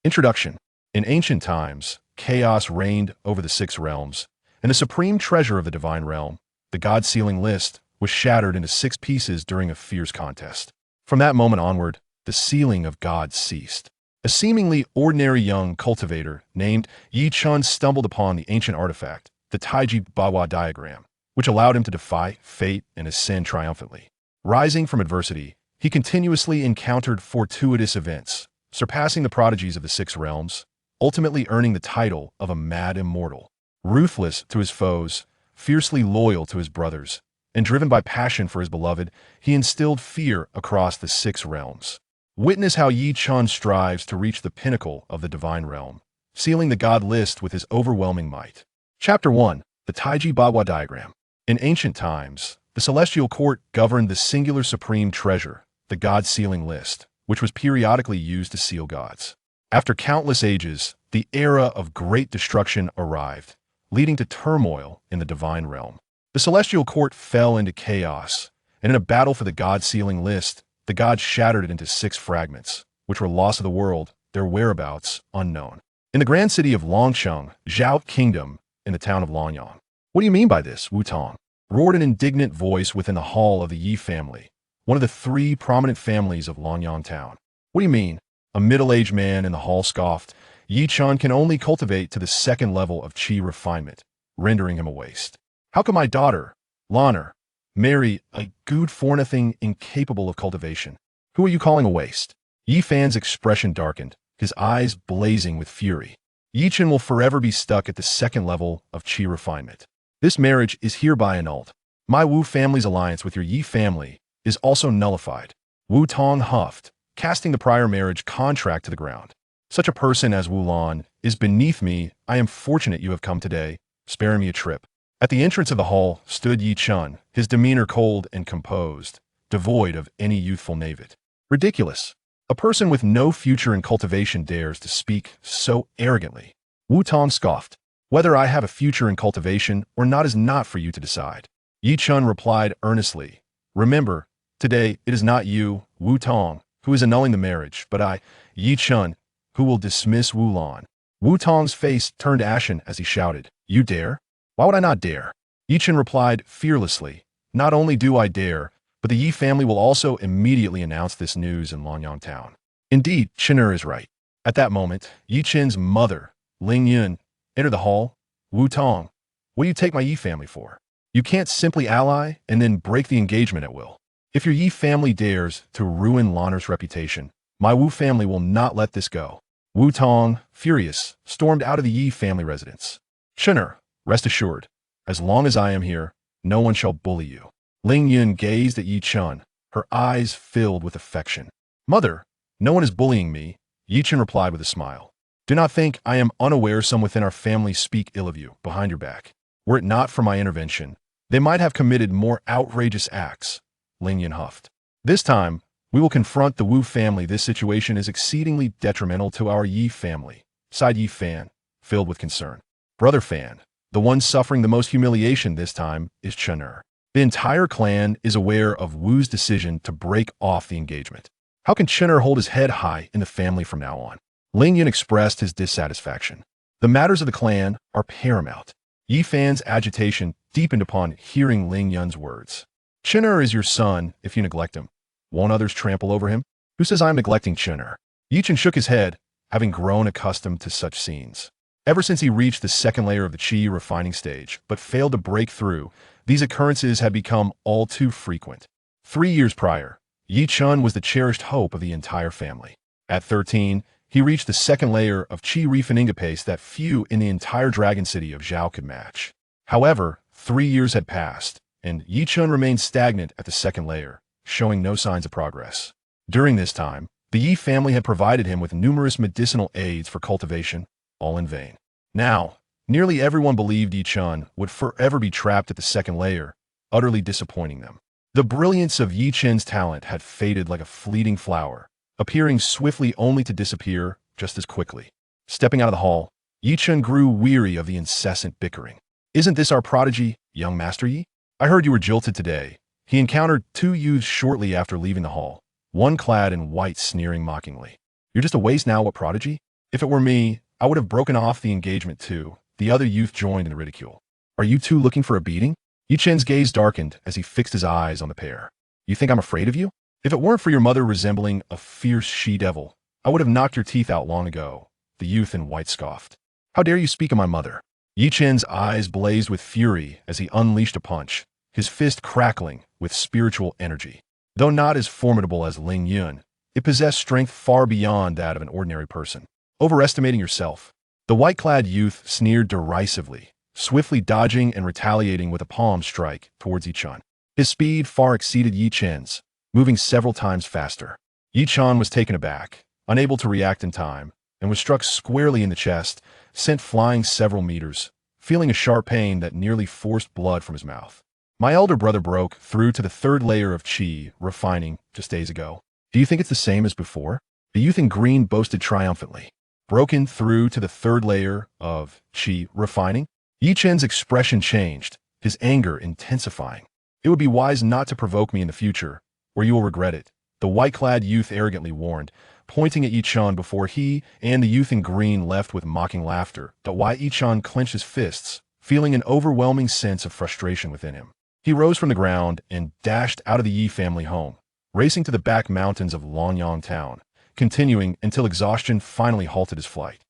Introduction. In ancient times, chaos reigned over the six realms, and the supreme treasure of the divine realm, the god-sealing list, was shattered into six pieces during a fierce contest. From that moment onward, the sealing of gods ceased. A seemingly ordinary young cultivator named Ye Chen stumbled upon the ancient artifact, the Taiji Diagram, which allowed him to defy fate and ascend triumphantly. Rising from adversity, he continuously encountered fortuitous events, surpassing the prodigies of the six realms, ultimately earning the title of a Mad Immortal. Ruthless to his foes, fiercely loyal to his brothers, and driven by passion for his beloved, he instilled fear across the six realms. Witness how Ye Chen strives to reach the pinnacle of the divine realm, sealing the god list with his overwhelming might. Chapter 1. The Taiji Diagram. In ancient times, the celestial court governed the singular supreme treasure, the god-sealing list, which was periodically used to seal gods. After countless ages, the era of great destruction arrived, leading to turmoil in the divine realm. The celestial court fell into chaos, and in a battle for the god-sealing list, the gods shattered it into six fragments, which were lost to the world, their whereabouts unknown. In the grand city of Longcheng, Zhao Kingdom, in the town of Longyang. "What do you mean by this, Wu Tong?" roared an indignant voice within the hall of the Yi family, one of the three prominent families of Longyang town. "What do you mean?" A middle-aged man in the hall scoffed. "Ye Chen can only cultivate to the second level of qi refinement, rendering him a waste. How can my daughter, Lanner, marry a good for nothing incapable of cultivation? Who are you calling a waste?" Yi Fan's expression darkened, his eyes blazing with fury. "Ye Chen will forever be stuck at the second level of qi refinement. This marriage is hereby annulled. My Wu family's alliance with your Yi family is also nullified." Wu Tong huffed, casting the prior marriage contract to the ground. "Such a person as Wu Lan is beneath me. I am fortunate you have come today, sparing me a trip." At the entrance of the hall stood Ye Chen, his demeanor cold and composed, devoid of any youthful naivete. "Ridiculous. A person with no future in cultivation dares to speak so arrogantly." Wu Tong scoffed. "Whether I have a future in cultivation or not is not for you to decide." Ye Chen replied earnestly. "Remember, today it is not you, Wu Tong, who is annulling the marriage, but I, Ye Chen, who will dismiss Wu Lan." Wu Tong's face turned ashen as he shouted, "You dare? Why would I not dare?" Ye Chen replied fearlessly, "Not only do I dare, but the Yi family will also immediately announce this news in Longyang town." Indeed, Chener is right. At that moment, Ye Chen's mother, Ling Yun, entered the hall. "Wu Tong, what do you take my Yi family for? You can't simply ally and then break the engagement at will. If your Yi family dares to ruin Lanner's reputation, my Wu family will not let this go." Wu Tong, furious, stormed out of the Yi family residence. "Chener, rest assured, as long as I am here, no one shall bully you." Ling Yun gazed at Ye Chen, her eyes filled with affection. "Mother, no one is bullying me," Ye Chen replied with a smile. "Do not think I am unaware some within our family speak ill of you behind your back. Were it not for my intervention, they might have committed more outrageous acts." Ling Yun huffed. "This time, we will confront the Wu family. This situation is exceedingly detrimental to our Yi family," sighed Ye Fan, filled with concern. "Brother Fan, the one suffering the most humiliation this time is Chener. The entire clan is aware of Wu's decision to break off the engagement. How can Chener hold his head high in the family from now on?" Ling Yun expressed his dissatisfaction. "The matters of the clan are paramount." Yi Fan's agitation deepened upon hearing Ling Yun's words. "Chener is your son. If you neglect him, won't others trample over him? Who says I am neglecting Chener?" Ye Chen shook his head, having grown accustomed to such scenes. Ever since he reached the second layer of the qi refining stage, but failed to break through, these occurrences had become all too frequent. 3 years prior, Ye Chen was the cherished hope of the entire family. At 13, he reached the second layer of qi refining a pace that few in the entire dragon city of Zhao could match. However, 3 years had passed, and Ye Chen remained stagnant at the second layer, showing no signs of progress. During this time, the Yi family had provided him with numerous medicinal aids for cultivation, all in vain. Now, nearly everyone believed Ye Chen would forever be trapped at the second layer, utterly disappointing them. The brilliance of Ye Chen's talent had faded like a fleeting flower, appearing swiftly only to disappear just as quickly. Stepping out of the hall, Ye Chen grew weary of the incessant bickering. "Isn't this our prodigy, young Master Yi? I heard you were jilted today." He encountered 2 youths shortly after leaving the hall, one clad in white sneering mockingly. "You're just a waste now, what prodigy? If it were me, I would have broken off the engagement too. The other youth joined in the ridicule. Are you two looking for a beating? Ye Chen's gaze darkened as he fixed his eyes on the pair. You think I'm afraid of you? If it weren't for your mother resembling a fierce she-devil, I would have knocked your teeth out long ago, the youth in white scoffed. How dare you speak of my mother? Ye Chen's eyes blazed with fury as he unleashed a punch, his fist crackling with spiritual energy. Though not as formidable as Ling Yun, it possessed strength far beyond that of an ordinary person. Overestimating yourself. The white-clad youth sneered derisively, swiftly dodging and retaliating with a palm strike towards Ye Chen. His speed far exceeded Ye Chen's, moving several times faster. Ye Chen was taken aback, unable to react in time, and was struck squarely in the chest, sent flying several meters, feeling a sharp pain that nearly forced blood from his mouth. My elder brother broke through to the third layer of qi refining just days ago. Do you think it's the same as before? The youth in green boasted triumphantly. Broken through to the third layer of qi refining? Ye Chen's expression changed, his anger intensifying. It would be wise not to provoke me in the future, or you will regret it, the white-clad youth arrogantly warned, pointing at Ye Chen before he and the youth in green left with mocking laughter. Ye Chen clenched his fists, feeling an overwhelming sense of frustration within him. He rose from the ground and dashed out of the Yi family home, racing to the back mountains of Lonyang town, continuing until exhaustion finally halted his flight.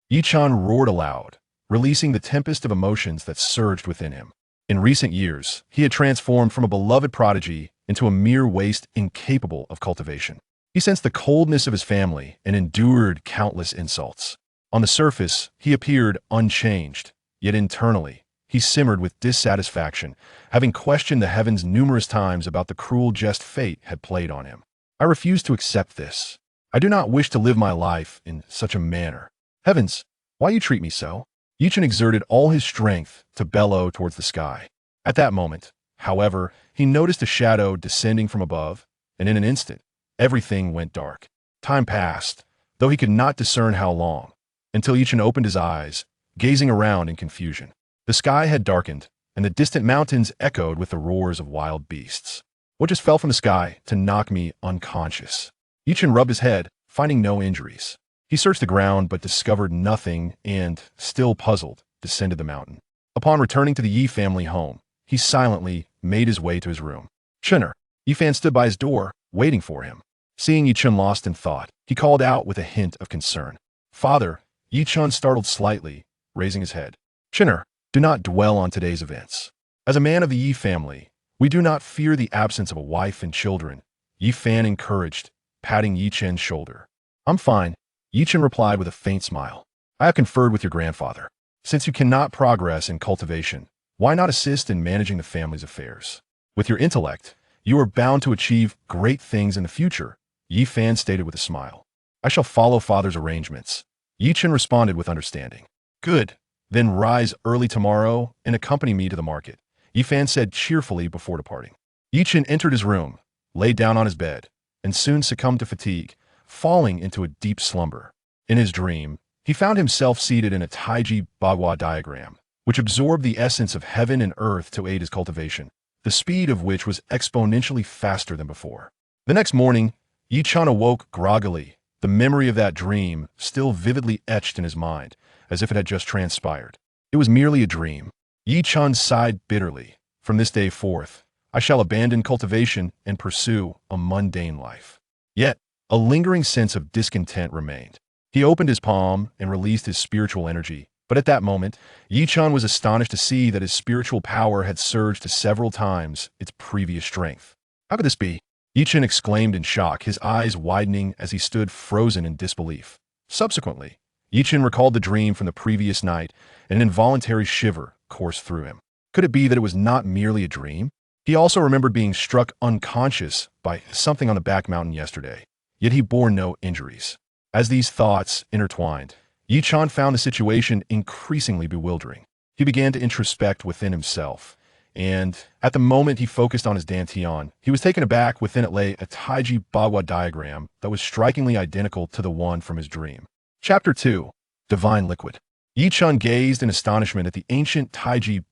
Ye Chen roared aloud, releasing the tempest of emotions that surged within him. In recent years, he had transformed from a beloved prodigy into a mere waste incapable of cultivation. He sensed the coldness of his family and endured countless insults. On the surface, he appeared unchanged, yet internally, he simmered with dissatisfaction, having questioned the heavens numerous times about the cruel jest fate had played on him. I refuse to accept this. I do not wish to live my life in such a manner. Heavens, why you treat me so? Ye Chen exerted all his strength to bellow towards the sky. At that moment, however, he noticed a shadow descending from above, and in an instant, everything went dark. Time passed, though he could not discern how long, until Ye Chen opened his eyes, gazing around in confusion. The sky had darkened, and the distant mountains echoed with the roars of wild beasts. What just fell from the sky to knock me unconscious? Ye Chen rubbed his head, finding no injuries. He searched the ground but discovered nothing and, still puzzled, descended the mountain. Upon returning to the Yi family home, he silently made his way to his room. Chener, Yi Fan stood by his door, waiting for him. Seeing Ye Chen lost in thought, he called out with a hint of concern. Father, Ye Chen startled slightly, raising his head. Chener, do not dwell on today's events. As a man of the Yi family, we do not fear the absence of a wife and children, Ye Fan encouraged, patting Ye Chen's shoulder. I'm fine, Ye Chen replied with a faint smile. I have conferred with your grandfather. Since you cannot progress in cultivation, why not assist in managing the family's affairs? With your intellect, you are bound to achieve great things in the future, Ye Fan stated with a smile. I shall follow father's arrangements. Ye Chen responded with understanding. Good. Then rise early tomorrow and accompany me to the market, Ye Fan said cheerfully before departing. Ye Chen entered his room, lay down on his bed, and soon succumbed to fatigue, falling into a deep slumber. In his dream, he found himself seated in a Taiji Diagram, which absorbed the essence of heaven and earth to aid his cultivation, the speed of which was exponentially faster than before. The next morning, Ye Chen awoke groggily, the memory of that dream still vividly etched in his mind, as if it had just transpired. It was merely a dream. Ye Chen sighed bitterly. From this day forth, I shall abandon cultivation and pursue a mundane life. Yet, a lingering sense of discontent remained. He opened his palm and released his spiritual energy, but at that moment, Ye Chen was astonished to see that his spiritual power had surged to several times its previous strength. How could this be? Ye Chen exclaimed in shock, his eyes widening as he stood frozen in disbelief. Subsequently, Ye Chen recalled the dream from the previous night, and an involuntary shiver coursed through him. Could it be that it was not merely a dream? He also remembered being struck unconscious by something on the back mountain yesterday, yet he bore no injuries. As these thoughts intertwined, Ye Chen found the situation increasingly bewildering. He began to introspect within himself, and at the moment he focused on his dantian, he was taken aback. Within it lay a Taiji Diagram that was strikingly identical to the one from his dream. Chapter 2. Divine Liquid. Ye Chen gazed in astonishment at the ancient Taiji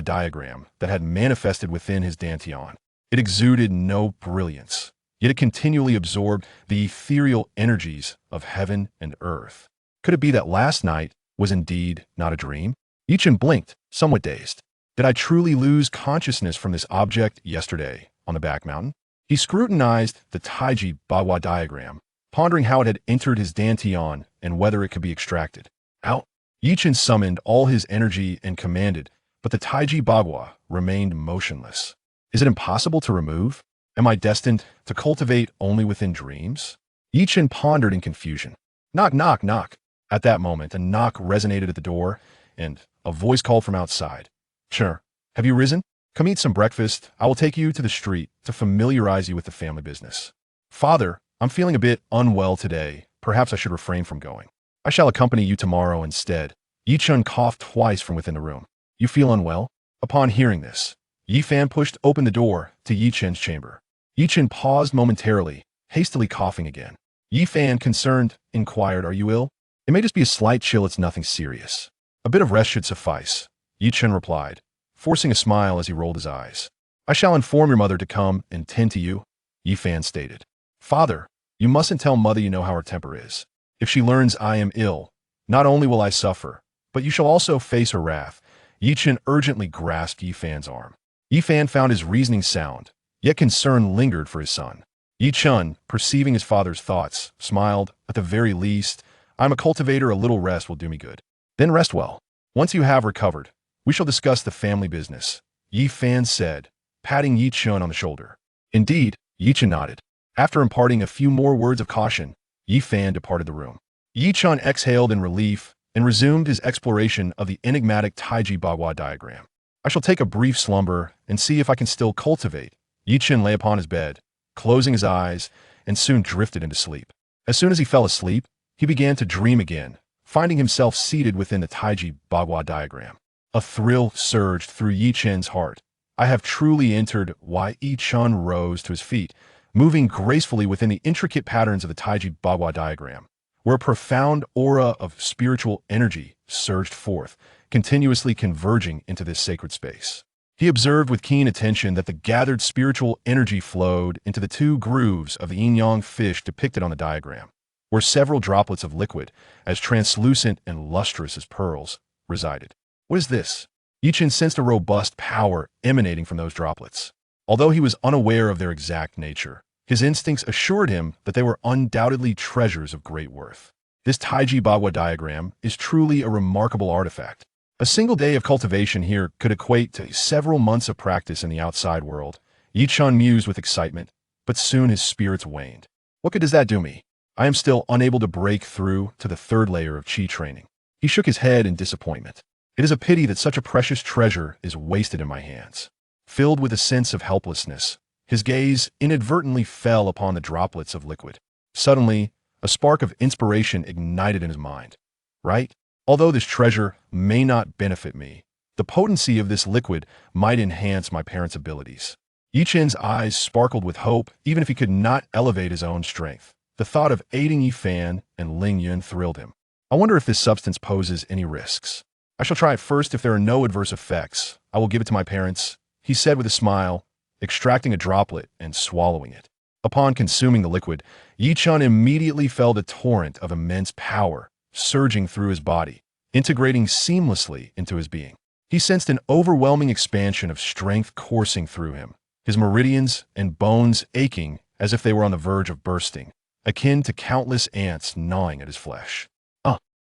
Diagram that had manifested within his dantian. It exuded no brilliance, yet it continually absorbed the ethereal energies of heaven and earth. Could it be that last night was indeed not a dream? Ye Chen blinked, somewhat dazed. Did I truly lose consciousness from this object yesterday on the back mountain? He scrutinized the Taiji Diagram, pondering how it had entered his dantian and whether it could be extracted. Out. Ye Chen summoned all his energy and commanded, but the Taiji remained motionless. Is it impossible to remove? Am I destined to cultivate only within dreams? Ye Chen pondered in confusion. Knock, knock, knock. At that moment, a knock resonated at the door, and a voice called from outside. Sure. Have you risen? Come eat some breakfast. I will take you to the street to familiarize you with the family business. Father, I'm feeling a bit unwell today. Perhaps I should refrain from going. I shall accompany you tomorrow instead. Ye Chen coughed twice from within the room. You feel unwell? Upon hearing this, Ye Fan pushed open the door to Ye Chen's chamber. Ye Chen paused momentarily, hastily coughing again. Ye Fan, concerned, inquired, Are you ill? It may just be a slight chill, it's nothing serious. A bit of rest should suffice, Ye Chen replied, forcing a smile as he rolled his eyes. I shall inform your mother to come and tend to you, Ye Fan stated. Father, you mustn't tell mother you know how her temper is. If she learns I am ill, not only will I suffer, but you shall also face her wrath. Ye Chen urgently grasped Ye Fan's arm. Ye Fan found his reasoning sound, yet concern lingered for his son. Ye Chen, perceiving his father's thoughts, smiled. At the very least, I'm a cultivator, a little rest will do me good. Then rest well. Once you have recovered, we shall discuss the family business, Ye Fan said, patting Ye Chen on the shoulder. Indeed, Ye Chen nodded. After imparting a few more words of caution, Ye Fan departed the room. Ye Chen exhaled in relief and resumed his exploration of the enigmatic Taiji Diagram. I shall take a brief slumber and see if I can still cultivate. Ye Chen lay upon his bed, closing his eyes, and soon drifted into sleep. As soon as he fell asleep, he began to dream again, finding himself seated within the Taiji Diagram. A thrill surged through Ye Chen's heart. I have truly entered. Why? Ye Chen rose to his feet, moving gracefully within the intricate patterns of the Taiji Diagram, where a profound aura of spiritual energy surged forth, continuously converging into this sacred space. He observed with keen attention that the gathered spiritual energy flowed into the two grooves of the yin-yang fish depicted on the diagram, where several droplets of liquid, as translucent and lustrous as pearls, resided. What is this? Ye Chen sensed a robust power emanating from those droplets. Although he was unaware of their exact nature, his instincts assured him that they were undoubtedly treasures of great worth. This Taiji Diagram is truly a remarkable artifact. A single day of cultivation here could equate to several months of practice in the outside world. Ye Chen mused with excitement, but soon his spirits waned. What good does that do me? I am still unable to break through to the third layer of Qi training. He shook his head in disappointment. It is a pity that such a precious treasure is wasted in my hands. Filled with a sense of helplessness, his gaze inadvertently fell upon the droplets of liquid. Suddenly, a spark of inspiration ignited in his mind. Right? Although this treasure may not benefit me, the potency of this liquid might enhance my parents' abilities. Ye Chen's eyes sparkled with hope, even if he could not elevate his own strength. The thought of aiding Ye Fan and Ling Yun thrilled him. I wonder if this substance poses any risks. I shall try it first. If there are no adverse effects, I will give it to my parents, he said with a smile, extracting a droplet and swallowing it. Upon consuming the liquid, Ye Chen immediately felt a torrent of immense power surging through his body, integrating seamlessly into his being. He sensed an overwhelming expansion of strength coursing through him, his meridians and bones aching as if they were on the verge of bursting, akin to countless ants gnawing at his flesh.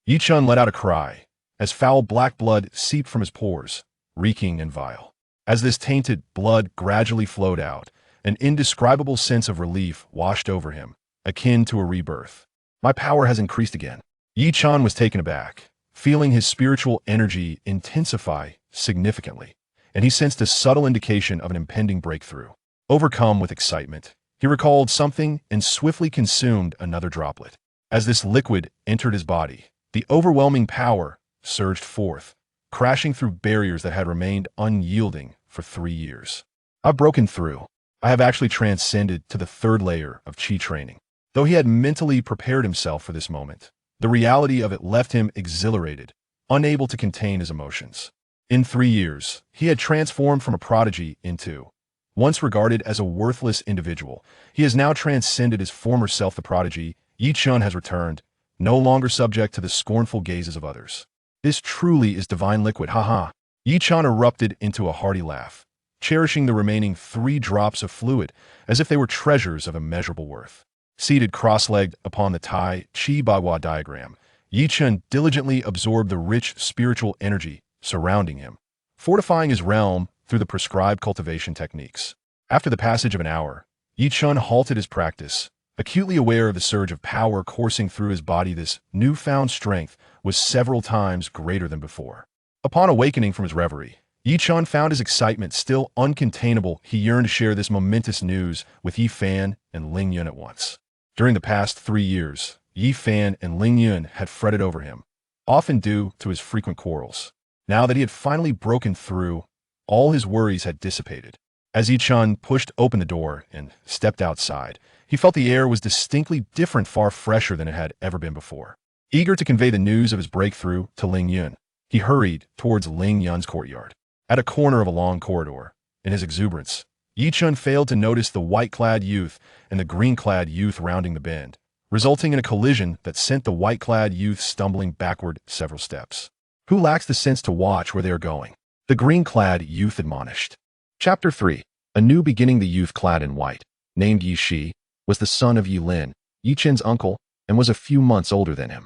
Ye Chen let out a cry, as foul black blood seeped from his pores, reeking and vile. As this tainted blood gradually flowed out, an indescribable sense of relief washed over him, akin to a rebirth. My power has increased again. Ye Chen was taken aback, feeling his spiritual energy intensify significantly, and he sensed a subtle indication of an impending breakthrough. Overcome with excitement, he recalled something and swiftly consumed another droplet. As this liquid entered his body, the overwhelming power surged forth, crashing through barriers that had remained unyielding for 3 years. I've broken through. I have actually transcended to the third layer of Qi training. Though he had mentally prepared himself for this moment, the reality of it left him exhilarated, unable to contain his emotions. In 3 years, he had transformed from a prodigy into, once regarded as a worthless individual. He has now transcended his former self. The prodigy, Ye Chen, has returned, no longer subject to the scornful gazes of others. This truly is divine liquid, haha. Ye Chen erupted into a hearty laugh, cherishing the remaining 3 drops of fluid as if they were treasures of immeasurable worth. Seated cross-legged upon the Taiji Diagram, Ye Chen diligently absorbed the rich spiritual energy surrounding him, fortifying his realm through the prescribed cultivation techniques. After the passage of an hour, Ye Chen halted his practice, acutely aware of the surge of power coursing through his body. This newfound strength was several times greater than before. Upon awakening from his reverie, Ye Chen found his excitement still uncontainable. He yearned to share this momentous news with Ye Fan and Ling Yun at once. During the past 3 years, Ye Fan and Ling Yun had fretted over him, often due to his frequent quarrels. Now that he had finally broken through, all his worries had dissipated. As Ye Chen pushed open the door and stepped outside, he felt the air was distinctly different, far fresher than it had ever been before. Eager to convey the news of his breakthrough to Ling Yun, he hurried towards Ling Yun's courtyard. At a corner of a long corridor, in his exuberance, Ye Chen failed to notice the white-clad youth and the green-clad youth rounding the bend, resulting in a collision that sent the white-clad youth stumbling backward several steps. Who lacks the sense to watch where they are going? The green-clad youth admonished. Chapter 3. A new beginning. The youth clad in white, named Ye Shi, was the son of Ye Lin, Ye Chen's uncle, and was a few months older than him.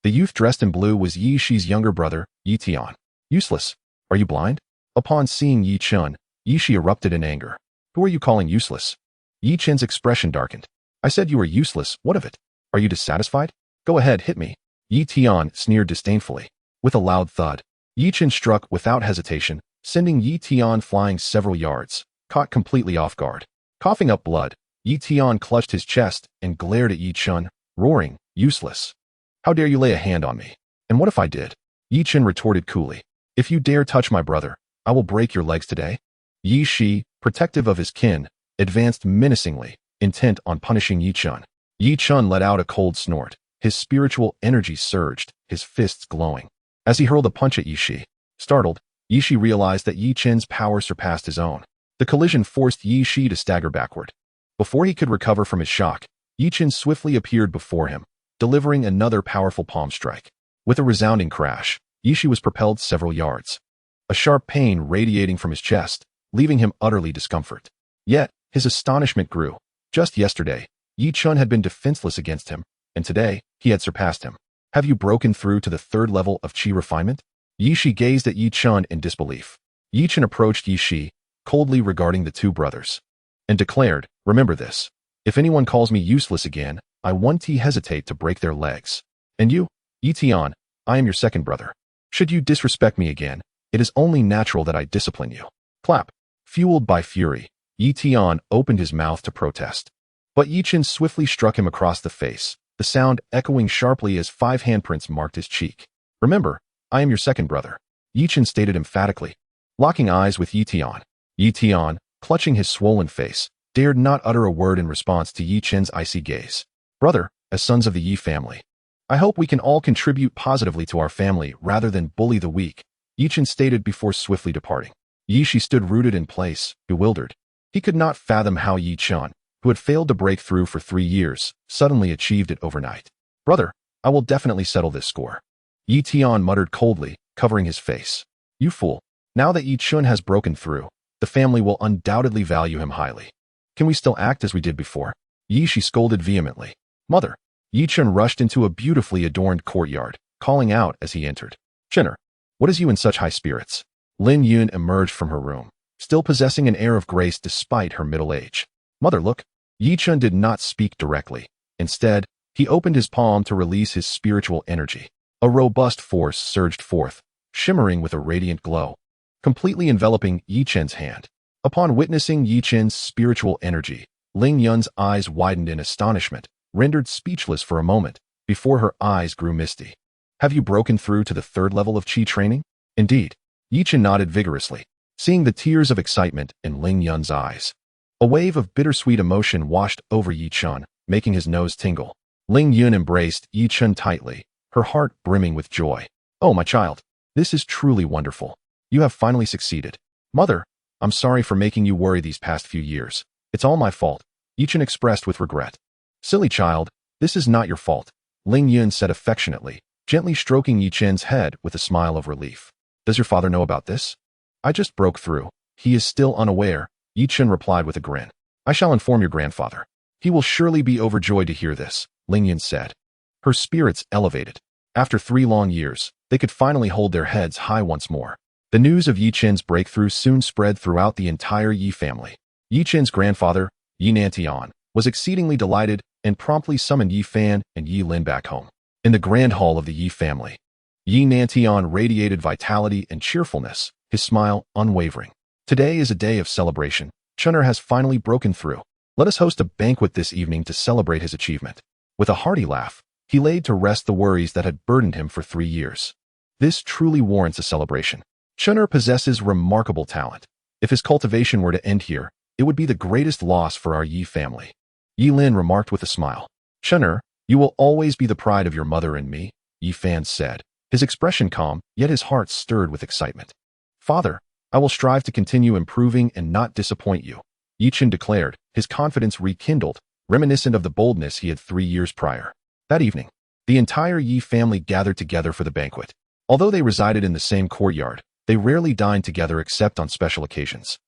The youth dressed in blue was Ye Shi's younger brother, Ye Tian. Useless. Are you blind? Upon seeing Ye Chen, Ye Shi erupted in anger. Who are you calling useless? Ye Chen's expression darkened. I said you were useless. What of it? Are you dissatisfied? Go ahead, hit me. Ye Tian sneered disdainfully. With a loud thud, Ye Chen struck without hesitation, sending Ye Tian flying several yards, caught completely off guard. Coughing up blood, Ye Tian clutched his chest and glared at Ye Chen, roaring, useless. How dare you lay a hand on me? And what if I did? Ye Chen retorted coolly. If you dare touch my brother, I will break your legs today. Ye Shi, protective of his kin, advanced menacingly, intent on punishing Ye Chen. Ye Chen let out a cold snort. His spiritual energy surged, his fists glowing. As he hurled a punch at Ye Shi, startled, Ye Shi realized that Ye Chen's power surpassed his own. The collision forced Ye Shi to stagger backward. Before he could recover from his shock, Ye Chen swiftly appeared before him, delivering another powerful palm strike. With a resounding crash, Ye Shi was propelled several yards, a sharp pain radiating from his chest, leaving him utterly discomfort. Yet, his astonishment grew. Just yesterday, Ye Chen had been defenseless against him, and today, he had surpassed him. Have you broken through to the 3rd level of Qi refinement? Ye Shi gazed at Ye Chen in disbelief. Ye Chen approached Ye Shi, coldly regarding the two brothers, and declared, remember this. If anyone calls me useless again, I won't hesitate to break their legs. And you, Ye Tian, I am your second brother. Should you disrespect me again, it is only natural that I discipline you. Clap. Fueled by fury, Ye Tian opened his mouth to protest. But Ye Chen swiftly struck him across the face, the sound echoing sharply as 5 handprints marked his cheek. Remember, I am your second brother, Ye Chen stated emphatically. Locking eyes with Ye Tian, clutching his swollen face, dared not utter a word in response to Ye Chen's icy gaze. Brother, as sons of the Ye family, I hope we can all contribute positively to our family rather than bully the weak, Ye Chen stated before swiftly departing. Ye Shi stood rooted in place, bewildered. He could not fathom how Ye Chen, who had failed to break through for 3 years, suddenly achieved it overnight. Brother, I will definitely settle this score. Ye Tian muttered coldly, covering his face. You fool. Now that Ye Chen has broken through, the family will undoubtedly value him highly. Can we still act as we did before? Ye Shi scolded vehemently. Mother. Ye Chen rushed into a beautifully adorned courtyard, calling out as he entered. Chenner, what is you in such high spirits? Lin Yun emerged from her room, still possessing an air of grace despite her middle age. Mother, look. Ye Chen did not speak directly. Instead, he opened his palm to release his spiritual energy. A robust force surged forth, shimmering with a radiant glow, completely enveloping Ye Chen's hand. Upon witnessing Ye Chen's spiritual energy, Ling Yun's eyes widened in astonishment, rendered speechless for a moment, before her eyes grew misty. Have you broken through to the 3rd level of Qi training? Indeed. Ye Chen nodded vigorously, seeing the tears of excitement in Ling Yun's eyes. A wave of bittersweet emotion washed over Ye Chen, making his nose tingle. Ling Yun embraced Ye Chen tightly, her heart brimming with joy. Oh, my child, this is truly wonderful. You have finally succeeded. Mother, I'm sorry for making you worry these past few years. It's all my fault, Ye Chen expressed with regret. Silly child, this is not your fault. Ling Yun said affectionately, gently stroking Ye Chen's head with a smile of relief. Does your father know about this? I just broke through. He is still unaware, Ye Chen replied with a grin. I shall inform your grandfather. He will surely be overjoyed to hear this, Ling Yun said. Her spirits elevated. After 3 long years, they could finally hold their heads high once more. The news of Ye Chen's breakthrough soon spread throughout the entire Ye family. Ye Chen's grandfather, Ye Nantian, was exceedingly delighted and promptly summoned Ye Fan and Ye Lin back home. In the grand hall of the Ye family, Ye Nantian radiated vitality and cheerfulness, his smile unwavering. Today is a day of celebration. Chun'er has finally broken through. Let us host a banquet this evening to celebrate his achievement. With a hearty laugh, he laid to rest the worries that had burdened him for 3 years. This truly warrants a celebration. Chun'er possesses remarkable talent. If his cultivation were to end here, it would be the greatest loss for our Ye family. Ye Lin remarked with a smile. Chun'er, you will always be the pride of your mother and me, Ye Fan said, his expression calm, yet his heart stirred with excitement. Father, I will strive to continue improving and not disappoint you, Ye Chen declared, his confidence rekindled, reminiscent of the boldness he had 3 years prior. That evening, the entire Ye family gathered together for the banquet. Although they resided in the same courtyard, they rarely dined together except on special occasions.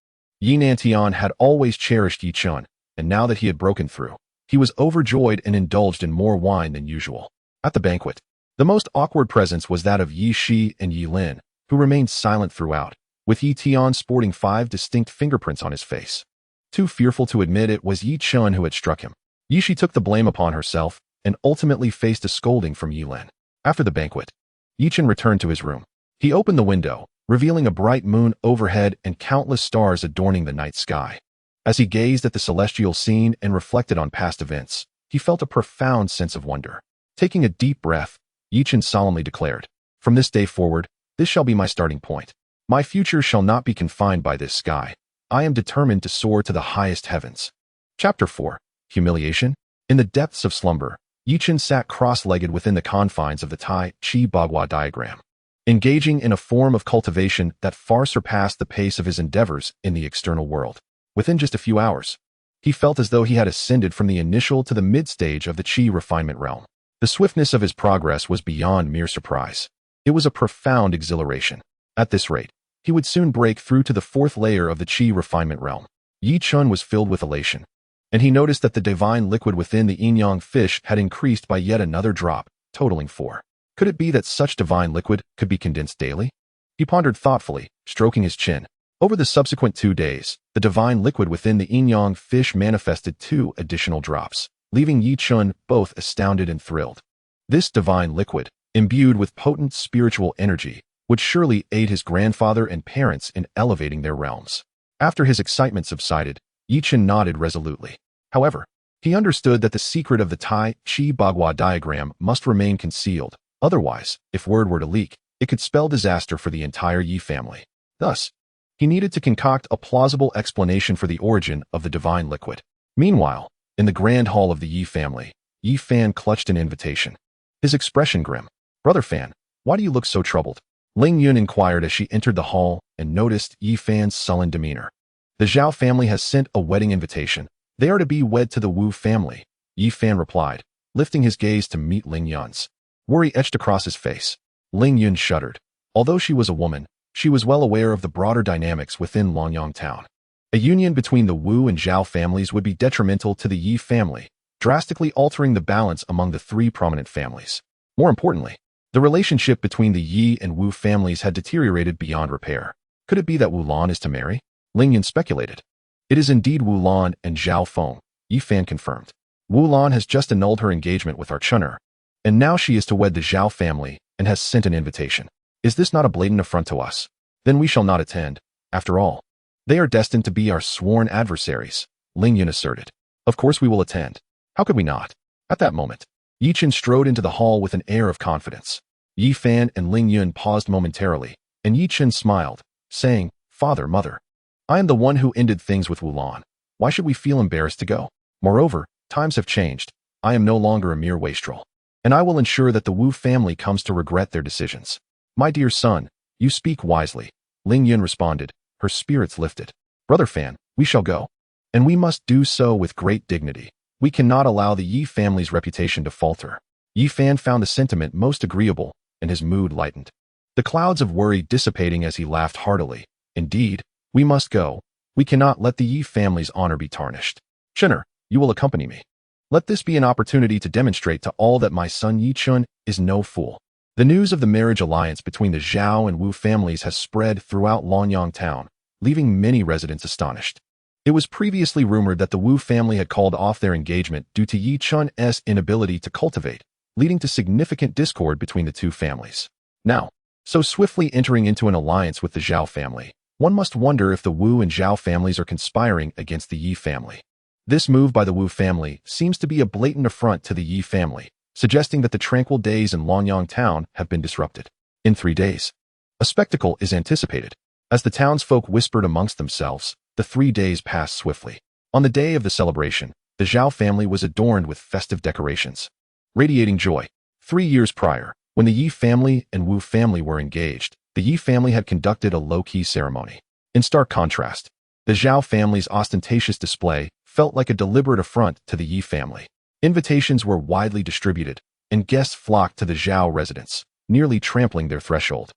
Ye Nantian had always cherished Ye Chen, and now that he had broken through, he was overjoyed and indulged in more wine than usual. At the banquet, the most awkward presence was that of Ye Shi and Ye Lin, who remained silent throughout, with Ye Tian sporting 5 distinct fingerprints on his face. Too fearful to admit it was Ye Chen who had struck him. Ye Shi took the blame upon herself and ultimately faced a scolding from Ye Lin. After the banquet, Ye Chen returned to his room. He opened the window, revealing a bright moon overhead and countless stars adorning the night sky. As he gazed at the celestial scene and reflected on past events, he felt a profound sense of wonder. Taking a deep breath, Ye Chen solemnly declared, From this day forward, this shall be my starting point. My future shall not be confined by this sky. I am determined to soar to the highest heavens. Chapter 4. Humiliation. In the depths of slumber, Ye Chen sat cross-legged within the confines of the Taiji Diagram, engaging in a form of cultivation that far surpassed the pace of his endeavors in the external world. Within just a few hours, he felt as though he had ascended from the initial to the mid-stage of the Qi refinement realm. The swiftness of his progress was beyond mere surprise. It was a profound exhilaration. At this rate, he would soon break through to the 4th layer of the Qi refinement realm. Ye Chen was filled with elation, and he noticed that the divine liquid within the yin-yang fish had increased by yet another drop, totaling 4. Could it be that such divine liquid could be condensed daily? He pondered thoughtfully, stroking his chin. Over the subsequent 2 days, the divine liquid within the yin-yang fish manifested 2 additional drops, leaving Ye Chen both astounded and thrilled. This divine liquid, imbued with potent spiritual energy, would surely aid his grandfather and parents in elevating their realms. After his excitement subsided, Ye Chen nodded resolutely. However, he understood that the secret of the Taiji Diagram must remain concealed. Otherwise, if word were to leak, it could spell disaster for the entire Ye family. Thus, he needed to concoct a plausible explanation for the origin of the divine liquid. Meanwhile, in the grand hall of the Ye family, Ye Fan clutched an invitation. His expression grim. Brother Fan, why do you look so troubled? Ling Yun inquired as she entered the hall and noticed Ye Fan's sullen demeanor. The Zhao family has sent a wedding invitation. They are to be wed to the Wu family, Ye Fan replied, lifting his gaze to meet Ling Yun's. Worry etched across his face. Ling Yun shuddered. Although she was a woman, she was well aware of the broader dynamics within Longyang town. A union between the Wu and Zhao families would be detrimental to the Ye family, drastically altering the balance among the 3 prominent families. More importantly, the relationship between the Ye and Wu families had deteriorated beyond repair. Could it be that Wu Lan is to marry? Ling Yun speculated. It is indeed Wu Lan and Zhao Feng, Ye Fan confirmed. Wu Lan has just annulled her engagement with our Chun'er, and now she is to wed the Zhao family and has sent an invitation. Is this not a blatant affront to us? Then we shall not attend. After all, they are destined to be our sworn adversaries, Ling Yun asserted. Of course we will attend. How could we not? At that moment, Ye Chen strode into the hall with an air of confidence. Ye Fan and Ling Yun paused momentarily, and Ye Chen smiled, saying, Father, Mother, I am the one who ended things with Wu Lan. Why should we feel embarrassed to go? Moreover, times have changed. I am no longer a mere wastrel, and I will ensure that the Wu family comes to regret their decisions. My dear son, you speak wisely, Ling Yun responded, her spirits lifted. Brother Fan, we shall go, and we must do so with great dignity. We cannot allow the Ye family's reputation to falter. Ye Fan found the sentiment most agreeable, and his mood lightened. The clouds of worry dissipating as he laughed heartily. Indeed, we must go. We cannot let the Ye family's honor be tarnished. Chen, you will accompany me. Let this be an opportunity to demonstrate to all that my son Ye Chen is no fool. The news of the marriage alliance between the Zhao and Wu families has spread throughout Luoyang town, leaving many residents astonished. It was previously rumored that the Wu family had called off their engagement due to Ye Chen's inability to cultivate, leading to significant discord between the two families. Now, so swiftly entering into an alliance with the Zhao family, one must wonder if the Wu and Zhao families are conspiring against the Ye family. This move by the Wu family seems to be a blatant affront to the Ye family, suggesting that the tranquil days in Luoyang town have been disrupted. In 3 days, a spectacle is anticipated. As the townsfolk whispered amongst themselves, the 3 days passed swiftly. On the day of the celebration, the Zhao family was adorned with festive decorations, radiating joy. 3 years prior, when the Ye family and Wu family were engaged, the Ye family had conducted a low-key ceremony. In stark contrast, the Zhao family's ostentatious display felt like a deliberate affront to the Ye family. Invitations were widely distributed, and guests flocked to the Zhao residence, nearly trampling their threshold.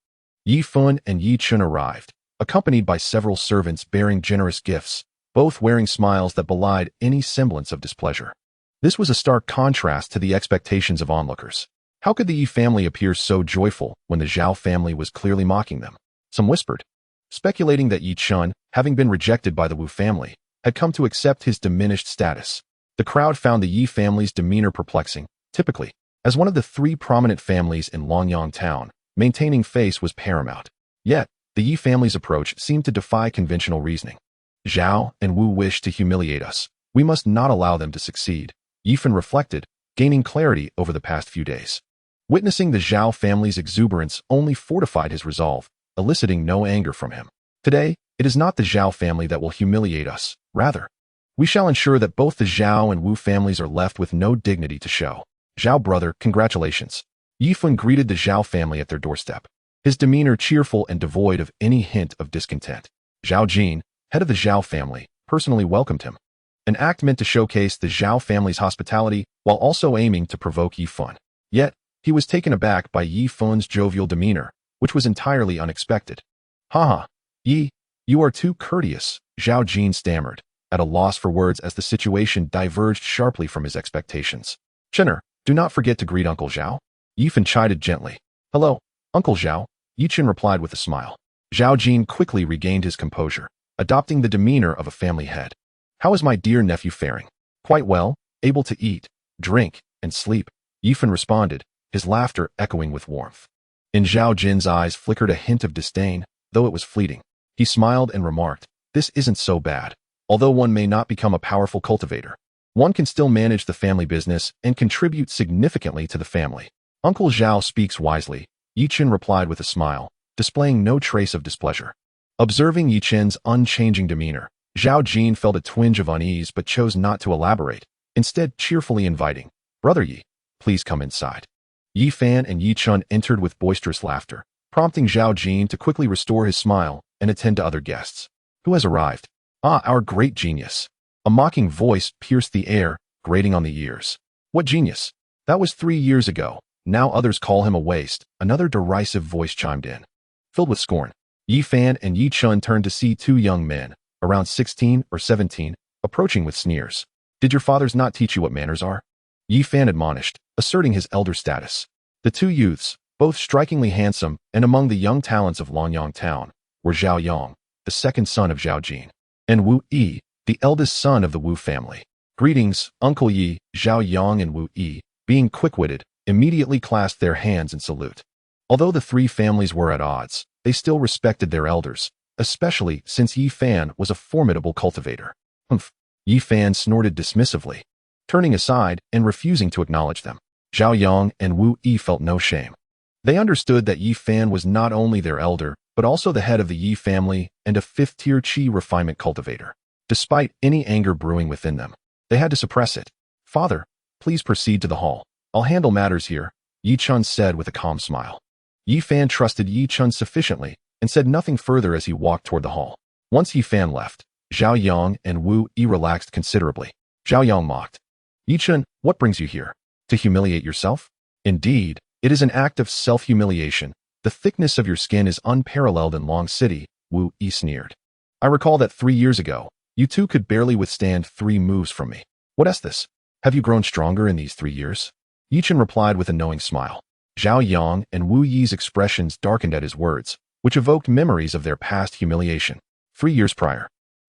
Ye Fun and Ye Chen arrived, accompanied by several servants bearing generous gifts, both wearing smiles that belied any semblance of displeasure. This was a stark contrast to the expectations of onlookers. How could the Ye family appear so joyful when the Zhao family was clearly mocking them? Some whispered, speculating that Ye Chen, having been rejected by the Wu family, had come to accept his diminished status. The crowd found the Ye family's demeanor perplexing. Typically, as one of the 3 prominent families in Luoyang town, maintaining face was paramount. Yet, the Ye family's approach seemed to defy conventional reasoning. Zhao and Wu wish to humiliate us. We must not allow them to succeed. Ye Fan reflected, gaining clarity over the past few days. Witnessing the Zhao family's exuberance only fortified his resolve, eliciting no anger from him. Today, it is not the Zhao family that will humiliate us. Rather, we shall ensure that both the Zhao and Wu families are left with no dignity to show. Zhao brother, congratulations. Ye Fan greeted the Zhao family at their doorstep, his demeanor cheerful and devoid of any hint of discontent. Zhao Jin, head of the Zhao family, personally welcomed him, an act meant to showcase the Zhao family's hospitality while also aiming to provoke Ye Fan. Yet, he was taken aback by Ye Fan's jovial demeanor, which was entirely unexpected. Haha, Yi, you are too courteous, Zhao Jin stammered, at a loss for words as the situation diverged sharply from his expectations. Chen, do not forget to greet Uncle Zhao. Ye Fan chided gently. Hello, Uncle Zhao, Ye Chen replied with a smile. Zhao Jin quickly regained his composure, adopting the demeanor of a family head. How is my dear nephew faring? Quite well, able to eat, drink, and sleep, Ye Fan responded, his laughter echoing with warmth. In Zhao Jin's eyes flickered a hint of disdain, though it was fleeting. He smiled and remarked, this isn't so bad. Although one may not become a powerful cultivator, one can still manage the family business and contribute significantly to the family. Uncle Zhao speaks wisely, Ye Chen replied with a smile, displaying no trace of displeasure. Observing Ye Chen's unchanging demeanor, Zhao Jin felt a twinge of unease but chose not to elaborate, instead cheerfully inviting, Brother Yi, please come inside. Ye Fan and Ye Chen entered with boisterous laughter, prompting Zhao Jin to quickly restore his smile and attend to other guests. Who has arrived? Ah, our great genius. A mocking voice pierced the air, grating on the ears. What genius? That was 3 years ago. Now others call him a waste, another derisive voice chimed in. Filled with scorn, Ye Fan and Ye Chen turned to see 2 young men, around 16 or 17, approaching with sneers. Did your fathers not teach you what manners are? Ye Fan admonished, asserting his elder status. The 2 youths, both strikingly handsome and among the young talents of Luoyang town, were Zhao Yang, the second son of Zhao Jin, and Wu Yi, the eldest son of the Wu family. Greetings, Uncle Yi. Zhao Yang and Wu Yi, being quick-witted, immediately clasped their hands in salute. Although the 3 families were at odds, they still respected their elders, especially since Ye Fan was a formidable cultivator. Humph! Ye Fan snorted dismissively, turning aside and refusing to acknowledge them. Zhao Yang and Wu Yi felt no shame. They understood that Ye Fan was not only their elder, but also the head of the Yi family and a 5th-tier qi refinement cultivator. Despite any anger brewing within them, they had to suppress it. Father, please proceed to the hall. I'll handle matters here, Ye Chen said with a calm smile. Ye Fan trusted Ye Chen sufficiently and said nothing further as he walked toward the hall. Once Ye Fan left, Zhao Yang and Wu Yi relaxed considerably. Zhao Yang mocked. Ye Chen, what brings you here? To humiliate yourself? Indeed, it is an act of self-humiliation. The thickness of your skin is unparalleled in Long City, Wu Yi sneered. I recall that 3 years ago, you two could barely withstand 3 moves from me. What is this? Have you grown stronger in these 3 years? Ye Chen replied with a knowing smile. Zhao Yang and Wu Yi's expressions darkened at his words, which evoked memories of their past humiliation. 3 years prior.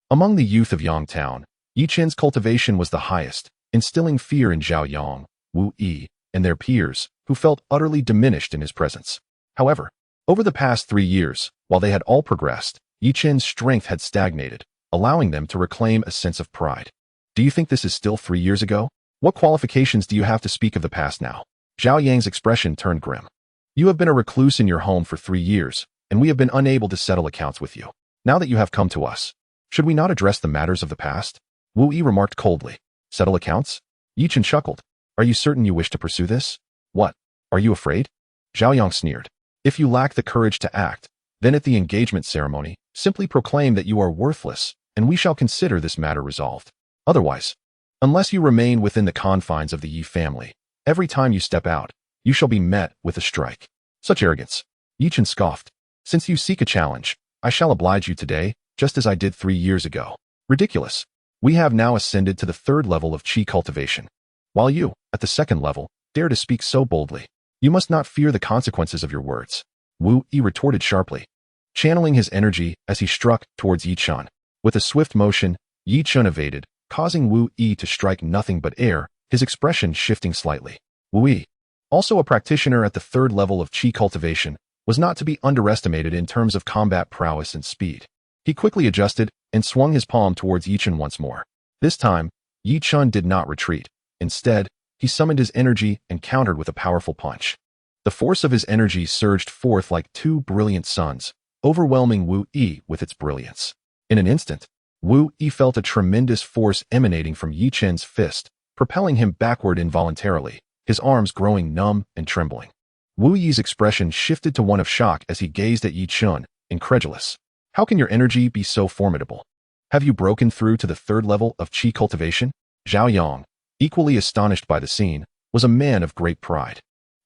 Among the youth of Yang Town, Ye Chen's cultivation was the highest, instilling fear in Zhao Yang, Wu Yi, and their peers, who felt utterly diminished in his presence. However, over the past 3 years, while they had all progressed, Ye Chen's strength had stagnated, allowing them to reclaim a sense of pride. Do you think this is still 3 years ago? What qualifications do you have to speak of the past now? Zhao Yang's expression turned grim. You have been a recluse in your home for 3 years, and we have been unable to settle accounts with you. Now that you have come to us, should we not address the matters of the past? Wu Yi remarked coldly. Settle accounts? Ye Chen chuckled. Are you certain you wish to pursue this? What? Are you afraid? Zhao Yang sneered. If you lack the courage to act, then at the engagement ceremony, simply proclaim that you are worthless, and we shall consider this matter resolved. Otherwise, unless you remain within the confines of the Yi family, every time you step out, you shall be met with a strike. Such arrogance. Ye Chen scoffed. Since you seek a challenge, I shall oblige you today, just as I did 3 years ago. Ridiculous. We have now ascended to the 3rd level of Qi cultivation. While you, at the 2nd level, dare to speak so boldly. You must not fear the consequences of your words. Wu Yi retorted sharply, channeling his energy as he struck towards Ye Chen. With a swift motion, Ye Chen evaded, causing Wu Yi to strike nothing but air, his expression shifting slightly. Wu Yi, also a practitioner at the 3rd level of Qi cultivation, was not to be underestimated in terms of combat prowess and speed. He quickly adjusted and swung his palm towards Ye Chen once more. This time, Ye Chen did not retreat. Instead, he summoned his energy and countered with a powerful punch. The force of his energy surged forth like 2 brilliant suns, overwhelming Wu Yi with its brilliance. In an instant, Wu Yi felt a tremendous force emanating from Ye Chen's fist, propelling him backward involuntarily, his arms growing numb and trembling. Wu Yi's expression shifted to one of shock as he gazed at Ye Chen, incredulous. How can your energy be so formidable? Have you broken through to the 3rd level of Qi cultivation? Zhao Yang, equally astonished by the scene, was a man of great pride.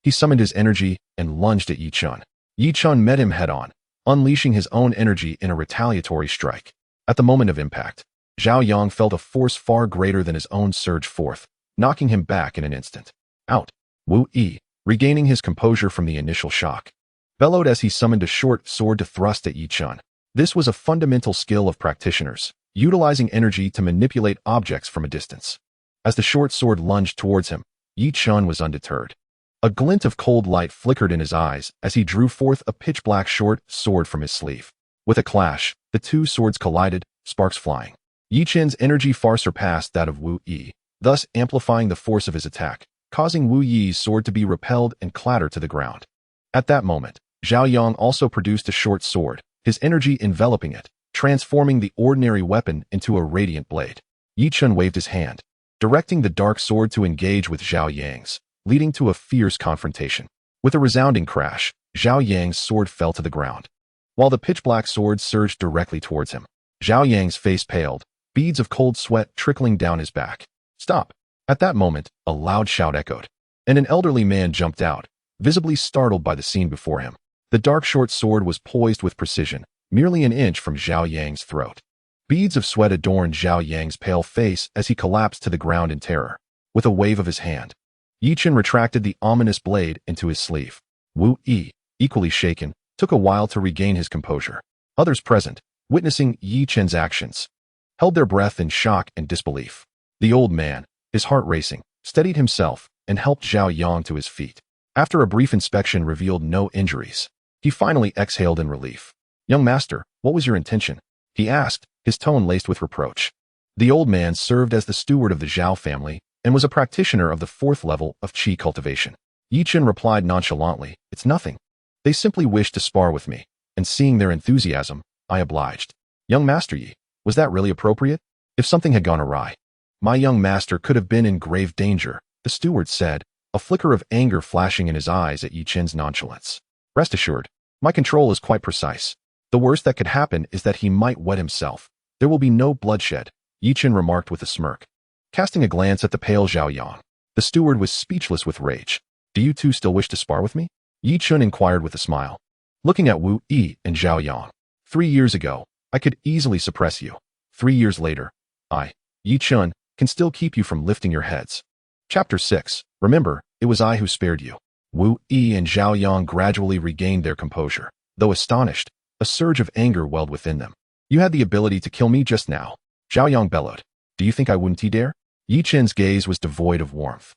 He summoned his energy and lunged at Ye Chen. Ye Chen met him head-on, unleashing his own energy in a retaliatory strike. At the moment of impact, Zhao Yang felt a force far greater than his own surge forth, knocking him back in an instant. Out! Wu Yi, regaining his composure from the initial shock, bellowed as he summoned a short sword to thrust at Ye Chen. This was a fundamental skill of practitioners, utilizing energy to manipulate objects from a distance. As the short sword lunged towards him, Ye Chen was undeterred. A glint of cold light flickered in his eyes as he drew forth a pitch-black short sword from his sleeve. With a clash, the 2 swords collided, sparks flying. Ye Chen's energy far surpassed that of Wu Yi, thus amplifying the force of his attack, causing Wu Yi's sword to be repelled and clatter to the ground. At that moment, Zhao Yang also produced a short sword, his energy enveloping it, transforming the ordinary weapon into a radiant blade. Ye Chen waved his hand, directing the dark sword to engage with Zhao Yang's, leading to a fierce confrontation. With a resounding crash, Zhao Yang's sword fell to the ground, while the pitch-black sword surged directly towards him. Zhao Yang's face paled, beads of cold sweat trickling down his back. Stop! At that moment, a loud shout echoed, and an elderly man jumped out, visibly startled by the scene before him. The dark short sword was poised with precision, merely an inch from Zhao Yang's throat. Beads of sweat adorned Zhao Yang's pale face as he collapsed to the ground in terror. With a wave of his hand, Ye Chen retracted the ominous blade into his sleeve. Wu Yi, equally shaken, took a while to regain his composure. Others present, witnessing Ye Chen's actions, held their breath in shock and disbelief. The old man, his heart racing, steadied himself and helped Zhao Yang to his feet. After a brief inspection revealed no injuries, he finally exhaled in relief. Young master, what was your intention? He asked, his tone laced with reproach. The old man served as the steward of the Zhao family and was a practitioner of the 4th level of Qi cultivation. Ye Chen replied nonchalantly, it's nothing. They simply wished to spar with me, and seeing their enthusiasm, I obliged. Young master Yi, was that really appropriate? If something had gone awry, my young master could have been in grave danger, the steward said, a flicker of anger flashing in his eyes at Ye Chen's nonchalance. Rest assured, my control is quite precise. The worst that could happen is that he might wet himself. There will be no bloodshed, Ye Chen remarked with a smirk. Casting a glance at the pale Zhao Yang, the steward was speechless with rage. Do you two still wish to spar with me? Ye Chen inquired with a smile, looking at Wu Yi and Zhao Yang. 3 years ago, I could easily suppress you. 3 years later, I, Ye Chen, can still keep you from lifting your heads. Chapter 6. Remember, it was I who spared you. Wu Yi and Zhao Yang gradually regained their composure. Though astonished, a surge of anger welled within them. You had the ability to kill me just now. Zhao Yang bellowed. Do you think I wouldn't dare? Ye Chen's gaze was devoid of warmth,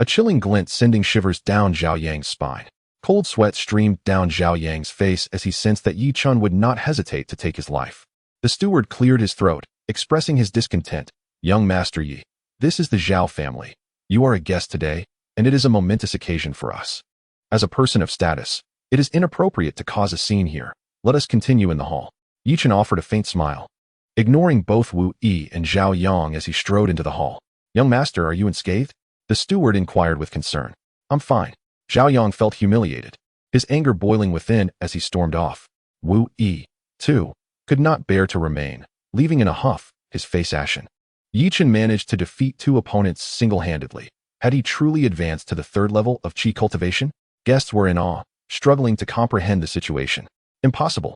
a chilling glint sending shivers down Zhao Yang's spine. Cold sweat streamed down Zhao Yang's face as he sensed that Ye Chen would not hesitate to take his life. The steward cleared his throat, expressing his discontent. Young Master Yi, this is the Zhao family. You are a guest today, and it is a momentous occasion for us. As a person of status, it is inappropriate to cause a scene here. Let us continue in the hall. Ye Chen offered a faint smile, ignoring both Wu Yi and Zhao Yang as he strode into the hall. Young master, are you unscathed? The steward inquired with concern. I'm fine. Zhao Yang felt humiliated, his anger boiling within as he stormed off. Wu Yi, too, could not bear to remain, leaving in a huff, his face ashen. Ye Chen managed to defeat 2 opponents single-handedly. Had he truly advanced to the 3rd level of chi cultivation? Guests were in awe, struggling to comprehend the situation. Impossible.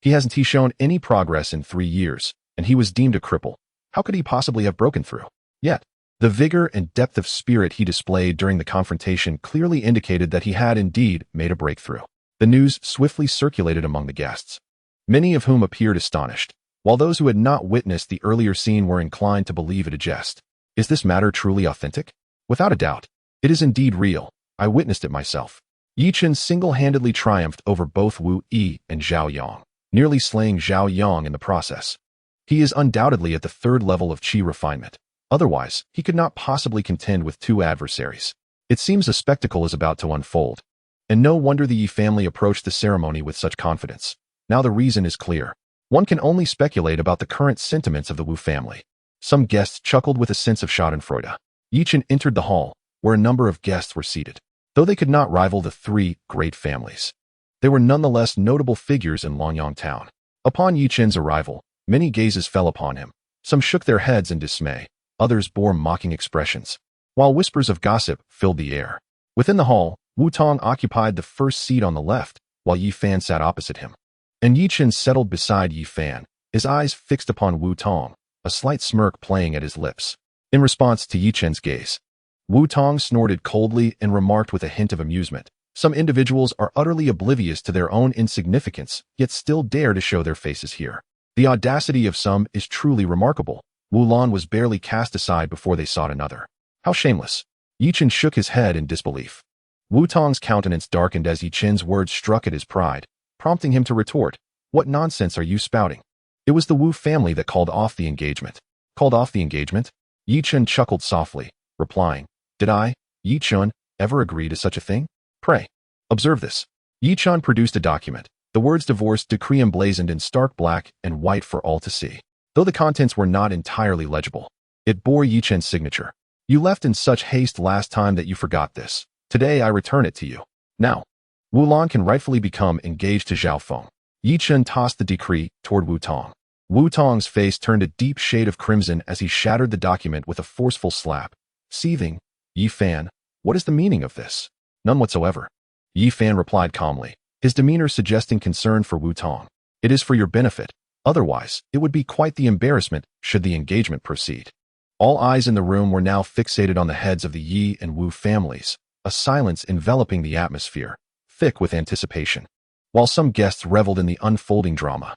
Hasn't he shown any progress in 3 years, and he was deemed a cripple? How could he possibly have broken through? Yet, the vigor and depth of spirit he displayed during the confrontation clearly indicated that he had indeed made a breakthrough. The news swiftly circulated among the guests, many of whom appeared astonished, while those who had not witnessed the earlier scene were inclined to believe it a jest. Is this matter truly authentic? Without a doubt, it is indeed real. I witnessed it myself. Ye Chen single-handedly triumphed over both Wu Yi and Zhao Yang, nearly slaying Zhao Yang in the process. He is undoubtedly at the 3rd level of chi refinement. Otherwise, he could not possibly contend with 2 adversaries. It seems a spectacle is about to unfold. And no wonder the Yi family approached the ceremony with such confidence. Now the reason is clear. One can only speculate about the current sentiments of the Wu family. Some guests chuckled with a sense of schadenfreude. Ye Chen entered the hall, where a number of guests were seated. Though they could not rival the 3 great families, they were nonetheless notable figures in Longyang town. Upon Ye Chen's arrival, many gazes fell upon him. Some shook their heads in dismay. Others bore mocking expressions, while whispers of gossip filled the air. Within the hall, Wu Tong occupied the first seat on the left, while Yi Fan sat opposite him. And Ye Chen settled beside Yi Fan, his eyes fixed upon Wu Tong, a slight smirk playing at his lips. In response to Ye Chen's gaze, Wu Tong snorted coldly and remarked with a hint of amusement. Some individuals are utterly oblivious to their own insignificance, yet still dare to show their faces here. The audacity of some is truly remarkable. Wu Lan was barely cast aside before they sought another. How shameless. Ye Chen shook his head in disbelief. Wu Tong's countenance darkened as Ye Chen's words struck at his pride, prompting him to retort. What nonsense are you spouting? It was the Wu family that called off the engagement. Called off the engagement? Ye Chen chuckled softly, replying, Did I, Ye Chen, ever agree to such a thing? Pray, observe this. Ye Chen produced a document, the words divorce decree emblazoned in stark black and white for all to see. Though the contents were not entirely legible, it bore Ye Chen's signature. You left in such haste last time that you forgot this. Today I return it to you. Now, Wu Lan can rightfully become engaged to Zhao Feng. Ye Chen tossed the decree toward Wu Tong. Wu Tong's face turned a deep shade of crimson as he shattered the document with a forceful slap. Seething, Yi Fan, what is the meaning of this? None whatsoever. Yi Fan replied calmly, his demeanor suggesting concern for Wu Tong. It is for your benefit. Otherwise, it would be quite the embarrassment should the engagement proceed. All eyes in the room were now fixated on the heads of the Yi and Wu families, a silence enveloping the atmosphere, thick with anticipation. While some guests reveled in the unfolding drama,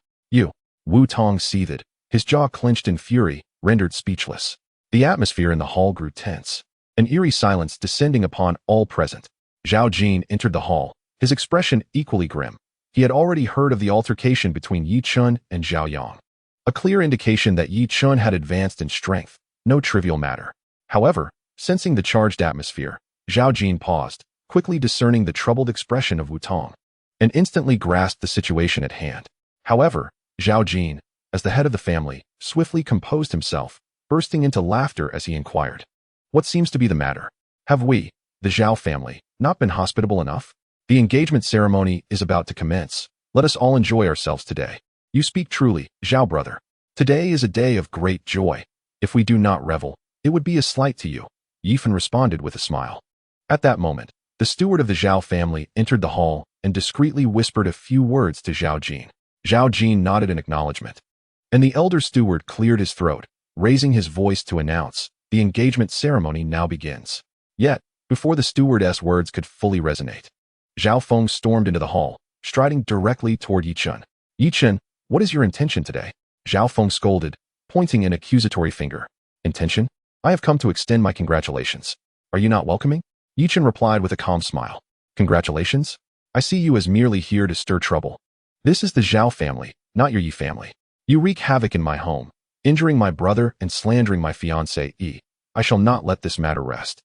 Wu Tong seethed, his jaw clenched in fury, rendered speechless. The atmosphere in the hall grew tense, an eerie silence descending upon all present. Zhao Jin entered the hall, his expression equally grim. He had already heard of the altercation between Ye Chen and Zhao Yang, a clear indication that Ye Chen had advanced in strength, no trivial matter. However, sensing the charged atmosphere, Zhao Jin paused, quickly discerning the troubled expression of Wu Tong, and instantly grasped the situation at hand. However, Zhao Jin, as the head of the family, swiftly composed himself, bursting into laughter as he inquired, What seems to be the matter? Have we, the Zhao family, not been hospitable enough? The engagement ceremony is about to commence. Let us all enjoy ourselves today. You speak truly, Zhao brother. Today is a day of great joy. If we do not revel, it would be a slight to you. Yi Fan responded with a smile. At that moment, The steward of the Zhao family entered the hall and discreetly whispered a few words to Zhao Jin. Zhao Jin nodded in acknowledgement, and the elder steward cleared his throat, raising his voice to announce, "The engagement ceremony now begins." Yet, before the stewardess' words could fully resonate, Zhao Feng stormed into the hall, striding directly toward Ye Chen. "Ye Chen, what is your intention today?" Zhao Feng scolded, pointing an accusatory finger. "Intention? I have come to extend my congratulations. Are you not welcoming?" Ye Chen replied with a calm smile. "Congratulations? I see you as merely here to stir trouble. This is the Zhao family, not your Ye family. You wreak havoc in my home, injuring my brother and slandering my fiancée Yi. I shall not let this matter rest."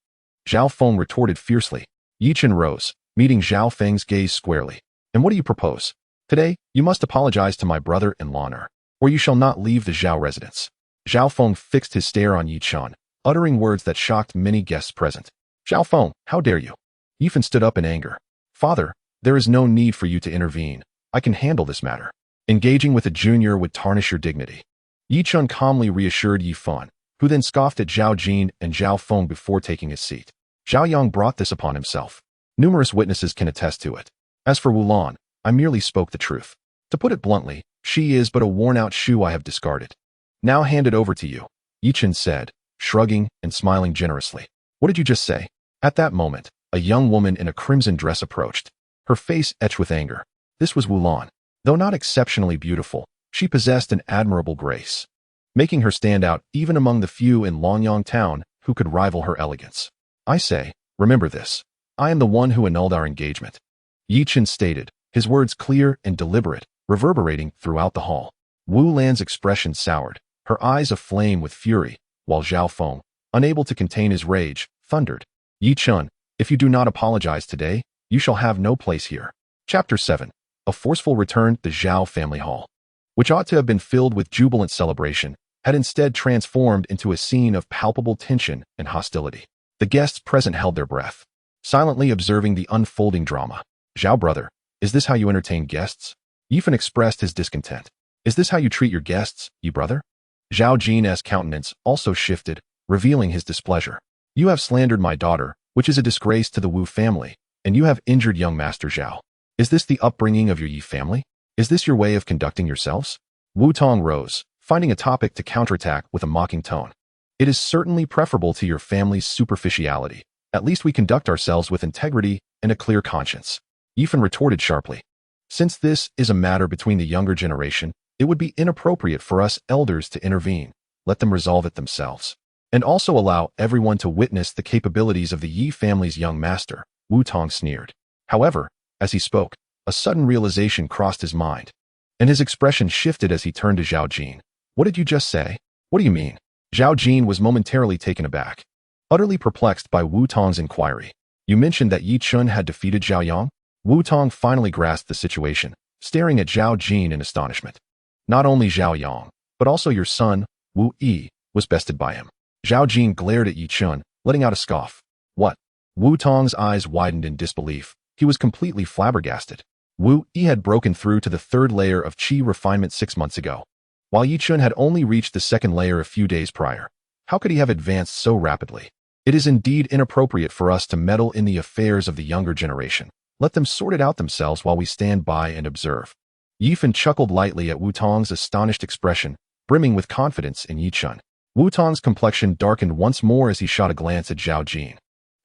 Zhao Feng retorted fiercely. Ye Chen rose, meeting Zhao Feng's gaze squarely. "And what do you propose? Today, you must apologize to my brother-in-law, or you shall not leave the Zhao residence." Zhao Feng fixed his stare on Ye Chen, uttering words that shocked many guests present. "Zhao Feng, how dare you?" Ye Chen stood up in anger. "Father, there is no need for you to intervene. I can handle this matter. Engaging with a junior would tarnish your dignity." Ye Chen calmly reassured Ye Fen, who then scoffed at Zhao Jin and Zhao Feng before taking his seat. Zhao Yang brought this upon himself. Numerous witnesses can attest to it. As for Wulan, I merely spoke the truth. To put it bluntly, she is but a worn-out shoe I have discarded. "Now hand it over to you," Ye Chen said, shrugging and smiling generously. "What did you just say?" At that moment, a young woman in a crimson dress approached, her face etched with anger. This was Wulan. Though not exceptionally beautiful, she possessed an admirable grace, making her stand out even among the few in Longyang town who could rival her elegance. "I say, remember this. I am the one who annulled our engagement," Ye Chen stated, his words clear and deliberate, reverberating throughout the hall. Wu Lan's expression soured, her eyes aflame with fury, while Zhao Feng, unable to contain his rage, thundered, "Ye Chen, if you do not apologize today, you shall have no place here." Chapter 7. A forceful return to the Zhao family hall, which ought to have been filled with jubilant celebration, had instead transformed into a scene of palpable tension and hostility. The guests present held their breath, silently observing the unfolding drama. "Zhao brother, is this how you entertain guests?" Ye Fen expressed his discontent. "Is this how you treat your guests, Ye brother?" Zhao Jin's countenance also shifted, revealing his displeasure. "You have slandered my daughter, which is a disgrace to the Wu family, and you have injured young Master Zhao. Is this the upbringing of your Yi family? Is this your way of conducting yourselves?" Wu Tong rose, finding a topic to counterattack with a mocking tone. "It is certainly preferable to your family's superficiality. At least we conduct ourselves with integrity and a clear conscience." Ye Fen retorted sharply. "Since this is a matter between the younger generation, it would be inappropriate for us elders to intervene. Let them resolve it themselves. And also allow everyone to witness the capabilities of the Yi family's young master," Wu Tong sneered. However, as he spoke, a sudden realization crossed his mind, and his expression shifted as he turned to Zhao Jin. "What did you just say? What do you mean?" Zhao Jin was momentarily taken aback, utterly perplexed by Wu Tong's inquiry. "You mentioned that Ye Chen had defeated Zhao Yang?" Wu Tong finally grasped the situation, staring at Zhao Jin in astonishment. "Not only Zhao Yang, but also your son, Wu Yi, was bested by him." Zhao Jin glared at Ye Chen, letting out a scoff. "What?" Wu Tong's eyes widened in disbelief. He was completely flabbergasted. Wu Yi had broken through to the third layer of Qi refinement 6 months ago, while Ye Chen had only reached the second layer a few days prior. How could he have advanced so rapidly? "It is indeed inappropriate for us to meddle in the affairs of the younger generation. Let them sort it out themselves while we stand by and observe." Ye Fen chuckled lightly at Wu Tong's astonished expression, brimming with confidence in Ye Chen. Wu Tong's complexion darkened once more as he shot a glance at Zhao Jin,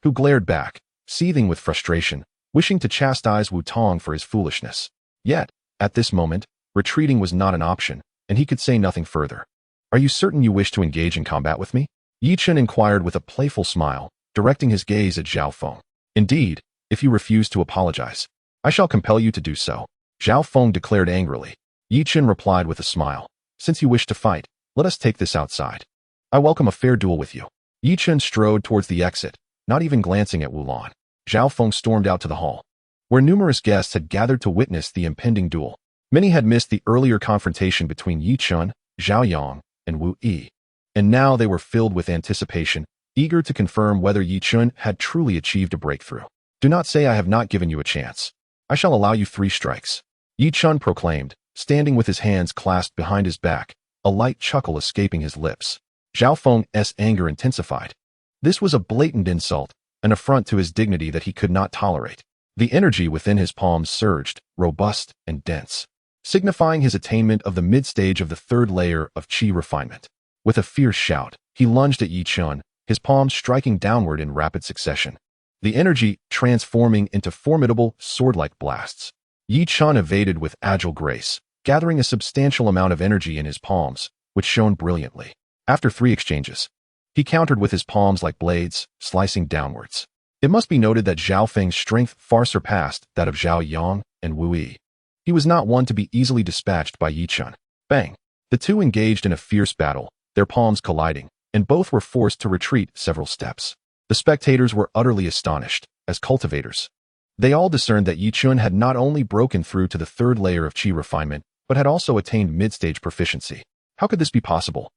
who glared back, seething with frustration, wishing to chastise Wu Tong for his foolishness. Yet, at this moment, retreating was not an option, and he could say nothing further. "Are you certain you wish to engage in combat with me?" Ye Chen inquired with a playful smile, directing his gaze at Zhao Feng. "Indeed, if you refuse to apologize, I shall compel you to do so," Zhao Feng declared angrily. Ye Chen replied with a smile. "Since you wish to fight, let us take this outside. I welcome a fair duel with you." Ye Chen strode towards the exit, not even glancing at Wulan. Zhao Feng stormed out to the hall, where numerous guests had gathered to witness the impending duel. Many had missed the earlier confrontation between Ye Chen, Zhao Yang, and Wu Yi, and now they were filled with anticipation, eager to confirm whether Ye Chen had truly achieved a breakthrough. "Do not say I have not given you a chance. I shall allow you 3 strikes," Ye Chen proclaimed, standing with his hands clasped behind his back, a light chuckle escaping his lips. Zhao Feng's anger intensified. This was a blatant insult, an affront to his dignity that he could not tolerate. The energy within his palms surged, robust and dense, signifying his attainment of the mid-stage of the third layer of qi refinement. With a fierce shout, he lunged at Ye Chen, his palms striking downward in rapid succession, the energy transforming into formidable, sword-like blasts. Ye Chen evaded with agile grace, gathering a substantial amount of energy in his palms, which shone brilliantly. After 3 exchanges, he countered with his palms like blades, slicing downwards. It must be noted that Zhao Feng's strength far surpassed that of Zhao Yang and Wu Yi. He was not one to be easily dispatched by Ye Chen. Bang! The two engaged in a fierce battle, their palms colliding, and both were forced to retreat several steps. The spectators were utterly astonished, as cultivators. They all discerned that Ye Chen had not only broken through to the third layer of qi refinement, but had also attained mid-stage proficiency. How could this be possible?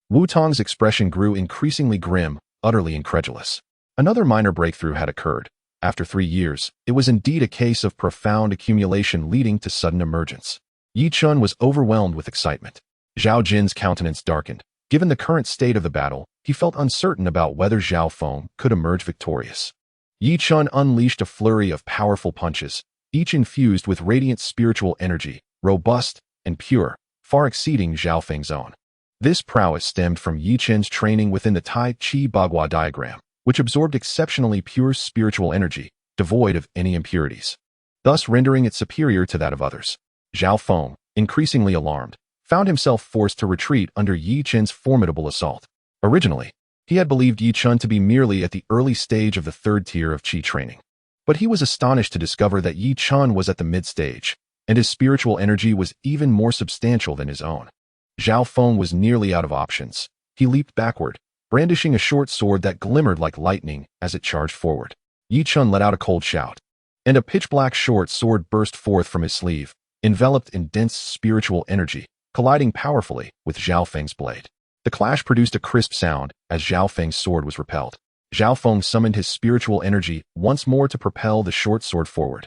Wu Tong's expression grew increasingly grim, utterly incredulous. Another minor breakthrough had occurred. After 3 years, it was indeed a case of profound accumulation leading to sudden emergence. Ye Chen was overwhelmed with excitement. Zhao Jin's countenance darkened. Given the current state of the battle, he felt uncertain about whether Zhao Feng could emerge victorious. Ye Chen unleashed a flurry of powerful punches, each infused with radiant spiritual energy, robust and pure, far exceeding Zhao Feng's own. This prowess stemmed from Ye Chen's training within the Taiji Diagram, which absorbed exceptionally pure spiritual energy, devoid of any impurities, thus rendering it superior to that of others. Zhao Feng, increasingly alarmed, found himself forced to retreat under Ye Chen's formidable assault. Originally, he had believed Ye Chen to be merely at the early stage of the third tier of qi training. But he was astonished to discover that Ye Chen was at the mid-stage, and his spiritual energy was even more substantial than his own. Zhao Feng was nearly out of options. He leaped backward, brandishing a short sword that glimmered like lightning as it charged forward. Ye Chen let out a cold shout, and a pitch-black short sword burst forth from his sleeve, enveloped in dense spiritual energy, colliding powerfully with Zhao Feng's blade. The clash produced a crisp sound as Zhao Feng's sword was repelled. Zhao Feng summoned his spiritual energy once more to propel the short sword forward.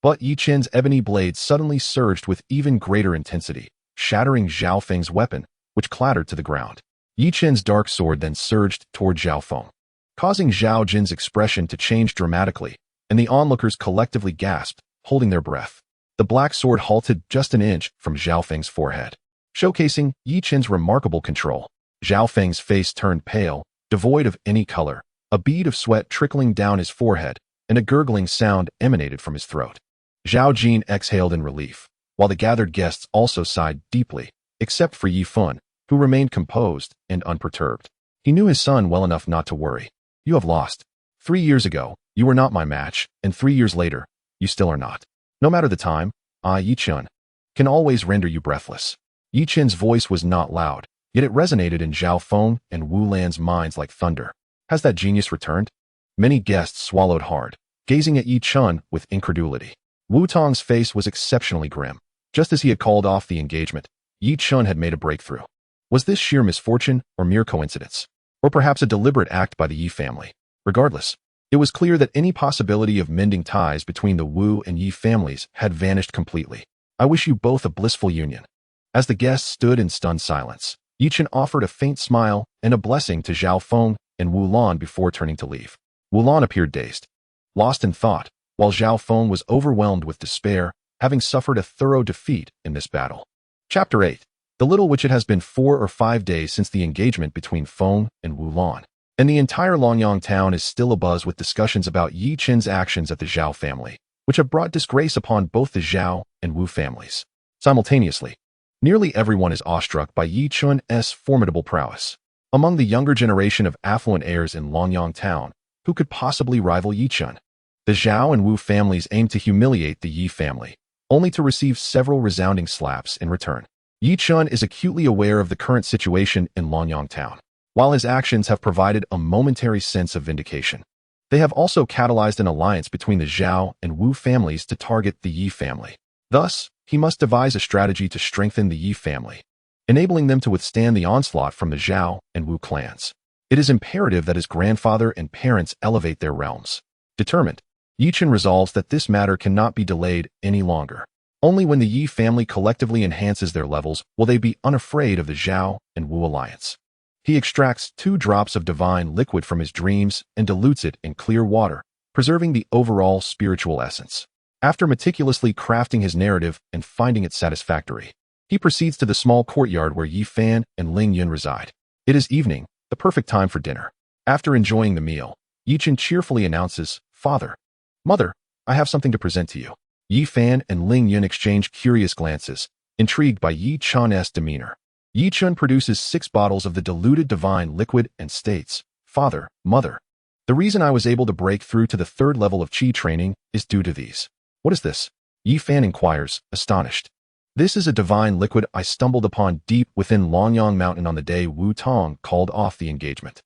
But Ye Chen's ebony blade suddenly surged with even greater intensity, shattering Zhao Feng's weapon, which clattered to the ground. Ye Chen's dark sword then surged toward Zhao Feng, causing Zhao Jin's expression to change dramatically, and the onlookers collectively gasped, holding their breath. The black sword halted just an inch from Zhao Feng's forehead, showcasing Ye Chen's remarkable control. Zhao Feng's face turned pale, devoid of any color, a bead of sweat trickling down his forehead, and a gurgling sound emanated from his throat. Zhao Jin exhaled in relief, while the gathered guests also sighed deeply, except for Yi Fun, who remained composed and unperturbed. He knew his son well enough not to worry. You have lost. 3 years ago, you were not my match, and 3 years later, you still are not. No matter the time, I, Ye Chen, can always render you breathless. Ye Chen's voice was not loud, yet it resonated in Zhao Feng and Wu Lan's minds like thunder. Has that genius returned? Many guests swallowed hard, gazing at Ye Chen with incredulity. Wu Tong's face was exceptionally grim. Just as he had called off the engagement, Ye Chen had made a breakthrough. Was this sheer misfortune or mere coincidence? Or perhaps a deliberate act by the Yi family? Regardless, it was clear that any possibility of mending ties between the Wu and Yi families had vanished completely. I wish you both a blissful union. As the guests stood in stunned silence, Ye Chen offered a faint smile and a blessing to Zhao Feng and Wu Lan before turning to leave. Wu Lan appeared dazed, lost in thought, while Zhao Feng was overwhelmed with despair, having suffered a thorough defeat in this battle. Chapter 8. The little which it has been 4 or 5 days since the engagement between Feng and Wu Lan, and the entire Longyang town is still abuzz with discussions about Ye Chen's actions at the Zhao family, which have brought disgrace upon both the Zhao and Wu families. Simultaneously, nearly everyone is awestruck by Ye Chen's formidable prowess. Among the younger generation of affluent heirs in Longyang town, who could possibly rival Ye Chen? The Zhao and Wu families aim to humiliate the Yi family, only to receive several resounding slaps in return. Ye Chen is acutely aware of the current situation in Longyang town, while his actions have provided a momentary sense of vindication. They have also catalyzed an alliance between the Zhao and Wu families to target the Yi family. Thus, he must devise a strategy to strengthen the Yi family, enabling them to withstand the onslaught from the Zhao and Wu clans. It is imperative that his grandfather and parents elevate their realms. Determined, Ye Chen resolves that this matter cannot be delayed any longer. Only when the Yi family collectively enhances their levels will they be unafraid of the Zhao and Wu alliance. He extracts 2 drops of divine liquid from his dreams and dilutes it in clear water, preserving the overall spiritual essence. After meticulously crafting his narrative and finding it satisfactory, he proceeds to the small courtyard where Ye Fan and Ling Yun reside. It is evening, the perfect time for dinner. After enjoying the meal, Ye Chen cheerfully announces, "Father, Mother, I have something to present to you." Ye Fan and Ling Yun exchange curious glances, intrigued by Ye Chen's demeanor. Ye Chen produces 6 bottles of the diluted divine liquid and states, "Father, Mother, the reason I was able to break through to the 3rd level of Qi training is due to these." "What is this?" Ye Fan inquires, astonished. "This is a divine liquid I stumbled upon deep within Longyang Mountain on the day Wu Tong called off the engagement.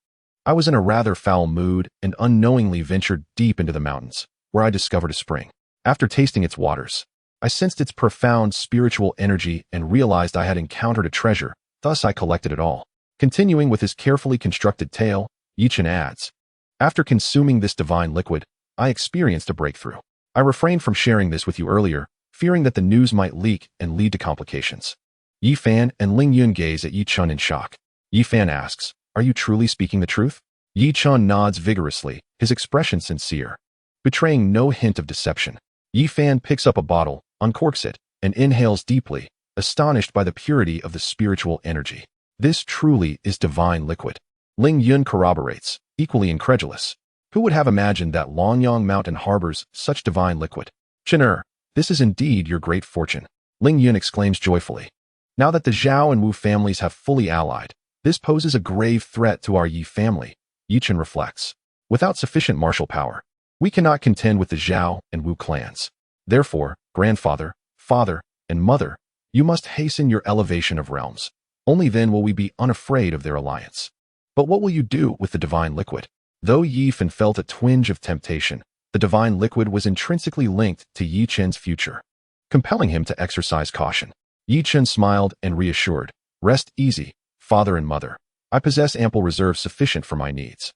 I was in a rather foul mood and unknowingly ventured deep into the mountains, where I discovered a spring. After tasting its waters, I sensed its profound spiritual energy and realized I had encountered a treasure, thus I collected it all." Continuing with his carefully constructed tale, Ye Chen adds, "After consuming this divine liquid, I experienced a breakthrough. I refrained from sharing this with you earlier, fearing that the news might leak and lead to complications." Ye Fan and Ling Yun gaze at Ye Chen in shock. Ye Fan asks, "Are you truly speaking the truth?" Ye Chen nods vigorously, his expression sincere, betraying no hint of deception. Ye Fan picks up a bottle, uncorks it, and inhales deeply, astonished by the purity of the spiritual energy. "This truly is divine liquid." Ling Yun corroborates, equally incredulous. "Who would have imagined that Longyang Mountain harbors such divine liquid?" "Chen, this is indeed your great fortune," Ling Yun exclaims joyfully. "Now that the Zhao and Wu families have fully allied, this poses a grave threat to our Ye family," Ye Chen reflects. "Without sufficient martial power, we cannot contend with the Zhao and Wu clans. Therefore, grandfather, father, and mother, you must hasten your elevation of realms. Only then will we be unafraid of their alliance." "But what will you do with the divine liquid?" Though Ye Fan felt a twinge of temptation, the divine liquid was intrinsically linked to Ye Chen's future, compelling him to exercise caution. Ye Chen smiled and reassured, "Rest easy, father and mother. I possess ample reserves sufficient for my needs."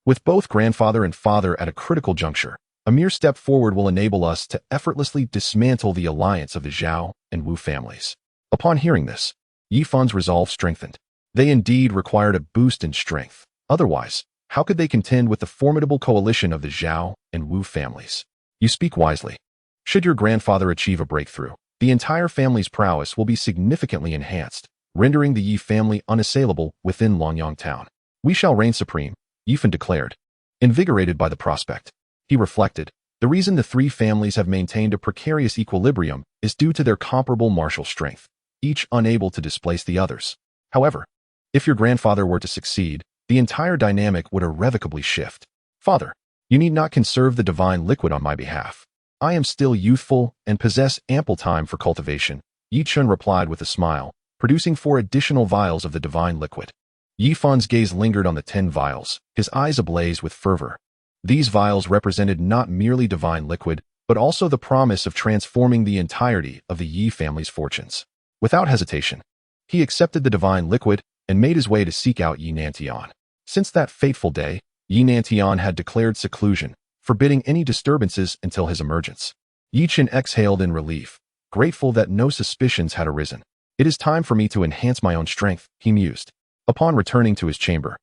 With both grandfather and father at a critical juncture, a mere step forward will enable us to effortlessly dismantle the alliance of the Zhao and Wu families. Upon hearing this, Ye Fan's resolve strengthened. They indeed required a boost in strength. Otherwise, how could they contend with the formidable coalition of the Zhao and Wu families? "You speak wisely. Should your grandfather achieve a breakthrough, the entire family's prowess will be significantly enhanced, rendering the Ye family unassailable within Longyang Town. We shall reign supreme," Ye Fan declared. Invigorated by the prospect, he reflected, the reason the 3 families have maintained a precarious equilibrium is due to their comparable martial strength, each unable to displace the others. However, if your grandfather were to succeed, the entire dynamic would irrevocably shift. "Father, you need not conserve the divine liquid on my behalf. I am still youthful and possess ample time for cultivation," Ye Chen replied with a smile, producing 4 additional vials of the divine liquid. Ye Fan's gaze lingered on the 10 vials, his eyes ablaze with fervor. These vials represented not merely divine liquid, but also the promise of transforming the entirety of the Ye family's fortunes. Without hesitation, he accepted the divine liquid and made his way to seek out Ye Nantian. Since that fateful day, Ye Nantian had declared seclusion, forbidding any disturbances until his emergence. Ye Chen exhaled in relief, grateful that no suspicions had arisen. "It is time for me to enhance my own strength," he mused. Upon returning to his chamber,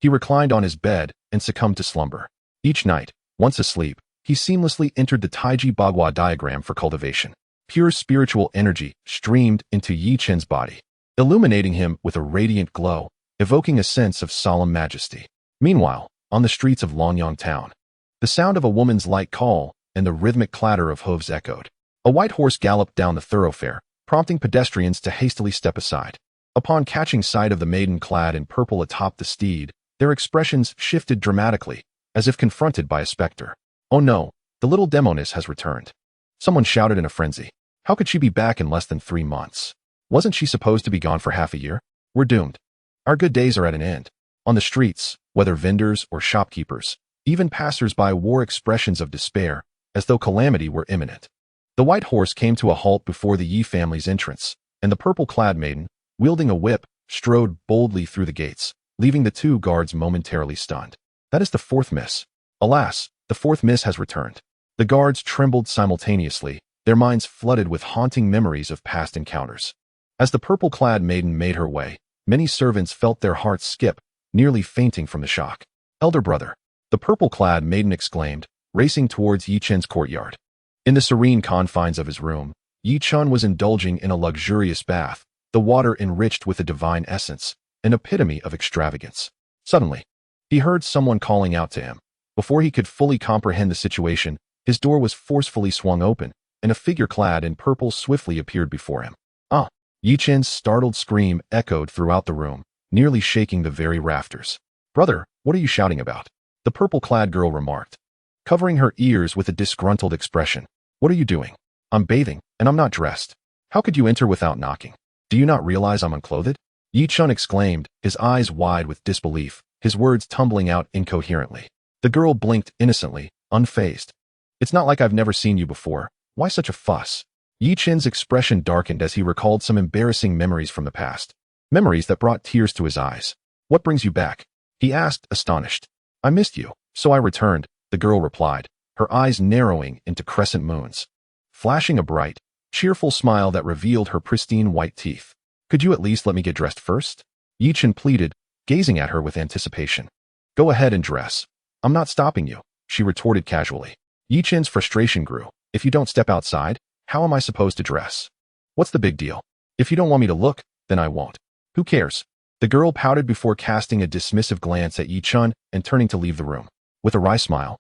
he reclined on his bed and succumbed to slumber. Each night, once asleep, he seamlessly entered the Taiji Diagram for cultivation. Pure spiritual energy streamed into Ye Chen's body, illuminating him with a radiant glow, evoking a sense of solemn majesty. Meanwhile, on the streets of Longyang Town, the sound of a woman's light call and the rhythmic clatter of hooves echoed. A white horse galloped down the thoroughfare, prompting pedestrians to hastily step aside. Upon catching sight of the maiden clad in purple atop the steed, their expressions shifted dramatically, as if confronted by a specter. "Oh no, the little demoness has returned," someone shouted in a frenzy. "How could she be back in less than 3 months? Wasn't she supposed to be gone for half a year? We're doomed. Our good days are at an end." On the streets, whether vendors or shopkeepers, even passers-by wore expressions of despair, as though calamity were imminent. The white horse came to a halt before the Ye family's entrance, and the purple-clad maiden, wielding a whip, strode boldly through the gates, leaving the 2 guards momentarily stunned. "That is the 4th miss. Alas, the 4th miss has returned." The guards trembled simultaneously, their minds flooded with haunting memories of past encounters. As the purple-clad maiden made her way, many servants felt their hearts skip, nearly fainting from the shock. "Elder brother," the purple-clad maiden exclaimed, racing towards Ye Chen's courtyard. In the serene confines of his room, Ye Chen was indulging in a luxurious bath, the water enriched with a divine essence, an epitome of extravagance. Suddenly, he heard someone calling out to him. Before he could fully comprehend the situation, his door was forcefully swung open, and a figure clad in purple swiftly appeared before him. "Ah!" Ye Chen's startled scream echoed throughout the room, nearly shaking the very rafters. "Brother, what are you shouting about?" the purple-clad girl remarked, covering her ears with a disgruntled expression. "What are you doing?" "I'm bathing, and I'm not dressed." "How could you enter without knocking? Do you not realize I'm unclothed?" Ye Chen exclaimed, his eyes wide with disbelief, his words tumbling out incoherently. The girl blinked innocently, unfazed. "It's not like I've never seen you before. Why such a fuss?" Ye Chen's expression darkened as he recalled some embarrassing memories from the past. Memories that brought tears to his eyes. "What brings you back?" he asked, astonished. "I missed you, so I returned," the girl replied, her eyes narrowing into crescent moons, flashing a bright, cheerful smile that revealed her pristine white teeth. "Could you at least let me get dressed first?" Ye Chen pleaded, gazing at her with anticipation. "Go ahead and dress. I'm not stopping you," she retorted casually. Ye Chen's frustration grew. "If you don't step outside, how am I supposed to dress? What's the big deal? If you don't want me to look, then I won't. Who cares?" The girl pouted before casting a dismissive glance at Ye Chen and turning to leave the room. With a wry smile,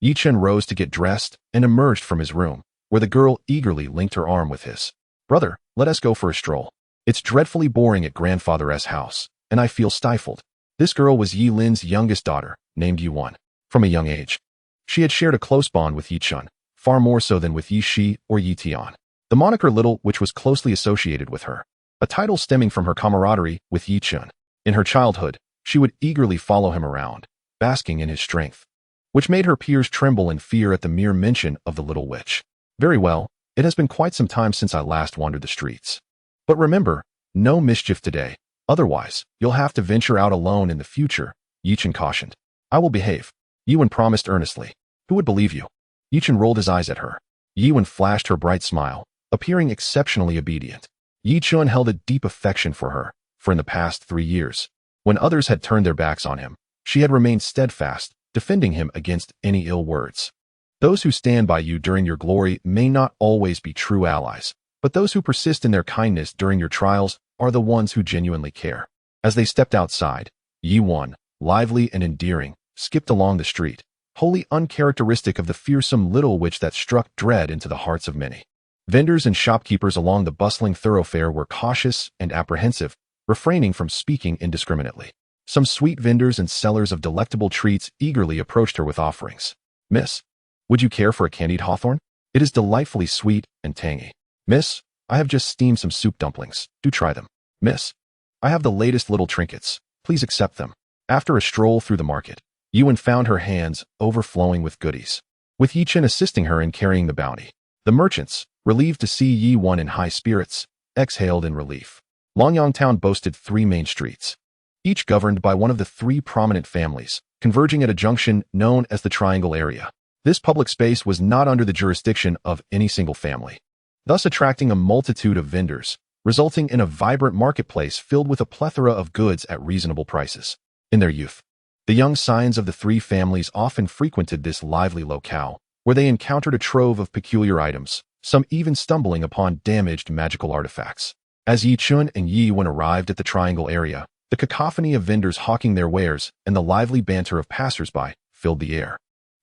Ye Chen rose to get dressed and emerged from his room, where the girl eagerly linked her arm with his. "Brother, let us go for a stroll. It's dreadfully boring at grandfather's house, and I feel stifled." This girl was Yi Lin's youngest daughter, named Yi Wen. From a young age, she had shared a close bond with Ye Chen, far more so than with Yi Shi or Yi Tian. The moniker Little, which was closely associated with her, a title stemming from her camaraderie with Ye Chen. In her childhood, she would eagerly follow him around, basking in his strength, which made her peers tremble in fear at the mere mention of the little witch. "Very well, it has been quite some time since I last wandered the streets. But remember, no mischief today, otherwise you'll have to venture out alone in the future," Ye Chen cautioned. "I will behave," Yi Wen promised earnestly. "Who would believe you?" Ye Chen rolled his eyes at her. Yi Wen flashed her bright smile, appearing exceptionally obedient. Ye Chen held a deep affection for her, for in the past 3 years, when others had turned their backs on him, she had remained steadfast, defending him against any ill words. Those who stand by you during your glory may not always be true allies, but those who persist in their kindness during your trials are the ones who genuinely care. As they stepped outside, Yi Wen, lively and endearing, skipped along the street, wholly uncharacteristic of the fearsome little witch that struck dread into the hearts of many. Vendors and shopkeepers along the bustling thoroughfare were cautious and apprehensive, refraining from speaking indiscriminately. Some sweet vendors and sellers of delectable treats eagerly approached her with offerings. "Miss, would you care for a candied hawthorn? It is delightfully sweet and tangy." "Miss, I have just steamed some soup dumplings. Do try them." "Miss, I have the latest little trinkets. Please accept them." After a stroll through the market, Yi Wen found her hands overflowing with goodies, with Ye Chen assisting her in carrying the bounty. The merchants, relieved to see Yi Wen in high spirits, exhaled in relief. Longyang Town boasted 3 main streets, each governed by one of the 3 prominent families, converging at a junction known as the Triangle Area. This public space was not under the jurisdiction of any single family, thus attracting a multitude of vendors, resulting in a vibrant marketplace filled with a plethora of goods at reasonable prices. In their youth, the young scions of the 3 families often frequented this lively locale, where they encountered a trove of peculiar items, some even stumbling upon damaged magical artifacts. As Ye Chen and Yi Wen arrived at the Triangle Area, the cacophony of vendors hawking their wares and the lively banter of passers-by filled the air.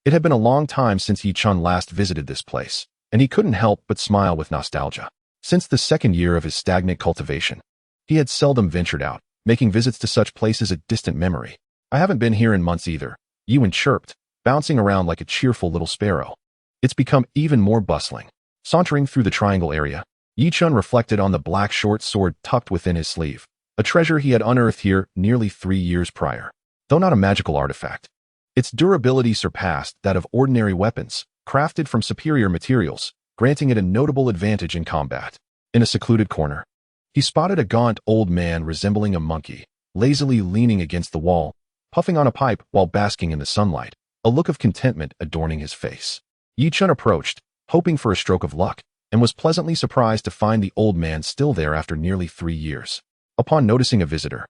It had been a long time since Ye Chen last visited this place, and he couldn't help but smile with nostalgia. Since the 2nd year of his stagnant cultivation, he had seldom ventured out, making visits to such places a distant memory. "I haven't been here in months either," Yi Wen chirped, bouncing around like a cheerful little sparrow. "It's become even more bustling." Sauntering through the Triangle Area, Ye Chen reflected on the black short sword tucked within his sleeve, a treasure he had unearthed here nearly 3 years prior. Though not a magical artifact, its durability surpassed that of ordinary weapons, crafted from superior materials, granting it a notable advantage in combat. In a secluded corner, he spotted a gaunt old man resembling a monkey, lazily leaning against the wall, puffing on a pipe while basking in the sunlight, a look of contentment adorning his face. Ye Chen approached, hoping for a stroke of luck, and was pleasantly surprised to find the old man still there after nearly 3 years. Upon noticing a visitor,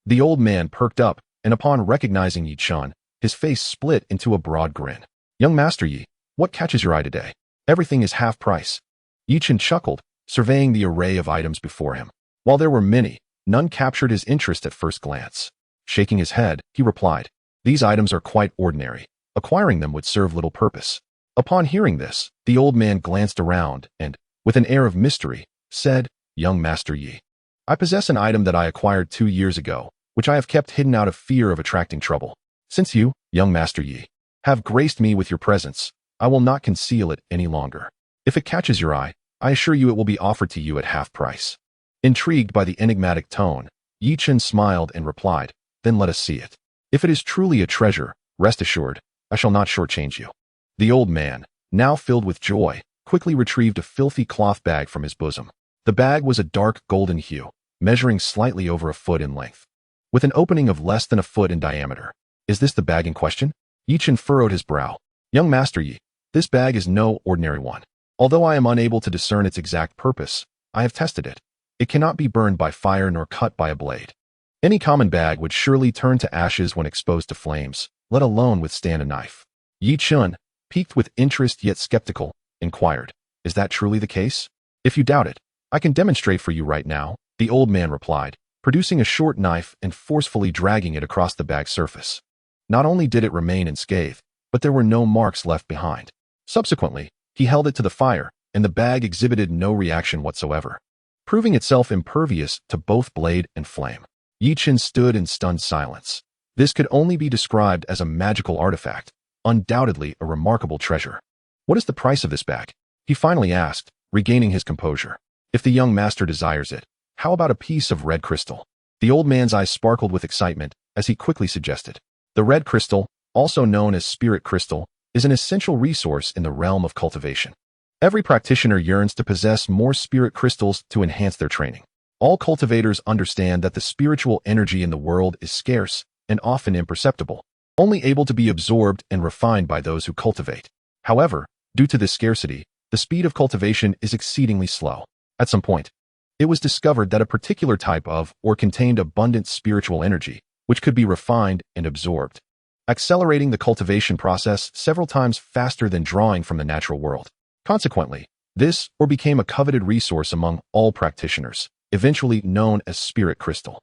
the old man perked up, and upon recognizing Ye Chen, his face split into a broad grin. "Young Master Ye, what catches your eye today? Everything is half price." Ye Chen chuckled, surveying the array of items before him. While there were many, none captured his interest at first glance. Shaking his head, he replied, "These items are quite ordinary. Acquiring them would serve little purpose." Upon hearing this, the old man glanced around and, with an air of mystery, said, "Young Master Ye, I possess an item that I acquired 2 years ago, which I have kept hidden out of fear of attracting trouble. Since you, young Master Ye, have graced me with your presence, I will not conceal it any longer. If it catches your eye, I assure you it will be offered to you at half price." Intrigued by the enigmatic tone, Ye Chen smiled and replied, "Then let us see it. If it is truly a treasure, rest assured, I shall not shortchange you." The old man, now filled with joy, quickly retrieved a filthy cloth bag from his bosom. The bag was a dark golden hue, measuring slightly over a foot in length, with an opening of less than a foot in diameter. "Is this the bag in question?" Ye Chen furrowed his brow. "Young Master Ye, this bag is no ordinary one. Although I am unable to discern its exact purpose, I have tested it. It cannot be burned by fire nor cut by a blade. Any common bag would surely turn to ashes when exposed to flames, let alone withstand a knife." Ye Chen, piqued with interest yet skeptical, inquired, "Is that truly the case? If you doubt it, I can demonstrate for you right now," the old man replied, producing a short knife and forcefully dragging it across the bag's surface. Not only did it remain unscathed, but there were no marks left behind. Subsequently, he held it to the fire, and the bag exhibited no reaction whatsoever, proving itself impervious to both blade and flame. Ye Chen stood in stunned silence. This could only be described as a magical artifact, undoubtedly a remarkable treasure. "What is the price of this bag?" he finally asked, regaining his composure. "If the young master desires it, how about a piece of red crystal?" The old man's eyes sparkled with excitement as he quickly suggested. The red crystal, also known as spirit crystal, is an essential resource in the realm of cultivation. Every practitioner yearns to possess more spirit crystals to enhance their training. All cultivators understand that the spiritual energy in the world is scarce and often imperceptible, only able to be absorbed and refined by those who cultivate. However, due to this scarcity, the speed of cultivation is exceedingly slow. At some point, it was discovered that a particular type of or contained abundant spiritual energy, which could be refined and absorbed, accelerating the cultivation process several times faster than drawing from the natural world. Consequently, this or became a coveted resource among all practitioners, eventually known as spirit crystal.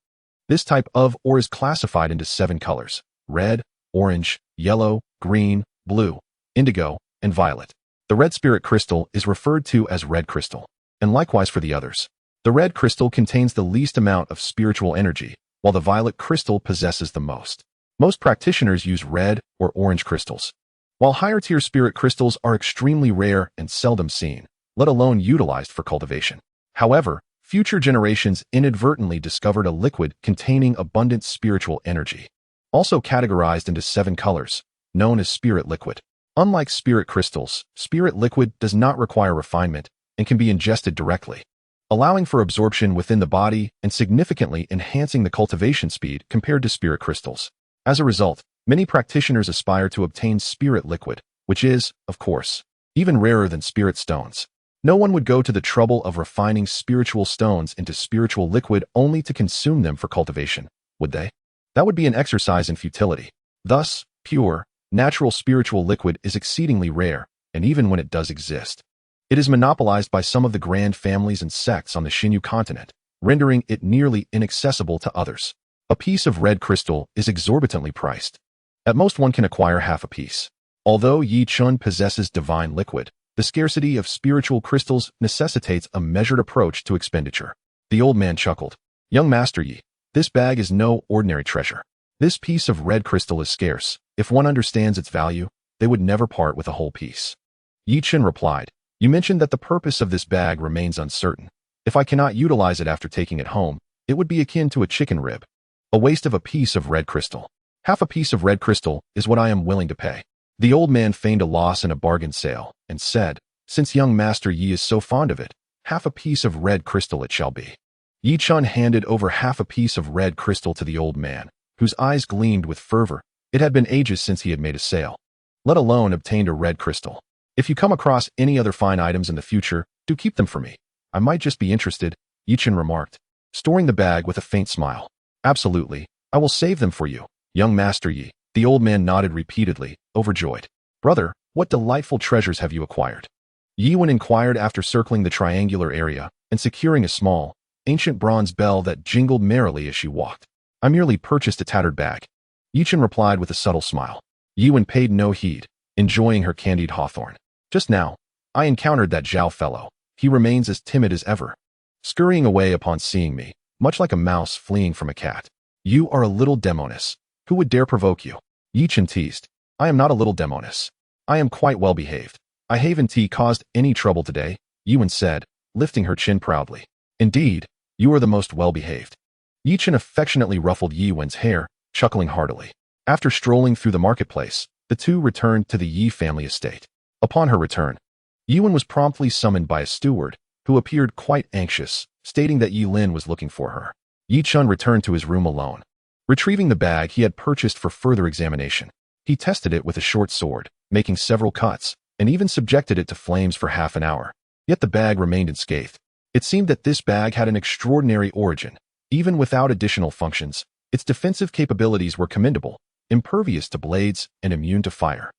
This type of ore is classified into 7 colors: red, orange, yellow, green, blue, indigo, and violet. The red spirit crystal is referred to as red crystal, and likewise for the others. The red crystal contains the least amount of spiritual energy, while the violet crystal possesses the most. Most practitioners use red or orange crystals, while higher-tier spirit crystals are extremely rare and seldom seen, let alone utilized for cultivation. However, future generations inadvertently discovered a liquid containing abundant spiritual energy, also categorized into 7 colors, known as spirit liquid. Unlike spirit crystals, spirit liquid does not require refinement and can be ingested directly, allowing for absorption within the body and significantly enhancing the cultivation speed compared to spirit crystals. As a result, many practitioners aspire to obtain spirit liquid, which is, of course, even rarer than spirit stones. No one would go to the trouble of refining spiritual stones into spiritual liquid only to consume them for cultivation, would they? That would be an exercise in futility. Thus, pure, natural spiritual liquid is exceedingly rare, and even when it does exist, it is monopolized by some of the grand families and sects on the Xinyu continent, rendering it nearly inaccessible to others. A piece of red crystal is exorbitantly priced. At most one can acquire half a piece. Although Ye Chen possesses divine liquid, the scarcity of spiritual crystals necessitates a measured approach to expenditure. The old man chuckled. "Young Master Ye, this bag is no ordinary treasure. This piece of red crystal is scarce. If one understands its value, they would never part with a whole piece." Ye Chen replied, "You mentioned that the purpose of this bag remains uncertain. If I cannot utilize it after taking it home, it would be akin to a chicken rib, a waste of a piece of red crystal. Half a piece of red crystal is what I am willing to pay." The old man feigned a loss in a bargain sale and said, "Since young Master Yi is so fond of it, half a piece of red crystal it shall be." Ye Chen handed over half a piece of red crystal to the old man, whose eyes gleamed with fervor. It had been ages since he had made a sale, let alone obtained a red crystal. "If you come across any other fine items in the future, do keep them for me. I might just be interested," Ye Chen remarked, storing the bag with a faint smile. "Absolutely, I will save them for you," Young Master Yi. The old man nodded repeatedly, overjoyed. Brother, what delightful treasures have you acquired? Yi Chen inquired after circling the triangular area and securing a small, ancient bronze bell that jingled merrily as she walked. I merely purchased a tattered bag. Ye Chen replied with a subtle smile. Yi Chen paid no heed, enjoying her candied hawthorn. Just now, I encountered that Zhao fellow. He remains as timid as ever, scurrying away upon seeing me, much like a mouse fleeing from a cat. You are a little demoness. Who would dare provoke you? Ye Chen teased. I am not a little demoness. I am quite well behaved. I haven't caused any trouble today, Ye Chen said, lifting her chin proudly. Indeed, you are the most well-behaved. Ye Chen affectionately ruffled Yi Wen's hair, chuckling heartily. After strolling through the marketplace, the two returned to the Yi family estate. Upon her return, Yi Wen was promptly summoned by a steward, who appeared quite anxious, stating that Yi Lin was looking for her. Ye Chen returned to his room alone. Retrieving the bag he had purchased for further examination, he tested it with a short sword, making several cuts, and even subjected it to flames for half an hour. Yet the bag remained unscathed. It seemed that this bag had an extraordinary origin. Even without additional functions, its defensive capabilities were commendable, impervious to blades and immune to fire.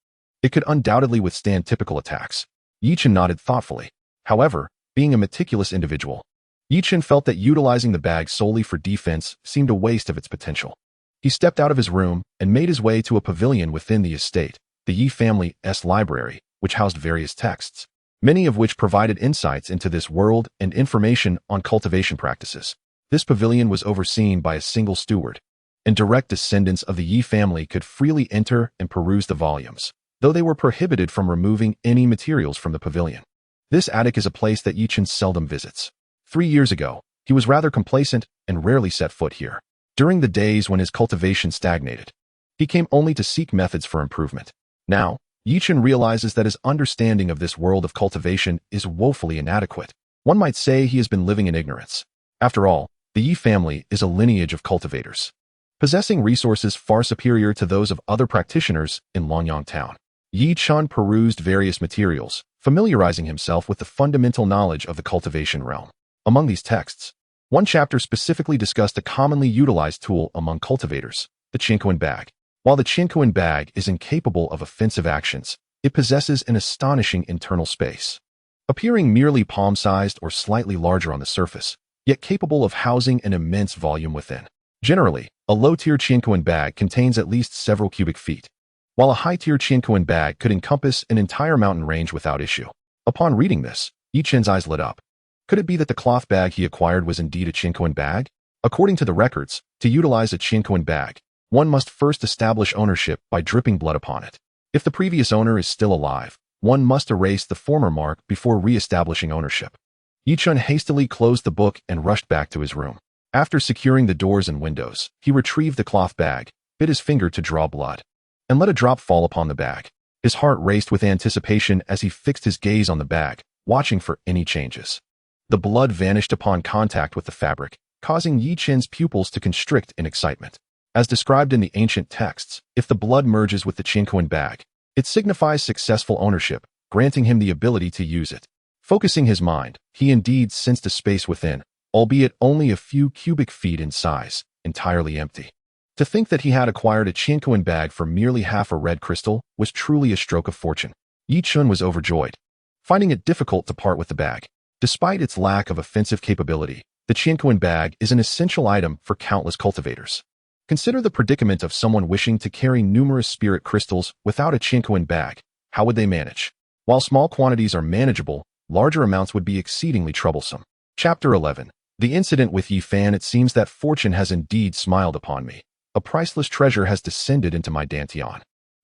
It could undoubtedly withstand typical attacks. Ye Chen nodded thoughtfully. However, being a meticulous individual, Ye Chen felt that utilizing the bag solely for defense seemed a waste of its potential. He stepped out of his room and made his way to a pavilion within the estate, the Yi family's library, which housed various texts, many of which provided insights into this world and information on cultivation practices. This pavilion was overseen by a single steward, and direct descendants of the Yi family could freely enter and peruse the volumes, though they were prohibited from removing any materials from the pavilion. This attic is a place that Ye Chen seldom visits. 3 years ago, he was rather complacent and rarely set foot here. During the days when his cultivation stagnated, he came only to seek methods for improvement. Now, Ye Chen realizes that his understanding of this world of cultivation is woefully inadequate. One might say he has been living in ignorance. After all, the Yi family is a lineage of cultivators, possessing resources far superior to those of other practitioners in Longyang Town. Ye Chen perused various materials, familiarizing himself with the fundamental knowledge of the cultivation realm. Among these texts, one chapter specifically discussed a commonly utilized tool among cultivators, the Chinquan bag. While the Chinquan bag is incapable of offensive actions, it possesses an astonishing internal space, appearing merely palm-sized or slightly larger on the surface, yet capable of housing an immense volume within. Generally, a low-tier Chinquan bag contains at least several cubic feet, while a high-tier Chinquan bag could encompass an entire mountain range without issue. Upon reading this, Ye Chen's eyes lit up. Could it be that the cloth bag he acquired was indeed a Chinquan bag? According to the records, to utilize a Chinquan bag, one must first establish ownership by dripping blood upon it. If the previous owner is still alive, one must erase the former mark before re-establishing ownership. Ye Chen hastily closed the book and rushed back to his room. After securing the doors and windows, he retrieved the cloth bag, bit his finger to draw blood, and let a drop fall upon the bag. His heart raced with anticipation as he fixed his gaze on the bag, watching for any changes. The blood vanished upon contact with the fabric, causing Ye Chen's pupils to constrict in excitement. As described in the ancient texts, if the blood merges with the Chinquan bag, it signifies successful ownership, granting him the ability to use it. Focusing his mind, he indeed sensed a space within, albeit only a few cubic feet in size, entirely empty. To think that he had acquired a Chinquan bag for merely half a red crystal was truly a stroke of fortune. Ye Chen was overjoyed, finding it difficult to part with the bag. Despite its lack of offensive capability, the Chinquan bag is an essential item for countless cultivators. Consider the predicament of someone wishing to carry numerous spirit crystals without a Chinquan bag. How would they manage? While small quantities are manageable, larger amounts would be exceedingly troublesome. Chapter 11. The incident with Yi Fan. It seems that fortune has indeed smiled upon me. A priceless treasure has descended into my dantian.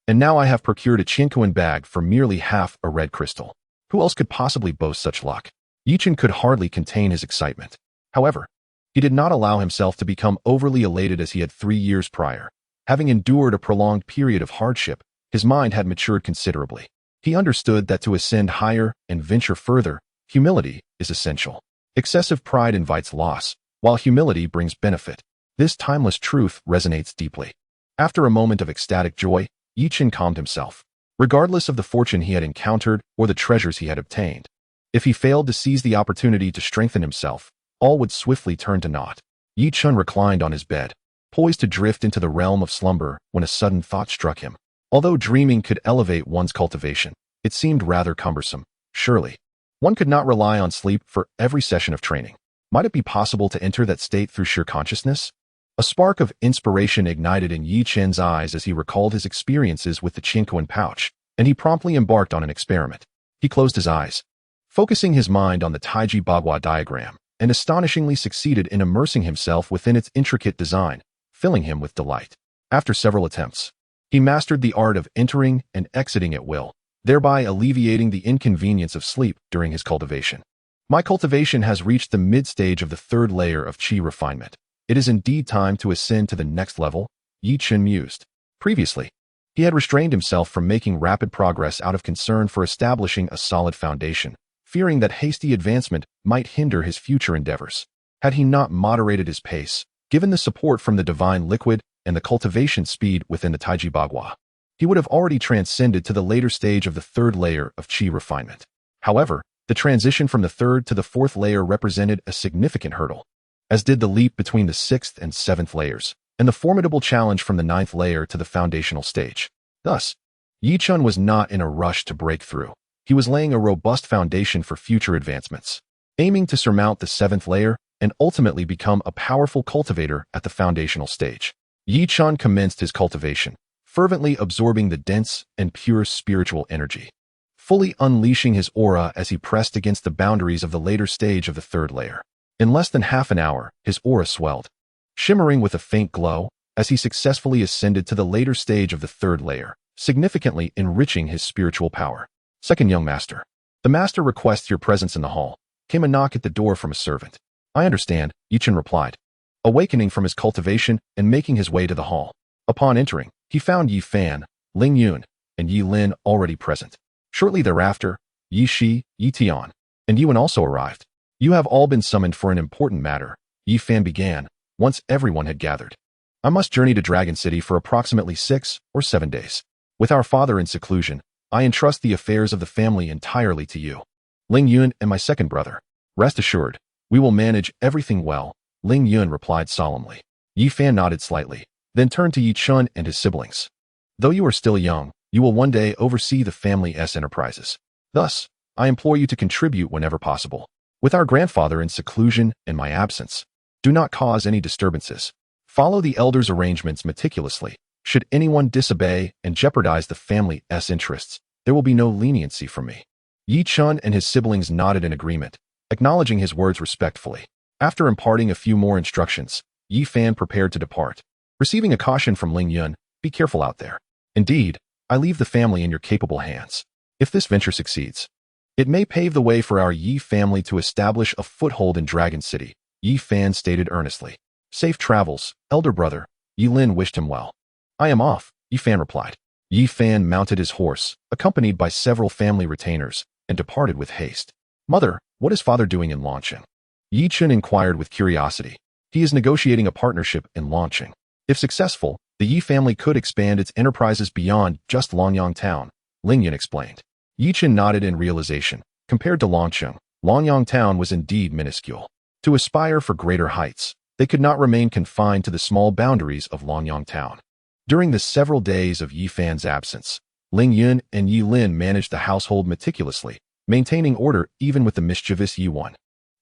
And now I have procured a Chinquan bag for merely half a red crystal. Who else could possibly boast such luck? Ye Chen could hardly contain his excitement. However, he did not allow himself to become overly elated as he had 3 years prior. Having endured a prolonged period of hardship, his mind had matured considerably. He understood that to ascend higher and venture further, humility is essential. Excessive pride invites loss, while humility brings benefit. This timeless truth resonates deeply. After a moment of ecstatic joy, Ye Chen calmed himself. Regardless of the fortune he had encountered or the treasures he had obtained, if he failed to seize the opportunity to strengthen himself, all would swiftly turn to naught. Ye Chen reclined on his bed, poised to drift into the realm of slumber when a sudden thought struck him. Although dreaming could elevate one's cultivation, it seemed rather cumbersome. Surely, one could not rely on sleep for every session of training. Might it be possible to enter that state through sheer consciousness? A spark of inspiration ignited in Ye Chen's eyes as he recalled his experiences with the Chinquan pouch, and he promptly embarked on an experiment. He closed his eyes, focusing his mind on the Taiji Diagram, and astonishingly succeeded in immersing himself within its intricate design, filling him with delight. After several attempts, he mastered the art of entering and exiting at will, thereby alleviating the inconvenience of sleep during his cultivation. My cultivation has reached the mid-stage of the third layer of qi refinement. It is indeed time to ascend to the next level, Ye Chen mused. Previously, he had restrained himself from making rapid progress out of concern for establishing a solid foundation, fearing that hasty advancement might hinder his future endeavors. Had he not moderated his pace, given the support from the divine liquid and the cultivation speed within the Taiji Bagua, he would have already transcended to the later stage of the third layer of qi refinement. However, the transition from the third to the fourth layer represented a significant hurdle, as did the leap between the sixth and seventh layers, and the formidable challenge from the ninth layer to the foundational stage. Thus, Ye Chen was not in a rush to break through. He was laying a robust foundation for future advancements, aiming to surmount the seventh layer and ultimately become a powerful cultivator at the foundational stage. Ye Chen commenced his cultivation, fervently absorbing the dense and pure spiritual energy, fully unleashing his aura as he pressed against the boundaries of the later stage of the third layer. In less than half an hour, his aura swelled, shimmering with a faint glow as he successfully ascended to the later stage of the third layer, significantly enriching his spiritual power. Second young master. The master requests your presence in the hall. Came a knock at the door from a servant. I understand, Ye Chen replied, awakening from his cultivation and making his way to the hall. Upon entering, he found Yi Fan, Ling Yun, and Yi Lin already present. Shortly thereafter, Yi Shi, Yi Tian, and Yuan also arrived. You have all been summoned for an important matter, Yi Fan began, once everyone had gathered. I must journey to Dragon City for approximately 6 or 7 days. With our father in seclusion, I entrust the affairs of the family entirely to you. Ling Yun and my second brother. Rest assured, we will manage everything well, Ling Yun replied solemnly. Yi Fan nodded slightly, then turned to Ye Chen and his siblings. Though you are still young, you will one day oversee the family's enterprises. Thus, I implore you to contribute whenever possible. With our grandfather in seclusion and my absence, do not cause any disturbances. Follow the elders' arrangements meticulously. Should anyone disobey and jeopardize the family's interests, there will be no leniency from me. Ye Chen and his siblings nodded in agreement, acknowledging his words respectfully. After imparting a few more instructions, Yi Fan prepared to depart, receiving a caution from Ling Yun, be careful out there. Indeed, I leave the family in your capable hands. If this venture succeeds, it may pave the way for our Yi family to establish a foothold in Dragon City, Yi Fan stated earnestly. Safe travels, elder brother. Yi Lin wished him well. I am off, Yi Fan replied. Yi Fan mounted his horse, accompanied by several family retainers, and departed with haste. Mother, what is father doing in Longqing? Ye Chen inquired with curiosity. He is negotiating a partnership in Longqing. If successful, the Yi family could expand its enterprises beyond just Longyang Town, Ling Yun explained. Ye Chen nodded in realization. Compared to Longqing, Longyang Town was indeed minuscule. To aspire for greater heights, they could not remain confined to the small boundaries of Longyang Town. During the several days of Yi Fan's absence, Ling Yun and Yi Lin managed the household meticulously, maintaining order even with the mischievous Yi Wan,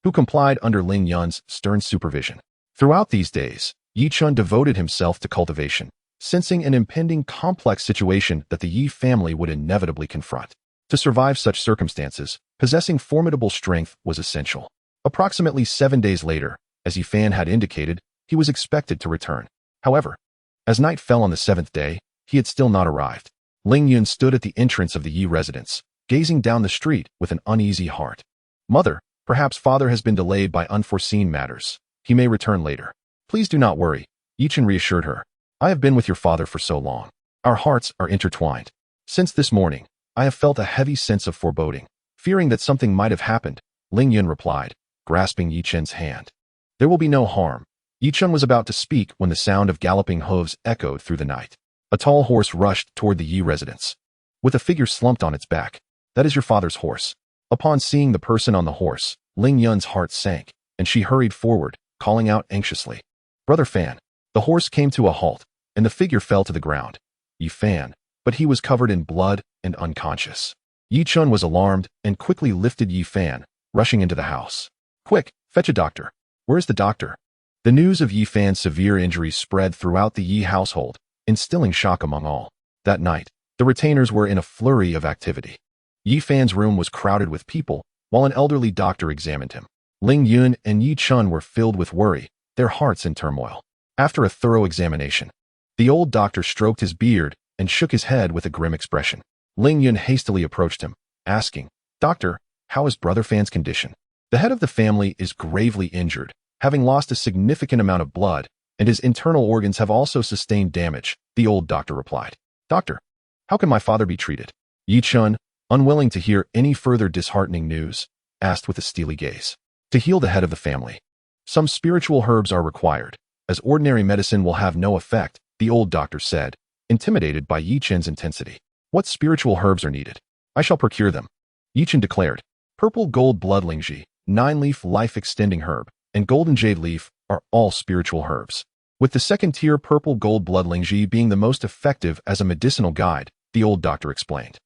who complied under Ling Yun's stern supervision. Throughout these days, Ye Chen devoted himself to cultivation, sensing an impending complex situation that the Yi family would inevitably confront. To survive such circumstances, possessing formidable strength was essential. Approximately 7 days later, as Yi Fan had indicated, he was expected to return. However, as night fell on the 7th day, he had still not arrived. Ling Yun stood at the entrance of the Yi residence, gazing down the street with an uneasy heart. Mother, perhaps father has been delayed by unforeseen matters. He may return later. Please do not worry, Ye Chen reassured her. I have been with your father for so long. Our hearts are intertwined. Since this morning, I have felt a heavy sense of foreboding, fearing that something might have happened, Ling Yun replied, grasping Ye Chen's hand. There will be no harm. Ye Chen was about to speak when the sound of galloping hooves echoed through the night. A tall horse rushed toward the Yi residence, with a figure slumped on its back. That is your father's horse. Upon seeing the person on the horse, Ling Yun's heart sank, and she hurried forward, calling out anxiously. Brother Fan. The horse came to a halt, and the figure fell to the ground. Ye Fan, but he was covered in blood and unconscious. Ye Chen was alarmed and quickly lifted Ye Fan, rushing into the house. Quick, fetch a doctor. Where is the doctor? The news of Ye Fan's severe injuries spread throughout the Ye household, instilling shock among all. That night, the retainers were in a flurry of activity. Ye Fan's room was crowded with people, while an elderly doctor examined him. Ling Yun and Ye Chen were filled with worry, their hearts in turmoil. After a thorough examination, the old doctor stroked his beard and shook his head with a grim expression. Ling Yun hastily approached him, asking, "Doctor, how is Brother Fan's condition?" "The head of the family is gravely injured, having lost a significant amount of blood, and his internal organs have also sustained damage," the old doctor replied. "Doctor, how can my father be treated?" Ye Chen, unwilling to hear any further disheartening news, asked with a steely gaze. "To heal the head of the family, some spiritual herbs are required, as ordinary medicine will have no effect," the old doctor said, intimidated by Ye Chen's intensity. "What spiritual herbs are needed? I shall procure them," Ye Chen declared. Purple gold blood lingji, 9-leaf life-extending herb, and golden jade leaf are all spiritual herbs, with the second-tier purple gold blood lingji being the most effective as a medicinal guide, the old doctor explained.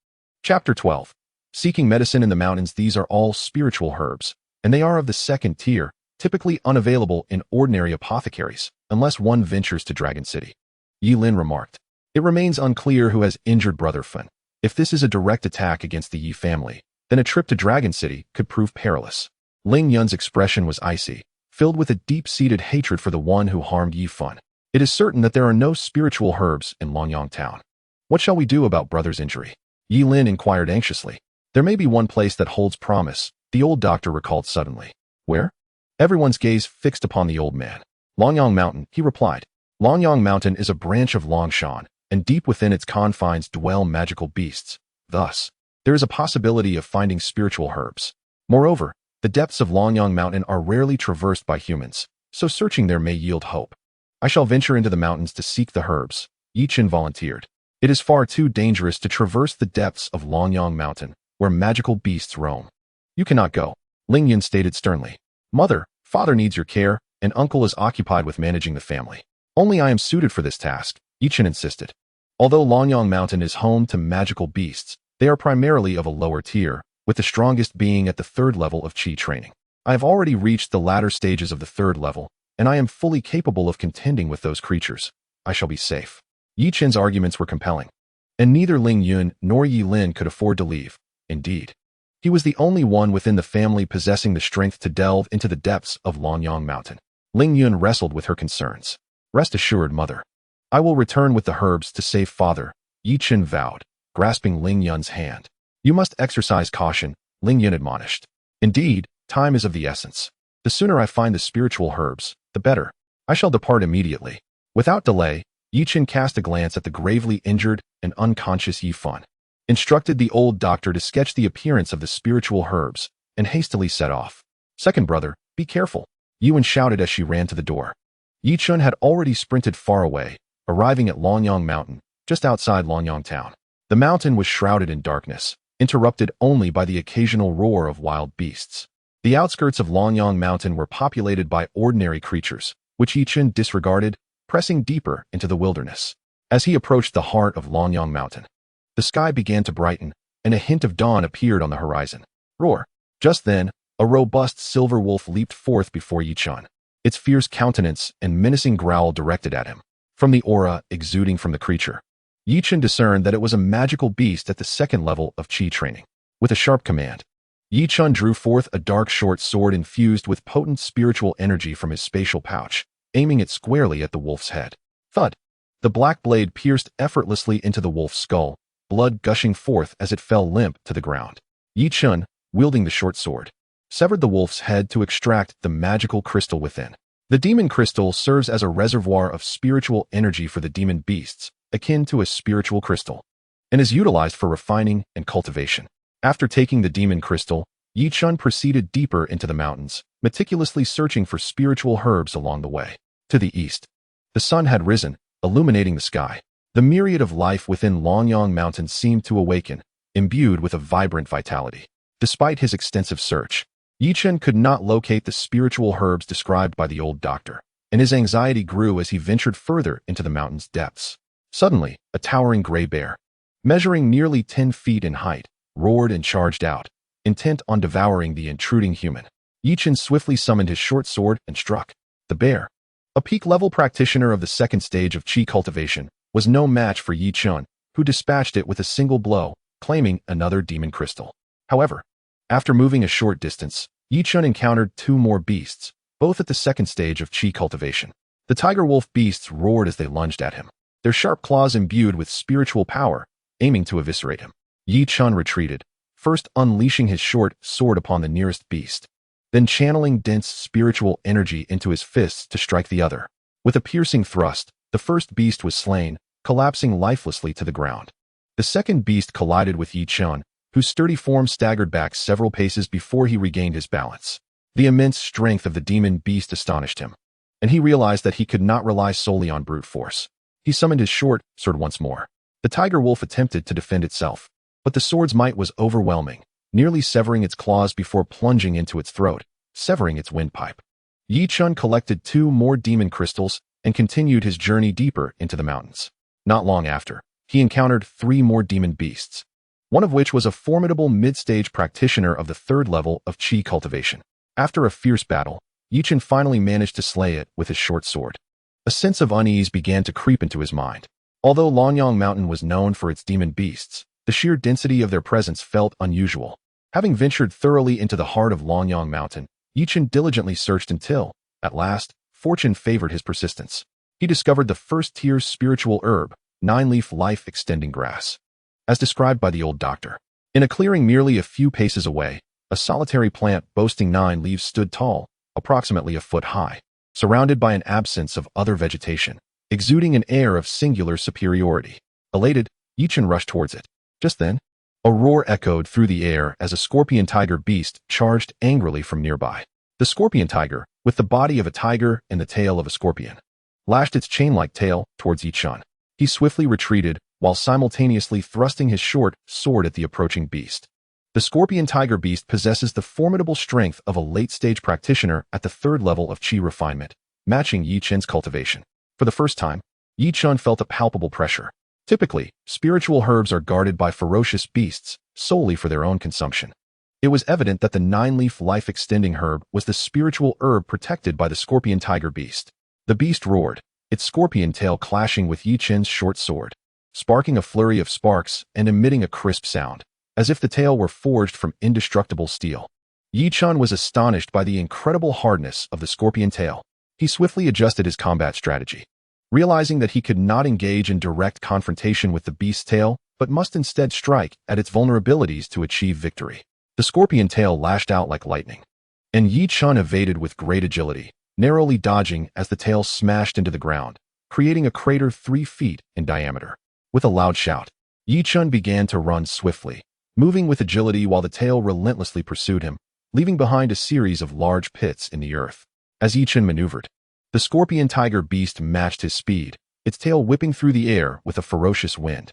Chapter 12. Seeking medicine in the mountains. These are all spiritual herbs, and they are of the second tier, typically unavailable in ordinary apothecaries, unless one ventures to Dragon City. Yi Lin remarked. It remains unclear who has injured Brother Fan. If this is a direct attack against the Yi family, then a trip to Dragon City could prove perilous. Ling Yun's expression was icy, filled with a deep-seated hatred for the one who harmed Ye Fan. It is certain that there are no spiritual herbs in Longyang Town. What shall we do about Brother's injury? Yi Lin inquired anxiously. There may be one place that holds promise, the old doctor recalled suddenly. Where? Everyone's gaze fixed upon the old man. Longyang Mountain, he replied. Longyang Mountain is a branch of Longshan, and deep within its confines dwell magical beasts. Thus, there is a possibility of finding spiritual herbs. Moreover, the depths of Longyang Mountain are rarely traversed by humans, so searching there may yield hope. I shall venture into the mountains to seek the herbs, Ye Chen volunteered. It is far too dangerous to traverse the depths of Longyang Mountain, where magical beasts roam. You cannot go, Ling Yun stated sternly. Mother, father needs your care, and uncle is occupied with managing the family. Only I am suited for this task, Ye Chen insisted. Although Longyang Mountain is home to magical beasts, they are primarily of a lower tier, with the strongest being at the 3rd level of Qi training. I have already reached the latter stages of the 3rd level, and I am fully capable of contending with those creatures. I shall be safe. Ye Chen's arguments were compelling, and neither Ling Yun nor Yi Lin could afford to leave. Indeed, he was the only one within the family possessing the strength to delve into the depths of Longyang Mountain. Ling Yun wrestled with her concerns. Rest assured, mother. I will return with the herbs to save father, Ye Chen vowed, grasping Ling Yun's hand. You must exercise caution, Ling Yun admonished. Indeed, time is of the essence. The sooner I find the spiritual herbs, the better. I shall depart immediately. Without delay, Ye Chen cast a glance at the gravely injured and unconscious Ye Fan, instructed the old doctor to sketch the appearance of the spiritual herbs, and hastily set off. Second brother, be careful, Yuan shouted as she ran to the door. Ye Chen had already sprinted far away, arriving at Longyang Mountain, just outside Longyang Town. The mountain was shrouded in darkness, interrupted only by the occasional roar of wild beasts. The outskirts of Longyang Mountain were populated by ordinary creatures, which Ye Chen disregarded, pressing deeper into the wilderness. As he approached the heart of Longyang Mountain, the sky began to brighten, and a hint of dawn appeared on the horizon. Roar! Just then, a robust silver wolf leaped forth before Ye Chen, its fierce countenance and menacing growl directed at him. From the aura exuding from the creature, Ye Chen discerned that it was a magical beast at the 2nd level of Qi training. With a sharp command, Ye Chen drew forth a dark short sword infused with potent spiritual energy from his spatial pouch, aiming it squarely at the wolf's head. Thud! The black blade pierced effortlessly into the wolf's skull, blood gushing forth as it fell limp to the ground. Ye Chen, wielding the short sword, severed the wolf's head to extract the magical crystal within. The demon crystal serves as a reservoir of spiritual energy for the demon beasts, akin to a spiritual crystal, and is utilized for refining and cultivation. After taking the demon crystal, Ye Chen proceeded deeper into the mountains, meticulously searching for spiritual herbs along the way. To the east, the sun had risen, illuminating the sky. The myriad of life within Longyang Mountain seemed to awaken, imbued with a vibrant vitality. Despite his extensive search, Ye Chen could not locate the spiritual herbs described by the old doctor, and his anxiety grew as he ventured further into the mountain's depths. Suddenly, a towering gray bear, measuring nearly 10 feet in height, roared and charged out, intent on devouring the intruding human. Ye Chen swiftly summoned his short sword and struck. The bear, a peak-level practitioner of the second stage of Qi cultivation, was no match for Ye Chen, who dispatched it with a single blow, claiming another demon crystal. However, after moving a short distance, Ye Chen encountered two more beasts, both at the second stage of Qi cultivation. The tiger-wolf beasts roared as they lunged at him, their sharp claws imbued with spiritual power, aiming to eviscerate him. Ye Chen retreated, first unleashing his short sword upon the nearest beast, then channeling dense spiritual energy into his fists to strike the other. With a piercing thrust, the first beast was slain, collapsing lifelessly to the ground. The second beast collided with Ye Chen, whose sturdy form staggered back several paces before he regained his balance. The immense strength of the demon beast astonished him, and he realized that he could not rely solely on brute force. He summoned his short sword once more. The tiger wolf attempted to defend itself, but the sword's might was overwhelming, nearly severing its claws before plunging into its throat, severing its windpipe. Ye Chen collected two more demon crystals and continued his journey deeper into the mountains. Not long after, he encountered three more demon beasts, one of which was a formidable mid-stage practitioner of the third level of Qi cultivation. After a fierce battle, Ye Chen finally managed to slay it with his short sword. A sense of unease began to creep into his mind. Although Longyang Mountain was known for its demon beasts, the sheer density of their presence felt unusual. Having ventured thoroughly into the heart of Longyang Mountain, Ye Chen diligently searched until, at last, fortune favored his persistence. He discovered the first-tier spiritual herb, 9-leaf life-extending grass. As described by the old doctor, in a clearing merely a few paces away, a solitary plant boasting 9 leaves stood tall, approximately a foot high, surrounded by an absence of other vegetation, exuding an air of singular superiority. Elated, Ye Chen rushed towards it. Just then, a roar echoed through the air as a scorpion tiger beast charged angrily from nearby. The scorpion tiger, with the body of a tiger and the tail of a scorpion, lashed its chain-like tail towards Ye Chen. He swiftly retreated, while simultaneously thrusting his short sword at the approaching beast. The scorpion tiger beast possesses the formidable strength of a late-stage practitioner at the third level of Qi refinement, matching Ye Chen's cultivation. For the first time, Ye Chen felt a palpable pressure. Typically, spiritual herbs are guarded by ferocious beasts, solely for their own consumption. It was evident that the 9-leaf life-extending herb was the spiritual herb protected by the scorpion tiger beast. The beast roared, its scorpion tail clashing with Ye Chen's short sword, sparking a flurry of sparks and emitting a crisp sound, as if the tail were forged from indestructible steel. Ye Chen was astonished by the incredible hardness of the scorpion tail. He swiftly adjusted his combat strategy, realizing that he could not engage in direct confrontation with the beast's tail, but must instead strike at its vulnerabilities to achieve victory. The scorpion tail lashed out like lightning, and Ye Chen evaded with great agility, narrowly dodging as the tail smashed into the ground, creating a crater 3 feet in diameter. With a loud shout, Ye Chen began to run swiftly, moving with agility while the tail relentlessly pursued him, leaving behind a series of large pits in the earth. As Ye Chen maneuvered, the scorpion tiger beast matched his speed, its tail whipping through the air with a ferocious wind.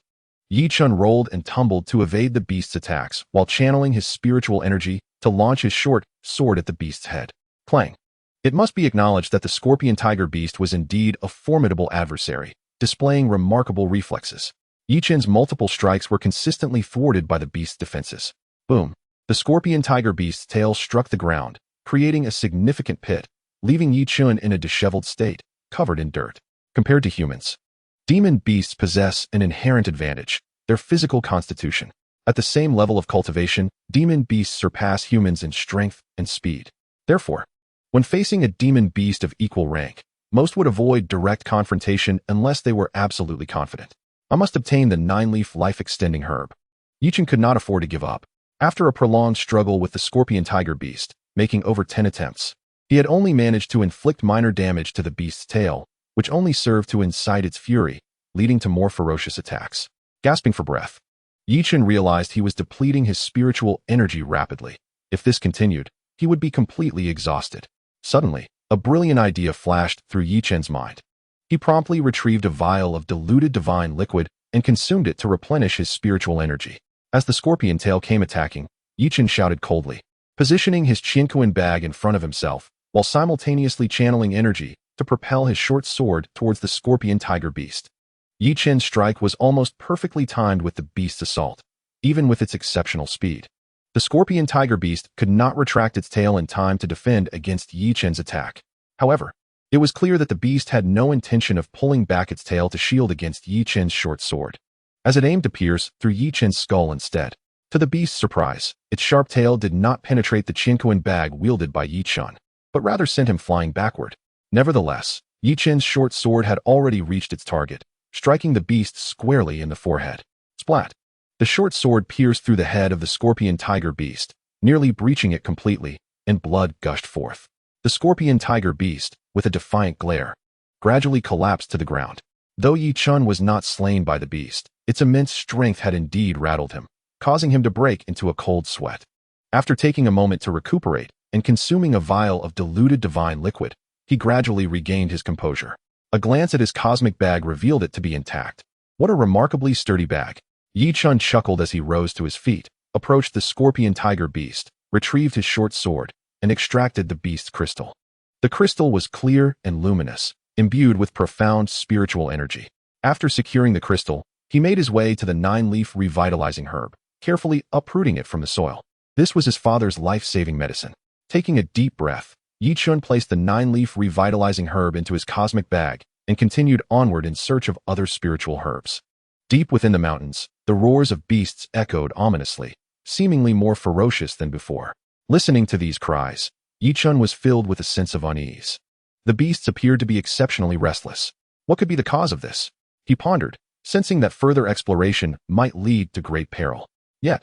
Ye Chen rolled and tumbled to evade the beast's attacks while channeling his spiritual energy to launch his short sword at the beast's head. Clang! It must be acknowledged that the scorpion tiger beast was indeed a formidable adversary, displaying remarkable reflexes. Ye Chen's multiple strikes were consistently thwarted by the beast's defenses. Boom! The scorpion tiger beast's tail struck the ground, creating a significant pit, leaving Ye Chen in a disheveled state, covered in dirt. Compared to humans, demon beasts possess an inherent advantage, their physical constitution. At the same level of cultivation, demon beasts surpass humans in strength and speed. Therefore, when facing a demon beast of equal rank, most would avoid direct confrontation unless they were absolutely confident. I must obtain the 9-leaf life-extending herb. Ye Chen could not afford to give up. After a prolonged struggle with the scorpion tiger beast, making over 10 attempts, he had only managed to inflict minor damage to the beast's tail, which only served to incite its fury, leading to more ferocious attacks. Gasping for breath, Ye Chen realized he was depleting his spiritual energy rapidly. If this continued, he would be completely exhausted. Suddenly, a brilliant idea flashed through Ye Chen's mind. He promptly retrieved a vial of diluted divine liquid and consumed it to replenish his spiritual energy. As the scorpion tail came attacking, Ye Chen shouted coldly, positioning his Qianquan bag in front of himself, while simultaneously channeling energy to propel his short sword towards the scorpion tiger beast. Ye Chen's strike was almost perfectly timed with the beast's assault, even with its exceptional speed. The scorpion tiger beast could not retract its tail in time to defend against Ye Chen's attack. However, it was clear that the beast had no intention of pulling back its tail to shield against Ye Chen's short sword, as it aimed to pierce through Ye Chen's skull instead. To the beast's surprise, its sharp tail did not penetrate the chinquan bag wielded by Ye Chen, but rather sent him flying backward. Nevertheless, Ye Chen's short sword had already reached its target, striking the beast squarely in the forehead. Splat! The short sword pierced through the head of the scorpion tiger beast, nearly breaching it completely, and blood gushed forth. The scorpion tiger beast, with a defiant glare, gradually collapsed to the ground. Though Ye Chen was not slain by the beast, its immense strength had indeed rattled him, causing him to break into a cold sweat. After taking a moment to recuperate and consuming a vial of diluted divine liquid, he gradually regained his composure. A glance at his cosmic bag revealed it to be intact. What a remarkably sturdy bag! Ye Chen chuckled as he rose to his feet, approached the scorpion tiger beast, retrieved his short sword, and extracted the beast's crystal. The crystal was clear and luminous, imbued with profound spiritual energy. After securing the crystal, he made his way to the 9-leaf revitalizing herb, carefully uprooting it from the soil. This was his father's life-saving medicine. Taking a deep breath, Ye Chen placed the 9-leaf revitalizing herb into his cosmic bag and continued onward in search of other spiritual herbs. Deep within the mountains, the roars of beasts echoed ominously, seemingly more ferocious than before. Listening to these cries, Ye Chen was filled with a sense of unease. The beasts appeared to be exceptionally restless. What could be the cause of this? He pondered, sensing that further exploration might lead to great peril. Yet,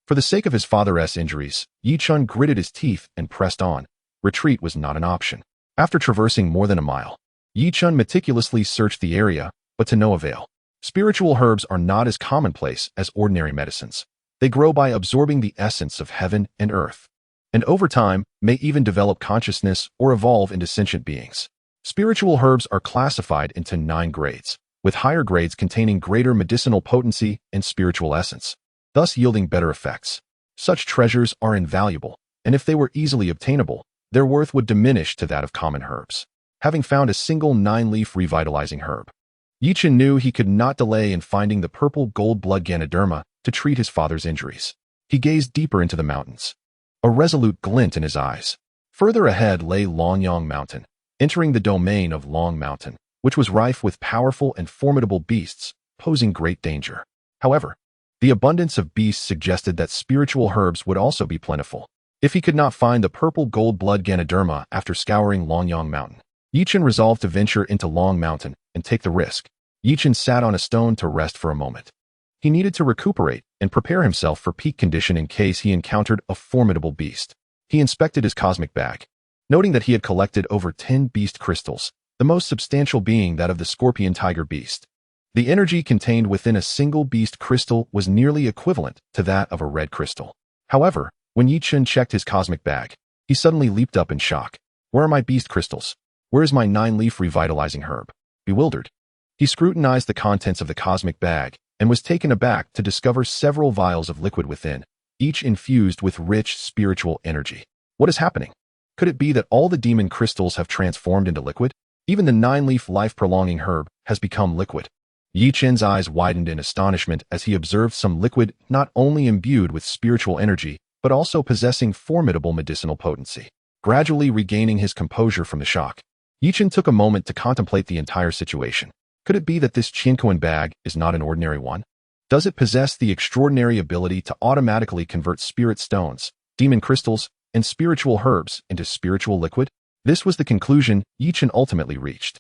for the sake of his father's injuries, Ye Chen gritted his teeth and pressed on. Retreat was not an option. After traversing more than a mile, Ye Chen meticulously searched the area, but to no avail. Spiritual herbs are not as commonplace as ordinary medicines. They grow by absorbing the essence of heaven and earth, and over time may even develop consciousness or evolve into sentient beings. Spiritual herbs are classified into 9 grades, with higher grades containing greater medicinal potency and spiritual essence, thus yielding better effects. Such treasures are invaluable, and if they were easily obtainable, their worth would diminish to that of common herbs. Having found a single 9-leaf revitalizing herb, Ye Chen knew he could not delay in finding the purple gold blood Ganoderma to treat his father's injuries. He gazed deeper into the mountains, a resolute glint in his eyes. Further ahead lay Longyang Mountain, entering the domain of Long Mountain, which was rife with powerful and formidable beasts, posing great danger. However, the abundance of beasts suggested that spiritual herbs would also be plentiful. If he could not find the purple gold blood Ganoderma after scouring Longyang Mountain, Ye Chen resolved to venture into Long Mountain and take the risk. Ye Chen sat on a stone to rest for a moment. He needed to recuperate and prepare himself for peak condition in case he encountered a formidable beast. He inspected his cosmic bag, noting that he had collected over 10 beast crystals, the most substantial being that of the scorpion tiger beast. The energy contained within a single beast crystal was nearly equivalent to that of a red crystal. However, when Ye Chen checked his cosmic bag, he suddenly leaped up in shock. Where are my beast crystals? Where is my 9-leaf revitalizing herb? Bewildered, he scrutinized the contents of the cosmic bag and was taken aback to discover several vials of liquid within, each infused with rich spiritual energy. What is happening? Could it be that all the demon crystals have transformed into liquid? Even the 9-leaf life-prolonging herb has become liquid. Ye Chen's eyes widened in astonishment as he observed some liquid not only imbued with spiritual energy, but also possessing formidable medicinal potency. Gradually regaining his composure from the shock, Ye Chen took a moment to contemplate the entire situation. Could it be that this Chinquan bag is not an ordinary one? Does it possess the extraordinary ability to automatically convert spirit stones, demon crystals, and spiritual herbs into spiritual liquid? This was the conclusion Ye Chen ultimately reached.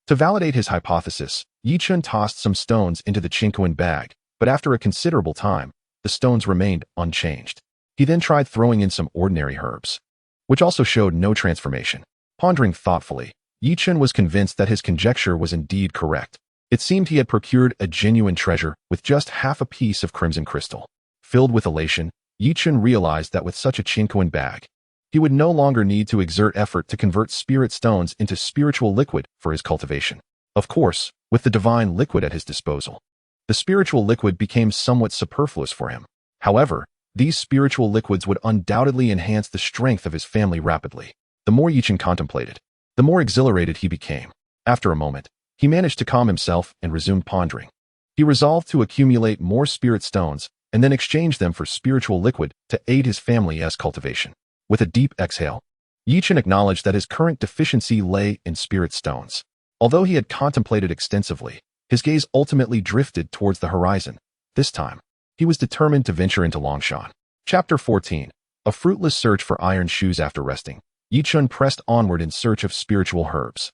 To validate his hypothesis, Ye Chen tossed some stones into the Chinquan bag, but after a considerable time, the stones remained unchanged. He then tried throwing in some ordinary herbs, which also showed no transformation. Pondering thoughtfully, Ye Chen was convinced that his conjecture was indeed correct. It seemed he had procured a genuine treasure with just half a piece of crimson crystal. Filled with elation, Ye Chen realized that with such a Chinquan bag, he would no longer need to exert effort to convert spirit stones into spiritual liquid for his cultivation. Of course, with the divine liquid at his disposal, the spiritual liquid became somewhat superfluous for him. However, these spiritual liquids would undoubtedly enhance the strength of his family rapidly. The more Ye Chen contemplated, the more exhilarated he became. After a moment, he managed to calm himself and resumed pondering. He resolved to accumulate more spirit stones and then exchange them for spiritual liquid to aid his family as cultivation. With a deep exhale, Ye Chen acknowledged that his current deficiency lay in spirit stones. Although he had contemplated extensively, his gaze ultimately drifted towards the horizon. This time, he was determined to venture into Longshan. Chapter 14. A fruitless search for iron shoes. After resting, Ye Chen pressed onward in search of spiritual herbs.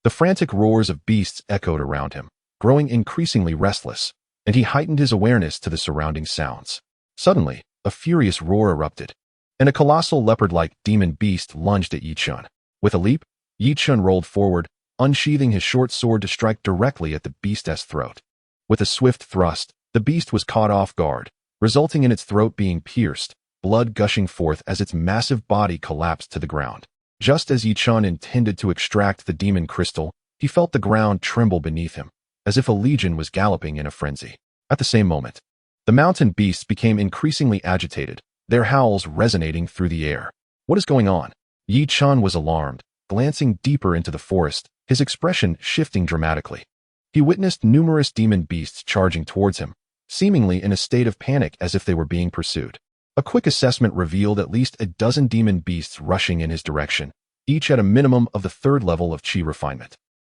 The frantic roars of beasts echoed around him, growing increasingly restless, and he heightened his awareness to the surrounding sounds. Suddenly, a furious roar erupted, and a colossal leopard-like demon beast lunged at Ye Chen. With a leap, Ye Chen rolled forward, unsheathing his short sword to strike directly at the beast's throat. With a swift thrust, the beast was caught off guard, resulting in its throat being pierced, blood gushing forth as its massive body collapsed to the ground. Just as Ye Chen intended to extract the demon crystal, he felt the ground tremble beneath him, as if a legion was galloping in a frenzy. At the same moment, the mountain beasts became increasingly agitated, their howls resonating through the air. What is going on? Ye Chen was alarmed, glancing deeper into the forest, his expression shifting dramatically. He witnessed numerous demon beasts charging towards him, seemingly in a state of panic as if they were being pursued. A quick assessment revealed at least a dozen demon beasts rushing in his direction, each at a minimum of the 3rd level of chi refinement.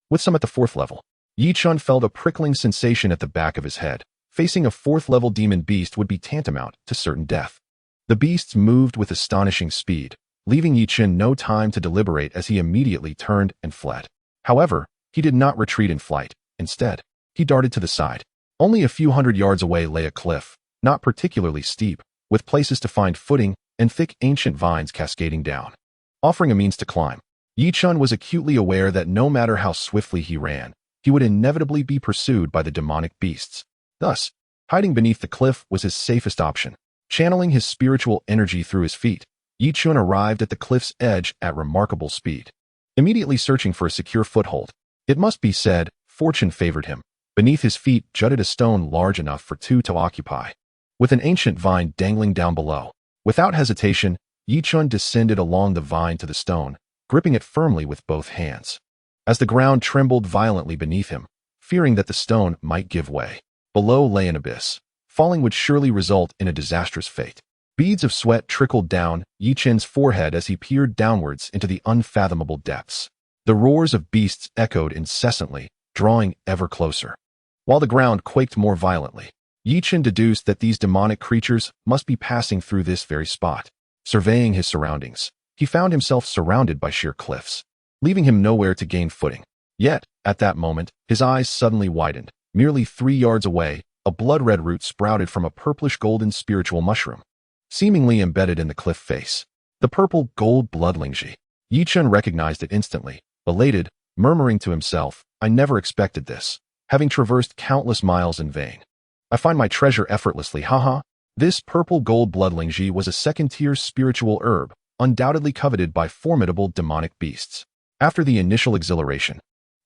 With some at the 4th level, Ye Chen felt a prickling sensation at the back of his head. Facing a 4th level demon beast would be tantamount to certain death. The beasts moved with astonishing speed, leaving Ye Chen no time to deliberate as he immediately turned and fled. However, he did not retreat in flight. Instead, he darted to the side. Only a few hundred yards away lay a cliff, not particularly steep, with places to find footing and thick ancient vines cascading down, offering a means to climb. Ye Chen was acutely aware that no matter how swiftly he ran, he would inevitably be pursued by the demonic beasts. Thus, hiding beneath the cliff was his safest option. Channeling his spiritual energy through his feet, Ye Chen arrived at the cliff's edge at remarkable speed. Immediately searching for a secure foothold, it must be said, fortune favored him. Beneath his feet jutted a stone large enough for 2 to occupy, with an ancient vine dangling down below. Without hesitation, Ye Chen descended along the vine to the stone, gripping it firmly with both hands. As the ground trembled violently beneath him, fearing that the stone might give way, below lay an abyss. Falling would surely result in a disastrous fate. Beads of sweat trickled down Ye Chen's forehead as he peered downwards into the unfathomable depths. The roars of beasts echoed incessantly, drawing ever closer. While the ground quaked more violently, Ye Chen deduced that these demonic creatures must be passing through this very spot. Surveying his surroundings, he found himself surrounded by sheer cliffs, leaving him nowhere to gain footing. Yet, at that moment, his eyes suddenly widened. Merely 3 yards away, a blood-red root sprouted from a purplish-golden spiritual mushroom, seemingly embedded in the cliff face. The purple gold bloodlingji. Ye Chen recognized it instantly, elated, murmuring to himself, "I never expected this, having traversed countless miles in vain. I find my treasure effortlessly, haha." This purple gold bloodlingji was a second-tier spiritual herb, undoubtedly coveted by formidable demonic beasts. After the initial exhilaration,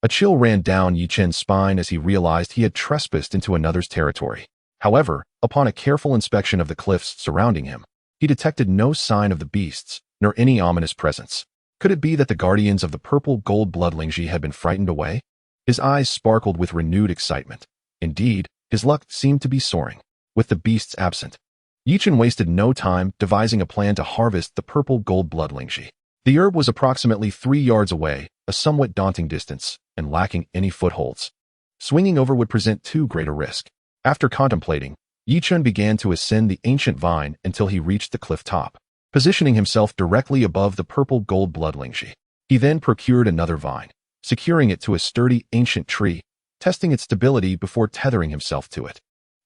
a chill ran down Ye Chen's spine as he realized he had trespassed into another's territory. However, upon a careful inspection of the cliffs surrounding him, he detected no sign of the beasts, nor any ominous presence. Could it be that the guardians of the purple gold bloodlingji had been frightened away? His eyes sparkled with renewed excitement. Indeed, his luck seemed to be soaring. With the beasts absent, Ye Chen wasted no time devising a plan to harvest the purple gold bloodlingji. The herb was approximately 3 yards away, a somewhat daunting distance, and lacking any footholds. Swinging over would present too great a risk. After contemplating, Ye Chen began to ascend the ancient vine until he reached the cliff top, positioning himself directly above the purple gold bloodlingji. He then procured another vine, securing it to a sturdy ancient tree, testing its stability before tethering himself to it,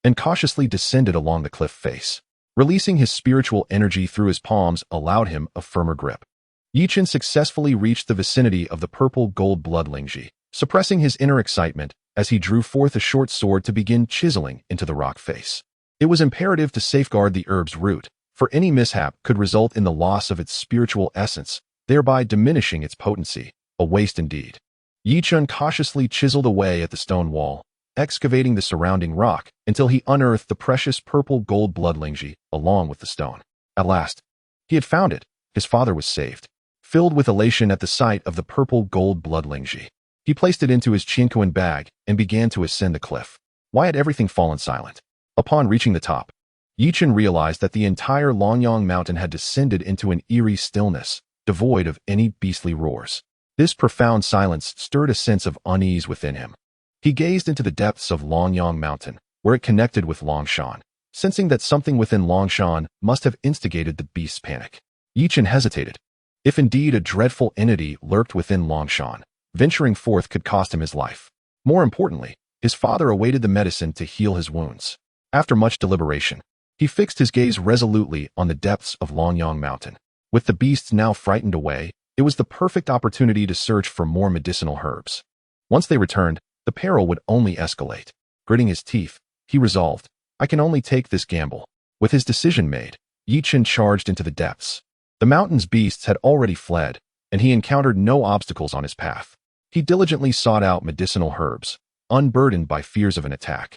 and cautiously descended along the cliff face. Releasing his spiritual energy through his palms allowed him a firmer grip. Ye Chen successfully reached the vicinity of the purple gold bloodlingji, suppressing his inner excitement as he drew forth a short sword to begin chiseling into the rock face. It was imperative to safeguard the herb's root, for any mishap could result in the loss of its spiritual essence, thereby diminishing its potency, a waste indeed. Ye Chen cautiously chiseled away at the stone wall, excavating the surrounding rock until he unearthed the precious purple gold bloodlingji along with the stone. At last, he had found it. His father was saved. filled with elation at the sight of the purple gold blood Lingji. He placed it into his Qinquan bag and began to ascend the cliff. Why had everything fallen silent? Upon reaching the top, Ye Chen realized that the entire Longyang mountain had descended into an eerie stillness, devoid of any beastly roars. This profound silence stirred a sense of unease within him. He gazed into the depths of Longyang mountain, where it connected with Longshan, sensing that something within Longshan must have instigated the beast's panic. Ye Chen hesitated. If indeed a dreadful entity lurked within Longshan, venturing forth could cost him his life. More importantly, his father awaited the medicine to heal his wounds. After much deliberation, he fixed his gaze resolutely on the depths of Longyang mountain. With the beasts now frightened away, it was the perfect opportunity to search for more medicinal herbs. Once they returned, the peril would only escalate. Gritting his teeth, he resolved, I can only take this gamble. With his decision made, Ye Chen charged into the depths. The mountain's beasts had already fled, and he encountered no obstacles on his path. He diligently sought out medicinal herbs, unburdened by fears of an attack,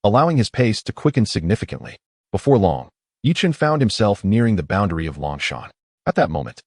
allowing his pace to quicken significantly. Before long, Ye Chen found himself nearing the boundary of Longshan. At that moment,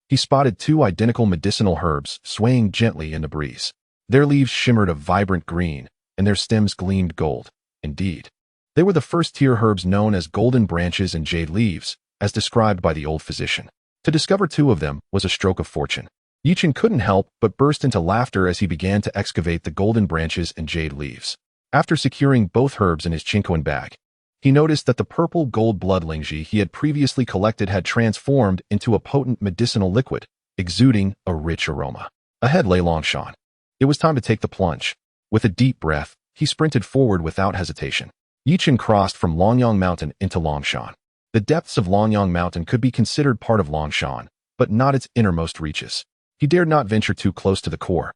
he spotted two identical medicinal herbs swaying gently in the breeze. Their leaves shimmered a vibrant green, and their stems gleamed gold. Indeed, they were the first-tier herbs known as golden branches and jade leaves, as described by the old physician. To discover two of them was a stroke of fortune. Ye Chen couldn't help but burst into laughter as he began to excavate the golden branches and jade leaves. After securing both herbs in his Qinquan bag, he noticed that the purple gold blood Lingji he had previously collected had transformed into a potent medicinal liquid, exuding a rich aroma. Ahead lay Longshan. It was time to take the plunge. With a deep breath, he sprinted forward without hesitation. Ye Chen crossed from Longyang Mountain into Longshan. The depths of Longyang Mountain could be considered part of Longshan, but not its innermost reaches. He dared not venture too close to the core,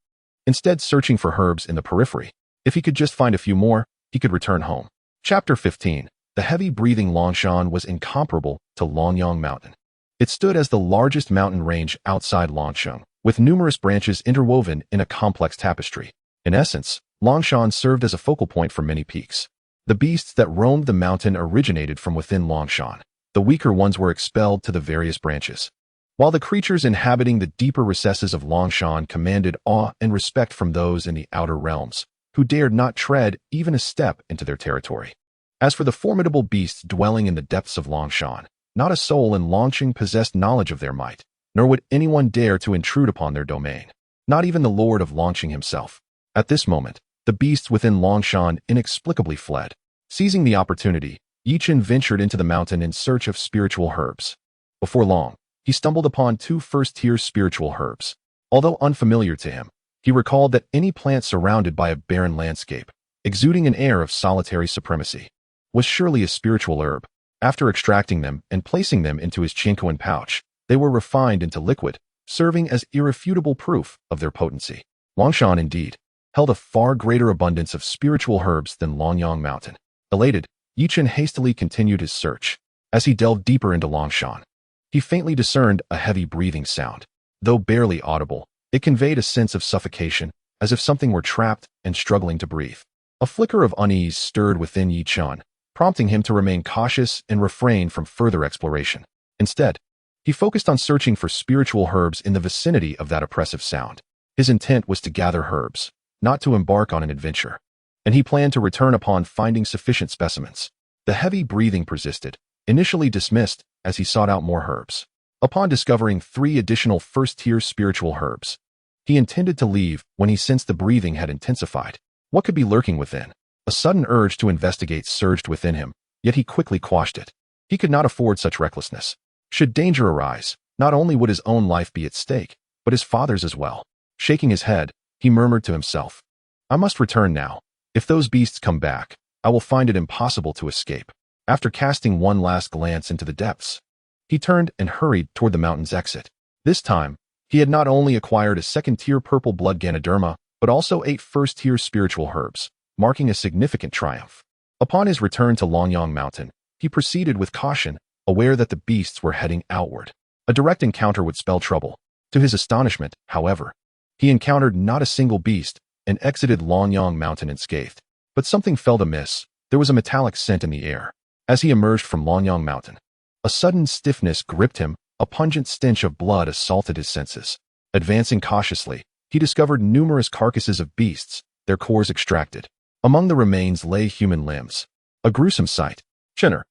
instead searching for herbs in the periphery. If he could just find a few more, he could return home. Chapter 15. The heavy-breathing Longshan was incomparable to Longyang Mountain. It stood as the largest mountain range outside Longshan, with numerous branches interwoven in a complex tapestry. In essence, Longshan served as a focal point for many peaks. The beasts that roamed the mountain originated from within Longshan. The weaker ones were expelled to the various branches, while the creatures inhabiting the deeper recesses of Longshan commanded awe and respect from those in the outer realms, who dared not tread even a step into their territory. As for the formidable beasts dwelling in the depths of Longshan, not a soul in Longqing possessed knowledge of their might, nor would anyone dare to intrude upon their domain, not even the lord of Longqing himself. At this moment, the beasts within Longshan inexplicably fled. Seizing the opportunity, Ye Chen ventured into the mountain in search of spiritual herbs. Before long, he stumbled upon two first-tier spiritual herbs. Although unfamiliar to him, he recalled that any plant surrounded by a barren landscape, exuding an air of solitary supremacy, was surely a spiritual herb. After extracting them and placing them into his Qinquan pouch, they were refined into liquid, serving as irrefutable proof of their potency. Longshan, indeed, held a far greater abundance of spiritual herbs than Longyang Mountain. Elated, Ye Chen hastily continued his search. As he delved deeper into Longshan, he faintly discerned a heavy breathing sound. Though barely audible, it conveyed a sense of suffocation, as if something were trapped and struggling to breathe. A flicker of unease stirred within Ye Chen, prompting him to remain cautious and refrain from further exploration. Instead, he focused on searching for spiritual herbs in the vicinity of that oppressive sound. His intent was to gather herbs, not to embark on an adventure, and he planned to return upon finding sufficient specimens. The heavy breathing persisted, initially dismissed as he sought out more herbs. Upon discovering 3 additional first-tier spiritual herbs, he intended to leave when he sensed the breathing had intensified. What could be lurking within? A sudden urge to investigate surged within him, yet he quickly quashed it. He could not afford such recklessness. Should danger arise, not only would his own life be at stake, but his father's as well. Shaking his head, he murmured to himself, I must return now. If those beasts come back, I will find it impossible to escape. After casting one last glance into the depths, he turned and hurried toward the mountain's exit. This time, he had not only acquired a second-tier purple blood Ganoderma, but also 8 first-tier spiritual herbs, marking a significant triumph. Upon his return to Longyang Mountain, he proceeded with caution, aware that the beasts were heading outward. A direct encounter would spell trouble. To his astonishment, however, he encountered not a single beast and exited Longyang Mountain unscathed. But something felt amiss. There was a metallic scent in the air. As he emerged from Longyang Mountain, a sudden stiffness gripped him, A pungent stench of blood assaulted his senses. Advancing cautiously, he discovered numerous carcasses of beasts, their cores extracted. Among the remains lay human limbs. A gruesome sight. Chinner,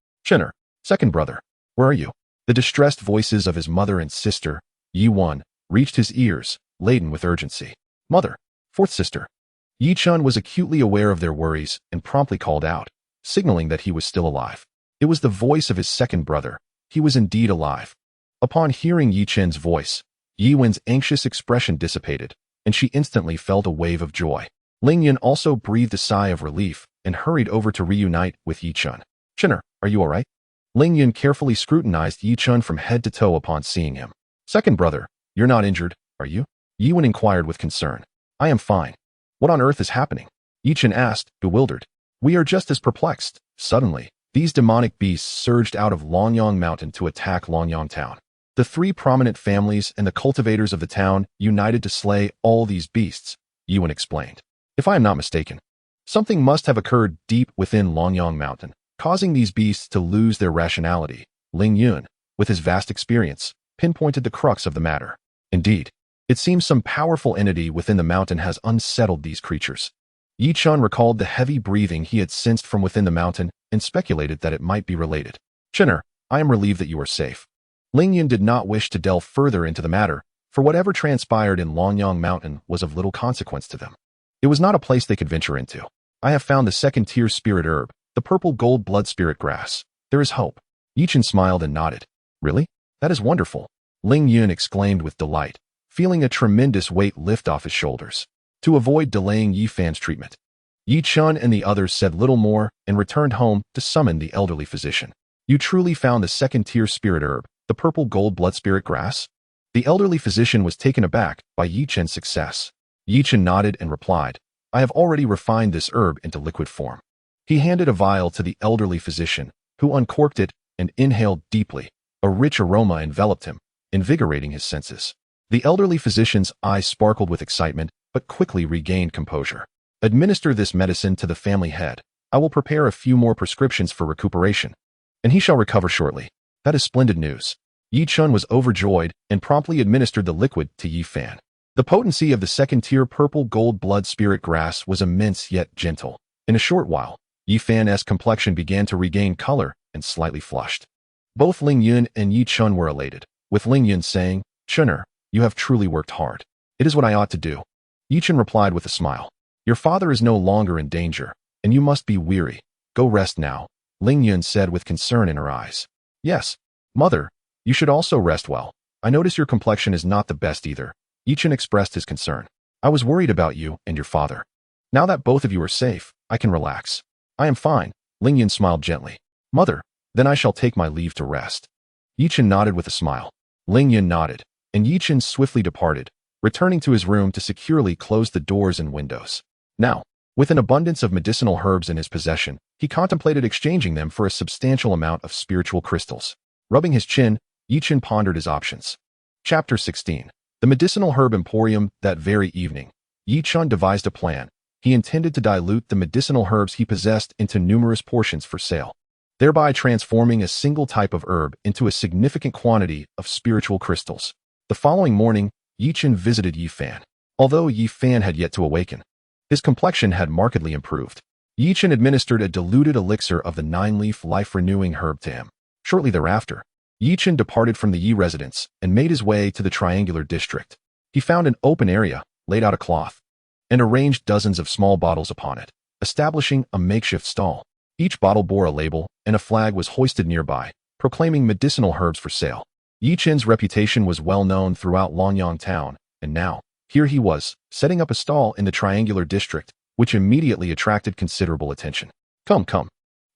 second brother, where are you? The distressed voices of his mother and sister, Ye Chen, reached his ears, laden with urgency. Mother, fourth sister. Ye Chen was acutely aware of their worries and promptly called out, signaling that he was still alive. It was the voice of his second brother. He was indeed alive. Upon hearing Ye Chen's voice, Yi Wen's anxious expression dissipated, and she instantly felt a wave of joy. Ling Yun also breathed a sigh of relief and hurried over to reunite with Ye Chen. Chinner, are you all right? Ling Yun carefully scrutinized Ye Chen from head to toe upon seeing him. Second brother, you're not injured, are you? Yi Wen inquired with concern. I am fine. What on earth is happening? Ye Chen asked, bewildered. We are just as perplexed. Suddenly, these demonic beasts surged out of Longyang Mountain to attack Longyang Town. The three prominent families and the cultivators of the town united to slay all these beasts, Ye Wen explained. If I am not mistaken, something must have occurred deep within Longyang Mountain, causing these beasts to lose their rationality. Ling Yun, with his vast experience, pinpointed the crux of the matter. Indeed, it seems some powerful entity within the mountain has unsettled these creatures. Ye Chen recalled the heavy breathing he had sensed from within the mountain and speculated that it might be related. Chinner, I am relieved that you are safe. Ling Yun did not wish to delve further into the matter, for whatever transpired in Longyang Mountain was of little consequence to them. It was not a place they could venture into. I have found the second-tier spirit herb, the purple gold blood spirit grass. There is hope. Ye Chen smiled and nodded. Really? That is wonderful. Ling Yun exclaimed with delight, feeling a tremendous weight lift off his shoulders. To avoid delaying Yi Fan's treatment, Ye Chen and the others said little more and returned home to summon the elderly physician. You truly found the second-tier spirit herb, the purple gold blood spirit grass? The elderly physician was taken aback by Ye Chen's success. Ye Chen nodded and replied, I have already refined this herb into liquid form. He handed a vial to the elderly physician, who uncorked it and inhaled deeply. A rich aroma enveloped him, invigorating his senses. The elderly physician's eyes sparkled with excitement, but quickly regained composure. Administer this medicine to the family head. I will prepare a few more prescriptions for recuperation, and he shall recover shortly. That is splendid news. Ye Chen was overjoyed and promptly administered the liquid to Yi Fan. The potency of the second-tier purple gold blood spirit grass was immense yet gentle. In a short while, Yi Fan's complexion began to regain color and slightly flushed. Both Ling Yun and Ye Chen were elated, with Ling Yun saying, Chinner, you have truly worked hard. It is what I ought to do. Ye Chen replied with a smile. Your father is no longer in danger, and you must be weary. Go rest now, Ling Yun said with concern in her eyes. Yes, mother, you should also rest well. I notice your complexion is not the best either. Ye Chen expressed his concern. I was worried about you and your father. Now that both of you are safe, I can relax. I am fine, Ling Yun smiled gently. Mother, then I shall take my leave to rest. Ye Chen nodded with a smile. Ling Yun nodded, and Ye Chen swiftly departed, returning to his room to securely close the doors and windows. Now, with an abundance of medicinal herbs in his possession, he contemplated exchanging them for a substantial amount of spiritual crystals. Rubbing his chin, Ye Chen pondered his options. Chapter 16. The Medicinal Herb Emporium. That very evening, Ye Chen devised a plan. He intended to dilute the medicinal herbs he possessed into numerous portions for sale, thereby transforming a single type of herb into a significant quantity of spiritual crystals. The following morning, Ye Chen visited Yi Fan. Although Yi Fan had yet to awaken, his complexion had markedly improved. Ye Chen administered a diluted elixir of the 9-leaf life-renewing herb to him. Shortly thereafter, Ye Chen departed from the Yi residence and made his way to the triangular district. He found an open area, laid out a cloth, and arranged dozens of small bottles upon it, establishing a makeshift stall. Each bottle bore a label, and a flag was hoisted nearby, proclaiming medicinal herbs for sale. Ye Chen's reputation was well known throughout Longyang Town, and now, here he was, setting up a stall in the triangular district, which immediately attracted considerable attention. Come,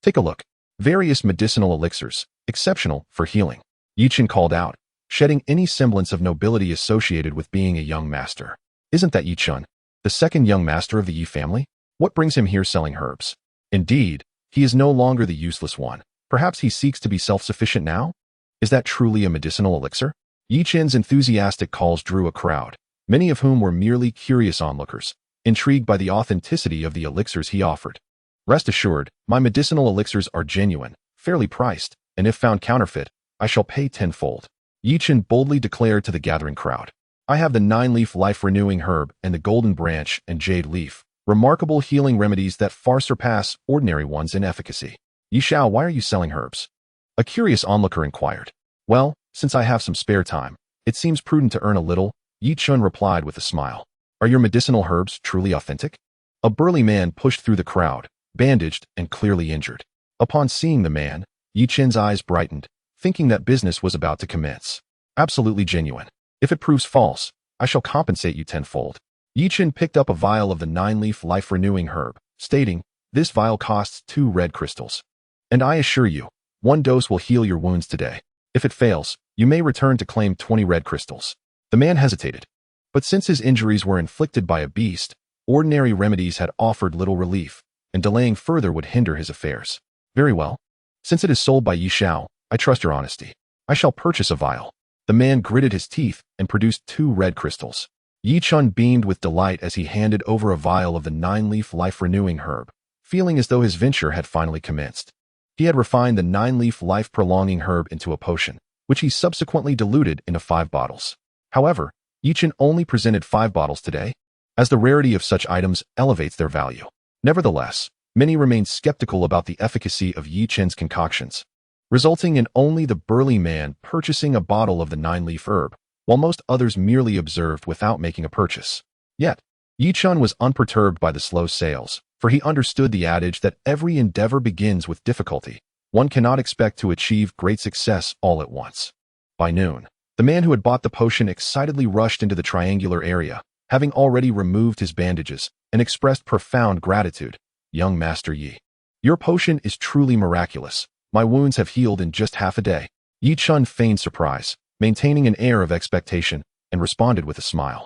take a look. Various medicinal elixirs, exceptional for healing, Ye Chen called out, shedding any semblance of nobility associated with being a young master. Isn't that Ye Chen, the second young master of the Yi family? What brings him here selling herbs? Indeed, he is no longer the useless one. Perhaps he seeks to be self-sufficient now? Is that truly a medicinal elixir? Ye Chen's enthusiastic calls drew a crowd, many of whom were merely curious onlookers, intrigued by the authenticity of the elixirs he offered. Rest assured, my medicinal elixirs are genuine, fairly priced, and if found counterfeit, I shall pay tenfold. Ye Chen boldly declared to the gathering crowd. I have the 9-leaf life-renewing herb and the golden branch and jade leaf, remarkable healing remedies that far surpass ordinary ones in efficacy. Ye Xiao, why are you selling herbs? A curious onlooker inquired. Well, since I have some spare time, it seems prudent to earn a little, Ye Chen replied with a smile. Are your medicinal herbs truly authentic? A burly man pushed through the crowd, bandaged and clearly injured. Upon seeing the man, Ye Chen's eyes brightened, thinking that business was about to commence. Absolutely genuine. If it proves false, I shall compensate you tenfold. Ye Chen picked up a vial of the 9-leaf life-renewing herb, stating, this vial costs 2 red crystals. And I assure you, 1 dose will heal your wounds today. If it fails, you may return to claim 20 red crystals. The man hesitated. But since his injuries were inflicted by a beast, ordinary remedies had offered little relief, and delaying further would hinder his affairs. Very well. Since it is sold by Ye Xiao, I trust your honesty. I shall purchase a vial. The man gritted his teeth and produced 2 red crystals. Ye Chen beamed with delight as he handed over a vial of the 9-leaf life-renewing herb, feeling as though his venture had finally commenced. He had refined the 9-leaf life-prolonging herb into a potion, which he subsequently diluted into 5 bottles. However, Ye Chen only presented 5 bottles today, as the rarity of such items elevates their value. Nevertheless, many remained skeptical about the efficacy of Ye Chen's concoctions, resulting in only the burly man purchasing a bottle of the 9-leaf herb, while most others merely observed without making a purchase. Yet, Ye Chen was unperturbed by the slow sales, for he understood the adage that every endeavor begins with difficulty. One cannot expect to achieve great success all at once. By noon, the man who had bought the potion excitedly rushed into the triangular area, having already removed his bandages, and expressed profound gratitude. Young Master Yi, your potion is truly miraculous. My wounds have healed in just half a day. Ye Chen feigned surprise, maintaining an air of expectation, and responded with a smile.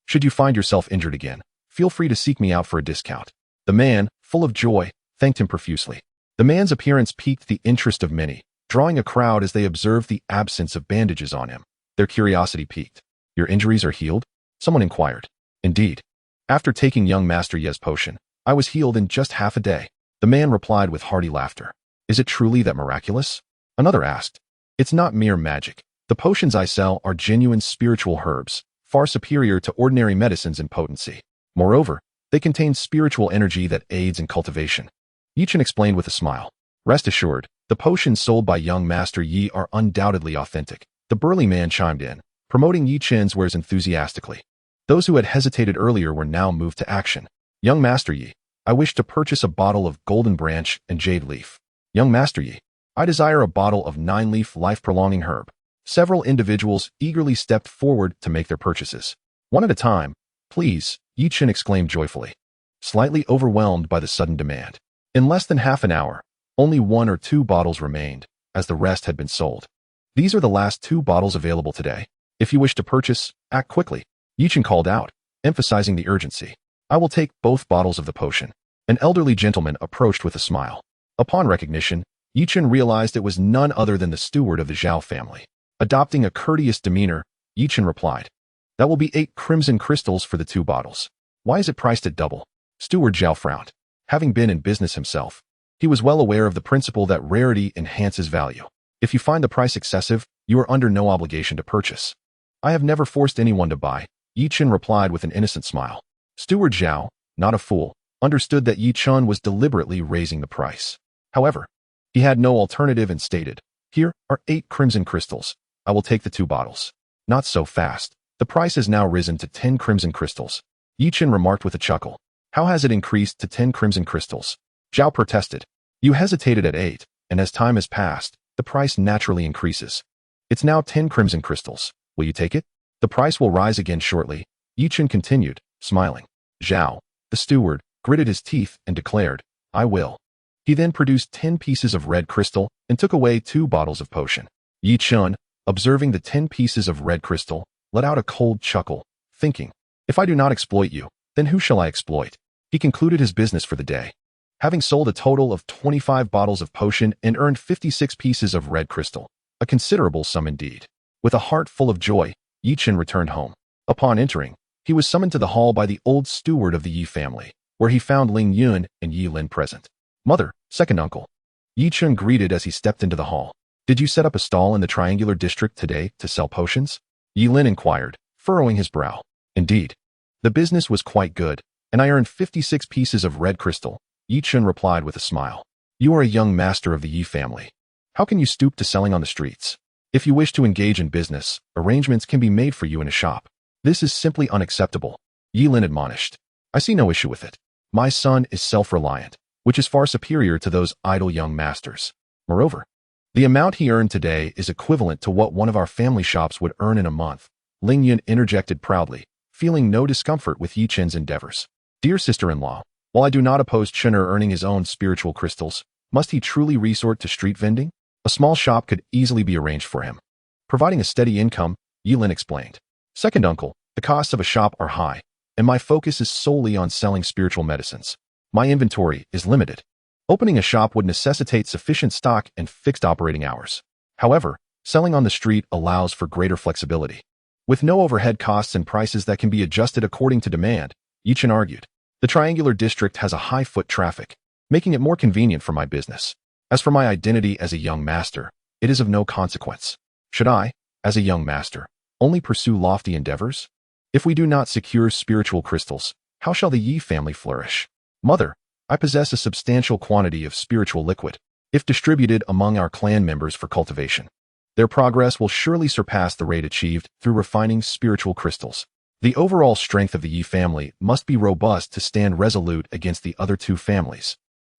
Should you find yourself injured again, feel free to seek me out for a discount. The man, full of joy, thanked him profusely. The man's appearance piqued the interest of many, drawing a crowd as they observed the absence of bandages on him. Their curiosity piqued. Your injuries are healed? Someone inquired. Indeed. After taking young Master Ye's potion, I was healed in just half a day. The man replied with hearty laughter. Is it truly that miraculous? Another asked. It's not mere magic. The potions I sell are genuine spiritual herbs, far superior to ordinary medicines in potency. Moreover, they contain spiritual energy that aids in cultivation. Ye Chen explained with a smile. Rest assured, the potions sold by young Master Yi are undoubtedly authentic. The burly man chimed in, promoting Ye Chen's wares enthusiastically. Those who had hesitated earlier were now moved to action. Young Master Yi, I wish to purchase a bottle of golden branch and jade leaf. Young Master Yi, I desire a bottle of 9-leaf life-prolonging herb. Several individuals eagerly stepped forward to make their purchases. One at a time. Please, Ye Chen exclaimed joyfully, slightly overwhelmed by the sudden demand. In less than half an hour, only 1 or 2 bottles remained, as the rest had been sold. These are the last 2 bottles available today. If you wish to purchase, act quickly, Ye Chen called out, emphasizing the urgency. I will take both bottles of the potion. An elderly gentleman approached with a smile. Upon recognition, Ye Chen realized it was none other than the steward of the Zhao family. Adopting a courteous demeanor, Ye Chen replied, that will be 8 crimson crystals for the 2 bottles. Why is it priced at double? Steward Zhao frowned. Having been in business himself, he was well aware of the principle that rarity enhances value. If you find the price excessive, you are under no obligation to purchase. I have never forced anyone to buy, Ye Chen replied with an innocent smile. Steward Zhao, not a fool, understood that Ye Chen was deliberately raising the price. However, he had no alternative and stated, here are 8 crimson crystals. I will take the 2 bottles. Not so fast. The price has now risen to 10 crimson crystals. Ye Chen remarked with a chuckle. How has it increased to 10 crimson crystals? Zhao protested. You hesitated at 8, and as time has passed, the price naturally increases. It's now 10 crimson crystals. Will you take it? The price will rise again shortly, Ye Chen continued, smiling. Zhao, the steward, gritted his teeth and declared, I will. He then produced 10 pieces of red crystal and took away 2 bottles of potion. Ye Chen, observing the 10 pieces of red crystal, let out a cold chuckle, thinking, if I do not exploit you, then who shall I exploit? He concluded his business for the day. Having sold a total of 25 bottles of potion and earned 56 pieces of red crystal, a considerable sum indeed. With a heart full of joy, Ye Chen returned home. Upon entering, he was summoned to the hall by the old steward of the Yi family, where he found Ling Yun and Yi Lin present. Mother, second uncle. Ye Chen greeted as he stepped into the hall. Did you set up a stall in the triangular district today to sell potions? Ye Lin inquired, furrowing his brow. Indeed. The business was quite good, and I earned 56 pieces of red crystal, Ye Chen replied with a smile. You are a young master of the Ye family. How can you stoop to selling on the streets? If you wish to engage in business, arrangements can be made for you in a shop. This is simply unacceptable, Ye Lin admonished. I see no issue with it. My son is self-reliant, which is far superior to those idle young masters. Moreover, the amount he earned today is equivalent to what one of our family shops would earn in a month, Ling Yun interjected proudly, feeling no discomfort with Ye Chen's endeavors. Dear sister-in-law, while I do not oppose Chener earning his own spiritual crystals, must he truly resort to street vending? A small shop could easily be arranged for him. Providing a steady income, Ye Lin explained. Second uncle, the costs of a shop are high, and my focus is solely on selling spiritual medicines. My inventory is limited. Opening a shop would necessitate sufficient stock and fixed operating hours. However, selling on the street allows for greater flexibility. With no overhead costs and prices that can be adjusted according to demand, Ye Chen argued. The triangular district has a high foot traffic, making it more convenient for my business. As for my identity as a young master, it is of no consequence. Should I, as a young master, only pursue lofty endeavors? If we do not secure spiritual crystals, how shall the Yi family flourish? Mother, I possess a substantial quantity of spiritual liquid, if distributed among our clan members for cultivation. Their progress will surely surpass the rate achieved through refining spiritual crystals. The overall strength of the Yi family must be robust to stand resolute against the other two families,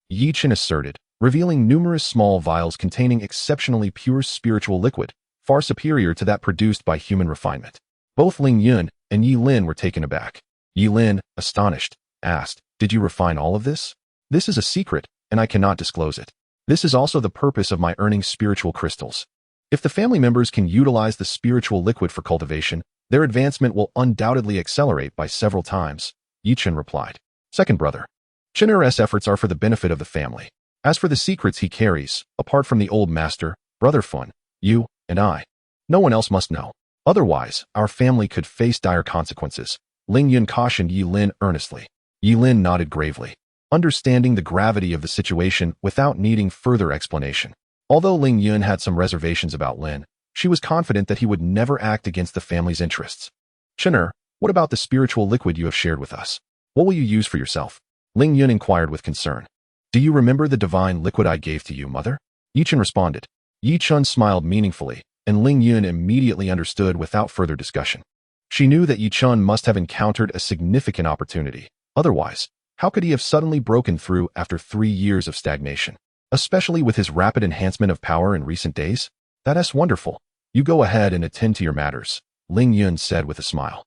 Ye Chen asserted, revealing numerous small vials containing exceptionally pure spiritual liquid, far superior to that produced by human refinement. Both Ling Yun and Ye Lin were taken aback. Ye Lin, astonished, asked, Did you refine all of this? This is a secret, and I cannot disclose it. This is also the purpose of my earning spiritual crystals. If the family members can utilize the spiritual liquid for cultivation, their advancement will undoubtedly accelerate by several times, Ye Chen replied. Second brother. Chener's efforts are for the benefit of the family. As for the secrets he carries, apart from the old master, Brother Fun, you, and I, no one else must know. Otherwise, our family could face dire consequences, Ling Yun cautioned Ye Lin earnestly. Ye Lin nodded gravely, understanding the gravity of the situation without needing further explanation. Although Ling Yun had some reservations about Lin, she was confident that he would never act against the family's interests. Chener, what about the spiritual liquid you have shared with us? What will you use for yourself? Ling Yun inquired with concern. Do you remember the divine liquid I gave to you, mother? Ye Chen responded. Ye Chen smiled meaningfully, and Ling Yun immediately understood without further discussion. She knew that Ye Chen must have encountered a significant opportunity. Otherwise, how could he have suddenly broken through after 3 years of stagnation? Especially with his rapid enhancement of power in recent days? That's wonderful. You go ahead and attend to your matters, Ling Yun said with a smile.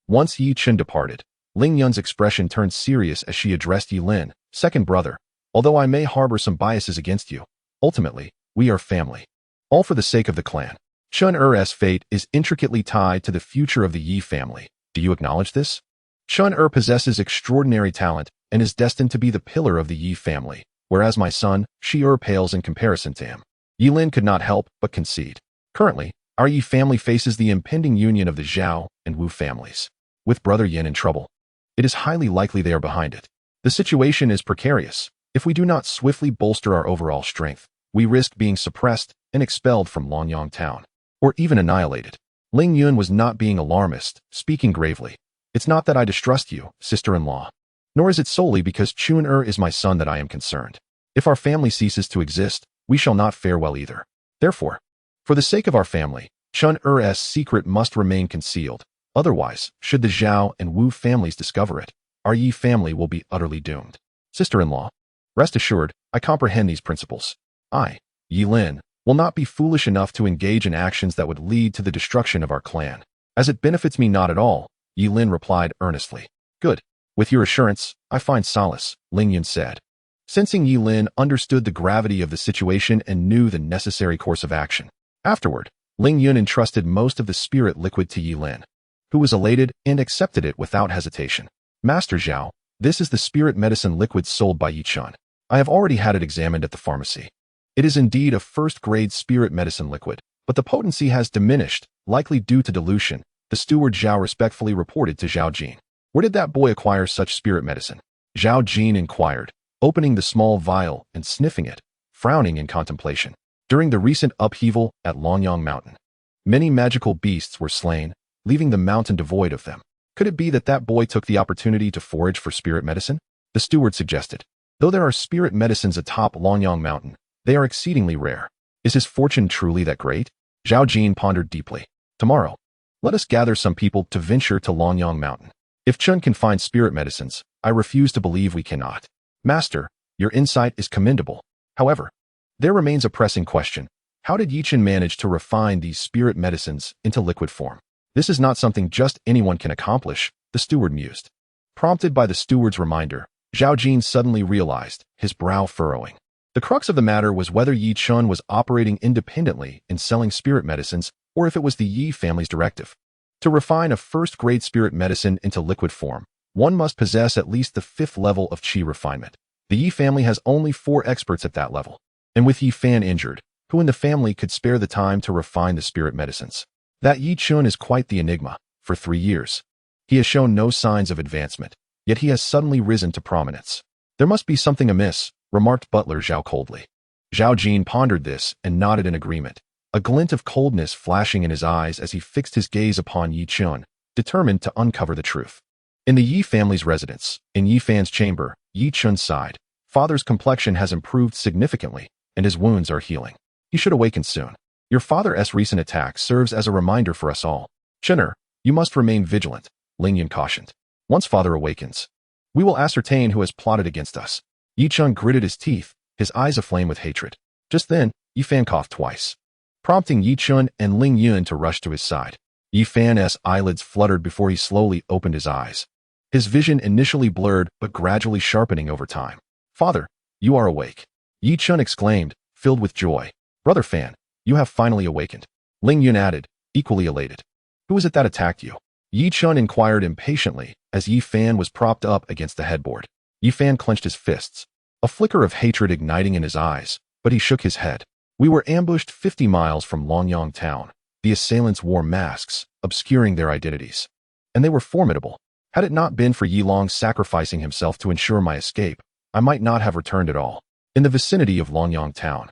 Once Ye Chen departed, Ling Yun's expression turned serious as she addressed Ye Lin, second brother. Although I may harbor some biases against you, ultimately, we are family. All for the sake of the clan. Chun-Er's fate is intricately tied to the future of the Yi family. Do you acknowledge this? Chun-Er possesses extraordinary talent and is destined to be the pillar of the Yi family, whereas my son, Shi-Er, pales in comparison to him. Ye Lin could not help but concede. Currently, our Yi family faces the impending union of the Zhao and Wu families. With brother Yin in trouble, it is highly likely they are behind it. The situation is precarious. If we do not swiftly bolster our overall strength, we risk being suppressed and expelled from Longyang town, or even annihilated. Ling Yun was not being alarmist, speaking gravely. It's not that I distrust you, sister-in-law. Nor is it solely because Chun-Er is my son that I am concerned. If our family ceases to exist, we shall not fare well either. Therefore, for the sake of our family, Chun-Er's secret must remain concealed. Otherwise, should the Zhao and Wu families discover it, our Yi family will be utterly doomed. Sister-in-law, rest assured, I comprehend these principles. I, Ye Lin, will not be foolish enough to engage in actions that would lead to the destruction of our clan. As it benefits me not at all, Ye Lin replied earnestly. Good. With your assurance, I find solace, Ling Yun said. Sensing Ye Lin understood the gravity of the situation and knew the necessary course of action. Afterward, Ling Yun entrusted most of the spirit liquid to Ye Lin, who was elated and accepted it without hesitation. Master Zhao, this is the spirit medicine liquid sold by Ye Chen. I have already had it examined at the pharmacy. It is indeed a first-grade spirit medicine liquid, but the potency has diminished, likely due to dilution, the steward Zhao respectfully reported to Zhao Jin. Where did that boy acquire such spirit medicine? Zhao Jin inquired, opening the small vial and sniffing it, frowning in contemplation. During the recent upheaval at Longyang Mountain, many magical beasts were slain, leaving the mountain devoid of them. Could it be that that boy took the opportunity to forage for spirit medicine? The steward suggested. Though there are spirit medicines atop Longyang Mountain, they are exceedingly rare. Is his fortune truly that great? Zhao Jin pondered deeply. Tomorrow, let us gather some people to venture to Longyang Mountain. If Chen can find spirit medicines, I refuse to believe we cannot. Master, your insight is commendable. However, there remains a pressing question. How did Ye Chen manage to refine these spirit medicines into liquid form? This is not something just anyone can accomplish, the steward mused. Prompted by the steward's reminder, Zhao Jin suddenly realized, his brow furrowing. The crux of the matter was whether Ye Chen was operating independently in selling spirit medicines or if it was the Yi family's directive. To refine a first-grade spirit medicine into liquid form, one must possess at least the 5th level of qi refinement. The Yi family has only 4 experts at that level. And with Yi Fan injured, who in the family could spare the time to refine the spirit medicines? That Ye Chen is quite the enigma. For 3 years, he has shown no signs of advancement, yet he has suddenly risen to prominence. There must be something amiss, remarked Butler Zhao coldly. Zhao Jin pondered this and nodded in agreement, a glint of coldness flashing in his eyes as he fixed his gaze upon Ye Chen, determined to uncover the truth. In the Yi family's residence, in Yi Fan's chamber, Ye Chen sighed. Father's complexion has improved significantly, and his wounds are healing. He should awaken soon. Your father's recent attack serves as a reminder for us all. Chener, you must remain vigilant, Ling Yun cautioned. Once father awakens, we will ascertain who has plotted against us. Ye Chen gritted his teeth, his eyes aflame with hatred. Just then, Ye Fan coughed twice, prompting Ye Chen and Ling Yun to rush to his side. Ye Fan's eyelids fluttered before he slowly opened his eyes. His vision initially blurred but gradually sharpening over time. Father, you are awake. Ye Chen exclaimed, filled with joy. Brother Fan, you have finally awakened. Ling Yun added, equally elated. Who is it that attacked you? Ye Chen inquired impatiently as Ye Fan was propped up against the headboard. Ye Fan clenched his fists, a flicker of hatred igniting in his eyes, but he shook his head. We were ambushed 50 miles from Longyang town. The assailants wore masks, obscuring their identities. And they were formidable. Had it not been for Yi Long sacrificing himself to ensure my escape, I might not have returned at all. In the vicinity of Longyang town,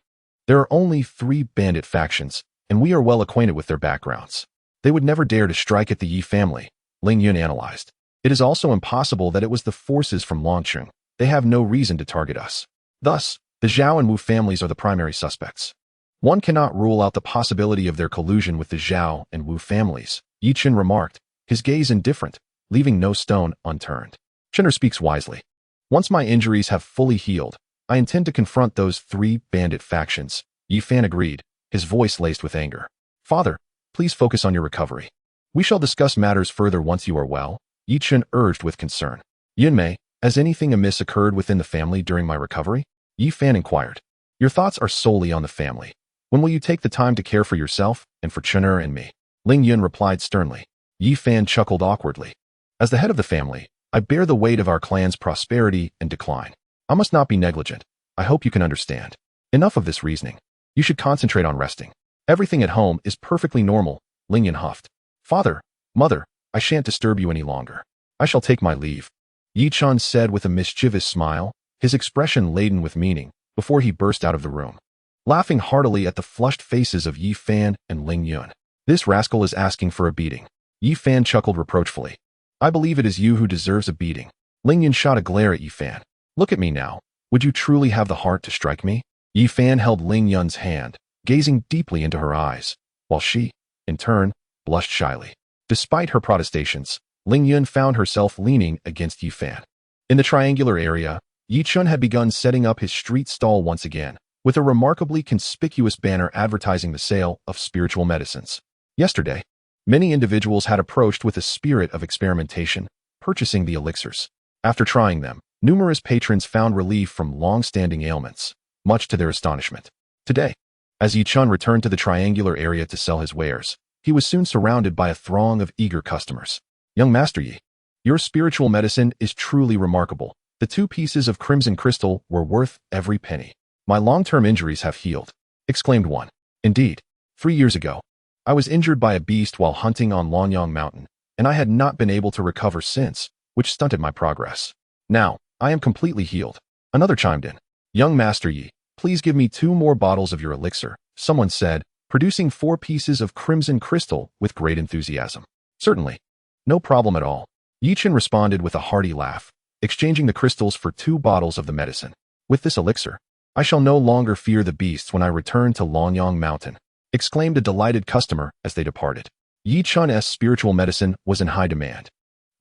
there are only 3 bandit factions, and we are well acquainted with their backgrounds. They would never dare to strike at the Yi family, Ling Yun analyzed. It is also impossible that it was the forces from Longcheng. They have no reason to target us. Thus, the Zhao and Wu families are the primary suspects. One cannot rule out the possibility of their collusion with the Zhao and Wu families, Ye Chen remarked, his gaze indifferent, leaving no stone unturned. Chener speaks wisely. Once my injuries have fully healed, I intend to confront those 3 bandit factions. Ye Fan agreed, his voice laced with anger. Father, please focus on your recovery. We shall discuss matters further once you are well, Ye Chen urged with concern. Yunmei, has anything amiss occurred within the family during my recovery? Ye Fan inquired. Your thoughts are solely on the family. When will you take the time to care for yourself and for Chener and me? Ling Yun replied sternly. Ye Fan chuckled awkwardly. As the head of the family, I bear the weight of our clan's prosperity and decline. I must not be negligent. I hope you can understand. Enough of this reasoning. You should concentrate on resting. Everything at home is perfectly normal, Ling Yun huffed. Father, mother, I shan't disturb you any longer. I shall take my leave. Ye Chen said with a mischievous smile, his expression laden with meaning, before he burst out of the room, laughing heartily at the flushed faces of Ye Fan and Ling Yun. This rascal is asking for a beating. Ye Fan chuckled reproachfully. I believe it is you who deserves a beating. Ling Yun shot a glare at Ye Fan. Look at me now. Would you truly have the heart to strike me? Ye Fan held Ling Yun's hand, gazing deeply into her eyes, while she, in turn, blushed shyly. Despite her protestations, Ling Yun found herself leaning against Ye Fan. In the triangular area, Ye Chen had begun setting up his street stall once again, with a remarkably conspicuous banner advertising the sale of spiritual medicines. Yesterday, many individuals had approached with a spirit of experimentation, purchasing the elixirs. After trying them, numerous patrons found relief from long-standing ailments, much to their astonishment. Today, as Ye Chen returned to the triangular area to sell his wares, he was soon surrounded by a throng of eager customers. Young Master Yi, your spiritual medicine is truly remarkable. The 2 pieces of crimson crystal were worth every penny. My long-term injuries have healed, exclaimed one. Indeed, 3 years ago, I was injured by a beast while hunting on Longyang Mountain, and I had not been able to recover since, which stunted my progress. Now, I am completely healed. Another chimed in. Young Master Yi, please give me 2 more bottles of your elixir, someone said, producing 4 pieces of crimson crystal with great enthusiasm. Certainly. No problem at all. Ye Chen responded with a hearty laugh, exchanging the crystals for 2 bottles of the medicine. With this elixir, I shall no longer fear the beasts when I return to Longyang Mountain, exclaimed a delighted customer as they departed. Ye Chen's spiritual medicine was in high demand.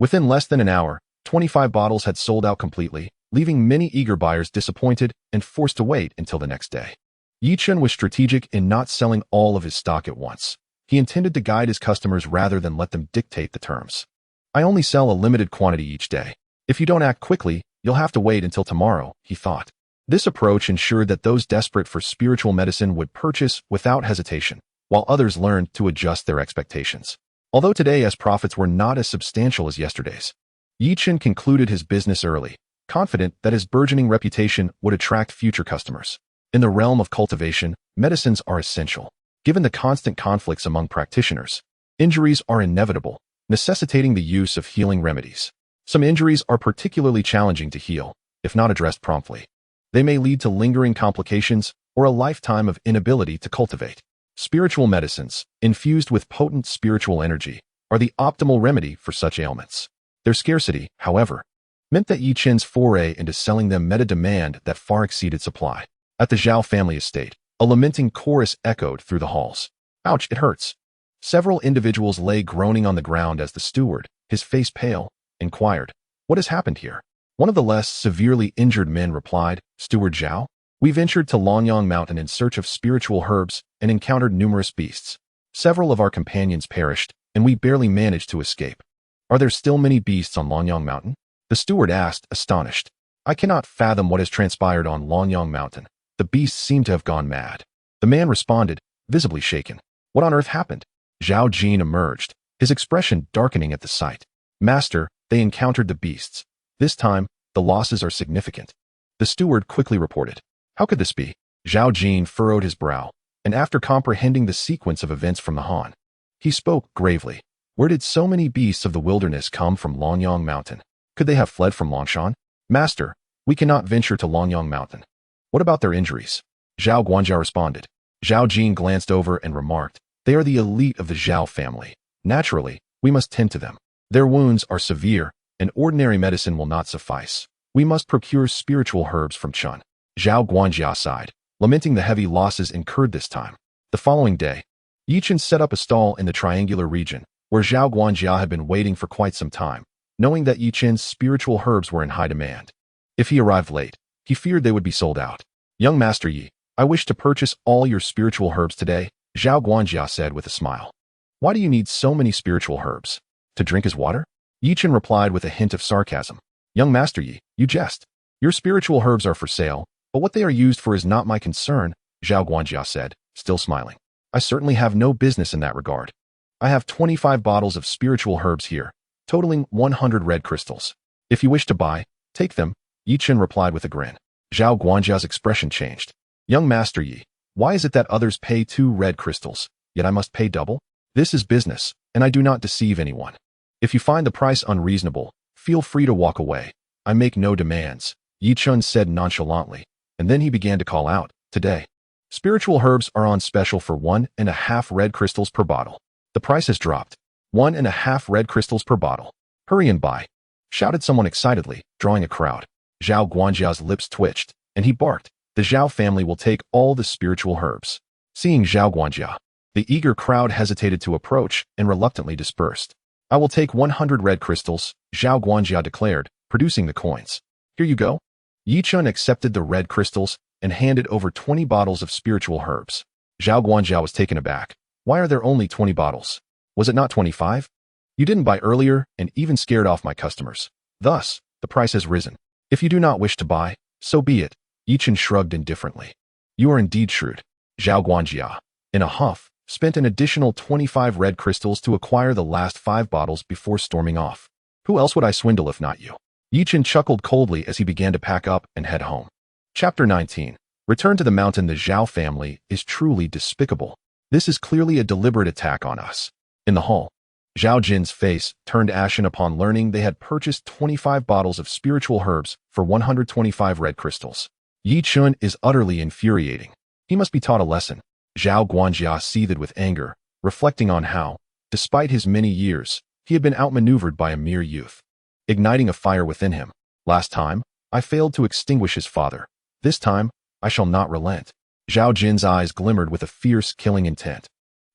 Within less than an hour, 25 bottles had sold out completely, leaving many eager buyers disappointed and forced to wait until the next day. Ye Chen was strategic in not selling all of his stock at once. He intended to guide his customers rather than let them dictate the terms. I only sell a limited quantity each day. If you don't act quickly, you'll have to wait until tomorrow, he thought. This approach ensured that those desperate for spiritual medicine would purchase without hesitation, while others learned to adjust their expectations. Although today's profits were not as substantial as yesterday's, Ye Chen concluded his business early, confident that his burgeoning reputation would attract future customers. In the realm of cultivation, medicines are essential. Given the constant conflicts among practitioners, injuries are inevitable, necessitating the use of healing remedies. Some injuries are particularly challenging to heal, if not addressed promptly. They may lead to lingering complications or a lifetime of inability to cultivate. Spiritual medicines, infused with potent spiritual energy, are the optimal remedy for such ailments. Their scarcity, however, meant that Ye Chen's foray into selling them met a demand that far exceeded supply. At the Zhao family estate, a lamenting chorus echoed through the halls. Ouch, it hurts. Several individuals lay groaning on the ground as the steward, his face pale, inquired, "What has happened here?" One of the less severely injured men replied, "Steward Zhao, we ventured to Longyang Mountain in search of spiritual herbs and encountered numerous beasts. Several of our companions perished, and we barely managed to escape." "Are there still many beasts on Longyang Mountain?" the steward asked, astonished. "I cannot fathom what has transpired on Longyang Mountain. The beasts seem to have gone mad." The man responded, visibly shaken. "What on earth happened?" Zhao Jin emerged, his expression darkening at the sight. "Master, they encountered the beasts. This time, the losses are significant," the steward quickly reported. "How could this be?" Zhao Jin furrowed his brow, and after comprehending the sequence of events from the Han, he spoke gravely. "Where did so many beasts of the wilderness come from Longyang Mountain? Could they have fled from Longshan?" "Master, we cannot venture to Longyang Mountain." "What about their injuries?" Zhao Guanjia responded. Zhao Jin glanced over and remarked, "They are the elite of the Zhao family. Naturally, we must tend to them. Their wounds are severe, and ordinary medicine will not suffice. We must procure spiritual herbs from Chen." Zhao Guanjia sighed, lamenting the heavy losses incurred this time. The following day, Ye Chen set up a stall in the triangular region, where Zhao Guanjia had been waiting for quite some time, knowing that Ye Chen's spiritual herbs were in high demand. If he arrived late, he feared they would be sold out. "Young Master Yi, I wish to purchase all your spiritual herbs today," Zhao Guanjia said with a smile. "Why do you need so many spiritual herbs? To drink as water?" Ye Chen replied with a hint of sarcasm. "Young Master Yi, you jest. Your spiritual herbs are for sale, but what they are used for is not my concern," Zhao Guanjia said, still smiling. "I certainly have no business in that regard. I have 25 bottles of spiritual herbs here, totaling 100 red crystals. If you wish to buy, take them," Ye Chen replied with a grin. Zhao Guanjia's expression changed. "Young Master Yi, why is it that others pay 2 red crystals, yet I must pay double? This is business, and I do not deceive anyone. If you find the price unreasonable, feel free to walk away. I make no demands," Ye Chen said nonchalantly, and then he began to call out, "Today, spiritual herbs are on special for 1.5 red crystals per bottle. The price has dropped. 1.5 red crystals per bottle. Hurry and buy," shouted someone excitedly, drawing a crowd. Zhao Guanjia's lips twitched, and he barked, "The Zhao family will take all the spiritual herbs." Seeing Zhao Guanjia, the eager crowd hesitated to approach and reluctantly dispersed. "I will take 100 red crystals," Zhao Guanjia declared, producing the coins. "Here you go." Ye Chen accepted the red crystals and handed over 20 bottles of spiritual herbs. Zhao Guanjia was taken aback. "Why are there only 20 bottles? Was it not 25? You didn't buy earlier and even scared off my customers. Thus, the price has risen. If you do not wish to buy, so be it." Ye Chen shrugged indifferently. "You are indeed shrewd." Zhao Guanjia, in a huff, spent an additional 25 red crystals to acquire the last 5 bottles before storming off. "Who else would I swindle if not you?" Ye Chen chuckled coldly as he began to pack up and head home. Chapter 19. Return to the mountain. The Zhao family is truly despicable. This is clearly a deliberate attack on us. In the hall, Zhao Jin's face turned ashen upon learning they had purchased 25 bottles of spiritual herbs for 125 red crystals. Ye Chen is utterly infuriating. He must be taught a lesson. Zhao Guanjia seethed with anger, reflecting on how, despite his many years, he had been outmaneuvered by a mere youth. Igniting a fire within him. Last time, I failed to extinguish his father. This time, I shall not relent. Zhao Jin's eyes glimmered with a fierce, killing intent.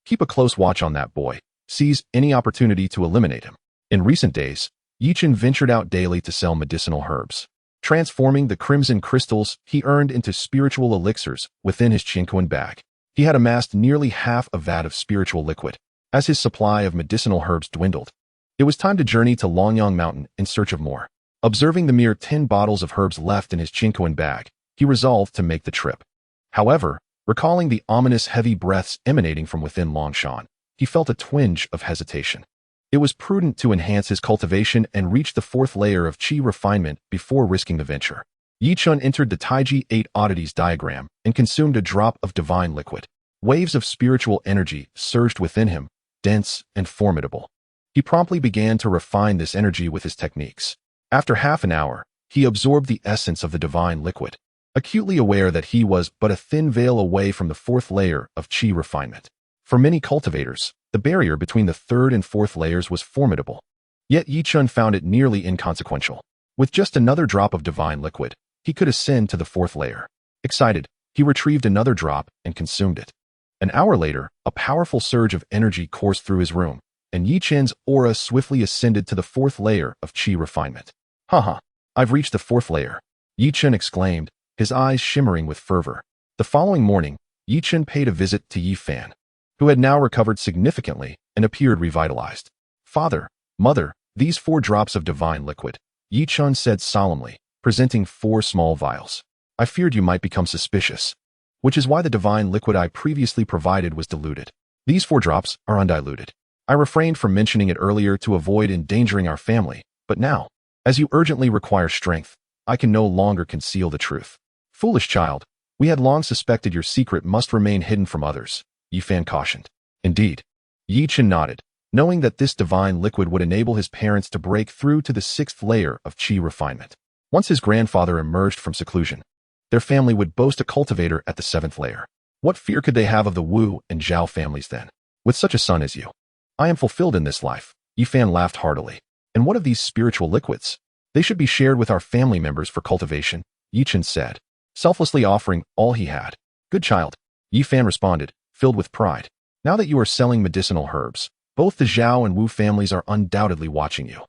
Keep a close watch on that boy. Seize any opportunity to eliminate him. In recent days, Ye Chen ventured out daily to sell medicinal herbs, transforming the crimson crystals he earned into spiritual elixirs within his Qinquan bag. He had amassed nearly half a vat of spiritual liquid. As his supply of medicinal herbs dwindled, it was time to journey to Longyang Mountain in search of more. Observing the mere 10 bottles of herbs left in his Qinquan bag, he resolved to make the trip. However, recalling the ominous heavy breaths emanating from within Longshan, he felt a twinge of hesitation. It was prudent to enhance his cultivation and reach the 4th layer of qi refinement before risking the venture. Ye Chen entered the Taiji 8 oddities diagram and consumed a drop of divine liquid. Waves of spiritual energy surged within him, dense and formidable. He promptly began to refine this energy with his techniques. After half an hour, he absorbed the essence of the divine liquid, acutely aware that he was but a thin veil away from the 4th layer of qi refinement. For many cultivators, the barrier between the 3rd and 4th layers was formidable. Yet Ye Chen found it nearly inconsequential. With just another drop of divine liquid, he could ascend to the 4th layer. Excited, he retrieved another drop and consumed it. An hour later, a powerful surge of energy coursed through his room, and Ye Chen's aura swiftly ascended to the 4th layer of qi refinement. Haha, I've reached the 4th layer, Ye Chen exclaimed, his eyes shimmering with fervor. The following morning, Ye Chen paid a visit to Yi Fan, who had now recovered significantly and appeared revitalized. Father, mother, these 4 drops of divine liquid, Ye Chen said solemnly, presenting 4 small vials. I feared you might become suspicious, which is why the divine liquid I previously provided was diluted. These 4 drops are undiluted. I refrained from mentioning it earlier to avoid endangering our family, but now, as you urgently require strength, I can no longer conceal the truth. Foolish child, we had long suspected your secret must remain hidden from others, Yi Fan cautioned. Indeed. Ye Chen nodded, knowing that this divine liquid would enable his parents to break through to the 6th layer of qi refinement. Once his grandfather emerged from seclusion, their family would boast a cultivator at the 7th layer. What fear could they have of the Wu and Zhao families then? With such a son as you, I am fulfilled in this life. Yi Fan laughed heartily. And what of these spiritual liquids? They should be shared with our family members for cultivation, Ye Chen said, selflessly offering all he had. Good child, Yi Fan responded, filled with pride. Now that you are selling medicinal herbs, both the Zhao and Wu families are undoubtedly watching you.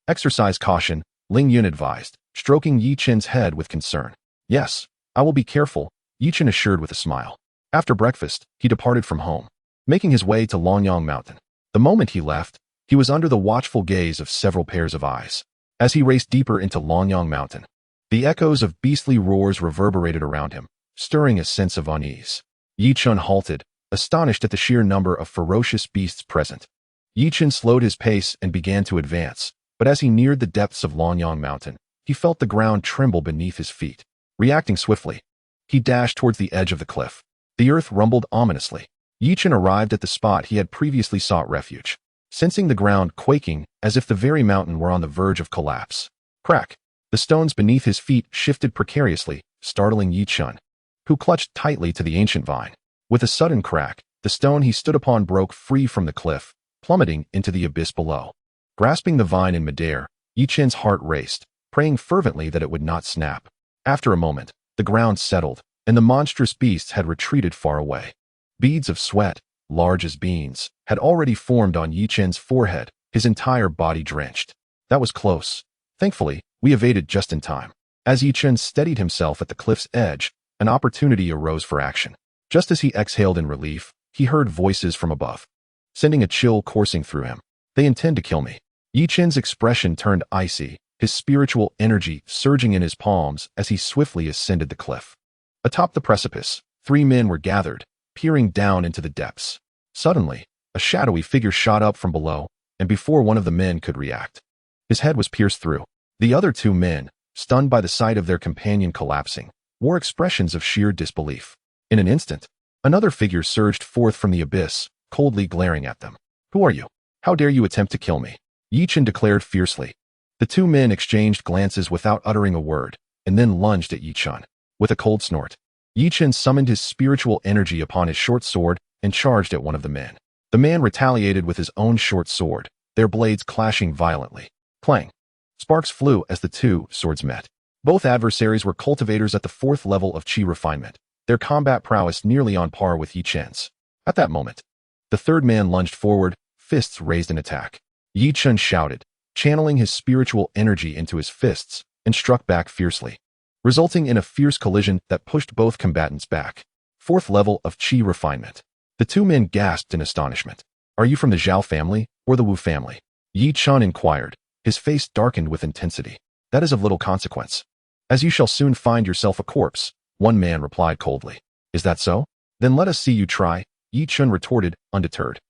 Exercise caution, Ling Yun advised, stroking Ye Chen's head with concern. Yes, I will be careful, Ye Chen assured with a smile. After breakfast, he departed from home, making his way to Longyang Mountain. The moment he left, he was under the watchful gaze of several pairs of eyes. As he raced deeper into Longyang Mountain, the echoes of beastly roars reverberated around him, stirring a sense of unease. Ye Chen halted, astonished at the sheer number of ferocious beasts present. Ye Chen slowed his pace and began to advance, but as he neared the depths of Longyang Mountain, he felt the ground tremble beneath his feet. Reacting swiftly, he dashed towards the edge of the cliff. The earth rumbled ominously. Ye Chen arrived at the spot he had previously sought refuge, sensing the ground quaking as if the very mountain were on the verge of collapse. Crack! The stones beneath his feet shifted precariously, startling Ye Chen, who clutched tightly to the ancient vine. With a sudden crack, the stone he stood upon broke free from the cliff, plummeting into the abyss below. Grasping the vine in midair, Ye Chen's heart raced, praying fervently that it would not snap. After a moment, the ground settled, and the monstrous beasts had retreated far away. Beads of sweat, large as beans, had already formed on Ye Chen's forehead, his entire body drenched. That was close. Thankfully, we evaded just in time. As Ye Chen steadied himself at the cliff's edge, an opportunity arose for action. Just as he exhaled in relief, he heard voices from above, sending a chill coursing through him. They intend to kill me. Ye Chen's expression turned icy, his spiritual energy surging in his palms as he swiftly ascended the cliff. Atop the precipice, 3 men were gathered, peering down into the depths. Suddenly, a shadowy figure shot up from below, and before one of the men could react, his head was pierced through. The other 2 men, stunned by the sight of their companion collapsing, wore expressions of sheer disbelief. In an instant, another figure surged forth from the abyss, coldly glaring at them. Who are you? How dare you attempt to kill me? Ye Chen declared fiercely. The 2 men exchanged glances without uttering a word, and then lunged at Ye Chen. With a cold snort, Ye Chen summoned his spiritual energy upon his short sword and charged at one of the men. The man retaliated with his own short sword, their blades clashing violently. Clang! Sparks flew as the two swords met. Both adversaries were cultivators at the 4th level of Qi refinement, their combat prowess nearly on par with Ye Chen's. At that moment, the third man lunged forward, fists raised in attack. Ye Chen shouted, channeling his spiritual energy into his fists, and struck back fiercely, resulting in a fierce collision that pushed both combatants back. 4th level of Qi refinement. The two men gasped in astonishment. Are you from the Zhao family or the Wu family? Ye Chen inquired, his face darkened with intensity. That is of little consequence, as you shall soon find yourself a corpse, one man replied coldly. Is that so? Then let us see you try, Ye Chen retorted, undeterred,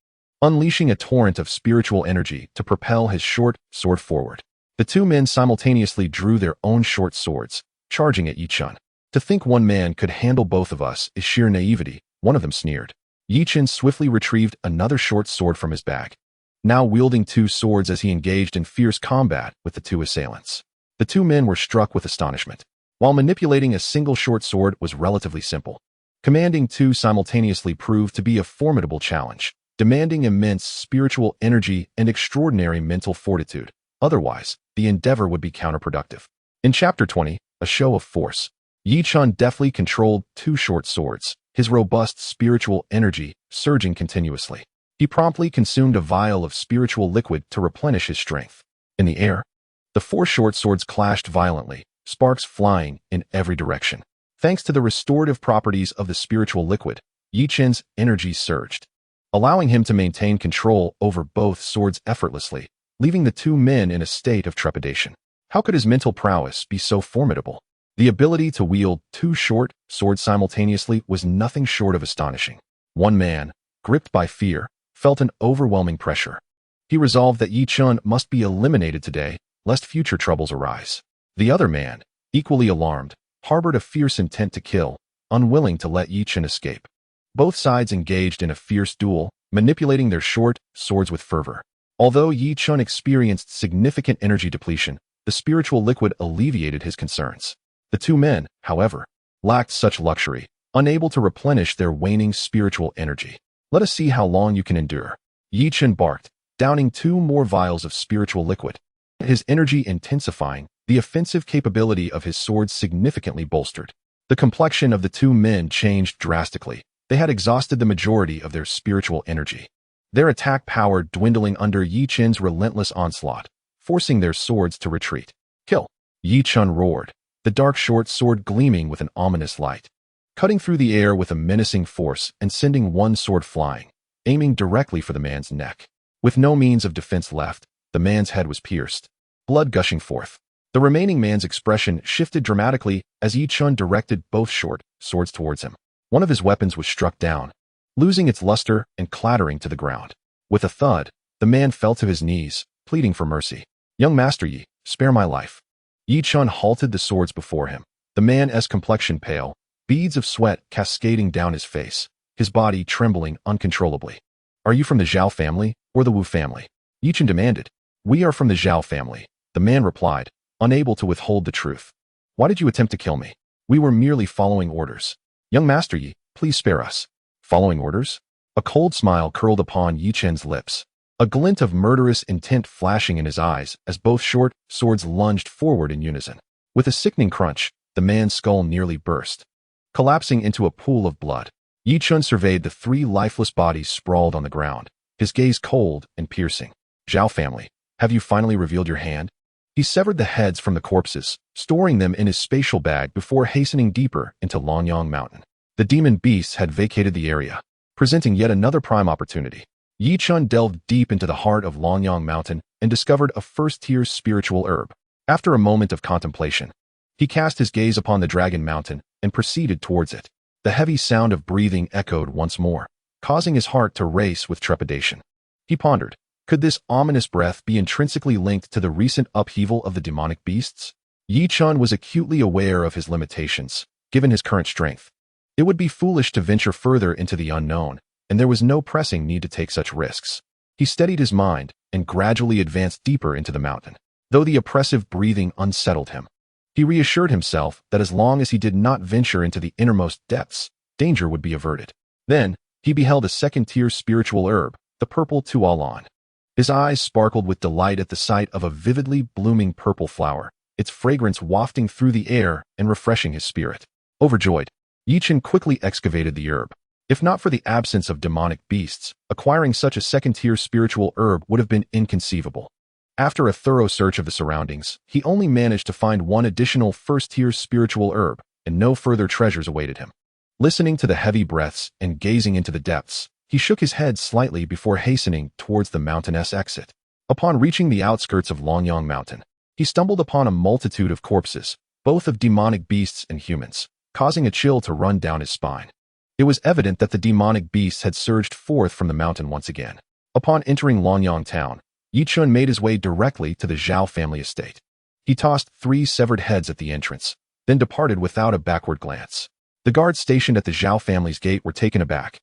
unleashing a torrent of spiritual energy to propel his short sword forward. The two men simultaneously drew their own short swords, charging at Ye Chen. To think one man could handle both of us is sheer naivety, one of them sneered. Ye Chen swiftly retrieved another short sword from his bag, now wielding 2 swords as he engaged in fierce combat with the 2 assailants. The 2 men were struck with astonishment. While manipulating a single short sword was relatively simple, commanding 2 simultaneously proved to be a formidable challenge, demanding immense spiritual energy and extraordinary mental fortitude. Otherwise, the endeavor would be counterproductive. In Chapter 20, A Show of Force, Ye Chen deftly controlled 2 short swords, his robust spiritual energy surging continuously. He promptly consumed a vial of spiritual liquid to replenish his strength. In the air, the 4 short swords clashed violently, sparks flying in every direction. Thanks to the restorative properties of the spiritual liquid, Ye Chen's energy surged, allowing him to maintain control over both swords effortlessly, leaving the 2 men in a state of trepidation. How could his mental prowess be so formidable? The ability to wield 2 short swords simultaneously was nothing short of astonishing. One man, gripped by fear, felt an overwhelming pressure. He resolved that Ye Chen must be eliminated today, lest future troubles arise. The other man, equally alarmed, harbored a fierce intent to kill, unwilling to let Ye Chen escape. Both sides engaged in a fierce duel, manipulating their short swords with fervor. Although Ye Chen experienced significant energy depletion, the spiritual liquid alleviated his concerns. The 2 men, however, lacked such luxury, unable to replenish their waning spiritual energy. Let us see how long you can endure. Ye Chen barked, downing 2 more vials of spiritual liquid. His energy intensifying, the offensive capability of his swords significantly bolstered. The complexion of the 2 men changed drastically. They had exhausted the majority of their spiritual energy, their attack power dwindling under Ye Chen's relentless onslaught, forcing their swords to retreat. Kill! Ye Chen roared, the dark short sword gleaming with an ominous light, cutting through the air with a menacing force and sending one sword flying, aiming directly for the man's neck. With no means of defense left, the man's head was pierced, blood gushing forth. The remaining man's expression shifted dramatically as Ye Chen directed both short swords towards him. One of his weapons was struck down, losing its luster and clattering to the ground. With a thud, the man fell to his knees, pleading for mercy. Young Master Yi, spare my life. Ye Chen halted the swords before him, the man's complexion pale, beads of sweat cascading down his face, his body trembling uncontrollably. Are you from the Zhao family or the Wu family? Ye Chen demanded. We are from the Zhao family, the man replied, unable to withhold the truth. Why did you attempt to kill me? We were merely following orders. Young Master Yi, please spare us. Following orders? A cold smile curled upon Ye Chen's lips, a glint of murderous intent flashing in his eyes as both short swords lunged forward in unison. With a sickening crunch, the man's skull nearly burst, collapsing into a pool of blood. Ye Chen surveyed the 3 lifeless bodies sprawled on the ground, his gaze cold and piercing. Zhao family, have you finally revealed your hand? He severed the heads from the corpses, storing them in his spatial bag before hastening deeper into Lonyang Mountain. The demon beasts had vacated the area, presenting yet another prime opportunity. Ye Chen delved deep into the heart of Lonyang Mountain and discovered a first-tier spiritual herb. After a moment of contemplation, he cast his gaze upon the Dragon Mountain and proceeded towards it. The heavy sound of breathing echoed once more, causing his heart to race with trepidation. He pondered, could this ominous breath be intrinsically linked to the recent upheaval of the demonic beasts? Ye Chen was acutely aware of his limitations, given his current strength. It would be foolish to venture further into the unknown, and there was no pressing need to take such risks. He steadied his mind and gradually advanced deeper into the mountain, though the oppressive breathing unsettled him. He reassured himself that as long as he did not venture into the innermost depths, danger would be averted. Then, he beheld a second-tier spiritual herb, the purple tualan. His eyes sparkled with delight at the sight of a vividly blooming purple flower, its fragrance wafting through the air and refreshing his spirit. Overjoyed, Ye Chen quickly excavated the herb. If not for the absence of demonic beasts, acquiring such a second-tier spiritual herb would have been inconceivable. After a thorough search of the surroundings, he only managed to find one additional first-tier spiritual herb, and no further treasures awaited him. Listening to the heavy breaths and gazing into the depths, he shook his head slightly before hastening towards the mountainous exit. Upon reaching the outskirts of Longyang Mountain, he stumbled upon a multitude of corpses, both of demonic beasts and humans, causing a chill to run down his spine. It was evident that the demonic beasts had surged forth from the mountain once again. Upon entering Longyang town, Ye Chen made his way directly to the Zhao family estate. He tossed 3 severed heads at the entrance, then departed without a backward glance. The guards stationed at the Zhao family's gate were taken aback,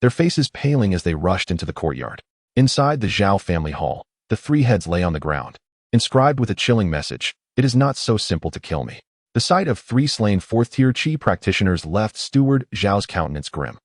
their faces paling as they rushed into the courtyard. Inside the Zhao family hall, the 3 heads lay on the ground, inscribed with a chilling message, "It is not so simple to kill me." The sight of 3 slain 4th-tier Qi practitioners left Steward Zhao's countenance grim.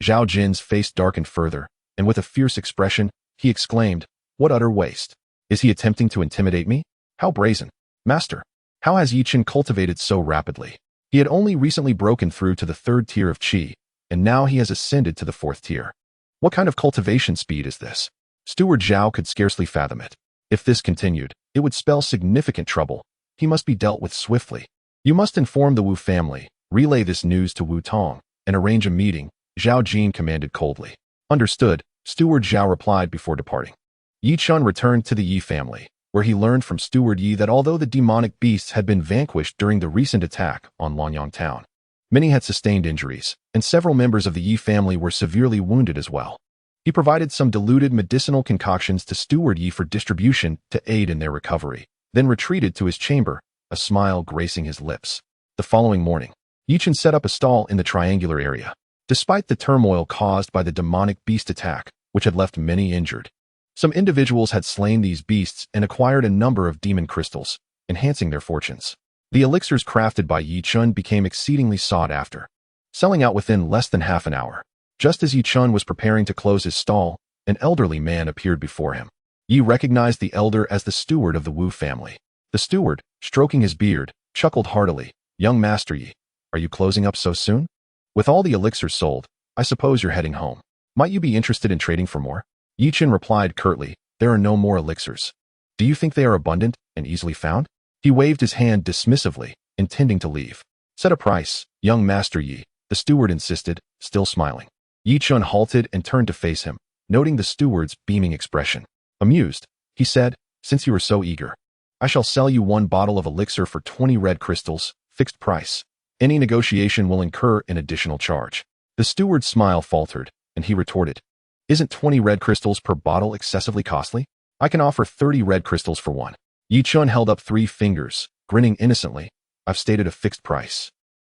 Zhao Jin's face darkened further, and with a fierce expression, he exclaimed, "What utter waste! Is he attempting to intimidate me? How brazen! Master, how has Ye Chen cultivated so rapidly? He had only recently broken through to the 3rd tier of Qi, and now he has ascended to the 4th tier. What kind of cultivation speed is this?" Steward Zhao could scarcely fathom it. If this continued, it would spell significant trouble. He must be dealt with swiftly. "You must inform the Wu family, relay this news to Wu Tong, and arrange a meeting," Zhao Jin commanded coldly. "Understood," Steward Zhao replied before departing. Ye Chen returned to the Yi family, where he learned from Steward Yi that although the demonic beasts had been vanquished during the recent attack on Longyang town, many had sustained injuries, and several members of the Yi family were severely wounded as well. He provided some diluted medicinal concoctions to Steward Yi for distribution to aid in their recovery, then retreated to his chamber, a smile gracing his lips. The following morning, Ye Chen set up a stall in the triangular area. Despite the turmoil caused by the demonic beast attack, which had left many injured, some individuals had slain these beasts and acquired a number of demon crystals, enhancing their fortunes. The elixirs crafted by Ye Chen became exceedingly sought after, selling out within less than half an hour. Just as Ye Chen was preparing to close his stall, an elderly man appeared before him. Yi recognized the elder as the steward of the Wu family. The steward, stroking his beard, chuckled heartily. "Young Master Yi, are you closing up so soon? With all the elixirs sold, I suppose you're heading home. Might you be interested in trading for more?" Ye Chen replied curtly, "There are no more elixirs. Do you think they are abundant and easily found?" He waved his hand dismissively, intending to leave. "Set a price, young Master Yi," the steward insisted, still smiling. Ye Chen halted and turned to face him, noting the steward's beaming expression. Amused, he said, "Since you are so eager, I shall sell you 1 bottle of elixir for 20 red crystals, fixed price. Any negotiation will incur an additional charge." The steward's smile faltered, and he retorted, "Isn't 20 red crystals per bottle excessively costly? I can offer 30 red crystals for 1. Ye Chen held up 3 fingers, grinning innocently. "I've stated a fixed price.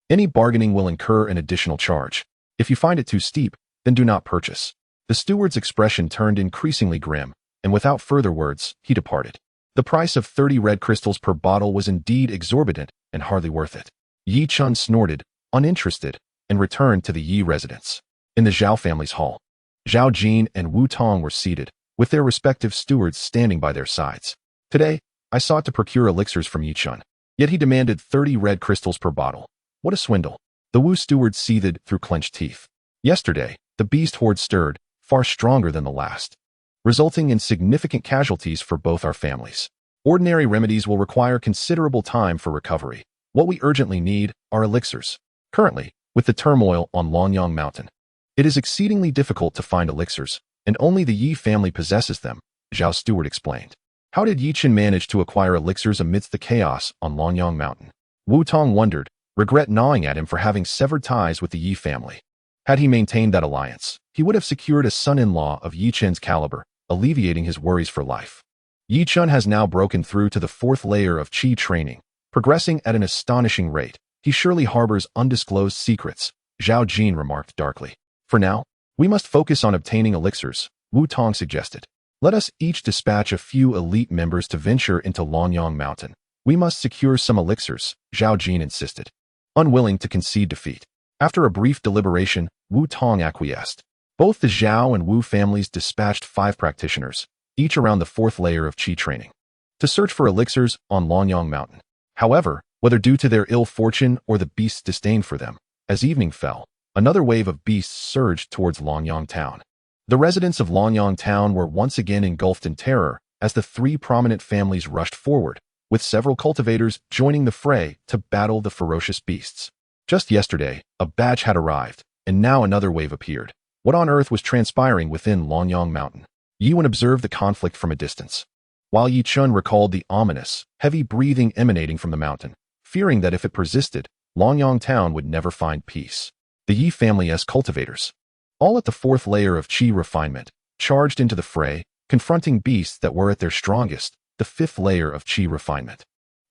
Any bargaining will incur an additional charge. If you find it too steep, then do not purchase." The steward's expression turned increasingly grim, and without further words, he departed. The price of 30 red crystals per bottle was indeed exorbitant and hardly worth it. Ye Chen snorted, uninterested, and returned to the Yi residence. In the Zhao family's hall, Zhao Jin and Wu Tong were seated, with their respective stewards standing by their sides. "Today, I sought to procure elixirs from Ye Chen, yet he demanded 30 red crystals per bottle. What a swindle." The Wu steward seethed through clenched teeth. Yesterday, the beast horde stirred, far stronger than the last, resulting in significant casualties for both our families. Ordinary remedies will require considerable time for recovery. What we urgently need are elixirs. Currently, with the turmoil on Longyang Mountain, it is exceedingly difficult to find elixirs, and only the Yi family possesses them, Zhao steward explained. How did Ye Chen manage to acquire elixirs amidst the chaos on Longyang Mountain? Wu Tong wondered, regret gnawing at him for having severed ties with the Yi family. Had he maintained that alliance, he would have secured a son-in-law of Ye Chen's caliber, alleviating his worries for life. Ye Chen has now broken through to the 4th layer of Qi training, progressing at an astonishing rate. He surely harbors undisclosed secrets, Zhao Jin remarked darkly. "For now, we must focus on obtaining elixirs," Wu Tong suggested. "Let us each dispatch a few elite members to venture into Longyang Mountain. We must secure some elixirs, Zhao Jin insisted, unwilling to concede defeat. After a brief deliberation, Wu Tong acquiesced. Both the Zhao and Wu families dispatched 5 practitioners, each around the 4th layer of qi training, to search for elixirs on Longyang Mountain. However, whether due to their ill fortune or the beasts' disdain for them, as evening fell, another wave of beasts surged towards Longyang Town. The residents of Longyang Town were once again engulfed in terror as the 3 prominent families rushed forward, with several cultivators joining the fray to battle the ferocious beasts. Just yesterday, a batch had arrived, and now another wave appeared. What on earth was transpiring within Longyang Mountain? Ye Chen observed the conflict from a distance, while Ye Chen recalled the ominous, heavy breathing emanating from the mountain, fearing that if it persisted, Longyang Town would never find peace. The Yi family's cultivators, all at the 4th layer of qi refinement, charged into the fray, confronting beasts that were at their strongest, the 5th layer of qi refinement,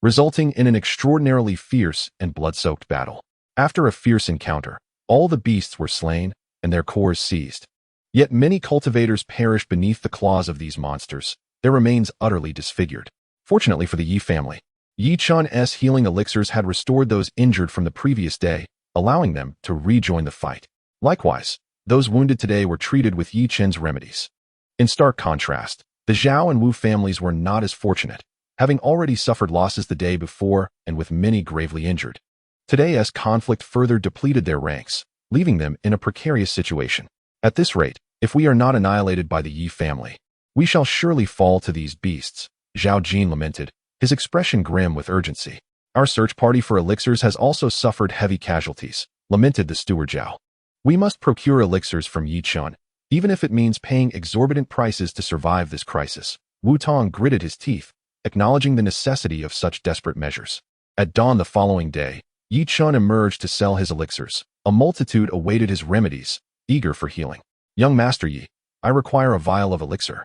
resulting in an extraordinarily fierce and blood-soaked battle. After a fierce encounter, all the beasts were slain and their cores seized. Yet many cultivators perished beneath the claws of these monsters, their remains utterly disfigured. Fortunately for the Yi family, Ye Chen's healing elixirs had restored those injured from the previous day, allowing them to rejoin the fight. Likewise, those wounded today were treated with Ye Chen's remedies. In stark contrast, the Zhao and Wu families were not as fortunate, having already suffered losses the day before and with many gravely injured. Today's conflict further depleted their ranks, leaving them in a precarious situation. At this rate, if we are not annihilated by the Yi family, we shall surely fall to these beasts, Zhao Jin lamented, his expression grim with urgency. Our search party for elixirs has also suffered heavy casualties, lamented the steward Zhao. We must procure elixirs from Ye Chen, even if it means paying exorbitant prices to survive this crisis. Wu Tong gritted his teeth, acknowledging the necessity of such desperate measures. At dawn the following day, Ye Chen emerged to sell his elixirs. A multitude awaited his remedies, eager for healing. Young Master Yi, I require a vial of elixir.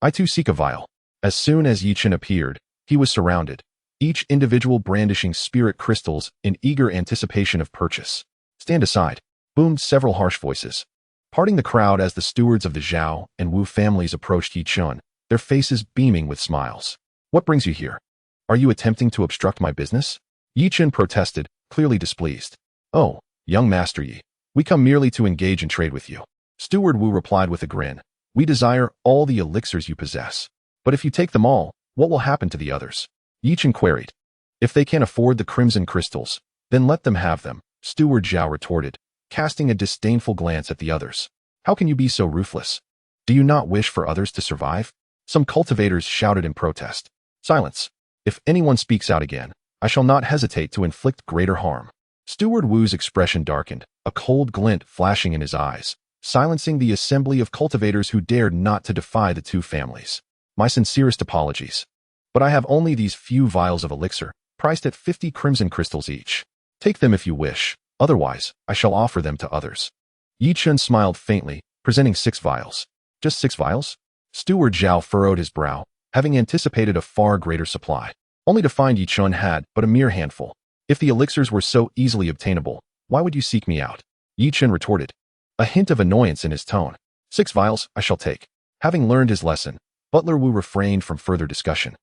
I too seek a vial. As soon as Ye Chen appeared, he was surrounded, each individual brandishing spirit crystals in eager anticipation of purchase. Stand aside, boomed several harsh voices, parting the crowd as the stewards of the Zhao and Wu families approached Ye Chen, their faces beaming with smiles. What brings you here? Are you attempting to obstruct my business? Ye Chen protested, clearly displeased. Oh, young Master Yi, we come merely to engage in trade with you. Steward Wu replied with a grin. We desire all the elixirs you possess. But if you take them all, what will happen to the others? Ye Chen queried. If they can afford the crimson crystals, then let them have them, Steward Zhao retorted, casting a disdainful glance at the others. How can you be so ruthless? Do you not wish for others to survive? Some cultivators shouted in protest. Silence. If anyone speaks out again, I shall not hesitate to inflict greater harm. Steward Wu's expression darkened, a cold glint flashing in his eyes, silencing the assembly of cultivators who dared not to defy the 2 families. My sincerest apologies. But I have only these few vials of elixir, priced at 50 crimson crystals each. Take them if you wish, otherwise, I shall offer them to others. Ye Chen smiled faintly, presenting 6 vials. Just 6 vials? Steward Zhao furrowed his brow, having anticipated a far greater supply, only to find Ye Chen had but a mere handful. If the elixirs were so easily obtainable, why would you seek me out? Ye Chen retorted, a hint of annoyance in his tone. 6 vials, I shall take. Having learned his lesson, Butler Wu refrained from further discussion,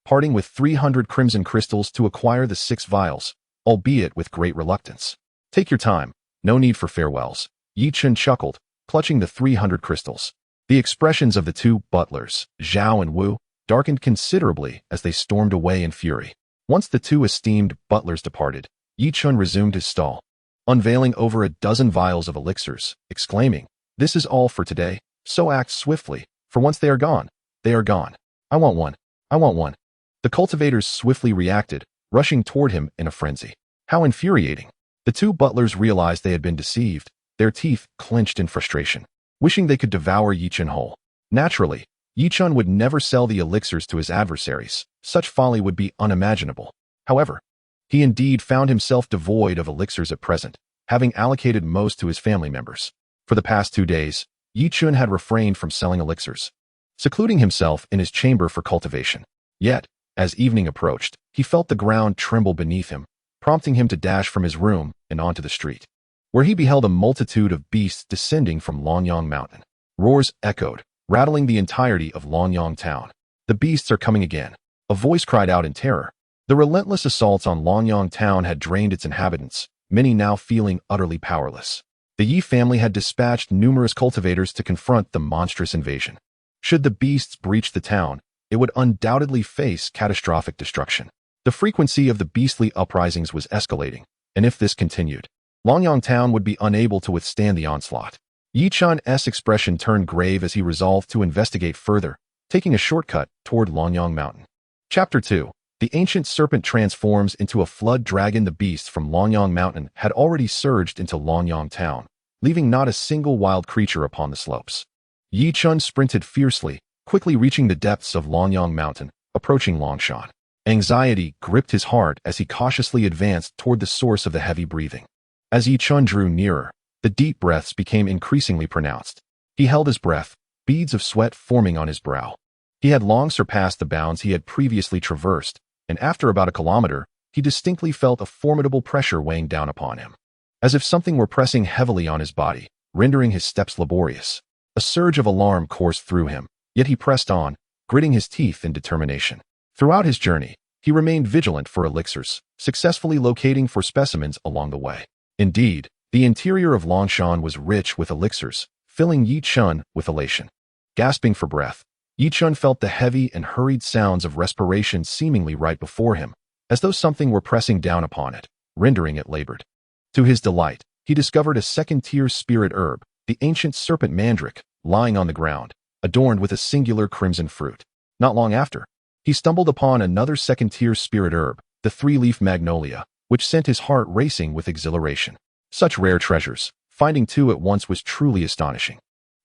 parting with 300 crimson crystals to acquire the 6 vials, albeit with great reluctance. Take your time, no need for farewells. Ye Chen chuckled, clutching the 300 crystals. The expressions of the 2 butlers, Zhao and Wu, darkened considerably as they stormed away in fury. Once the 2 esteemed butlers departed, Ye Chen resumed his stall, unveiling over a dozen vials of elixirs, exclaiming, This is all for today, so act swiftly, for once they are gone, they are gone. I want one. I want one. The cultivators swiftly reacted, rushing toward him in a frenzy. How infuriating. The 2 butlers realized they had been deceived, their teeth clenched in frustration, wishing they could devour Ye Chen whole. Naturally, Ye Chen would never sell the elixirs to his adversaries. Such folly would be unimaginable. However, he indeed found himself devoid of elixirs at present, having allocated most to his family members. For the past 2 days, Ye Chen had refrained from selling elixirs, secluding himself in his chamber for cultivation. Yet, as evening approached, he felt the ground tremble beneath him, prompting him to dash from his room and onto the street, where he beheld a multitude of beasts descending from Longyang Mountain. Roars echoed, rattling the entirety of Longyang Town. The beasts are coming again. A voice cried out in terror. The relentless assaults on Longyang town had drained its inhabitants, many now feeling utterly powerless. The Yi family had dispatched numerous cultivators to confront the monstrous invasion. Should the beasts breach the town, it would undoubtedly face catastrophic destruction. The frequency of the beastly uprisings was escalating, and if this continued, Longyang town would be unable to withstand the onslaught. Ye Chen's expression turned grave as he resolved to investigate further, taking a shortcut toward Longyang Mountain. Chapter 2. The ancient serpent transforms into a flood dragon. The beasts from Longyang Mountain had already surged into Longyang town, leaving not a single wild creature upon the slopes. Ye Chen sprinted fiercely, quickly reaching the depths of Longyang Mountain, approaching Longshan. Anxiety gripped his heart as he cautiously advanced toward the source of the heavy breathing. As Ye Chen drew nearer, the deep breaths became increasingly pronounced. He held his breath, beads of sweat forming on his brow. He had long surpassed the bounds he had previously traversed, and after about a kilometer, he distinctly felt a formidable pressure weighing down upon him. As if something were pressing heavily on his body, rendering his steps laborious. A surge of alarm coursed through him, yet he pressed on, gritting his teeth in determination. Throughout his journey, he remained vigilant for elixirs, successfully locating for specimens along the way. Indeed, the interior of Longshan was rich with elixirs, filling Ye Chen with elation. Gasping for breath, Ye Chen felt the heavy and hurried sounds of respiration seemingly right before him, as though something were pressing down upon it, rendering it labored. To his delight, he discovered a second-tier spirit herb, the ancient serpent mandrake, lying on the ground, adorned with a singular crimson fruit. Not long after, he stumbled upon another second-tier spirit herb, the three-leaf magnolia, which sent his heart racing with exhilaration. Such rare treasures, finding two at once was truly astonishing.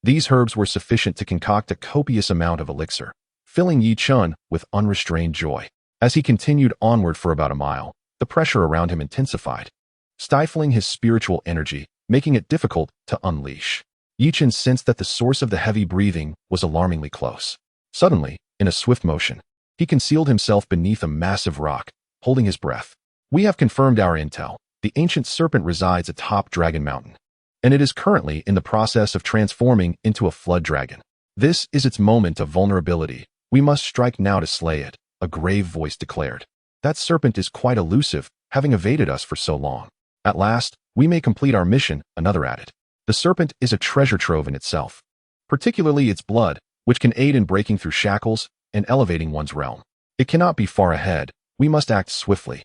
These herbs were sufficient to concoct a copious amount of elixir, filling Ye Chen with unrestrained joy. As he continued onward for about a mile, the pressure around him intensified, stifling his spiritual energy, making it difficult to unleash. Ye Chen sensed that the source of the heavy breathing was alarmingly close. Suddenly, in a swift motion, he concealed himself beneath a massive rock, holding his breath. We have confirmed our intel. The ancient serpent resides atop Dragon Mountain, and it is currently in the process of transforming into a flood dragon. This is its moment of vulnerability. We must strike now to slay it, a grave voice declared. That serpent is quite elusive, having evaded us for so long. At last, we may complete our mission, another added. The serpent is a treasure trove in itself, particularly its blood, which can aid in breaking through shackles and elevating one's realm. It cannot be far ahead. We must act swiftly.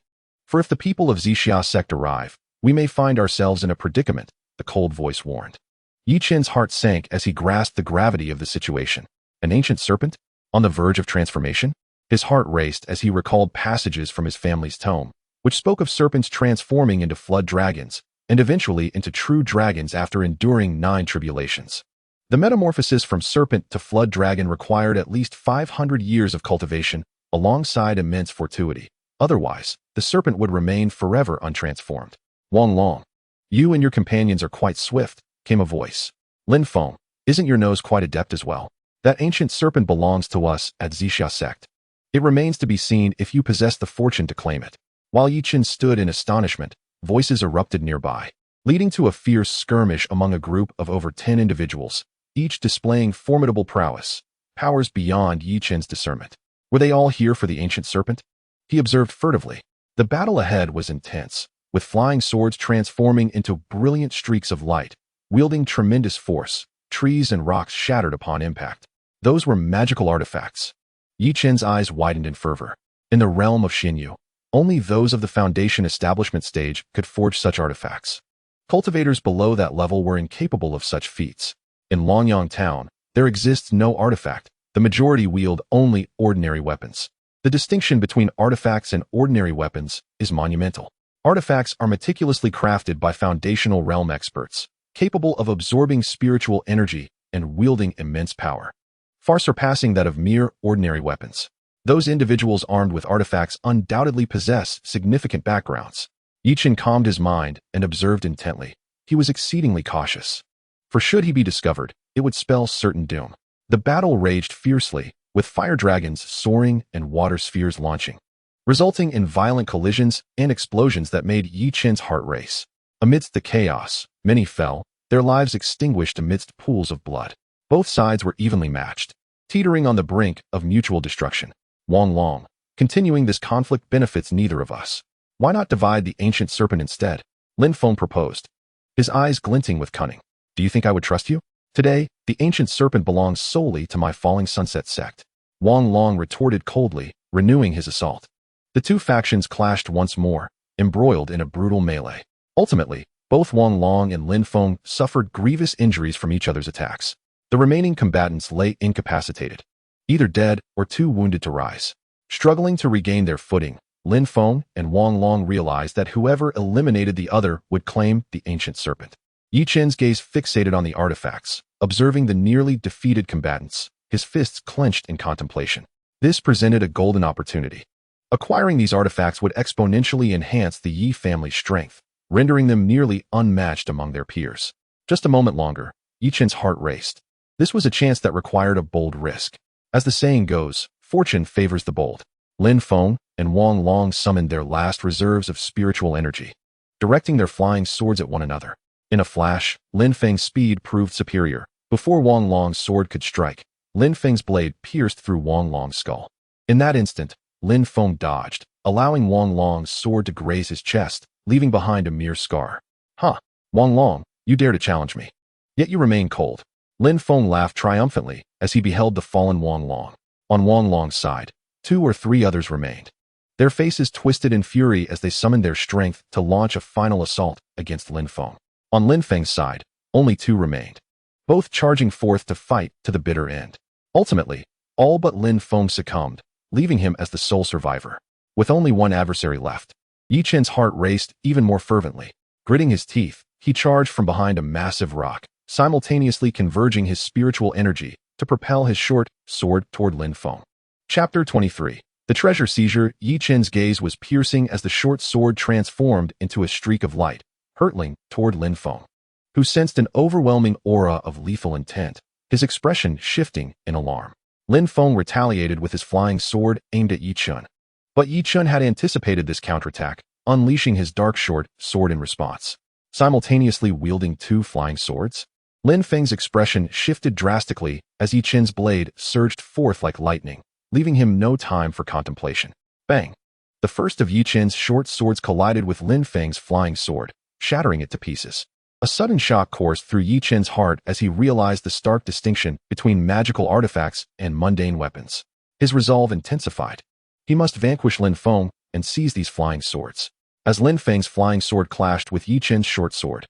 For if the people of Zixia sect arrive, we may find ourselves in a predicament, the cold voice warned. Ye Chen's heart sank as he grasped the gravity of the situation. An ancient serpent? On the verge of transformation? His heart raced as he recalled passages from his family's tome, which spoke of serpents transforming into flood dragons, and eventually into true dragons after enduring 9 tribulations. The metamorphosis from serpent to flood dragon required at least 500 years of cultivation, alongside immense fortuity. Otherwise, the serpent would remain forever untransformed. Wang Long, you and your companions are quite swift, came a voice. Lin Feng, isn't your nose quite adept as well? That ancient serpent belongs to us at Zixia sect. It remains to be seen if you possess the fortune to claim it. While Ye Chen stood in astonishment, voices erupted nearby, leading to a fierce skirmish among a group of over 10 individuals, each displaying formidable prowess, powers beyond Ye Chen's discernment. Were they all here for the ancient serpent? He observed furtively. The battle ahead was intense, with flying swords transforming into brilliant streaks of light, wielding tremendous force. Trees and rocks shattered upon impact. Those were magical artifacts. Ye Chen's eyes widened in fervor. In the realm of Xinyu, only those of the Foundation establishment stage could forge such artifacts. Cultivators below that level were incapable of such feats. In Longyang Town, there exists no artifact. The majority wield only ordinary weapons. The distinction between artifacts and ordinary weapons is monumental. Artifacts are meticulously crafted by foundational realm experts, capable of absorbing spiritual energy and wielding immense power, far surpassing that of mere ordinary weapons. Those individuals armed with artifacts undoubtedly possess significant backgrounds. Ye Chen calmed his mind and observed intently. He was exceedingly cautious, for should he be discovered, it would spell certain doom. The battle raged fiercely, with fire dragons soaring and water spheres launching, resulting in violent collisions and explosions that made Ye Chen's heart race. Amidst the chaos, many fell, their lives extinguished amidst pools of blood. Both sides were evenly matched, teetering on the brink of mutual destruction. Wang Long, Continuing this conflict benefits neither of us. Why not divide the ancient serpent instead? Lin Feng proposed, his eyes glinting with cunning. Do you think I would trust you? Today, the ancient serpent belongs solely to my falling sunset sect. Wang Long retorted coldly, renewing his assault. The two factions clashed once more, embroiled in a brutal melee. Ultimately, both Wang Long and Lin Feng suffered grievous injuries from each other's attacks. The remaining combatants lay incapacitated, either dead or too wounded to rise. Struggling to regain their footing, Lin Feng and Wang Long realized that whoever eliminated the other would claim the ancient serpent. Ye Chen's gaze fixated on the artifacts, observing the nearly defeated combatants, his fists clenched in contemplation. This presented a golden opportunity. Acquiring these artifacts would exponentially enhance the Yi family's strength, rendering them nearly unmatched among their peers. Just a moment longer, Ye Chen's heart raced. This was a chance that required a bold risk. As the saying goes, fortune favors the bold. Lin Feng and Wang Long summoned their last reserves of spiritual energy, directing their flying swords at one another. In a flash, Lin Feng's speed proved superior. Before Wang Long's sword could strike, Lin Feng's blade pierced through Wang Long's skull. In that instant, Lin Feng dodged, allowing Wang Long's sword to graze his chest, leaving behind a mere scar. Huh, Wang Long, you dare to challenge me. Yet you remain cold. Lin Feng laughed triumphantly as he beheld the fallen Wang Long. On Wang Long's side, 2 or 3 others remained. Their faces twisted in fury as they summoned their strength to launch a final assault against Lin Feng. On Lin Feng's side, only 2 remained, both charging forth to fight to the bitter end. Ultimately, all but Lin Feng succumbed, leaving him as the sole survivor. With only one adversary left, Ye Chen's heart raced even more fervently. Gritting his teeth, he charged from behind a massive rock, simultaneously converging his spiritual energy to propel his short sword toward Lin Feng. Chapter 23. The treasure seizure. Ye Chen's gaze was piercing as the short sword transformed into a streak of light, hurtling toward Lin Feng, who sensed an overwhelming aura of lethal intent, his expression shifting in alarm. Lin Feng retaliated with his flying sword aimed at Ye Chen. But Ye Chen had anticipated this counterattack, unleashing his dark short sword in response. Simultaneously wielding 2 flying swords, Lin Feng's expression shifted drastically as Ye Chen's blade surged forth like lightning, leaving him no time for contemplation. Bang! The first of Ye Chen's short swords collided with Lin Feng's flying sword, shattering it to pieces. A sudden shock coursed through Ye Chen's heart as he realized the stark distinction between magical artifacts and mundane weapons. His resolve intensified. He must vanquish Lin Feng and seize these flying swords. As Lin Feng's flying sword clashed with Ye Chen's short sword,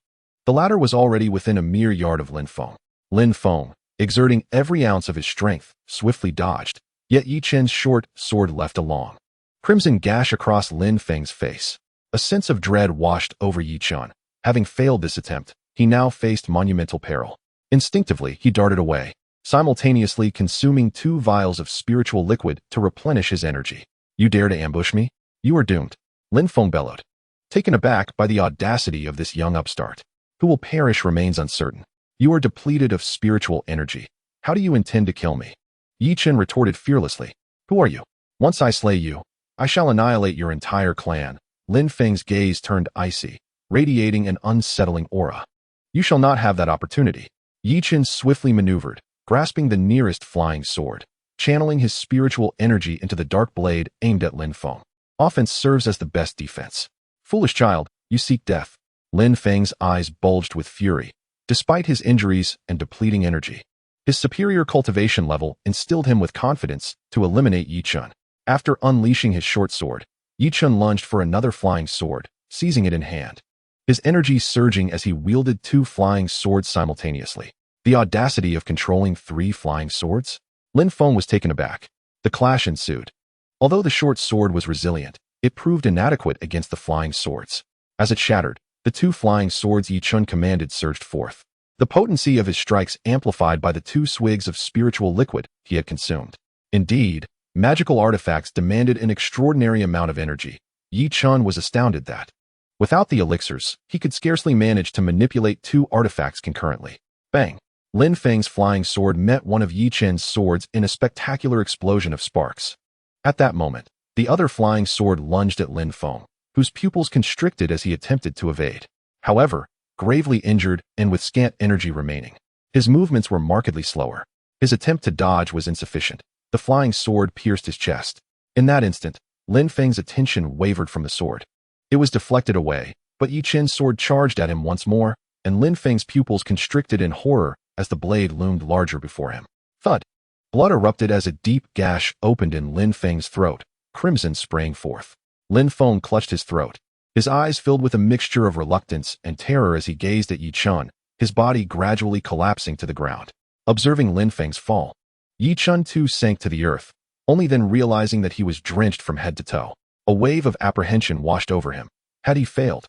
the latter was already within a mere yard of Lin Feng. Lin Feng, exerting every ounce of his strength, swiftly dodged, yet Ye Chen's short sword left a long, crimson gash across Lin Feng's face. A sense of dread washed over Ye Chen. Having failed this attempt, he now faced monumental peril. Instinctively, he darted away, simultaneously consuming 2 vials of spiritual liquid to replenish his energy. You dare to ambush me? You are doomed, Lin Feng bellowed. Taken aback by the audacity of this young upstart, who will perish remains uncertain. You are depleted of spiritual energy. How do you intend to kill me? Ye Chen retorted fearlessly. Who are you? Once I slay you, I shall annihilate your entire clan. Lin Feng's gaze turned icy, radiating an unsettling aura. You shall not have that opportunity. Ye Chen swiftly maneuvered, grasping the nearest flying sword, channeling his spiritual energy into the dark blade aimed at Lin Feng. Offense serves as the best defense. Foolish child, you seek death. Lin Feng's eyes bulged with fury, despite his injuries and depleting energy. His superior cultivation level instilled him with confidence to eliminate Ye Chen. After unleashing his short sword, Ye Chen lunged for another flying sword, seizing it in hand, his energy surging as he wielded 2 flying swords simultaneously. The audacity of controlling 3 flying swords? Lin Feng was taken aback. The clash ensued. Although the short sword was resilient, it proved inadequate against the flying swords. As it shattered, the 2 flying swords Ye Chen commanded surged forth, the potency of his strikes amplified by the 2 swigs of spiritual liquid he had consumed. Indeed, magical artifacts demanded an extraordinary amount of energy. Ye Chen was astounded that, without the elixirs, he could scarcely manage to manipulate 2 artifacts concurrently. Bang! Lin Feng's flying sword met one of Ye Chen's swords in a spectacular explosion of sparks. At that moment, the other flying sword lunged at Lin Feng, whose pupils constricted as he attempted to evade. However, gravely injured and with scant energy remaining, his movements were markedly slower. His attempt to dodge was insufficient. The flying sword pierced his chest, In that instant, Lin Feng's attention wavered from the sword. It was deflected away, but Ye Chen's sword charged at him once more, and Lin Feng's pupils constricted in horror as the blade loomed larger before him. Thud! Blood erupted as a deep gash opened in Lin Feng's throat, crimson spraying forth. Lin Feng clutched his throat, his eyes filled with a mixture of reluctance and terror as he gazed at Ye Chen, his body gradually collapsing to the ground. Observing Lin Feng's fall, Ye Chen too sank to the earth, only then realizing that he was drenched from head to toe. A wave of apprehension washed over him. Had he failed,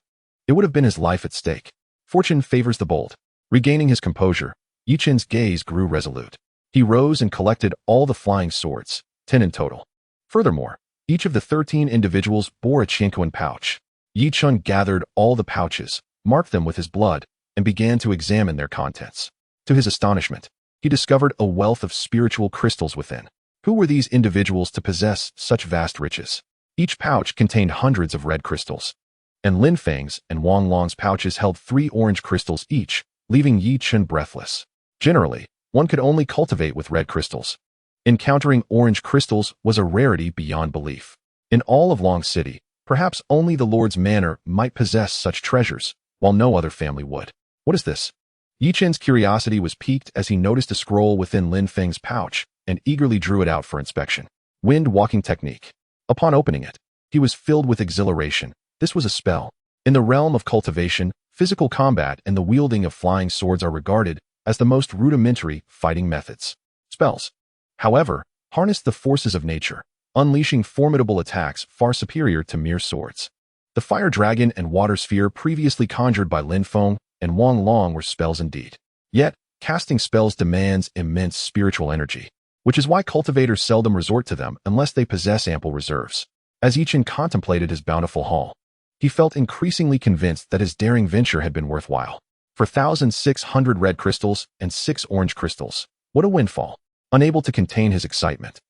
it would have been his life at stake. Fortune favors the bold. Regaining his composure, Ye Chen's gaze grew resolute. He rose and collected all the flying swords, 10 in total. Furthermore, each of the 13 individuals bore a Qianquan pouch. Ye Chen gathered all the pouches, marked them with his blood, and began to examine their contents. To his astonishment, he discovered a wealth of spiritual crystals within. Who were these individuals to possess such vast riches? Each pouch contained hundreds of red crystals, and Lin Feng's and Wang Long's pouches held 3 orange crystals each, leaving Ye Chen breathless. Generally, one could only cultivate with red crystals. Encountering orange crystals was a rarity beyond belief. In all of Long City, perhaps only the Lord's Manor might possess such treasures, while no other family would. What is this? Ye Chen's curiosity was piqued as he noticed a scroll within Lin Feng's pouch and eagerly drew it out for inspection. Wind walking technique. Upon opening it, he was filled with exhilaration. This was a spell. In the realm of cultivation, physical combat and the wielding of flying swords are regarded as the most rudimentary fighting methods. Spells, however, harness the forces of nature, unleashing formidable attacks far superior to mere swords. The fire dragon and water sphere previously conjured by Lin Feng and Wang Long were spells indeed. Yet, casting spells demands immense spiritual energy, which is why cultivators seldom resort to them unless they possess ample reserves. As Ye Chen contemplated his bountiful haul, he felt increasingly convinced that his daring venture had been worthwhile. For 1,600 red crystals and 6 orange crystals, what a windfall! Unable to contain his excitement,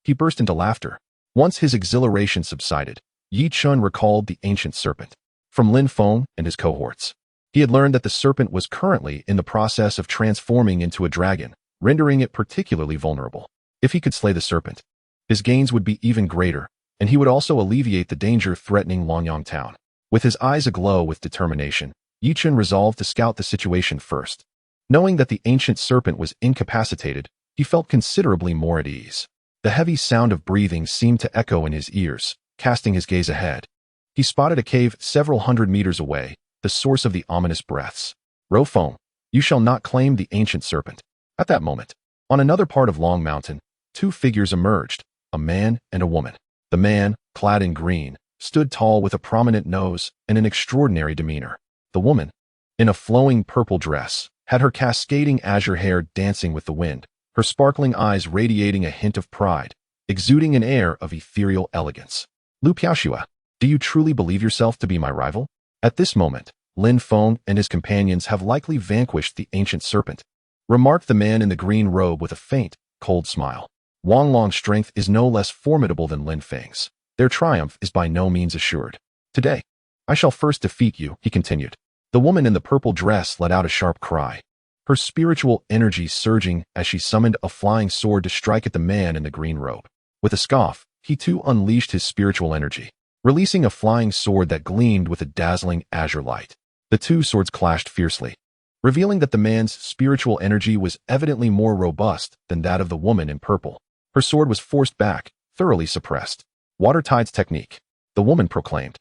he burst into laughter. Once his exhilaration subsided, Ye Chen recalled the ancient serpent from Lin Feng and his cohorts. He had learned that the serpent was currently in the process of transforming into a dragon, rendering it particularly vulnerable. If he could slay the serpent, his gains would be even greater, and he would also alleviate the danger threatening Longyang Town. With his eyes aglow with determination, Ye Chen resolved to scout the situation first. Knowing that the ancient serpent was incapacitated, he felt considerably more at ease. The heavy sound of breathing seemed to echo in his ears. Casting his gaze ahead, he spotted a cave several hundred meters away, the source of the ominous breaths. Rofeng, you shall not claim the ancient serpent. At that moment, on another part of Long Mountain, 2 figures emerged, a man and a woman. The man, clad in green, stood tall with a prominent nose and an extraordinary demeanor. The woman, in a flowing purple dress, had her cascading azure hair dancing with the wind, her sparkling eyes radiating a hint of pride, exuding an air of ethereal elegance. Lu Piaoxua, do you truly believe yourself to be my rival? At this moment, Lin Feng and his companions have likely vanquished the ancient serpent, remarked the man in the green robe with a faint, cold smile. Wang Long's strength is no less formidable than Lin Feng's. Their triumph is by no means assured. Today, I shall first defeat you, he continued. The woman in the purple dress let out a sharp cry, her spiritual energy surging as she summoned a flying sword to strike at the man in the green robe. With a scoff, he too unleashed his spiritual energy, releasing a flying sword that gleamed with a dazzling azure light. The 2 swords clashed fiercely, revealing that the man's spiritual energy was evidently more robust than that of the woman in purple. Her sword was forced back, thoroughly suppressed. Water tides technique, the woman proclaimed,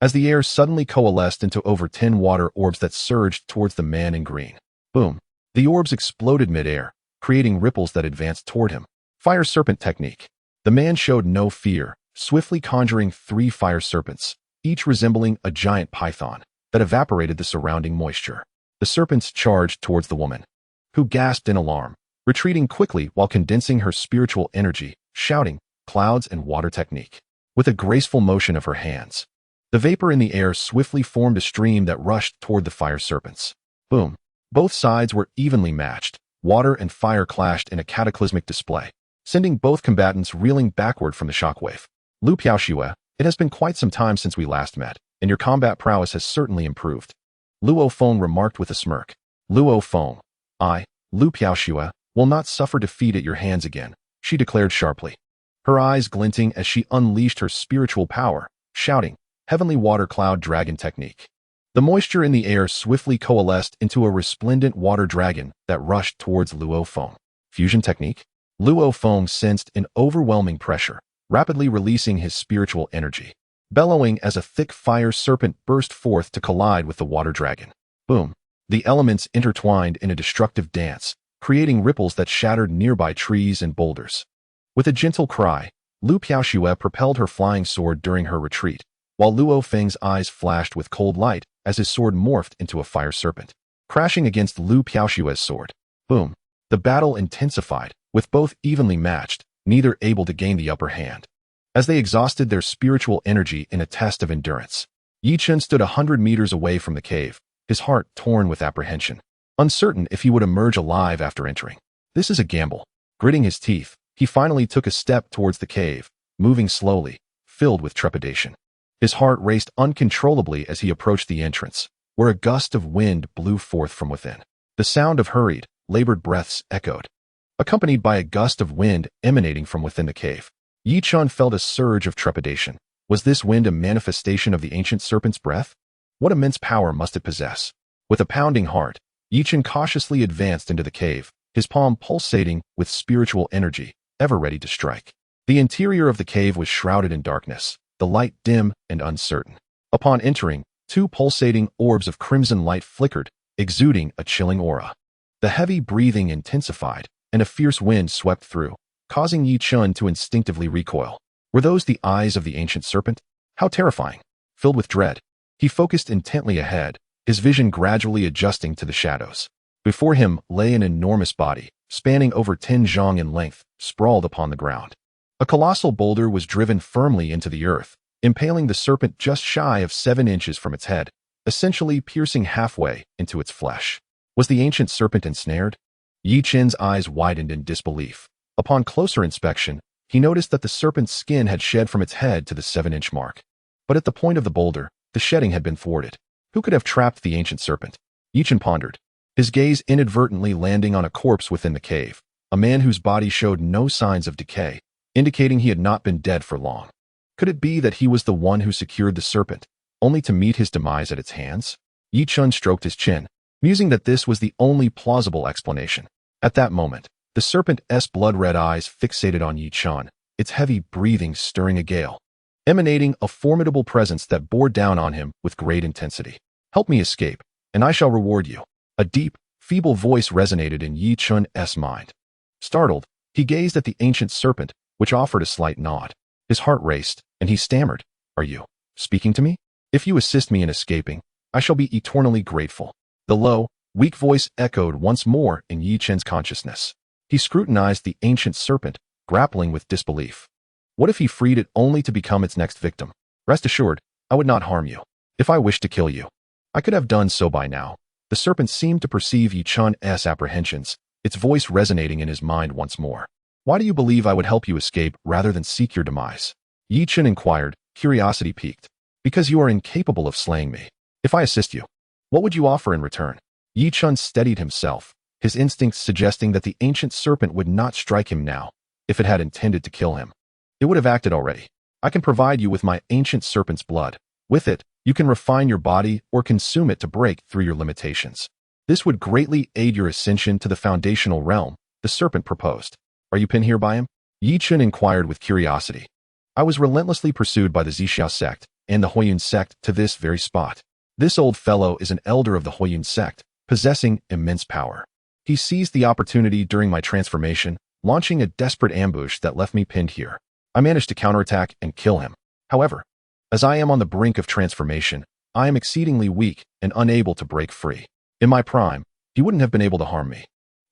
as the air suddenly coalesced into over 10 water orbs that surged towards the man in green. Boom! The orbs exploded mid-air, creating ripples that advanced toward him. Fire serpent technique. The man showed no fear, swiftly conjuring 3 fire serpents, each resembling a giant python, that evaporated the surrounding moisture. The serpents charged towards the woman, who gasped in alarm, retreating quickly while condensing her spiritual energy, shouting, clouds and water technique. With a graceful motion of her hands, the vapor in the air swiftly formed a stream that rushed toward the fire serpents. Boom! Both sides were evenly matched. Water and fire clashed in a cataclysmic display, sending both combatants reeling backward from the shockwave. Lu Piaoxua, it has been quite some time since we last met, and your combat prowess has certainly improved. Luo Feng remarked with a smirk. Luo Feng, I, Lu Piaoxua, will not suffer defeat at your hands again, she declared sharply. her eyes glinting as she unleashed her spiritual power, shouting, "Heavenly water cloud dragon technique." The moisture in the air swiftly coalesced into a resplendent water dragon that rushed towards Luo Feng. Fusion technique? Luo Feng sensed an overwhelming pressure, rapidly releasing his spiritual energy. Bellowing as a thick fire serpent burst forth to collide with the water dragon. Boom! The elements intertwined in a destructive dance, creating ripples that shattered nearby trees and boulders. With a gentle cry, Lu Piaoxue propelled her flying sword during her retreat, while Luo Feng's eyes flashed with cold light as his sword morphed into a fire serpent, crashing against Lu Piaoxue's sword. Boom! The battle intensified, with both evenly matched, neither able to gain the upper hand. As they exhausted their spiritual energy in a test of endurance, Ye Chen stood 100 meters away from the cave, his heart torn with apprehension, uncertain if he would emerge alive after entering. This is a gamble. Gritting his teeth, he finally took a step towards the cave, moving slowly, filled with trepidation. His heart raced uncontrollably as he approached the entrance, where a gust of wind blew forth from within. The sound of hurried, labored breaths echoed, accompanied by a gust of wind emanating from within the cave. Ye Chen felt a surge of trepidation. Was this wind a manifestation of the ancient serpent's breath? What immense power must it possess? With a pounding heart, Ye Chen cautiously advanced into the cave, his palm pulsating with spiritual energy, ever ready to strike. The interior of the cave was shrouded in darkness, the light dim and uncertain. Upon entering, two pulsating orbs of crimson light flickered, exuding a chilling aura. The heavy breathing intensified, and a fierce wind swept through, causing Ye Chen to instinctively recoil. Were those the eyes of the ancient serpent? How terrifying! Filled with dread, he focused intently ahead, his vision gradually adjusting to the shadows. Before him lay an enormous body, spanning over 10 zhang in length, sprawled upon the ground. A colossal boulder was driven firmly into the earth, impaling the serpent just shy of 7 inches from its head, essentially piercing halfway into its flesh. Was the ancient serpent ensnared? Ye Chen's eyes widened in disbelief. Upon closer inspection, he noticed that the serpent's skin had shed from its head to the 7-inch mark. But at the point of the boulder, the shedding had been thwarted. Who could have trapped the ancient serpent? Ye Chen pondered, his gaze inadvertently landing on a corpse within the cave, a man whose body showed no signs of decay, indicating he had not been dead for long. Could it be that he was the one who secured the serpent, only to meet his demise at its hands? Ye Chen stroked his chin, musing that this was the only plausible explanation. At that moment, the serpent's blood-red eyes fixated on Ye Chen, its heavy breathing stirring a gale, emanating a formidable presence that bore down on him with great intensity. "Help me escape, and I shall reward you." A deep, feeble voice resonated in Ye Chen's mind. Startled, he gazed at the ancient serpent, which offered a slight nod. His heart raced, and he stammered, "Are you speaking to me? If you assist me in escaping, I shall be eternally grateful." The low, weak voice echoed once more in Ye Chen's consciousness. He scrutinized the ancient serpent, grappling with disbelief. What if he freed it only to become its next victim? "Rest assured, I would not harm you. If I wished to kill you, I could have done so by now." The serpent seemed to perceive Ye Chen's apprehensions, its voice resonating in his mind once more. "Why do you believe I would help you escape rather than seek your demise?" Ye Chen inquired, curiosity piqued. "Because you are incapable of slaying me. If I assist you, what would you offer in return?" Ye Chen steadied himself, his instincts suggesting that the ancient serpent would not strike him now. If it had intended to kill him, it would have acted already. "I can provide you with my ancient serpent's blood. With it, you can refine your body or consume it to break through your limitations. This would greatly aid your ascension to the foundational realm," the serpent proposed. "Are you pinned here by him?" Ye Chen inquired with curiosity. "I was relentlessly pursued by the Zixiao sect and the Huoyun sect to this very spot. This old fellow is an elder of the Huoyun sect, possessing immense power. He seized the opportunity during my transformation, launching a desperate ambush that left me pinned here. I managed to counterattack and kill him. However, as I am on the brink of transformation, I am exceedingly weak and unable to break free. In my prime, he wouldn't have been able to harm me."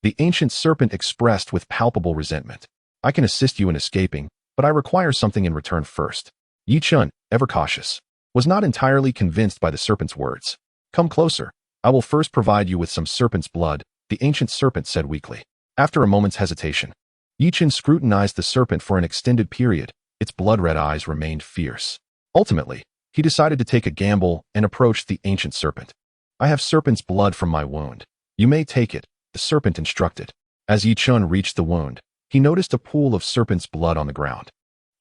The ancient serpent expressed with palpable resentment. "I can assist you in escaping, but I require something in return first." Ye Chen, ever cautious, was not entirely convinced by the serpent's words. "Come closer. I will first provide you with some serpent's blood," the ancient serpent said weakly. After a moment's hesitation, Ye Chen scrutinized the serpent for an extended period. Its blood-red eyes remained fierce. Ultimately, he decided to take a gamble and approached the ancient serpent. "I have serpent's blood from my wound. You may take it," the serpent instructed. As Ye Chen reached the wound, he noticed a pool of serpent's blood on the ground.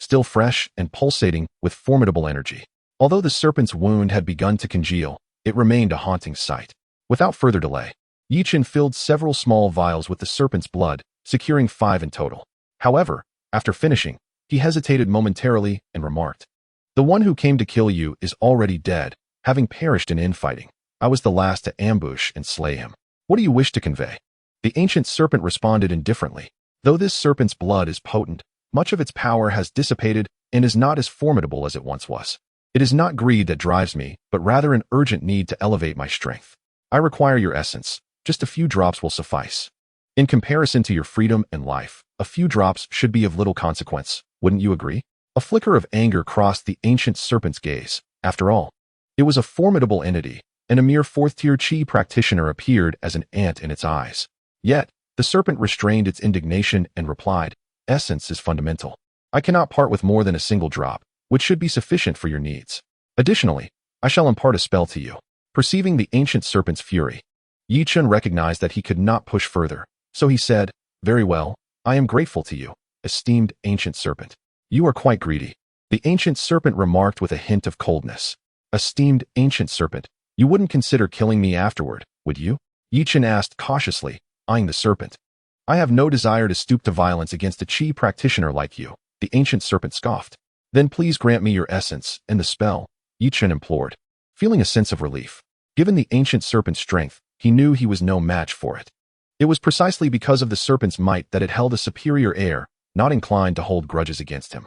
still fresh and pulsating with formidable energy. Although the serpent's wound had begun to congeal, it remained a haunting sight. Without further delay, Ye Chen filled several small vials with the serpent's blood, securing 5 in total. However, after finishing, he hesitated momentarily and remarked, "The one who came to kill you is already dead, having perished in infighting. I was the last to ambush and slay him. What do you wish to convey?" The ancient serpent responded indifferently. "Though this serpent's blood is potent, much of its power has dissipated and is not as formidable as it once was. It is not greed that drives me, but rather an urgent need to elevate my strength. I require your essence. Just a few drops will suffice. In comparison to your freedom and life, a few drops should be of little consequence, wouldn't you agree?" A flicker of anger crossed the ancient serpent's gaze. After all, it was a formidable entity, and a mere 4th-tier chi practitioner appeared as an ant in its eyes. Yet, the serpent restrained its indignation and replied, "Essence is fundamental. I cannot part with more than a single drop, which should be sufficient for your needs. Additionally, I shall impart a spell to you." Perceiving the ancient serpent's fury, Ye Chen recognized that he could not push further, so he said, "Very well, I am grateful to you, esteemed ancient serpent. You are quite greedy." The ancient serpent remarked with a hint of coldness. "Esteemed ancient serpent, you wouldn't consider killing me afterward, would you?" Ye Chen asked cautiously, eyeing the serpent. "I have no desire to stoop to violence against a chi practitioner like you," the ancient serpent scoffed. "Then please grant me your essence and the spell," Ye Chen implored. Feeling a sense of relief, given the ancient serpent's strength, he knew he was no match for it. It was precisely because of the serpent's might that it held a superior air, not inclined to hold grudges against him.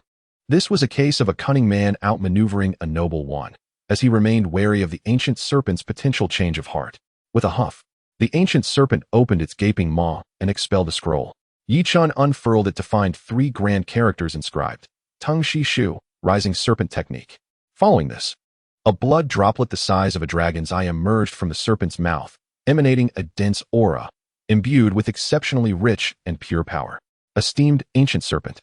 This was a case of a cunning man outmaneuvering a noble one, as he remained wary of the ancient serpent's potential change of heart. With a huff, the ancient serpent opened its gaping maw and expelled a scroll. Ye Chen unfurled it to find 3 grand characters inscribed: Tung Shi Shu, Rising Serpent Technique. Following this, a blood droplet the size of a dragon's eye emerged from the serpent's mouth, emanating a dense aura, imbued with exceptionally rich and pure power. "Esteemed ancient serpent,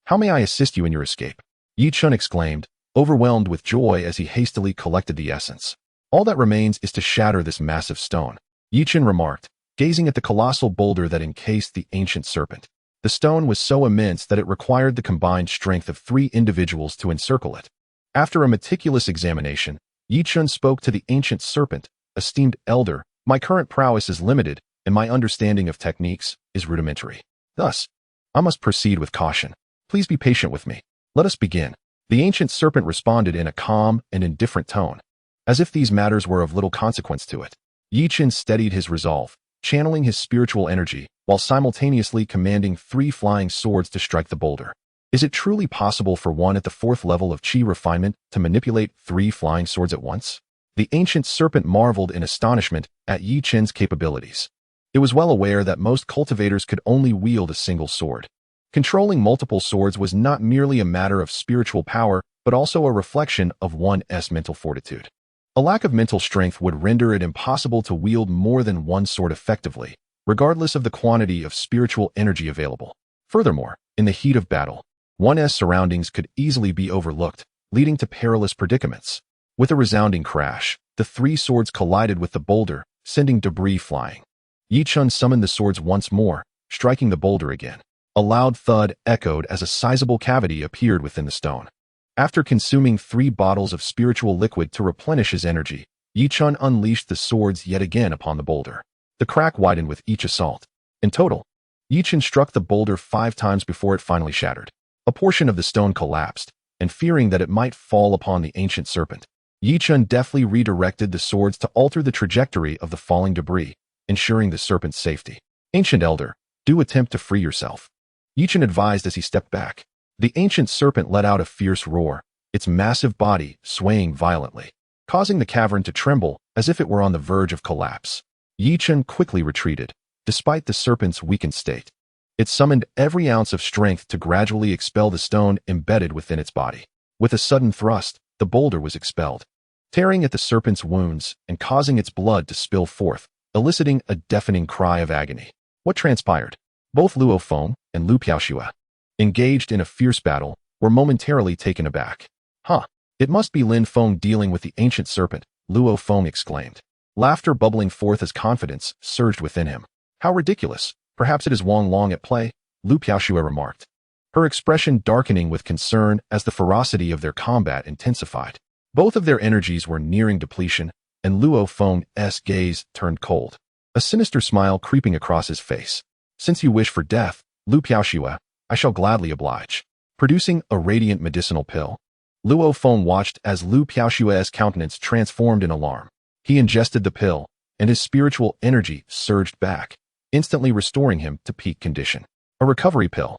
how may I assist you in your escape?" Ye Chen exclaimed, overwhelmed with joy as he hastily collected the essence. "All that remains is to shatter this massive stone," Ye Chen remarked, gazing at the colossal boulder that encased the ancient serpent. The stone was so immense that it required the combined strength of 3 individuals to encircle it. After a meticulous examination, Ye Chen spoke to the ancient serpent, "Esteemed elder, my current prowess is limited, and my understanding of techniques is rudimentary. Thus, I must proceed with caution. Please be patient with me. Let us begin." The ancient serpent responded in a calm and indifferent tone, as if these matters were of little consequence to it. Ye Chen steadied his resolve, channeling his spiritual energy, while simultaneously commanding 3 flying swords to strike the boulder. Is it truly possible for one at the 4th level of chi refinement to manipulate 3 flying swords at once? The ancient serpent marveled in astonishment at Ye Chen's capabilities. It was well aware that most cultivators could only wield a single sword. Controlling multiple swords was not merely a matter of spiritual power, but also a reflection of one's mental fortitude. A lack of mental strength would render it impossible to wield more than one sword effectively, regardless of the quantity of spiritual energy available. Furthermore, in the heat of battle, one's surroundings could easily be overlooked, leading to perilous predicaments. With a resounding crash, the 3 swords collided with the boulder, sending debris flying. Ye Chen summoned the swords once more, striking the boulder again. A loud thud echoed as a sizable cavity appeared within the stone. After consuming 3 bottles of spiritual liquid to replenish his energy, Ye Chen unleashed the swords yet again upon the boulder. The crack widened with each assault. In total, Ye Chen struck the boulder 5 times before it finally shattered. A portion of the stone collapsed, and fearing that it might fall upon the ancient serpent, Ye Chen deftly redirected the swords to alter the trajectory of the falling debris, ensuring the serpent's safety. "Ancient elder, do attempt to free yourself," Ye Chen advised as he stepped back. The ancient serpent let out a fierce roar, its massive body swaying violently, causing the cavern to tremble as if it were on the verge of collapse. Ye Chen quickly retreated, despite the serpent's weakened state. It summoned every ounce of strength to gradually expel the stone embedded within its body. With a sudden thrust, the boulder was expelled, tearing at the serpent's wounds and causing its blood to spill forth, eliciting a deafening cry of agony. What transpired? Both Luo Feng and Lu Piaoxue, engaged in a fierce battle, were momentarily taken aback. "Huh, it must be Lin Feng dealing with the ancient serpent," Luo Feng exclaimed, laughter bubbling forth as confidence surged within him. "How ridiculous! Perhaps it is Wang Long at play," Lu Piaoxue remarked. her expression darkening with concern as the ferocity of their combat intensified. Both of their energies were nearing depletion, and Luo Feng's gaze turned cold, a sinister smile creeping across his face. Since you wish for death, Lu Piaoxue, I shall gladly oblige. Producing a radiant medicinal pill, Luo Feng watched as Lu Piaoxue's countenance transformed in alarm. He ingested the pill, and his spiritual energy surged back, instantly restoring him to peak condition. A recovery pill.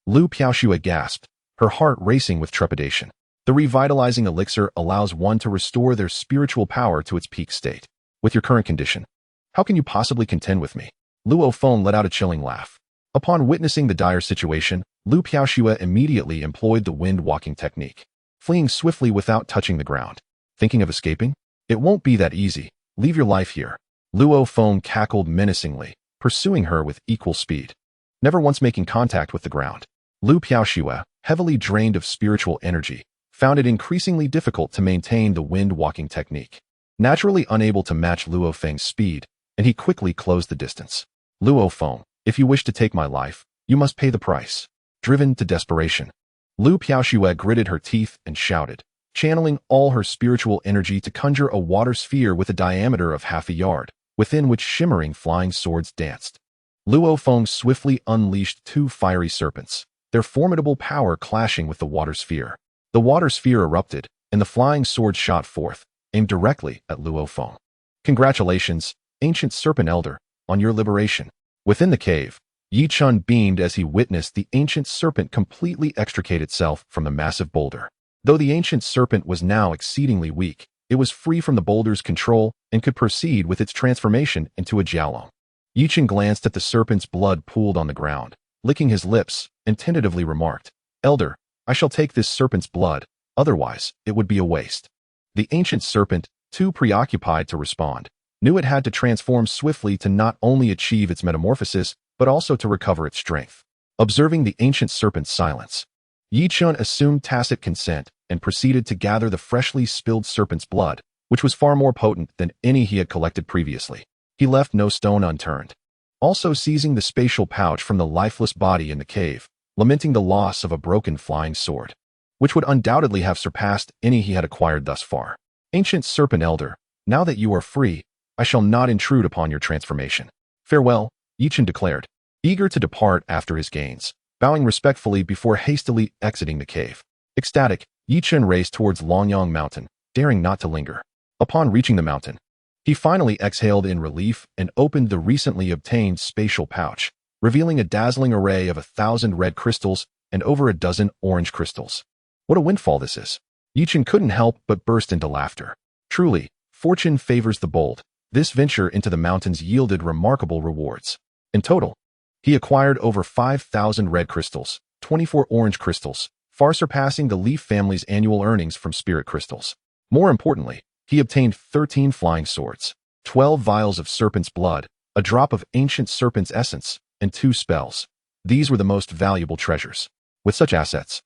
Lu Piaoxue gasped, her heart racing with trepidation. The revitalizing elixir allows one to restore their spiritual power to its peak state. With your current condition, how can you possibly contend with me? Luo Feng let out a chilling laugh. Upon witnessing the dire situation, Lu Piaoxue immediately employed the wind-walking technique, fleeing swiftly without touching the ground. Thinking of escaping? It won't be that easy. Leave your life here. Luo Feng cackled menacingly, pursuing her with equal speed, never once making contact with the ground. Lu Piaoxue, heavily drained of spiritual energy, found it increasingly difficult to maintain the wind-walking technique. Naturally unable to match Luo Feng's speed, and he quickly closed the distance. Luo Feng, if you wish to take my life, you must pay the price. Driven to desperation, Lu Piaoxue gritted her teeth and shouted, channeling all her spiritual energy to conjure a water sphere with a diameter of half a yard, within which shimmering flying swords danced. Luo Feng swiftly unleashed 2 fiery serpents, their formidable power clashing with the water sphere. The water sphere erupted, and the flying swords shot forth, aimed directly at Luo Feng. Congratulations, ancient serpent elder, on your liberation. Within the cave, Ye Chen beamed as he witnessed the ancient serpent completely extricate itself from the massive boulder. Though the ancient serpent was now exceedingly weak, it was free from the boulder's control and could proceed with its transformation into a jiaolong. Ye Chen glanced at the serpent's blood pooled on the ground, licking his lips, and tentatively remarked, Elder, I shall take this serpent's blood, otherwise it would be a waste. The ancient serpent, too preoccupied to respond, knew it had to transform swiftly to not only achieve its metamorphosis, but also to recover its strength. Observing the ancient serpent's silence, Ye Chen assumed tacit consent and proceeded to gather the freshly spilled serpent's blood, which was far more potent than any he had collected previously. He left no stone unturned. Also seizing the spatial pouch from the lifeless body in the cave, lamenting the loss of a broken flying sword, which would undoubtedly have surpassed any he had acquired thus far. Ancient serpent elder, now that you are free, I shall not intrude upon your transformation. Farewell, Ye Chen declared, eager to depart after his gains, bowing respectfully before hastily exiting the cave. Ecstatic, Ye Chen raced towards Longyang Mountain, daring not to linger. Upon reaching the mountain, he finally exhaled in relief and opened the recently obtained spatial pouch, revealing a dazzling array of 1,000 red crystals and over a dozen orange crystals. What a windfall this is. Ye Chen couldn't help but burst into laughter. Truly, fortune favors the bold. This venture into the mountains yielded remarkable rewards. In total, he acquired over 5,000 red crystals, 24 orange crystals, far surpassing the Leaf family's annual earnings from spirit crystals. More importantly, he obtained 13 flying swords, 12 vials of serpent's blood, a drop of ancient serpent's essence, and 2 spells. These were the most valuable treasures. With such assets,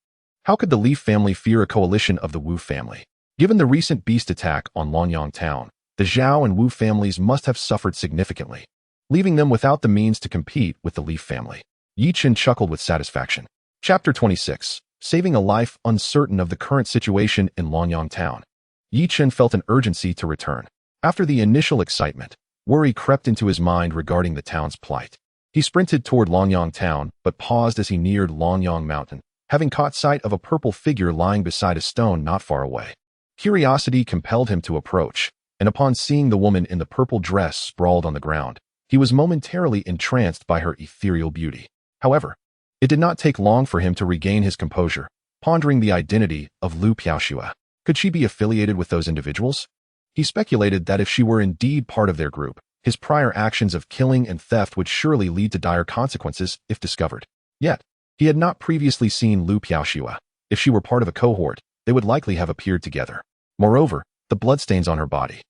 how could the Leaf family fear a coalition of the Wu family? Given the recent beast attack on Longyang town, the Zhao and Wu families must have suffered significantly, leaving them without the means to compete with the Leaf family. Ye Chen chuckled with satisfaction. Chapter 26. Saving a life uncertain of the current situation in Longyang town. Ye Chen felt an urgency to return. After the initial excitement, worry crept into his mind regarding the town's plight. He sprinted toward Longyang town, but paused as he neared Longyang Mountain, having caught sight of a purple figure lying beside a stone not far away. Curiosity compelled him to approach, and upon seeing the woman in the purple dress sprawled on the ground, he was momentarily entranced by her ethereal beauty. However, it did not take long for him to regain his composure, pondering the identity of Lu Piaoxue. Could she be affiliated with those individuals? He speculated that if she were indeed part of their group, his prior actions of killing and theft would surely lead to dire consequences if discovered. Yet, he had not previously seen Lu Piaoxue. If she were part of a cohort, they would likely have appeared together. Moreover, the bloodstains on her body,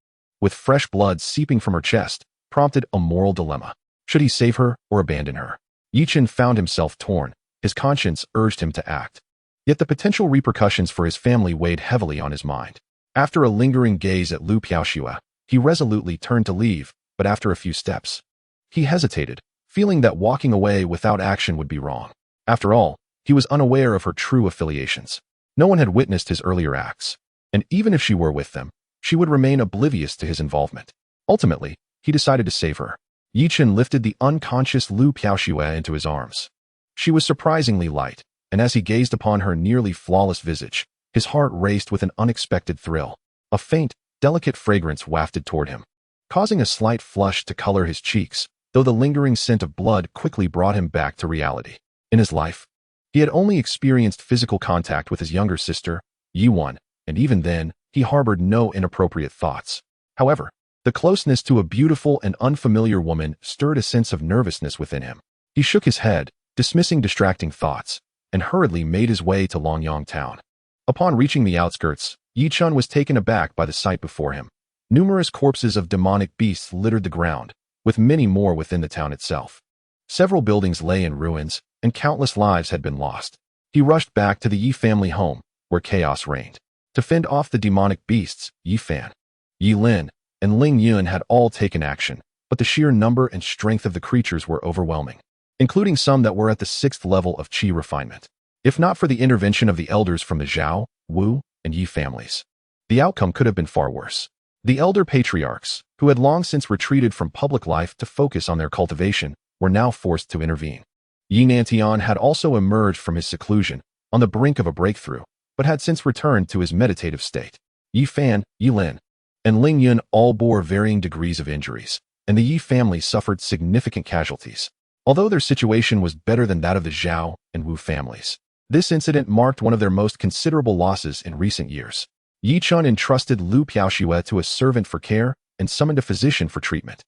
with fresh blood seeping from her chest, prompted a moral dilemma. Should he save her or abandon her? Ye Chen found himself torn. His conscience urged him to act. Yet the potential repercussions for his family weighed heavily on his mind. After a lingering gaze at Lu Piaoxue, he resolutely turned to leave, but after a few steps, he hesitated, feeling that walking away without action would be wrong. After all, He was unaware of her true affiliations. No one had witnessed his earlier acts, and even if she were with them, she would remain oblivious to his involvement. Ultimately, he decided to save her. Ye Chen lifted the unconscious Lu Piaoxue into his arms. She was surprisingly light, and as he gazed upon her nearly flawless visage, his heart raced with an unexpected thrill. A faint, delicate fragrance wafted toward him, causing a slight flush to color his cheeks, though the lingering scent of blood quickly brought him back to reality. In his life, he had only experienced physical contact with his younger sister, Ye Chen, and even then, he harbored no inappropriate thoughts. However, the closeness to a beautiful and unfamiliar woman stirred a sense of nervousness within him. He shook his head, dismissing distracting thoughts, and hurriedly made his way to Longyang town. Upon reaching the outskirts, Ye Chen was taken aback by the sight before him. Numerous corpses of demonic beasts littered the ground, with many more within the town itself. Several buildings lay in ruins, and countless lives had been lost. He rushed back to the Ye family home, where chaos reigned. To fend off the demonic beasts, Ye Fan, Ye Lin, and Ling Yun had all taken action, but the sheer number and strength of the creatures were overwhelming, including some that were at the 6th level of Qi refinement. If not for the intervention of the elders from the Zhao, Wu, and Ye families, the outcome could have been far worse. The elder patriarchs, who had long since retreated from public life to focus on their cultivation, were now forced to intervene. Yi Nantian had also emerged from his seclusion, on the brink of a breakthrough, but had since returned to his meditative state. Ye Fan, Ye Lin, and Ling Yun all bore varying degrees of injuries, and the Ye family suffered significant casualties. Although their situation was better than that of the Zhao and Wu families, this incident marked one of their most considerable losses in recent years. Ye Chen entrusted Lu Piaoxue to a servant for care and summoned a physician for treatment,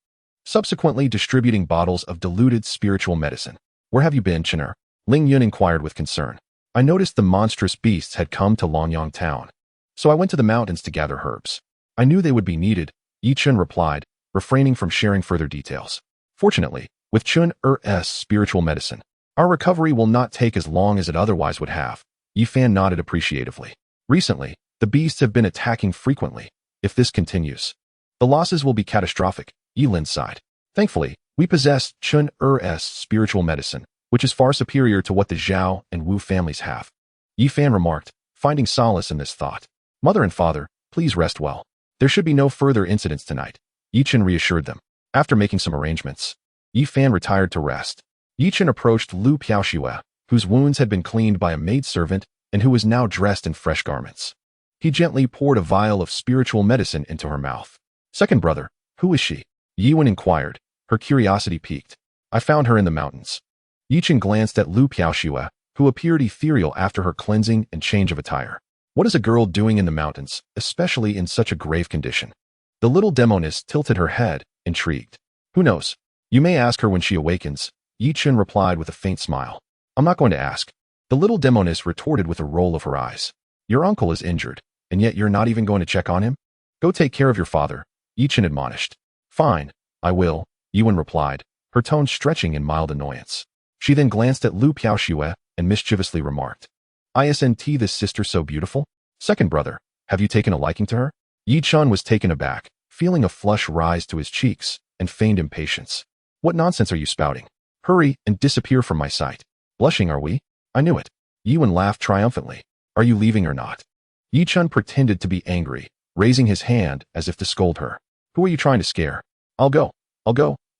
subsequently distributing bottles of diluted spiritual medicine. "Where have you been, Chener?" Ling Yun inquired with concern. "I noticed the monstrous beasts had come to Longyang town, so I went to the mountains to gather herbs. I knew they would be needed," Ye Chen replied, refraining from sharing further details. "Fortunately, with Chun Er's spiritual medicine, our recovery will not take as long as it otherwise would have." Ye Fan nodded appreciatively. "Recently, the beasts have been attacking frequently. If this continues, the losses will be catastrophic," Ye Lin sighed. "Thankfully, we possess Chun Er's spiritual medicine, which is far superior to what the Zhao and Wu families have," Ye Fan remarked, finding solace in this thought. "Mother and father, please rest well. There should be no further incidents tonight," Ye Chen reassured them. After making some arrangements, Ye Fan retired to rest. Ye Chen approached Lu Piaoxue, whose wounds had been cleaned by a maidservant and who was now dressed in fresh garments. He gently poured a vial of spiritual medicine into her mouth. "Second brother, who is she?" Ye Wen inquired, her curiosity piqued. "I found her in the mountains." Ye Chen glanced at Lu Piaoxue, who appeared ethereal after her cleansing and change of attire. "What is a girl doing in the mountains, especially in such a grave condition?" The little demoness tilted her head, intrigued. "Who knows? You may ask her when she awakens," Ye Chen replied with a faint smile. "I'm not going to ask." The little demoness retorted with a roll of her eyes. "Your uncle is injured, and yet you're not even going to check on him? Go take care of your father," Ye Chen admonished. "Fine, I will," Ye Wen replied, her tone stretching in mild annoyance. She then glanced at Lu Piaoxue and mischievously remarked, "Isn't this sister so beautiful? Second brother, have you taken a liking to her?" Ye Chen was taken aback, feeling a flush rise to his cheeks, and feigned impatience. "What nonsense are you spouting? Hurry and disappear from my sight. Blushing, are we? I knew it." Ye Wen laughed triumphantly. "Are you leaving or not?" Ye Chen pretended to be angry, raising his hand as if to scold her. "Who are you trying to scare?" I'll go,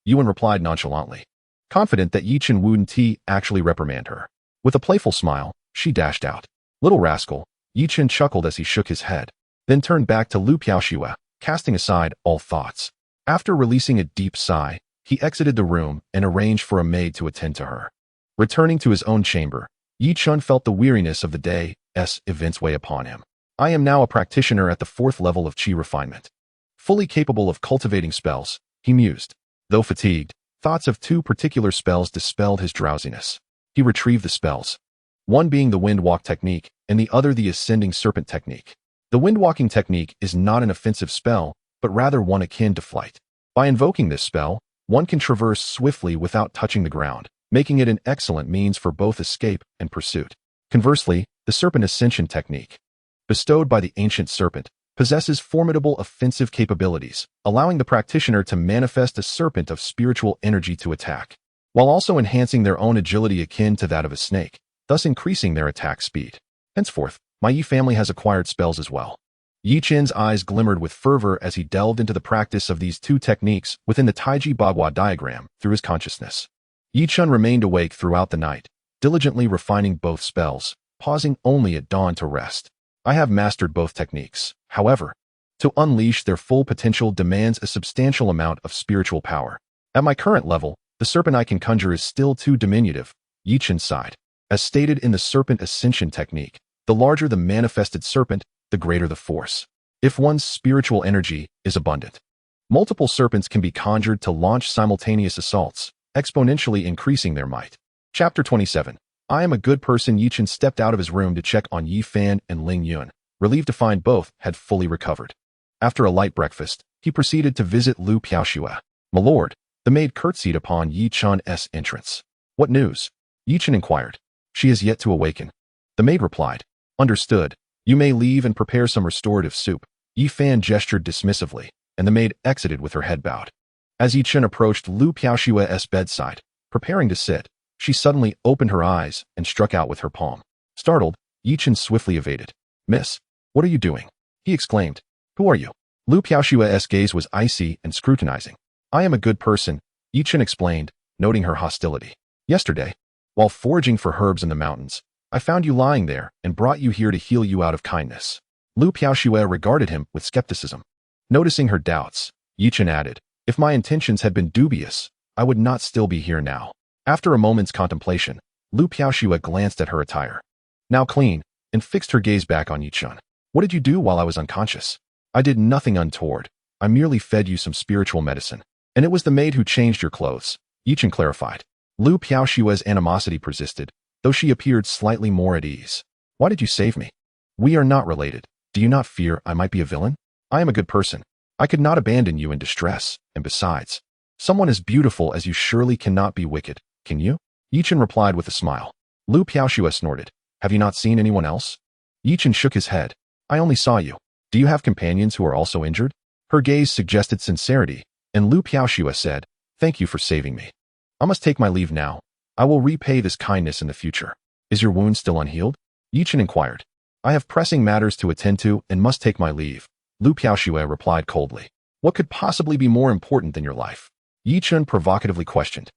Ye Wen replied nonchalantly, confident that Ye Chen wouldn't actually reprimand her. With a playful smile, she dashed out. "Little rascal," Ye Chen chuckled as he shook his head, then turned back to Lu Piaoxue, casting aside all thoughts. After releasing a deep sigh, he exited the room and arranged for a maid to attend to her. Returning to his own chamber, Ye Chen felt the weariness of the day's events weigh upon him. "I am now a practitioner at the 4th level of Qi refinement, fully capable of cultivating spells," he mused. Though fatigued, thoughts of 2 particular spells dispelled his drowsiness. He retrieved the spells, one being the wind walk technique and the other the ascending serpent technique. The wind walking technique is not an offensive spell, but rather one akin to flight. By invoking this spell, one can traverse swiftly without touching the ground, making it an excellent means for both escape and pursuit. Conversely, the serpent ascension technique, bestowed by the ancient serpent, possesses formidable offensive capabilities, allowing the practitioner to manifest a serpent of spiritual energy to attack, while also enhancing their own agility akin to that of a snake. thus increasing their attack speed. Henceforth, my Ye family has acquired spells as well. Ye Chen's eyes glimmered with fervor as he delved into the practice of these two techniques within the Taiji Diagram through his consciousness. Ye Chen remained awake throughout the night, diligently refining both spells, pausing only at dawn to rest. I have mastered both techniques. However, to unleash their full potential demands a substantial amount of spiritual power. At my current level, the serpent I can conjure is still too diminutive, Ye Chen sighed. As stated in the serpent ascension technique, the larger the manifested serpent, the greater the force. If one's spiritual energy is abundant, multiple serpents can be conjured to launch simultaneous assaults, exponentially increasing their might. Chapter 27. I am a good person. Ye Chen stepped out of his room to check on Yi Fan and Ling Yun, relieved to find both had fully recovered. After a light breakfast, he proceeded to visit Lu Piaoxue. My lord, the maid curtsied upon Ye Chen's entrance. What news? Ye Chen inquired. She is yet to awaken. The maid replied. Understood. You may leave and prepare some restorative soup. Yi Fan gestured dismissively, and the maid exited with her head bowed. As Ye Chen approached Lu Piaoxue's bedside, preparing to sit, she suddenly opened her eyes and struck out with her palm. Startled, Ye Chen swiftly evaded. Miss, what are you doing? He exclaimed. Who are you? Lu Piaoxue's gaze was icy and scrutinizing. I am a good person, Ye Chen explained, noting her hostility. Yesterday, while foraging for herbs in the mountains, I found you lying there and brought you here to heal you out of kindness. Lu Piaoxue regarded him with skepticism. Noticing her doubts, Ye Chen added, if my intentions had been dubious, I would not still be here now. After a moment's contemplation, Lu Piaoxue glanced at her attire, now clean, and fixed her gaze back on Ye Chen. What did you do while I was unconscious? I did nothing untoward. I merely fed you some spiritual medicine. And it was the maid who changed your clothes, Ye Chen clarified. Lu Piaoxue's animosity persisted, though she appeared slightly more at ease. Why did you save me? We are not related. Do you not fear I might be a villain? I am a good person. I could not abandon you in distress, and besides, someone as beautiful as you surely cannot be wicked, can you? Ye Chen replied with a smile. Lu Piaoxue snorted. Have you not seen anyone else? Ye Chen shook his head. I only saw you. Do you have companions who are also injured? Her gaze suggested sincerity, and Lu Piaoxue said, Thank you for saving me. I must take my leave now. I will repay this kindness in the future. Is your wound still unhealed? Ye Chen inquired. I have pressing matters to attend to and must take my leave, Lu Piaoxue replied coldly. What could possibly be more important than your life? Ye Chen provocatively questioned.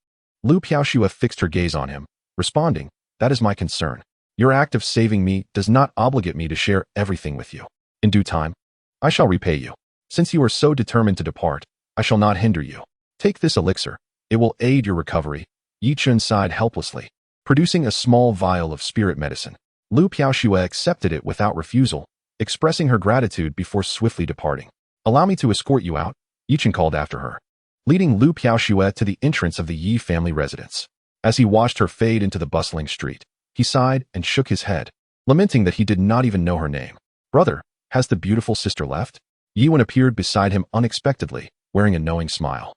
Lu Piaoxue fixed her gaze on him, responding, That is my concern. Your act of saving me does not obligate me to share everything with you. In due time, I shall repay you. Since you are so determined to depart, I shall not hinder you. Take this elixir. It will aid your recovery. Ye Chen sighed helplessly, producing a small vial of spirit medicine. Lu Piaoxue accepted it without refusal, expressing her gratitude before swiftly departing. Allow me to escort you out, Ye Chen called after her, leading Lu Piaoxue to the entrance of the Yi family residence. As he watched her fade into the bustling street, he sighed and shook his head, lamenting that he did not even know her name. Brother, has the beautiful sister left? Ye Wen appeared beside him unexpectedly, wearing a knowing smile.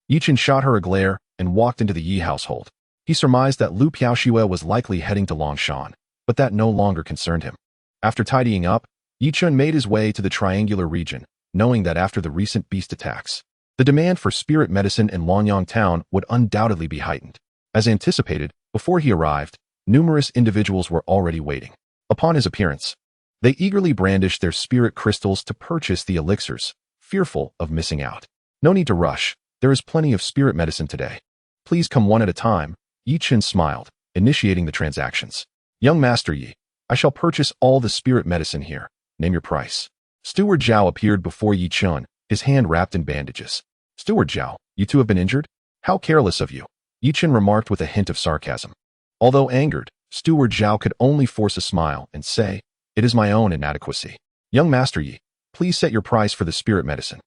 Ye Chen shot her a glare and walked into the Yi household. He surmised that Lu Piaoxue was likely heading to Longshan, but that no longer concerned him. After tidying up, Ye Chen made his way to the triangular region, knowing that after the recent beast attacks, the demand for spirit medicine in Longyang town would undoubtedly be heightened. As anticipated, before he arrived, numerous individuals were already waiting. Upon his appearance, they eagerly brandished their spirit crystals to purchase the elixirs, fearful of missing out. No need to rush. There is plenty of spirit medicine today. Please come one at a time, Ye Chen smiled, initiating the transactions. Young Master Yi, I shall purchase all the spirit medicine here. Name your price. Steward Zhao appeared before Ye Chen, his hand wrapped in bandages. Steward Zhao, you two have been injured? How careless of you, Ye Chen remarked with a hint of sarcasm. Although angered, Steward Zhao could only force a smile and say, It is my own inadequacy. Young Master Yi, please set your price for the spirit medicine.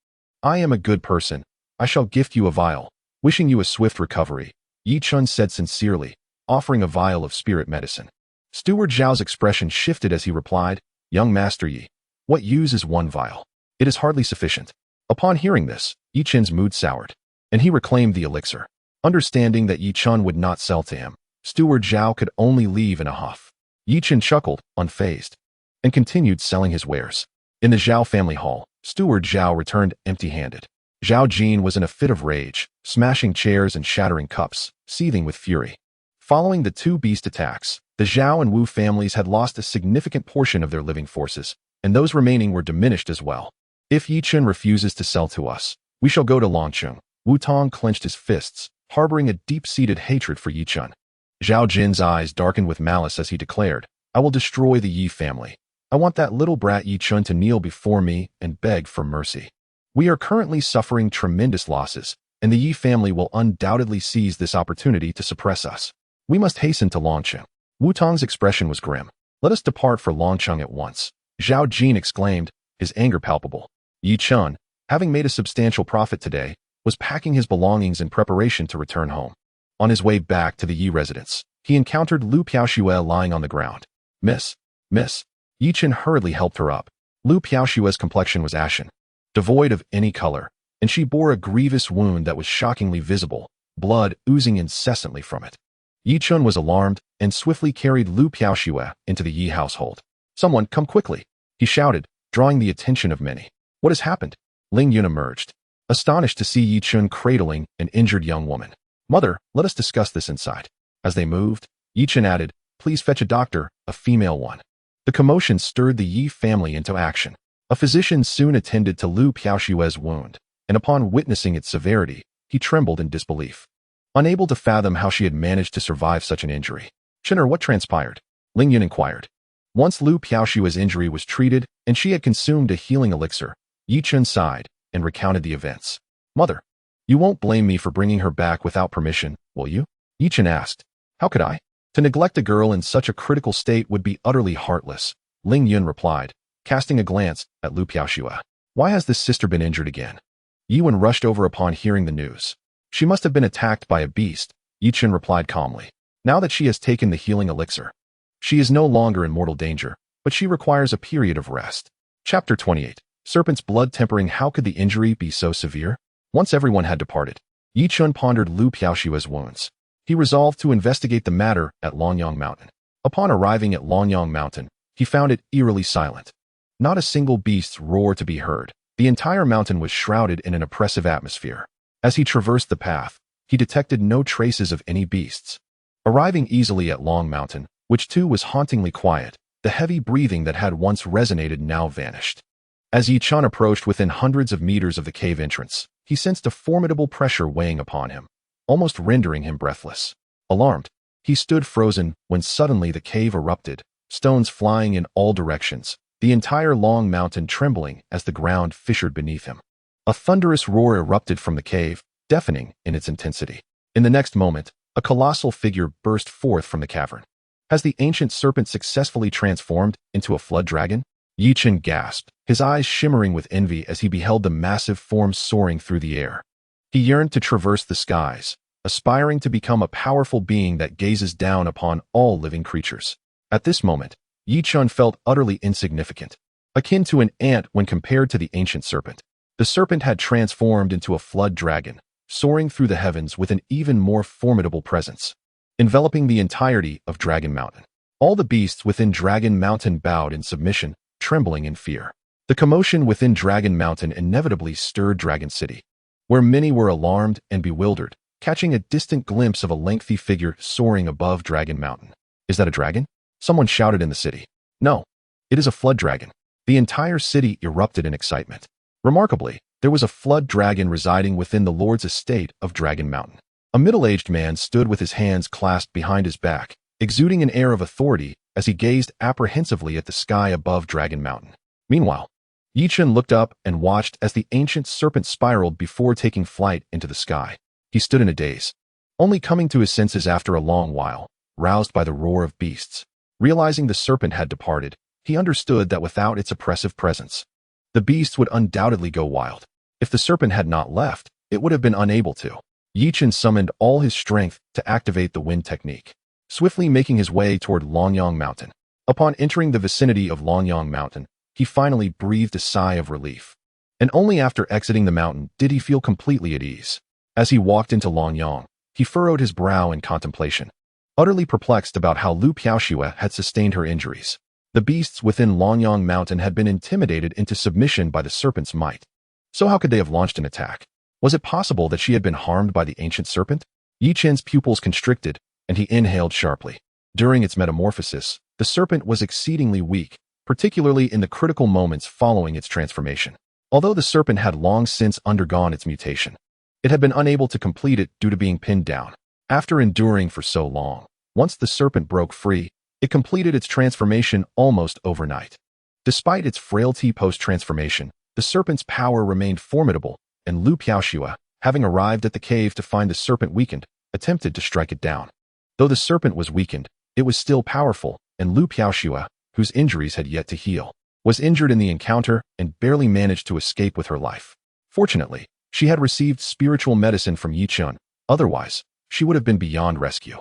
I am a good person. I shall gift you a vial. Wishing you a swift recovery, Ye Chen said sincerely, offering a vial of spirit medicine. Steward Zhao's expression shifted as he replied, Young Master Yi, what use is one vial? It is hardly sufficient. Upon hearing this, Ye Chen's mood soured, and he reclaimed the elixir. Understanding that Ye Chen would not sell to him, Steward Zhao could only leave in a huff. Ye Chen chuckled, unfazed, and continued selling his wares. In the Zhao family hall, Steward Zhao returned empty-handed. Zhao Jin was in a fit of rage, smashing chairs and shattering cups, seething with fury. Following the two beast attacks, the Zhao and Wu families had lost a significant portion of their living forces, and those remaining were diminished as well. If Ye Chen refuses to sell to us, we shall go to Longcheng. Wu Tong clenched his fists, harboring a deep-seated hatred for Ye Chen. Zhao Jin's eyes darkened with malice as he declared, I will destroy the Yi family. I want that little brat Ye Chen to kneel before me and beg for mercy. We are currently suffering tremendous losses, and the Yi family will undoubtedly seize this opportunity to suppress us. We must hasten to Longcheng. Wu Tong's expression was grim. Let us depart for Longcheng at once. Zhao Jin exclaimed, his anger palpable. Ye Chen, having made a substantial profit today, was packing his belongings in preparation to return home. On his way back to the Yi residence, he encountered Lu Piaoxue lying on the ground. Miss. Ye Chen hurriedly helped her up. Lu Piaoxue's complexion was ashen, devoid of any color, and she bore a grievous wound that was shockingly visible, blood oozing incessantly from it. Ye Chen was alarmed and swiftly carried Lu Piaoxue into the Yi household. Someone, come quickly, he shouted, drawing the attention of many. What has happened? Ling Yun emerged, astonished to see Ye Chen cradling an injured young woman. Mother, let us discuss this inside. As they moved, Ye Chen added, please fetch a doctor, a female one. The commotion stirred the Yi family into action. A physician soon attended to Lu Piaoxue's wound, and upon witnessing its severity, he trembled in disbelief. Unable to fathom how she had managed to survive such an injury. Chen'er, what transpired? Ling Yun inquired. Once Lu Piaoxue's injury was treated and she had consumed a healing elixir, Ye Chen sighed and recounted the events. Mother, you won't blame me for bringing her back without permission, will you? Ye Chen asked. How could I? To neglect a girl in such a critical state would be utterly heartless, Ling Yun replied, casting a glance at Lu Piaoxue. Why has this sister been injured again? Yi Wen rushed over upon hearing the news. She must have been attacked by a beast, Ye Chen replied calmly. Now that she has taken the healing elixir, she is no longer in mortal danger, but she requires a period of rest. Chapter 28. Serpent's blood tempering. How could the injury be so severe? Once everyone had departed, Ye Chen pondered Lu Piaoxue's wounds. He resolved to investigate the matter at Longyang Mountain. Upon arriving at Longyang Mountain, he found it eerily silent. Not a single beast's roar to be heard. The entire mountain was shrouded in an oppressive atmosphere. As he traversed the path, he detected no traces of any beasts. Arriving easily at Long Mountain, which too was hauntingly quiet, the heavy breathing that had once resonated now vanished. As Ye Chen approached within hundreds of meters of the cave entrance, he sensed a formidable pressure weighing upon him, almost rendering him breathless. Alarmed, he stood frozen when suddenly the cave erupted, stones flying in all directions, the entire Long Mountain trembling as the ground fissured beneath him. A thunderous roar erupted from the cave, deafening in its intensity. In the next moment, a colossal figure burst forth from the cavern. Has the ancient serpent successfully transformed into a flood dragon? Ye Chen gasped, his eyes shimmering with envy as he beheld the massive form soaring through the air. He yearned to traverse the skies, aspiring to become a powerful being that gazes down upon all living creatures. At this moment, Ye Chen felt utterly insignificant, akin to an ant when compared to the ancient serpent. The serpent had transformed into a flood dragon, soaring through the heavens with an even more formidable presence, enveloping the entirety of Dragon Mountain. All the beasts within Dragon Mountain bowed in submission, trembling in fear. The commotion within Dragon Mountain inevitably stirred Dragon City, where many were alarmed and bewildered, catching a distant glimpse of a lengthy figure soaring above Dragon Mountain. Is that a dragon? Someone shouted in the city. No, it is a flood dragon. The entire city erupted in excitement. Remarkably, there was a flood dragon residing within the Lord's estate of Dragon Mountain. A middle-aged man stood with his hands clasped behind his back, exuding an air of authority as he gazed apprehensively at the sky above Dragon Mountain. Meanwhile, Ye Chen looked up and watched as the ancient serpent spiraled before taking flight into the sky. He stood in a daze, only coming to his senses after a long while, roused by the roar of beasts. Realizing the serpent had departed, he understood that without its oppressive presence, the beasts would undoubtedly go wild. If the serpent had not left, it would have been unable to. Ye Chen summoned all his strength to activate the wind technique, swiftly making his way toward Longyang Mountain. Upon entering the vicinity of Longyang Mountain, he finally breathed a sigh of relief. And only after exiting the mountain did he feel completely at ease. As he walked into Longyang, he furrowed his brow in contemplation, utterly perplexed about how Lu Piaoxue had sustained her injuries. The beasts within Longyang Mountain had been intimidated into submission by the serpent's might. So how could they have launched an attack? Was it possible that she had been harmed by the ancient serpent? Ye Chen's pupils constricted, and he inhaled sharply. During its metamorphosis, the serpent was exceedingly weak, particularly in the critical moments following its transformation. Although the serpent had long since undergone its mutation, it had been unable to complete it due to being pinned down. After enduring for so long, once the serpent broke free, it completed its transformation almost overnight. Despite its frailty post-transformation, the serpent's power remained formidable, and Lu Piaoxue, having arrived at the cave to find the serpent weakened, attempted to strike it down. Though the serpent was weakened, it was still powerful, and Lu Piaoxue, whose injuries had yet to heal, was injured in the encounter and barely managed to escape with her life. Fortunately, she had received spiritual medicine from Ye Chen, otherwise, she would have been beyond rescue.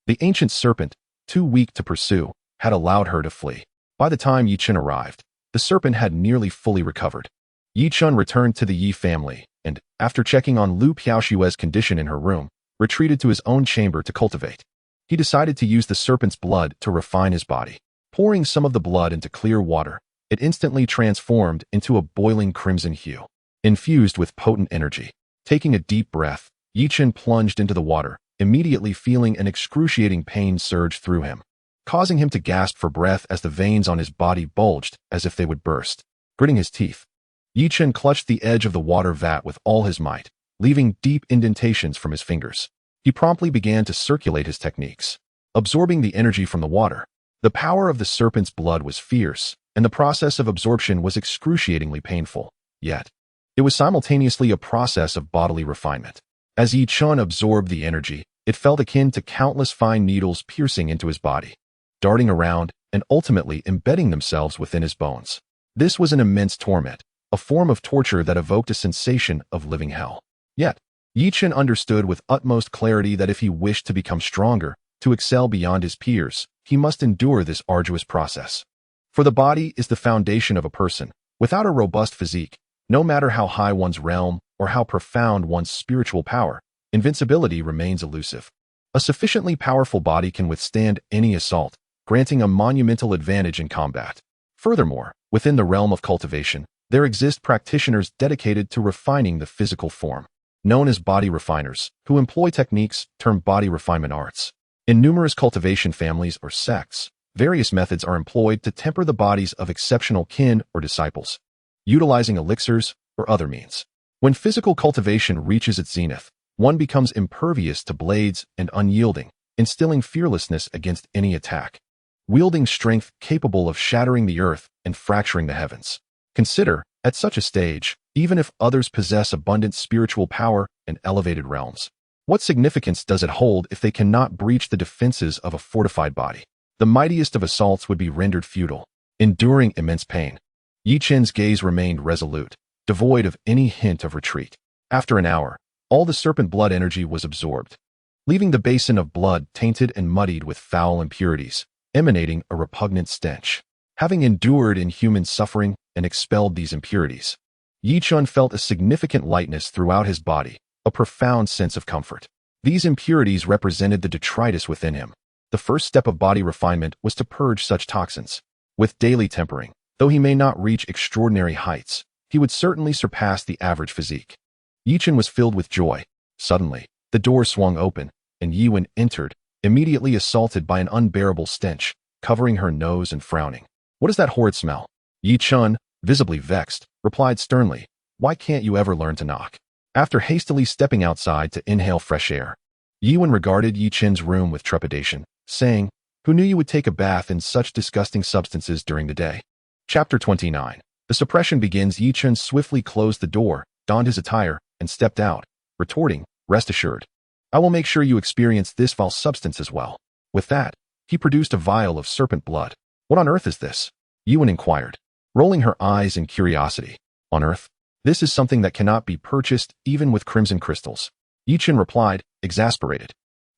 The ancient serpent, too weak to pursue, had allowed her to flee. By the time Ye Chen arrived, the serpent had nearly fully recovered. Ye Chen returned to the Ye family and, after checking on Lu Piaoxue's condition in her room, retreated to his own chamber to cultivate. He decided to use the serpent's blood to refine his body. Pouring some of the blood into clear water, it instantly transformed into a boiling crimson hue, infused with potent energy. Taking a deep breath, Ye Chen plunged into the water, immediately feeling an excruciating pain surge through him, causing him to gasp for breath as the veins on his body bulged as if they would burst. Gritting his teeth, Ye Chen clutched the edge of the water vat with all his might, leaving deep indentations from his fingers. He promptly began to circulate his techniques, absorbing the energy from the water. The power of the serpent's blood was fierce, and the process of absorption was excruciatingly painful. Yet, it was simultaneously a process of bodily refinement. As Ye Chen absorbed the energy, it felt akin to countless fine needles piercing into his body, darting around and ultimately embedding themselves within his bones. This was an immense torment, a form of torture that evoked a sensation of living hell. Yet, Ye Chen understood with utmost clarity that if he wished to become stronger, to excel beyond his peers, he must endure this arduous process. For the body is the foundation of a person. Without a robust physique, no matter how high one's realm or how profound one's spiritual power, invincibility remains elusive. A sufficiently powerful body can withstand any assault, granting a monumental advantage in combat. Furthermore, within the realm of cultivation, there exist practitioners dedicated to refining the physical form, known as body refiners, who employ techniques termed body refinement arts. In numerous cultivation families or sects, various methods are employed to temper the bodies of exceptional kin or disciples, utilizing elixirs or other means. When physical cultivation reaches its zenith, one becomes impervious to blades and unyielding, instilling fearlessness against any attack, wielding strength capable of shattering the earth and fracturing the heavens. Consider, at such a stage, even if others possess abundant spiritual power and elevated realms, what significance does it hold if they cannot breach the defenses of a fortified body? The mightiest of assaults would be rendered futile, enduring immense pain. Ye Chen's gaze remained resolute, devoid of any hint of retreat. After an hour, all the serpent blood energy was absorbed, leaving the basin of blood tainted and muddied with foul impurities, emanating a repugnant stench. Having endured inhuman suffering and expelled these impurities, Ye Chen felt a significant lightness throughout his body, a profound sense of comfort. These impurities represented the detritus within him. The first step of body refinement was to purge such toxins. With daily tempering, though he may not reach extraordinary heights, he would certainly surpass the average physique. Ye Chen was filled with joy. Suddenly, the door swung open, and Ye Wen entered, immediately assaulted by an unbearable stench, covering her nose and frowning. "What is that horrid smell?" Ye Chen, visibly vexed, replied sternly, "Why can't you ever learn to knock?" After hastily stepping outside to inhale fresh air, Ye Wen regarded Ye Chen's room with trepidation, saying, "Who knew you would take a bath in such disgusting substances during the day?" Chapter 29. The suppression begins. Ye Chen swiftly closed the door, donned his attire, and stepped out, retorting, "Rest assured, I will make sure you experience this foul substance as well." With that, he produced a vial of serpent blood. "What on earth is this?" Ye Wen inquired, rolling her eyes in curiosity. "On earth? This is something that cannot be purchased even with crimson crystals." Ye Chen replied, exasperated.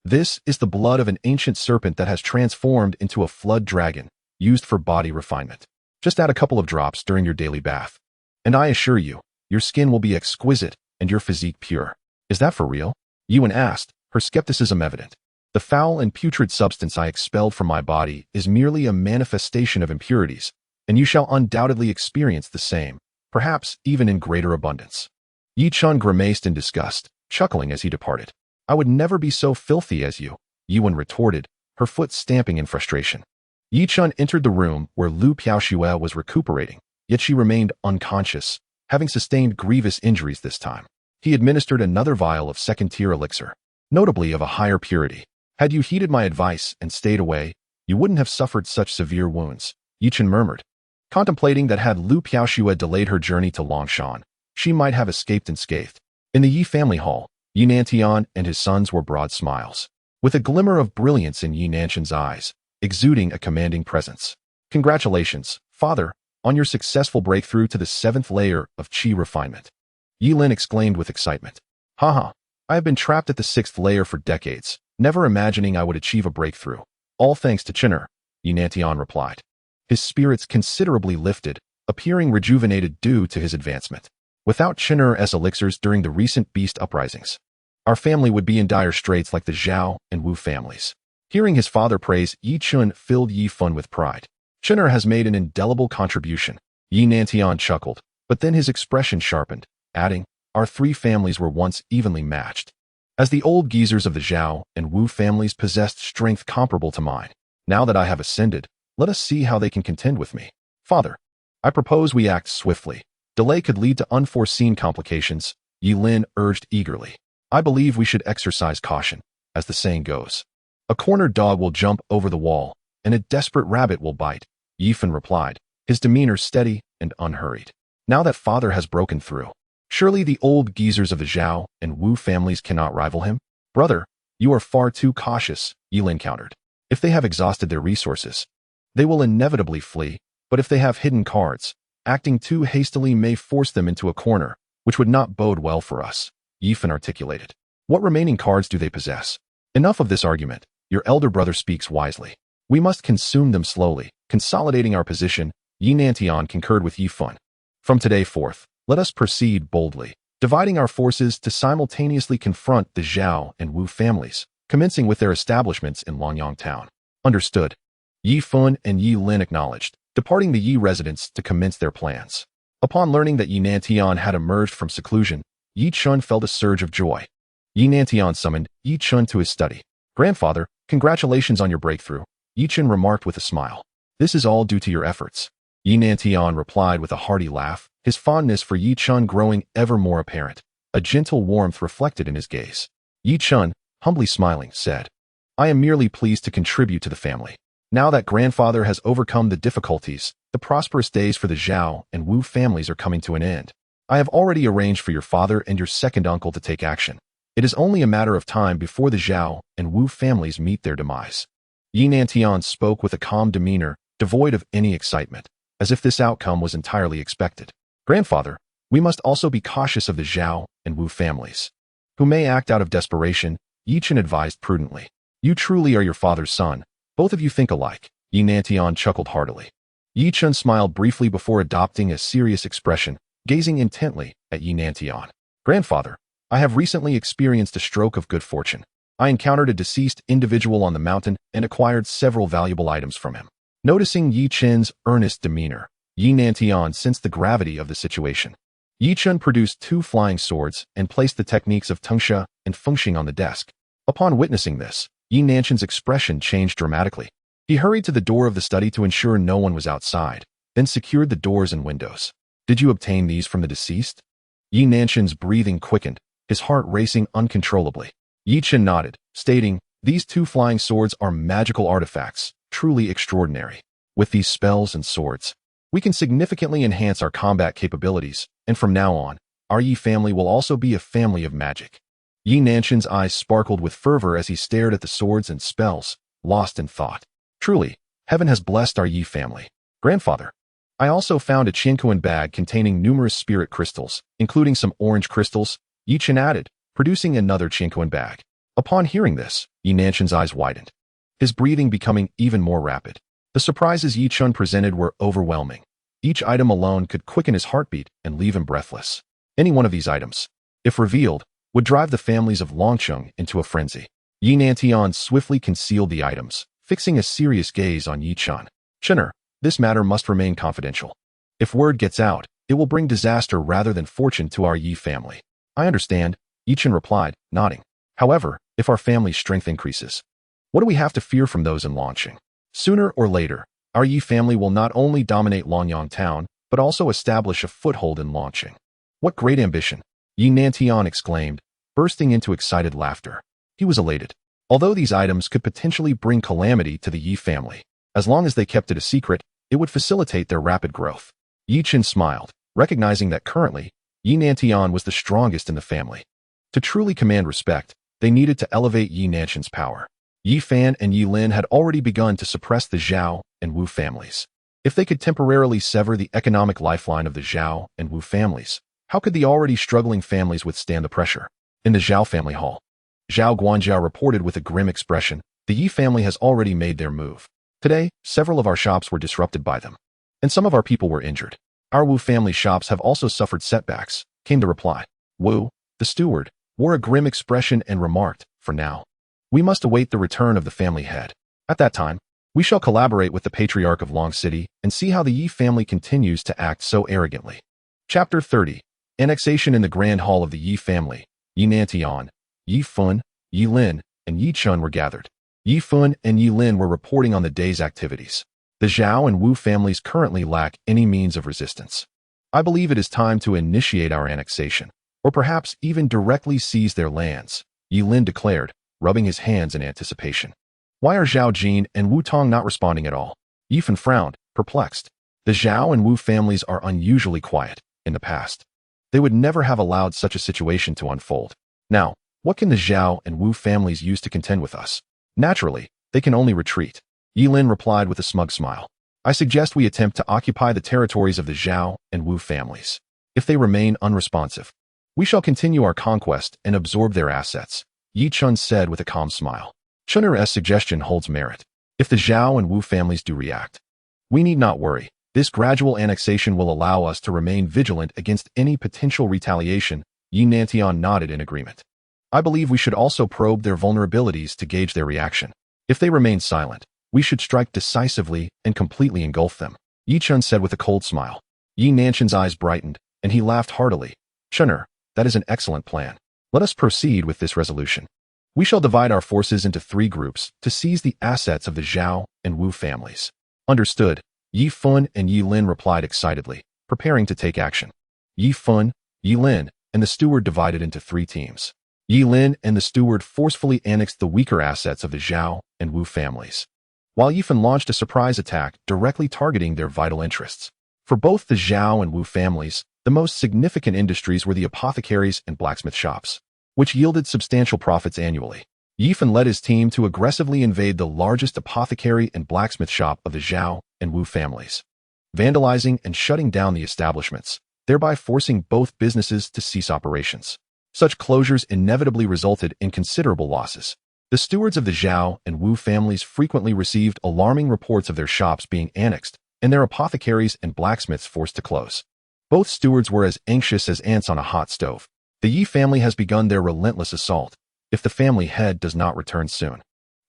"This is the blood of an ancient serpent that has transformed into a flood dragon, used for body refinement. Just add a couple of drops during your daily bath, and I assure you, your skin will be exquisite and your physique pure." "Is that for real?" Ye Wen asked, her skepticism evident. "The foul and putrid substance I expelled from my body is merely a manifestation of impurities, and you shall undoubtedly experience the same, perhaps even in greater abundance." Ye Chen grimaced in disgust, chuckling as he departed. "I would never be so filthy as you. Ye Chen retorted, her foot stamping in frustration. Ye Chen entered the room where Lu Piaoxue was recuperating, yet she remained unconscious, having sustained grievous injuries this time. He administered another vial of second-tier elixir, notably of a higher purity. Had you heeded my advice and stayed away, you wouldn't have suffered such severe wounds, Ye Chen murmured, contemplating that had Lu Piaoxue delayed her journey to Longshan, she might have escaped unscathed. In the Yi family hall, Yi Nantian and his sons were broad smiles, with a glimmer of brilliance in Yi Nanshan's eyes, exuding a commanding presence. Congratulations, father, on your successful breakthrough to the 7th layer of Qi refinement. Yi Lin exclaimed with excitement. Haha, I have been trapped at the 6th layer for decades, never imagining I would achieve a breakthrough. All thanks to Chinner, Yi Nantian replied. His spirits considerably lifted, appearing rejuvenated due to his advancement. Without Chinner's elixirs during the recent beast uprisings, our family would be in dire straits like the Zhao and Wu families. Hearing his father praise Ye Chen filled Yi Fun with pride. Chinner has made an indelible contribution, Yi Nantian chuckled, but then his expression sharpened, adding, our 3 families were once evenly matched. As the old geezers of the Zhao and Wu families possessed strength comparable to mine. Now that I have ascended, let us see how they can contend with me. Father, I propose we act swiftly. Delay could lead to unforeseen complications, Yi Lin urged eagerly. I believe we should exercise caution, as the saying goes. A cornered dog will jump over the wall, and a desperate rabbit will bite, Yi Fen replied, his demeanor steady and unhurried. Now that father has broken through, surely the old geezers of the Zhao and Wu families cannot rival him? Brother, you are far too cautious, Yi Lin countered. If they have exhausted their resources, they will inevitably flee, but if they have hidden cards, acting too hastily may force them into a corner, which would not bode well for us, Yi Fen articulated. What remaining cards do they possess? Enough of this argument, your elder brother speaks wisely. We must consume them slowly, consolidating our position, Yi Nantian concurred with Yi Fen. From today forth, let us proceed boldly, dividing our forces to simultaneously confront the Zhao and Wu families, commencing with their establishments in Longyang town. Understood. Yi Fen and Yi Lin acknowledged, departing the Yi residence to commence their plans. Upon learning that Yi Nantian had emerged from seclusion, Yi Chen felt a surge of joy. Yi Nantian summoned Yi Chen to his study. Grandfather, congratulations on your breakthrough, Yi Chen remarked with a smile. This is all due to your efforts. Yi Nantian replied with a hearty laugh, his fondness for Yi Chen growing ever more apparent. A gentle warmth reflected in his gaze. Yi Chen, humbly smiling, said, I am merely pleased to contribute to the family. Now that grandfather has overcome the difficulties, the prosperous days for the Zhao and Wu families are coming to an end. I have already arranged for your father and your second uncle to take action. It is only a matter of time before the Zhao and Wu families meet their demise. Yi Nantian spoke with a calm demeanor, devoid of any excitement, as if this outcome was entirely expected. Grandfather, we must also be cautious of the Zhao and Wu families, who may act out of desperation, Ye Chen advised prudently. You truly are your father's son. Both of you think alike. Yi Nantian chuckled heartily. Ye Chen smiled briefly before adopting a serious expression, gazing intently at Yi Nantian. Grandfather, I have recently experienced a stroke of good fortune. I encountered a deceased individual on the mountain and acquired several valuable items from him. Noticing Ye Chen's earnest demeanor, Yi Nantian sensed the gravity of the situation. Ye Chen produced 2 flying swords and placed the techniques of Tungsha and Fengshen on the desk. Upon witnessing this, Yi Nanshan's expression changed dramatically. He hurried to the door of the study to ensure no one was outside, then secured the doors and windows. Did you obtain these from the deceased? Yi Nanshan's breathing quickened, his heart racing uncontrollably. Ye Chen nodded, stating, these 2 flying swords are magical artifacts, truly extraordinary. With these spells and swords, we can significantly enhance our combat capabilities, and from now on, our Yi family will also be a family of magic. Yi Nanshan's eyes sparkled with fervor as he stared at the swords and spells, lost in thought. Truly, heaven has blessed our Yi family. Grandfather, I also found a Qiankuan bag containing numerous spirit crystals, including some orange crystals, Ye Chen added, producing another Qiankuan bag. Upon hearing this, Yi Nanshan's eyes widened, his breathing becoming even more rapid. The surprises Ye Chen presented were overwhelming. Each item alone could quicken his heartbeat and leave him breathless. Any one of these items, if revealed, would drive the families of Longcheng into a frenzy. Yi Nantian swiftly concealed the items, fixing a serious gaze on Yi Chen. Chinner, this matter must remain confidential. If word gets out, it will bring disaster rather than fortune to our Yi family. I understand, Yi Chen replied, nodding. However, if our family's strength increases, What do we have to fear from those in launching? Sooner or later, our Yi family will not only dominate Longyang town, but also establish a foothold in launching. What great ambition! Yi Nantian exclaimed, bursting into excited laughter. He was elated. Although these items could potentially bring calamity to the Yi family, as long as they kept it a secret, it would facilitate their rapid growth. Ye Chen smiled, recognizing that currently, Yi Nantian was the strongest in the family. To truly command respect, they needed to elevate Yi Nantian's power. Yi Fan and Yi Lin had already begun to suppress the Zhao and Wu families. If they could temporarily sever the economic lifeline of the Zhao and Wu families, how could the already struggling families withstand the pressure? In the Zhao family hall, Zhao Guanjiao reported with a grim expression, the Yi family has already made their move. Today, several of our shops were disrupted by them, and some of our people were injured. Our Wu family shops have also suffered setbacks, came the reply. Wu, the steward, wore a grim expression and remarked, for now, we must await the return of the family head. At that time, we shall collaborate with the patriarch of Long City and see how the Yi family continues to act so arrogantly. Chapter 30. Annexation in the Grand Hall of the Yi family. Yi Nantian, Yi Fun, Yi Lin, and Ye Chen were gathered. Yi Fun and Yi Lin were reporting on the day's activities. The Zhao and Wu families currently lack any means of resistance. I believe it is time to initiate our annexation, or perhaps even directly seize their lands, Yi Lin declared, rubbing his hands in anticipation. Why are Zhao Jin and Wu Tong not responding at all? Yi Fan frowned, perplexed. The Zhao and Wu families are unusually quiet. In the past, they would never have allowed such a situation to unfold. Now, what can the Zhao and Wu families use to contend with us? Naturally, they can only retreat. Yi Lin replied with a smug smile. I suggest we attempt to occupy the territories of the Zhao and Wu families. If they remain unresponsive, we shall continue our conquest and absorb their assets, Ye Chen said with a calm smile. Chun'er's suggestion holds merit. If the Zhao and Wu families do react, we need not worry. This gradual annexation will allow us to remain vigilant against any potential retaliation. Yi Nantian nodded in agreement. I believe we should also probe their vulnerabilities to gauge their reaction. If they remain silent, we should strike decisively and completely engulf them, Ye Chen said with a cold smile. Yi Nantian's eyes brightened, and he laughed heartily. Chun'er, that is an excellent plan. Let us proceed with this resolution. We shall divide our forces into 3 groups to seize the assets of the Zhao and Wu families. Understood, Yi Fun and Yi Lin replied excitedly, preparing to take action. Yi Fun, Yi Lin, and the steward divided into 3 teams. Yi Lin and the steward forcefully annexed the weaker assets of the Zhao and Wu families, while Yi Fan launched a surprise attack directly targeting their vital interests. For both the Zhao and Wu families, the most significant industries were the apothecaries and blacksmith shops, which yielded substantial profits annually. Yi Fan led his team to aggressively invade the largest apothecary and blacksmith shop of the Zhao and Wu families, vandalizing and shutting down the establishments, thereby forcing both businesses to cease operations. Such closures inevitably resulted in considerable losses. The stewards of the Zhao and Wu families frequently received alarming reports of their shops being annexed and their apothecaries and blacksmiths forced to close. Both stewards were as anxious as ants on a hot stove. The Yi family has begun their relentless assault, if the family head does not return soon.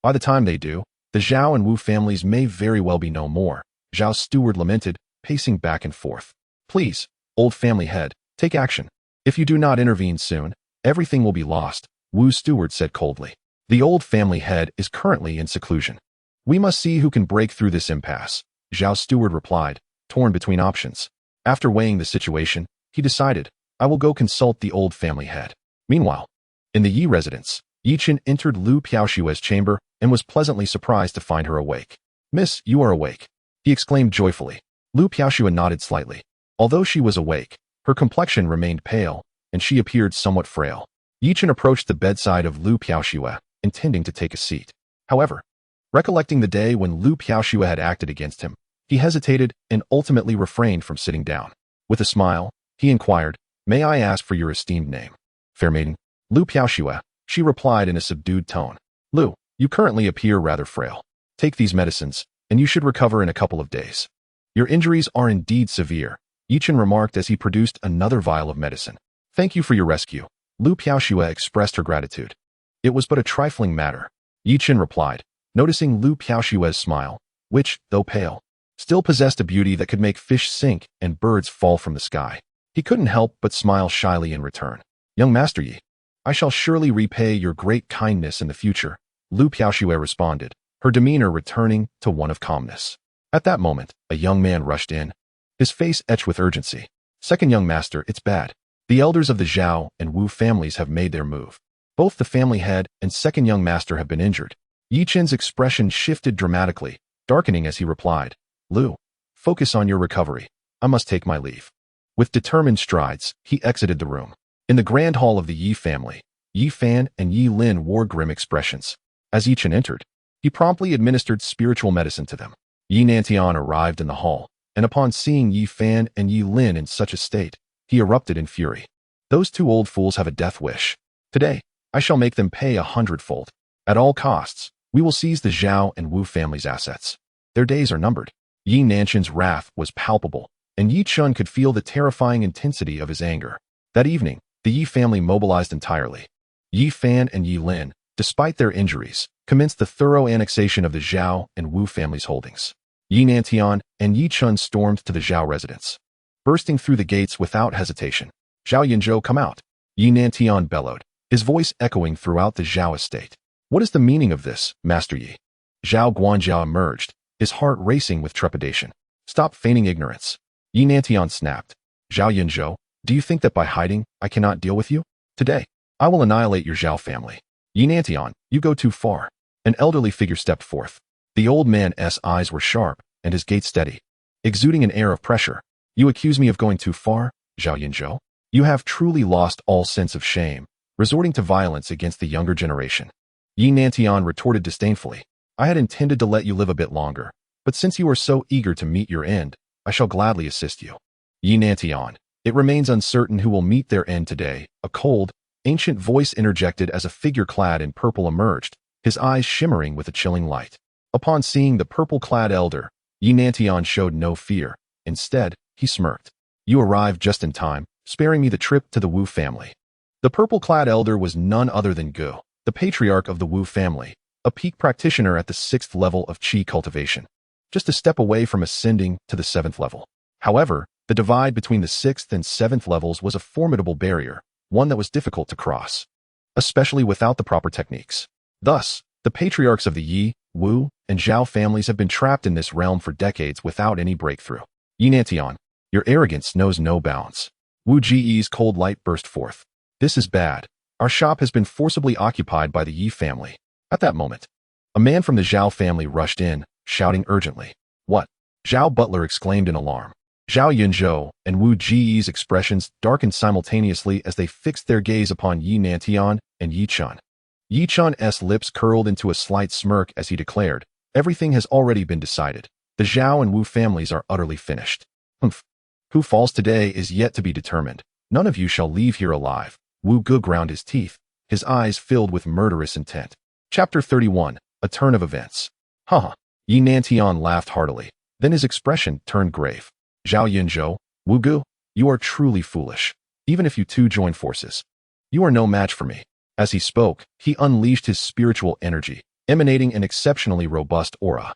By the time they do, the Zhao and Wu families may very well be no more, Zhao's steward lamented, pacing back and forth. Please, old family head, take action. If you do not intervene soon, everything will be lost, Wu's steward said coldly. The old family head is currently in seclusion. We must see who can break through this impasse, Zhao's steward replied, torn between options. After weighing the situation, he decided, I will go consult the old family head. Meanwhile, in the Yi residence, Ye Chen entered Lu Piaoshue's chamber and was pleasantly surprised to find her awake. Miss, you are awake, he exclaimed joyfully. Lu Piaoshue nodded slightly. Although she was awake, her complexion remained pale, and she appeared somewhat frail. Ye Chen approached the bedside of Lu Piaoshue, intending to take a seat. However, recollecting the day when Lu Piaoshue had acted against him, he hesitated and ultimately refrained from sitting down. With a smile, he inquired, May I ask for your esteemed name? Fair maiden, Lu Piaoshue, she replied in a subdued tone. Lu, you currently appear rather frail. Take these medicines, and you should recover in a couple of days. Your injuries are indeed severe, Ye Chen remarked as he produced another vial of medicine. Thank you for your rescue. Lu Piaoshue expressed her gratitude. It was but a trifling matter, Ye Chen replied, noticing Lu Piaoshue's smile, which, though pale, still possessed a beauty that could make fish sink and birds fall from the sky. He couldn't help but smile shyly in return. Young Master Yi, I shall surely repay your great kindness in the future, Lu Piaoxue responded, her demeanor returning to one of calmness. At that moment, a young man rushed in, his face etched with urgency. Second young master, it's bad. The elders of the Zhao and Wu families have made their move. Both the family head and second young master have been injured. Ye Chen's expression shifted dramatically, darkening as he replied, Lu, focus on your recovery. I must take my leave. With determined strides, he exited the room. In the grand hall of the Yi family, Yi Fan and Yi Lin wore grim expressions. As Ye Chen entered, he promptly administered spiritual medicine to them. Yi Nantian arrived in the hall, and upon seeing Yi Fan and Yi Lin in such a state, he erupted in fury. Those two old fools have a death wish. Today, I shall make them pay 100-fold. At all costs, we will seize the Zhao and Wu family's assets. Their days are numbered. Yi Nantian's wrath was palpable, and Ye Chen could feel the terrifying intensity of his anger. That evening, the Yi family mobilized entirely. Yi Fan and Yi Lin, despite their injuries, commenced the thorough annexation of the Zhao and Wu family's holdings. Yi Nantian and Ye Chen stormed to the Zhao residence. Bursting through the gates without hesitation, Zhao Yunzhou, come out! Yi Nantian bellowed, his voice echoing throughout the Zhao estate. What is the meaning of this, Master Yi? Zhao Guanjiao emerged, his heart racing with trepidation. Stop feigning ignorance. Yi Nantian snapped. Zhao Yunzhou, do you think that by hiding, I cannot deal with you? Today, I will annihilate your Zhao family. Yi Nantian, you go too far. An elderly figure stepped forth. The old man's eyes were sharp, and his gait steady, exuding an air of pressure. You accuse me of going too far, Zhao Yunzhou? You have truly lost all sense of shame, resorting to violence against the younger generation. Yi Nantian retorted disdainfully. I had intended to let you live a bit longer, but since you are so eager to meet your end, I shall gladly assist you. Yi Nantian, it remains uncertain who will meet their end today. A cold, ancient voice interjected as a figure clad in purple emerged, his eyes shimmering with a chilling light. Upon seeing the purple-clad elder, Yi Nantian showed no fear. Instead, he smirked. You arrived just in time, sparing me the trip to the Wu family. The purple-clad elder was none other than Gu, the patriarch of the Wu family, a peak practitioner at the 6th level of Qi cultivation, just a step away from ascending to the 7th level. However, the divide between the 6th and 7th levels was a formidable barrier, one that was difficult to cross, especially without the proper techniques. Thus, the patriarchs of the Yi, Wu, and Zhao families have been trapped in this realm for decades without any breakthrough. Yi Nantian, your arrogance knows no bounds. Wu Ji's cold light burst forth. This is bad. Our shop has been forcibly occupied by the Yi family. At that moment, a man from the Zhao family rushed in, shouting urgently. What? Zhao Butler exclaimed in alarm. Zhao Yunzhou and Wu Ji's expressions darkened simultaneously as they fixed their gaze upon Yi Nantian and Ye Chen. Ye Chen's lips curled into a slight smirk as he declared, everything has already been decided. The Zhao and Wu families are utterly finished. Humph. Who falls today is yet to be determined. None of you shall leave here alive. Wu Gu ground his teeth, his eyes filled with murderous intent. Chapter 31, A Turn of Events. Haha. Yi Nantian laughed heartily. Then his expression turned grave. Zhao Yunzhou, Wu Gu, you are truly foolish. Even if you two join forces, you are no match for me. As he spoke, he unleashed his spiritual energy, emanating an exceptionally robust aura.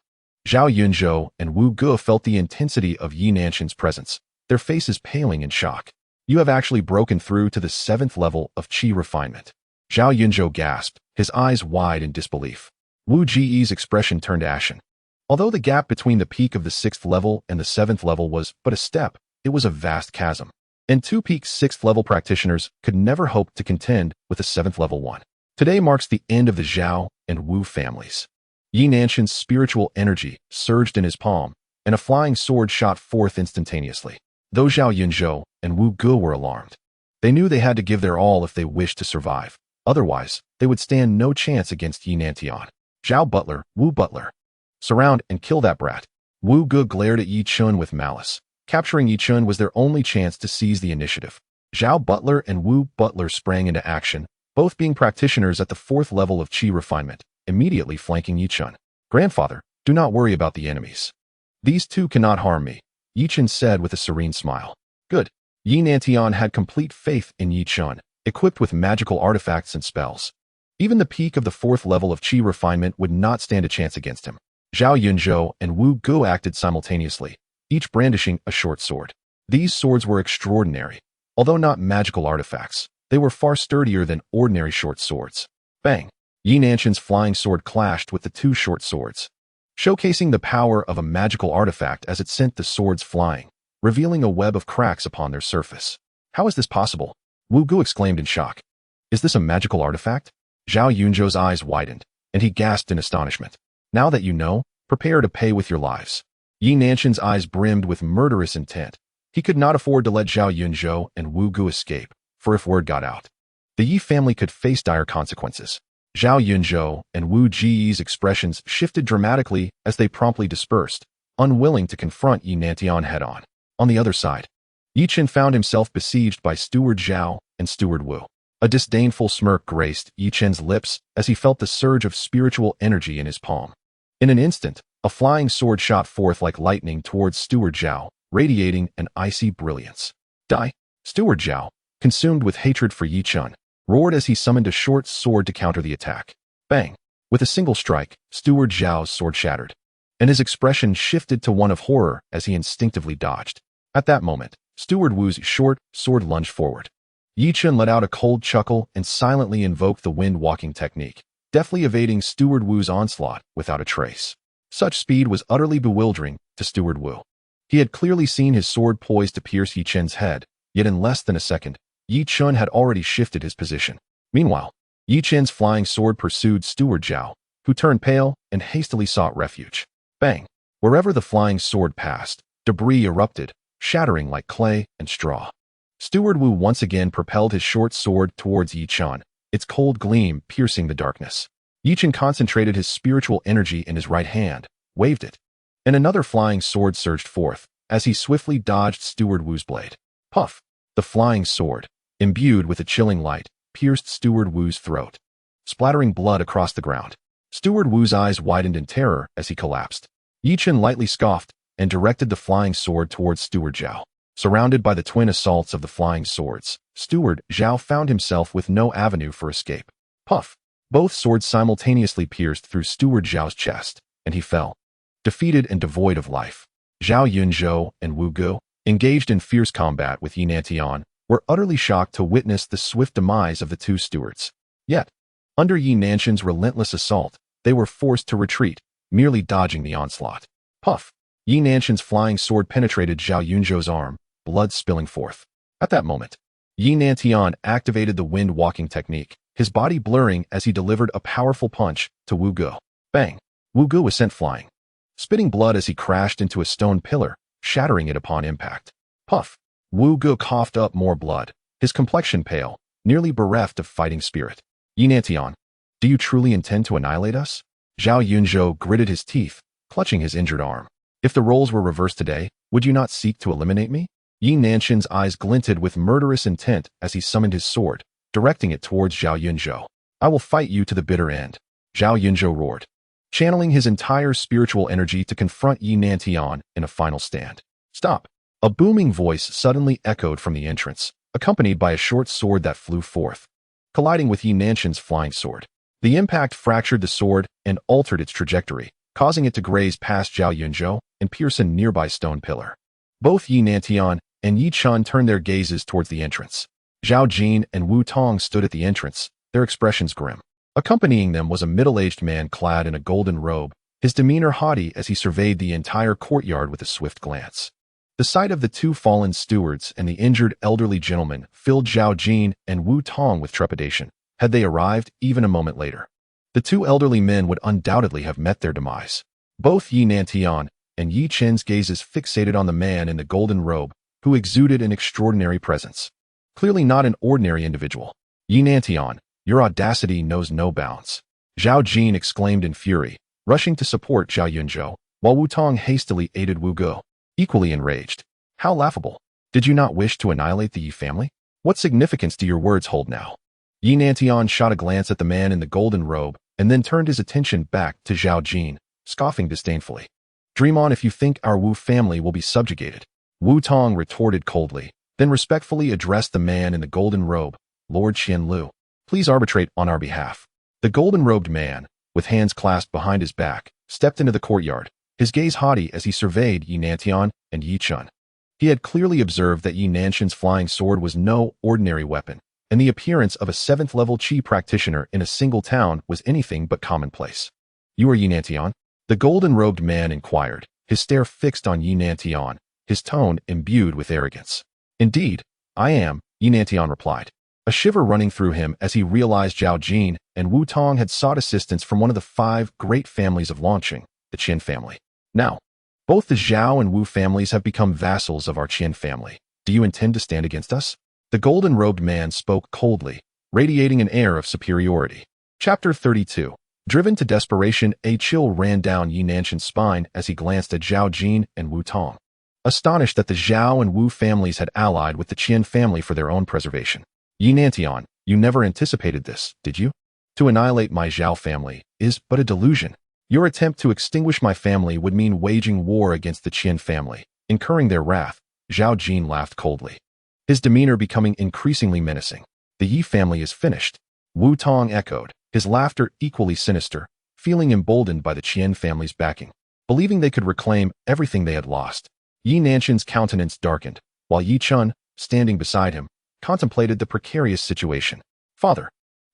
Zhao Yunzhou and Wu Gu felt the intensity of Yi Nantian's presence, their faces paling in shock. You have actually broken through to the 7th level of Qi refinement. Zhao Yunzhou gasped, his eyes wide in disbelief. Wu Ji's expression turned ashen. Although the gap between the peak of the 6th level and the 7th level was but a step, it was a vast chasm. And two peak 6th level practitioners could never hope to contend with a 7th level one. Today marks the end of the Zhao and Wu families. Yi Nantian's spiritual energy surged in his palm, and a flying sword shot forth instantaneously. Though Zhao Yunzhou and Wu Gu were alarmed, they knew they had to give their all if they wished to survive. Otherwise, they would stand no chance against Yi Nantian. Zhao Butler, Wu Butler. Surround and kill that brat. Wu Gu glared at Ye Chen with malice. Capturing Ye Chen was their only chance to seize the initiative. Zhao Butler and Wu Butler sprang into action, both being practitioners at the 4th level of Qi refinement, immediately flanking Ye Chen. Grandfather, do not worry about the enemies. These two cannot harm me, Ye Chen said with a serene smile. Good. Yi Nantian had complete faith in Ye Chen, equipped with magical artifacts and spells. Even the peak of the 4th level of Qi refinement would not stand a chance against him. Zhao Yunzhou and Wu Gu acted simultaneously, each brandishing a short sword. These swords were extraordinary. Although not magical artifacts, they were far sturdier than ordinary short swords. Bang! Ye Nanshan's flying sword clashed with the two short swords, showcasing the power of a magical artifact as it sent the swords flying, revealing a web of cracks upon their surface. How is this possible? Wu Gu exclaimed in shock. Is this a magical artifact? Zhao Yunzhou's eyes widened, and he gasped in astonishment. Now that you know, prepare to pay with your lives. Ye Nanshan's eyes brimmed with murderous intent. He could not afford to let Zhao Yunzhou and Wu Gu escape, for if word got out, the Yi family could face dire consequences. Zhao Yunzhou and Wu Ji's expressions shifted dramatically as they promptly dispersed, unwilling to confront Ye Nantian head-on. On the other side, Ye Chen found himself besieged by Steward Zhao and Steward Wu. A disdainful smirk graced Ye Chen's lips as he felt the surge of spiritual energy in his palm. In an instant, a flying sword shot forth like lightning towards Steward Zhao, radiating an icy brilliance. Die! Steward Zhao, consumed with hatred for Ye Chen, roared as he summoned a short sword to counter the attack. Bang! With a single strike, Steward Zhao's sword shattered, and his expression shifted to one of horror as he instinctively dodged. At that moment, Steward Wu's short sword lunged forward. Ye Chen let out a cold chuckle and silently invoked the wind-walking technique, deftly evading Steward Wu's onslaught without a trace. Such speed was utterly bewildering to Steward Wu. He had clearly seen his sword poised to pierce Ye Chen's head, yet in less than a second, Ye Chen had already shifted his position. Meanwhile, Ye Chen's flying sword pursued Steward Zhao, who turned pale and hastily sought refuge. Bang! Wherever the flying sword passed, debris erupted, shattering like clay and straw. Steward Wu once again propelled his short sword towards Ye Chen, its cold gleam piercing the darkness. Ye Chen concentrated his spiritual energy in his right hand, waved it, and another flying sword surged forth as he swiftly dodged Steward Wu's blade. Puff! The flying sword, imbued with a chilling light, pierced Steward Wu's throat, splattering blood across the ground. Steward Wu's eyes widened in terror as he collapsed. Ye Chen lightly scoffed and directed the flying sword towards Steward Zhao. Surrounded by the twin assaults of the flying swords, Steward Zhao found himself with no avenue for escape. Puff! Both swords simultaneously pierced through Steward Zhao's chest, and he fell, defeated and devoid of life. Zhao Yunzhou and Wu Gu, engaged in fierce combat with Ye Nantian, were utterly shocked to witness the swift demise of the two stewards. Yet, under Ye Nanshan's relentless assault, they were forced to retreat, merely dodging the onslaught. Puff! Ye Nanshan's flying sword penetrated Zhao Yunzhou's arm, blood spilling forth. At that moment, Ye Nantian activated the wind-walking technique, his body blurring as he delivered a powerful punch to Wu Gu. Bang! Wu Gu was sent flying, spitting blood as he crashed into a stone pillar, shattering it upon impact. Puff! Wu Gu coughed up more blood, his complexion pale, nearly bereft of fighting spirit. Ye Nantian, do you truly intend to annihilate us? Zhao Yunzhou gritted his teeth, clutching his injured arm. If the roles were reversed today, would you not seek to eliminate me? Ye Nanshan's eyes glinted with murderous intent as he summoned his sword, directing it towards Zhao Yunzhou. I will fight you to the bitter end. Zhao Yunzhou roared, channeling his entire spiritual energy to confront Ye Nantian in a final stand. Stop! A booming voice suddenly echoed from the entrance, accompanied by a short sword that flew forth, colliding with Ye Nanshan's flying sword. The impact fractured the sword and altered its trajectory, causing it to graze past Zhao Yunzhou and pierce a nearby stone pillar. Both Ye Nantian and Ye Chen turned their gazes towards the entrance. Zhao Jin and Wu Tong stood at the entrance, their expressions grim. Accompanying them was a middle-aged man clad in a golden robe, his demeanor haughty as he surveyed the entire courtyard with a swift glance. The sight of the two fallen stewards and the injured elderly gentleman filled Zhao Jin and Wu Tong with trepidation. Had they arrived even a moment later, the two elderly men would undoubtedly have met their demise. Both Ye Nantian and Ye Chen's gazes fixated on the man in the golden robe, who exuded an extraordinary presence. Clearly not an ordinary individual. Ye Nantian, your audacity knows no bounds. Zhao Jin exclaimed in fury, rushing to support Zhao Yunzhou, while Wu Tong hastily aided Wu Gu, equally enraged. How laughable! Did you not wish to annihilate the Yi family? What significance do your words hold now? Ye Nantian shot a glance at the man in the golden robe, and then turned his attention back to Zhao Jin, scoffing disdainfully. Dream on if you think our Wu family will be subjugated. Wu Tong retorted coldly, then respectfully addressed the man in the golden robe. Lord Qianlu, please arbitrate on our behalf. The golden-robed man, with hands clasped behind his back, stepped into the courtyard, his gaze haughty as he surveyed Ye Nantian and Ye Chen. He had clearly observed that Ye Nanshan's flying sword was no ordinary weapon, and the appearance of a 7th-level Qi practitioner in a single town was anything but commonplace. "You are Ye Chen?" The golden-robed man inquired, his stare fixed on Ye Chen, his tone imbued with arrogance. "Indeed, I am," Ye Chen replied, a shiver running through him as he realized Zhao Jin and Wu Tong had sought assistance from one of the 5 great families of Longqing, the Qin family. Now, both the Zhao and Wu families have become vassals of our Qin family. Do you intend to stand against us? The golden-robed man spoke coldly, radiating an air of superiority. Chapter 32. Driven to desperation, a chill ran down Ye Nanshan's spine as he glanced at Zhao Jin and Wu Tong, astonished that the Zhao and Wu families had allied with the Qin family for their own preservation. "Ye Chen, you never anticipated this, did you? To annihilate my Zhao family is but a delusion. Your attempt to extinguish my family would mean waging war against the Qin family, incurring their wrath." Zhao Jin laughed coldly, his demeanor becoming increasingly menacing. "The Yi family is finished," Wu Tong echoed, his laughter equally sinister, feeling emboldened by the Qin family's backing, believing they could reclaim everything they had lost. Ye Nanshan's countenance darkened, while Ye Chen, standing beside him, contemplated the precarious situation. "Father,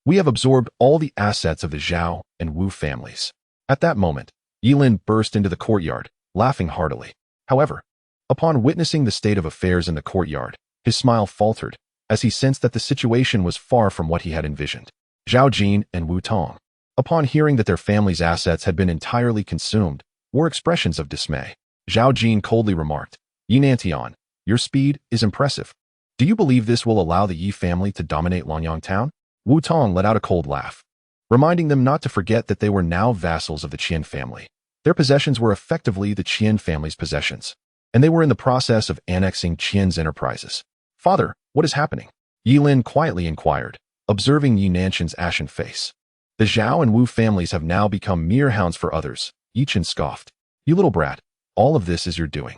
we have absorbed all the assets of the Zhao and Wu families." At that moment, Ye Lin burst into the courtyard, laughing heartily. However, upon witnessing the state of affairs in the courtyard, his smile faltered, as he sensed that the situation was far from what he had envisioned. Zhao Jin and Wu Tong, upon hearing that their family's assets had been entirely consumed, were expressions of dismay. Zhao Jin coldly remarked, "Ye Chen, your speed is impressive. Do you believe this will allow the Yi family to dominate Longyang town?" Wu Tong let out a cold laugh, reminding them not to forget that they were now vassals of the Qin family. Their possessions were effectively the Qin family's possessions, and they were in the process of annexing Qin's enterprises. "Father, what is happening?" Ye Lin quietly inquired, observing Ye Nanshan's ashen face. "The Zhao and Wu families have now become mere hounds for others," Ye Chen scoffed. "You little brat, all of this is your doing.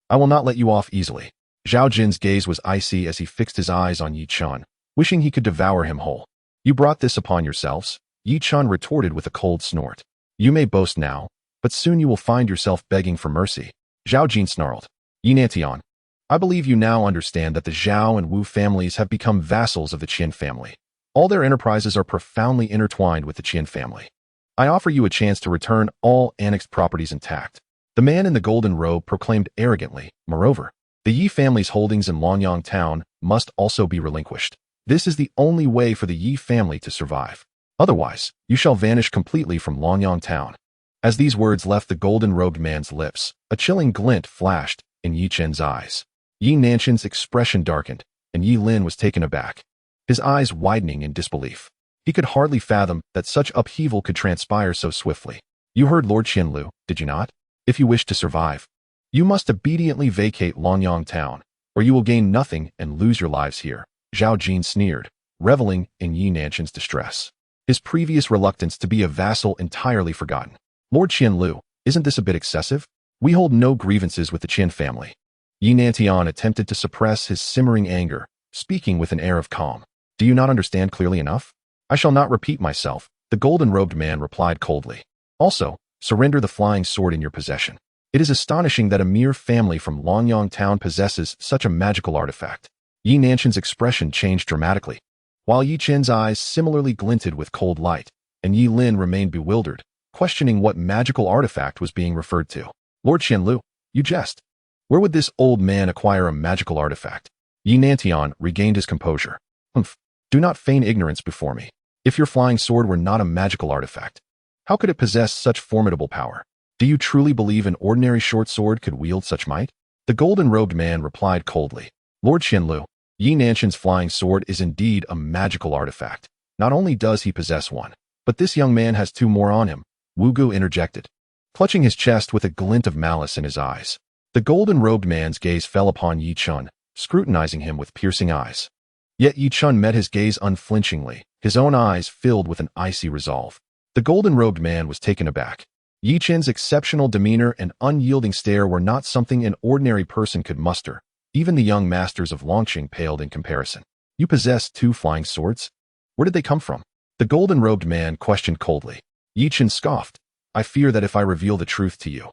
I will not let you off easily." Zhao Jin's gaze was icy as he fixed his eyes on Ye Chen, wishing he could devour him whole. "You brought this upon yourselves," Ye Chen retorted with a cold snort. "You may boast now, but soon you will find yourself begging for mercy." Zhao Jin snarled, "Ye Chen, I believe you now understand that the Zhao and Wu families have become vassals of the Qin family. All their enterprises are profoundly intertwined with the Qin family. I offer you a chance to return all annexed properties intact." The man in the golden robe proclaimed arrogantly. "Moreover, the Yi family's holdings in Longyang town must also be relinquished. This is the only way for the Yi family to survive. Otherwise, you shall vanish completely from Longyang town." As these words left the golden-robed man's lips, a chilling glint flashed in Ye Chen's eyes. Ye Nanshan's expression darkened, and Ye Lin was taken aback, his eyes widening in disbelief. He could hardly fathom that such upheaval could transpire so swiftly. "You heard Lord Qianlu, did you not? If you wish to survive, you must obediently vacate Longyang town, or you will gain nothing and lose your lives here." Zhao Jin sneered, reveling in Ye Nanshan's distress, his previous reluctance to be a vassal entirely forgotten. "Lord Qianlu, isn't this a bit excessive? We hold no grievances with the Qin family." Ye Chen attempted to suppress his simmering anger, speaking with an air of calm. "Do you not understand clearly enough? I shall not repeat myself," the golden-robed man replied coldly. "Also, surrender the flying sword in your possession. It is astonishing that a mere family from Longyang town possesses such a magical artifact." Ye Nanshan's expression changed dramatically, while Ye Chen's eyes similarly glinted with cold light, and Ye Lin remained bewildered, questioning what magical artifact was being referred to. "Lord Qianlu, you jest. Where would this old man acquire a magical artifact?" Ye Chen regained his composure. "Humph, do not feign ignorance before me. If your flying sword were not a magical artifact, how could it possess such formidable power? Do you truly believe an ordinary short sword could wield such might?" The golden-robed man replied coldly. "Lord Qianlu, Ye Nanshan's flying sword is indeed a magical artifact. Not only does he possess one, but this young man has 2 more on him," Wu Gu interjected, clutching his chest with a glint of malice in his eyes. The golden-robed man's gaze fell upon Ye Chen, scrutinizing him with piercing eyes. Yet Ye Chen met his gaze unflinchingly, his own eyes filled with an icy resolve. The golden-robed man was taken aback. Ye Chen's exceptional demeanor and unyielding stare were not something an ordinary person could muster. Even the young masters of Longqing paled in comparison. "You possess 2 flying swords? Where did they come from?" the golden-robed man questioned coldly. Ye Chen scoffed. "I fear that if I reveal the truth to you,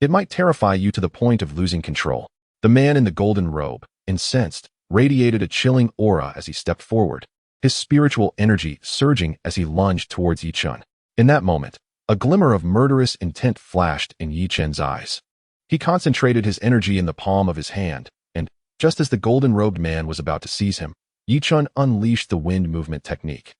it might terrify you to the point of losing control." The man in the golden robe, incensed, radiated a chilling aura as he stepped forward, his spiritual energy surging as he lunged towards Ye Chen. In that moment, a glimmer of murderous intent flashed in Ye Chen's eyes. He concentrated his energy in the palm of his hand, and, just as the golden-robed man was about to seize him, Ye Chen unleashed the wind movement technique,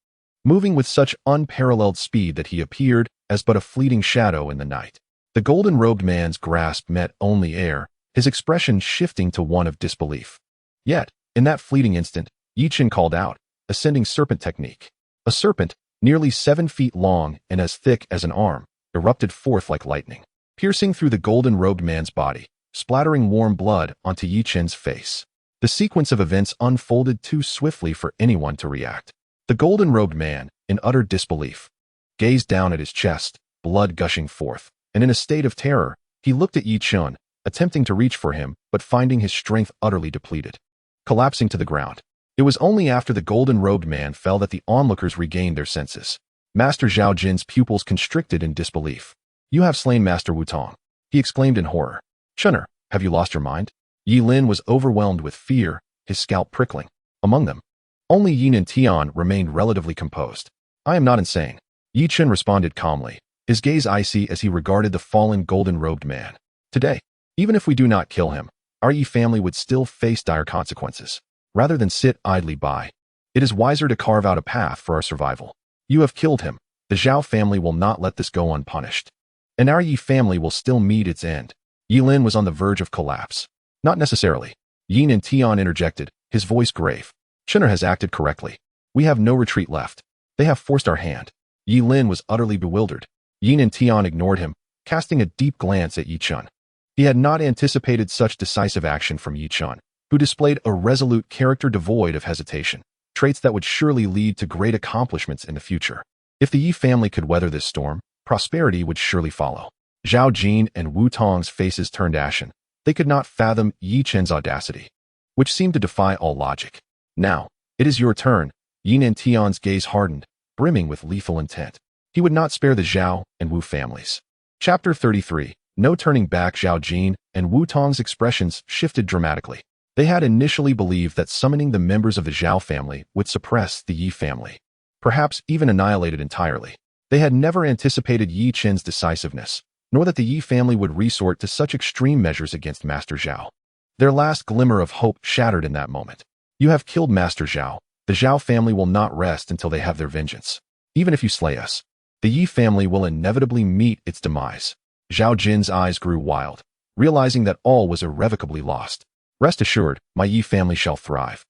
moving with such unparalleled speed that he appeared as but a fleeting shadow in the night. The golden-robed man's grasp met only air, his expression shifting to one of disbelief. Yet, in that fleeting instant, Ye Chen called out, ascending serpent technique. A serpent, nearly 7 feet long and as thick as an arm, erupted forth like lightning, piercing through the golden-robed man's body, splattering warm blood onto Ye Chen's face. The sequence of events unfolded too swiftly for anyone to react. The golden-robed man, in utter disbelief, gazed down at his chest, blood gushing forth, and in a state of terror, he looked at Ye Chen, attempting to reach for him, but finding his strength utterly depleted, collapsing to the ground. It was only after the golden-robed man fell that the onlookers regained their senses. Master Zhao Jin's pupils constricted in disbelief. "You have slain Master Wu Tong," he exclaimed in horror. "Chener, have you lost your mind?" Yi Lin was overwhelmed with fear, his scalp prickling. Among them, only Yin and Tian remained relatively composed. "I am not insane," Ye Chen responded calmly, his gaze icy as he regarded the fallen golden-robed man. "Today, even if we do not kill him, our Yi family would still face dire consequences. Rather than sit idly by, it is wiser to carve out a path for our survival. You have killed him. The Zhao family will not let this go unpunished. And our Yi family will still meet its end." Yi Lin was on the verge of collapse. "Not necessarily," Yin and Tian interjected, his voice grave. "Chener has acted correctly. We have no retreat left. They have forced our hand." Yi Lin was utterly bewildered. Yin and Tian ignored him, casting a deep glance at Ye Chen. He had not anticipated such decisive action from Ye Chen, who displayed a resolute character devoid of hesitation, traits that would surely lead to great accomplishments in the future. If the Yi family could weather this storm, prosperity would surely follow. Zhao Jin and Wu Tong's faces turned ashen. They could not fathom Ye Chen's audacity, which seemed to defy all logic. "Now, it is your turn." Yin and Tian's gaze hardened, brimming with lethal intent. He would not spare the Zhao and Wu families. Chapter 33. No turning back. Zhao Jin and Wu Tong's expressions shifted dramatically. They had initially believed that summoning the members of the Zhao family would suppress the Yi family, perhaps even annihilate it entirely. They had never anticipated Ye Chen's decisiveness, nor that the Yi family would resort to such extreme measures against Master Zhao. Their last glimmer of hope shattered in that moment. "You have killed Master Zhao. The Zhao family will not rest until they have their vengeance. Even if you slay us, the Yi family will inevitably meet its demise." Zhao Jin's eyes grew wild, realizing that all was irrevocably lost. "Rest assured, my Yi family shall thrive,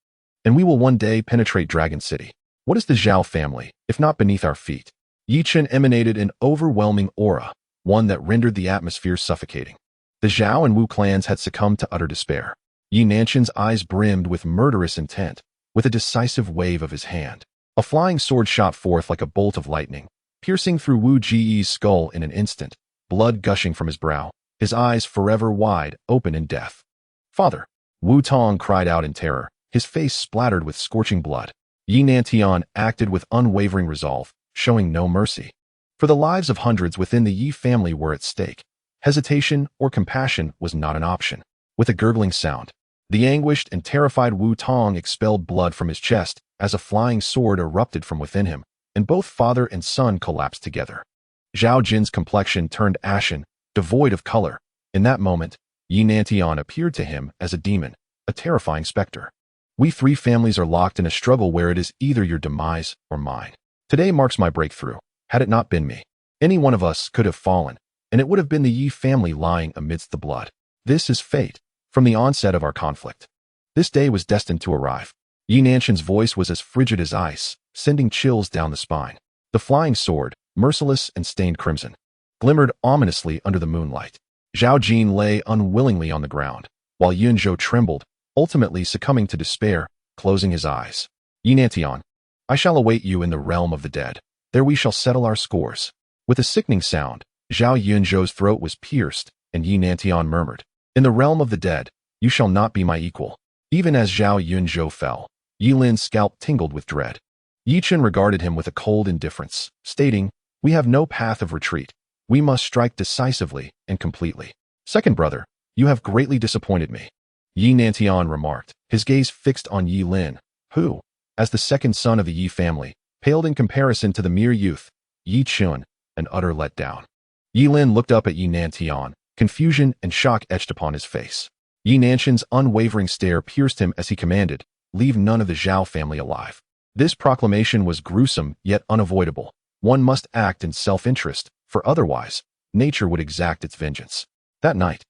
and we will one day penetrate Dragon City. What is the Zhao family, if not beneath our feet?" Ye Chen emanated an overwhelming aura, one that rendered the atmosphere suffocating. The Zhao and Wu clans had succumbed to utter despair. Yi Nanshan's eyes brimmed with murderous intent. With a decisive wave of his hand, a flying sword shot forth like a bolt of lightning, piercing through Wu Ji's skull in an instant, blood gushing from his brow, his eyes forever wide open in death. "Father!" Wu Tong cried out in terror, his face splattered with scorching blood. Yi Nantian acted with unwavering resolve, showing no mercy. For the lives of hundreds within the Yi family were at stake. Hesitation or compassion was not an option. With a gurgling sound, the anguished and terrified Wu Tong expelled blood from his chest as a flying sword erupted from within him, and both father and son collapsed together. Zhao Jin's complexion turned ashen, devoid of color. In that moment, Yi Nantian appeared to him as a demon, a terrifying specter. "We three families are locked in a struggle where it is either your demise or mine. Today marks my breakthrough. Had it not been me, any one of us could have fallen, and it would have been the Yi family lying amidst the blood. This is fate. From the onset of our conflict, this day was destined to arrive." Yi Nanshan's voice was as frigid as ice, sending chills down the spine. The flying sword, merciless and stained crimson, glimmered ominously under the moonlight. Zhao Jin lay unwillingly on the ground, while Yunzhou trembled, ultimately succumbing to despair, closing his eyes. "Yi Nantian, I shall await you in the realm of the dead. There we shall settle our scores." With a sickening sound, Zhao Yunzhou's throat was pierced, and Yi Nantian murmured, "In the realm of the dead, you shall not be my equal." Even as Zhao Yunzhou fell, Yi Lin's scalp tingled with dread. Ye Chen regarded him with a cold indifference, stating, "We have no path of retreat. We must strike decisively and completely." "Second brother, you have greatly disappointed me," Yi Nantian remarked, his gaze fixed on Yi Lin, who, as the second son of the Ye family, paled in comparison to the mere youth, Ye Chen, an utter letdown. Yi Lin looked up at Yi Nantian, confusion and shock etched upon his face. Yi Nanshan's unwavering stare pierced him as he commanded, "Leave none of the Zhao family alive." This proclamation was gruesome yet unavoidable. One must act in self-interest, for otherwise, nature would exact its vengeance. That night,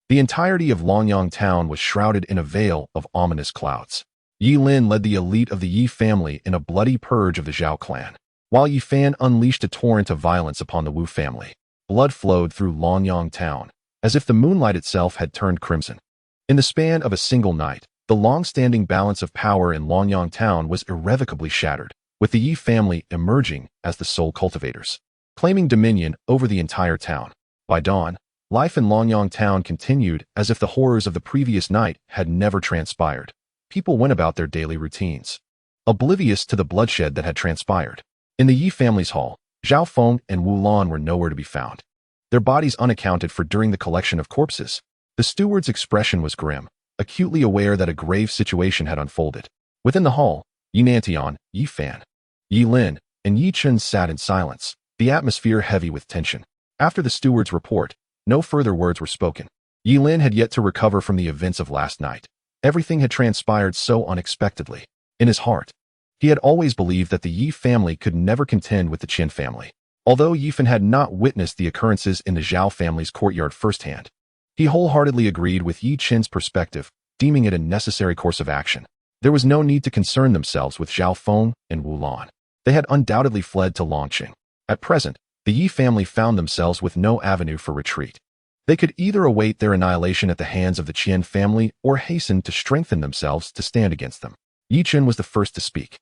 the entirety of Longyang town was shrouded in a veil of ominous clouds. Yi Lin led the elite of the Yi family in a bloody purge of the Zhao clan, while Yi Fan unleashed a torrent of violence upon the Wu family. Blood flowed through Longyang town, as if the moonlight itself had turned crimson. In the span of a single night, the long-standing balance of power in Longyang town was irrevocably shattered, with the Yi family emerging as the sole cultivators, claiming dominion over the entire town. By dawn, life in Longyang town continued as if the horrors of the previous night had never transpired. People went about their daily routines, oblivious to the bloodshed that had transpired. In the Yi family's hall, Zhao Feng and Wu Lan were nowhere to be found, their bodies unaccounted for during the collection of corpses. The steward's expression was grim, acutely aware that a grave situation had unfolded. Within the hall, Yi Nantian, Yi Fan, Yi Lin, and Ye Chen sat in silence, the atmosphere heavy with tension. After the steward's report, no further words were spoken. Yi Lin had yet to recover from the events of last night. Everything had transpired so unexpectedly. In his heart, he had always believed that the Yi family could never contend with the Chen family. Although Yi Fan had not witnessed the occurrences in the Zhao family's courtyard firsthand, he wholeheartedly agreed with Ye Chen's perspective, deeming it a necessary course of action. There was no need to concern themselves with Zhao Feng and Wu Lan. They had undoubtedly fled to Longqing. At present, the Yi family found themselves with no avenue for retreat. They could either await their annihilation at the hands of the Qian family or hasten to strengthen themselves to stand against them. Ye Chen was the first to speak.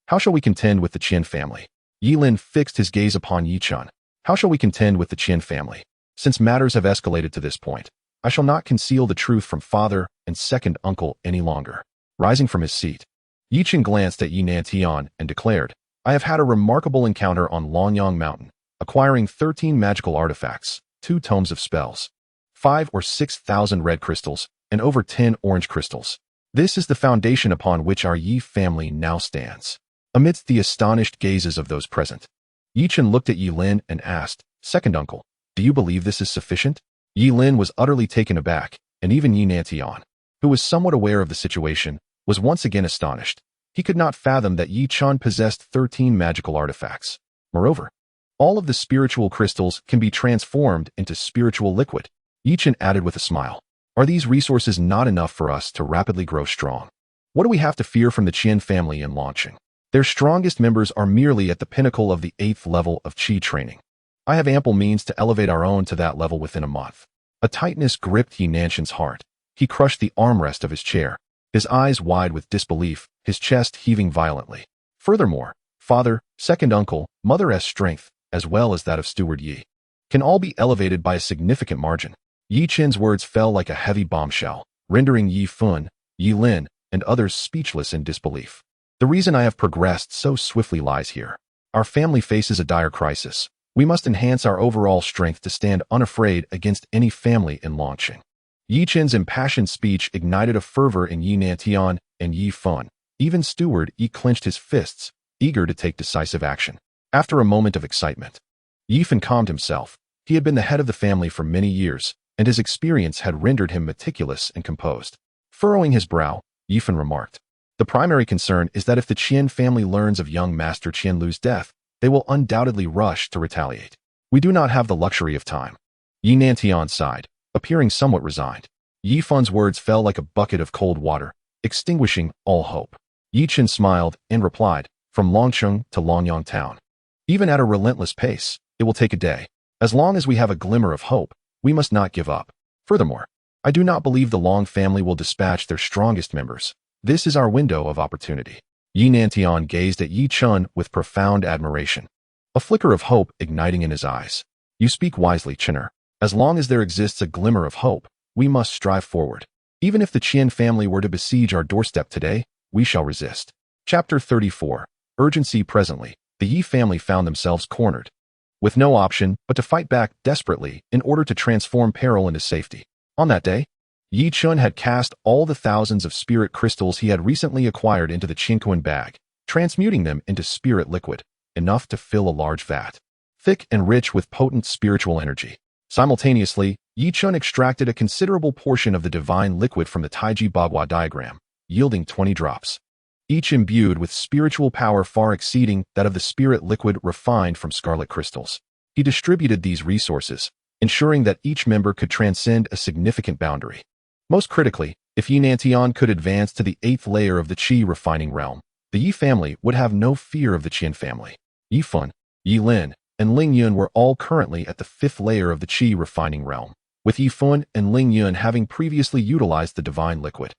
"How shall we contend with the Qian family?" Yi Lin fixed his gaze upon Ye Chen. "How shall we contend with the Qian family? Since matters have escalated to this point, I shall not conceal the truth from father and second uncle any longer." Rising from his seat, Ye Chen glanced at Yi Nantian and declared, "I have had a remarkable encounter on Longyang Mountain, acquiring 13 magical artifacts, 2 tomes of spells, 5 or 6,000 red crystals, and over 10 orange crystals. This is the foundation upon which our Yi family now stands." Amidst the astonished gazes of those present, Ye Chen looked at Yi Lin and asked, "Second uncle, do you believe this is sufficient?" Yi Lin was utterly taken aback, and even Yi Nantian, who was somewhat aware of the situation, was once again astonished. He could not fathom that Ye Chen possessed 13 magical artifacts. Moreover, all of the spiritual crystals can be transformed into spiritual liquid. Ye Chen added with a smile, "Are these resources not enough for us to rapidly grow strong? What do we have to fear from the Qian family in Longqing? Their strongest members are merely at the pinnacle of the 8th level of Qi training. I have ample means to elevate our own to that level within a month." A tightness gripped Yi Nanshan's heart. He crushed the armrest of his chair, his eyes wide with disbelief, his chest heaving violently. Furthermore, father, second uncle, mother's strength, as well as that of Steward Yi, can all be elevated by a significant margin. Yi Chen's words fell like a heavy bombshell, rendering Yi Fan, Yi Lin, and others speechless in disbelief. "The reason I have progressed so swiftly lies here. Our family faces a dire crisis. We must enhance our overall strength to stand unafraid against any family in Longqing." Yi Chen's impassioned speech ignited a fervor in Yi Nantian and Yi Fan. Even Steward Yi clenched his fists, eager to take decisive action. After a moment of excitement, Yi Fan calmed himself. He had been the head of the family for many years, and his experience had rendered him meticulous and composed. Furrowing his brow, Yi Fan remarked, "The primary concern is that if the Qian family learns of young Master Qianlu's death, they will undoubtedly rush to retaliate. We do not have the luxury of time." Yi Nantian sighed, appearing somewhat resigned. Yi Fan's words fell like a bucket of cold water, extinguishing all hope. Ye Chen smiled and replied, "From Longqing to Longyang town, even at a relentless pace, it will take a day. As long as we have a glimmer of hope, we must not give up. Furthermore, I do not believe the Long family will dispatch their strongest members. This is our window of opportunity." Yi Nantian gazed at Ye Chen with profound admiration, a flicker of hope igniting in his eyes. "You speak wisely, Chener. As long as there exists a glimmer of hope, we must strive forward. Even if the Qian family were to besiege our doorstep today, we shall resist." Chapter 34. Urgency. Presently, the Yi family found themselves cornered, with no option but to fight back desperately in order to transform peril into safety. On that day, Ye Chen had cast all the thousands of spirit crystals he had recently acquired into the Qinquan bag, transmuting them into spirit liquid, enough to fill a large vat, thick and rich with potent spiritual energy. Simultaneously, Ye Chen extracted a considerable portion of the divine liquid from the Taiji Diagram, yielding 20 drops, each imbued with spiritual power far exceeding that of the spirit liquid refined from scarlet crystals. He distributed these resources, ensuring that each member could transcend a significant boundary. Most critically, if Ye Nantian could advance to the 8th layer of the Qi refining realm, the Yi family would have no fear of the Qian family. Yi Fun, Yi Lin, and Ling Yun were all currently at the 5th layer of the Qi refining realm, with Yi Fun and Ling Yun having previously utilized the divine liquid,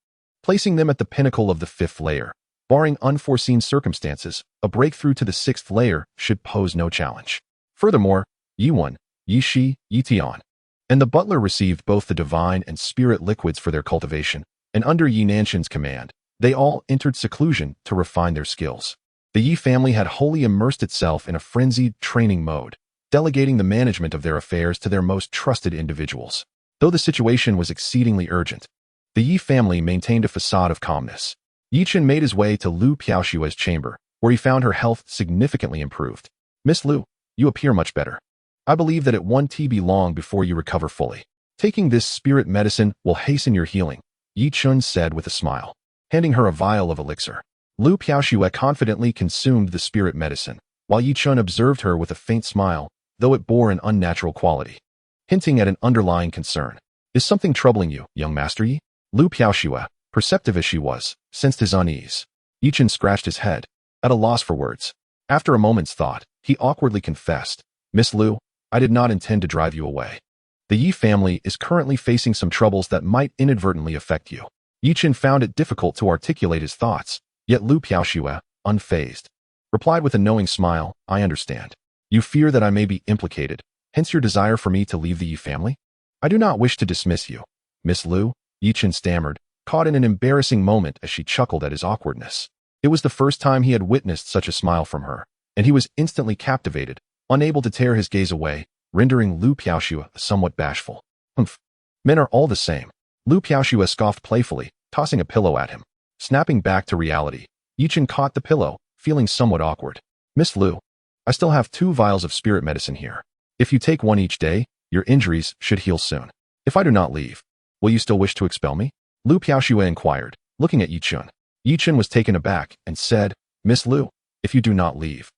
placing them at the pinnacle of the 5th layer. Barring unforeseen circumstances, a breakthrough to the 6th layer should pose no challenge. Furthermore, Yi Wen, Yi Shi, Yi Tian, and the butler received both the divine and spirit liquids for their cultivation, and under Yi Nanshan's command, they all entered seclusion to refine their skills. The Yi family had wholly immersed itself in a frenzied training mode, delegating the management of their affairs to their most trusted individuals. Though the situation was exceedingly urgent, the Yi family maintained a facade of calmness. Ye Chen made his way to Lu Piaoshua's chamber, where he found her health significantly improved. "Miss Lu, you appear much better. I believe that it won't be long before you recover fully. Taking this spirit medicine will hasten your healing," Ye Chen said with a smile, handing her a vial of elixir. Lu Piaoshua confidently consumed the spirit medicine, while Ye Chen observed her with a faint smile, though it bore an unnatural quality, hinting at an underlying concern. "Is something troubling you, young Master Yi?" Lu Piaoshua, perceptive as she was, sensed his unease. Ye Chen scratched his head, at a loss for words. After a moment's thought, he awkwardly confessed, "Miss Lu, I did not intend to drive you away. The Yi family is currently facing some troubles that might inadvertently affect you." Ye Chen found it difficult to articulate his thoughts, yet Lu Piaoshua, unfazed, replied with a knowing smile, "I understand. You fear that I may be implicated, hence your desire for me to leave the Yi family? I do not wish to dismiss you, Miss Lu," Ye Chen stammered, caught in an embarrassing moment as she chuckled at his awkwardness. It was the first time he had witnessed such a smile from her, and he was instantly captivated, unable to tear his gaze away, rendering Lu Piaoshua somewhat bashful. "Humph. Men are all the same," Lu Piaoshua scoffed playfully, tossing a pillow at him. Snapping back to reality, Ye Chen caught the pillow, feeling somewhat awkward. "Miss Lu, I still have 2 vials of spirit medicine here. If you take one each day, your injuries should heal soon. If I do not leave, will you still wish to expel me?" Lu Piaoshua inquired, looking at Ye Chen. Ye Chen was taken aback and said, "Miss Lu, if you do not leave,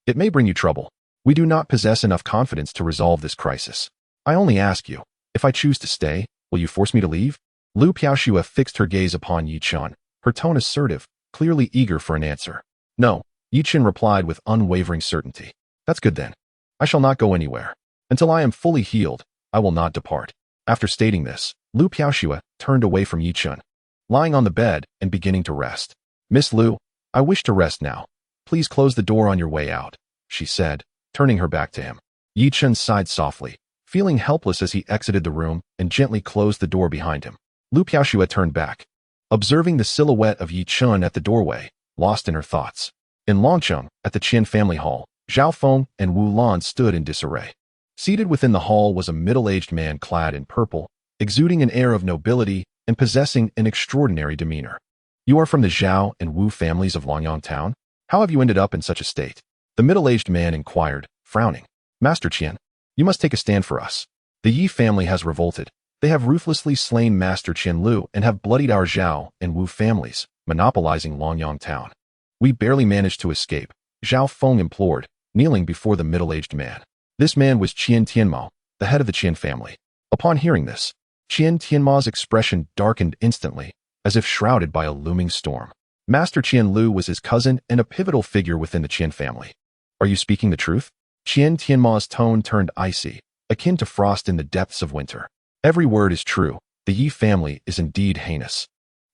it may bring you trouble. We do not possess enough confidence to resolve this crisis. I only ask you, if I choose to stay, will you force me to leave?" Lu Piaoshua fixed her gaze upon Ye Chen, her tone assertive, clearly eager for an answer. "No," Ye Chen replied with unwavering certainty. "That's good then. I shall not go anywhere. Until I am fully healed, I will not depart." After stating this, Lu Piaoshua turned away from Ye Chen, lying on the bed and beginning to rest. "Miss Lu, I wish to rest now. Please close the door on your way out," she said, turning her back to him. Ye Chen sighed softly, feeling helpless as he exited the room and gently closed the door behind him. Lu Piaoshua turned back, observing the silhouette of Ye Chen at the doorway, lost in her thoughts. In Longcheng, at the Qian family hall, Zhao Feng and Wu Lan stood in disarray. Seated within the hall was a middle-aged man clad in purple, exuding an air of nobility and possessing an extraordinary demeanor. "You are from the Zhao and Wu families of Longyang Town? How have you ended up in such a state?" the middle-aged man inquired, frowning. "Master Qian, you must take a stand for us. The Yi family has revolted. They have ruthlessly slain Master Qian Lu and have bloodied our Zhao and Wu families, monopolizing Longyang Town. We barely managed to escape," Zhao Feng implored, kneeling before the middle-aged man. This man was Qian Tianmao, the head of the Qian family. Upon hearing this, Qian Tianmao's expression darkened instantly, as if shrouded by a looming storm. Master Qian Lu was his cousin and a pivotal figure within the Qian family. "Are you speaking the truth?" Qian Tianmao's tone turned icy, akin to frost in the depths of winter. "Every word is true. The Yi family is indeed heinous,"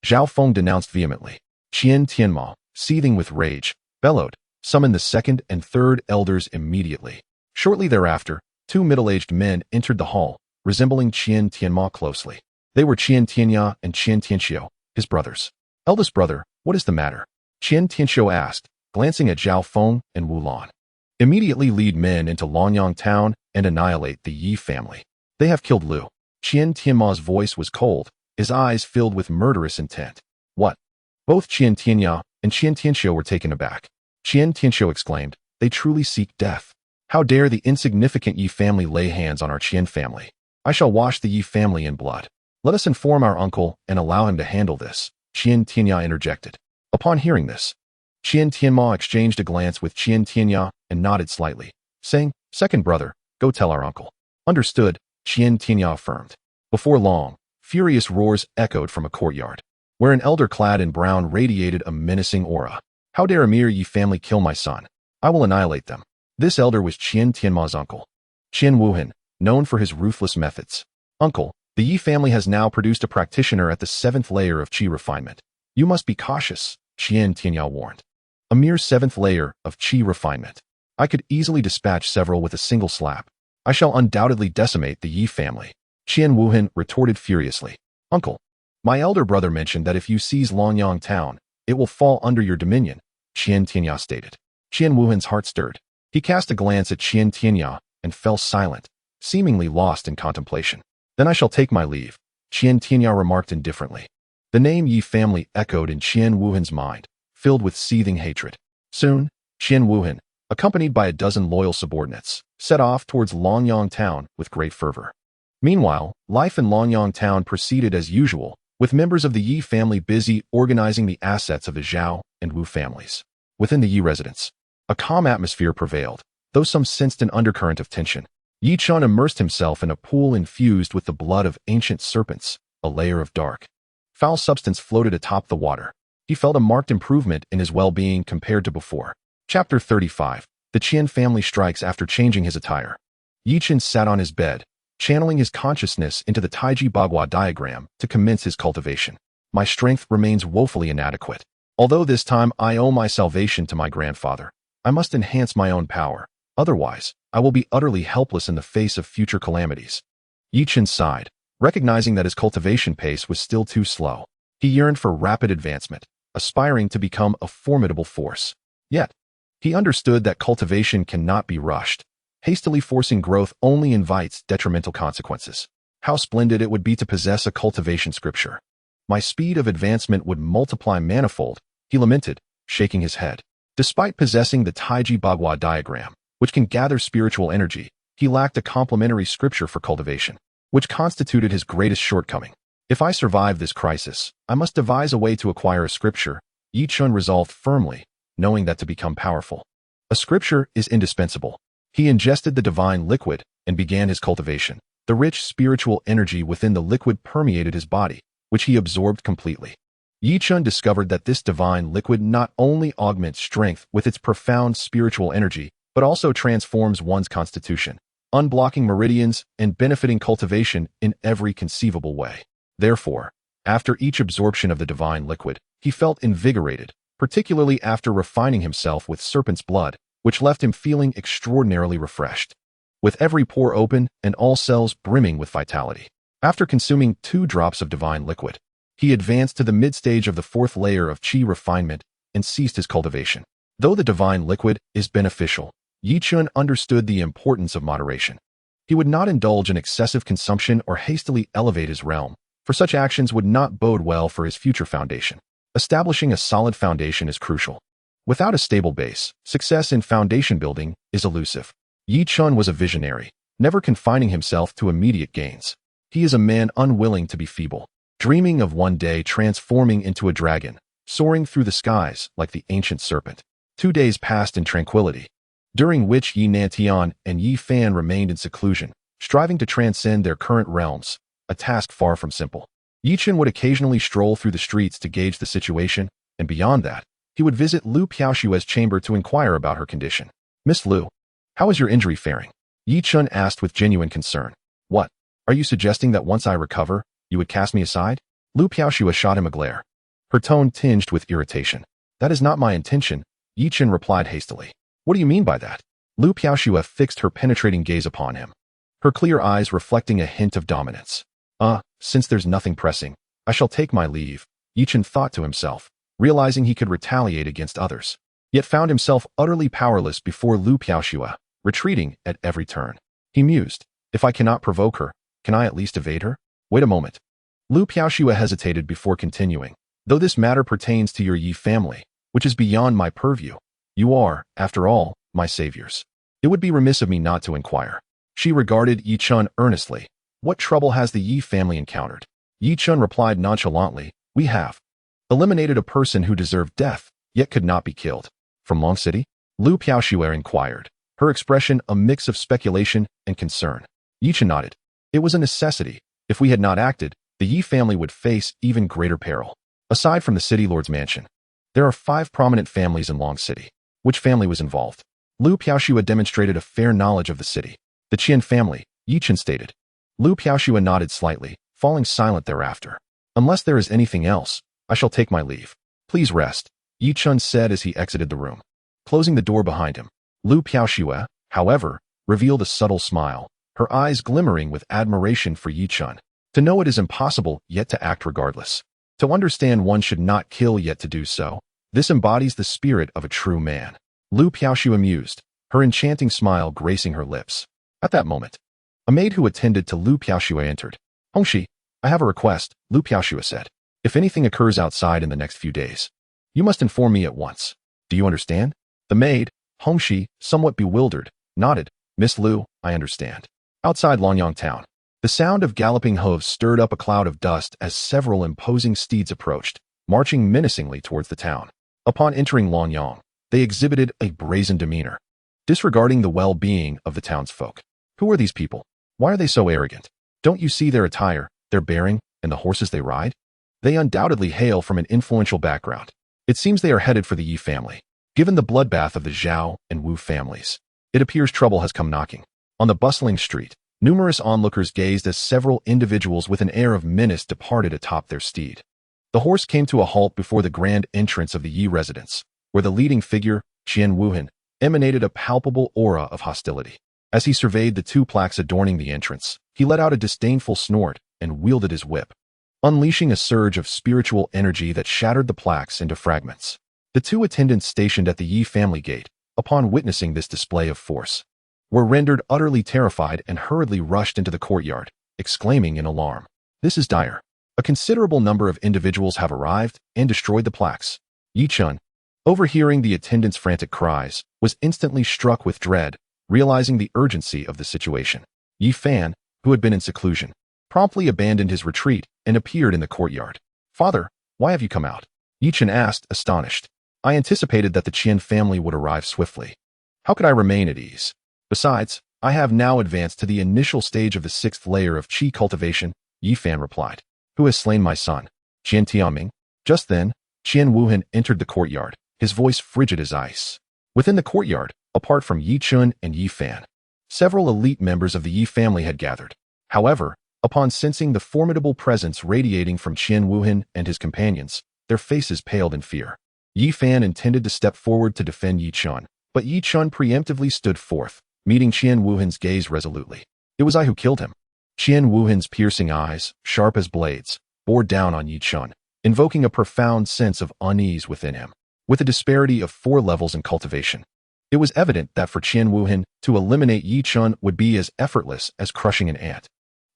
Zhao Feng denounced vehemently. Qian Tianmao, seething with rage, bellowed, "Summon the 2nd and 3rd elders immediately." Shortly thereafter, 2 middle-aged men entered the hall, resembling Qian Tianmao closely. They were Qian Tianya and Qian Tianxiu, his brothers. "Eldest brother, what is the matter?" Qian Tianxiu asked, glancing at Zhao Feng and Wu Lan. "Immediately lead men into Longyang Town and annihilate the Yi family. They have killed Lu." Qian Tianmao's voice was cold, his eyes filled with murderous intent. "What?" Both Qian Tianya and Qian Tianxiu were taken aback. Qian Tianxiu exclaimed. They truly seek death. How dare the insignificant Ye family lay hands on our Qian family? I shall wash the Ye family in blood. Let us inform our uncle and allow him to handle this, Qian Tianya interjected. Upon hearing this, Qian Tianma exchanged a glance with Qian Tianya and nodded slightly, saying, Second brother, go tell our uncle. Understood, Qian Tianya affirmed. Before long, furious roars echoed from a courtyard, where an elder clad in brown radiated a menacing aura. How dare a mere Ye family kill my son? I will annihilate them. This elder was Qian Tianma's uncle, Qian Wuhan, known for his ruthless methods. Uncle, the Ye family has now produced a practitioner at the 7th layer of Qi refinement. You must be cautious, Qian Tianya warned. A mere 7th layer of Qi refinement. I could easily dispatch several with a single slap. I shall undoubtedly decimate the Ye family. Qian Wuhan retorted furiously. Uncle, my elder brother mentioned that if you seize Longyang town, it will fall under your dominion, Qian Tianya stated. Qian Wuhan's heart stirred. He cast a glance at Qian Tianya and fell silent, seemingly lost in contemplation. Then I shall take my leave, Qian Tianya remarked indifferently. The name Ye family echoed in Qian Wuhan's mind, filled with seething hatred. Soon, Qian Wuhan, accompanied by a dozen loyal subordinates, set off towards Longyang town with great fervor. Meanwhile, life in Longyang town proceeded as usual, with members of the Ye family busy organizing the assets of the Zhao and Wu families. Within the Ye residence, a calm atmosphere prevailed, though some sensed an undercurrent of tension. Ye Chen immersed himself in a pool infused with the blood of ancient serpents, a layer of dark, foul substance floated atop the water. He felt a marked improvement in his well-being compared to before. Chapter 35. The Qian family strikes after changing his attire. Ye Chen sat on his bed, channeling his consciousness into the Taiji Diagram to commence his cultivation. My strength remains woefully inadequate. Although this time I owe my salvation to my grandfather, I must enhance my own power. Otherwise, I will be utterly helpless in the face of future calamities. Ye Chen sighed, recognizing that his cultivation pace was still too slow. He yearned for rapid advancement, aspiring to become a formidable force. Yet, he understood that cultivation cannot be rushed. Hastily forcing growth only invites detrimental consequences. How splendid it would be to possess a cultivation scripture. My speed of advancement would multiply manifold, he lamented, shaking his head. Despite possessing the Taiji Diagram, which can gather spiritual energy, he lacked a complementary scripture for cultivation, which constituted his greatest shortcoming. If I survive this crisis, I must devise a way to acquire a scripture, Ye Chen resolved firmly, knowing that to become powerful, a scripture is indispensable. He ingested the divine liquid and began his cultivation. The rich spiritual energy within the liquid permeated his body, which he absorbed completely. Ye Chen discovered that this divine liquid not only augments strength with its profound spiritual energy, but also transforms one's constitution, unblocking meridians and benefiting cultivation in every conceivable way. Therefore, after each absorption of the divine liquid, he felt invigorated, particularly after refining himself with serpent's blood, which left him feeling extraordinarily refreshed, with every pore open and all cells brimming with vitality. After consuming 2 drops of divine liquid, he advanced to the mid-stage of the 4th layer of Qi refinement and ceased his cultivation. Though the divine liquid is beneficial, Ye Chen understood the importance of moderation. He would not indulge in excessive consumption or hastily elevate his realm, for such actions would not bode well for his future foundation. Establishing a solid foundation is crucial. Without a stable base, success in foundation building is elusive. Ye Chen was a visionary, never confining himself to immediate gains. He is a man unwilling to be feeble, dreaming of one day transforming into a dragon, soaring through the skies like the ancient serpent. 2 days passed in tranquility, during which Yi Nantian and Yi Fan remained in seclusion, striving to transcend their current realms, a task far from simple. Ye Chen would occasionally stroll through the streets to gauge the situation, and beyond that, he would visit Lu Piaoshue's chamber to inquire about her condition. Miss Lu, how is your injury faring? Ye Chen asked with genuine concern. What? Are you suggesting that once I recover, you would cast me aside? Lu Piaoshue shot him a glare, her tone tinged with irritation. That is not my intention, Ye Chen replied hastily. What do you mean by that? Lu Piaoshue fixed her penetrating gaze upon him, her clear eyes reflecting a hint of dominance. Since there's nothing pressing, I shall take my leave, Ye Chen thought to himself, realizing he could retaliate against others, yet found himself utterly powerless before Lu Piaoshue, retreating at every turn. He mused, if I cannot provoke her, can I at least evade her? Wait a moment. Lu Piaoshue hesitated before continuing. Though this matter pertains to your Yi family, which is beyond my purview, You are, after all, my saviors. It would be remiss of me not to inquire. She regarded Ye Chen earnestly. What trouble has the Ye family encountered? Ye Chen replied nonchalantly, we have eliminated a person who deserved death, yet could not be killed. From Long City? Lu Piaoxue inquired, her expression a mix of speculation and concern. Ye Chen nodded. It was a necessity. If we had not acted, the Ye family would face even greater peril. Aside from the city lord's mansion, there are 5 prominent families in Long City. Which family was involved? Lu Piaoxue demonstrated a fair knowledge of the city. The Qian family, Ye Chen stated. Lu Piaoxue nodded slightly, falling silent thereafter. Unless there is anything else, I shall take my leave. Please rest, Ye Chen said as he exited the room. Closing the door behind him, Lu Piaoxue, however, revealed a subtle smile, her eyes glimmering with admiration for Ye Chen. To know it is impossible, yet to act regardless. To understand one should not kill yet to do so. This embodies the spirit of a true man. Lu Piaoxue mused, her enchanting smile gracing her lips. At that moment, a maid who attended to Lu Piaoxue entered. Hongxi, I have a request, Lu Piaoxue said. If anything occurs outside in the next few days, you must inform me at once. Do you understand? The maid, Hongxi, somewhat bewildered, nodded. Miss Lu, I understand. Outside Longyang town, the sound of galloping hooves stirred up a cloud of dust as several imposing steeds approached, marching menacingly towards the town. Upon entering Longyang, they exhibited a brazen demeanor, disregarding the well-being of the townsfolk. Who are these people? Why are they so arrogant? Don't you see their attire, their bearing, and the horses they ride? They undoubtedly hail from an influential background. It seems they are headed for the Yi family. Given the bloodbath of the Zhao and Wu families, it appears trouble has come knocking. On the bustling street, numerous onlookers gazed as several individuals with an air of menace departed atop their steed. The horse came to a halt before the grand entrance of the Yi residence, where the leading figure, Qian Wuhan, emanated a palpable aura of hostility. As he surveyed the 2 plaques adorning the entrance, he let out a disdainful snort and wielded his whip, unleashing a surge of spiritual energy that shattered the plaques into fragments. The 2 attendants stationed at the Yi family gate, upon witnessing this display of force, were rendered utterly terrified and hurriedly rushed into the courtyard, exclaiming in alarm, "This is dire. A considerable number of individuals have arrived and destroyed the plaques." Ye Chen, overhearing the attendants' frantic cries, was instantly struck with dread, realizing the urgency of the situation. Ye Fan, who had been in seclusion, promptly abandoned his retreat and appeared in the courtyard. "Father, why have you come out?" Ye Chen asked, astonished. "I anticipated that the Qian family would arrive swiftly. How could I remain at ease? Besides, I have now advanced to the initial stage of the 6th layer of qi cultivation," Ye Fan replied. "Who has slain my son? Qian Tianming?" Just then, Qian Wuhan entered the courtyard, his voice frigid as ice. Within the courtyard, apart from Ye Chen and Ye Fan, several elite members of the Yi family had gathered. However, upon sensing the formidable presence radiating from Qian Wuhan and his companions, their faces paled in fear. Ye Fan intended to step forward to defend Ye Chen, but Ye Chen preemptively stood forth, meeting Qian Wuhan's gaze resolutely. "It was I who killed him." Qian Wuhan's piercing eyes, sharp as blades, bore down on Ye Chen, invoking a profound sense of unease within him. With a disparity of 4 levels in cultivation, it was evident that for Qian Wuhan to eliminate Ye Chen would be as effortless as crushing an ant.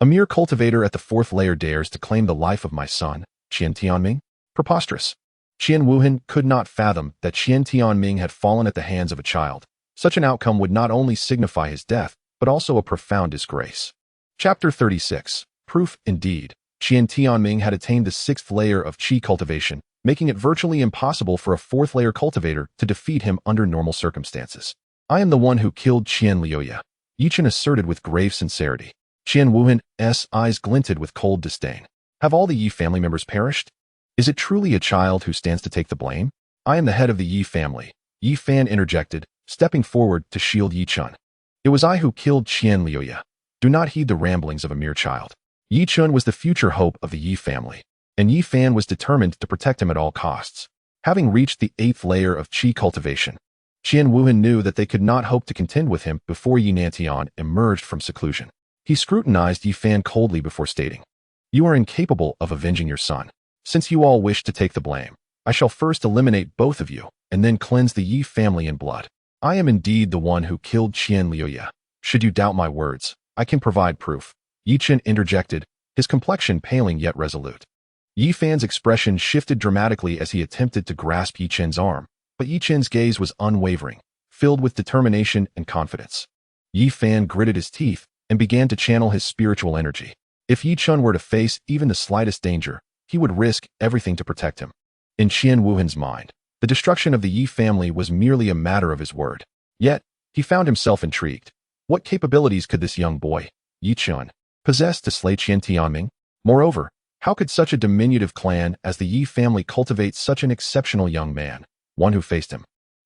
A mere cultivator at the 4th layer dares to claim the life of my son, Qian Tianming? Preposterous. Qian Wuhan could not fathom that Qian Tianming had fallen at the hands of a child. Such an outcome would not only signify his death, but also a profound disgrace. Chapter 36. Proof indeed. Qian Tianming had attained the 6th layer of qi cultivation, making it virtually impossible for a 4th layer cultivator to defeat him under normal circumstances. "I am the one who killed Qian Liuya," Ye Chen asserted with grave sincerity. Qian Wuhan's eyes glinted with cold disdain. "Have all the Yi family members perished? Is it truly a child who stands to take the blame?" "I am the head of the Yi family," Ye Fan interjected, stepping forward to shield Ye Chen. "It was I who killed Qian Liuya. Do not heed the ramblings of a mere child." Ye Chen was the future hope of the Yi family, and Ye Fan was determined to protect him at all costs. Having reached the 8th layer of qi cultivation, Qian Wuhan knew that they could not hope to contend with him before Yi Nantian emerged from seclusion. He scrutinized Ye Fan coldly before stating, "You are incapable of avenging your son. Since you all wish to take the blame, I shall first eliminate both of you, and then cleanse the Yi family in blood. I am indeed the one who killed Qian Liuya. Should you doubt my words, I can provide proof." Ye Chen interjected, his complexion paling yet resolute. Ye Fan's expression shifted dramatically as he attempted to grasp Ye Chen's arm, But Ye Chen's gaze was unwavering, filled with determination and confidence. Ye Fan gritted his teeth and began to channel his spiritual energy. If Ye Chen were to face even the slightest danger, he would risk everything to protect him. In Qian Wuhan's mind, the destruction of the Ye family was merely a matter of his word. Yet, he found himself intrigued. What capabilities could this young boy, Ye Chen, possess to slay Qian Tianming? Moreover, how could such a diminutive clan as the Ye family cultivate such an exceptional young man, one who faced him?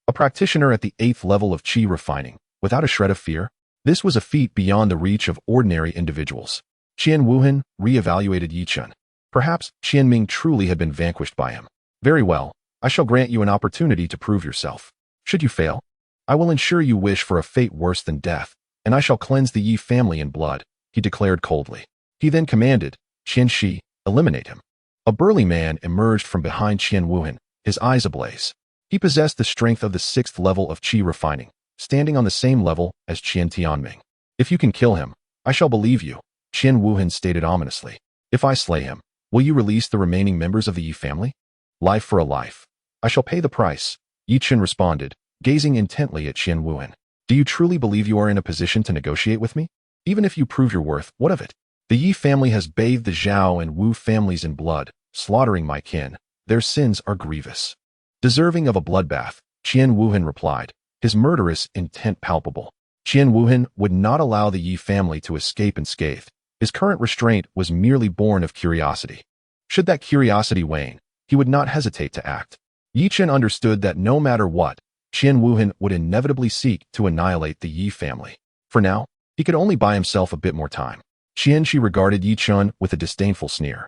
A practitioner at the 8th level of qi refining, without a shred of fear? This was a feat beyond the reach of ordinary individuals. Qian Wuhan re-evaluated Ye Chen. Perhaps Qianming truly had been vanquished by him. Very well, I shall grant you an opportunity to prove yourself. Should you fail, I will ensure you wish for a fate worse than death, and I shall cleanse the Ye family in blood, he declared coldly. He then commanded, Qian Shi, eliminate him. A burly man emerged from behind Qian Wuhan, his eyes ablaze. He possessed the strength of the 6th level of qi refining, standing on the same level as Qian Tianming. If you can kill him, I shall believe you, Qian Wuhan stated ominously. If I slay him, will you release the remaining members of the Ye family? Life for a life. I shall pay the price, Ye Chen responded, gazing intently at Qian Wuhan. Do you truly believe you are in a position to negotiate with me? Even if you prove your worth, what of it? The Ye family has bathed the Zhao and Wu families in blood, slaughtering my kin. Their sins are grievous. Deserving of a bloodbath, Qian Wuhan replied, his murderous intent palpable. Qian Wuhan would not allow the Ye family to escape unscathed. His current restraint was merely born of curiosity. Should that curiosity wane, he would not hesitate to act. Ye Chen understood that no matter what, Qian Wuhan would inevitably seek to annihilate the Ye family. For now, he could only buy himself a bit more time. Qian Shi regarded Ye Chen with a disdainful sneer.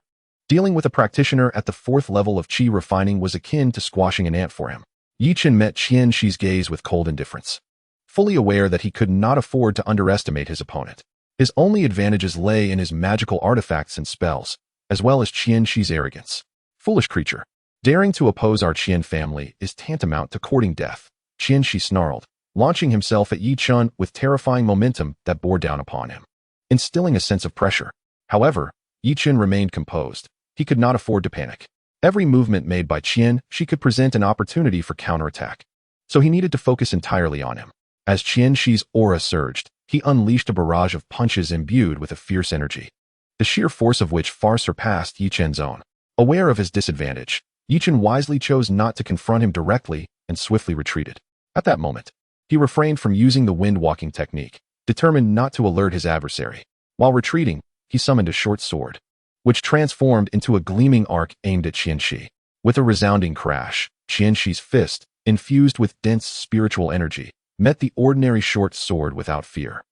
Dealing with a practitioner at the 4th level of qi refining was akin to squashing an ant for him. Ye Chen met Qian Shi's gaze with cold indifference. Fully aware that he could not afford to underestimate his opponent. His only advantages lay in his magical artifacts and spells, as well as Qian Shi's arrogance. Foolish creature. Daring to oppose our Qian family is tantamount to courting death, Qian Shi snarled, launching himself at Ye Chen with terrifying momentum that bore down upon him, instilling a sense of pressure. However, Ye Chen remained composed. He could not afford to panic. Every movement made by Qian Shi could present an opportunity for counterattack, so he needed to focus entirely on him. As Qian Shi's aura surged, he unleashed a barrage of punches imbued with a fierce energy, the sheer force of which far surpassed Ye Chen's own. Aware of his disadvantage, Ye Chen wisely chose not to confront him directly and swiftly retreated. At that moment, he refrained from using the wind-walking technique, determined not to alert his adversary. While retreating, he summoned a short sword, which transformed into a gleaming arc aimed at Qian Shi. With a resounding crash, Qian Shi's fist, infused with dense spiritual energy, met the ordinary short sword without fear.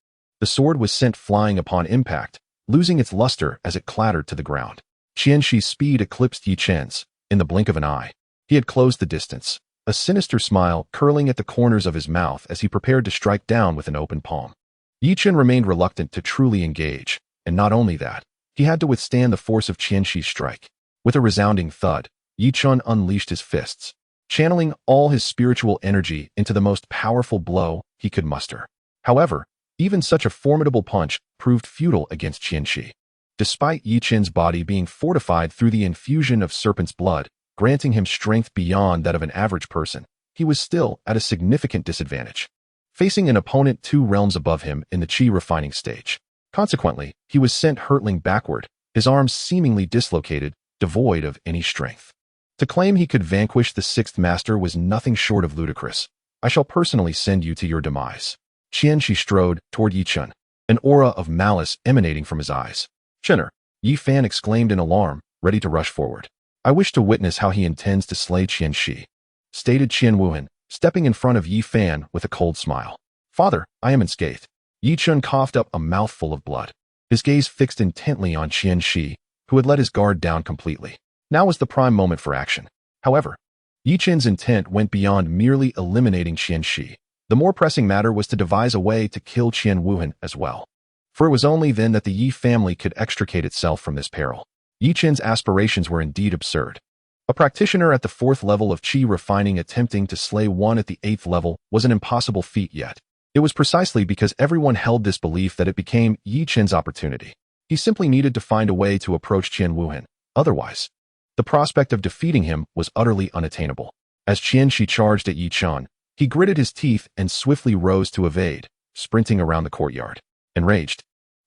The sword was sent flying upon impact, losing its luster as it clattered to the ground. Qian Shi's speed eclipsed Ye Chen's. In the blink of an eye, he had closed the distance, a sinister smile curling at the corners of his mouth as he prepared to strike down with an open palm. Ye Chen remained reluctant to truly engage, and not only that, he had to withstand the force of Qian Shi's strike. With a resounding thud, Ye Chen unleashed his fists, channeling all his spiritual energy into the most powerful blow he could muster. However, even such a formidable punch proved futile against Qian Shi. Despite Ye Chen's body being fortified through the infusion of serpent's blood, granting him strength beyond that of an average person, he was still at a significant disadvantage, facing an opponent 2 realms above him in the qi refining stage. Consequently, he was sent hurtling backward, his arms seemingly dislocated, devoid of any strength. To claim he could vanquish the 6th master was nothing short of ludicrous. I shall personally send you to your demise. Qian Shi strode toward Ye Chen, an aura of malice emanating from his eyes. Chenner, Ye Fan exclaimed in alarm, ready to rush forward. I wish to witness how he intends to slay Qian Shi, stated Qian Wuhan, stepping in front of Ye Fan with a cold smile. Father, I am unscathed. Ye Chen coughed up a mouthful of blood, his gaze fixed intently on Qian Shi, who had let his guard down completely. Now was the prime moment for action. However, Ye Chen's intent went beyond merely eliminating Qian Shi. The more pressing matter was to devise a way to kill Qian Wuhan as well. For it was only then that the Ye family could extricate itself from this peril. Ye Chen's aspirations were indeed absurd. A practitioner at the 4th level of qi refining attempting to slay one at the 8th level was an impossible feat yet. It was precisely because everyone held this belief that it became Ye Chen's opportunity. He simply needed to find a way to approach Qian Wuhan. Otherwise, the prospect of defeating him was utterly unattainable. As Qianxi charged at Ye Chen, he gritted his teeth and swiftly rose to evade, sprinting around the courtyard. Enraged,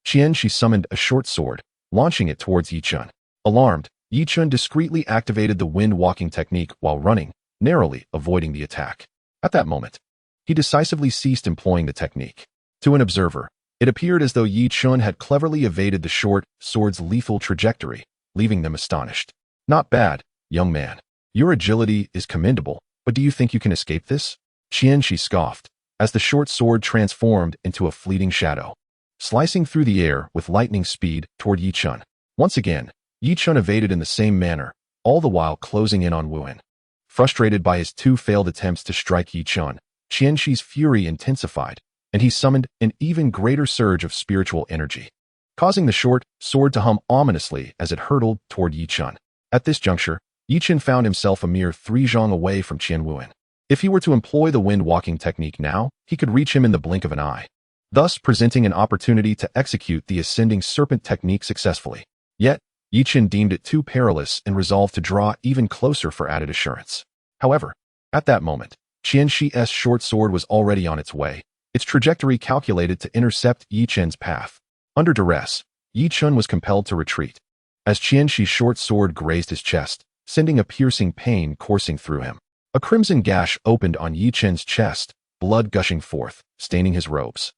Qianxi summoned a short sword, launching it towards Ye Chen. Alarmed, Ye Chen discreetly activated the wind-walking technique while running, narrowly avoiding the attack. At that moment, he decisively ceased employing the technique. To an observer, it appeared as though Ye Chen had cleverly evaded the short sword's lethal trajectory, leaving them astonished. Not bad, young man. Your agility is commendable, but do you think you can escape this? Qianxi scoffed, as the short sword transformed into a fleeting shadow, slicing through the air with lightning speed toward Ye Chen. Once again, Ye Chen evaded in the same manner, all the while closing in on Wuhan. Frustrated by his two failed attempts to strike Ye Chen, Qianxi's fury intensified, and he summoned an even greater surge of spiritual energy, causing the short sword to hum ominously as it hurtled toward Ye Chen. At this juncture, Ye Chen found himself a mere 3 zhang away from Qian Wuhan. If he were to employ the wind-walking technique now, he could reach him in the blink of an eye, thus presenting an opportunity to execute the ascending serpent technique successfully. Yet, Ye Chen deemed it too perilous and resolved to draw even closer for added assurance. However, at that moment, Qianxi's short sword was already on its way, its trajectory calculated to intercept Ye Chen's path. Under duress, Ye Chen was compelled to retreat, as Qianxi's short sword grazed his chest, sending a piercing pain coursing through him. A crimson gash opened on Ye Chen's chest, blood gushing forth, staining his robes.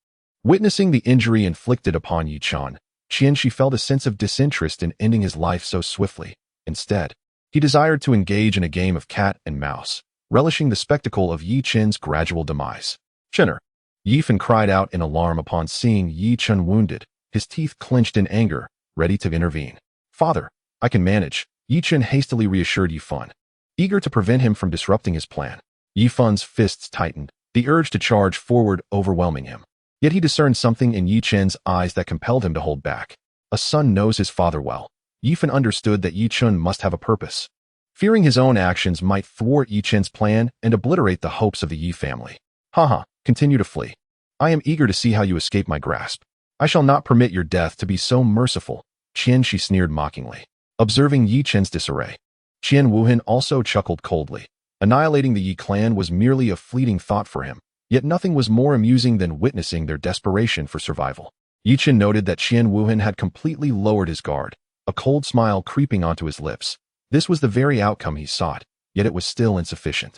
Witnessing the injury inflicted upon Ye Chen, Qianxi felt a sense of disinterest in ending his life so swiftly. Instead, he desired to engage in a game of cat and mouse, relishing the spectacle of Ye Chen's gradual demise. "Chenner!" Ye Fen cried out in alarm upon seeing Ye Chen wounded, his teeth clenched in anger, ready to intervene. "Father, I can manage," Ye Chen hastily reassured Ye Fen, eager to prevent him from disrupting his plan. Ye Fen's fists tightened, the urge to charge forward overwhelming him. Yet he discerned something in Ye Chen's eyes that compelled him to hold back. A son knows his father well. Ye Fen understood that Ye Chen must have a purpose, fearing his own actions might thwart Ye Chen's plan and obliterate the hopes of the Ye family. "Haha, continue to flee. I am eager to see how you escape my grasp. I shall not permit your death to be so merciful," Qianxi sneered mockingly. Observing Ye Chen's disarray, Qian Wuhan also chuckled coldly. Annihilating the Ye clan was merely a fleeting thought for him, yet nothing was more amusing than witnessing their desperation for survival. Ye Chen noted that Qian Wuhan had completely lowered his guard, a cold smile creeping onto his lips. This was the very outcome he sought, yet it was still insufficient.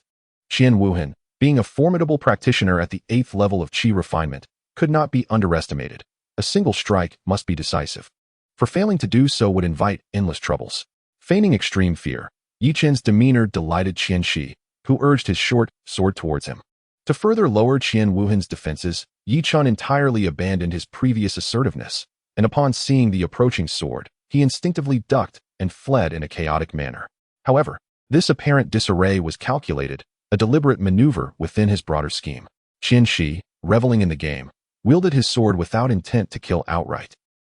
Qian Wuhan, being a formidable practitioner at the 8th level of Qi refinement, could not be underestimated. A single strike must be decisive, for failing to do so would invite endless troubles. Feigning extreme fear, Ye Chen's demeanor delighted Qianxi, who urged his short sword towards him. To further lower Qian Wuhan's defenses, Ye Chen entirely abandoned his previous assertiveness, and upon seeing the approaching sword, he instinctively ducked and fled in a chaotic manner. However, this apparent disarray was calculated, a deliberate maneuver within his broader scheme. Qianxi, reveling in the game, wielded his sword without intent to kill outright,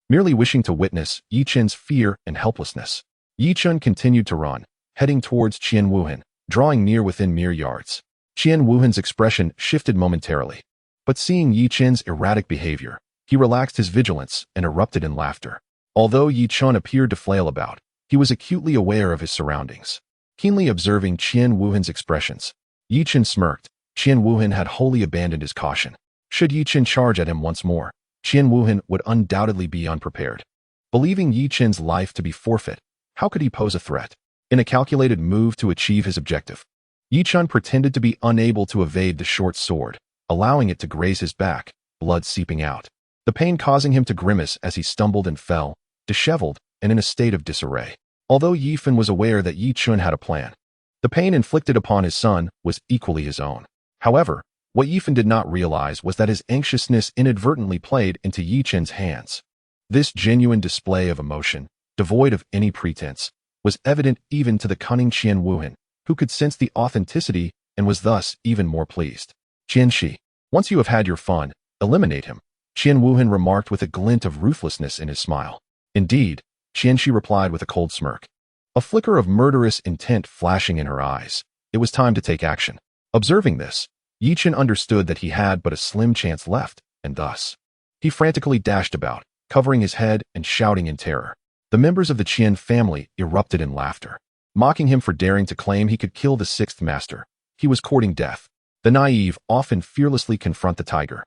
merely wishing to witness Ye Chen's fear and helplessness. Ye Chen continued to run, heading towards Qian Wuhan, drawing near within mere yards. Qian Wuhan's expression shifted momentarily, but seeing Ye Chen's erratic behavior, he relaxed his vigilance and erupted in laughter. Although Ye Chen appeared to flail about, he was acutely aware of his surroundings. Keenly observing Qian Wuhan's expressions, Ye Chen smirked. Qian Wuhan had wholly abandoned his caution. Should Ye Chen charge at him once more, Qian Wuhan would undoubtedly be unprepared. Believing Ye Chen's life to be forfeit, how could he pose a threat? In a calculated move to achieve his objective, Ye Chen pretended to be unable to evade the short sword, allowing it to graze his back, blood seeping out, the pain causing him to grimace as he stumbled and fell, disheveled and in a state of disarray. Although Ye Fen was aware that Ye Chen had a plan, the pain inflicted upon his son was equally his own. However, what Ye Fen did not realize was that his anxiousness inadvertently played into Ye Chen's hands. This genuine display of emotion, devoid of any pretense, was evident even to the cunning Qian Wuhan, who could sense the authenticity and was thus even more pleased. "Qianxi, once you have had your fun, eliminate him," Qian Wuhan remarked with a glint of ruthlessness in his smile. "Indeed," Qianxi replied with a cold smirk, a flicker of murderous intent flashing in her eyes. It was time to take action. Observing this, Ye Chen understood that he had but a slim chance left, and thus, he frantically dashed about, covering his head and shouting in terror. The members of the Qian family erupted in laughter, mocking him for daring to claim he could kill the 6th master. he was courting death. The naive often fearlessly confront the tiger.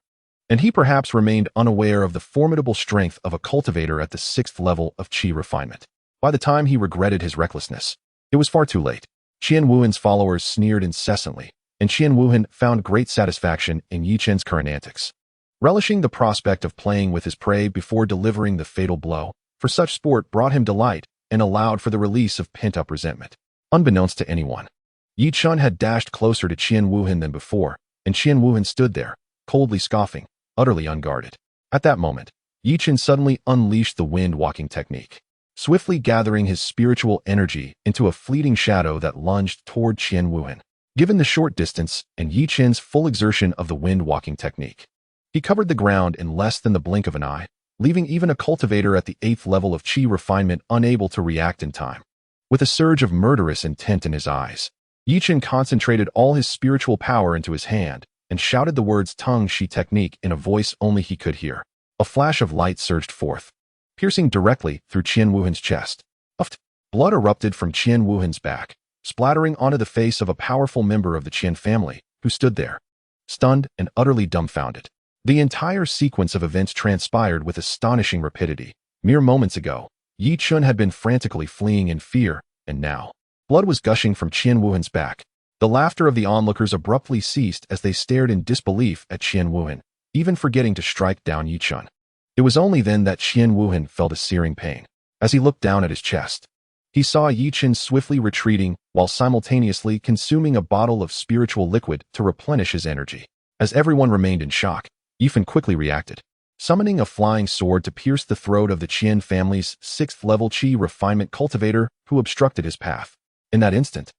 And he perhaps remained unaware of the formidable strength of a cultivator at the 6th level of Qi refinement. By the time he regretted his recklessness, it was far too late. Qian Wuhan's followers sneered incessantly, and Qian Wuhan found great satisfaction in Ye Chen's current antics. Relishing the prospect of playing with his prey before delivering the fatal blow, for such sport brought him delight and allowed for the release of pent-up resentment. Unbeknownst to anyone, Ye Chen had dashed closer to Qian Wuhan than before, and Qian Wuhan stood there, coldly scoffing, utterly unguarded. At that moment, Ye Chen suddenly unleashed the wind-walking technique, swiftly gathering his spiritual energy into a fleeting shadow that lunged toward Qian Wuhan. Given the short distance and Ye Chen's full exertion of the wind-walking technique, he covered the ground in less than the blink of an eye, leaving even a cultivator at the 8th level of Qi refinement unable to react in time. With a surge of murderous intent in his eyes, Ye Chen concentrated all his spiritual power into his hand and shouted the words Tongue Shi technique in a voice only he could hear. A flash of light surged forth, piercing directly through Qian Wuhan's chest. Blood erupted from Qian Wuhan's back, splattering onto the face of a powerful member of the Qian family, who stood there, stunned and utterly dumbfounded. The entire sequence of events transpired with astonishing rapidity. Mere moments ago, Ye Chen had been frantically fleeing in fear, and now, blood was gushing from Qian Wuhan's back. The laughter of the onlookers abruptly ceased as they stared in disbelief at Qian Wuhan, even forgetting to strike down Ye Chen. It was only then that Qian Wuhan felt a searing pain. As he looked down at his chest, he saw Ye Chen swiftly retreating while simultaneously consuming a bottle of spiritual liquid to replenish his energy. As everyone remained in shock, Ye Chen quickly reacted, summoning a flying sword to pierce the throat of the Qian family's 6th level Qi refinement cultivator who obstructed his path. In that instant,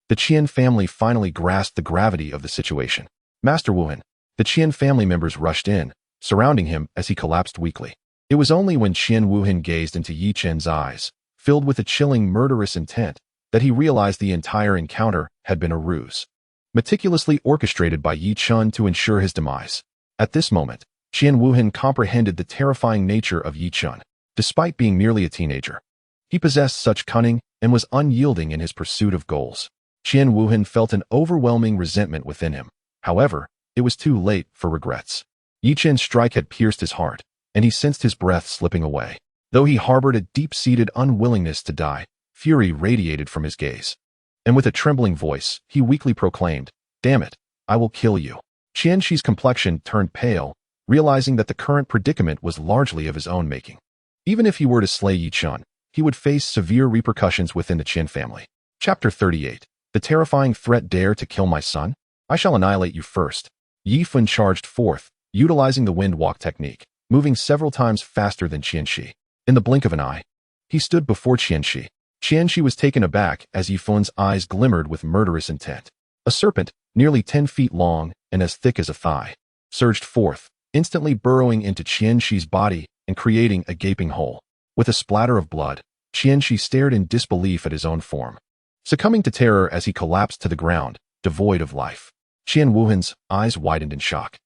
the Qian family finally grasped the gravity of the situation. Master Wuhan, the Qian family members rushed in, surrounding him as he collapsed weakly. It was only when Qian Wuhan gazed into Ye Chen's eyes, filled with a chilling murderous intent, that he realized the entire encounter had been a ruse, meticulously orchestrated by Ye Chen to ensure his demise. At this moment, Qian Wuhan comprehended the terrifying nature of Ye Chen. Despite being merely a teenager, he possessed such cunning and was unyielding in his pursuit of goals. Qian Wuhan felt an overwhelming resentment within him. However, it was too late for regrets. Ye Chen's strike had pierced his heart, and he sensed his breath slipping away. Though he harbored a deep-seated unwillingness to die, fury radiated from his gaze. And with a trembling voice, he weakly proclaimed, "Damn it, I will kill you." Qian Shi's complexion turned pale, realizing that the current predicament was largely of his own making. Even if he were to slay Ye Chen, he would face severe repercussions within the Qian family. Chapter 38. The terrifying threat. Dare to kill my son? I shall annihilate you first. Ye Chen charged forth, utilizing the wind walk technique, moving several times faster than Qian Shi. In the blink of an eye, he stood before Qian Shi. Qian Shi was taken aback as Ye Chen's eyes glimmered with murderous intent. A serpent, nearly 10 feet long and as thick as a thigh, surged forth, instantly burrowing into Qian Shi's body and creating a gaping hole. With a splatter of blood, Qian Shi stared in disbelief at his own form, succumbing to terror as he collapsed to the ground, devoid of life. Qian Wuhan's eyes widened in shock.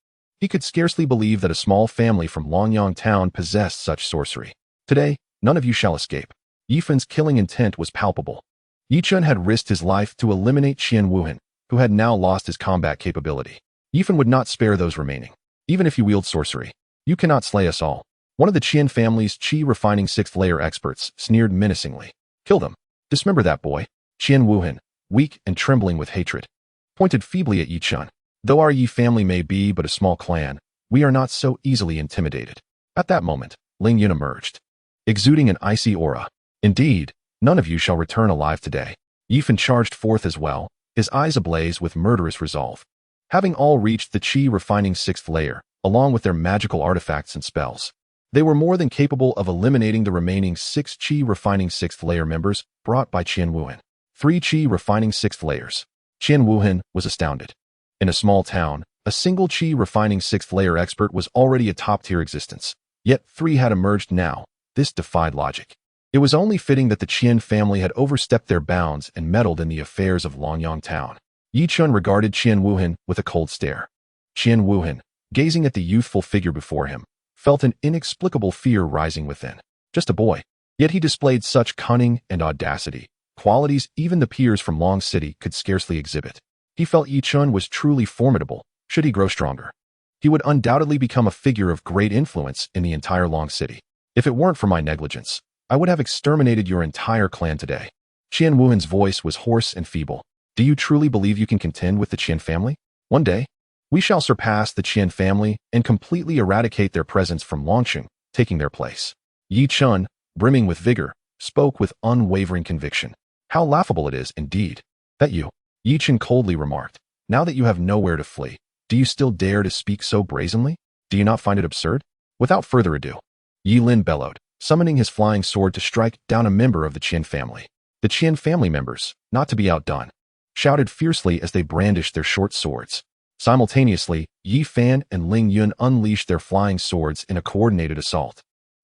He could scarcely believe that a small family from Longyang town possessed such sorcery. Today, none of you shall escape. Ye Chen's killing intent was palpable. Ye Chen had risked his life to eliminate Qian Wuhan, who had now lost his combat capability. Ye Chen would not spare those remaining. Even if you wield sorcery, you cannot slay us all. One of the Qian family's Qi refining 6th layer experts sneered menacingly. Kill them. Dismember that boy. Qian Wuhan, weak and trembling with hatred, pointed feebly at Ye Chen. Though our Yi family may be but a small clan, we are not so easily intimidated. At that moment, Ling Yun emerged, exuding an icy aura. Indeed, none of you shall return alive today. Ye Chen charged forth as well, his eyes ablaze with murderous resolve. Having all reached the Qi refining 6th layer, along with their magical artifacts and spells, they were more than capable of eliminating the remaining 6 Qi refining 6th layer members brought by Qian Wuhan. 3 Qi refining 6th layers. Qian Wuhan was astounded. In a small town, a single Qi refining 6th layer expert was already a top-tier existence. Yet 3 had emerged now. This defied logic. It was only fitting that the Qian family had overstepped their bounds and meddled in the affairs of Longyang town. Ye Chen regarded Qian Wuhan with a cold stare. Qian Wuhan, gazing at the youthful figure before him, felt an inexplicable fear rising within. Just a boy. Yet he displayed such cunning and audacity, qualities even the peers from Long City could scarcely exhibit. He felt Ye Chen was truly formidable, should he grow stronger. He would undoubtedly become a figure of great influence in the entire Long City. If it weren't for my negligence, I would have exterminated your entire clan today. Qian Wuhan's voice was hoarse and feeble. Do you truly believe you can contend with the Qian family? One day, we shall surpass the Qian family and completely eradicate their presence from Longqing, taking their place. Ye Chen, brimming with vigor, spoke with unwavering conviction. How laughable it is, indeed. That you, Ye Chen coldly remarked, now that you have nowhere to flee, do you still dare to speak so brazenly? Do you not find it absurd? Without further ado, Yi Lin bellowed, summoning his flying sword to strike down a member of the Qian family. The Qian family members, not to be outdone, shouted fiercely as they brandished their short swords. Simultaneously, Yi Fan and Ling Yun unleashed their flying swords in a coordinated assault.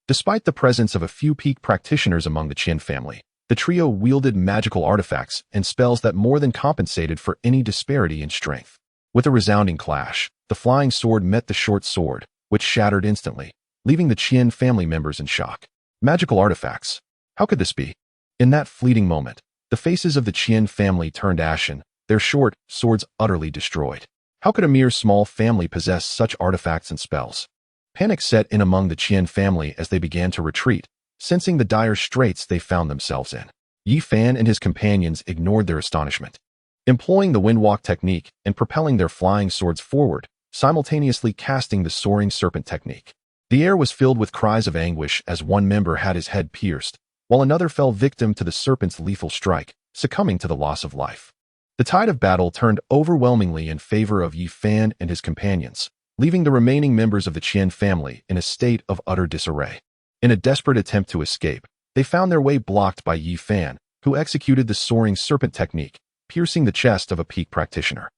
Despite the presence of a few peak practitioners among the Qian family, the trio wielded magical artifacts and spells that more than compensated for any disparity in strength. With a resounding clash, the flying sword met the short sword, which shattered instantly, leaving the Qian family members in shock. Magical artifacts. How could this be? In that fleeting moment, the faces of the Qian family turned ashen, their short swords utterly destroyed. How could a mere small family possess such artifacts and spells? Panic set in among the Qian family as they began to retreat, sensing the dire straits they found themselves in. Yi Fan and his companions ignored their astonishment. Employing the windwalk technique and propelling their flying swords forward, simultaneously casting the soaring serpent technique. The air was filled with cries of anguish as one member had his head pierced, while another fell victim to the serpent's lethal strike, succumbing to the loss of life. The tide of battle turned overwhelmingly in favor of Yi Fan and his companions, leaving the remaining members of the Qian family in a state of utter disarray. In a desperate attempt to escape, they found their way blocked by Yi Fan, who executed the soaring serpent technique, piercing the chest of a peak practitioner.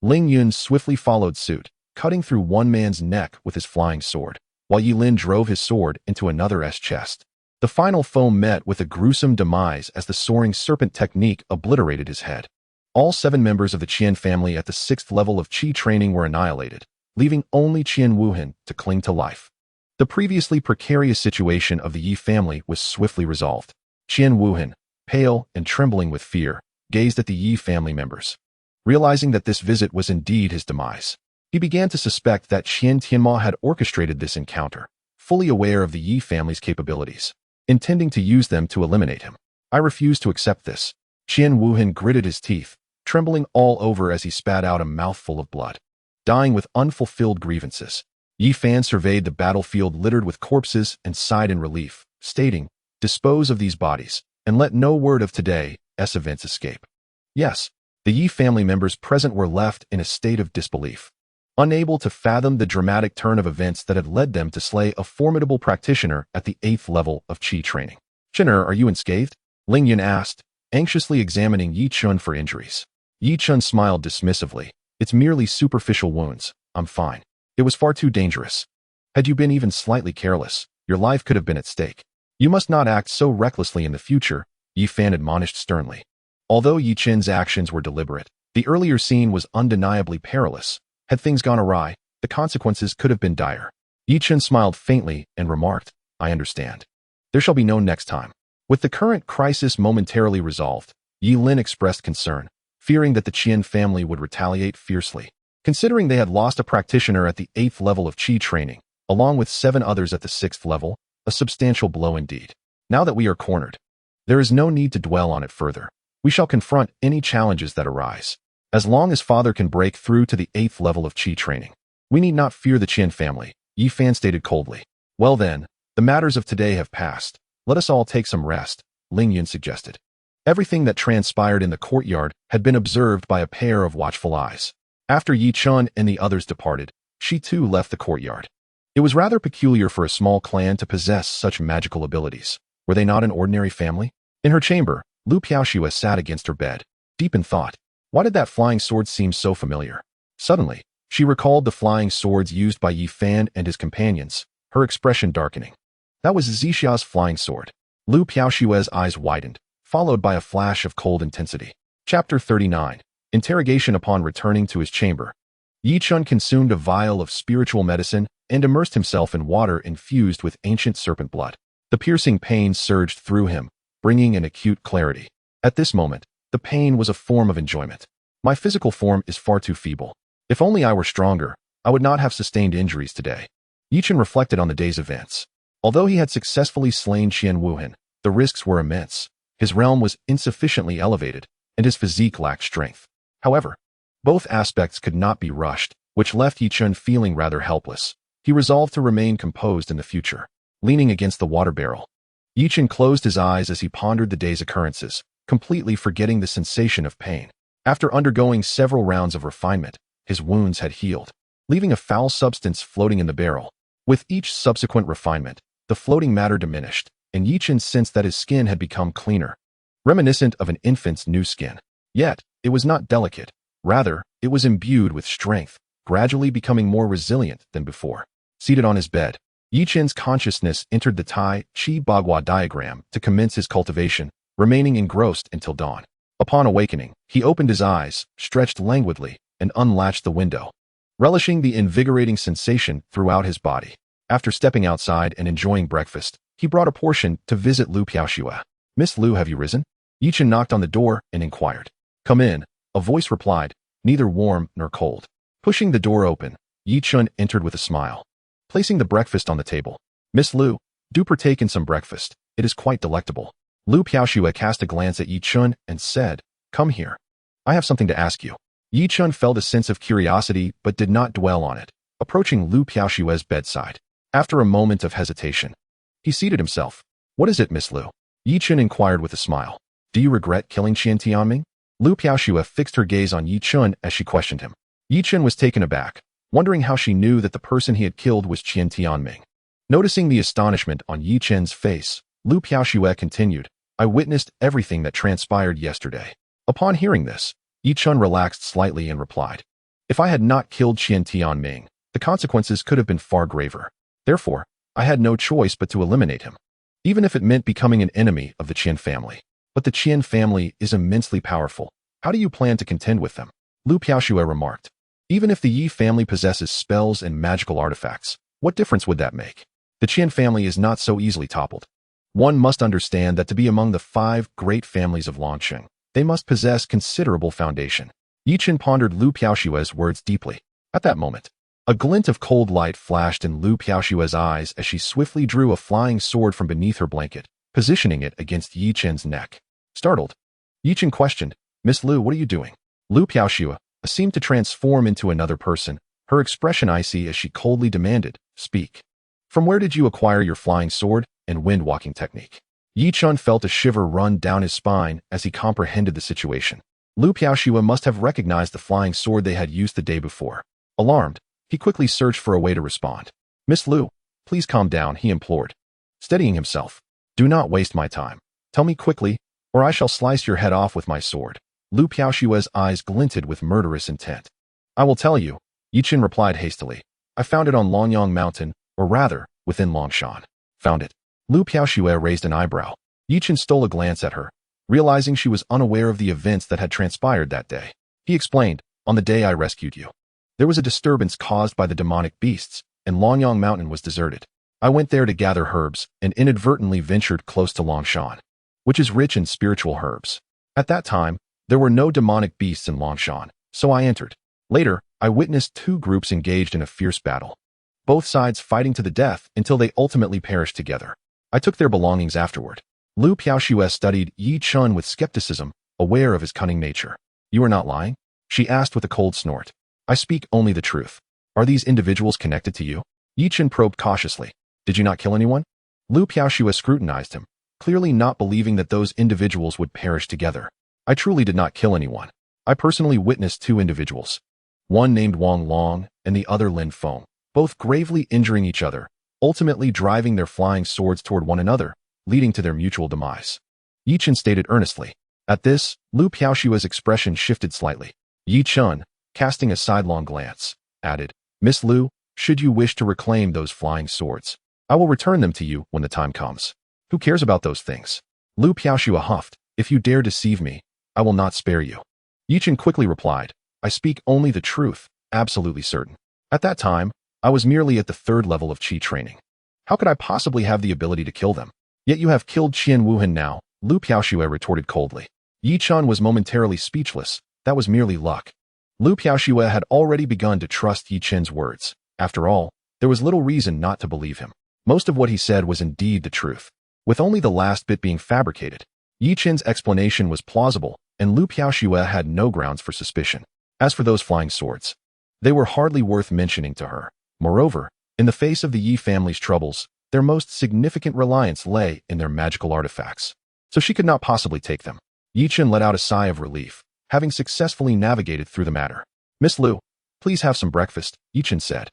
Ling Yun swiftly followed suit, cutting through one man's neck with his flying sword, while Yi Lin drove his sword into another's chest. The final foe met with a gruesome demise as the soaring serpent technique obliterated his head. All 7 members of the Qian family at the 6th level of Qi training were annihilated, leaving only Qian Wuhan to cling to life. The previously precarious situation of the Yi family was swiftly resolved. Qian Wuhan, pale and trembling with fear, gazed at the Yi family members. Realizing that this visit was indeed his demise, he began to suspect that Qian Tianma had orchestrated this encounter, fully aware of the Yi family's capabilities, intending to use them to eliminate him. I refuse to accept this. Qian Wuhan gritted his teeth, trembling all over as he spat out a mouthful of blood. Dying with unfulfilled grievances, Yi Fan surveyed the battlefield littered with corpses and sighed in relief, stating, "Dispose of these bodies, and let no word of today's events escape." Yes, the Yi family members present were left in a state of disbelief, unable to fathom the dramatic turn of events that had led them to slay a formidable practitioner at the 8th level of Qi training. "Chener, are you unscathed?" Ling Yun asked, anxiously examining Ye Chen for injuries. Ye Chen smiled dismissively. "It's merely superficial wounds. I'm fine. It was far too dangerous. Had you been even slightly careless, your life could have been at stake. You must not act so recklessly in the future," Yi Fan admonished sternly. Although Ye Chen's actions were deliberate, the earlier scene was undeniably perilous. Had things gone awry, the consequences could have been dire. Ye Chen smiled faintly and remarked, "I understand. There shall be no next time." With the current crisis momentarily resolved, Yi Lin expressed concern, fearing that the Qian family would retaliate fiercely. Considering they had lost a practitioner at the 8th level of Qi training, along with 7 others at the 6th level, a substantial blow indeed. Now that we are cornered, there is no need to dwell on it further. We shall confront any challenges that arise. As long as Father can break through to the 8th level of Qi training, we need not fear the Qian family, Yi Fan stated coldly. "Well then, the matters of today have passed. Let us all take some rest," Ling Yun suggested. Everything that transpired in the courtyard had been observed by a pair of watchful eyes. After Ye Chen and the others departed, she too left the courtyard. It was rather peculiar for a small clan to possess such magical abilities. Were they not an ordinary family? In her chamber, Lu Piaoxue sat against her bed, deep in thought. Why did that flying sword seem so familiar? Suddenly, she recalled the flying swords used by Yi Fan and his companions, her expression darkening. That was Zixia's flying sword. Lu Piaoxue's eyes widened, followed by a flash of cold intensity. Chapter 39. Interrogation. Upon returning to his chamber, Ye Chen consumed a vial of spiritual medicine and immersed himself in water infused with ancient serpent blood. The piercing pain surged through him, bringing an acute clarity. At this moment, the pain was a form of enjoyment. My physical form is far too feeble. If only I were stronger, I would not have sustained injuries today. Ye Chen reflected on the day's events. Although he had successfully slain Qian Wuhan, the risks were immense. His realm was insufficiently elevated, and his physique lacked strength. However, both aspects could not be rushed, which left Ye Chen feeling rather helpless. He resolved to remain composed in the future. Leaning against the water barrel, Ye Chen closed his eyes as he pondered the day's occurrences, completely forgetting the sensation of pain. After undergoing several rounds of refinement, his wounds had healed, leaving a foul substance floating in the barrel. With each subsequent refinement, the floating matter diminished, and Ye Chen sensed that his skin had become cleaner, reminiscent of an infant's new skin. Yet, it was not delicate. Rather, it was imbued with strength, gradually becoming more resilient than before. Seated on his bed, Ye Chen's consciousness entered the Taiji Diagram to commence his cultivation, remaining engrossed until dawn. Upon awakening, he opened his eyes, stretched languidly, and unlatched the window, relishing the invigorating sensation throughout his body. After stepping outside and enjoying breakfast, he brought a portion to visit Lu Piaoxue. "Miss Lu, have you risen?" Ye Chen knocked on the door and inquired. "Come in," a voice replied, neither warm nor cold. Pushing the door open, Ye Chen entered with a smile, placing the breakfast on the table. "Miss Lu, do partake in some breakfast. It is quite delectable." Lu Piaoxue cast a glance at Ye Chen and said, "Come here. I have something to ask you." Ye Chen felt a sense of curiosity but did not dwell on it, approaching Lu Piaoxue's bedside. After a moment of hesitation, he seated himself. "What is it, Miss Lu?" Ye Chen inquired with a smile. "Do you regret killing Qian Tianming?" Lu Piaoxue fixed her gaze on Ye Chen as she questioned him. Ye Chen was taken aback, wondering how she knew that the person he had killed was Qian Tianming. Noticing the astonishment on Ye Chen's face, Lu Piaoxue continued, "I witnessed everything that transpired yesterday." Upon hearing this, Ye Chen relaxed slightly and replied, "If I had not killed Qian Tianming, the consequences could have been far graver. Therefore, I had no choice but to eliminate him, even if it meant becoming an enemy of the Qian family. But the Qian family is immensely powerful. How do you plan to contend with them?" Lu Piaoxue remarked. "Even if the Yi family possesses spells and magical artifacts, what difference would that make? The Qian family is not so easily toppled. One must understand that to be among the 5 great families of Longsheng, they must possess considerable foundation." Ye Chen pondered Lu Piaoxue's words deeply. At that moment, a glint of cold light flashed in Lu Piaoxue's eyes as she swiftly drew a flying sword from beneath her blanket, positioning it against Ye Chen's neck. Startled, Ye Chen questioned, "Miss Lu, what are you doing?" Lu Piaoxue seemed to transform into another person, her expression icy as she coldly demanded, "Speak. From where did you acquire your flying sword and wind-walking technique?" Ye Chen felt a shiver run down his spine as he comprehended the situation. Lu Piaoxue must have recognized the flying sword they had used the day before. Alarmed, he quickly searched for a way to respond. "Miss Lu, please calm down," he implored, steadying himself. "Do not waste my time. Tell me quickly, or I shall slice your head off with my sword." Lu Piaoxue's eyes glinted with murderous intent. "I will tell you," Ye Chen replied hastily. "I found it on Longyang Mountain, or rather, within Longshan." "Found it?" Lu Piaoxue raised an eyebrow. Ye Chen stole a glance at her, realizing she was unaware of the events that had transpired that day. He explained, "On the day I rescued you, there was a disturbance caused by the demonic beasts, and Longyang Mountain was deserted. I went there to gather herbs and inadvertently ventured close to Longshan, which is rich in spiritual herbs. At that time, there were no demonic beasts in Longshan, so I entered. Later, I witnessed 2 groups engaged in a fierce battle, both sides fighting to the death until they ultimately perished together. I took their belongings afterward." Lu Piaoxue studied Ye Chen with skepticism, aware of his cunning nature. "You are not lying?" she asked with a cold snort. "I speak only the truth. Are these individuals connected to you?" Ye Chen probed cautiously. "Did you not kill anyone?" Lu Piaoxue scrutinized him, clearly not believing that those individuals would perish together. "I truly did not kill anyone. I personally witnessed 2 individuals, one named Wang Long and the other Lin Feng, both gravely injuring each other, ultimately driving their flying swords toward one another, leading to their mutual demise." Ye Chen stated earnestly. At this, Lu Piaoxue's expression shifted slightly. Ye Chen, casting a sidelong glance, added, "Miss Lu, should you wish to reclaim those flying swords, I will return them to you when the time comes." "Who cares about those things?" Lu Piaoxue huffed. "If you dare deceive me, I will not spare you." Ye Chen quickly replied, "I speak only the truth, absolutely certain. At that time, I was merely at the 3rd level of Qi training. How could I possibly have the ability to kill them?" "Yet you have killed Qian Wuhan now," Lu Piaoxue retorted coldly. Ye Chen was momentarily speechless, that was merely luck. Lu Piaoxue had already begun to trust Ye Chen's words. After all, there was little reason not to believe him. Most of what he said was indeed the truth, with only the last bit being fabricated. Ye Chen's explanation was plausible, and Lu Piaoxue had no grounds for suspicion. As for those flying swords, they were hardly worth mentioning to her. Moreover, in the face of the Ye family's troubles, their most significant reliance lay in their magical artifacts, so she could not possibly take them. Ye Chen let out a sigh of relief, having successfully navigated through the matter. "Miss Lu, please have some breakfast," Ye Chen said,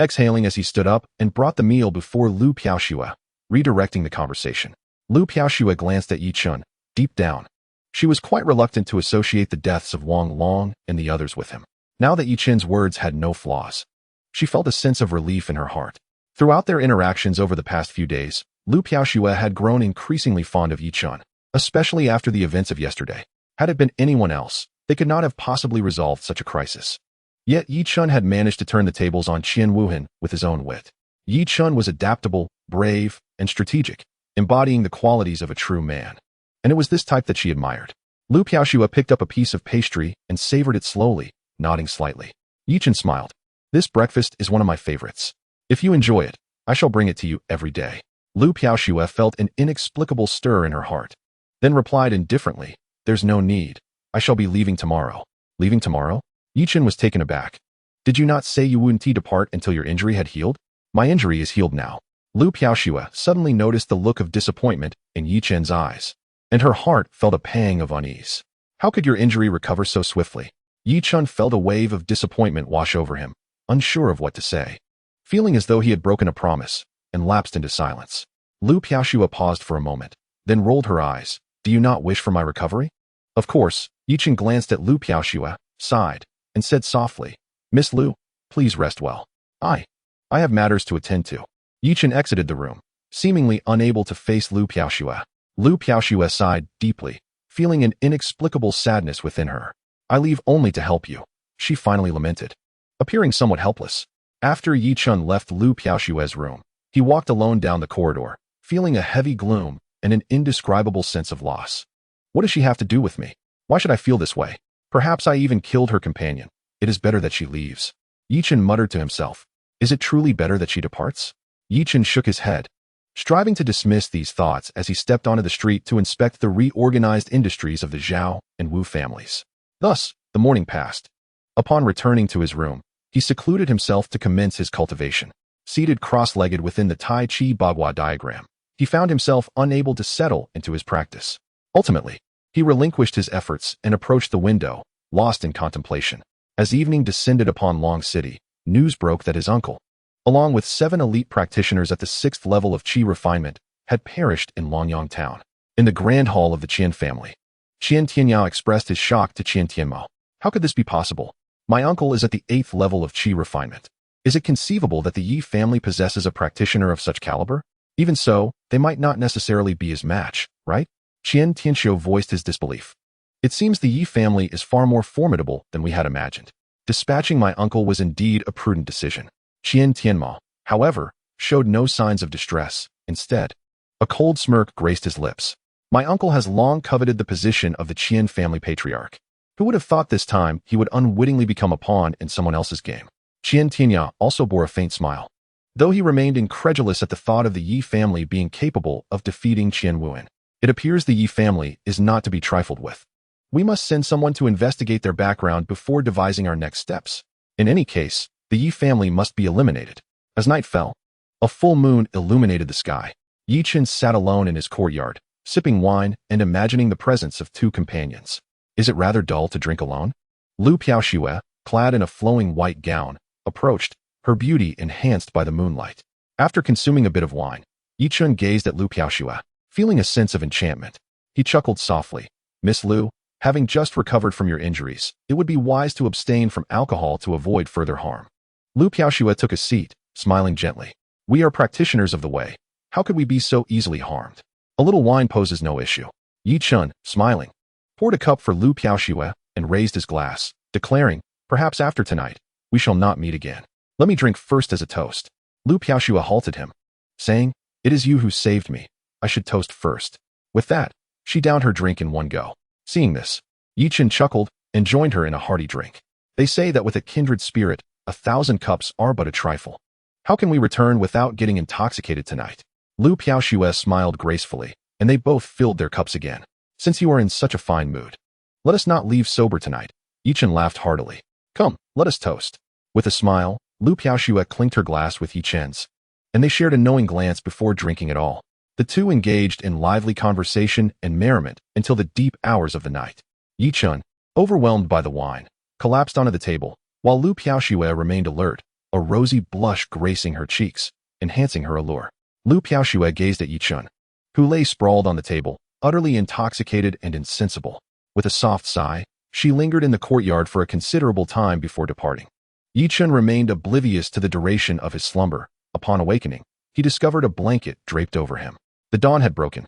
exhaling as he stood up and brought the meal before Lu Piaoxue, redirecting the conversation. Lu Piaoxue glanced at Ye Chen. Deep down, she was quite reluctant to associate the deaths of Wang Long and the others with him. Now that Ye Chen's words had no flaws, she felt a sense of relief in her heart. Throughout their interactions over the past few days, Lu Piaoxue had grown increasingly fond of Ye Chen, especially after the events of yesterday. Had it been anyone else, they could not have possibly resolved such a crisis. Yet Ye Chen had managed to turn the tables on Qian Wuhan with his own wit. Ye Chen was adaptable, brave, and strategic, embodying the qualities of a true man. And it was this type that she admired. Lu Piaoxue picked up a piece of pastry and savored it slowly, nodding slightly. Ye Chen smiled. "This breakfast is one of my favorites. If you enjoy it, I shall bring it to you every day." Lu Piaoxue felt an inexplicable stir in her heart, then replied indifferently, "There's no need. I shall be leaving tomorrow." "Leaving tomorrow?" Ye Chen was taken aback. "Did you not say you wouldn't depart until your injury had healed?" "My injury is healed now." Lu Piaoxue suddenly noticed the look of disappointment in Ye Chen's eyes, and her heart felt a pang of unease. "How could your injury recover so swiftly?" Ye Chen felt a wave of disappointment wash over him, unsure of what to say, feeling as though he had broken a promise, and lapsed into silence. Lu Piaoxue paused for a moment, then rolled her eyes. "Do you not wish for my recovery?" "Of course." Ye Chen glanced at Lu Piaoxue, sighed, and said softly, "Miss Lu, please rest well. I have matters to attend to." Ye Chen exited the room, seemingly unable to face Lu Piaoxue. Lu Piaoxue sighed deeply, feeling an inexplicable sadness within her. "I leave only to help you," she finally lamented, appearing somewhat helpless. After Ye Chen left Lu Piaoxue's room, he walked alone down the corridor, feeling a heavy gloom and an indescribable sense of loss. What does she have to do with me? Why should I feel this way? Perhaps I even killed her companion. It is better that she leaves. Ye Chen muttered to himself. Is it truly better that she departs? Ye Chen shook his head, striving to dismiss these thoughts as he stepped onto the street to inspect the reorganized industries of the Zhao and Wu families. Thus, the morning passed. Upon returning to his room, he secluded himself to commence his cultivation. Seated cross-legged within the Taiji Diagram, he found himself unable to settle into his practice. Ultimately, he relinquished his efforts and approached the window, lost in contemplation. As evening descended upon Long City, news broke that his uncle, along with 7 elite practitioners at the 6th level of Qi refinement, had perished in Longyang town. In the grand hall of the Qian family, Qian Tianyao expressed his shock to Qian Tianmao. How could this be possible? My uncle is at the 8th level of Qi refinement. Is it conceivable that the Yi family possesses a practitioner of such caliber? Even so, they might not necessarily be his match, right? Qian Tianxiu voiced his disbelief. It seems the Yi family is far more formidable than we had imagined. Dispatching my uncle was indeed a prudent decision. Qian Tianmao, however, showed no signs of distress. Instead, a cold smirk graced his lips. My uncle has long coveted the position of the Qian family patriarch. Who would have thought this time he would unwittingly become a pawn in someone else's game? Qian Tianyao also bore a faint smile, though he remained incredulous at the thought of the Yi family being capable of defeating Qian Wuan. It appears the Yi family is not to be trifled with. We must send someone to investigate their background before devising our next steps. In any case, the Yi family must be eliminated. As night fell, a full moon illuminated the sky. Ye Chen sat alone in his courtyard, sipping wine and imagining the presence of 2 companions. Is it rather dull to drink alone? Lu Piaoxue, clad in a flowing white gown, approached, her beauty enhanced by the moonlight. After consuming a bit of wine, Ye Chen gazed at Lu Piaoxue, feeling a sense of enchantment. He chuckled softly. Miss Lu, having just recovered from your injuries, it would be wise to abstain from alcohol to avoid further harm. Lu Piaoxue took a seat, smiling gently. We are practitioners of the way. How could we be so easily harmed? A little wine poses no issue. Ye Chen, smiling, poured a cup for Lu Piaoxue and raised his glass, declaring, perhaps after tonight, we shall not meet again. Let me drink first as a toast. Lu Piaoxue halted him, saying, it is you who saved me. I should toast first. With that, she downed her drink in one go. Seeing this, Ye Chen chuckled, and joined her in a hearty drink. They say that with a kindred spirit, 1,000 cups are but a trifle. How can we return without getting intoxicated tonight? Lu Piaoxue smiled gracefully, and they both filled their cups again. Since you are in such a fine mood, let us not leave sober tonight. Ye Chen laughed heartily. Come, let us toast. With a smile, Lu Piaoxue clinked her glass with Ye Chen's, and they shared a knowing glance before drinking it all. The two engaged in lively conversation and merriment until the deep hours of the night. Ye Chen, overwhelmed by the wine, collapsed onto the table, while Lu Piaoxue remained alert, a rosy blush gracing her cheeks, enhancing her allure. Lu Piaoxue gazed at Ye Chen, who lay sprawled on the table, utterly intoxicated and insensible. With a soft sigh, she lingered in the courtyard for a considerable time before departing. Ye Chen remained oblivious to the duration of his slumber. Upon awakening, he discovered a blanket draped over him. The dawn had broken,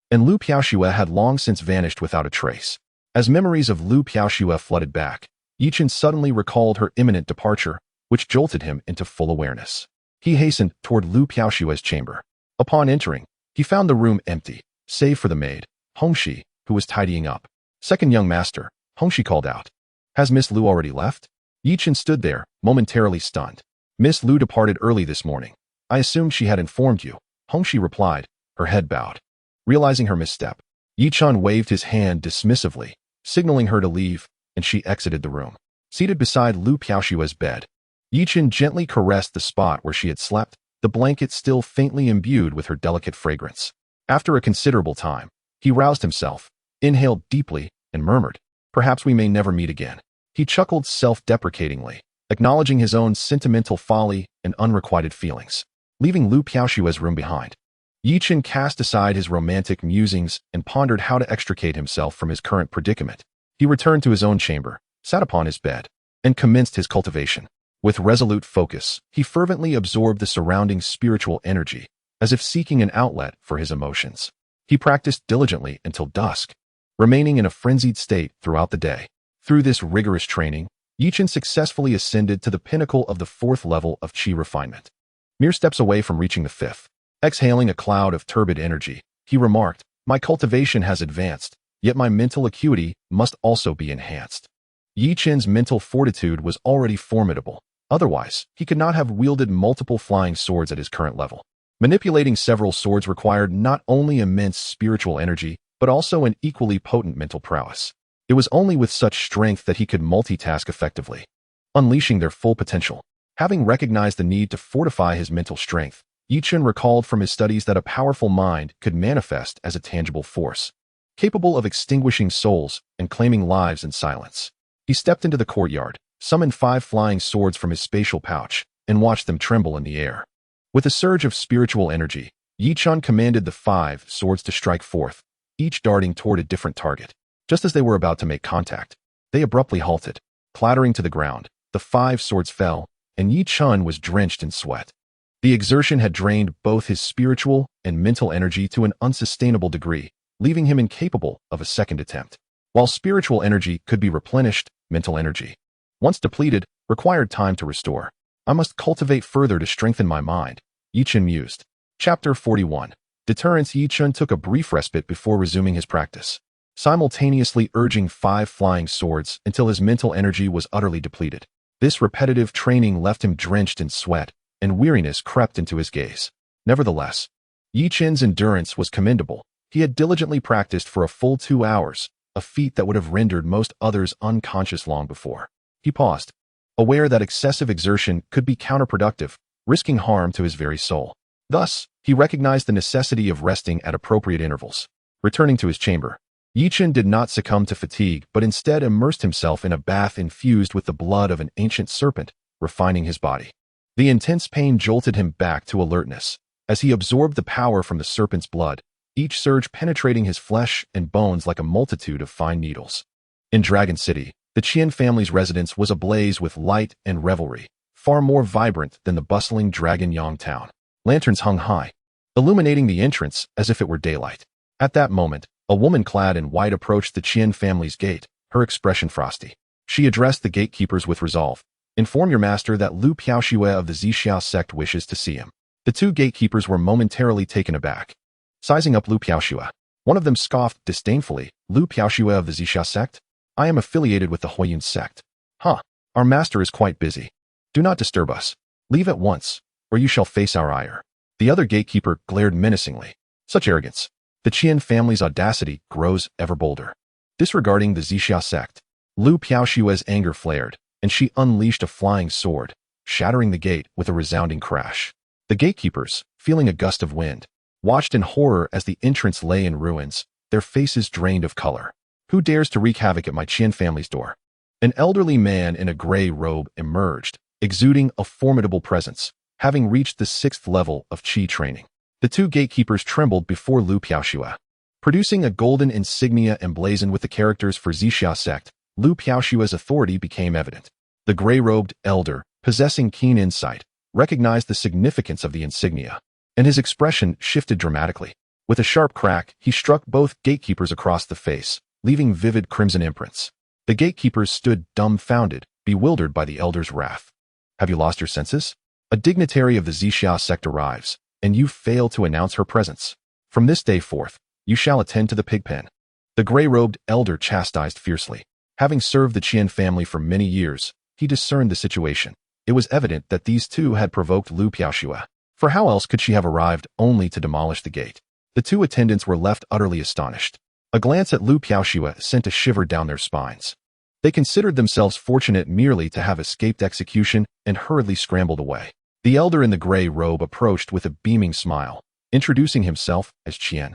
and Lu Piaoxue had long since vanished without a trace. As memories of Lu Piaoxue flooded back, Ye Chen suddenly recalled her imminent departure, which jolted him into full awareness. He hastened toward Lu Piaoxue's chamber. Upon entering, he found the room empty, save for the maid, Hongxi, who was tidying up. Second young master, Hongxi called out. Has Miss Lu already left? Ye Chen stood there, momentarily stunned. Miss Lu departed early this morning. I assumed she had informed you, Hongxi replied, her head bowed. Realizing her misstep, Ye Chen waved his hand dismissively, signaling her to leave, and she exited the room. Seated beside Lu Piaoxue's bed, Ye Chen gently caressed the spot where she had slept, the blanket still faintly imbued with her delicate fragrance. After a considerable time, he roused himself, inhaled deeply, and murmured, perhaps we may never meet again. He chuckled self-deprecatingly, acknowledging his own sentimental folly and unrequited feelings. Leaving Lu Piaoxue's room behind, Ye Chen cast aside his romantic musings and pondered how to extricate himself from his current predicament. He returned to his own chamber, sat upon his bed, and commenced his cultivation. With resolute focus, he fervently absorbed the surrounding spiritual energy, as if seeking an outlet for his emotions. He practiced diligently until dusk, remaining in a frenzied state throughout the day. Through this rigorous training, Ye Chen successfully ascended to the pinnacle of the 4th level of qi refinement. Mere steps away from reaching the 5th, exhaling a cloud of turbid energy, he remarked, my cultivation has advanced, yet my mental acuity must also be enhanced. Ye Chen's mental fortitude was already formidable. Otherwise, he could not have wielded multiple flying swords at his current level. Manipulating several swords required not only immense spiritual energy, but also an equally potent mental prowess. It was only with such strength that he could multitask effectively, unleashing their full potential. Having recognized the need to fortify his mental strength, Ye Chen recalled from his studies that a powerful mind could manifest as a tangible force, capable of extinguishing souls and claiming lives in silence. He stepped into the courtyard, summoned 5 flying swords from his spatial pouch, and watched them tremble in the air. With a surge of spiritual energy, Ye Chen commanded the 5 swords to strike forth, each darting toward a different target. Just as they were about to make contact, they abruptly halted. Clattering to the ground, the 5 swords fell, and Ye Chen was drenched in sweat. The exertion had drained both his spiritual and mental energy to an unsustainable degree, leaving him incapable of a second attempt. While spiritual energy could be replenished, mental energy, once depleted, required time to restore. I must cultivate further to strengthen my mind, Ye Chen mused. Chapter 41. Deterrence. Ye Chen took a brief respite before resuming his practice, simultaneously urging 5 flying swords until his mental energy was utterly depleted. This repetitive training left him drenched in sweat, and weariness crept into his gaze. Nevertheless, Ye Chen's endurance was commendable. He had diligently practiced for a full 2 hours, a feat that would have rendered most others unconscious long before. He paused, aware that excessive exertion could be counterproductive, risking harm to his very soul. Thus, he recognized the necessity of resting at appropriate intervals. Returning to his chamber, Ye Chen did not succumb to fatigue but instead immersed himself in a bath infused with the blood of an ancient serpent, refining his body. The intense pain jolted him back to alertness, as he absorbed the power from the serpent's blood, each surge penetrating his flesh and bones like a multitude of fine needles. In Dragon City, the Qian family's residence was ablaze with light and revelry, far more vibrant than the bustling Dragon Yang town. Lanterns hung high, illuminating the entrance as if it were daylight. At that moment, a woman clad in white approached the Qian family's gate, her expression frosty. She addressed the gatekeepers with resolve. Inform your master that Lu Piaoxue of the Zixiao sect wishes to see him. The 2 gatekeepers were momentarily taken aback. Sizing up Lu Piaoxue, one of them scoffed disdainfully, Lu Piaoxue of the Zixiao sect? I am affiliated with the Huiyun sect. Huh. Our master is quite busy. Do not disturb us. Leave at once, or you shall face our ire. The other gatekeeper glared menacingly. Such arrogance. The Qian family's audacity grows ever bolder. Disregarding the Zixia sect, Lu Piaoshue's anger flared, and she unleashed a flying sword, shattering the gate with a resounding crash. The gatekeepers, feeling a gust of wind, watched in horror as the entrance lay in ruins, their faces drained of color. Who dares to wreak havoc at my Qian family's door? An elderly man in a gray robe emerged, exuding a formidable presence, having reached the 6th level of Qi training. The two gatekeepers trembled before Lu Piaoxue. Producing a golden insignia emblazoned with the characters for Zixia sect, Lu Piaoshue's authority became evident. The gray-robed elder, possessing keen insight, recognized the significance of the insignia, and his expression shifted dramatically. With a sharp crack, he struck both gatekeepers across the face, leaving vivid crimson imprints. The gatekeepers stood dumbfounded, bewildered by the elder's wrath. Have you lost your senses? A dignitary of the Zixia sect arrives, and you fail to announce her presence. From this day forth, you shall attend to the pigpen. The gray-robed elder chastised fiercely. Having served the Qian family for many years, he discerned the situation. It was evident that these two had provoked Lu Piaoxue. For how else could she have arrived only to demolish the gate? The two attendants were left utterly astonished. A glance at Lu Piaoxue sent a shiver down their spines. They considered themselves fortunate merely to have escaped execution and hurriedly scrambled away. The elder in the gray robe approached with a beaming smile, introducing himself as Qian,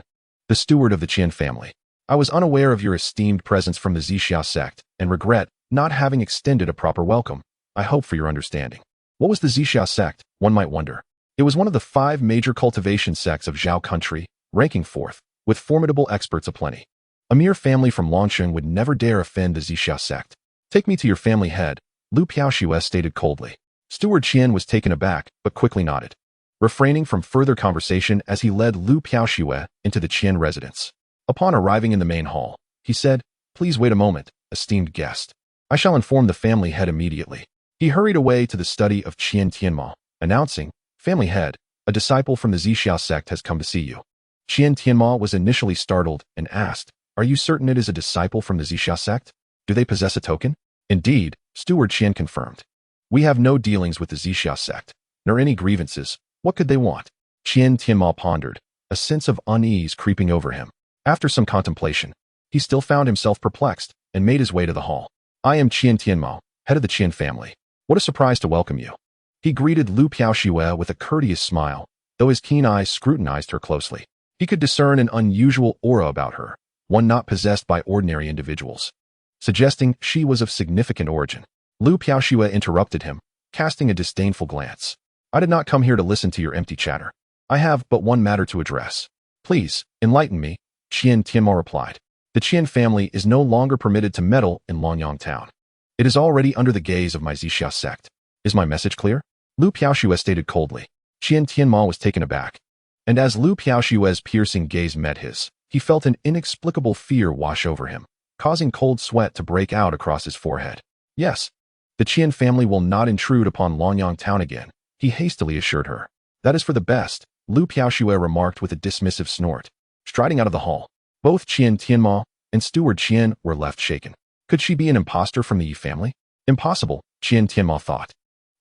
the steward of the Qian family. I was unaware of your esteemed presence from the Zixia sect and regret not having extended a proper welcome. I hope for your understanding. What was the Zixia sect, one might wonder? It was one of the 5 major cultivation sects of Zhao country, ranking 4th, with formidable experts aplenty. A mere family from Longsheng would never dare offend the Zixia sect. Take me to your family head, Lu Piaoxue stated coldly. Steward Qian was taken aback, but quickly nodded, refraining from further conversation as he led Lu Piaoxue into the Qian residence. Upon arriving in the main hall, he said, "Please wait a moment, esteemed guest. I shall inform the family head immediately." He hurried away to the study of Qian Tianma, announcing, "Family head, a disciple from the Zixia sect has come to see you." Qian Tianma was initially startled and asked, "Are you certain it is a disciple from the Zixia sect? Do they possess a token?" "Indeed," Steward Qian confirmed. "We have no dealings with the Zixia sect, nor any grievances. What could they want?" Qian Tianma pondered, a sense of unease creeping over him. After some contemplation, he still found himself perplexed and made his way to the hall. "I am Qian Tianma, head of the Qian family. What a surprise to welcome you." He greeted Lu Piaoxue with a courteous smile, though his keen eyes scrutinized her closely. He could discern an unusual aura about her, one not possessed by ordinary individuals, suggesting she was of significant origin. Lu Piaoxue interrupted him, casting a disdainful glance. "I did not come here to listen to your empty chatter. I have but one matter to address. Please, enlighten me," Qian Tianma replied. "The Qian family is no longer permitted to meddle in Longyang town. It is already under the gaze of my Zixia sect. Is my message clear?" Lu Piaoxue stated coldly. Qian Tianma was taken aback, and as Lu Piaoxue's piercing gaze met his, he felt an inexplicable fear wash over him, causing cold sweat to break out across his forehead. "Yes, the Qian family will not intrude upon Longyang town again," he hastily assured her. "That is for the best," Lu Piaoxue remarked with a dismissive snort, striding out of the hall. Both Qian Tianma and Steward Qian were left shaken. Could she be an impostor from the Yi family? Impossible, Qian Tianma thought.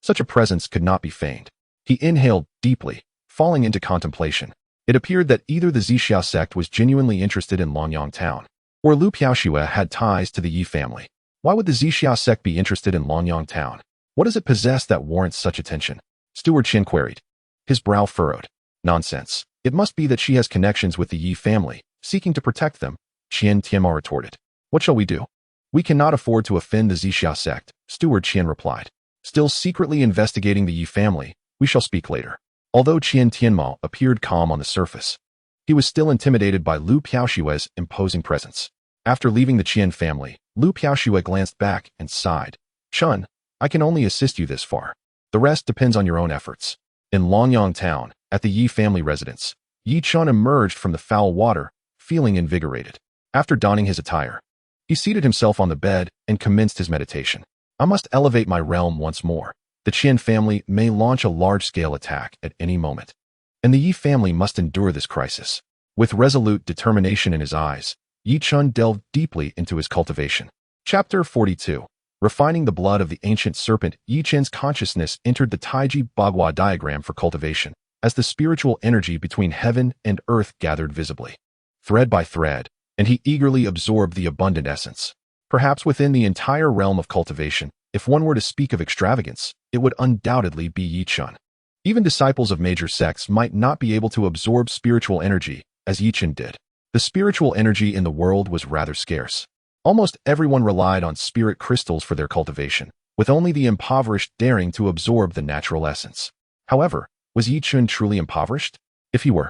Such a presence could not be feigned. He inhaled deeply, falling into contemplation. It appeared that either the Zixia sect was genuinely interested in Longyang town, or Lu Piaoxue had ties to the Yi family. Why would the Zixia sect be interested in Longyang town? What does it possess that warrants such attention? Steward Qian queried. His brow furrowed. Nonsense. It must be that she has connections with the Yi family, seeking to protect them, Qian Tianma retorted. What shall we do? We cannot afford to offend the Zixia sect, Steward Qian replied. Still secretly investigating the Yi family, we shall speak later. Although Qian Tianma appeared calm on the surface, he was still intimidated by Lu Piaoxue's imposing presence. After leaving the Qian family, Lu Piaoxue glanced back and sighed. "Chun, I can only assist you this far. The rest depends on your own efforts." In Longyang town, at the Yi family residence, Ye Chen emerged from the foul water, feeling invigorated. After donning his attire, he seated himself on the bed and commenced his meditation. "I must elevate my realm once more. The Qian family may launch a large-scale attack at any moment, and the Yi family must endure this crisis." With resolute determination in his eyes, Ye Chen delved deeply into his cultivation. Chapter 42. Refining the blood of the ancient serpent. Ye Chen's consciousness entered the Taiji Diagram for cultivation, as the spiritual energy between heaven and earth gathered visibly, thread by thread, and he eagerly absorbed the abundant essence. Perhaps within the entire realm of cultivation, if one were to speak of extravagance, it would undoubtedly be Ye Chen. Even disciples of major sects might not be able to absorb spiritual energy, as Ye Chen did. The spiritual energy in the world was rather scarce. Almost everyone relied on spirit crystals for their cultivation, with only the impoverished daring to absorb the natural essence. However, was Ye Chen truly impoverished? If he were,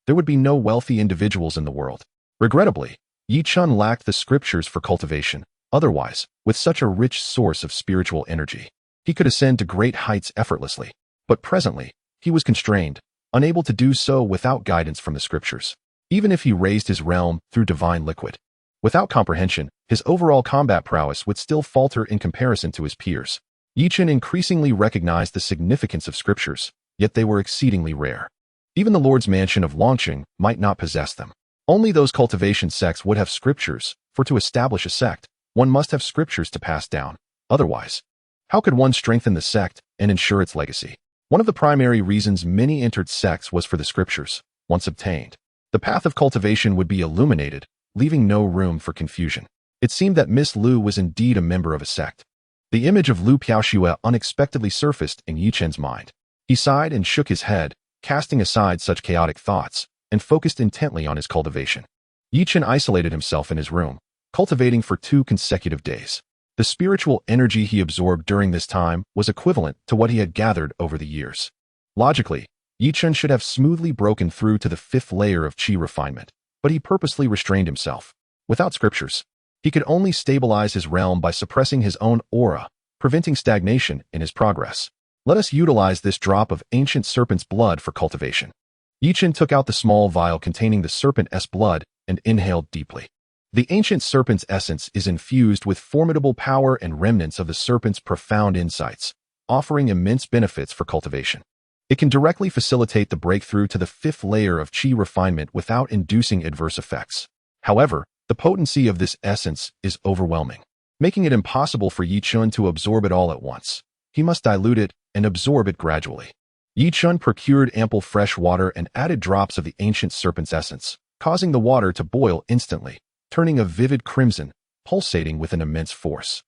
there would be no wealthy individuals in the world. Regrettably, Ye Chen lacked the scriptures for cultivation. Otherwise, with such a rich source of spiritual energy, he could ascend to great heights effortlessly. But presently, he was constrained, unable to do so without guidance from the scriptures. Even if he raised his realm through divine liquid, without comprehension, his overall combat prowess would still falter in comparison to his peers. Ye Chen increasingly recognized the significance of scriptures, yet they were exceedingly rare. Even the Lord's mansion of Longqing might not possess them. Only those cultivation sects would have scriptures, for to establish a sect, one must have scriptures to pass down. Otherwise, how could one strengthen the sect and ensure its legacy? One of the primary reasons many entered sects was for the scriptures. Once obtained, the path of cultivation would be illuminated, leaving no room for confusion. It seemed that Miss Lu was indeed a member of a sect. The image of Lu Piaoxue unexpectedly surfaced in Ye Chen's mind. He sighed and shook his head, casting aside such chaotic thoughts, and focused intently on his cultivation. Ye Chen isolated himself in his room, cultivating for 2 consecutive days. The spiritual energy he absorbed during this time was equivalent to what he had gathered over the years. Logically, Ye Chen should have smoothly broken through to the 5th layer of qi refinement, but he purposely restrained himself. Without scriptures, he could only stabilize his realm by suppressing his own aura, preventing stagnation in his progress. Let us utilize this drop of ancient serpent's blood for cultivation. Ye Chen took out the small vial containing the serpent's blood and inhaled deeply. The ancient serpent's essence is infused with formidable power and remnants of the serpent's profound insights, offering immense benefits for cultivation. It can directly facilitate the breakthrough to the 5th layer of qi refinement without inducing adverse effects. However, the potency of this essence is overwhelming, making it impossible for Ye Chen to absorb it all at once. He must dilute it and absorb it gradually. Ye Chen procured ample fresh water and added drops of the ancient serpent's essence, causing the water to boil instantly, turning a vivid crimson, pulsating with an immense force.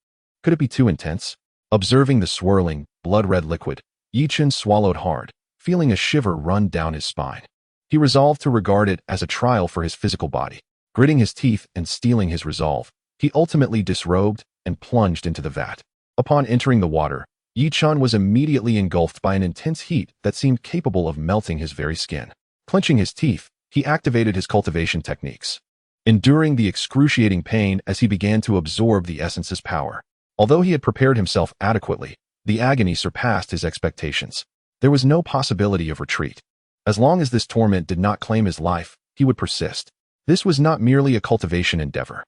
Could it be too intense? Observing the swirling, blood-red liquid, Ye Chen swallowed hard, feeling a shiver run down his spine. He resolved to regard it as a trial for his physical body. Gritting his teeth and steeling his resolve, he ultimately disrobed and plunged into the vat. Upon entering the water, Ye Chen was immediately engulfed by an intense heat that seemed capable of melting his very skin. Clenching his teeth, he activated his cultivation techniques, enduring the excruciating pain as he began to absorb the essence's power. Although he had prepared himself adequately, the agony surpassed his expectations. There was no possibility of retreat. As long as this torment did not claim his life, he would persist. This was not merely a cultivation endeavor.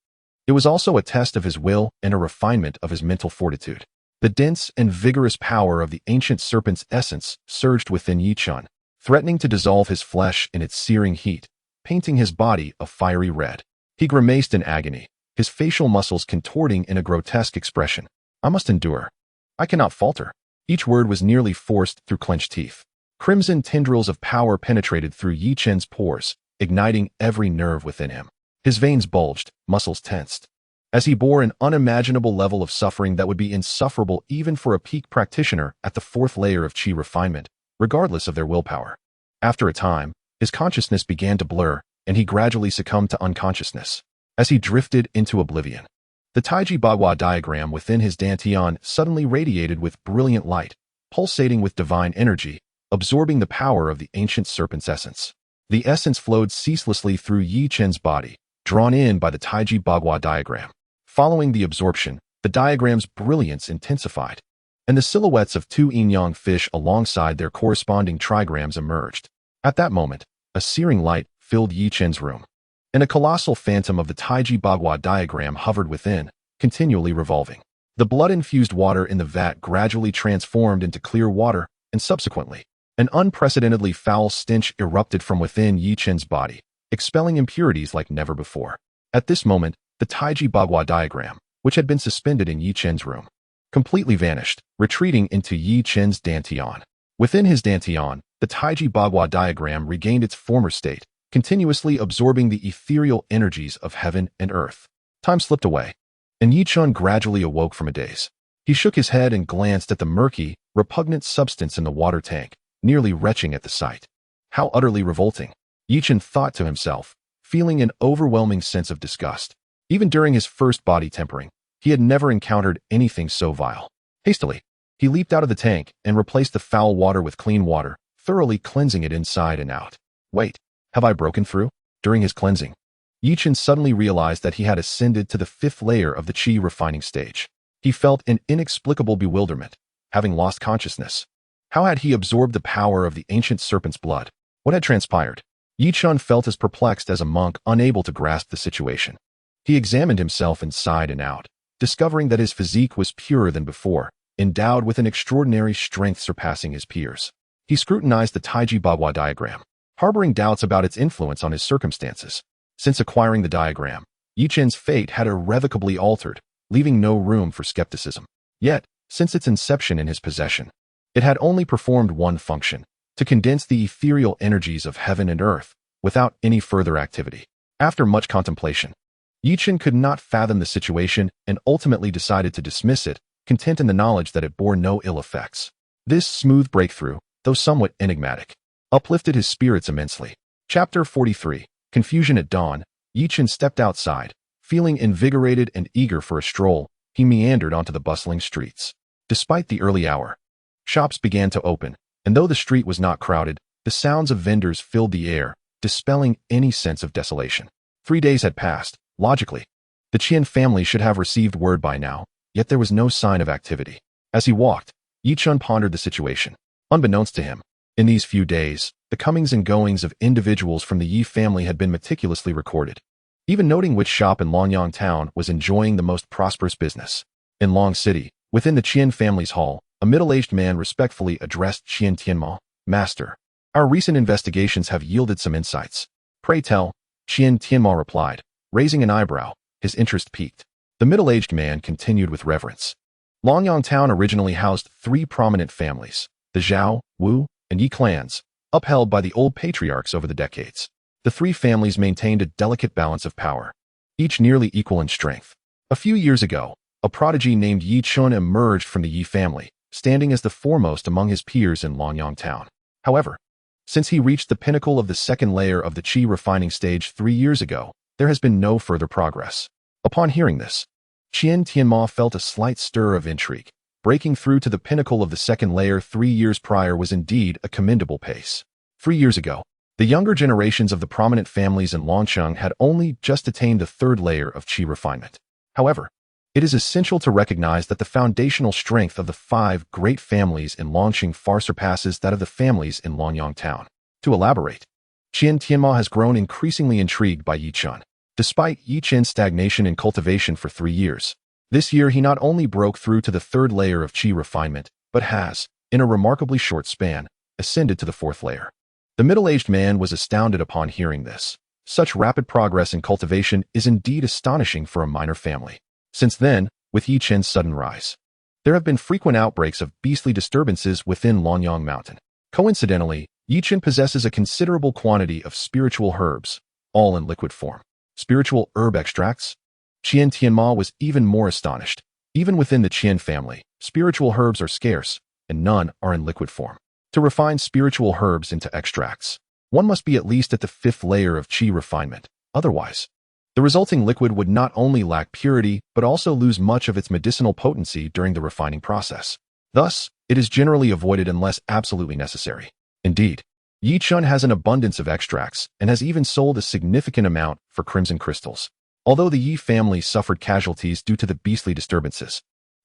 It was also a test of his will and a refinement of his mental fortitude. The dense and vigorous power of the ancient serpent's essence surged within Ye Chen, threatening to dissolve his flesh in its searing heat, painting his body a fiery red. He grimaced in agony, his facial muscles contorting in a grotesque expression. I must endure. I cannot falter. Each word was nearly forced through clenched teeth. Crimson tendrils of power penetrated through Ye Chen's pores, igniting every nerve within him. His veins bulged, muscles tensed, as he bore an unimaginable level of suffering that would be insufferable even for a peak practitioner at the 4th layer of qi refinement, regardless of their willpower. After a time, his consciousness began to blur, and he gradually succumbed to unconsciousness. As he drifted into oblivion, the Taiji Diagram within his dantian suddenly radiated with brilliant light, pulsating with divine energy, absorbing the power of the ancient serpent's essence. The essence flowed ceaselessly through Ye Chen's body, drawn in by the Taiji Diagram. Following the absorption, the diagram's brilliance intensified, and the silhouettes of 2 yin-yang fish alongside their corresponding trigrams emerged. At that moment, a searing light filled Ye Chen's room, and a colossal phantom of the Taiji Diagram hovered within, continually revolving. The blood-infused water in the vat gradually transformed into clear water, and subsequently, an unprecedentedly foul stench erupted from within Ye Chen's body, expelling impurities like never before. At this moment, the Taiji Diagram, which had been suspended in Ye Chen's room, completely vanished, retreating into Ye Chen's dantian. Within his dantian, the Taiji Diagram regained its former state, continuously absorbing the ethereal energies of heaven and earth. Time slipped away, and Ye Chen gradually awoke from a daze. He shook his head and glanced at the murky, repugnant substance in the water tank, nearly retching at the sight. How utterly revolting, Ye Chen thought to himself, feeling an overwhelming sense of disgust. Even during his first body tempering, he had never encountered anything so vile. Hastily, he leaped out of the tank and replaced the foul water with clean water, thoroughly cleansing it inside and out. Wait, have I broken through? During his cleansing, Ye Chen suddenly realized that he had ascended to the 5th layer of the qi refining stage. He felt an inexplicable bewilderment, having lost consciousness. How had he absorbed the power of the ancient serpent's blood? What had transpired? Ye Chen felt as perplexed as a monk unable to grasp the situation. He examined himself inside and out, discovering that his physique was purer than before, endowed with an extraordinary strength surpassing his peers. He scrutinized the Taiji Diagram, harboring doubts about its influence on his circumstances. Since acquiring the diagram, Ye Chen's fate had irrevocably altered, leaving no room for skepticism. Yet, since its inception in his possession, it had only performed one function: to condense the ethereal energies of heaven and earth, without any further activity. After much contemplation, Ye Chen could not fathom the situation and ultimately decided to dismiss it, content in the knowledge that it bore no ill effects. This smooth breakthrough, though somewhat enigmatic, uplifted his spirits immensely. Chapter 43. Confusion at dawn. Ye Chen stepped outside. Feeling invigorated and eager for a stroll, he meandered onto the bustling streets. Despite the early hour, shops began to open, and though the street was not crowded, the sounds of vendors filled the air, dispelling any sense of desolation. 3 days had passed. Logically, the Qian family should have received word by now, yet there was no sign of activity. As he walked, Ye Chen pondered the situation. Unbeknownst to him, in these few days, the comings and goings of individuals from the Yi family had been meticulously recorded, even noting which shop in Longyang town was enjoying the most prosperous business. In Long City, within the Qian family's hall, a middle-aged man respectfully addressed Qian Tianma, "Master, our recent investigations have yielded some insights." "Pray tell," Qian Tianma replied, raising an eyebrow, his interest piqued. The middle-aged man continued with reverence. Longyang town originally housed 3 prominent families, the Zhao, Wu, and Yi clans, upheld by the old patriarchs over the decades. The 3 families maintained a delicate balance of power, each nearly equal in strength. A few years ago, a prodigy named Ye Chen emerged from the Yi family, standing as the foremost among his peers in Longyang town. However, since he reached the pinnacle of the 2nd layer of the qi refining stage 3 years ago, there has been no further progress. Upon hearing this, Qian Tianma felt a slight stir of intrigue. Breaking through to the pinnacle of the 2nd layer 3 years prior was indeed a commendable pace. 3 years ago, the younger generations of the prominent families in Longsheng had only just attained the 3rd layer of qi refinement. However, it is essential to recognize that the foundational strength of the 5 great families in Longsheng far surpasses that of the families in Longyang town. To elaborate, Qian Tianma has grown increasingly intrigued by Ye Chen. Despite Ye Chen's stagnation in cultivation for 3 years, this year he not only broke through to the 3rd layer of qi refinement, but has, in a remarkably short span, ascended to the 4th layer. The middle-aged man was astounded upon hearing this. Such rapid progress in cultivation is indeed astonishing for a minor family. Since then, with Ye Chen's sudden rise, there have been frequent outbreaks of beastly disturbances within Longyang Mountain. Coincidentally, Ye Chen possesses a considerable quantity of spiritual herbs, all in liquid form. Spiritual herb extracts? Qian Tianma was even more astonished. Even within the Qian family, spiritual herbs are scarce, and none are in liquid form. To refine spiritual herbs into extracts, one must be at least at the 5th layer of qi refinement. Otherwise, the resulting liquid would not only lack purity, but also lose much of its medicinal potency during the refining process. Thus, it is generally avoided unless absolutely necessary. Indeed, Ye Chen has an abundance of extracts and has even sold a significant amount for crimson crystals. Although the Yi family suffered casualties due to the beastly disturbances,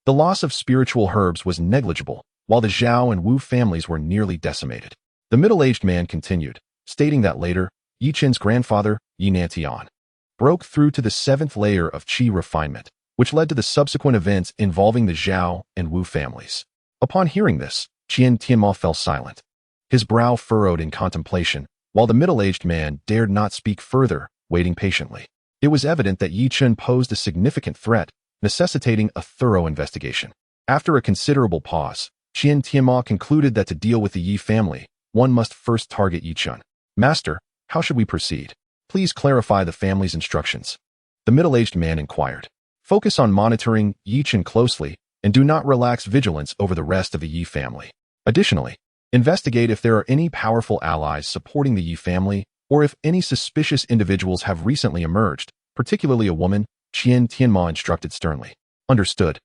the loss of spiritual herbs was negligible, while the Zhao and Wu families were nearly decimated. The middle-aged man continued, stating that later, Ye Chen's grandfather, Yi Nantian, broke through to the 7th layer of qi refinement, which led to the subsequent events involving the Zhao and Wu families. Upon hearing this, Qian Tianma fell silent, his brow furrowed in contemplation, while the middle-aged man dared not speak further, waiting patiently. It was evident that Ye Chen posed a significant threat, necessitating a thorough investigation. After a considerable pause, Qian Tianma concluded that to deal with the Ye family, one must first target Ye Chen. Master, how should we proceed? Please clarify the family's instructions. The middle-aged man inquired. Focus on monitoring Ye Chen closely and do not relax vigilance over the rest of the Ye family. Additionally, investigate if there are any powerful allies supporting the Ye family or if any suspicious individuals have recently emerged, particularly a woman, Qian Tianma instructed sternly. Understood.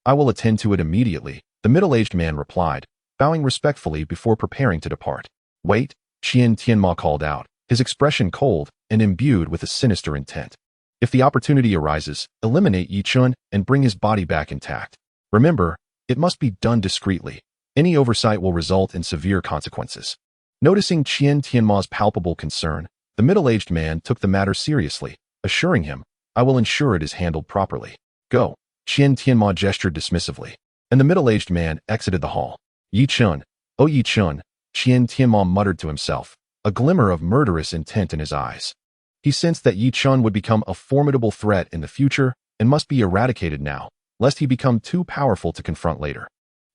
I will attend to it immediately, the middle-aged man replied, bowing respectfully before preparing to depart. Wait, Qian Tianma called out, his expression cold and imbued with a sinister intent. If the opportunity arises, eliminate Ye Chen and bring his body back intact. Remember, it must be done discreetly. Any oversight will result in severe consequences. Noticing Qian Tianma's palpable concern, the middle-aged man took the matter seriously, assuring him, I will ensure it is handled properly. Go. Qian Tianma gestured dismissively, and the middle-aged man exited the hall. Ye Chen, oh Ye Chen, Qian Tianma muttered to himself, a glimmer of murderous intent in his eyes. He sensed that Ye Chen would become a formidable threat in the future and must be eradicated now, lest he become too powerful to confront later.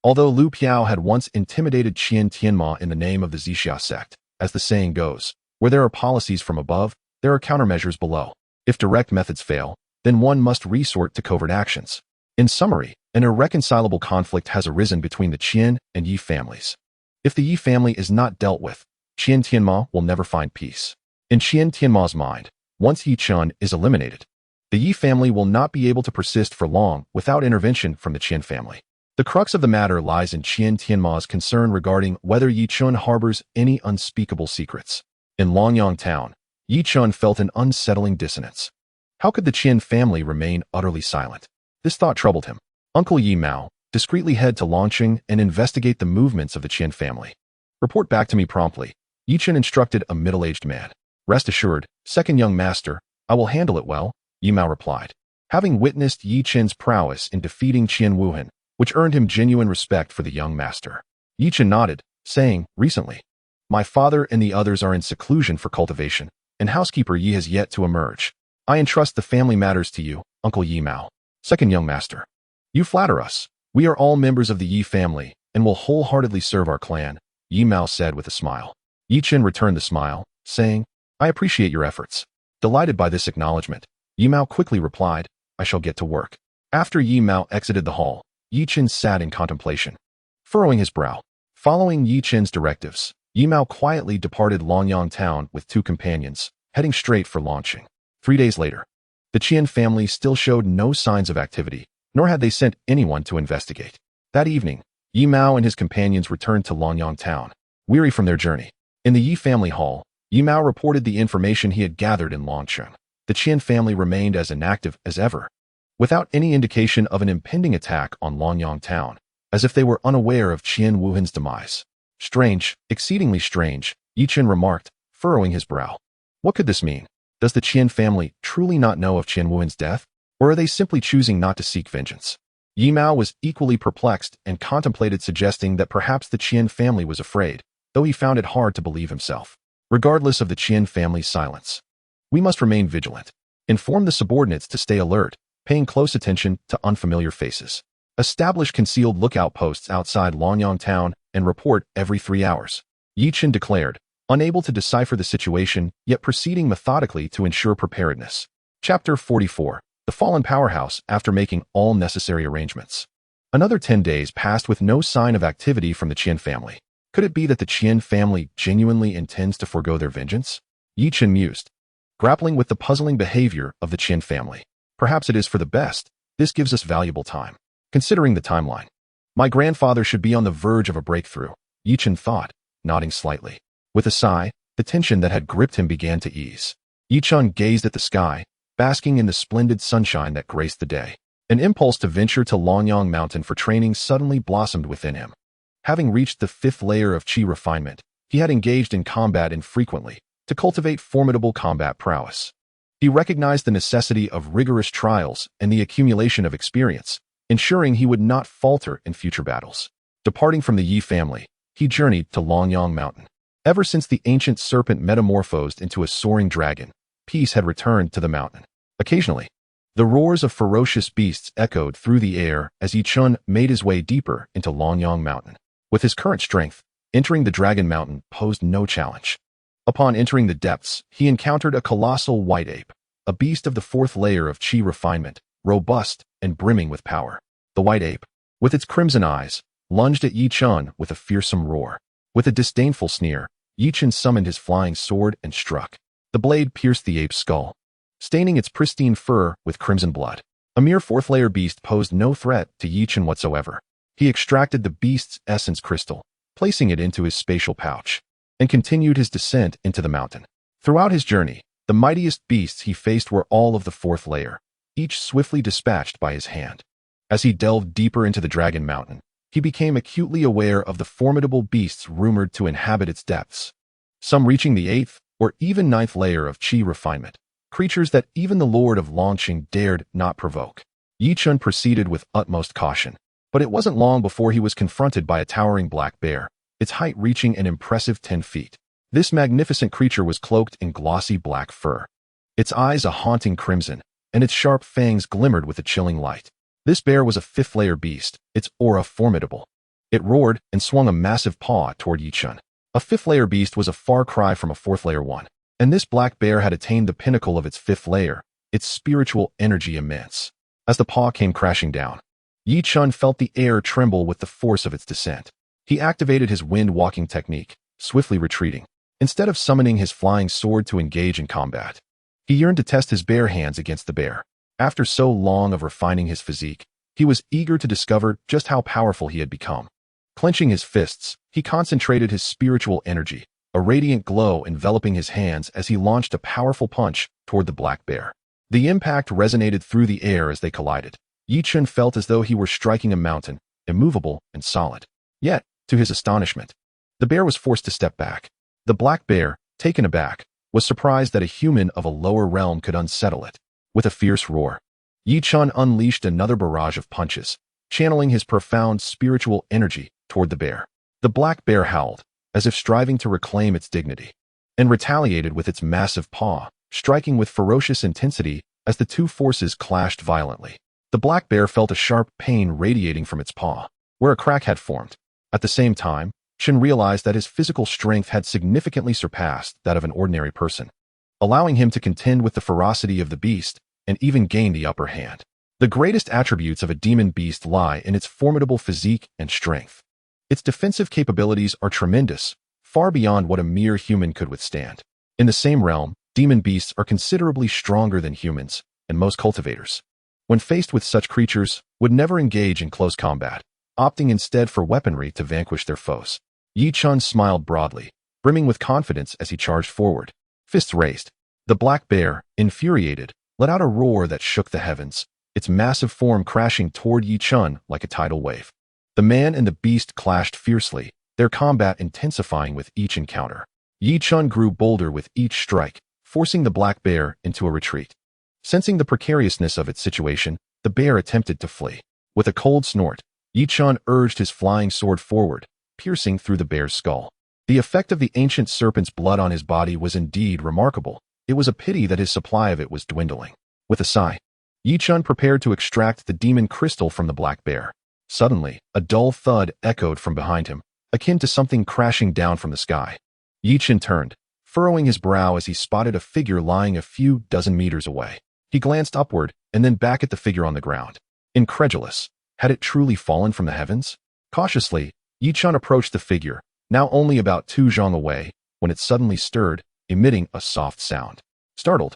Although Lu Piao had once intimidated Qian Tianma in the name of the Zixia sect, as the saying goes, where there are policies from above, there are countermeasures below. If direct methods fail, then one must resort to covert actions. In summary, an irreconcilable conflict has arisen between the Qian and Ye families. If the Ye family is not dealt with, Qian Tianma will never find peace. In Qian Tianma's mind, once Ye Chen is eliminated, the Ye family will not be able to persist for long without intervention from the Qian family. The crux of the matter lies in Qian Tianma's concern regarding whether Ye Chen harbors any unspeakable secrets. In Longyang town, Ye Chen felt an unsettling dissonance. How could the Qian family remain utterly silent? This thought troubled him. Uncle Yi Mao, discreetly head to Longqing and investigate the movements of the Qian family. Report back to me promptly, Ye Chen instructed a middle-aged man. Rest assured, second young master, I will handle it well, Yi Mao replied. Having witnessed Ye Chen's prowess in defeating Qian Wuhan, which earned him genuine respect for the young master, Ye Chen nodded, saying, recently, my father and the others are in seclusion for cultivation, and housekeeper Yi has yet to emerge. I entrust the family matters to you, Uncle Yi Mao. Second young master. You flatter us. We are all members of the Yi family, and will wholeheartedly serve our clan, Yi Mao said with a smile. Ye Chen returned the smile, saying, I appreciate your efforts. Delighted by this acknowledgement, Yi Mao quickly replied, I shall get to work. After Yi Mao exited the hall, Ye Chen sat in contemplation, furrowing his brow. Following Ye Chen's directives, Yi Mao quietly departed Longyang town with two companions, heading straight for Longqing. 3 days later, the Qian family still showed no signs of activity, nor had they sent anyone to investigate. That evening, Yi Mao and his companions returned to Longyang town, weary from their journey. In the Yi family hall, Yi Mao reported the information he had gathered in Longqing. The Qian family remained as inactive as ever, without any indication of an impending attack on Longyang town, as if they were unaware of Qian Wuhan's demise. Strange, exceedingly strange, Ye Chen remarked, furrowing his brow. What could this mean? Does the Qian family truly not know of Qian Wuhan's death, or are they simply choosing not to seek vengeance? Yi Mao was equally perplexed and contemplated suggesting that perhaps the Qian family was afraid, though he found it hard to believe himself. Regardless of the Qian family's silence, we must remain vigilant. Inform the subordinates to stay alert, paying close attention to unfamiliar faces. Establish concealed lookout posts outside Longyang town and report every 3 hours. Ye Chen declared, unable to decipher the situation, yet proceeding methodically to ensure preparedness. Chapter 44. The Fallen Powerhouse after making all necessary arrangements. Another 10 days passed with no sign of activity from the Qian family. Could it be that the Qian family genuinely intends to forego their vengeance? Ye Chen mused, grappling with the puzzling behavior of the Qian family. Perhaps it is for the best. This gives us valuable time. Considering the timeline, my grandfather should be on the verge of a breakthrough, Ye Chen thought, nodding slightly. With a sigh, the tension that had gripped him began to ease. Ye Chen gazed at the sky, basking in the splendid sunshine that graced the day. An impulse to venture to Longyang Mountain for training suddenly blossomed within him. Having reached the 5th layer of qi refinement, he had engaged in combat infrequently to cultivate formidable combat prowess. He recognized the necessity of rigorous trials and the accumulation of experience, ensuring he would not falter in future battles. Departing from the Yi family, he journeyed to Longyang Mountain. Ever since the ancient serpent metamorphosed into a soaring dragon, peace had returned to the mountain. Occasionally, The roars of ferocious beasts echoed through the air as Ye Chen made his way deeper into Longyang Mountain. With his current strength, entering the Dragon Mountain posed no challenge. Upon entering the depths, he encountered a colossal white ape, a beast of the fourth layer of Qi refinement, robust and brimming with power. The white ape, with its crimson eyes, lunged at Ye Chen with a fearsome roar. With a disdainful sneer, Ye Chen summoned his flying sword and struck. The blade pierced the ape's skull, staining its pristine fur with crimson blood. A mere fourth-layer beast posed no threat to Ye Chen whatsoever. He extracted the beast's essence crystal, placing it into his spatial pouch, and continued his descent into the mountain. Throughout his journey, the mightiest beasts he faced were all of the fourth layer, each swiftly dispatched by his hand. As he delved deeper into the Dragon Mountain, he became acutely aware of the formidable beasts rumored to inhabit its depths, some reaching the 8th or even 9th layer of Qi refinement, creatures that even the Lord of Longqing dared not provoke. Ye Chen proceeded with utmost caution, but it wasn't long before he was confronted by a towering black bear, its height reaching an impressive 10 feet. This magnificent creature was cloaked in glossy black fur, its eyes a haunting crimson, and its sharp fangs glimmered with a chilling light. This bear was a 5th-layer beast, its aura formidable. It roared and swung a massive paw toward Ye Chen. A 5th-layer beast was a far cry from a 4th-layer one, and this black bear had attained the pinnacle of its 5th layer, its spiritual energy immense. As the paw came crashing down, Ye Chen felt the air tremble with the force of its descent. He activated his wind-walking technique, swiftly retreating, instead of summoning his flying sword to engage in combat. He yearned to test his bare hands against the bear. After so long of refining his physique, he was eager to discover just how powerful he had become. Clenching his fists, he concentrated his spiritual energy, a radiant glow enveloping his hands as he launched a powerful punch toward the black bear. The impact resonated through the air as they collided. Ye Chen felt as though he were striking a mountain, immovable and solid. Yet, to his astonishment, the bear was forced to step back. The black bear, taken aback, was surprised that a human of a lower realm could unsettle it. With a fierce roar, Ye Chen unleashed another barrage of punches, channeling his profound spiritual energy toward the bear. The black bear howled, as if striving to reclaim its dignity, and retaliated with its massive paw, striking with ferocious intensity as the two forces clashed violently. The black bear felt a sharp pain radiating from its paw, where a crack had formed. At the same time, Chen realized that his physical strength had significantly surpassed that of an ordinary person, allowing him to contend with the ferocity of the beast and even gain the upper hand. The greatest attributes of a demon beast lie in its formidable physique and strength. Its defensive capabilities are tremendous, far beyond what a mere human could withstand. In the same realm, demon beasts are considerably stronger than humans, and most cultivators, when faced with such creatures, would never engage in close combat, opting instead for weaponry to vanquish their foes. Ye Chen smiled broadly, brimming with confidence as he charged forward, fists raised. The black bear, infuriated, let out a roar that shook the heavens, its massive form crashing toward Ye Chen like a tidal wave. The man and the beast clashed fiercely, their combat intensifying with each encounter. Ye Chen grew bolder with each strike, forcing the black bear into a retreat. Sensing the precariousness of its situation, the bear attempted to flee. With a cold snort, Ye Chen urged his flying sword forward, piercing through the bear's skull. The effect of the ancient serpent's blood on his body was indeed remarkable. It was a pity that his supply of it was dwindling. With a sigh, Ye Chen prepared to extract the demon crystal from the black bear. Suddenly, a dull thud echoed from behind him, akin to something crashing down from the sky. Ye Chen turned, furrowing his brow as he spotted a figure lying a few dozen meters away. He glanced upward and then back at the figure on the ground. Incredulous, had it truly fallen from the heavens? Cautiously, Ye Chen approached the figure, now only about 2 zhang away, when it suddenly stirred, emitting a soft sound. Startled,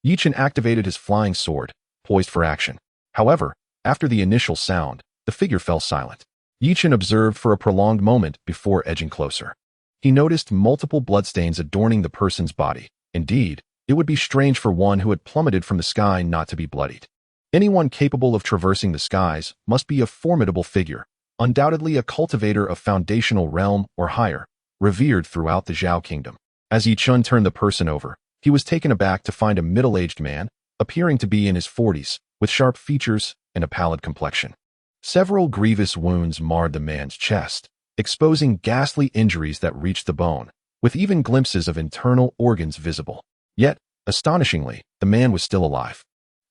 Ye Chen activated his flying sword, poised for action. However, after the initial sound, the figure fell silent. Ye Chen observed for a prolonged moment before edging closer. He noticed multiple bloodstains adorning the person's body. Indeed, it would be strange for one who had plummeted from the sky not to be bloodied. Anyone capable of traversing the skies must be a formidable figure, undoubtedly a cultivator of foundational realm or higher, revered throughout the Zhao kingdom. As Ye Chen turned the person over, he was taken aback to find a middle-aged man, appearing to be in his 40s, with sharp features and a pallid complexion. Several grievous wounds marred the man's chest, exposing ghastly injuries that reached the bone, with even glimpses of internal organs visible. Yet, astonishingly, the man was still alive.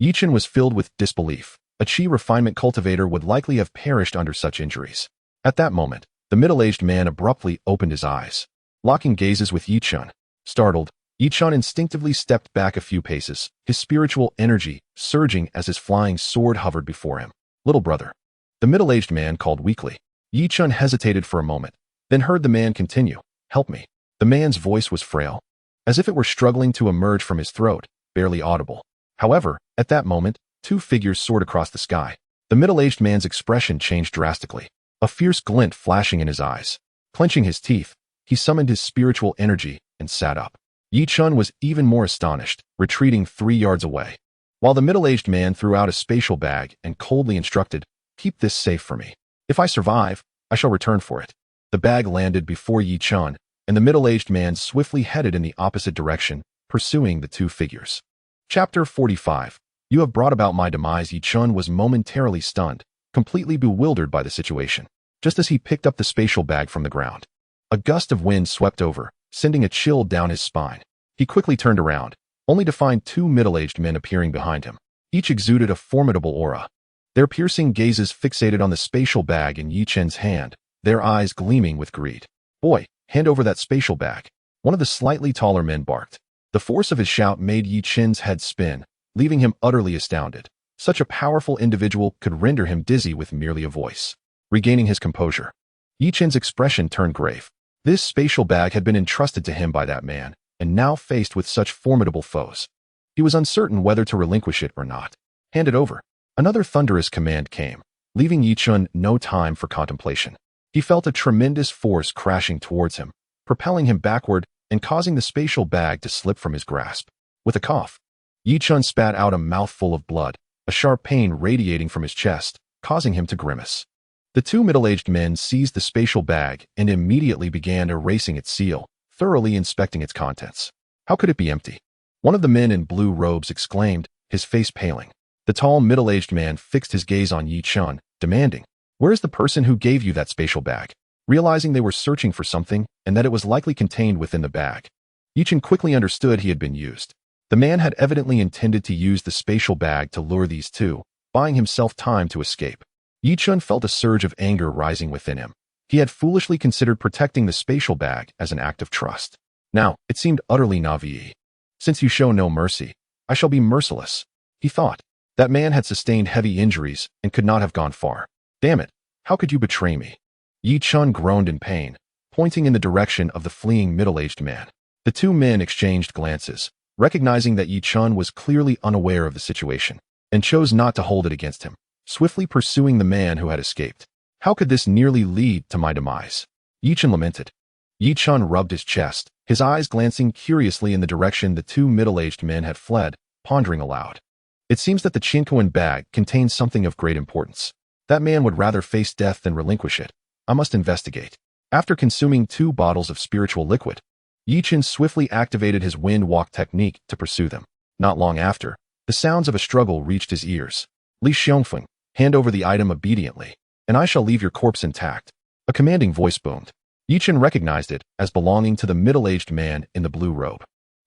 Ye Chen was filled with disbelief. A chi refinement cultivator would likely have perished under such injuries. At that moment, the middle-aged man abruptly opened his eyes, locking gazes with Ye Chen. Startled, Ye Chen instinctively stepped back a few paces, his spiritual energy surging as his flying sword hovered before him. "Little brother," the middle-aged man called weakly. Ye Chen hesitated for a moment, then heard the man continue, "Help me." The man's voice was frail, as if it were struggling to emerge from his throat, barely audible. However, at that moment, two figures soared across the sky. The middle-aged man's expression changed drastically, a fierce glint flashing in his eyes. Clenching his teeth, he summoned his spiritual energy and sat up. Ye Chen was even more astonished, retreating 3 yards away, while the middle-aged man threw out a spatial bag and coldly instructed, "Keep this safe for me. If I survive, I shall return for it." The bag landed before Ye Chen, and the middle-aged man swiftly headed in the opposite direction, pursuing the two figures. Chapter 45. You have brought about my demise. Ye Chen was momentarily stunned, completely bewildered by the situation. Just as he picked up the spatial bag from the ground, a gust of wind swept over, sending a chill down his spine. He quickly turned around, only to find two middle-aged men appearing behind him. Each exuded a formidable aura, their piercing gazes fixated on the spatial bag in Ye Chen's hand, their eyes gleaming with greed. "Boy, hand over that spatial bag," one of the slightly taller men barked. The force of his shout made Ye Chen's head spin, leaving him utterly astounded. Such a powerful individual could render him dizzy with merely a voice. Regaining his composure, Ye Chen's expression turned grave. This spatial bag had been entrusted to him by that man, and now faced with such formidable foes, he was uncertain whether to relinquish it or not. "Hand it over." Another thunderous command came, leaving Ye Chen no time for contemplation. He felt a tremendous force crashing towards him, propelling him backward and causing the spatial bag to slip from his grasp. With a cough, Ye Chen spat out a mouthful of blood, a sharp pain radiating from his chest, causing him to grimace. The two middle-aged men seized the spatial bag and immediately began erasing its seal, thoroughly inspecting its contents. How could it be empty? One of the men in blue robes exclaimed, his face paling. The tall middle-aged man fixed his gaze on Ye Chen, demanding, "Where is the person who gave you that spatial bag?" Realizing they were searching for something and that it was likely contained within the bag, Ye Chen quickly understood he had been used. The man had evidently intended to use the spatial bag to lure these two, buying himself time to escape. Ye Chen felt a surge of anger rising within him. He had foolishly considered protecting the spatial bag as an act of trust. Now, it seemed utterly naive. "Since you show no mercy, I shall be merciless," he thought. That man had sustained heavy injuries and could not have gone far. "Damn it, how could you betray me?" Ye Chen groaned in pain, pointing in the direction of the fleeing middle-aged man. The two men exchanged glances, recognizing that Ye Chen was clearly unaware of the situation, and chose not to hold it against him, swiftly pursuing the man who had escaped. "How could this nearly lead to my demise?" Ye Chen lamented. Ye Chen rubbed his chest, his eyes glancing curiously in the direction the two middle-aged men had fled, pondering aloud. It seems that the Chinquan bag contains something of great importance. That man would rather face death than relinquish it. I must investigate. After consuming 2 bottles of spiritual liquid, Ye Chen swiftly activated his wind walk technique to pursue them. Not long after, the sounds of a struggle reached his ears. "Li Xiongfeng, hand over the item obediently, and I shall leave your corpse intact." A commanding voice boomed. Ye Chen recognized it as belonging to the middle-aged man in the blue robe.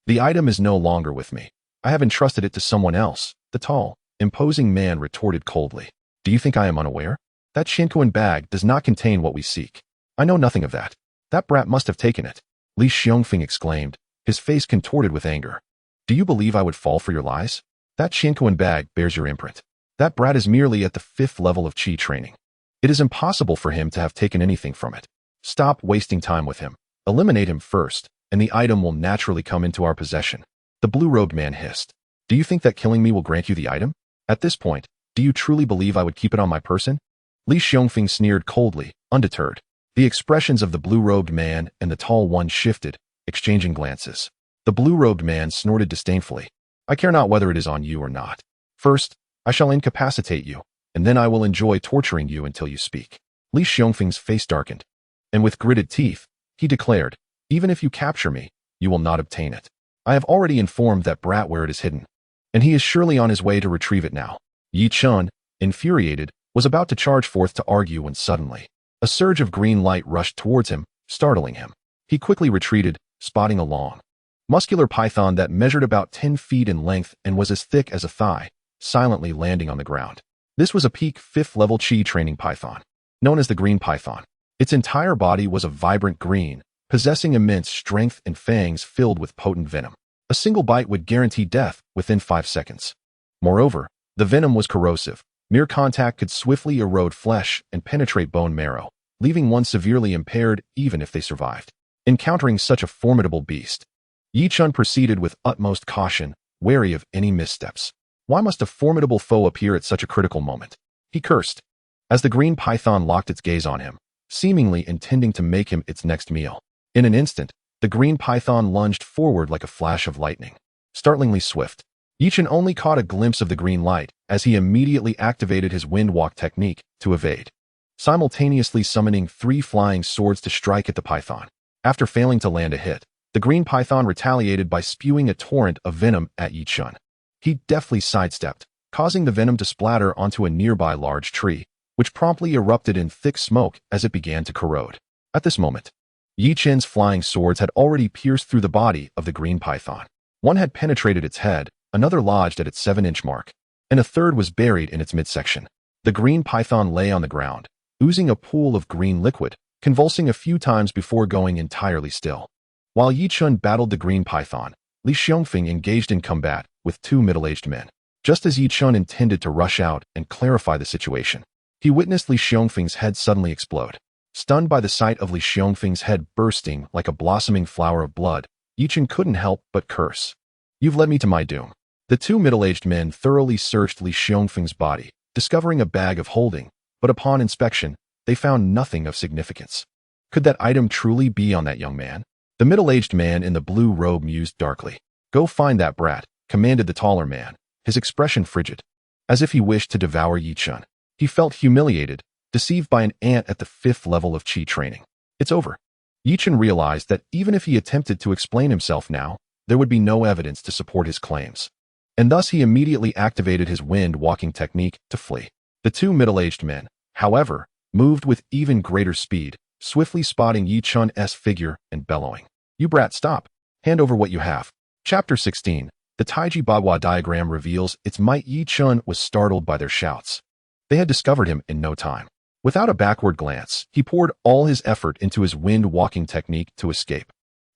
"The item is no longer with me. I have entrusted it to someone else," the tall, imposing man retorted coldly. "Do you think I am unaware? That Chinquan bag does not contain what we seek. I know nothing of that. That brat must have taken it," Li Xiongfeng exclaimed, his face contorted with anger. "Do you believe I would fall for your lies? That Chinquan bag bears your imprint. That brat is merely at the 5th level of Qi training. It is impossible for him to have taken anything from it. Stop wasting time with him. Eliminate him first, and the item will naturally come into our possession," the blue-robed man hissed. "Do you think that killing me will grant you the item? At this point, do you truly believe I would keep it on my person?" Li Xiongfeng sneered coldly, undeterred. The expressions of the blue-robed man and the tall one shifted, exchanging glances. The blue-robed man snorted disdainfully. "I care not whether it is on you or not. First, I shall incapacitate you, and then I will enjoy torturing you until you speak." Li Xiongfeng's face darkened, and with gritted teeth, he declared, "Even if you capture me, you will not obtain it. I have already informed that brat where it is hidden, and he is surely on his way to retrieve it now." Ye Chen, infuriated, was about to charge forth to argue when suddenly, a surge of green light rushed towards him, startling him. He quickly retreated, spotting a long, muscular python that measured about 10 feet in length and was as thick as a thigh, silently landing on the ground. This was a peak 5th level Qi training python, known as the Green Python. Its entire body was a vibrant green, possessing immense strength and fangs filled with potent venom. A single bite would guarantee death within 5 seconds. Moreover, the venom was corrosive. Mere contact could swiftly erode flesh and penetrate bone marrow, leaving one severely impaired even if they survived. Encountering such a formidable beast, Ye Chen proceeded with utmost caution, wary of any missteps. Why must a formidable foe appear at such a critical moment? He cursed, as the green python locked its gaze on him, seemingly intending to make him its next meal. In an instant, the green python lunged forward like a flash of lightning. Startlingly swift, Ye Chen only caught a glimpse of the green light as he immediately activated his wind walk technique to evade, simultaneously summoning 3 flying swords to strike at the python. After failing to land a hit, the green python retaliated by spewing a torrent of venom at Ye Chen. He deftly sidestepped, causing the venom to splatter onto a nearby large tree, which promptly erupted in thick smoke as it began to corrode. At this moment, Ye Chen's flying swords had already pierced through the body of the green python. One had penetrated its head, another lodged at its 7-inch mark, and a third was buried in its midsection. The green python lay on the ground, oozing a pool of green liquid, convulsing a few times before going entirely still. While Ye Chen battled the green python, Li Xiongfeng engaged in combat with 2 middle-aged men. Just as Ye Chen intended to rush out and clarify the situation, he witnessed Li Xiongfeng's head suddenly explode. Stunned by the sight of Li Xiongfeng's head bursting like a blossoming flower of blood, Ye Chen couldn't help but curse. "You've led me to my doom." The 2 middle-aged men thoroughly searched Li Xiongfeng's body, discovering a bag of holding, but upon inspection, they found nothing of significance. Could that item truly be on that young man? The middle-aged man in the blue robe mused darkly. "Go find that brat," commanded the taller man, his expression frigid, as if he wished to devour Ye Chen. He felt humiliated, deceived by an ant at the 5th level of Qi training. It's over. Ye Chen realized that even if he attempted to explain himself now, there would be no evidence to support his claims. And thus he immediately activated his wind-walking technique to flee. The 2 middle-aged men, however, moved with even greater speed, swiftly spotting Ye Chen's figure and bellowing, "You brat, stop! Hand over what you have." Chapter 16. The Taiji Diagram reveals its might. Ye Chen was startled by their shouts. They had discovered him in no time. Without a backward glance, he poured all his effort into his wind-walking technique to escape.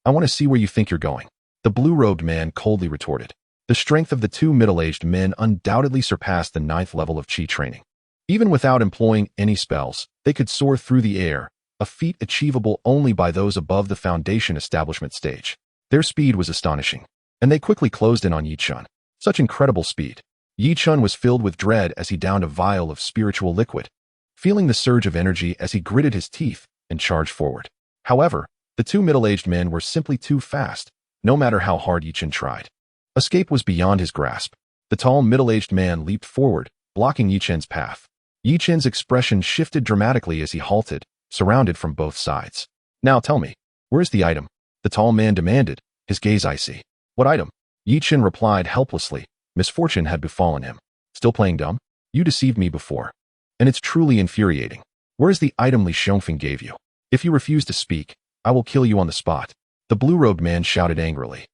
"I want to see where you think you're going," the blue-robed man coldly retorted. The strength of the 2 middle-aged men undoubtedly surpassed the 9th level of Qi training. Even without employing any spells, they could soar through the air, a feat achievable only by those above the foundation establishment stage. Their speed was astonishing, and they quickly closed in on Ye Chen. Such incredible speed. Ye Chen was filled with dread as he downed a vial of spiritual liquid, feeling the surge of energy as he gritted his teeth and charged forward. However, the 2 middle-aged men were simply too fast, no matter how hard Ye Chen tried. Escape was beyond his grasp. The tall middle-aged man leaped forward, blocking Ye Chen's path. Ye Chen's expression shifted dramatically as he halted, surrounded from both sides. "Now tell me, where's the item?" the tall man demanded, his gaze icy. "What item?" Ye Chen replied helplessly. Misfortune had befallen him. "Still playing dumb? You deceived me before, and it's truly infuriating. Where's the item Li Xiongfeng gave you? If you refuse to speak, I will kill you on the spot." The blue-robed man shouted angrily.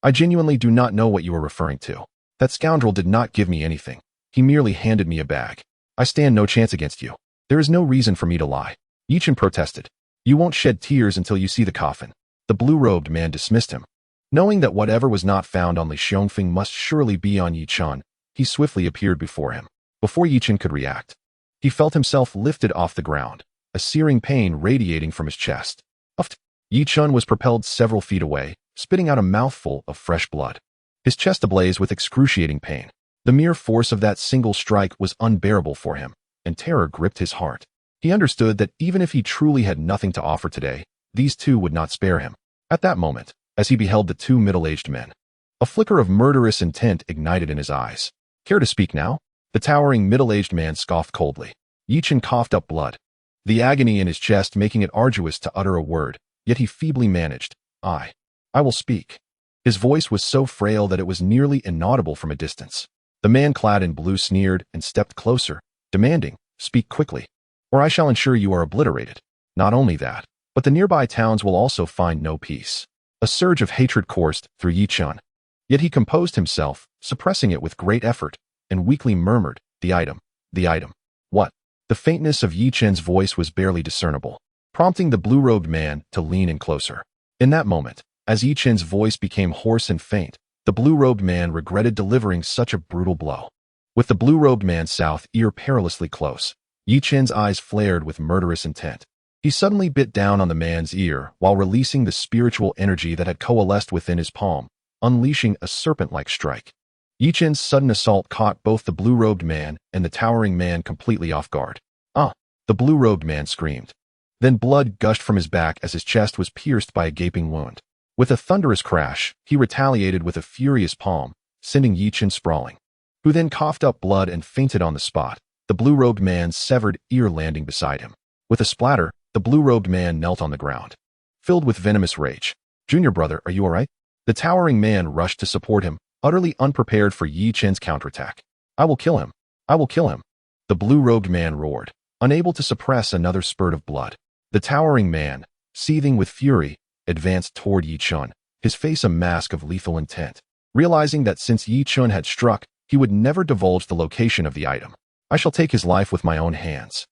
"I genuinely do not know what you are referring to. That scoundrel did not give me anything. He merely handed me a bag. I stand no chance against you. There is no reason for me to lie." Ye Chen protested. "You won't shed tears until you see the coffin." The blue-robed man dismissed him. Knowing that whatever was not found on Li Xiongfeng must surely be on Ye Chen, he swiftly appeared before him. Before Ye Chen could react, he felt himself lifted off the ground, a searing pain radiating from his chest. Uffed. Ye Chen was propelled several feet away, spitting out a mouthful of fresh blood, his chest ablaze with excruciating pain. The mere force of that single strike was unbearable for him, and terror gripped his heart. He understood that even if he truly had nothing to offer today, these 2 would not spare him. At that moment, as he beheld the 2 middle-aged men, a flicker of murderous intent ignited in his eyes. "Care to speak now?" The towering middle-aged man scoffed coldly. Ye Chen coughed up blood, the agony in his chest making it arduous to utter a word, yet he feebly managed, I will speak." His voice was so frail that it was nearly inaudible from a distance. The man clad in blue sneered and stepped closer, demanding, "Speak quickly, or I shall ensure you are obliterated. Not only that, but the nearby towns will also find no peace." A surge of hatred coursed through Ye Chen, yet he composed himself, suppressing it with great effort. and weakly murmured, "The item. The item." "What?" The faintness of Ye Chen's voice was barely discernible, prompting the blue-robed man to lean in closer. In that moment, as Ye Chen's voice became hoarse and faint, the blue-robed man regretted delivering such a brutal blow. With the blue-robed man's south ear perilously close, Ye Chen's eyes flared with murderous intent. He suddenly bit down on the man's ear while releasing the spiritual energy that had coalesced within his palm, unleashing a serpent-like strike. Ye Chen's sudden assault caught both the blue-robed man and the towering man completely off guard. "Ah!" the blue-robed man screamed. Then blood gushed from his back as his chest was pierced by a gaping wound. With a thunderous crash, he retaliated with a furious palm, sending Ye Chen sprawling, who then coughed up blood and fainted on the spot, the blue-robed man's severed ear landing beside him. With a splatter, the blue-robed man knelt on the ground, filled with venomous rage. "Junior brother, are you all right?" The towering man rushed to support him, utterly unprepared for Ye Chen's counterattack. "I will kill him. I will kill him," the blue-robed man roared, unable to suppress another spurt of blood. The towering man, seething with fury, advanced toward Ye Chen, his face a mask of lethal intent. Realizing that since Ye Chen had struck, he would never divulge the location of the item. "I shall take his life with my own hands."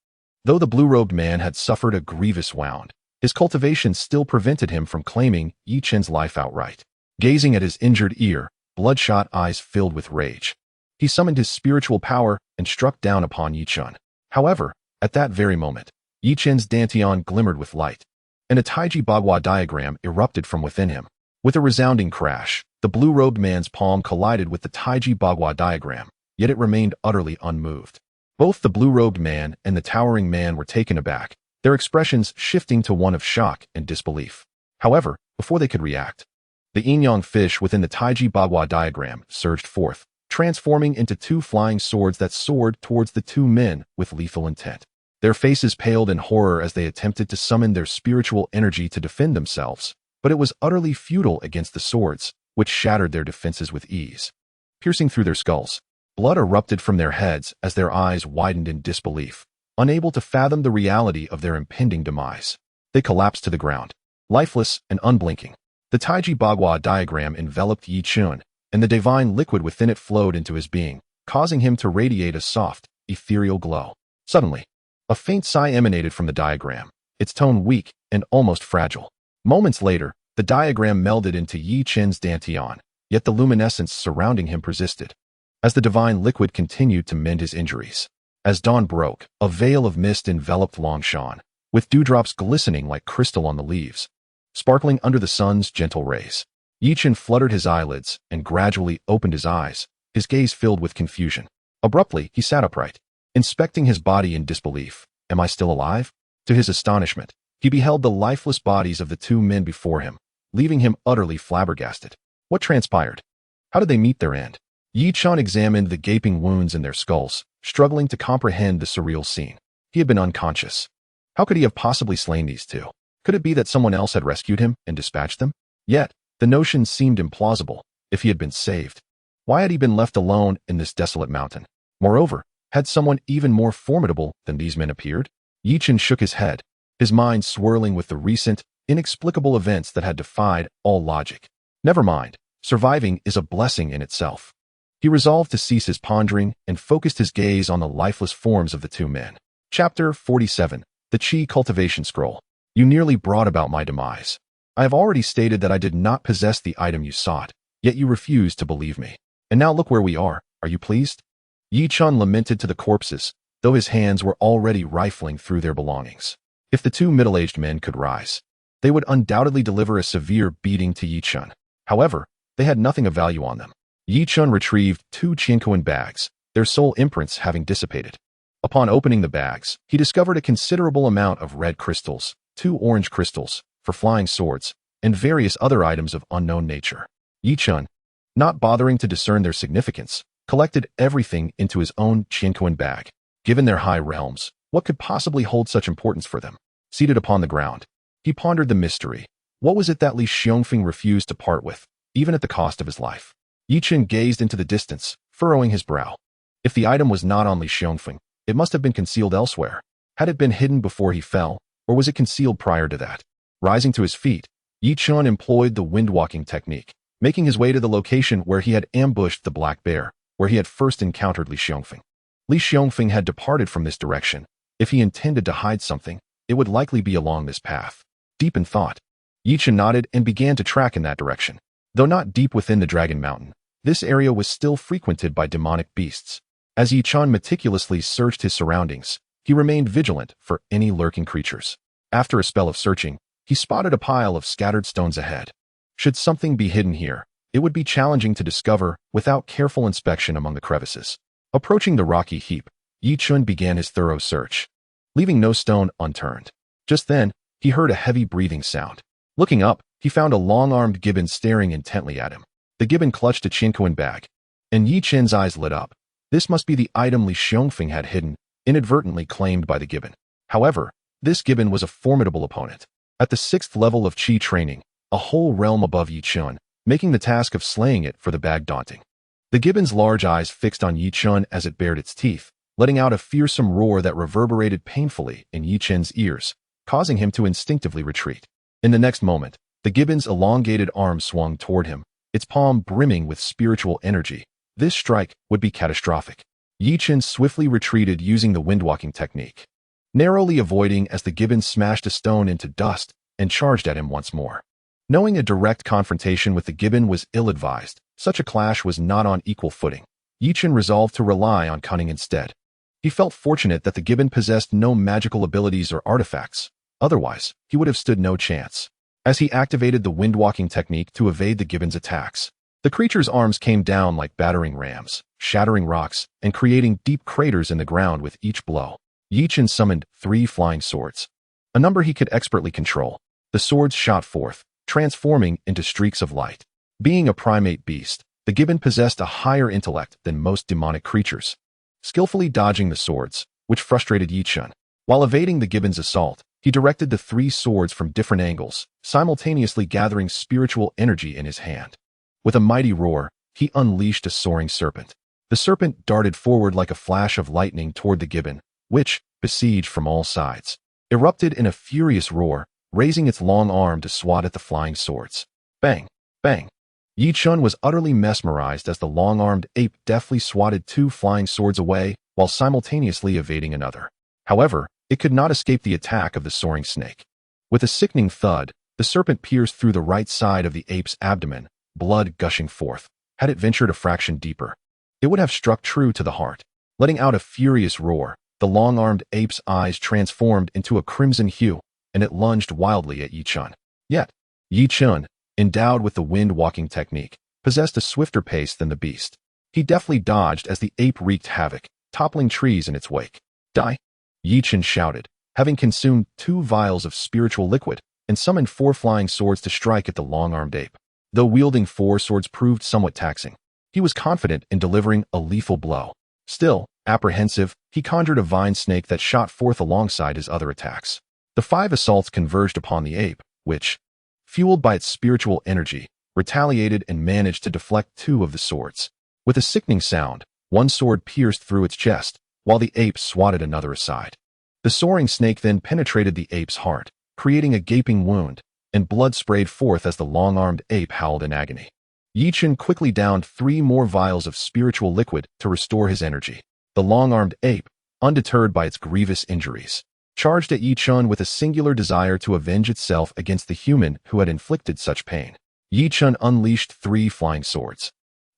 Though the blue-robed man had suffered a grievous wound, his cultivation still prevented him from claiming Ye Chen's life outright. Gazing at his injured ear, bloodshot eyes filled with rage, he summoned his spiritual power and struck down upon Ye Chen. However, at that very moment, Ye Chen's dantian glimmered with light, and a Taiji Diagram erupted from within him. With a resounding crash, the blue-robed man's palm collided with the Taiji Diagram, yet it remained utterly unmoved. Both the blue-robed man and the towering man were taken aback, their expressions shifting to one of shock and disbelief. However, before they could react, the yin-yang fish within the Taiji Diagram surged forth, transforming into two flying swords that soared towards the two men with lethal intent. Their faces paled in horror as they attempted to summon their spiritual energy to defend themselves, but it was utterly futile against the swords, which shattered their defenses with ease. Piercing through their skulls, blood erupted from their heads as their eyes widened in disbelief, unable to fathom the reality of their impending demise. They collapsed to the ground, lifeless and unblinking. The Taiji Diagram enveloped Ye Chen, and the divine liquid within it flowed into his being, causing him to radiate a soft, ethereal glow. Suddenly, a faint sigh emanated from the diagram, its tone weak and almost fragile. Moments later, the diagram melded into Ye Chen's dantian, yet the luminescence surrounding him persisted. As the divine liquid continued to mend his injuries. As dawn broke, a veil of mist enveloped Longshan, with dewdrops glistening like crystal on the leaves, sparkling under the sun's gentle rays. Ye Chen fluttered his eyelids and gradually opened his eyes, his gaze filled with confusion. Abruptly, he sat upright, inspecting his body in disbelief. "Am I still alive?" To his astonishment, he beheld the lifeless bodies of the two men before him, leaving him utterly flabbergasted. What transpired? How did they meet their end? Ye Chen examined the gaping wounds in their skulls, struggling to comprehend the surreal scene. He had been unconscious. How could he have possibly slain these two? Could it be that someone else had rescued him and dispatched them? Yet, the notion seemed implausible. If he had been saved, why had he been left alone in this desolate mountain? Moreover, had someone even more formidable than these men appeared? Ye Chen shook his head, his mind swirling with the recent, inexplicable events that had defied all logic. Never mind, surviving is a blessing in itself. He resolved to cease his pondering and focused his gaze on the lifeless forms of the two men. Chapter 47. The Qi Cultivation Scroll. You nearly brought about my demise. I have already stated that I did not possess the item you sought, yet you refused to believe me. And now look where we are. Are you pleased? Ye Chen lamented to the corpses, though his hands were already rifling through their belongings. If the two middle-aged men could rise, they would undoubtedly deliver a severe beating to Ye Chen. However, they had nothing of value on them. Ye Chen retrieved two Qianquan bags, their sole imprints having dissipated. Upon opening the bags, he discovered a considerable amount of red crystals, 2 orange crystals, for flying swords, and various other items of unknown nature. Ye Chen, not bothering to discern their significance, collected everything into his own Qianquan bag. Given their high realms, what could possibly hold such importance for them? Seated upon the ground, he pondered the mystery. What was it that Li Xiongfeng refused to part with, even at the cost of his life? Ye Chen gazed into the distance, furrowing his brow. If the item was not on Li Xiongfeng, it must have been concealed elsewhere. Had it been hidden before he fell, or was it concealed prior to that? Rising to his feet, Ye Chen employed the wind-walking technique, making his way to the location where he had ambushed the black bear, where he had first encountered Li Xiongfeng. Li Xiongfeng had departed from this direction. If he intended to hide something, it would likely be along this path. Deep in thought, Ye Chen nodded and began to track in that direction. Though not deep within the Dragon Mountain, this area was still frequented by demonic beasts. As Ye Chen meticulously searched his surroundings, he remained vigilant for any lurking creatures. After a spell of searching, he spotted a pile of scattered stones ahead. Should something be hidden here, it would be challenging to discover without careful inspection among the crevices. Approaching the rocky heap, Ye Chen began his thorough search, leaving no stone unturned. Just then, he heard a heavy breathing sound. Looking up, he found a long-armed gibbon staring intently at him. The gibbon clutched a Qinquan bag, and Ye Chen's eyes lit up. This must be the item Li Xiongfeng had hidden, inadvertently claimed by the gibbon. However, this gibbon was a formidable opponent. At the 6th level of Qi training, a whole realm above Ye Chen, making the task of slaying it for the bag daunting. The gibbon's large eyes fixed on Ye Chen as it bared its teeth, letting out a fearsome roar that reverberated painfully in Ye Chen's ears, causing him to instinctively retreat. In the next moment, the gibbon's elongated arm swung toward him, its palm brimming with spiritual energy. This strike would be catastrophic. Ye Chen swiftly retreated using the windwalking technique, narrowly avoiding as the gibbon smashed a stone into dust and charged at him once more. Knowing a direct confrontation with the gibbon was ill-advised, such a clash was not on equal footing. Ye Chen resolved to rely on cunning instead. He felt fortunate that the gibbon possessed no magical abilities or artifacts. Otherwise, he would have stood no chance. As he activated the windwalking technique to evade the gibbon's attacks, the creature's arms came down like battering rams, shattering rocks and creating deep craters in the ground with each blow. Ye Chen summoned 3 flying swords, a number he could expertly control. The swords shot forth, transforming into streaks of light. Being a primate beast, the gibbon possessed a higher intellect than most demonic creatures, skillfully dodging the swords, which frustrated Ye Chen. While evading the gibbon's assault, he directed the 3 swords from different angles, simultaneously gathering spiritual energy in his hand. With a mighty roar, he unleashed a soaring serpent. The serpent darted forward like a flash of lightning toward the gibbon, which, besieged from all sides, erupted in a furious roar, raising its long arm to swat at the flying swords. Bang! Bang! Ye Chen was utterly mesmerized as the long-armed ape deftly swatted 2 flying swords away while simultaneously evading another. However, it could not escape the attack of the soaring snake. With a sickening thud, the serpent pierced through the right side of the ape's abdomen, blood gushing forth. Had it ventured a fraction deeper, it would have struck true to the heart. Letting out a furious roar, the long-armed ape's eyes transformed into a crimson hue, and it lunged wildly at Ye Chen. Yet, Ye Chen, endowed with the wind-walking technique, possessed a swifter pace than the beast. He deftly dodged as the ape wreaked havoc, toppling trees in its wake. Die! Ye Chen shouted, having consumed 2 vials of spiritual liquid, and summoned 4 flying swords to strike at the long-armed ape. Though wielding 4 swords proved somewhat taxing, he was confident in delivering a lethal blow. Still, apprehensive, he conjured a vine snake that shot forth alongside his other attacks. The 5 assaults converged upon the ape, which, fueled by its spiritual energy, retaliated and managed to deflect 2 of the swords. With a sickening sound, 1 sword pierced through its chest, while the ape swatted another aside. The soaring snake then penetrated the ape's heart, creating a gaping wound, and blood sprayed forth as the long-armed ape howled in agony. Ye Chen quickly downed 3 more vials of spiritual liquid to restore his energy. The long-armed ape, undeterred by its grievous injuries, charged at Ye Chen with a singular desire to avenge itself against the human who had inflicted such pain. Ye Chen unleashed 3 flying swords,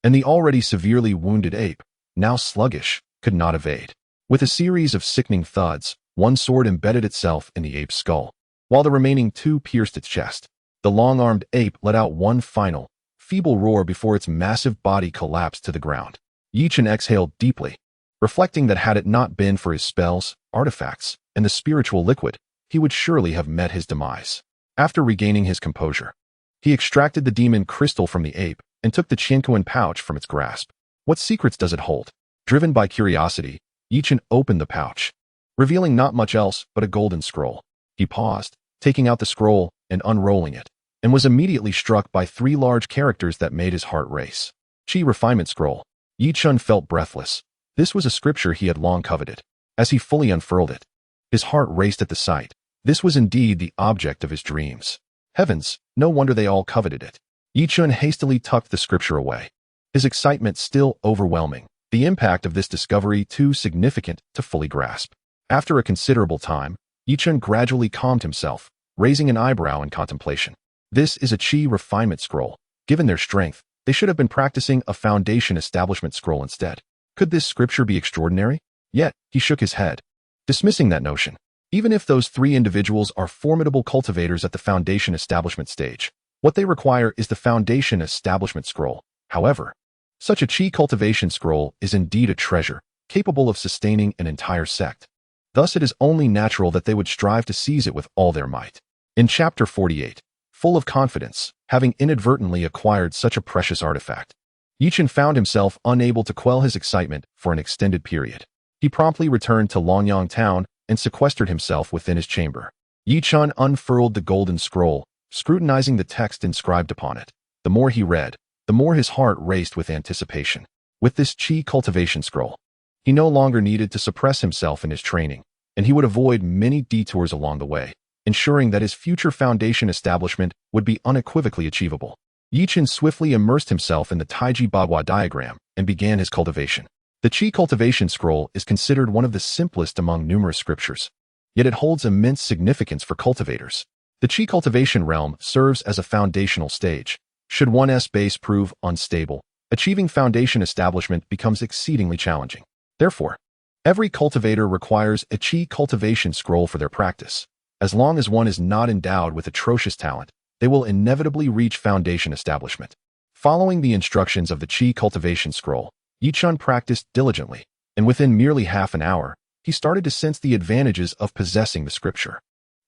and the already severely wounded ape, now sluggish, could not evade. With a series of sickening thuds, 1 sword embedded itself in the ape's skull, while the remaining 2 pierced its chest. The long-armed ape let out 1 final, feeble roar before its massive body collapsed to the ground. Ye Chen exhaled deeply, reflecting that had it not been for his spells, artifacts, and the spiritual liquid, he would surely have met his demise. After regaining his composure, he extracted the demon crystal from the ape and took the Qinquan pouch from its grasp. What secrets does it hold? Driven by curiosity, Ye Chen opened the pouch, revealing not much else but a golden scroll. He paused, taking out the scroll and unrolling it, and was immediately struck by 3 large characters that made his heart race. Qi Refinement Scroll. Ye Chen felt breathless. This was a scripture he had long coveted. As he fully unfurled it, his heart raced at the sight. This was indeed the object of his dreams. Heavens, no wonder they all coveted it. Ye Chen hastily tucked the scripture away. his excitement still overwhelming, the impact of this discovery too significant to fully grasp. After a considerable time, Ye Chen gradually calmed himself, raising an eyebrow in contemplation. This is a Qi refinement scroll. Given their strength, they should have been practicing a foundation establishment scroll instead. Could this scripture be extraordinary? Yet, he shook his head, dismissing that notion. Even if those three individuals are formidable cultivators at the foundation establishment stage, what they require is the foundation establishment scroll. However, such a Qi cultivation scroll is indeed a treasure, capable of sustaining an entire sect. Thus it is only natural that they would strive to seize it with all their might. In chapter 48, full of confidence, having inadvertently acquired such a precious artifact, Ye Chen found himself unable to quell his excitement for an extended period. He promptly returned to Longyang town and sequestered himself within his chamber. Ye Chen unfurled the golden scroll, scrutinizing the text inscribed upon it. The more he read, the more his heart raced with anticipation. With this Qi cultivation scroll, he no longer needed to suppress himself in his training, and he would avoid many detours along the way, ensuring that his future foundation establishment would be unequivocally achievable. Ye Chen swiftly immersed himself in the Taiji Diagram and began his cultivation. The Qi cultivation scroll is considered one of the simplest among numerous scriptures, yet it holds immense significance for cultivators. The Qi cultivation realm serves as a foundational stage. Should one's base prove unstable, achieving foundation establishment becomes exceedingly challenging. Therefore, every cultivator requires a Qi cultivation scroll for their practice. As long as one is not endowed with atrocious talent, they will inevitably reach foundation establishment. Following the instructions of the Qi cultivation scroll, Ye Chen practiced diligently, and within merely half an hour, he started to sense the advantages of possessing the scripture.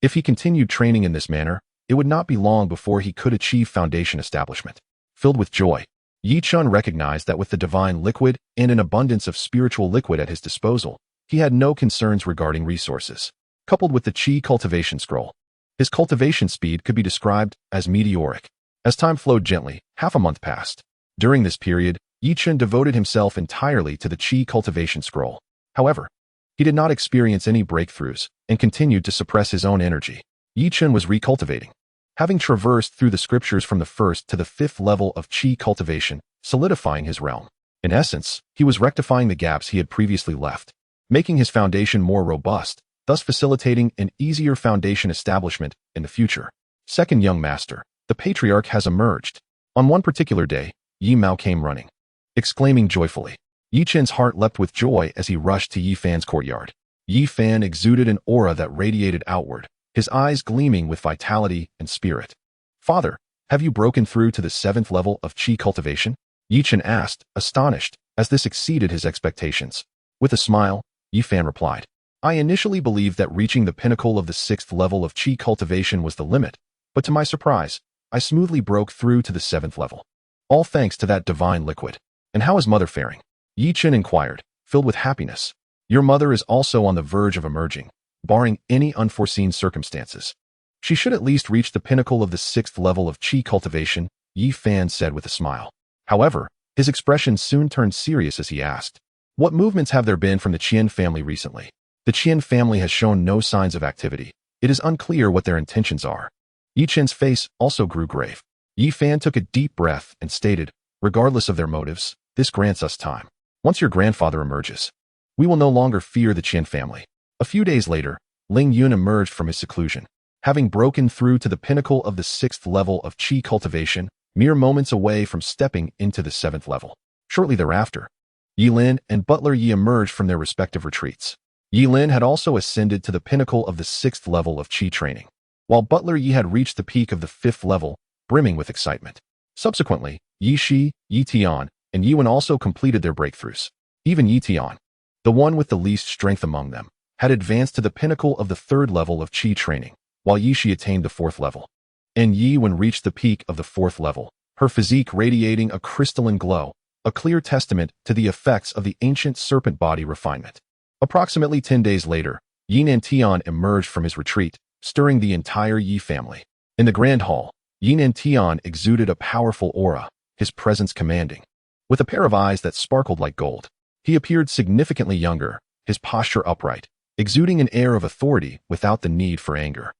If he continued training in this manner, it would not be long before he could achieve foundation establishment. Filled with joy, Ye Chen recognized that with the divine liquid and an abundance of spiritual liquid at his disposal, he had no concerns regarding resources. Coupled with the Qi cultivation scroll, his cultivation speed could be described as meteoric. As time flowed gently, half a month passed. During this period, Ye Chen devoted himself entirely to the Qi cultivation scroll. However, he did not experience any breakthroughs and continued to suppress his own energy. Ye Chen was recultivating. Having traversed through the scriptures from the 1st to the 5th level of Qi cultivation, solidifying his realm. In essence, he was rectifying the gaps he had previously left, making his foundation more robust, thus facilitating an easier foundation establishment in the future. Second young master, the patriarch has emerged. On one particular day, Yi Mao came running, exclaiming joyfully. Ye Chen's heart leapt with joy as he rushed to Yi Fan's courtyard. Yi Fan exuded an aura that radiated outward, his eyes gleaming with vitality and spirit. Father, have you broken through to the 7th level of Qi cultivation? Ye Chen asked, astonished, as this exceeded his expectations. With a smile, Yi Fan replied, I initially believed that reaching the pinnacle of the 6th level of Qi cultivation was the limit, but to my surprise, I smoothly broke through to the 7th level. All thanks to that divine liquid. And how is mother faring? Ye Chen inquired, filled with happiness. Your mother is also on the verge of emerging, barring any unforeseen circumstances. She should at least reach the pinnacle of the 6th level of Qi cultivation, Yi Fan said with a smile. However, his expression soon turned serious as he asked, what movements have there been from the Qian family recently? The Qian family has shown no signs of activity. It is unclear what their intentions are. Ye Chen's face also grew grave. Yi Fan took a deep breath and stated, regardless of their motives, this grants us time. Once your grandfather emerges, we will no longer fear the Qian family. A few days later, Ling Yun emerged from his seclusion, having broken through to the pinnacle of the 6th level of Qi cultivation, mere moments away from stepping into the 7th level. Shortly thereafter, Yi Lin and Butler Yi emerged from their respective retreats. Yi Lin had also ascended to the pinnacle of the 6th level of Qi training, while Butler Yi had reached the peak of the 5th level, brimming with excitement. Subsequently, Yi Shi, Yi Tian, and Yi Wen also completed their breakthroughs. Even Yi Tian, the one with the least strength among them, had advanced to the pinnacle of the 3rd level of Qi training, while Yi Shi attained the 4th level. And Yi Wen reached the peak of the 4th level, her physique radiating a crystalline glow, a clear testament to the effects of the ancient serpent body refinement. Approximately 10 days later, Yin and Tian emerged from his retreat, stirring the entire Yi family. In the grand hall, Yin and Tian exuded a powerful aura, his presence commanding. With a pair of eyes that sparkled like gold, he appeared significantly younger, his posture upright, exuding an air of authority without the need for anger.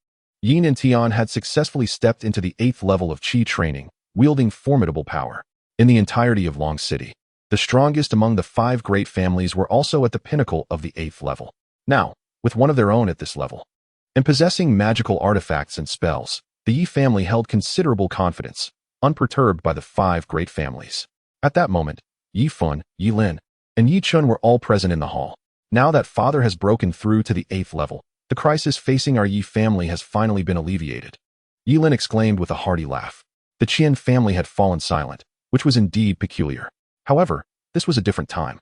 Yin and Tian had successfully stepped into the 8th level of Qi training, wielding formidable power. in the entirety of Long City. The strongest among the 5 great families were also at the pinnacle of the 8th level. Now, with one of their own at this level, and possessing magical artifacts and spells, the Ye family held considerable confidence, unperturbed by the 5 great families. At that moment, Ye Fun, Ye Lin, and Ye Chen were all present in the hall. Now that father has broken through to the 8th level, the crisis facing our Ye family has finally been alleviated. Ye Lin exclaimed with a hearty laugh. The Qian family had fallen silent, which was indeed peculiar. However, this was a different time.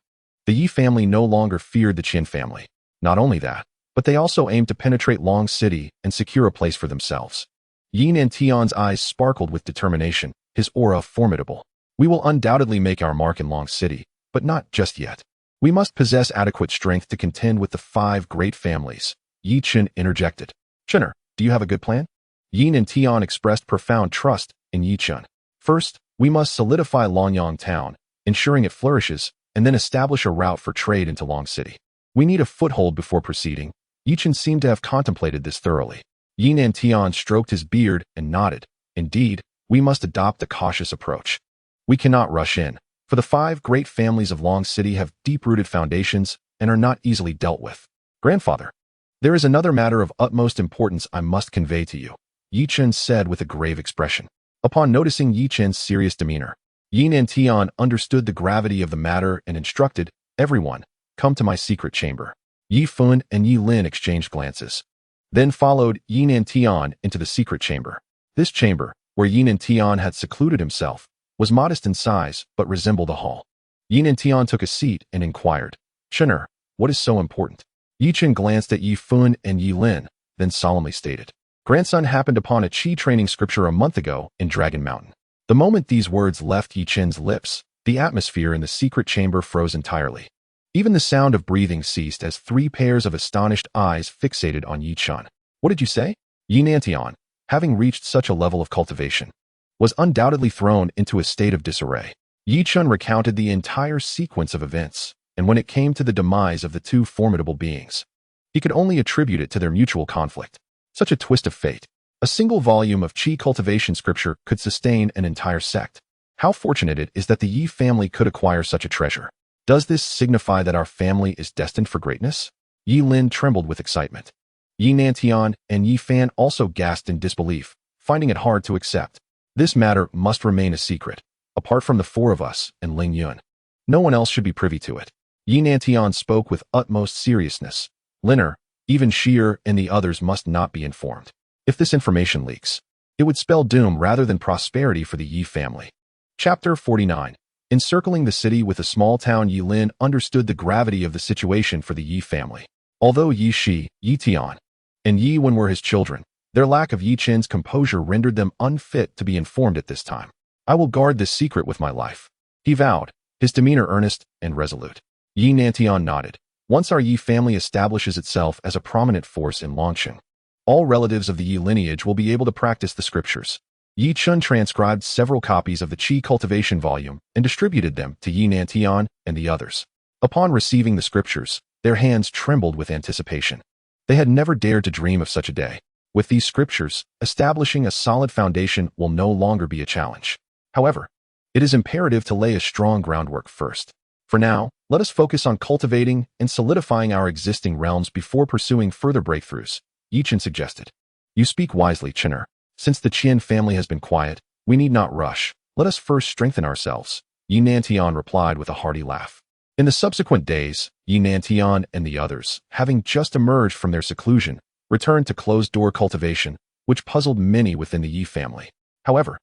The Ye family no longer feared the Qian family. Not only that, but they also aimed to penetrate Long City and secure a place for themselves. Yin and Tian's eyes sparkled with determination, his aura formidable. We will undoubtedly make our mark in Long City, but not just yet. We must possess adequate strength to contend with the 5 great families. Ye Chen interjected. Chener, do you have a good plan? Yin and Tian expressed profound trust in Ye Chen. First, we must solidify Longyang town, ensuring it flourishes, and then establish a route for trade into Long City. We need a foothold before proceeding. Ye Chen seemed to have contemplated this thoroughly. Yin and Tian stroked his beard and nodded. Indeed, we must adopt a cautious approach. We cannot rush in, for the 5 great families of Long City have deep-rooted foundations and are not easily dealt with. Grandfather, there is another matter of utmost importance I must convey to you, Ye Chen said with a grave expression. Upon noticing Ye Chen's serious demeanor, Yin and Tian understood the gravity of the matter and instructed, everyone, come to my secret chamber. Ye Fun and Ye Lin exchanged glances. Then followed Yin and Tian into the secret chamber. This chamber, where Yin and Tian had secluded himself, was modest in size but resembled a hall. Yin and Tian took a seat and inquired, Chener, what is so important? Ye Chen glanced at Ye Fun and Ye Lin, then solemnly stated, Grandson happened upon a Qi training scripture a month ago in Dragon Mountain. The moment these words left Ye Chen's lips, the atmosphere in the secret chamber froze entirely. Even the sound of breathing ceased as 3 pairs of astonished eyes fixated on Ye Chen. What did you say? Yin and Tian, having reached such a level of cultivation, was undoubtedly thrown into a state of disarray. Ye Chen recounted the entire sequence of events, and when it came to the demise of the 2 formidable beings, he could only attribute it to their mutual conflict. Such a twist of fate. A single volume of Qi cultivation scripture could sustain an entire sect. How fortunate it is that the Ye family could acquire such a treasure. Does this signify that our family is destined for greatness? Ye Lin trembled with excitement. Yi Nantian and Ye Fan also gasped in disbelief, finding it hard to accept. This matter must remain a secret, apart from the 4 of us and Ling Yun. No one else should be privy to it. Yi Nantian spoke with utmost seriousness. Liner, even Sheer and the others must not be informed. If this information leaks, it would spell doom rather than prosperity for the Yi family. Chapter 49. Encircling the city with a small town, Yi Lin understood the gravity of the situation for the Yi family. Although Yi Shi, Yi Tian, and Yi Wen were his children, their lack of Ye Chen's composure rendered them unfit to be informed at this time. I will guard this secret with my life, he vowed, his demeanor earnest and resolute. Yi Nantian nodded. Once our Yi family establishes itself as a prominent force in Longqing, all relatives of the Yi lineage will be able to practice the scriptures. Ye Chen transcribed several copies of the Qi cultivation volume and distributed them to Yi Nantian and the others. Upon receiving the scriptures, their hands trembled with anticipation. They had never dared to dream of such a day. With these scriptures, establishing a solid foundation will no longer be a challenge. However, it is imperative to lay a strong groundwork first. For now, let us focus on cultivating and solidifying our existing realms before pursuing further breakthroughs, Ye Chen suggested. You speak wisely, Chener. Since the Qian family has been quiet, we need not rush. Let us first strengthen ourselves, Yi Nantian replied with a hearty laugh. In the subsequent days, Yi Nantian and the others, having just emerged from their seclusion, returned to closed-door cultivation, which puzzled many within the Yi family. However,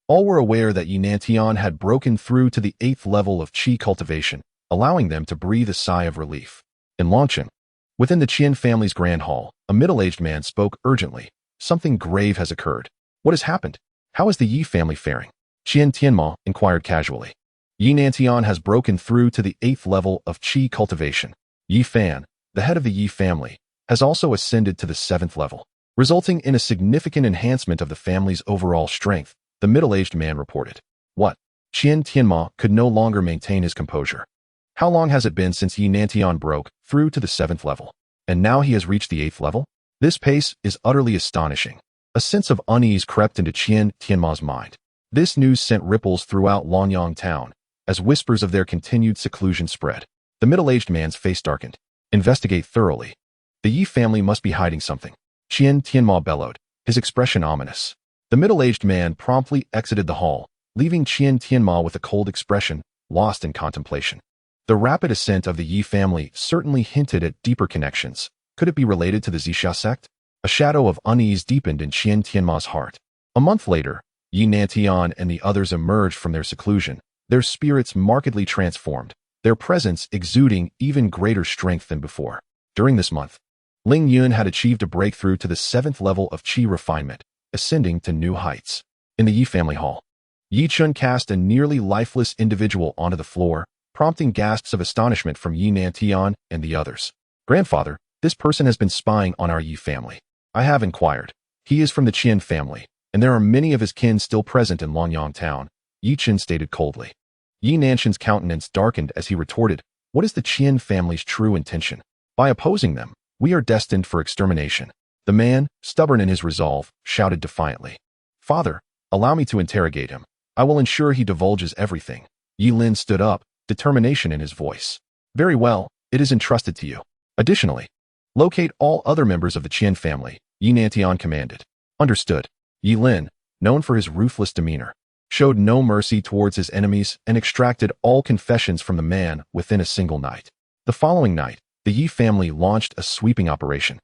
all were aware that Yi Nantian had broken through to the 8th level of Qi cultivation, allowing them to breathe a sigh of relief. In Longqing, within the Qian family's grand hall, a middle-aged man spoke urgently. Something grave has occurred. What has happened? How is the Yi family faring? Qian Tianma inquired casually. Yi Nantian has broken through to the 8th level of Qi cultivation. Yi Fan, the head of the Yi family, has also ascended to the 7th level, resulting in a significant enhancement of the family's overall strength, the middle-aged man reported. What? Qian Tianma could no longer maintain his composure. How long has it been since Yi Nantian broke through to the 7th level? And now he has reached the 8th level? This pace is utterly astonishing. A sense of unease crept into Qian Tianma's mind. This news sent ripples throughout Longyang town, as whispers of their continued seclusion spread. The middle-aged man's face darkened. Investigate thoroughly. The Ye family must be hiding something. Qian Tianma bellowed, his expression ominous. The middle-aged man promptly exited the hall, leaving Qian Tianma with a cold expression, lost in contemplation. The rapid ascent of the Ye family certainly hinted at deeper connections. Could it be related to the Zixia sect? A shadow of unease deepened in Qian Tianma's heart. A month later, Ye Nantian and the others emerged from their seclusion, their spirits markedly transformed, their presence exuding even greater strength than before. During this month, Ling Yun had achieved a breakthrough to the 7th level of qi refinement, ascending to new heights. In the Ye family hall, Ye Chen cast a nearly lifeless individual onto the floor, prompting gasps of astonishment from Ye Nantian and the others. Grandfather, this person has been spying on our Ye family. I have inquired. He is from the Qian family, and there are many of his kin still present in Longyang town, Ye Chen stated coldly. Ye Nanshan's countenance darkened as he retorted, what is the Qian family's true intention? By opposing them, we are destined for extermination. The man, stubborn in his resolve, shouted defiantly. Father, allow me to interrogate him. I will ensure he divulges everything. Yi Lin stood up, determination in his voice. Very well, it is entrusted to you. Additionally, locate all other members of the Qian family, Yi Nantian commanded. Understood. Yi Lin, known for his ruthless demeanor, showed no mercy towards his enemies and extracted all confessions from the man within a single night. The following night, the Yi family launched a sweeping operation,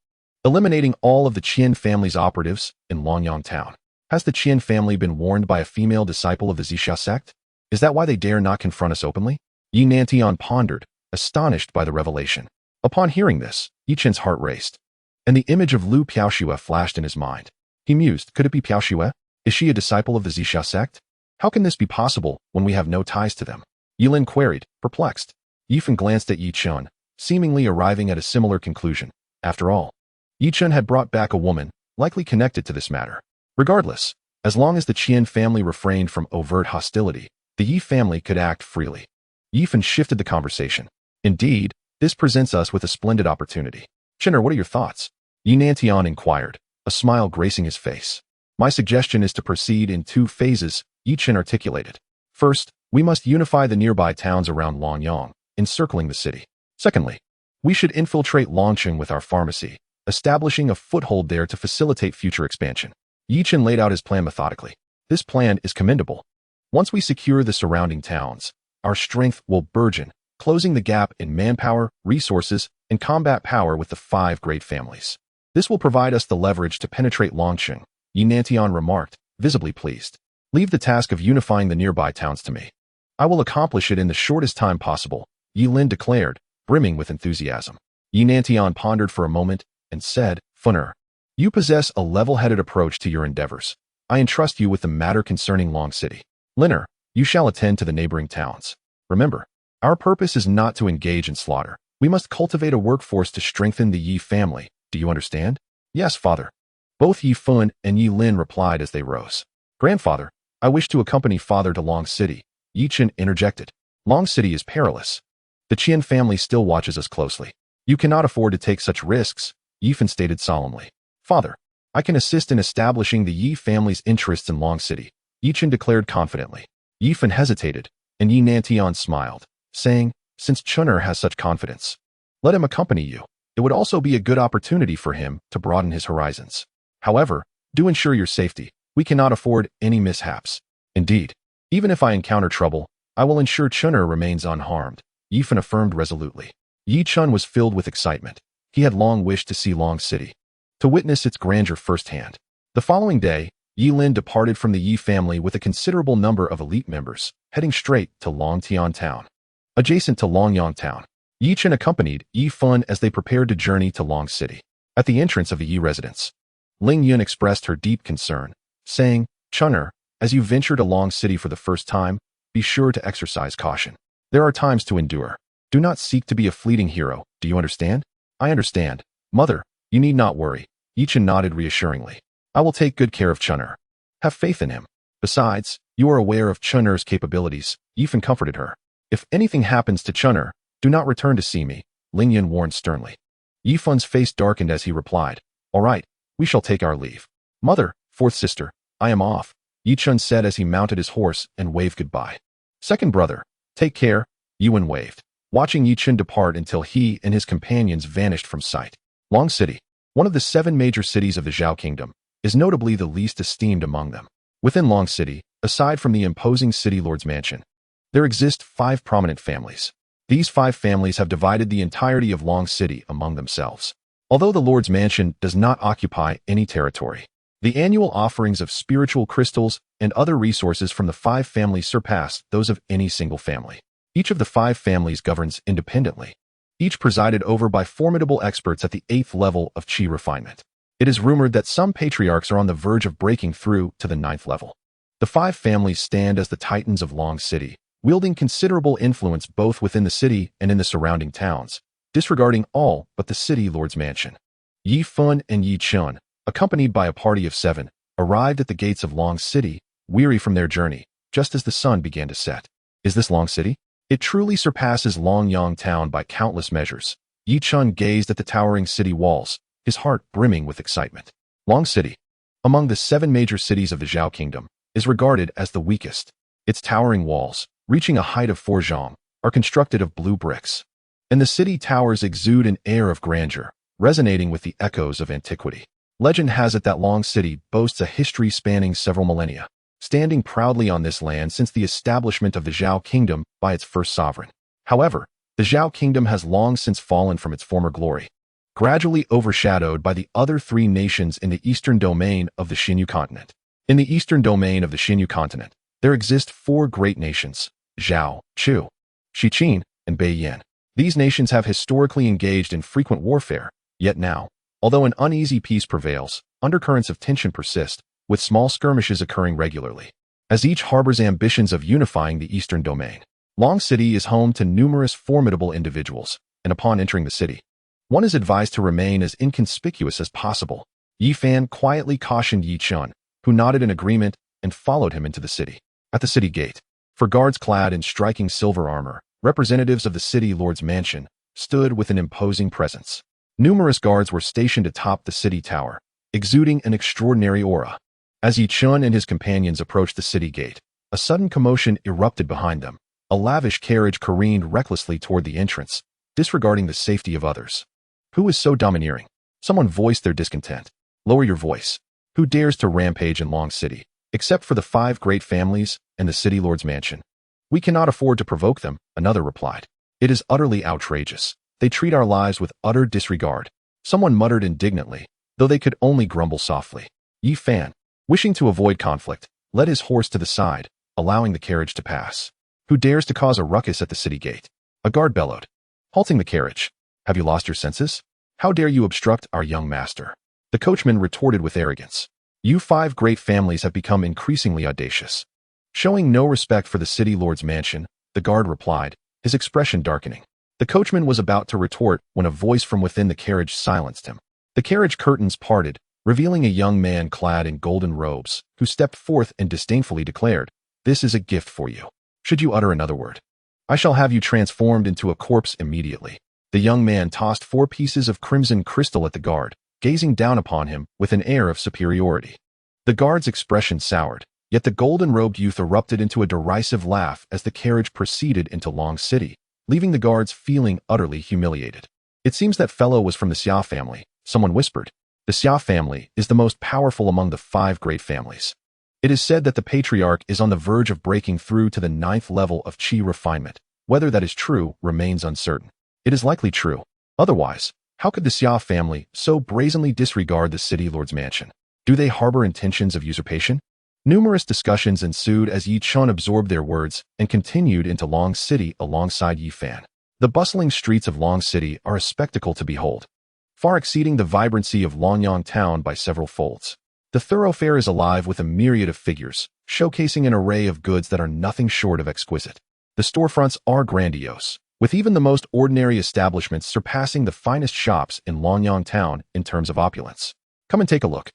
eliminating all of the Qian family's operatives in Longyang town. Has the Qian family been warned by a female disciple of the Zixia sect? Is that why they dare not confront us openly? Yi Nantian pondered, astonished by the revelation. Upon hearing this, Ye Chen's heart raced, and the image of Lu Piaoxue flashed in his mind. He mused, could it be Piaoxue? Is she a disciple of the Zixia sect? How can this be possible when we have no ties to them? Yi Lin queried, perplexed. Ye Fen glanced at Ye Chen, seemingly arriving at a similar conclusion. After all, Ye Chen had brought back a woman, likely connected to this matter. Regardless, as long as the Qian family refrained from overt hostility, the Yi family could act freely. Ye Fen shifted the conversation. Indeed, this presents us with a splendid opportunity. Chenner, what are your thoughts? Yi Nantian inquired, a smile gracing his face. My suggestion is to proceed in 2 phases, Ye Chen articulated. First, we must unify the nearby towns around Longyang, encircling the city. Secondly, we should infiltrate Longqing with our pharmacy, establishing a foothold there to facilitate future expansion. Ye Chen laid out his plan methodically. This plan is commendable. Once we secure the surrounding towns, our strength will burgeon, closing the gap in manpower, resources, and combat power with the 5 great families. This will provide us the leverage to penetrate Longqing, Yi Nantian remarked, visibly pleased. Leave the task of unifying the nearby towns to me. I will accomplish it in the shortest time possible, Yi Lin declared, brimming with enthusiasm. Yi Nantian pondered for a moment and said, Funner, you possess a level-headed approach to your endeavors. I entrust you with the matter concerning Long City. Liner, you shall attend to the neighboring towns. Remember, our purpose is not to engage in slaughter. We must cultivate a workforce to strengthen the Yi family. Do you understand? Yes, father. Both Yi Fen and Yi Lin replied as they rose. Grandfather, I wish to accompany father to Long City, Ye Chen interjected. Long City is perilous. The Qian family still watches us closely. You cannot afford to take such risks, Ye Fen stated solemnly. Father, I can assist in establishing the Yi family's interests in Long City, Ye Chen declared confidently. Ye Fen hesitated, and Yi Nantian smiled, saying, since Chun'er has such confidence, let him accompany you. It would also be a good opportunity for him to broaden his horizons. However, do ensure your safety. We cannot afford any mishaps. Indeed, even if I encounter trouble, I will ensure Chun'er remains unharmed, Ye Fen affirmed resolutely. Ye Chen was filled with excitement. He had long wished to see Long City, to witness its grandeur firsthand. The following day, Yi Lin departed from the Yi family with a considerable number of elite members, heading straight to Longtian town. Adjacent to Longyang town, Ye Chen accompanied Yi Fen as they prepared to journey to Long City. At the entrance of the Yi residence, Ling Yun expressed her deep concern, saying, Chun'er, as you venture to Long City for the first time, be sure to exercise caution. There are times to endure. Do not seek to be a fleeting hero, do you understand? I understand. Mother, you need not worry, Ye Chen nodded reassuringly. I will take good care of Chun'er. Have faith in him. Besides, you are aware of Chun'er's capabilities, Ye Fen comforted her. If anything happens to Chun'er, do not return to see me, Ling Yun warned sternly. Yi Fen's face darkened as he replied, all right, we shall take our leave. Mother, fourth sister, I am off. Ye Chen said as he mounted his horse and waved goodbye. Second brother, take care, Yuan waved, watching Ye Chen depart until he and his companions vanished from sight. Long City, one of the 7 major cities of the Zhao Kingdom, is notably the least esteemed among them. Within Long City, aside from the imposing city lord's mansion, there exist 5 prominent families. These 5 families have divided the entirety of Long City among themselves. Although the lord's mansion does not occupy any territory, the annual offerings of spiritual crystals and other resources from the 5 families surpass those of any single family. Each of the 5 families governs independently, each presided over by formidable experts at the 8th level of Qi refinement. It is rumored that some patriarchs are on the verge of breaking through to the 9th level. The 5 families stand as the titans of Long City, wielding considerable influence both within the city and in the surrounding towns, disregarding all but the city lord's mansion. Ye Fun and Ye Chen, accompanied by a party of 7, arrived at the gates of Long City, weary from their journey, just as the sun began to set. Is this Long City? It truly surpasses Longyang Town by countless measures. Ye Chen gazed at the towering city walls, his heart brimming with excitement. Long City, among the 7 major cities of the Zhao Kingdom, is regarded as the weakest. Its towering walls, reaching a height of 4 zhang, are constructed of blue bricks, and the city towers exude an air of grandeur, resonating with the echoes of antiquity. Legend has it that Long City boasts a history spanning several millennia, standing proudly on this land since the establishment of the Zhao Kingdom by its first sovereign. However, the Zhao Kingdom has long since fallen from its former glory, gradually overshadowed by the other 3 nations in the eastern domain of the Xinyu continent. In the eastern domain of the Xinyu continent, there exist 4 great nations: Zhao, Chu, Shiqin, and Beiyan. These nations have historically engaged in frequent warfare, yet now, although an uneasy peace prevails, undercurrents of tension persist, with small skirmishes occurring regularly. As each harbors ambitions of unifying the eastern domain, Long City is home to numerous formidable individuals, and upon entering the city, one is advised to remain as inconspicuous as possible. Yi Fan quietly cautioned Ye Chen, who nodded in agreement and followed him into the city. At the city gate, 4 guards clad in striking silver armor, representatives of the city lord's mansion, stood with an imposing presence. Numerous guards were stationed atop the city tower, exuding an extraordinary aura. As Ye Chen and his companions approached the city gate, a sudden commotion erupted behind them. A lavish carriage careened recklessly toward the entrance, disregarding the safety of others. Who is so domineering? Someone voiced their discontent. Lower your voice. Who dares to rampage in Long City? Except for the 5 great families and the city lord's mansion. We cannot afford to provoke them, another replied. It is utterly outrageous. They treat our lives with utter disregard. Someone muttered indignantly, though they could only grumble softly. Yi Fan, wishing to avoid conflict, led his horse to the side, allowing the carriage to pass. Who dares to cause a ruckus at the city gate? A guard bellowed, halting the carriage. Have you lost your senses? How dare you obstruct our young master? The coachman retorted with arrogance. You 5 great families have become increasingly audacious. Showing no respect for the city lord's mansion, the guard replied, his expression darkening. The coachman was about to retort when a voice from within the carriage silenced him. The carriage curtains parted, revealing a young man clad in golden robes, who stepped forth and disdainfully declared, "This is a gift for you. Should you utter another word, I shall have you transformed into a corpse immediately." The young man tossed 4 pieces of crimson crystal at the guard, gazing down upon him with an air of superiority. The guard's expression soured, yet the golden-robed youth erupted into a derisive laugh as the carriage proceeded into Long City, leaving the guards feeling utterly humiliated. It seems that fellow was from the Xia family, someone whispered. The Xia family is the most powerful among the 5 great families. It is said that the patriarch is on the verge of breaking through to the 9th level of Qi refinement. Whether that is true remains uncertain. It is likely true. Otherwise, how could the Xia family so brazenly disregard the city lord's mansion? Do they harbor intentions of usurpation? Numerous discussions ensued as Ye Chen absorbed their words and continued into Long City alongside Yi Fan. The bustling streets of Long City are a spectacle to behold, far exceeding the vibrancy of Longyang Town by several folds. The thoroughfare is alive with a myriad of figures, showcasing an array of goods that are nothing short of exquisite. The storefronts are grandiose, with even the most ordinary establishments surpassing the finest shops in Longyang Town in terms of opulence. Come and take a look.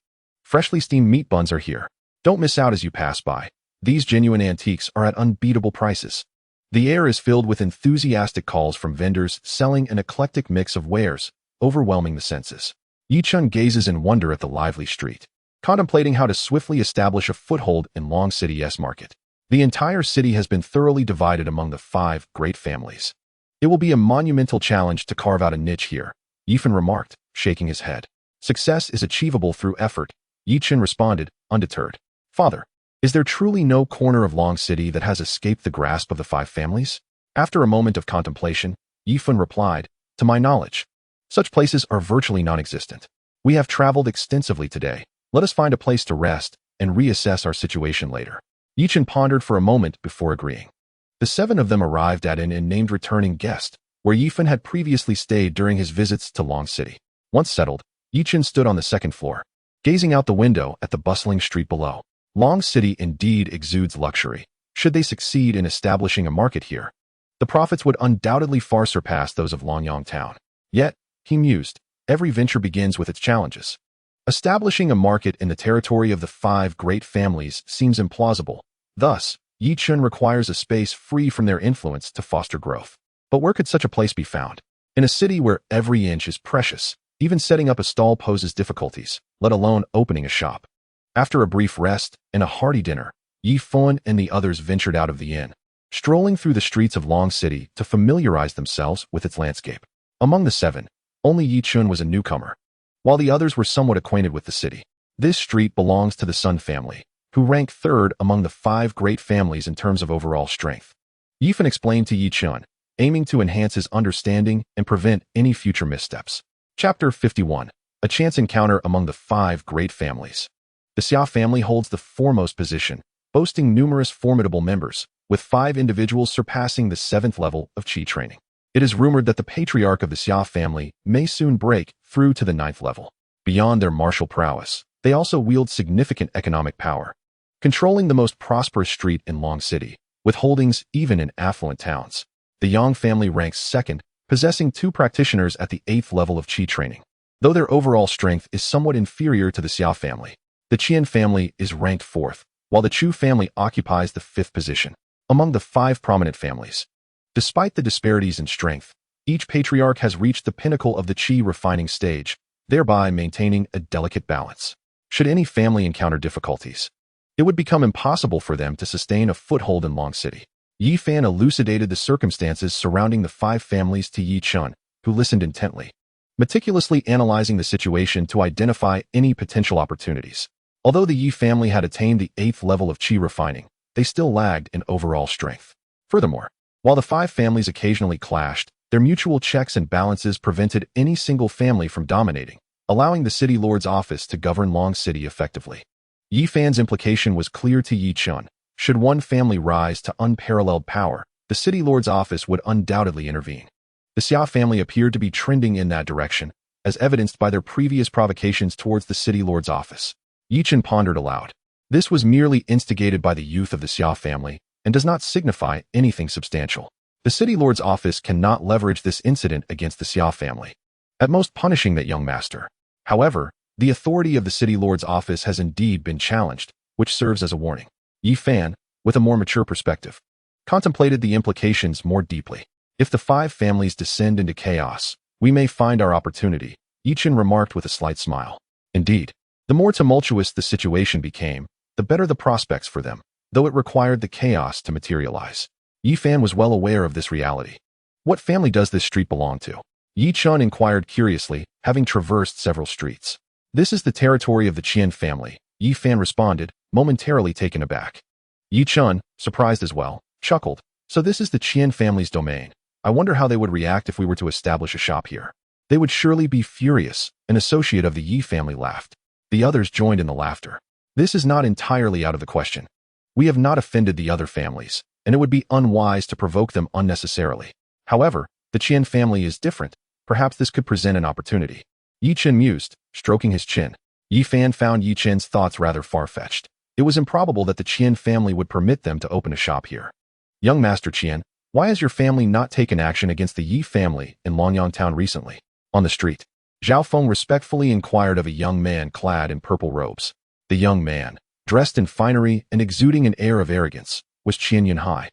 Freshly steamed meat buns are here. Don't miss out as you pass by. These genuine antiques are at unbeatable prices. The air is filled with enthusiastic calls from vendors selling an eclectic mix of wares, overwhelming the senses. Ye Chen gazes in wonder at the lively street. contemplating how to swiftly establish a foothold in Long City's market. The entire city has been thoroughly divided among the 5 great families. It will be a monumental challenge to carve out a niche here, Ye Chen remarked, shaking his head. Success is achievable through effort, Ye Chen responded, undeterred. Father, is there truly no corner of Long City that has escaped the grasp of the 5 families? After a moment of contemplation, Ye Chen replied, to my knowledge, such places are virtually non-existent. We have traveled extensively today. Let us find a place to rest and reassess our situation later. Ye Chen pondered for a moment before agreeing. The 7 of them arrived at an inn named Returning Guest, where Ye Chen had previously stayed during his visits to Long City. Once settled, Ye Chen stood on the 2nd floor, gazing out the window at the bustling street below. Long City indeed exudes luxury. Should they succeed in establishing a market here, the profits would undoubtedly far surpass those of Longyang Town. Yet, he mused, every venture begins with its challenges. Establishing a market in the territory of the 5 great families seems implausible. Thus, Ye Chen requires a space free from their influence to foster growth. But where could such a place be found? In a city where every inch is precious, even setting up a stall poses difficulties, let alone opening a shop. After a brief rest and a hearty dinner, Ye Chen and the others ventured out of the inn, strolling through the streets of Long City to familiarize themselves with its landscape. Among the 7, only Ye Chen was a newcomer, while the others were somewhat acquainted with the city. This street belongs to the Sun family, who rank 3rd among the 5 great families in terms of overall strength. Ye Chen explained to Ye Chen, aiming to enhance his understanding and prevent any future missteps. Chapter 51. A chance encounter among the 5 great families. The Xia family holds the foremost position, boasting numerous formidable members, with 5 individuals surpassing the 7th level of Qi training. It is rumored that the patriarch of the Xia family may soon break through to the 9th level. Beyond their martial prowess, they also wield significant economic power, controlling the most prosperous street in Long City, with holdings even in affluent towns. The Yang family ranks 2nd, possessing 2 practitioners at the 8th level of Qi training. Though their overall strength is somewhat inferior to the Xia family, the Qian family is ranked 4th, while the Chu family occupies the 5th position among the 5 prominent families. Despite the disparities in strength, each patriarch has reached the pinnacle of the Qi refining stage, thereby maintaining a delicate balance. Should any family encounter difficulties, it would become impossible for them to sustain a foothold in Long City. Ye Fan elucidated the circumstances surrounding the 5 families to Ye Chen, who listened intently, meticulously analyzing the situation to identify any potential opportunities. Although the Ye family had attained the 8th level of Qi refining, they still lagged in overall strength. Furthermore, while the 5 families occasionally clashed, their mutual checks and balances prevented any single family from dominating, allowing the City Lord's office to govern Long City effectively. Ye Fan's implication was clear to Ye Chen. Should one family rise to unparalleled power, the City Lord's office would undoubtedly intervene. The Xia family appeared to be trending in that direction, as evidenced by their previous provocations towards the City Lord's office. Ye Chen pondered aloud. This was merely instigated by the youth of the Xia family and does not signify anything substantial. The City Lord's office cannot leverage this incident against the Xia family, at most punishing that young master. However, the authority of the City Lord's office has indeed been challenged, which serves as a warning. Ye Fan, with a more mature perspective, contemplated the implications more deeply. If the 5 families descend into chaos, we may find our opportunity, Ye Chen remarked with a slight smile. Indeed, the more tumultuous the situation became, the better the prospects for them, though it required the chaos to materialize. Ye Fan was well aware of this reality. What family does this street belong to? Ye Chen inquired curiously, having traversed several streets. This is the territory of the Qian family, Ye Fan responded, momentarily taken aback. Ye Chen, surprised as well, chuckled. So this is the Qian family's domain. I wonder how they would react if we were to establish a shop here. They would surely be furious. An associate of the Ye family laughed. The others joined in the laughter. This is not entirely out of the question. We have not offended the other families, and it would be unwise to provoke them unnecessarily. However, the Qian family is different. Perhaps this could present an opportunity. Ye Chen mused, stroking his chin. Ye Fan found Ye Chen's thoughts rather far-fetched. It was improbable that the Qian family would permit them to open a shop here. Young Master Qian, why has your family not taken action against the Ye family in Longyang Town recently? On the street, Zhao Feng respectfully inquired of a young man clad in purple robes. The young man, dressed in finery and exuding an air of arrogance, was Qian Yunhai,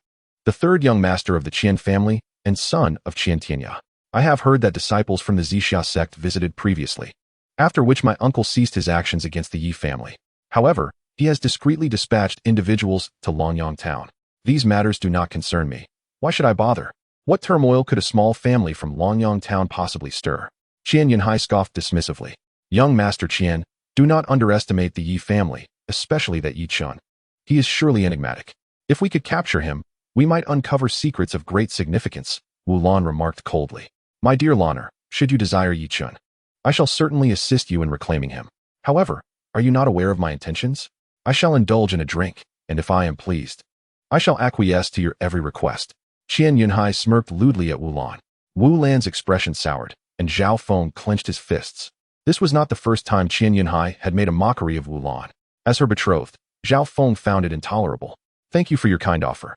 the 3rd young master of the Qian family and son of Qian Tianya. I have heard that disciples from the Zixia sect visited previously. after which my uncle ceased his actions against the Ye family. However, he has discreetly dispatched individuals to Longyang town. These matters do not concern me. Why should I bother? What turmoil could a small family from Longyang town possibly stir? Qian Yunhai scoffed dismissively. Young Master Qian, do not underestimate the Ye family, especially that Ye Chen. He is surely enigmatic. If we could capture him, we might uncover secrets of great significance, Wu Lan remarked coldly. My dear Lanner, should you desire Ye Chen, I shall certainly assist you in reclaiming him. However, are you not aware of my intentions? I shall indulge in a drink, and if I am pleased, I shall acquiesce to your every request. Qian Yunhai smirked lewdly at Wu Lan. Wu Lan's expression soured, and Zhao Feng clenched his fists. This was not the first time Qian Yunhai had made a mockery of Wu Lan. As her betrothed, Zhao Feng found it intolerable. Thank you for your kind offer,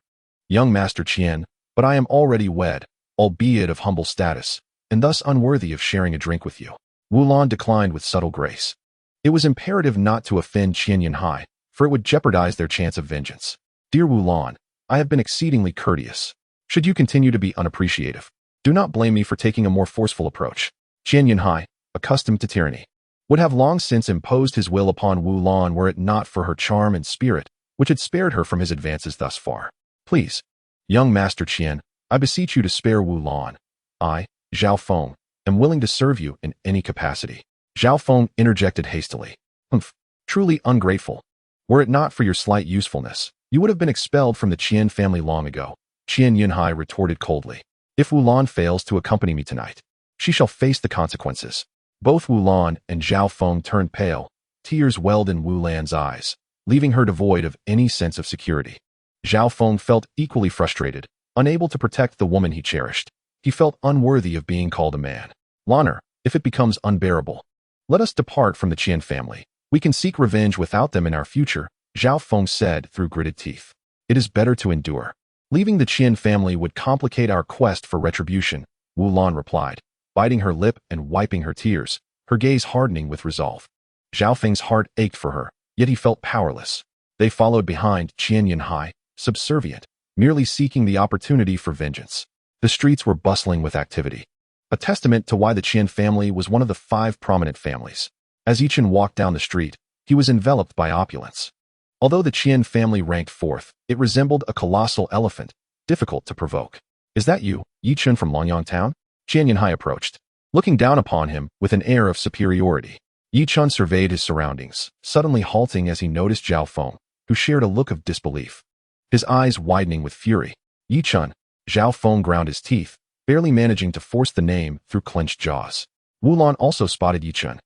young Master Qian, but I am already wed, albeit of humble status, and thus unworthy of sharing a drink with you. Wu Lan declined with subtle grace. It was imperative not to offend Qian Yunhai, for it would jeopardize their chance of vengeance. Dear Wu Lan, I have been exceedingly courteous. Should you continue to be unappreciative, do not blame me for taking a more forceful approach. Qian Yunhai, accustomed to tyranny, would have long since imposed his will upon Wu Lan were it not for her charm and spirit, which had spared her from his advances thus far. Please, young Master Qian, I beseech you to spare Wu Lan. I, Zhao Feng, am willing to serve you in any capacity. Zhao Feng interjected hastily. Humph, truly ungrateful. Were it not for your slight usefulness, you would have been expelled from the Qian family long ago. Qian Yunhai retorted coldly. If Wu Lan fails to accompany me tonight, she shall face the consequences. Both Wu Lan and Zhao Feng turned pale. Tears welled in Wu Lan's eyes, leaving her devoid of any sense of security. Zhao Feng felt equally frustrated, unable to protect the woman he cherished. He felt unworthy of being called a man. Lanner, if it becomes unbearable, let us depart from the Qian family. We can seek revenge without them in our future, Zhao Feng said through gritted teeth. It is better to endure. Leaving the Qian family would complicate our quest for retribution, Wu Lan replied, biting her lip and wiping her tears, her gaze hardening with resolve. Zhao Feng's heart ached for her, yet he felt powerless. They followed behind Qian Yunhai, subservient, merely seeking the opportunity for vengeance. The streets were bustling with activity, a testament to why the Qian family was one of the 5 prominent families. As Ye Chen walked down the street, he was enveloped by opulence. Although the Qian family ranked 4th, it resembled a colossal elephant, difficult to provoke. Is that you, Ye Chen from Longyang town? Qian Yunhai approached, looking down upon him with an air of superiority. Ye Chen surveyed his surroundings, suddenly halting as he noticed Zhao Feng, who shared a look of disbelief, his eyes widening with fury. Ye Chen, Zhao Feng ground his teeth, barely managing to force the name through clenched jaws. Wu Lan also spotted Ye Chen,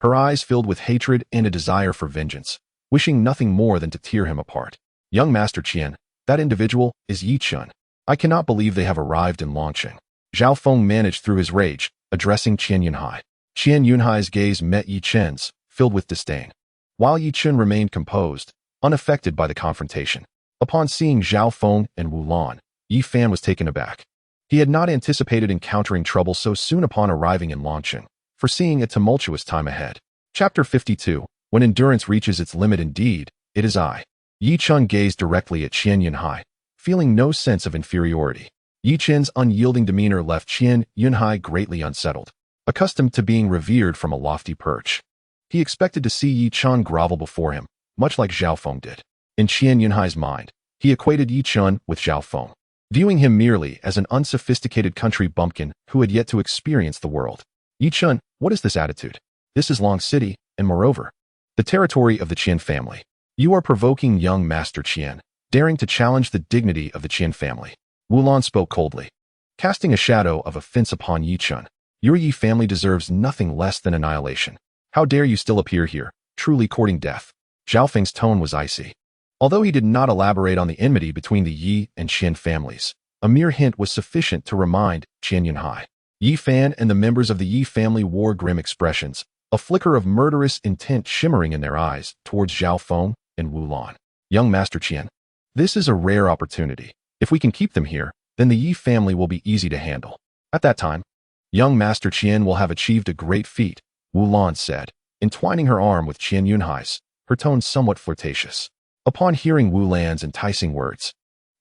her eyes filled with hatred and a desire for vengeance, wishing nothing more than to tear him apart. Young Master Qian, that individual is Ye Chen. I cannot believe they have arrived in Longqing. Zhao Feng managed through his rage, addressing Qian Yunhai. Qian Yunhai's gaze met Ye Chen's, filled with disdain, while Ye Chen remained composed, unaffected by the confrontation. Upon seeing Zhao Feng and Wu Lan, Ye Fan was taken aback. He had not anticipated encountering trouble so soon upon arriving in Longqing, foreseeing a tumultuous time ahead. Chapter 52. When endurance reaches its limit indeed, it is I. Ye Chen gazed directly at Qian Yunhai, feeling no sense of inferiority. Ye Chen's unyielding demeanor left Qian Yunhai greatly unsettled. Accustomed to being revered from a lofty perch, he expected to see Ye Chen grovel before him, much like Zhao Feng did. In Qian Yunhai's mind, he equated Ye Chen with Zhao Feng, viewing him merely as an unsophisticated country bumpkin who had yet to experience the world. Ye Chen, what is this attitude? This is Long City, and moreover, the territory of the Qian family. You are provoking young Master Qian, daring to challenge the dignity of the Qian family. Wu Lan spoke coldly, casting a shadow of offense upon Ye Chen. Your Ye family deserves nothing less than annihilation. How dare you still appear here, truly courting death? Zhao Feng's tone was icy. Although he did not elaborate on the enmity between the Yi and Qian families, a mere hint was sufficient to remind Qian Yunhai. Ye Fan and the members of the Yi family wore grim expressions, a flicker of murderous intent shimmering in their eyes towards Zhao Feng and Wu Lan. Young Master Qian, this is a rare opportunity. If we can keep them here, then the Yi family will be easy to handle. At that time, young Master Qian will have achieved a great feat, Wu Lan said, entwining her arm with Qian Yunhai's, her tone somewhat flirtatious. Upon hearing Wu Lan's enticing words,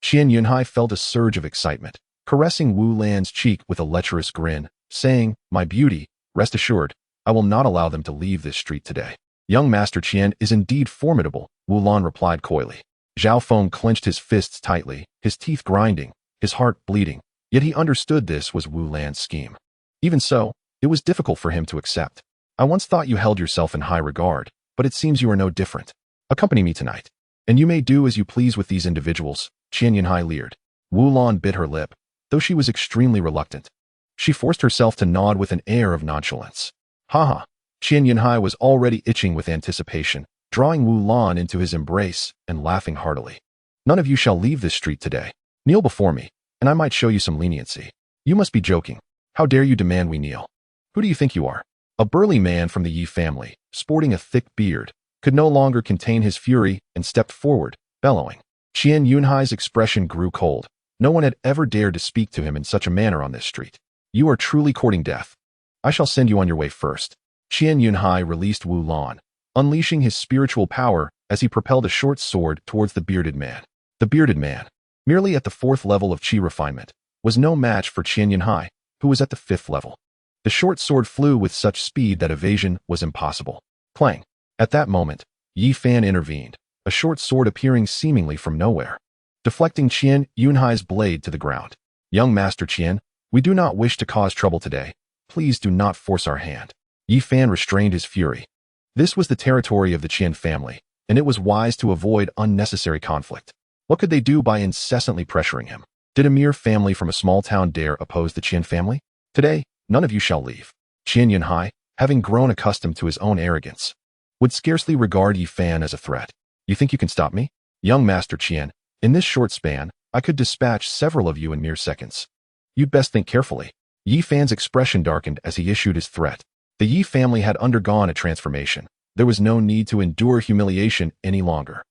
Qian Yunhai felt a surge of excitement, caressing Wu Lan's cheek with a lecherous grin, saying, My beauty, rest assured, I will not allow them to leave this street today. Young Master Qian is indeed formidable, Wu Lan replied coyly. Zhao Feng clenched his fists tightly, his teeth grinding, his heart bleeding, yet he understood this was Wu Lan's scheme. Even so, it was difficult for him to accept. I once thought you held yourself in high regard, but it seems you are no different. Accompany me tonight, and you may do as you please with these individuals, Qian Yunhai leered. Wu Lan bit her lip, though she was extremely reluctant. She forced herself to nod with an air of nonchalance. Ha! Qian Yunhai was already itching with anticipation, drawing Wu Lan into his embrace and laughing heartily. None of you shall leave this street today. Kneel before me, and I might show you some leniency. You must be joking. How dare you demand we kneel? Who do you think you are? A burly man from the Ye family, sporting a thick beard, could no longer contain his fury and stepped forward, bellowing. Qian Yunhai's expression grew cold. No one had ever dared to speak to him in such a manner on this street. You are truly courting death. I shall send you on your way first. Qian Yunhai released Wu Lan, unleashing his spiritual power as he propelled a short sword towards the bearded man. The bearded man, merely at the 4th level of qi refinement, was no match for Qian Yunhai, who was at the 5th level. The short sword flew with such speed that evasion was impossible. Clang! At that moment, Yi Fan intervened, a short sword appearing seemingly from nowhere, deflecting Qian Yunhai's blade to the ground. Young Master Qian, we do not wish to cause trouble today. Please do not force our hand. Yi Fan restrained his fury. This was the territory of the Qian family, and it was wise to avoid unnecessary conflict. What could they do by incessantly pressuring him? Did a mere family from a small town dare oppose the Qian family? Today, none of you shall leave. Qian Yunhai, having grown accustomed to his own arrogance, would scarcely regard Yi Fan as a threat. You think you can stop me? Young Master Qian, in this short span, I could dispatch several of you in mere seconds. You'd best think carefully. Yi Fan's expression darkened as he issued his threat. The Yi family had undergone a transformation. There was no need to endure humiliation any longer.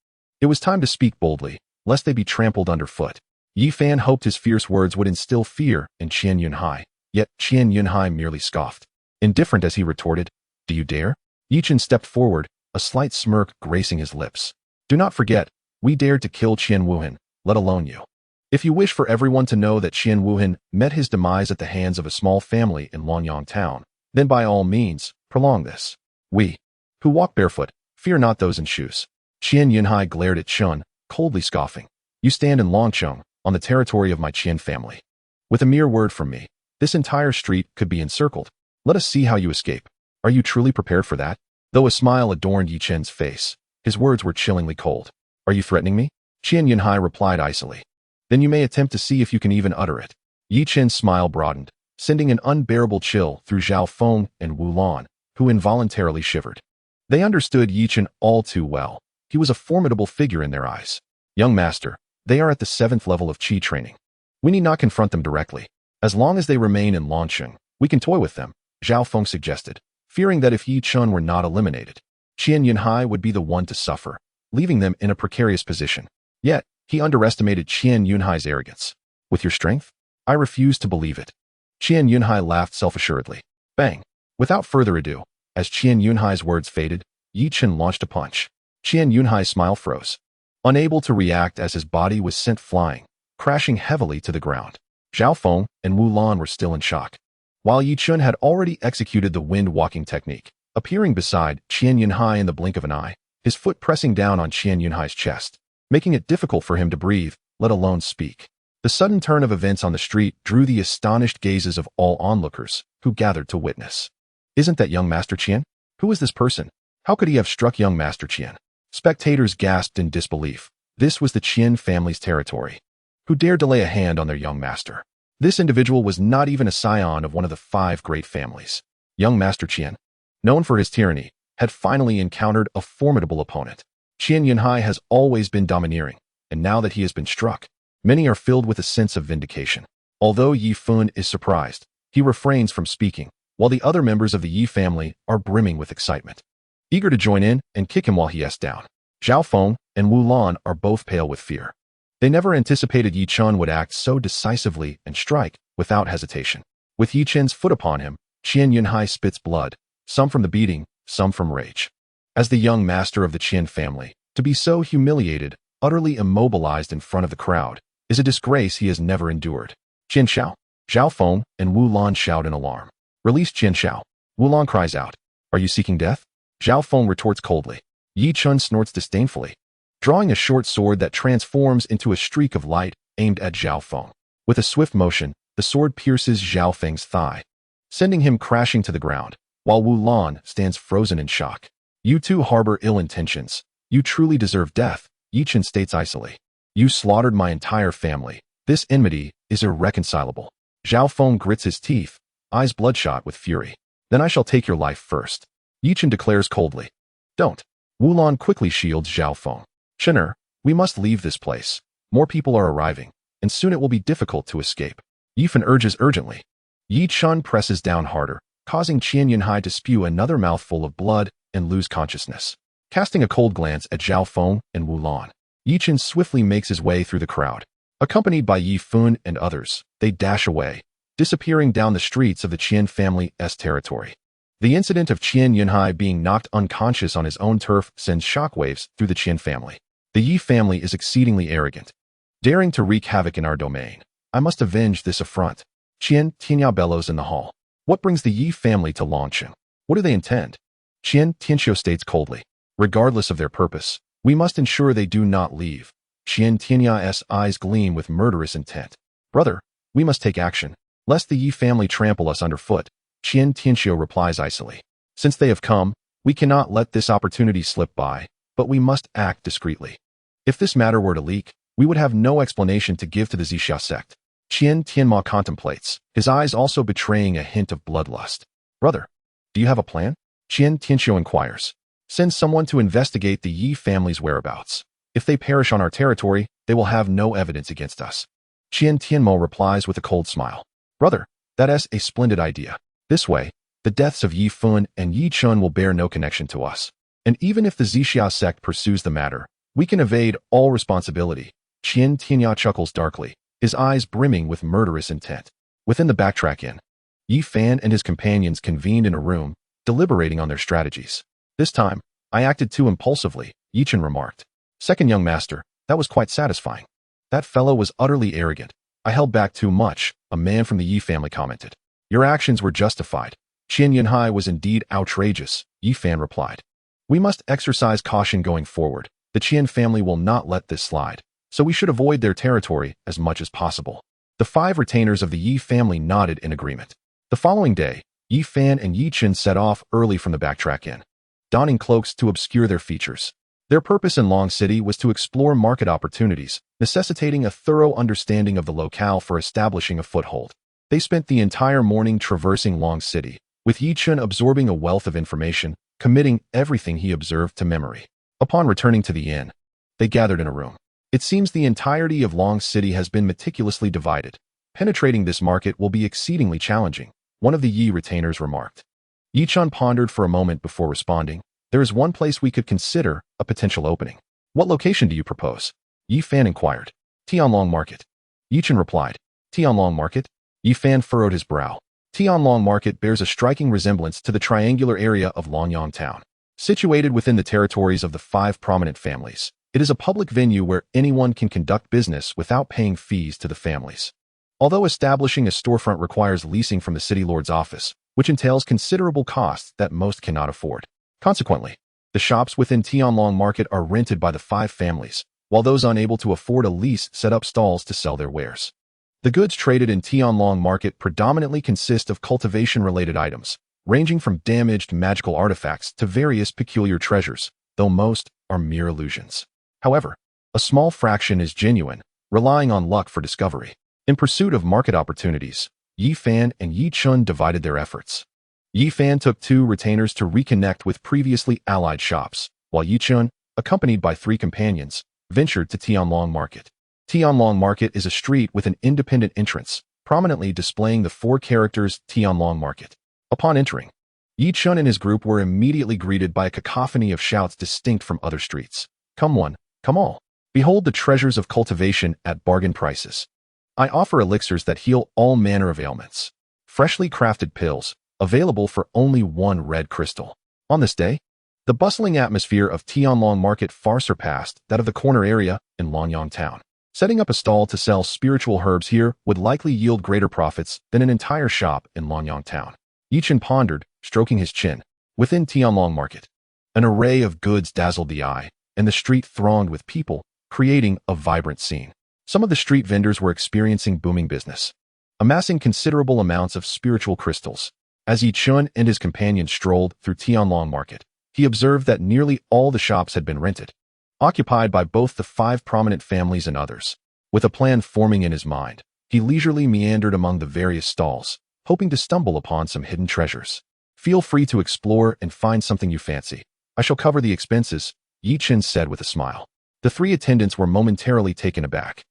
It was time to speak boldly, lest they be trampled underfoot. Yi Fan hoped his fierce words would instill fear in Qian Yunhai, yet Qian Yunhai merely scoffed. Indifferent as he retorted, "Do you dare?" Ye Chen stepped forward, a slight smirk gracing his lips. "Do not forget, we dared to kill Qian Wuhan, let alone you. If you wish for everyone to know that Qian Wuhan met his demise at the hands of a small family in Luanyang town, then by all means, prolong this. We, who walk barefoot, fear not those in shoes." Qian Yunhai glared at Chun, coldly scoffing. "You stand in Longcheng, on the territory of my Qian family. With a mere word from me, this entire street could be encircled. Let us see how you escape. Are you truly prepared for that?" Though a smile adorned Ye Chen's face, his words were chillingly cold. "Are you threatening me?" Qian Yunhai replied icily. "Then you may attempt to see if you can even utter it." Ye Chen's smile broadened, sending an unbearable chill through Zhao Feng and Wu Lan, who involuntarily shivered. They understood Ye Chen all too well. He was a formidable figure in their eyes. "Young master, they are at the 7th level of qi training. We need not confront them directly. As long as they remain in Longcheng, we can toy with them," Zhao Feng suggested, fearing that if Ye Chen were not eliminated, Qian Yunhai would be the one to suffer, leaving them in a precarious position. Yet, he underestimated Qian Yunhai's arrogance. "With your strength? I refuse to believe it." Qian Yunhai laughed self-assuredly. Bang! Without further ado, as Qian Yunhai's words faded, Ye Chen launched a punch. Qian Yunhai's smile froze, unable to react as his body was sent flying, crashing heavily to the ground. Zhao Feng and Wu Lan were still in shock, while Ye Chen had already executed the wind-walking technique, appearing beside Qian Yunhai in the blink of an eye, his foot pressing down on Qian Yunhai's chest, making it difficult for him to breathe, let alone speak. The sudden turn of events on the street drew the astonished gazes of all onlookers, who gathered to witness. "Isn't that young Master Qian? Who is this person? How could he have struck young Master Qian?" Spectators gasped in disbelief. This was the Qian family's territory. Who dared to lay a hand on their young master? This individual was not even a scion of one of the 5 great families. Young Master Qian, known for his tyranny, had finally encountered a formidable opponent. Qian Yunhai has always been domineering, and now that he has been struck, many are filled with a sense of vindication. Although Yi Fun is surprised, he refrains from speaking, while the other members of the Yi family are brimming with excitement, eager to join in and kick him while he is down. Zhao Feng and Wu Lan are both pale with fear. They never anticipated Ye Chen would act so decisively and strike without hesitation. With Ye Chen's foot upon him, Qian Yunhai spits blood, some from the beating, some from rage. As the young master of the Qian family, to be so humiliated, utterly immobilized in front of the crowd, is a disgrace he has never endured. "Qian Xiao!" Zhao Feng and Wu Lan shout in alarm. "Release Qian Xiao!" Wu Lan cries out. Are you seeking death? Zhao Feng retorts coldly. Ye Chen snorts disdainfully, drawing a short sword that transforms into a streak of light aimed at Zhao Feng. With a swift motion, the sword pierces Zhao Feng's thigh, sending him crashing to the ground, while Wu Lan stands frozen in shock. You two harbor ill intentions. You truly deserve death, Ye Chen states icily. You slaughtered my entire family. This enmity is irreconcilable. Zhao Feng grits his teeth, eyes bloodshot with fury. Then I shall take your life first, Ye Chen declares coldly. Don't. Wu Lan quickly shields Zhao Feng. Chener, we must leave this place. More people are arriving, and soon it will be difficult to escape. Ye Fen urges urgently. Ye Chen presses down harder, causing Qian Yunhai to spew another mouthful of blood and lose consciousness. Casting a cold glance at Zhao Feng and Wu Lan, Ye Chen swiftly makes his way through the crowd. Accompanied by Yi Fun and others, they dash away, disappearing down the streets of the Qian family's territory. The incident of Qian Yunhai being knocked unconscious on his own turf sends shockwaves through the Qian family. The Yi family is exceedingly arrogant, daring to wreak havoc in our domain. I must avenge this affront. Qian Tianya bellows in the hall. What brings the Yi family to Longqing? What do they intend? Qian Tianxiu states coldly. Regardless of their purpose, we must ensure they do not leave. Qian Tianya's eyes gleam with murderous intent. Brother, we must take action, lest the Yi family trample us underfoot. Qian Tianxiu replies icily. Since they have come, we cannot let this opportunity slip by, but we must act discreetly. If this matter were to leak, we would have no explanation to give to the Zixia sect. Qian Tianma contemplates, his eyes also betraying a hint of bloodlust. Brother, do you have a plan? Qian Tianxiu inquires. Send someone to investigate the Yi family's whereabouts. If they perish on our territory, they will have no evidence against us. Qian Tianmo replies with a cold smile. Brother, that is a splendid idea. This way, the deaths of Yi Fun and Ye Chen will bear no connection to us. And even if the Zixia sect pursues the matter, we can evade all responsibility. Qian Tianya chuckles darkly, his eyes brimming with murderous intent. Within the backtrack inn, Yi Fan and his companions convened in a room, deliberating on their strategies. This time, I acted too impulsively, Ye Chen remarked. Second young master, that was quite satisfying. That fellow was utterly arrogant. I held back too much, a man from the Yi family commented. Your actions were justified. Qian Yunhai was indeed outrageous, Yi Fan replied. We must exercise caution going forward. The Qian family will not let this slide, so we should avoid their territory as much as possible. The 5 retainers of the Yi family nodded in agreement. The following day, Yi Fan and Ye Chen set off early from the backtrack inn, donning cloaks to obscure their features. Their purpose in Long City was to explore market opportunities, necessitating a thorough understanding of the locale for establishing a foothold. They spent the entire morning traversing Long City, with Ye Chen absorbing a wealth of information, committing everything he observed to memory. Upon returning to the inn, they gathered in a room. It seems the entirety of Long City has been meticulously divided. Penetrating this market will be exceedingly challenging, one of the Yi retainers remarked. Ye Chen pondered for a moment before responding. There is one place we could consider a potential opening. What location do you propose? Yi Fan inquired. Tianlong Market. Ye Chen replied. Tianlong Market? Yi Fan furrowed his brow. Tianlong Market bears a striking resemblance to the triangular area of Longyang Town. Situated within the territories of the 5 prominent families, it is a public venue where anyone can conduct business without paying fees to the families. Although establishing a storefront requires leasing from the city lord's office, which entails considerable costs that most cannot afford. Consequently, the shops within Tianlong Market are rented by the 5 families, while those unable to afford a lease set up stalls to sell their wares. The goods traded in Tianlong Market predominantly consist of cultivation-related items, ranging from damaged magical artifacts to various peculiar treasures, though most are mere illusions. However, a small fraction is genuine, relying on luck for discovery. In pursuit of market opportunities, Yi Fan and Ye Chen divided their efforts. Yi Fan took 2 retainers to reconnect with previously allied shops, while Ye Chen, accompanied by 3 companions, ventured to Tianlong Market. Tianlong Market is a street with an independent entrance, prominently displaying the 4 characters Tianlong Market. Upon entering, Ye Chen and his group were immediately greeted by a cacophony of shouts distinct from other streets. Come one, come all. Behold the treasures of cultivation at bargain prices. I offer elixirs that heal all manner of ailments. Freshly crafted pills, available for only 1 red crystal. On this day, the bustling atmosphere of Tianlong Market far surpassed that of the corner area in Longyang Town. Setting up a stall to sell spiritual herbs here would likely yield greater profits than an entire shop in Longyang Town. Ye Chen pondered, stroking his chin. Within Tianlong Market, an array of goods dazzled the eye, and the street thronged with people, creating a vibrant scene. Some of the street vendors were experiencing booming business, amassing considerable amounts of spiritual crystals. As Ye Chen and his companion strolled through Tianlong Market, he observed that nearly all the shops had been rented, occupied by both the 5 prominent families and others. With a plan forming in his mind, he leisurely meandered among the various stalls, hoping to stumble upon some hidden treasures. Feel free to explore and find something you fancy. I shall cover the expenses, Ye Chen said with a smile. The 3 attendants were momentarily taken aback,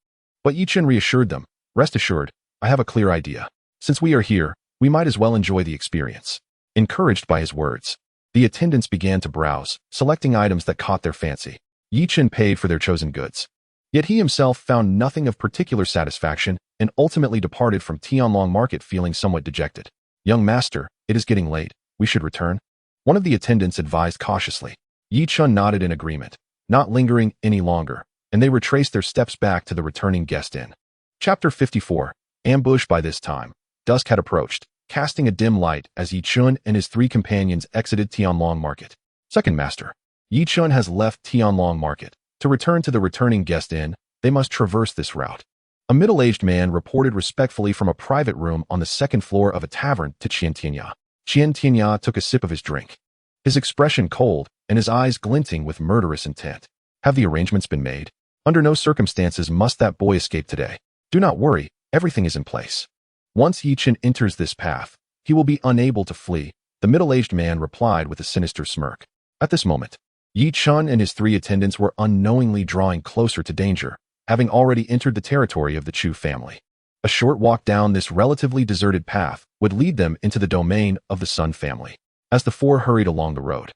but Ye Chen reassured them, "Rest assured, I have a clear idea. Since we are here, we might as well enjoy the experience." Encouraged by his words, the attendants began to browse, selecting items that caught their fancy. Ye Chen paid for their chosen goods. Yet he himself found nothing of particular satisfaction and ultimately departed from Tianlong Market feeling somewhat dejected. "Young master, it is getting late. We should return," one of the attendants advised cautiously. Ye Chen nodded in agreement, not lingering any longer, and they retraced their steps back to the returning guest inn. Chapter 54. Ambush. By this time, dusk had approached, casting a dim light as Ye Chen and his 3 companions exited Tianlong Market. "Second master, Ye Chen has left Tianlong Market. To return to the returning guest inn, they must traverse this route." A middle-aged man reported respectfully from a private room on the 2nd floor of a tavern to Qian Tianya. Qian Tianya took a sip of his drink, his expression cold and his eyes glinting with murderous intent. "Have the arrangements been made? Under no circumstances must that boy escape today. Do not worry, everything is in place. Once Ye Chen enters this path, he will be unable to flee," the middle-aged man replied with a sinister smirk. At this moment, Ye Chen and his 3 attendants were unknowingly drawing closer to danger, having already entered the territory of the Chu family. A short walk down this relatively deserted path would lead them into the domain of the Sun family. As the 4 hurried along the road,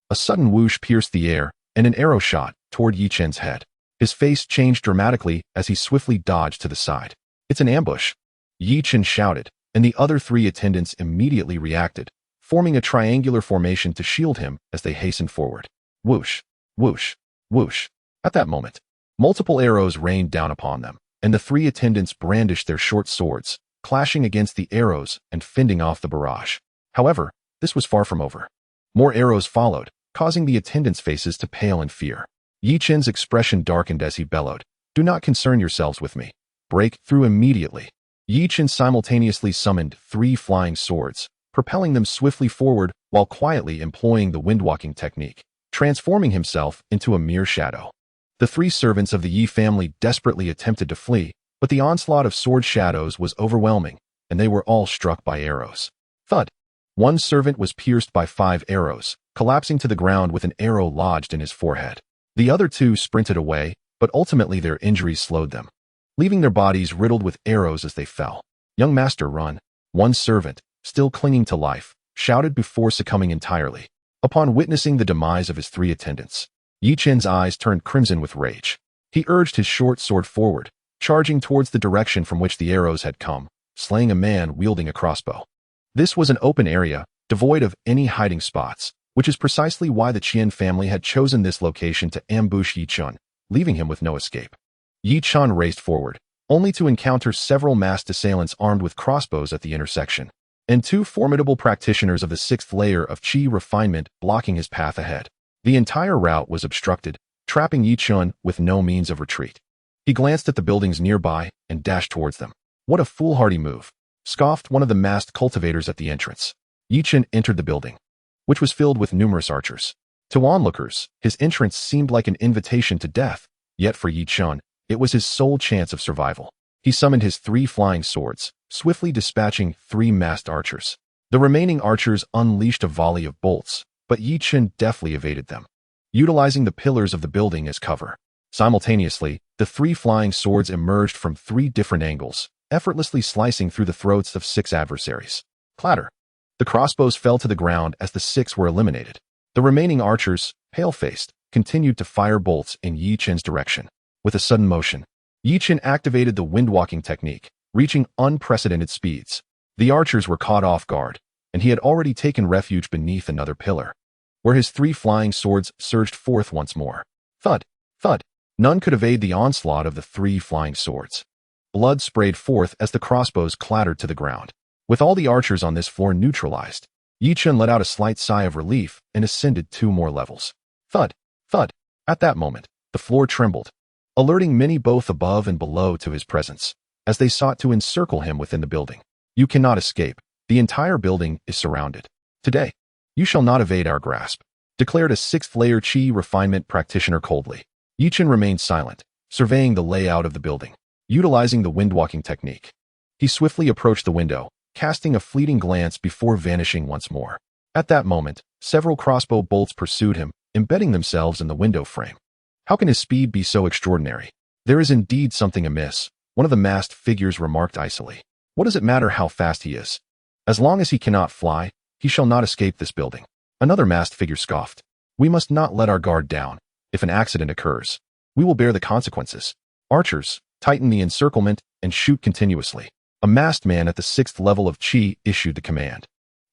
a sudden whoosh pierced the air, and an arrow shot toward Ye Chen's head. His face changed dramatically as he swiftly dodged to the side. "It's an ambush," Ye Chen shouted, and the other 3 attendants immediately reacted, forming a triangular formation to shield him as they hastened forward. Whoosh, whoosh, whoosh. At that moment, multiple arrows rained down upon them, and the 3 attendants brandished their short swords, clashing against the arrows and fending off the barrage. However, this was far from over. More arrows followed, causing the attendants' faces to pale in fear. Ye Chen's expression darkened as he bellowed, "Do not concern yourselves with me. Break through immediately." Ye Chen simultaneously summoned 3 flying swords, propelling them swiftly forward while quietly employing the windwalking technique, transforming himself into a mere shadow. The 3 servants of the Ye family desperately attempted to flee, but the onslaught of sword shadows was overwhelming, and they were all struck by arrows. Thud! One servant was pierced by 5 arrows, collapsing to the ground with an arrow lodged in his forehead. The other 2 sprinted away, but ultimately their injuries slowed them, leaving their bodies riddled with arrows as they fell. "Young master, run!" one servant, still clinging to life, shouted before succumbing entirely. Upon witnessing the demise of his 3 attendants, Ye Chen's eyes turned crimson with rage. He urged his short sword forward, charging towards the direction from which the arrows had come, slaying a man wielding a crossbow. This was an open area, devoid of any hiding spots, which is precisely why the Qian family had chosen this location to ambush Ye Chen, leaving him with no escape. Ye Chen raced forward, only to encounter several masked assailants armed with crossbows at the intersection, and 2 formidable practitioners of the 6th layer of Qi refinement blocking his path ahead. The entire route was obstructed, trapping Ye Chen with no means of retreat. He glanced at the buildings nearby and dashed towards them. "What a foolhardy move," scoffed one of the masked cultivators at the entrance. Ye Chen entered the building, which was filled with numerous archers. To onlookers, his entrance seemed like an invitation to death, yet for Ye Chen, it was his sole chance of survival. He summoned his 3 flying swords, swiftly dispatching 3 masked archers. The remaining archers unleashed a volley of bolts, but Ye Chen deftly evaded them, utilizing the pillars of the building as cover. Simultaneously, the 3 flying swords emerged from 3 different angles, effortlessly slicing through the throats of 6 adversaries. Clatter! The crossbows fell to the ground as the 6 were eliminated. The remaining archers, pale-faced, continued to fire bolts in Ye Chen's direction. With a sudden motion, Ye Chen activated the windwalking technique, reaching unprecedented speeds. The archers were caught off guard, and he had already taken refuge beneath another pillar, where his 3 flying swords surged forth once more. Thud! Thud! None could evade the onslaught of the 3 flying swords. Blood sprayed forth as the crossbows clattered to the ground. With all the archers on this floor neutralized, Ye Chen let out a slight sigh of relief and ascended 2 more levels. Thud, thud. At that moment, the floor trembled, alerting many both above and below to his presence, as they sought to encircle him within the building. You cannot escape. The entire building is surrounded. Today, you shall not evade our grasp, declared a 6th-layer Qi refinement practitioner coldly. Ye Chen remained silent, surveying the layout of the building, utilizing the windwalking technique. He swiftly approached the window, casting a fleeting glance before vanishing once more. At that moment, several crossbow bolts pursued him, embedding themselves in the window frame. How can his speed be so extraordinary? There is indeed something amiss, one of the masked figures remarked icily. What does it matter how fast he is? As long as he cannot fly, he shall not escape this building. Another masked figure scoffed. We must not let our guard down. If an accident occurs, we will bear the consequences. Archers, tighten the encirclement and shoot continuously. A masked man at the 6th level of Qi issued the command,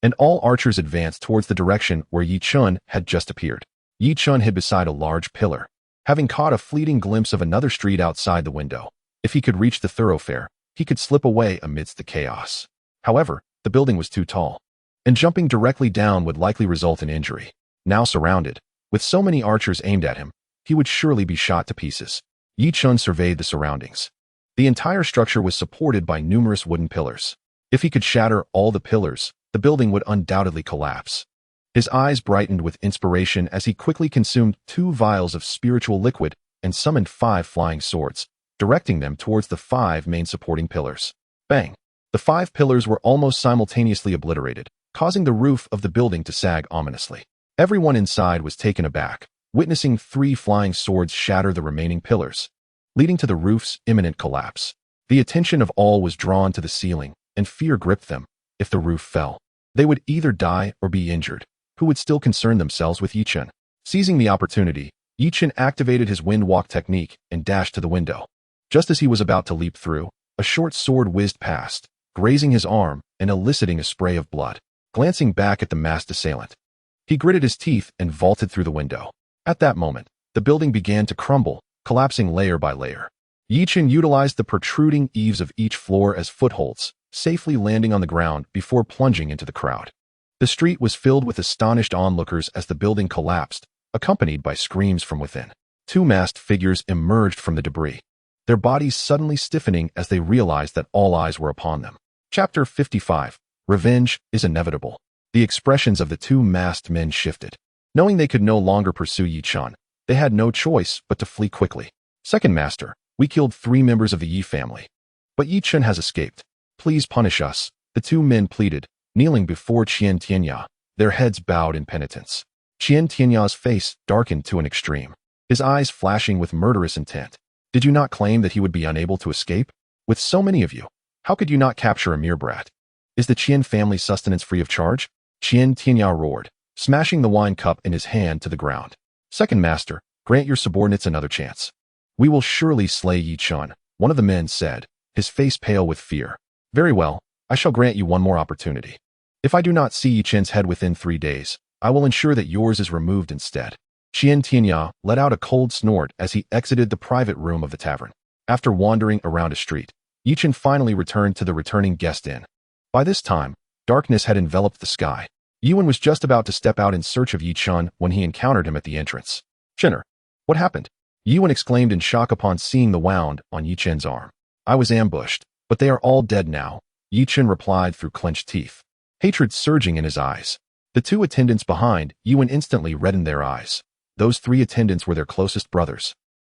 and all archers advanced towards the direction where Ye Chen had just appeared. Ye Chen hid beside a large pillar, having caught a fleeting glimpse of another street outside the window. If he could reach the thoroughfare, he could slip away amidst the chaos. However, the building was too tall, and jumping directly down would likely result in injury. Now surrounded, with so many archers aimed at him, he would surely be shot to pieces. Ye Chen surveyed the surroundings. The entire structure was supported by numerous wooden pillars. If he could shatter all the pillars, the building would undoubtedly collapse. His eyes brightened with inspiration as he quickly consumed 2 vials of spiritual liquid and summoned 5 flying swords, directing them towards the 5 main supporting pillars. Bang! The 5 pillars were almost simultaneously obliterated, causing the roof of the building to sag ominously. Everyone inside was taken aback, witnessing 3 flying swords shatter the remaining pillars, leading to the roof's imminent collapse. The attention of all was drawn to the ceiling, and fear gripped them. If the roof fell, they would either die or be injured. Who would still concern themselves with Ye Chen? Seizing the opportunity, Ye Chen activated his wind walk technique and dashed to the window. Just as he was about to leap through, a short sword whizzed past, grazing his arm and eliciting a spray of blood. Glancing back at the masked assailant, he gritted his teeth and vaulted through the window. At that moment, the building began to crumble, collapsing layer by layer. Ye Chen utilized the protruding eaves of each floor as footholds, safely landing on the ground before plunging into the crowd. The street was filled with astonished onlookers as the building collapsed, accompanied by screams from within. 2 masked figures emerged from the debris, their bodies suddenly stiffening as they realized that all eyes were upon them. Chapter 55. Revenge is inevitable. The expressions of the 2 masked men shifted. Knowing they could no longer pursue Ye Chen, they had no choice but to flee quickly. Second Master, we killed 3 members of the Ye family, but Ye Chen has escaped. Please punish us, the 2 men pleaded, kneeling before Qian Tianya, their heads bowed in penitence. Qian Tianya's face darkened to an extreme, his eyes flashing with murderous intent. Did you not claim that he would be unable to escape? With so many of you, how could you not capture a mere brat? Is the Qian family's sustenance free of charge? Qian Tianya roared, smashing the wine cup in his hand to the ground. Second Master, grant your subordinates another chance. We will surely slay Ye Chen, one of the men said, his face pale with fear. Very well, I shall grant you one more opportunity. If I do not see Ye Chen's head within 3 days, I will ensure that yours is removed instead. Qian Tianya let out a cold snort as he exited the private room of the tavern. After wandering around a street, Ye Chen finally returned to the returning guest inn. By this time, darkness had enveloped the sky. Yuan was just about to step out in search of Ye Chen when he encountered him at the entrance. Chenner, what happened? Yuan exclaimed in shock upon seeing the wound on Ye Chen's arm. I was ambushed, but they are all dead now, Ye Chen replied through clenched teeth, hatred surging in his eyes. The 2 attendants behind Yuan instantly reddened their eyes. Those 3 attendants were their closest brothers,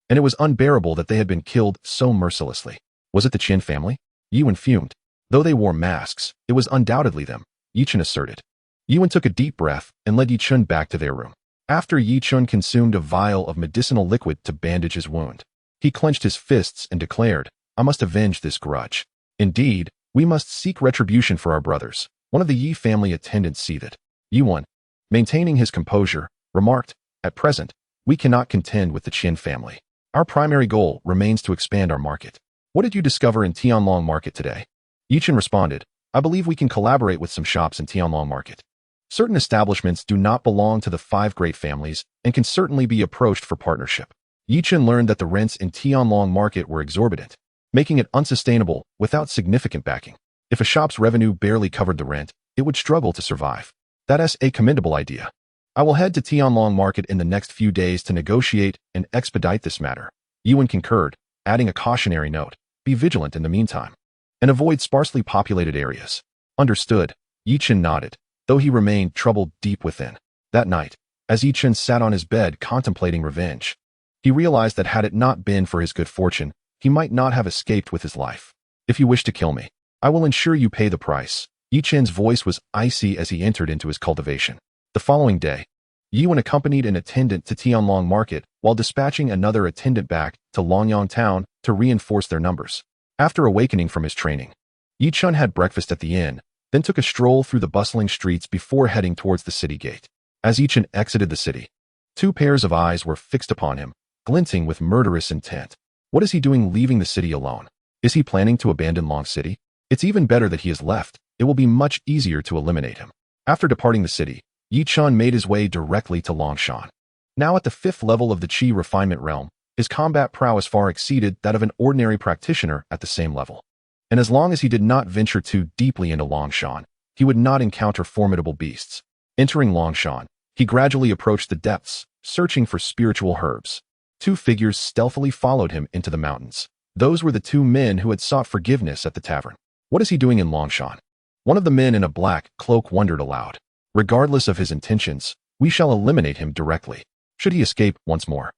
and it was unbearable that they had been killed so mercilessly. Was it the Chen family? Yuan fumed. Though they wore masks, it was undoubtedly them, Ye Chen asserted. Yuan took a deep breath and led Ye Chen back to their room. After Ye Chen consumed a vial of medicinal liquid to bandage his wound, he clenched his fists and declared, I must avenge this grudge. Indeed, we must seek retribution for our brothers. One of the Ye family attendants seethed. Yuan, maintaining his composure, remarked, at present, we cannot contend with the Chen family. Our primary goal remains to expand our market. What did you discover in Tianlong Market today? Ye Chen responded, I believe we can collaborate with some shops in Tianlong Market. Certain establishments do not belong to the 5 great families and can certainly be approached for partnership. Ye Chen learned that the rents in Tianlong Market were exorbitant, making it unsustainable without significant backing. If a shop's revenue barely covered the rent, it would struggle to survive. That's a commendable idea. I will head to Tianlong Market in the next few days to negotiate and expedite this matter. Yuan concurred, adding a cautionary note. Be vigilant in the meantime, and avoid sparsely populated areas. Understood. Ye Chen nodded, though he remained troubled deep within. That night, as Ye Chen sat on his bed contemplating revenge, he realized that had it not been for his good fortune, he might not have escaped with his life. If you wish to kill me, I will ensure you pay the price. Ye Chen's voice was icy as he entered into his cultivation. The following day, Yuan accompanied an attendant to Tianlong Market while dispatching another attendant back to Longyang Town to reinforce their numbers. After awakening from his training, Ye Chen had breakfast at the inn, then took a stroll through the bustling streets before heading towards the city gate. As Ye Chen exited the city, two pairs of eyes were fixed upon him, glinting with murderous intent. What is he doing leaving the city alone? Is he planning to abandon Long City? It's even better that he has left. It will be much easier to eliminate him. After departing the city, Ye Chen made his way directly to Longshan. Now at the 5th level of the Qi refinement realm, his combat prowess far exceeded that of an ordinary practitioner at the same level. And as long as he did not venture too deeply into Longshan, he would not encounter formidable beasts. Entering Longshan, he gradually approached the depths, searching for spiritual herbs. Two figures stealthily followed him into the mountains. Those were the two men who had sought forgiveness at the tavern. What is he doing in Longshan? One of the men in a black cloak wondered aloud. Regardless of his intentions, we shall eliminate him directly. Should he escape once more,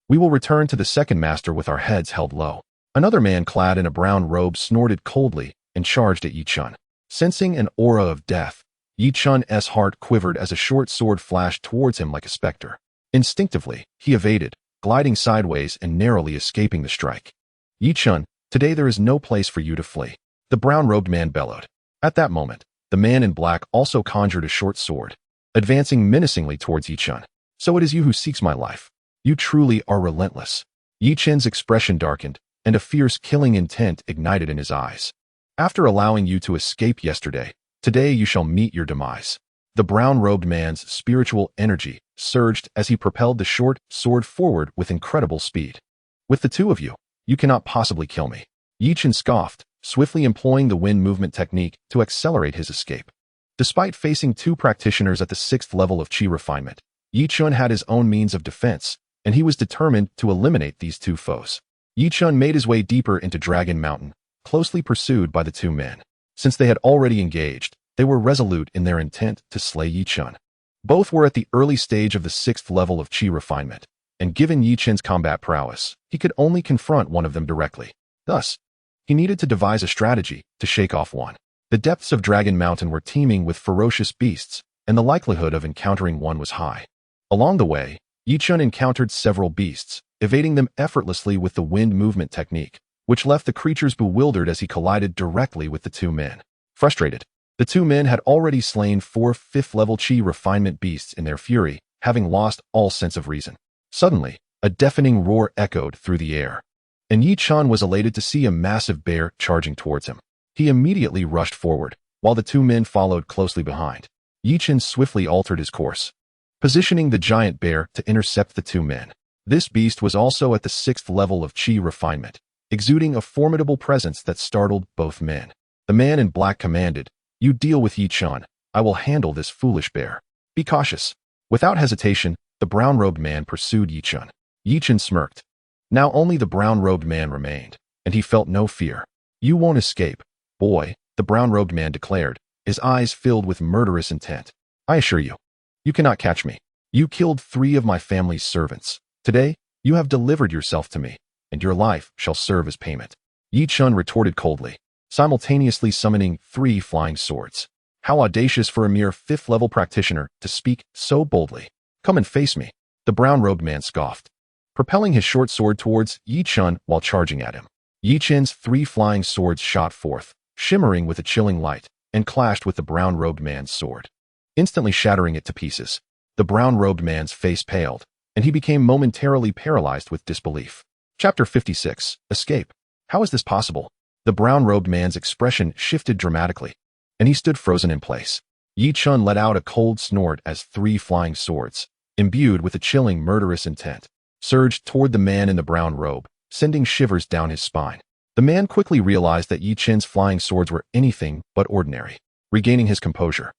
we will return to the second master with our heads held low. Another man clad in a brown robe snorted coldly and charged at Ye Chen. Sensing an aura of death, Ye Chen's heart quivered as a short sword flashed towards him like a specter. Instinctively, he evaded, gliding sideways and narrowly escaping the strike. Ye Chen, today there is no place for you to flee. The brown-robed man bellowed. At that moment, the man in black also conjured a short sword, advancing menacingly towards Ye Chen. So it is you who seeks my life. You truly are relentless. Ye Chen's expression darkened, and a fierce killing intent ignited in his eyes. After allowing you to escape yesterday, today you shall meet your demise. The brown-robed man's spiritual energy surged as he propelled the short sword forward with incredible speed. With the two of you, you cannot possibly kill me. Ye Chen scoffed, swiftly employing the wind movement technique to accelerate his escape. Despite facing two practitioners at the 6th level of Qi refinement, Ye Chen had his own means of defense, and he was determined to eliminate these two foes. Ye Chen made his way deeper into Dragon Mountain, closely pursued by the two men. Since they had already engaged, they were resolute in their intent to slay Ye Chen. Both were at the early stage of the 6th level of Qi refinement, and given Ye Chen's combat prowess, he could only confront one of them directly. Thus, he needed to devise a strategy to shake off one. The depths of Dragon Mountain were teeming with ferocious beasts, and the likelihood of encountering one was high. Along the way, Ye Chen encountered several beasts, evading them effortlessly with the wind movement technique, which left the creatures bewildered as he collided directly with the two men. Frustrated, the two men had already slain 4 5th-level Qi refinement beasts in their fury, having lost all sense of reason. Suddenly, a deafening roar echoed through the air, and Ye Chen was elated to see a massive bear charging towards him. He immediately rushed forward, while the two men followed closely behind. Ye Chen swiftly altered his course, positioning the giant bear to intercept the two men. This beast was also at the 6th level of Qi refinement, exuding a formidable presence that startled both men. The man in black commanded, "You deal with Ye Chen. I will handle this foolish bear. Be cautious." Without hesitation, the brown-robed man pursued Ye Chen. Ye Chen smirked. Now only the brown-robed man remained, and he felt no fear. "You won't escape, boy," the brown-robed man declared, his eyes filled with murderous intent. "I assure you, you cannot catch me. You killed 3 of my family's servants. Today, you have delivered yourself to me, and your life shall serve as payment." Ye Chen retorted coldly, simultaneously summoning 3 flying swords. How audacious for a mere 5th-level practitioner to speak so boldly. "Come and face me," the brown-robed man scoffed, propelling his short sword towards Ye Chen while charging at him. Ye Chen's 3 flying swords shot forth, shimmering with a chilling light, and clashed with the brown-robed man's sword, instantly shattering it to pieces. The brown-robed man's face paled, and he became momentarily paralyzed with disbelief. Chapter 56. Escape. How is this possible? The brown-robed man's expression shifted dramatically, and he stood frozen in place. Ye Chen let out a cold snort as 3 flying swords, imbued with a chilling murderous intent, surged toward the man in the brown robe, sending shivers down his spine. The man quickly realized that Ye Chen's flying swords were anything but ordinary. Regaining his composure,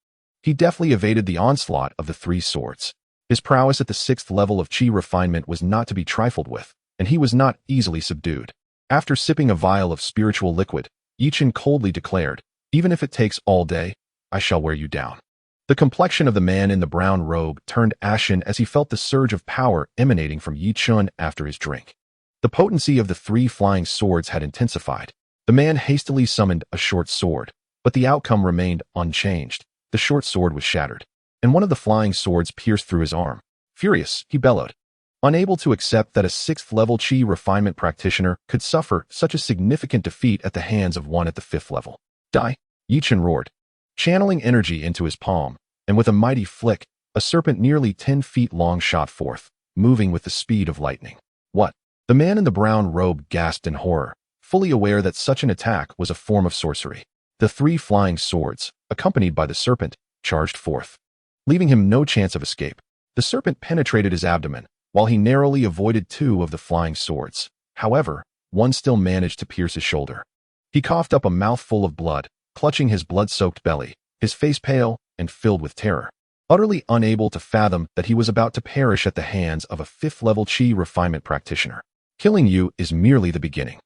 He deftly evaded the onslaught of the three swords. His prowess at the 6th level of chi refinement was not to be trifled with, and he was not easily subdued. After sipping a vial of spiritual liquid, Ye Chen coldly declared, "Even if it takes all day, I shall wear you down." The complexion of the man in the brown robe turned ashen as he felt the surge of power emanating from Ye Chen after his drink. The potency of the three flying swords had intensified. The man hastily summoned a short sword, but the outcome remained unchanged. The short sword was shattered, and one of the flying swords pierced through his arm. Furious, he bellowed. Unable to accept that a 6th-level chi refinement practitioner could suffer such a significant defeat at the hands of one at the 5th level. Die! Ye Chen roared, channeling energy into his palm, and with a mighty flick, a serpent nearly 10 feet long shot forth, moving with the speed of lightning. What? The man in the brown robe gasped in horror, fully aware that such an attack was a form of sorcery. The three flying swords, accompanied by the serpent, charged forth, leaving him no chance of escape. The serpent penetrated his abdomen, while he narrowly avoided two of the flying swords. However, one still managed to pierce his shoulder. He coughed up a mouthful of blood, clutching his blood-soaked belly, his face pale and filled with terror, utterly unable to fathom that he was about to perish at the hands of a 5th-level chi refinement practitioner. Killing you is merely the beginning.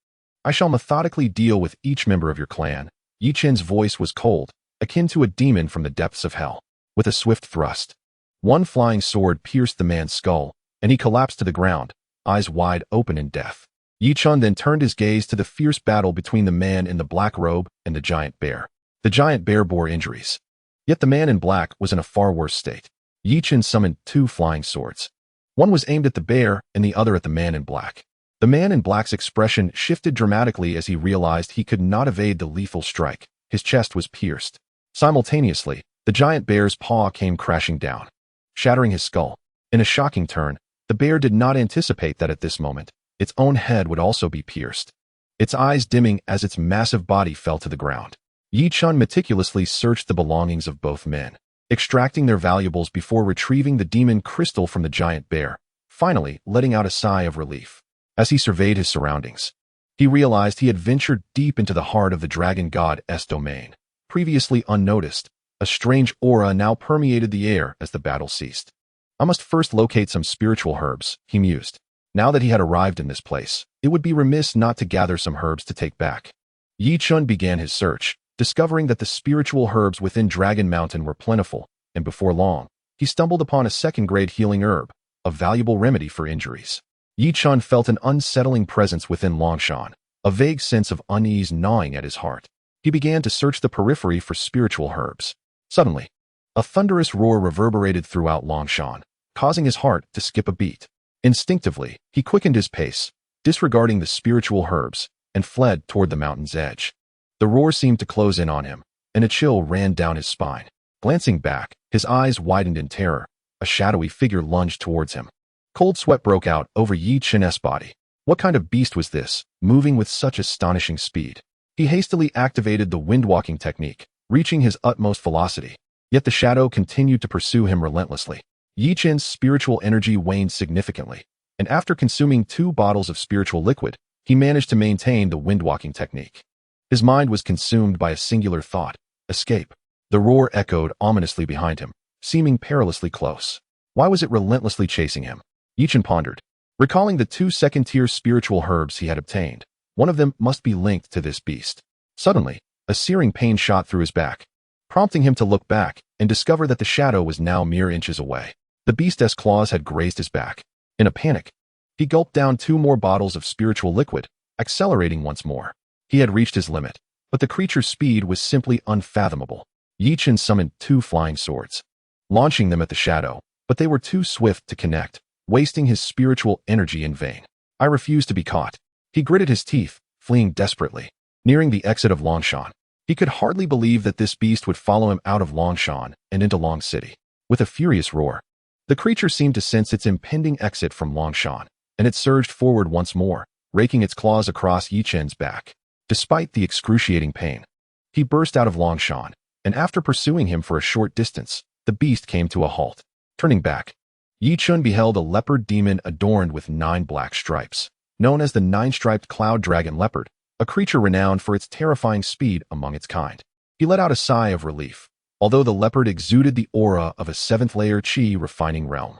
I shall methodically deal with each member of your clan. Ye Chen's voice was cold, akin to a demon from the depths of hell. With a swift thrust, one flying sword pierced the man's skull, and he collapsed to the ground, eyes wide open in death. Ye Chen then turned his gaze to the fierce battle between the man in the black robe and the giant bear. The giant bear bore injuries, yet the man in black was in a far worse state. Ye Chen summoned two flying swords. One was aimed at the bear and the other at the man in black. The man in black's expression shifted dramatically as he realized he could not evade the lethal strike. His chest was pierced. Simultaneously, the giant bear's paw came crashing down, shattering his skull. In a shocking turn, the bear did not anticipate that at this moment, its own head would also be pierced, its eyes dimming as its massive body fell to the ground. Ye Chen meticulously searched the belongings of both men, extracting their valuables before retrieving the demon crystal from the giant bear, finally letting out a sigh of relief. As he surveyed his surroundings, he realized he had ventured deep into the heart of the dragon god's domain. Previously unnoticed, a strange aura now permeated the air as the battle ceased. I must first locate some spiritual herbs, he mused. Now that he had arrived in this place, it would be remiss not to gather some herbs to take back. Ye Chen began his search, discovering that the spiritual herbs within Dragon Mountain were plentiful, and before long, he stumbled upon a second-grade healing herb, a valuable remedy for injuries. Ye Chen felt an unsettling presence within Longshan, a vague sense of unease gnawing at his heart. He began to search the periphery for spiritual herbs. Suddenly, a thunderous roar reverberated throughout Longshan, causing his heart to skip a beat. Instinctively, he quickened his pace, disregarding the spiritual herbs, and fled toward the mountain's edge. The roar seemed to close in on him, and a chill ran down his spine. Glancing back, his eyes widened in terror. A shadowy figure lunged towards him. Cold sweat broke out over Ye Chen's body. What kind of beast was this, moving with such astonishing speed? He hastily activated the windwalking technique, reaching his utmost velocity. Yet the shadow continued to pursue him relentlessly. Ye Chen's spiritual energy waned significantly, and after consuming 2 bottles of spiritual liquid, he managed to maintain the windwalking technique. His mind was consumed by a singular thought: escape. The roar echoed ominously behind him, seeming perilously close. Why was it relentlessly chasing him? Ye Chen pondered, recalling the 2 second-tier spiritual herbs he had obtained. One of them must be linked to this beast. Suddenly, a searing pain shot through his back, prompting him to look back and discover that the shadow was now mere inches away. The beast's claws had grazed his back. In a panic, he gulped down 2 more bottles of spiritual liquid, accelerating once more. He had reached his limit, but the creature's speed was simply unfathomable. Ye Chen summoned 2 flying swords, launching them at the shadow, but they were too swift to connect, wasting his spiritual energy in vain. I refuse to be caught. He gritted his teeth, fleeing desperately. Nearing the exit of Longshan, he could hardly believe that this beast would follow him out of Longshan and into Long City. With a furious roar, the creature seemed to sense its impending exit from Longshan, and it surged forward once more, raking its claws across Ye Chen's back. Despite the excruciating pain, he burst out of Longshan, and after pursuing him for a short distance, the beast came to a halt. Turning back, Ye Chen beheld a leopard demon adorned with 9 black stripes, known as the 9-striped cloud dragon leopard, a creature renowned for its terrifying speed among its kind. He let out a sigh of relief, although the leopard exuded the aura of a seventh-layer qi refining realm.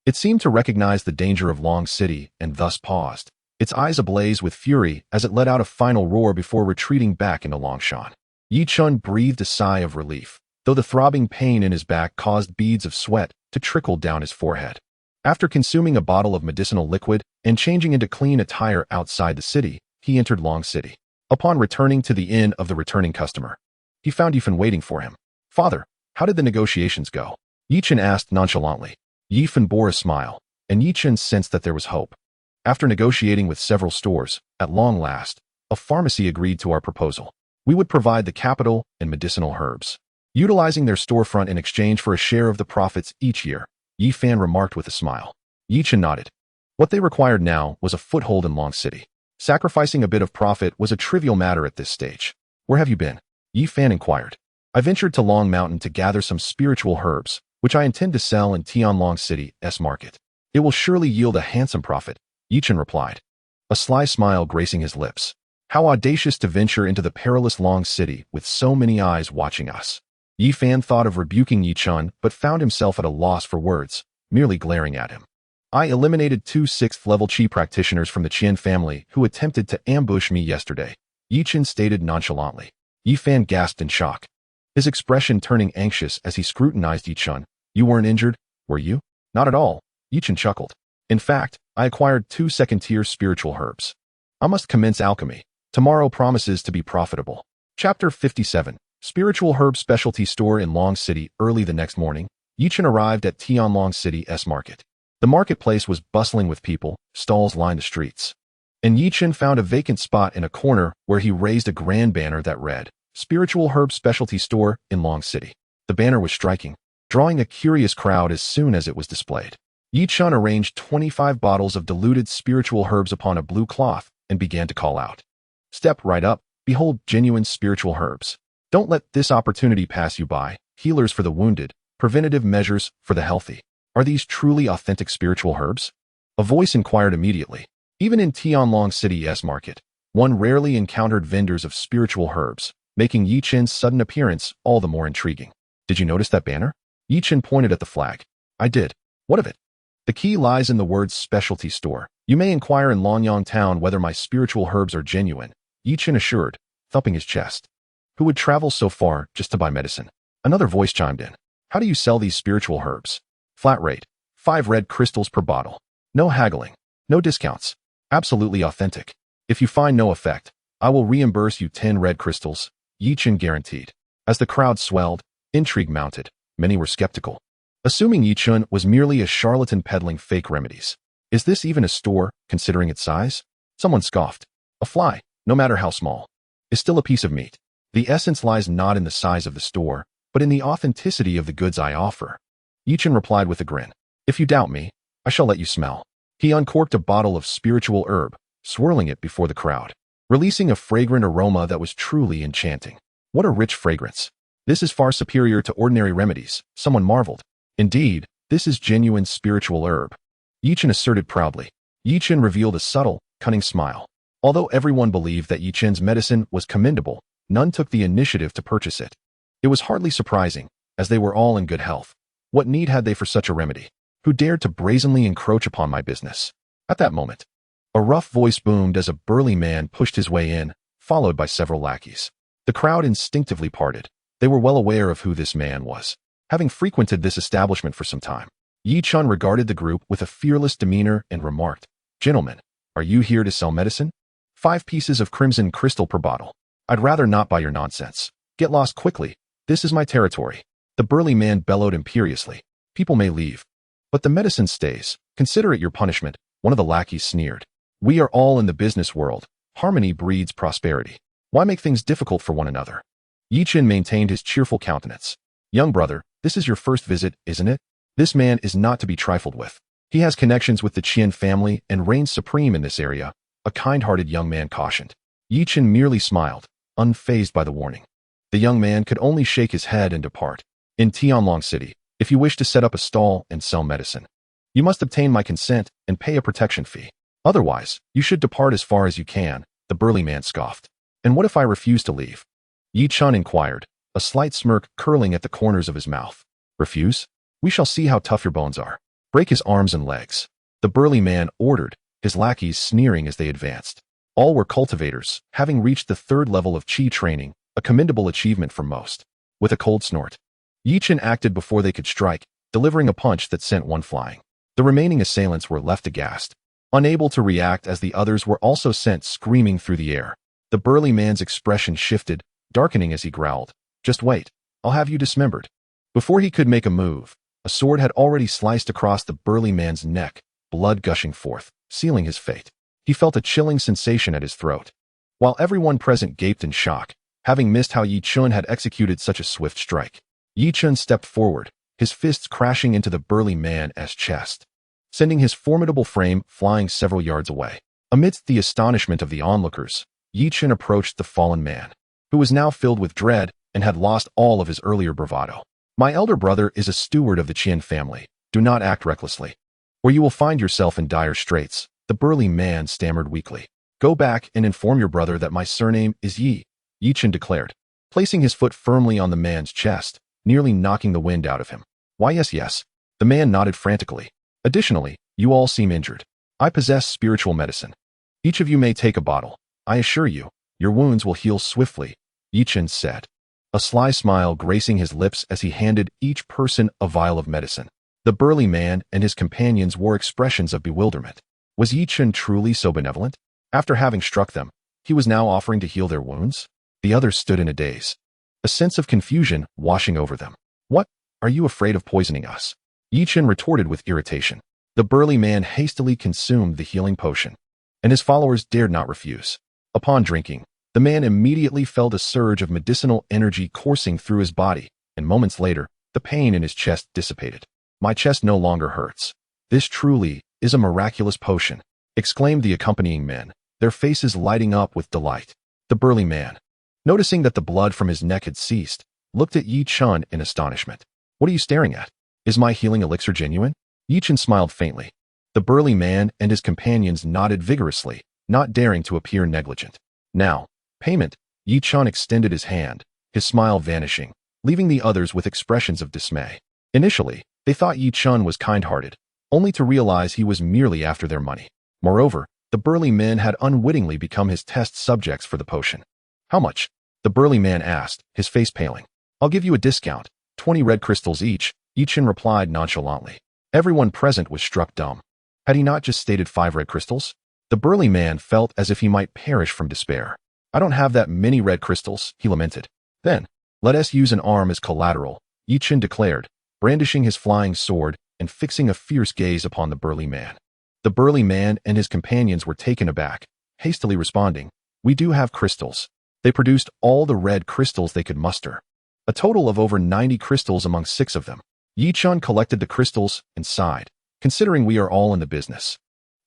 It seemed to recognize the danger of Long City and thus paused, its eyes ablaze with fury as it let out a final roar before retreating back into Longshan. Ye Chen breathed a sigh of relief, though the throbbing pain in his back caused beads of sweat to trickle down his forehead. After consuming a bottle of medicinal liquid and changing into clean attire outside the city, he entered Long City. Upon returning to the inn of the returning customer, he found Ye Fen waiting for him. "Father, how did the negotiations go?" Ye Chen asked nonchalantly. Ye Fen bore a smile, and Ye Chen sensed that there was hope. "After negotiating with several stores, at long last, a pharmacy agreed to our proposal. We would provide the capital and medicinal herbs, utilizing their storefront in exchange for a share of the profits each year," Ye Fen remarked with a smile. Ye Chen nodded. What they required now was a foothold in Long City. Sacrificing a bit of profit was a trivial matter at this stage. "Where have you been?" Ye Fen inquired. "I ventured to Long Mountain to gather some spiritual herbs, which I intend to sell in Tianlong City's market. It will surely yield a handsome profit," Ye Chen replied, a sly smile gracing his lips. "How audacious to venture into the perilous Long City with so many eyes watching us." Ye Fen thought of rebuking Ye Chen, but found himself at a loss for words, merely glaring at him. "I eliminated 2 6th-level Qi practitioners from the Qian family who attempted to ambush me yesterday," Ye Chen stated nonchalantly. Ye Fen gasped in shock, his expression turning anxious as he scrutinized Ye Chen. "You weren't injured, were you?" "Not at all," Ye Chen chuckled. "In fact, I acquired 2 second-tier spiritual herbs. I must commence alchemy. Tomorrow promises to be profitable." Chapter 57. Spiritual Herb Specialty Store in Long City. Early the next morning, Ye Chen arrived at Tianlong City's market. The marketplace was bustling with people, stalls lined the streets. And Ye Chen found a vacant spot in a corner where he raised a grand banner that read, "Spiritual Herb Specialty Store in Long City." The banner was striking, drawing a curious crowd as soon as it was displayed. Ye Chen arranged 25 bottles of diluted spiritual herbs upon a blue cloth and began to call out, "Step right up, behold genuine spiritual herbs. Don't let this opportunity pass you by. Healers for the wounded, preventative measures for the healthy. Are these truly authentic spiritual herbs?" A voice inquired immediately. Even in Tianlong City's market, one rarely encountered vendors of spiritual herbs, making Ye Chen's sudden appearance all the more intriguing. "Did you notice that banner?" Ye Chen pointed at the flag. "I did. What of it?" "The key lies in the words specialty store. You may inquire in Longyang town whether my spiritual herbs are genuine," Ye Chen assured, thumping his chest. "Who would travel so far just to buy medicine?" Another voice chimed in. "How do you sell these spiritual herbs?" "Flat rate. 5 red crystals per bottle. No haggling. No discounts. Absolutely authentic. If you find no effect, I will reimburse you 10 red crystals," Ye Chen guaranteed. As the crowd swelled, intrigue mounted. Many were skeptical, assuming Ye Chen was merely a charlatan peddling fake remedies. "Is this even a store, considering its size?" Someone scoffed. "A fly, no matter how small, is still a piece of meat. The essence lies not in the size of the store, but in the authenticity of the goods I offer." Ye Chen replied with a grin. "If you doubt me, I shall let you smell." He uncorked a bottle of spiritual herb, swirling it before the crowd, releasing a fragrant aroma that was truly enchanting. "What a rich fragrance. This is far superior to ordinary remedies," someone marveled. "Indeed, this is genuine spiritual herb," Ye Chen asserted proudly. Ye Chen revealed a subtle, cunning smile. Although everyone believed that Ye Chen's medicine was commendable, none took the initiative to purchase it. It was hardly surprising, as they were all in good health. What need had they for such a remedy? Who dared to brazenly encroach upon my business? At that moment, a rough voice boomed as a burly man pushed his way in, followed by several lackeys. The crowd instinctively parted. They were well aware of who this man was, having frequented this establishment for some time. Ye Chen regarded the group with a fearless demeanor and remarked, "Gentlemen, are you here to sell medicine? 5 pieces of crimson crystal per bottle. I'd rather not buy your nonsense. Get lost quickly. This is my territory." The burly man bellowed imperiously. "People may leave, but the medicine stays. Consider it your punishment," one of the lackeys sneered. "We are all in the business world. Harmony breeds prosperity. Why make things difficult for one another?" Ye Chen maintained his cheerful countenance. "Young brother, this is your first visit, isn't it? This man is not to be trifled with. He has connections with the Qian family and reigns supreme in this area," a kind-hearted young man cautioned. Ye Chen merely smiled, unfazed by the warning. The young man could only shake his head and depart. "In Tianlong City, if you wish to set up a stall and sell medicine, you must obtain my consent and pay a protection fee. Otherwise, you should depart as far as you can," the burly man scoffed. "And what if I refuse to leave?" Ye Chen inquired, a slight smirk curling at the corners of his mouth. Refuse? We shall see how tough your bones are. Break his arms and legs. The burly man ordered, his lackeys sneering as they advanced. All were cultivators, having reached the 3rd level of chi training, a commendable achievement for most. With a cold snort, Ye Chen acted before they could strike, delivering a punch that sent one flying. The remaining assailants were left aghast, unable to react as the others were also sent screaming through the air. The burly man's expression shifted, darkening as he growled, "Just wait, I'll have you dismembered." Before he could make a move, a sword had already sliced across the burly man's neck, blood gushing forth, sealing his fate. He felt a chilling sensation at his throat. While everyone present gaped in shock, having missed how Ye Chen had executed such a swift strike. Ye Chen stepped forward, his fists crashing into the burly man's chest, sending his formidable frame flying several yards away. Amidst the astonishment of the onlookers, Ye Chen approached the fallen man, who was now filled with dread and had lost all of his earlier bravado. "My elder brother is a steward of the Qian family. Do not act recklessly, or you will find yourself in dire straits," the burly man stammered weakly. "Go back and inform your brother that my surname is Ye," Ye Chen declared, placing his foot firmly on the man's chest, nearly knocking the wind out of him. "Why, yes. The man nodded frantically. "Additionally, you all seem injured. I possess spiritual medicine. Each of you may take a bottle. I assure you, your wounds will heal swiftly," Ye Chen said, a sly smile gracing his lips as he handed each person a vial of medicine. The burly man and his companions wore expressions of bewilderment. Was Ye Chen truly so benevolent? After having struck them, he was now offering to heal their wounds? The others stood in a daze, a sense of confusion washing over them. "What? Are you afraid of poisoning us?" Ye Chen retorted with irritation. The burly man hastily consumed the healing potion, and his followers dared not refuse. Upon drinking, the man immediately felt a surge of medicinal energy coursing through his body, and moments later, the pain in his chest dissipated. "My chest no longer hurts. This truly is a miraculous potion," exclaimed the accompanying men, their faces lighting up with delight. The burly man, noticing that the blood from his neck had ceased, looked at Ye Chen in astonishment. "What are you staring at? Is my healing elixir genuine?" Ye Chen smiled faintly. The burly man and his companions nodded vigorously, not daring to appear negligent. "Now, payment." Ye Chen extended his hand, his smile vanishing, leaving the others with expressions of dismay. Initially, they thought Ye Chen was kind-hearted, only to realize he was merely after their money. Moreover, the burly men had unwittingly become his test subjects for the potion. "How much?" the burly man asked, his face paling. "I'll give you a discount, 20 red crystals each," Ye Chen replied nonchalantly. Everyone present was struck dumb. Had he not just stated 5 red crystals? The burly man felt as if he might perish from despair. "I don't have that many red crystals," he lamented. "Then, let us use an arm as collateral," Ye Chen declared, brandishing his flying sword and fixing a fierce gaze upon the burly man. The burly man and his companions were taken aback, hastily responding, "We do have crystals." They produced all the red crystals they could muster, a total of over 90 crystals among 6 of them. Ye Chen collected the crystals and sighed, "Considering we are all in the business,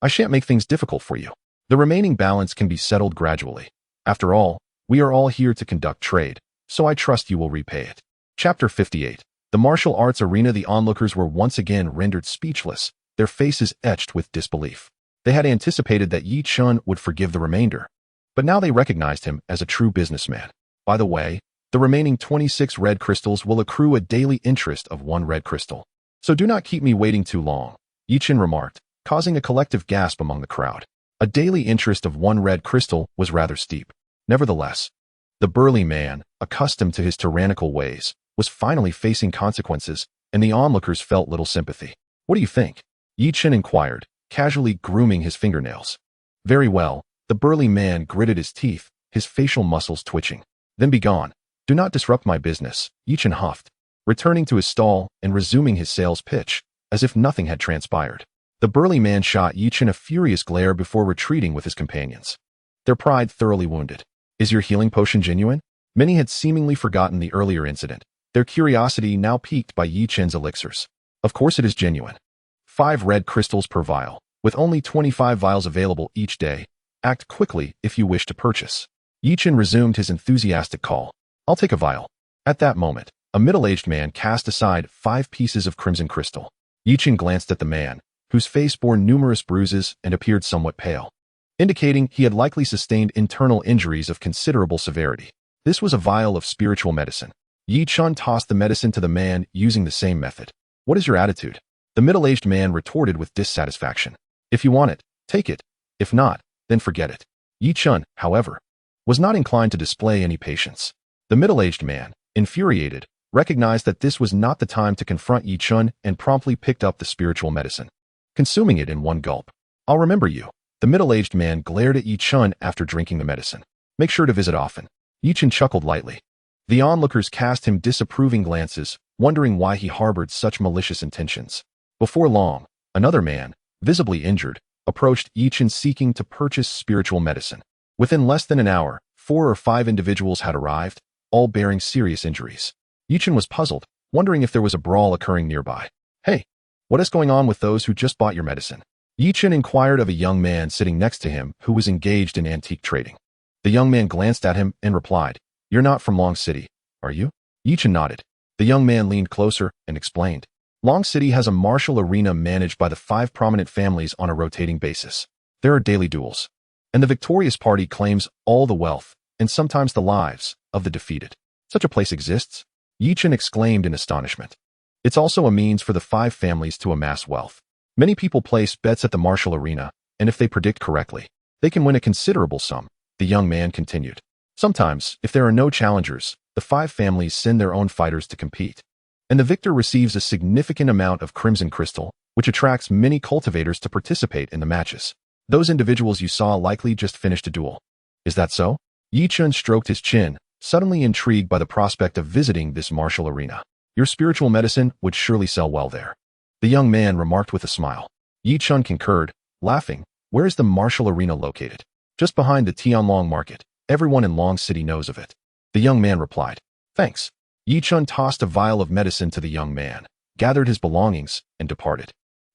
I shan't make things difficult for you. The remaining balance can be settled gradually. After all, we are all here to conduct trade, so I trust you will repay it." Chapter 58. The martial arts arena. The onlookers were once again rendered speechless, their faces etched with disbelief. They had anticipated that Ye Chen would forgive the remainder, but now they recognized him as a true businessman. "By the way, the remaining 26 red crystals will accrue a daily interest of 1 red crystal. So do not keep me waiting too long," Ye Chen remarked, causing a collective gasp among the crowd. A daily interest of 1 red crystal was rather steep. Nevertheless, the burly man, accustomed to his tyrannical ways, was finally facing consequences, and the onlookers felt little sympathy. "What do you think?" Ye Chen inquired, casually grooming his fingernails. "Very well," the burly man gritted his teeth, his facial muscles twitching. "Then be gone. Do not disrupt my business," Ye Chen huffed, returning to his stall and resuming his sales pitch, as if nothing had transpired. The burly man shot Ye Chen a furious glare before retreating with his companions, their pride thoroughly wounded. "Is your healing potion genuine?" Many had seemingly forgotten the earlier incident, their curiosity now piqued by Ye Chen's elixirs. "Of course it is genuine. 5 red crystals per vial, with only 25 vials available each day. Act quickly if you wish to purchase." Ye Chen resumed his enthusiastic call. "I'll take a vial." At that moment, a middle-aged man cast aside 5 pieces of crimson crystal. Ye Chen glanced at the man, whose face bore numerous bruises and appeared somewhat pale, indicating he had likely sustained internal injuries of considerable severity. This was a vial of spiritual medicine. Ye Chen tossed the medicine to the man using the same method. What is your attitude? The middle-aged man retorted with dissatisfaction. If you want it, take it. If not, then forget it. Ye Chen, however, was not inclined to display any patience. The middle-aged man, infuriated, recognized that this was not the time to confront Ye Chen and promptly picked up the spiritual medicine, consuming it in one gulp. I'll remember you. The middle-aged man glared at Ye Chen after drinking the medicine. Make sure to visit often. Ye Chen chuckled lightly. The onlookers cast him disapproving glances, wondering why he harbored such malicious intentions. Before long, another man, visibly injured, approached Ye Chen seeking to purchase spiritual medicine. Within less than an hour, 4 or 5 individuals had arrived, all bearing serious injuries. Ye Chen was puzzled, wondering if there was a brawl occurring nearby. Hey, what is going on with those who just bought your medicine? Ye Chen inquired of a young man sitting next to him who was engaged in antique trading. The young man glanced at him and replied, You're not from Long City, are you? Ye Chen nodded. The young man leaned closer and explained. Long City has a martial arena managed by the 5 prominent families on a rotating basis. There are daily duels, and the victorious party claims all the wealth, and sometimes the lives, of the defeated. Such a place exists? Ye Chen exclaimed in astonishment. It's also a means for the 5 families to amass wealth. Many people place bets at the martial arena, and if they predict correctly, they can win a considerable sum, the young man continued. Sometimes, if there are no challengers, the 5 families send their own fighters to compete, and the victor receives a significant amount of crimson crystal, which attracts many cultivators to participate in the matches. Those individuals you saw likely just finished a duel. Is that so? Ye Chen stroked his chin, suddenly intrigued by the prospect of visiting this martial arena. Your spiritual medicine would surely sell well there. The young man remarked with a smile. Ye Chen concurred, laughing. Where is the martial arena located? Just behind the Tianlong market. Everyone in Long City knows of it. The young man replied. Thanks. Ye Chen tossed a vial of medicine to the young man, gathered his belongings, and departed.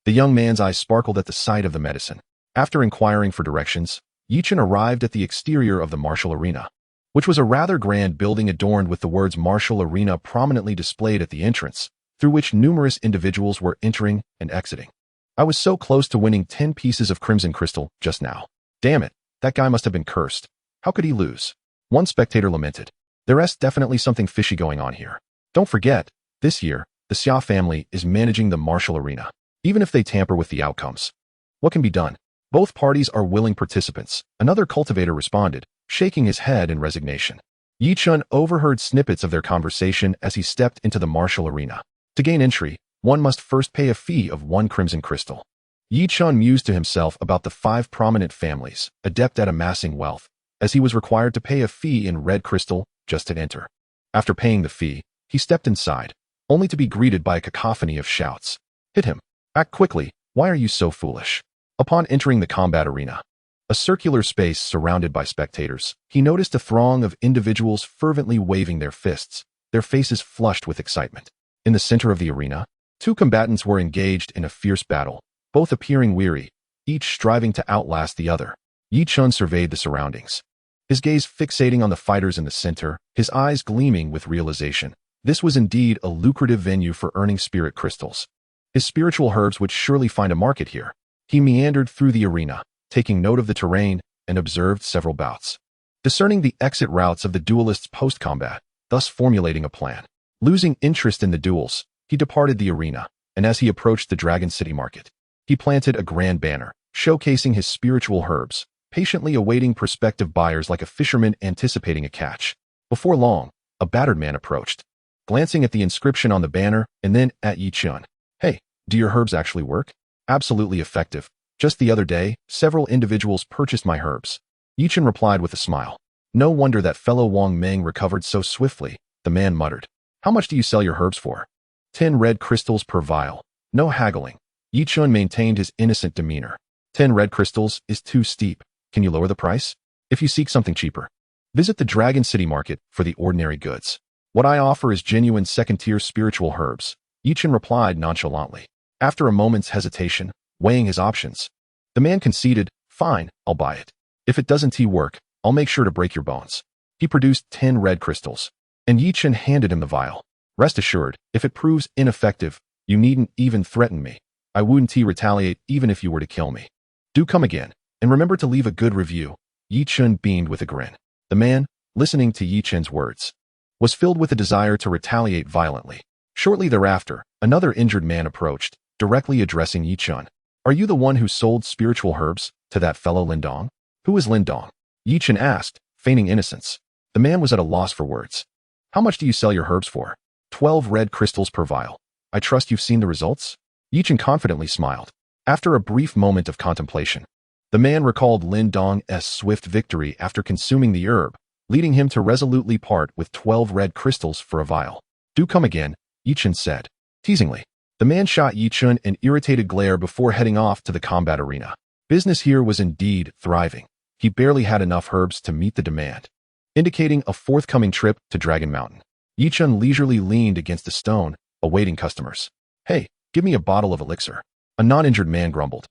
The young man's eyes sparkled at the sight of the medicine. After inquiring for directions, Ye Chen arrived at the exterior of the martial arena, which was a rather grand building adorned with the words martial arena prominently displayed at the entrance, through which numerous individuals were entering and exiting. I was so close to winning 10 pieces of crimson crystal just now. Damn it, that guy must have been cursed. How could he lose? One spectator lamented. There's definitely something fishy going on here. Don't forget, this year, the Xia family is managing the martial arena, even if they tamper with the outcomes. What can be done? Both parties are willing participants, another cultivator responded, shaking his head in resignation. Ye Chen overheard snippets of their conversation as he stepped into the martial arena. To gain entry, one must first pay a fee of 1 crimson crystal. Ye Chen mused to himself about the 5 prominent families, adept at amassing wealth, as he was required to pay a fee in red crystal just to enter. After paying the fee, he stepped inside, only to be greeted by a cacophony of shouts. Hit him. Act quickly. Why are you so foolish? Upon entering the combat arena, a circular space surrounded by spectators, he noticed a throng of individuals fervently waving their fists, their faces flushed with excitement. In the center of the arena, 2 combatants were engaged in a fierce battle, both appearing weary, each striving to outlast the other. Ye Chen surveyed the surroundings, his gaze fixating on the fighters in the center, his eyes gleaming with realization. This was indeed a lucrative venue for earning spirit crystals. His spiritual herbs would surely find a market here. He meandered through the arena, taking note of the terrain, and observed several bouts, discerning the exit routes of the duelists post-combat, thus formulating a plan. Losing interest in the duels, he departed the arena, and as he approached the Dragon City market, he planted a grand banner, showcasing his spiritual herbs, patiently awaiting prospective buyers like a fisherman anticipating a catch. Before long, a battered man approached, glancing at the inscription on the banner and then at Ye Chen. Hey, do your herbs actually work? Absolutely effective. Just the other day, several individuals purchased my herbs. Ye Chen replied with a smile. No wonder that fellow Wang Meng recovered so swiftly, the man muttered. How much do you sell your herbs for? 10 red crystals per vial. No haggling. Ye Chen maintained his innocent demeanor. 10 red crystals is too steep. Can you lower the price? If you seek something cheaper, visit the Dragon City market for the ordinary goods. What I offer is genuine second-tier spiritual herbs, Ye Chen replied nonchalantly. After a moment's hesitation, weighing his options, the man conceded, fine, I'll buy it. If it doesn't work, I'll make sure to break your bones. He produced 10 red crystals, and Ye Chen handed him the vial. Rest assured, if it proves ineffective, you needn't even threaten me. I wouldn't retaliate even if you were to kill me. Do come again, and remember to leave a good review. Ye Chen beamed with a grin. The man, listening to Ye Chen's words, was filled with a desire to retaliate violently. Shortly thereafter, another injured man approached, directly addressing Ye Chen. "Are you the one who sold spiritual herbs to that fellow Lindong?" "Who is Lindong?" Ye Chen asked, feigning innocence. The man was at a loss for words. "How much do you sell your herbs for?" 12 red crystals per vial. "I trust you've seen the results?" Ye Chen confidently smiled. After a brief moment of contemplation, the man recalled Lindong's swift victory after consuming the herb, leading him to resolutely part with 12 red crystals for a vial. "Do come again," Ye Chen said, teasingly. The man shot Ye Chen an irritated glare before heading off to the combat arena. Business here was indeed thriving. He barely had enough herbs to meet the demand, indicating a forthcoming trip to Dragon Mountain. Ye Chen leisurely leaned against a stone, awaiting customers. "Hey, give me a bottle of elixir," a non-injured man grumbled.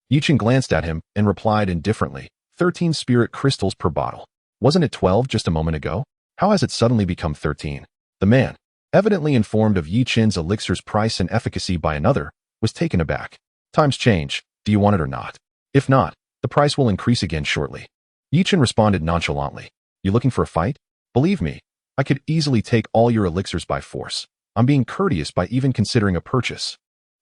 Ye Chen glanced at him and replied indifferently, 13 spirit crystals per bottle. "Wasn't it 12 just a moment ago? How has it suddenly become 13? The man, evidently informed of Ye Chen's elixir's price and efficacy by another, was taken aback. "Times change. Do you want it or not? If not, the price will increase again shortly." Ye Chen responded nonchalantly. "You looking for a fight? Believe me, I could easily take all your elixirs by force. I'm being courteous by even considering a purchase."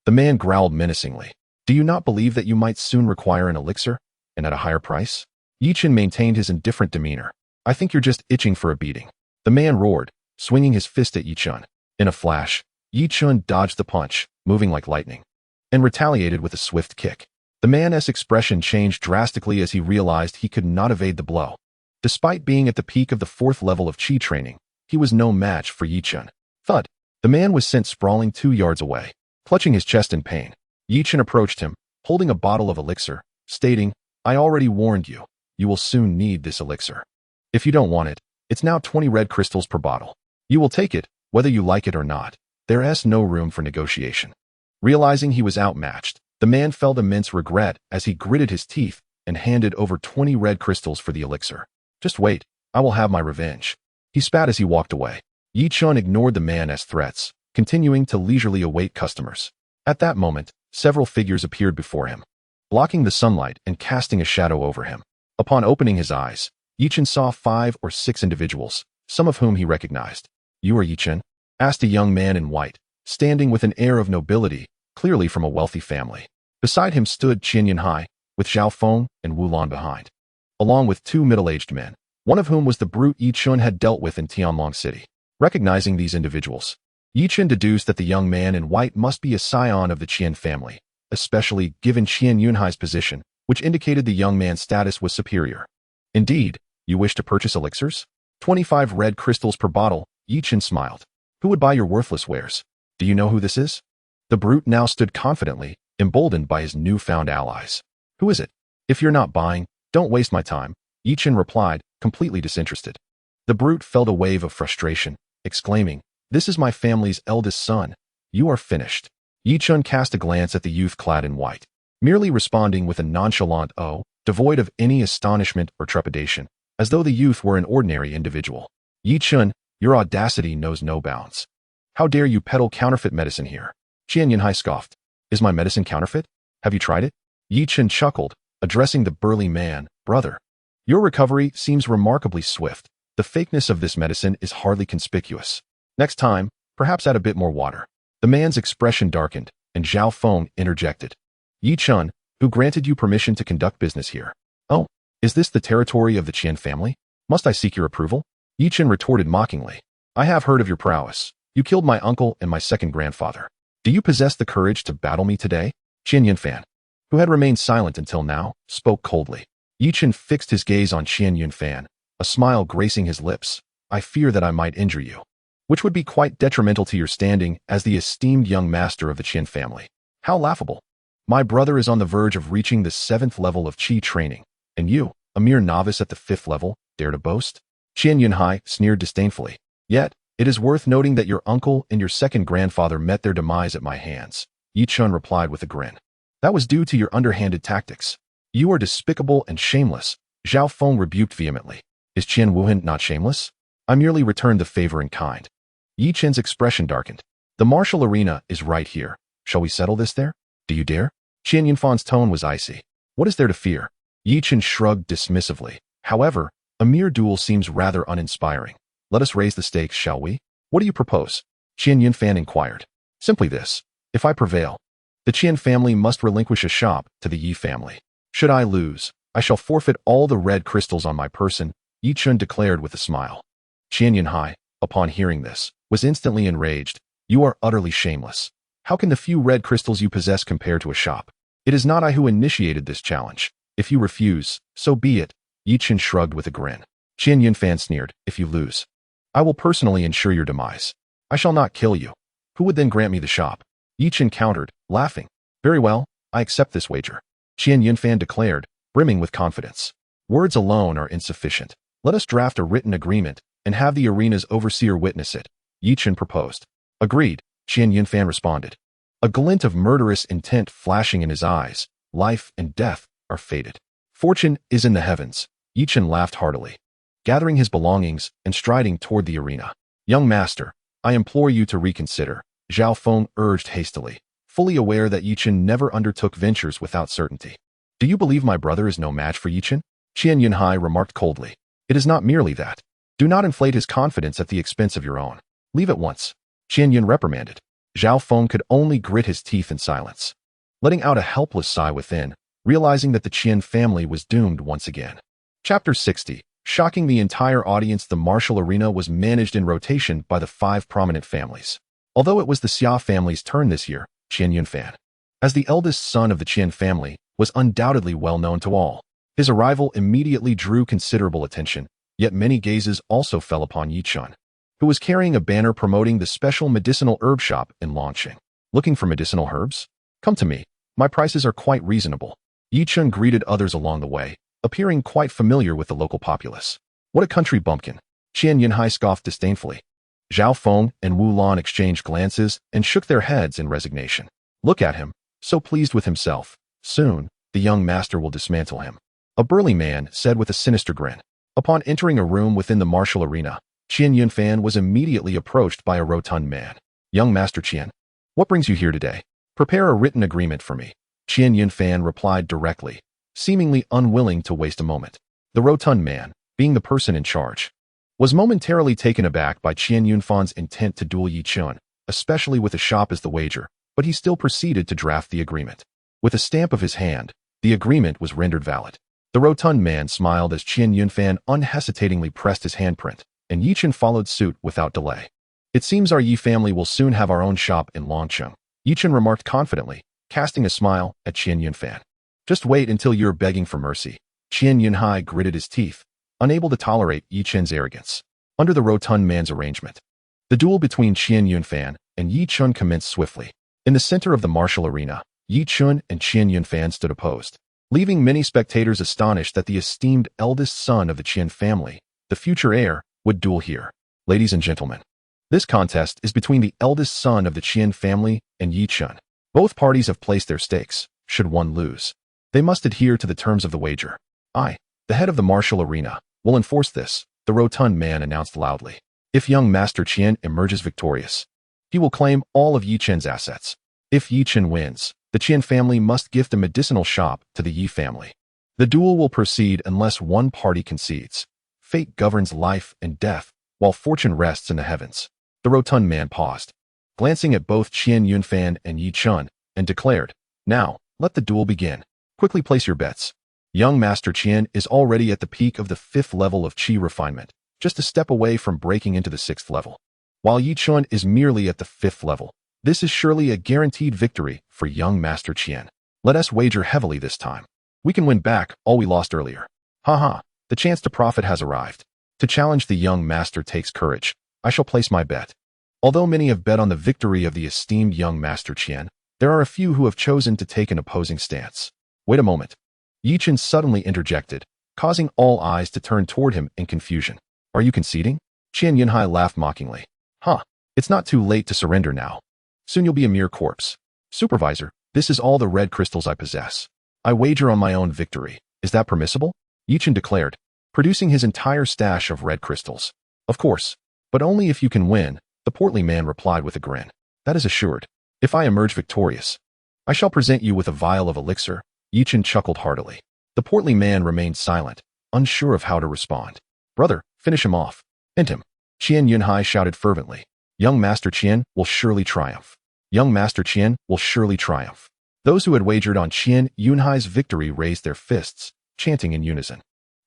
The man growled menacingly. "Do you not believe that you might soon require an elixir, and at a higher price?" Ye Chen maintained his indifferent demeanor. "I think you're just itching for a beating." The man roared, swinging his fist at Ye Chen. In a flash, Ye Chen dodged the punch, moving like lightning, and retaliated with a swift kick. The man's expression changed drastically as he realized he could not evade the blow. Despite being at the peak of the 4th level of Qi training, he was no match for Ye Chen. Thud! The man was sent sprawling 2 yards away. Clutching his chest in pain, Ye Chen approached him, holding a bottle of elixir, stating, "I already warned you. You will soon need this elixir. If you don't want it, it's now 20 red crystals per bottle. You will take it, whether you like it or not. There's no room for negotiation." Realizing he was outmatched, the man felt immense regret as he gritted his teeth and handed over 20 red crystals for the elixir. "Just wait, I will have my revenge." He spat as he walked away. Ye Chen ignored the man's threats, continuing to leisurely await customers. At that moment, several figures appeared before him, blocking the sunlight and casting a shadow over him. Upon opening his eyes, Ye Chen saw 5 or 6 individuals, some of whom he recognized. "You are Ye Chen?" asked a young man in white, standing with an air of nobility, clearly from a wealthy family. Beside him stood Qian Yunhai, with Zhao Feng and Wu Lan behind, along with 2 middle-aged men, one of whom was the brute Ye Chen had dealt with in Tianlong City. Recognizing these individuals, Ye Chen deduced that the young man in white must be a scion of the Qian family, especially given Qian Yunhai's position, which indicated the young man's status was superior. "Indeed, you wish to purchase elixirs? 25 red crystals per bottle," Ye Chen smiled. "Who would buy your worthless wares? Do you know who this is?" The brute now stood confidently, emboldened by his newfound allies. "Who is it? If you're not buying, don't waste my time," Ye Chen replied, completely disinterested. The brute felt a wave of frustration, exclaiming, "This is my family's eldest son. You are finished." Ye Chen cast a glance at the youth clad in white, merely responding with a nonchalant "oh," devoid of any astonishment or trepidation, as though the youth were an ordinary individual. "Ye Chen, your audacity knows no bounds. How dare you peddle counterfeit medicine here?" Qian Yunhai scoffed. "Is my medicine counterfeit? Have you tried it?" Ye Chen chuckled, addressing the burly man, "Brother, your recovery seems remarkably swift. The fakeness of this medicine is hardly conspicuous. Next time, perhaps add a bit more water." The man's expression darkened, and Zhao Feng interjected. "Ye Chen, who granted you permission to conduct business here?" "Oh, is this the territory of the Qian family? Must I seek your approval?" Ye Chen retorted mockingly. "I have heard of your prowess. You killed my uncle and my second grandfather. Do you possess the courage to battle me today?" Qian Yunfan, who had remained silent until now, spoke coldly. Ye Chen fixed his gaze on Qian Yunfan, a smile gracing his lips. "I fear that I might injure you, which would be quite detrimental to your standing as the esteemed young master of the Qian family." "How laughable. My brother is on the verge of reaching the 7th level of Qi training, and you, a mere novice at the 5th level, dare to boast?" Qian Yunhai sneered disdainfully. "Yet, it is worth noting that your uncle and your second grandfather met their demise at my hands," Ye Chen replied with a grin. "That was due to your underhanded tactics. You are despicable and shameless," Zhao Feng rebuked vehemently. "Is Qian Wuhan not shameless? I merely returned the favor in kind." Ye Chen's expression darkened. "The martial arena is right here. Shall we settle this there? Do you dare?" Qian Yunfan's tone was icy. "What is there to fear?" Ye Chen shrugged dismissively. "However, a mere duel seems rather uninspiring. Let us raise the stakes, shall we? What do you propose? Qian Yunfan inquired. Simply this. If I prevail, the Qian family must relinquish a shop to the Ye family. Should I lose, I shall forfeit all the red crystals on my person, Ye Chen declared with a smile. Qian Yunhai, upon hearing this, was instantly enraged. You are utterly shameless. How can the few red crystals you possess compare to a shop? It is not I who initiated this challenge. If you refuse, so be it. Ye Chen shrugged with a grin. Qian Yunfan sneered. If you lose, I will personally ensure your demise. I shall not kill you. Who would then grant me the shop? Ye Chen countered, laughing. Very well, I accept this wager. Qian Yunfan declared, brimming with confidence. Words alone are insufficient. Let us draft a written agreement and have the arena's overseer witness it. Ye Chen proposed. Agreed, Qian Yunfan responded. A glint of murderous intent flashing in his eyes. Life and death are fated. Fortune is in the heavens. Ye Chen laughed heartily, gathering his belongings and striding toward the arena. Young master, I implore you to reconsider, Zhao Feng urged hastily, fully aware that Ye Chen never undertook ventures without certainty. Do you believe my brother is no match for Ye Chen? Qian Yunhai remarked coldly. It is not merely that. Do not inflate his confidence at the expense of your own. Leave at once. Qian Yun reprimanded. Zhao Feng could only grit his teeth in silence, letting out a helpless sigh within, realizing that the Qian family was doomed once again. Chapter 60. Shocking the entire audience, the martial arena was managed in rotation by the 5 prominent families. Although it was the Xia family's turn this year, Qian Yunfan, as the eldest son of the Qian family, was undoubtedly well known to all. His arrival immediately drew considerable attention, yet many gazes also fell upon Ye Chen, who was carrying a banner promoting the special medicinal herb shop in Longqing. Looking for medicinal herbs? Come to me. My prices are quite reasonable. Ye Chen greeted others along the way, appearing quite familiar with the local populace. What a country bumpkin. Qian Yunhai scoffed disdainfully. Zhao Feng and Wu Lan exchanged glances and shook their heads in resignation. Look at him, so pleased with himself. Soon, the young master will dismantle him. A burly man said with a sinister grin. Upon entering a room within the martial arena, Qian Yunfan was immediately approached by a rotund man. Young Master Qian, what brings you here today? Prepare a written agreement for me. Qian Yunfan replied directly, seemingly unwilling to waste a moment. The rotund man, being the person in charge, was momentarily taken aback by Qian Yunfan's intent to duel Ye Chen, especially with a shop as the wager, but he still proceeded to draft the agreement. With a stamp of his hand, the agreement was rendered valid. The rotund man smiled as Qian Yunfan unhesitatingly pressed his handprint, and Ye Chen followed suit without delay. It seems our Ye family will soon have our own shop in Longqing, Ye Chen remarked confidently, casting a smile at Qian Yunfan. Just wait until you're begging for mercy. Qian Yunhai gritted his teeth, unable to tolerate Ye Chen's arrogance. Under the rotund man's arrangement, the duel between Qian Yunfan and Ye Chen commenced swiftly. In the center of the martial arena, Ye Chen and Qian Yunfan stood opposed, leaving many spectators astonished that the esteemed eldest son of the Qian family, the future heir, would duel here. Ladies and gentlemen, this contest is between the eldest son of the Qian family and Ye Chen. Both parties have placed their stakes. Should one lose, they must adhere to the terms of the wager. I, the head of the martial arena, will enforce this, the rotund man announced loudly. If young Master Qian emerges victorious, he will claim all of Ye Chen's assets. If Ye Chen wins, the Qian family must gift a medicinal shop to the Ye family. The duel will proceed unless one party concedes. Fate governs life and death, while fortune rests in the heavens. The rotund man paused, glancing at both Qian Yunfan and Ye Chen, and declared, Now, let the duel begin. Quickly place your bets. Young Master Qian is already at the peak of the 5th level of Qi refinement, just a step away from breaking into the 6th level. While Ye Chen is merely at the 5th level, this is surely a guaranteed victory for young Master Qian. Let us wager heavily this time. We can win back all we lost earlier. Haha, the chance to profit has arrived. To challenge the young master takes courage. I shall place my bet. Although many have bet on the victory of the esteemed young Master Qian, there are a few who have chosen to take an opposing stance. Wait a moment. Ye Chen suddenly interjected, causing all eyes to turn toward him in confusion. Are you conceding? Qian Yunhai laughed mockingly. It's not too late to surrender now. Soon you'll be a mere corpse. Supervisor, this is all the red crystals I possess. I wager on my own victory. Is that permissible? Ye Chen declared, producing his entire stash of red crystals. Of course, but only if you can win, the portly man replied with a grin. That is assured. If I emerge victorious, I shall present you with a vial of elixir. Ye Chen chuckled heartily. The portly man remained silent, unsure of how to respond. Brother, finish him off. End him. Qian Yunhai shouted fervently. Young Master Qian will surely triumph. Young Master Qian will surely triumph. Those who had wagered on Qian Yunhai's victory raised their fists, chanting in unison.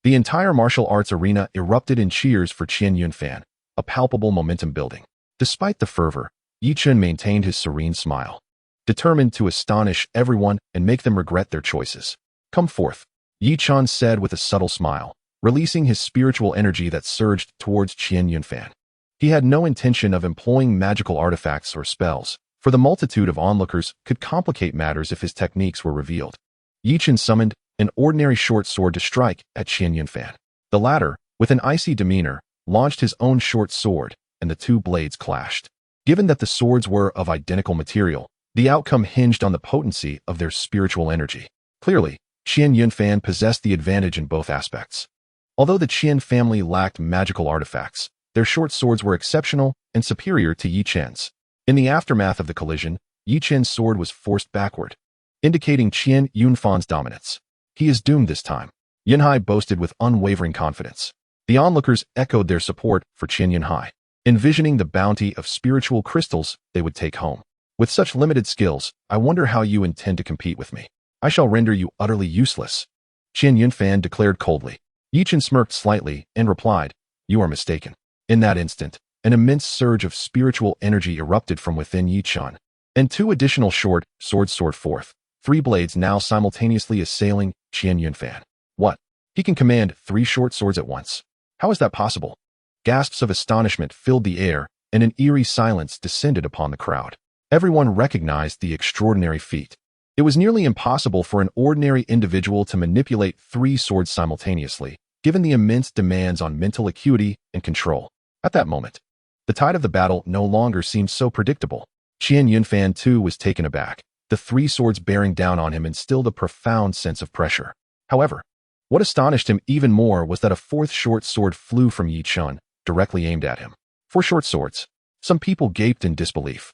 The entire martial arts arena erupted in cheers for Qian Yunfan, a palpable momentum building. Despite the fervor, Ye Chen maintained his serene smile, determined to astonish everyone and make them regret their choices. Come forth, Ye Chen said with a subtle smile, releasing his spiritual energy that surged towards Qian Yunfan. He had no intention of employing magical artifacts or spells, for the multitude of onlookers could complicate matters if his techniques were revealed. Ye Chen summoned an ordinary short sword to strike at Qian Yunfan. The latter, with an icy demeanor, launched his own short sword, and the two blades clashed. Given that the swords were of identical material, the outcome hinged on the potency of their spiritual energy. Clearly, Qian Yunfan possessed the advantage in both aspects. Although the Qian family lacked magical artifacts, their short swords were exceptional and superior to Ye Chen's. In the aftermath of the collision, Ye Chen's sword was forced backward, indicating Qian Yunfan's dominance. He is doomed this time, Yunhai boasted with unwavering confidence. The onlookers echoed their support for Qian Yunhai, envisioning the bounty of spiritual crystals they would take home. With such limited skills, I wonder how you intend to compete with me. I shall render you utterly useless, Qian Yunfan declared coldly. Ye Chen smirked slightly and replied, You are mistaken. In that instant, an immense surge of spiritual energy erupted from within Ye Chen, and two additional short swords soared forth, three blades now simultaneously assailing Qian Yunfan. What? He can command three short swords at once. How is that possible? Gasps of astonishment filled the air, and an eerie silence descended upon the crowd. Everyone recognized the extraordinary feat. It was nearly impossible for an ordinary individual to manipulate three swords simultaneously, given the immense demands on mental acuity and control. At that moment, the tide of the battle no longer seemed so predictable. Qian Yunfan too was taken aback. The three swords bearing down on him instilled a profound sense of pressure. However, what astonished him even more was that a fourth short sword flew from Ye Chen, directly aimed at him. 4 short swords. Some people gaped in disbelief,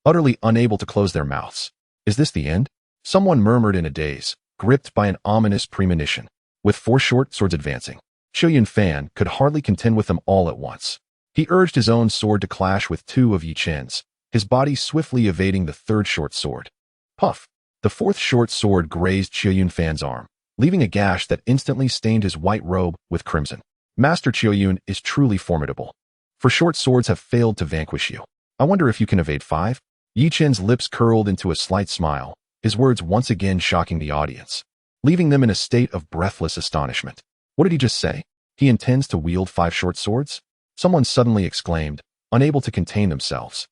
utterly unable to close their mouths. Is this the end? Someone murmured in a daze, gripped by an ominous premonition. With 4 short swords advancing, Qian Yunfan could hardly contend with them all at once. He urged his own sword to clash with 2 of Ye Chen's, his body swiftly evading the third short sword. Puff! The fourth short sword grazed Qian Yunfan's arm, leaving a gash that instantly stained his white robe with crimson. Master Qian Yun is truly formidable. 4 short swords have failed to vanquish you. I wonder if you can evade 5? Ye Chen's lips curled into a slight smile, his words once again shocking the audience, leaving them in a state of breathless astonishment. What did he just say? He intends to wield 5 short swords? Someone suddenly exclaimed, unable to contain themselves.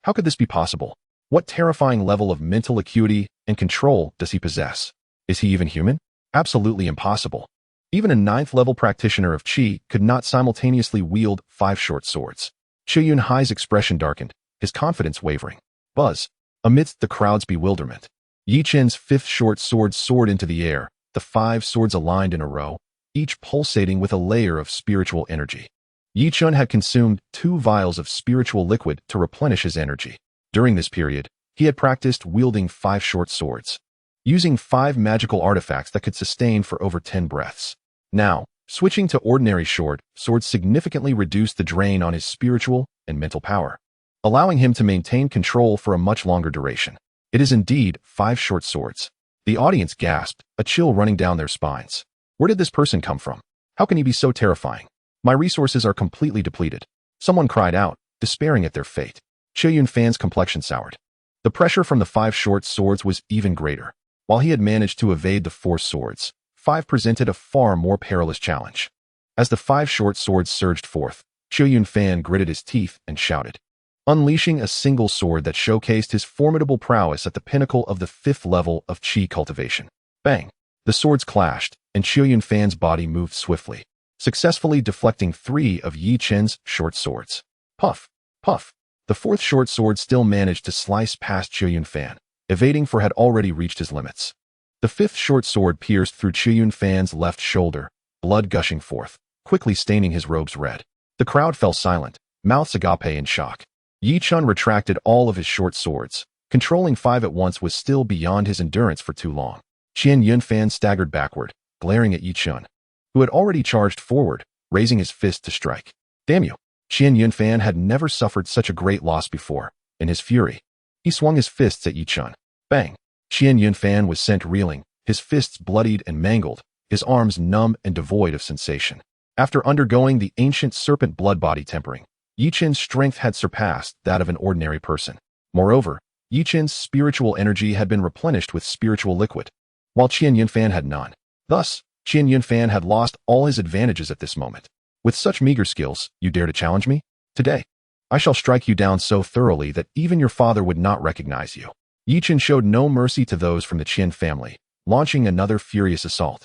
How could this be possible? What terrifying level of mental acuity and control does he possess? Is he even human? Absolutely impossible. Even a 9th-level practitioner of Qi could not simultaneously wield 5 short swords. Qian Yunhai's expression darkened, his confidence wavering. Buzz! Amidst the crowd's bewilderment, Ye Chen's 5th short sword soared into the air, the 5 swords aligned in a row, each pulsating with a layer of spiritual energy. Ye Chen had consumed 2 vials of spiritual liquid to replenish his energy. During this period, he had practiced wielding 5 short swords, using 5 magical artifacts that could sustain for over 10 breaths. Now, switching to ordinary short swords significantly reduced the drain on his spiritual and mental power, allowing him to maintain control for a much longer duration. It is indeed 5 short swords. The audience gasped, a chill running down their spines. Where did this person come from? How can he be so terrifying? My resources are completely depleted. Someone cried out, despairing at their fate. Qian Yunfan's complexion soured. The pressure from the 5 short swords was even greater. While he had managed to evade the 4 swords, 5 presented a far more perilous challenge. As the 5 short swords surged forth, Qian Yunfan gritted his teeth and shouted, unleashing a single sword that showcased his formidable prowess at the pinnacle of the 5th level of Qi cultivation. Bang! The swords clashed, and Qian Yunfan's body moved swiftly, successfully deflecting 3 of Ye Chen's short swords. Puff! Puff! The 4th short sword still managed to slice past Qian Yunfan, evading for had already reached his limits. The 5th short sword pierced through Qian Yunfan's left shoulder, blood gushing forth, quickly staining his robes red. The crowd fell silent, mouths agape in shock. Ye Chen retracted all of his short swords. Controlling 5 at once was still beyond his endurance for too long. Qian Yunfan staggered backward, glaring at Ye Chen, who had already charged forward, raising his fist to strike. Damn you! Qian Yunfan had never suffered such a great loss before. In his fury, he swung his fists at Ye Chen. Bang! Qian Yunfan was sent reeling, his fists bloodied and mangled, his arms numb and devoid of sensation. After undergoing the ancient serpent blood body tempering, Ye Chen's strength had surpassed that of an ordinary person. Moreover, Ye Chen's spiritual energy had been replenished with spiritual liquid, while Qian Yunfan had none. Thus, Qian Yunfan had lost all his advantages at this moment. With such meager skills, you dare to challenge me? Today, I shall strike you down so thoroughly that even your father would not recognize you. Ye Chen showed no mercy to those from the Qian family, launching another furious assault.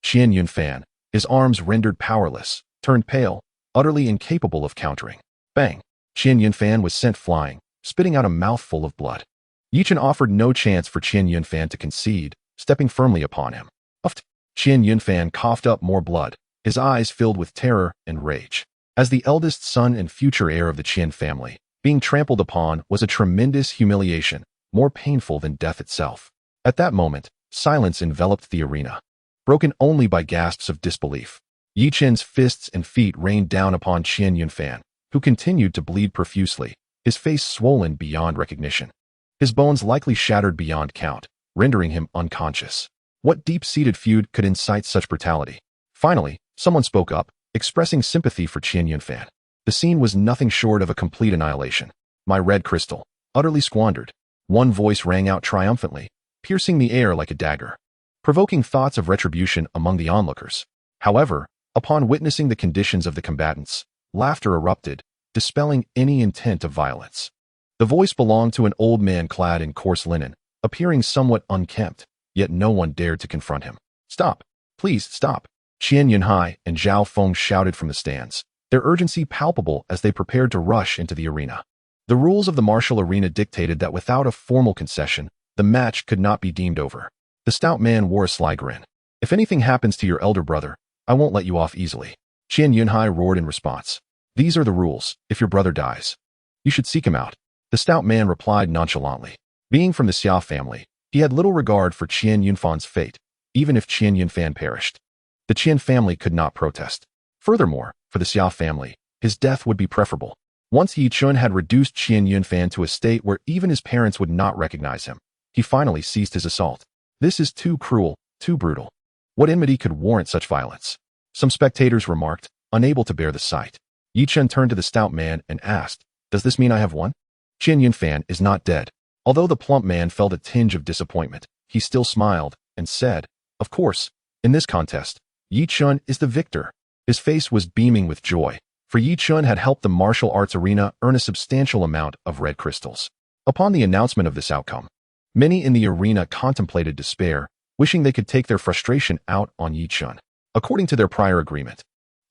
Qian Yunfan, his arms rendered powerless, turned pale, utterly incapable of countering. Bang! Qian Yunfan was sent flying, spitting out a mouthful of blood. Ye Chen offered no chance for Qian Yunfan to concede, stepping firmly upon him. Uffed! Qian Yunfan coughed up more blood, his eyes filled with terror and rage. As the eldest son and future heir of the Qian family, being trampled upon was a tremendous humiliation, more painful than death itself. At that moment, silence enveloped the arena, broken only by gasps of disbelief. Ye Chen's fists and feet rained down upon Qian Yunfan, who continued to bleed profusely, his face swollen beyond recognition. His bones likely shattered beyond count, rendering him unconscious. What deep-seated feud could incite such brutality? Finally, someone spoke up, expressing sympathy for Qian Yunfan. The scene was nothing short of a complete annihilation. My red crystal, utterly squandered. One voice rang out triumphantly, piercing the air like a dagger, provoking thoughts of retribution among the onlookers. However, upon witnessing the conditions of the combatants, laughter erupted, dispelling any intent of violence. The voice belonged to an old man clad in coarse linen, appearing somewhat unkempt, yet no one dared to confront him. Stop! Please stop! Qian Yunhai and Zhao Feng shouted from the stands, their urgency palpable as they prepared to rush into the arena. The rules of the martial arena dictated that without a formal concession, the match could not be deemed over. The stout man wore a sly grin. If anything happens to your elder brother, I won't let you off easily. Qian Yunhai roared in response. These are the rules. If your brother dies, you should seek him out. The stout man replied nonchalantly. Being from the Xia family, he had little regard for Qian Yunfan's fate, even if Qian Yunfan perished. The Qian family could not protest. Furthermore, for the Xia family, his death would be preferable. Once Ye Chen had reduced Qian Yunfan to a state where even his parents would not recognize him, he finally ceased his assault. This is too cruel, too brutal. What enmity could warrant such violence? Some spectators remarked, unable to bear the sight. Ye Chen turned to the stout man and asked, Does this mean I have won? Qian Yunfan is not dead. Although the plump man felt a tinge of disappointment, he still smiled and said, Of course, in this contest, Ye Chen is the victor. His face was beaming with joy, for Ye Chen had helped the martial arts arena earn a substantial amount of red crystals. Upon the announcement of this outcome, many in the arena contemplated despair, wishing they could take their frustration out on Ye Chen. According to their prior agreement,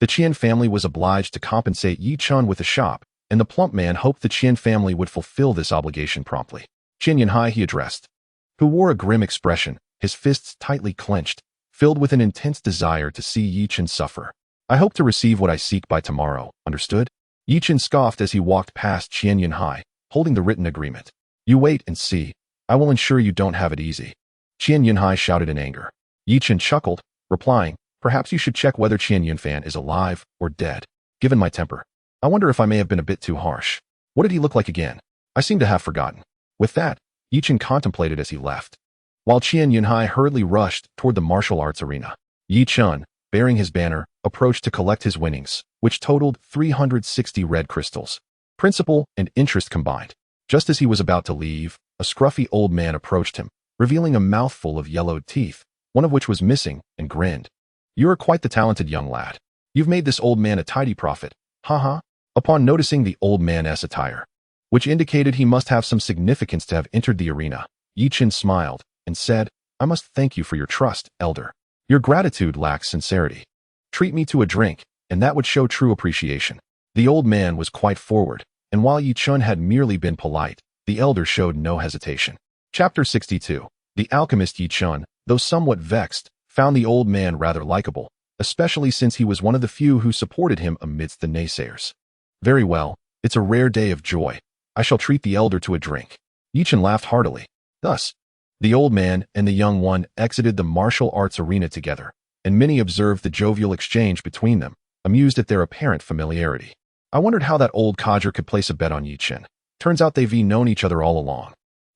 the Qian family was obliged to compensate Ye Chen with a shop, and the plump man hoped the Qian family would fulfill this obligation promptly. Qian Yunhai he addressed, who wore a grim expression, his fists tightly clenched, filled with an intense desire to see Ye Chen suffer. I hope to receive what I seek by tomorrow, understood? Ye Chen scoffed as he walked past Qian Yunhai, holding the written agreement. You wait and see. I will ensure you don't have it easy. Qian Yunhai shouted in anger. Ye Chen chuckled, replying, Perhaps you should check whether Qian Yunfan is alive or dead. Given my temper, I wonder if I may have been a bit too harsh. What did he look like again? I seem to have forgotten. With that, Ye Chen contemplated as he left. While Qian Yunhai hurriedly rushed toward the martial arts arena, Ye Chen, bearing his banner, approached to collect his winnings, which totaled 360 red crystals, principal and interest combined. Just as he was about to leave, a scruffy old man approached him, revealing a mouthful of yellowed teeth, one of which was missing, and grinned. You are quite the talented young lad. You've made this old man a tidy profit. Ha. Upon noticing the old man's attire, which indicated he must have some significance to have entered the arena, Ye Chen smiled and said, I must thank you for your trust, elder. Your gratitude lacks sincerity. Treat me to a drink, and that would show true appreciation. The old man was quite forward, and while Ye Chen had merely been polite, the elder showed no hesitation. Chapter 62. The alchemist Ye Chen, though somewhat vexed, found the old man rather likable, especially since he was one of the few who supported him amidst the naysayers. Very well, it's a rare day of joy. I shall treat the elder to a drink. Ye Chen laughed heartily. Thus, the old man and the young one exited the martial arts arena together, and many observed the jovial exchange between them, amused at their apparent familiarity. I wondered how that old codger could place a bet on Ye Chen. Turns out they've known each other all along.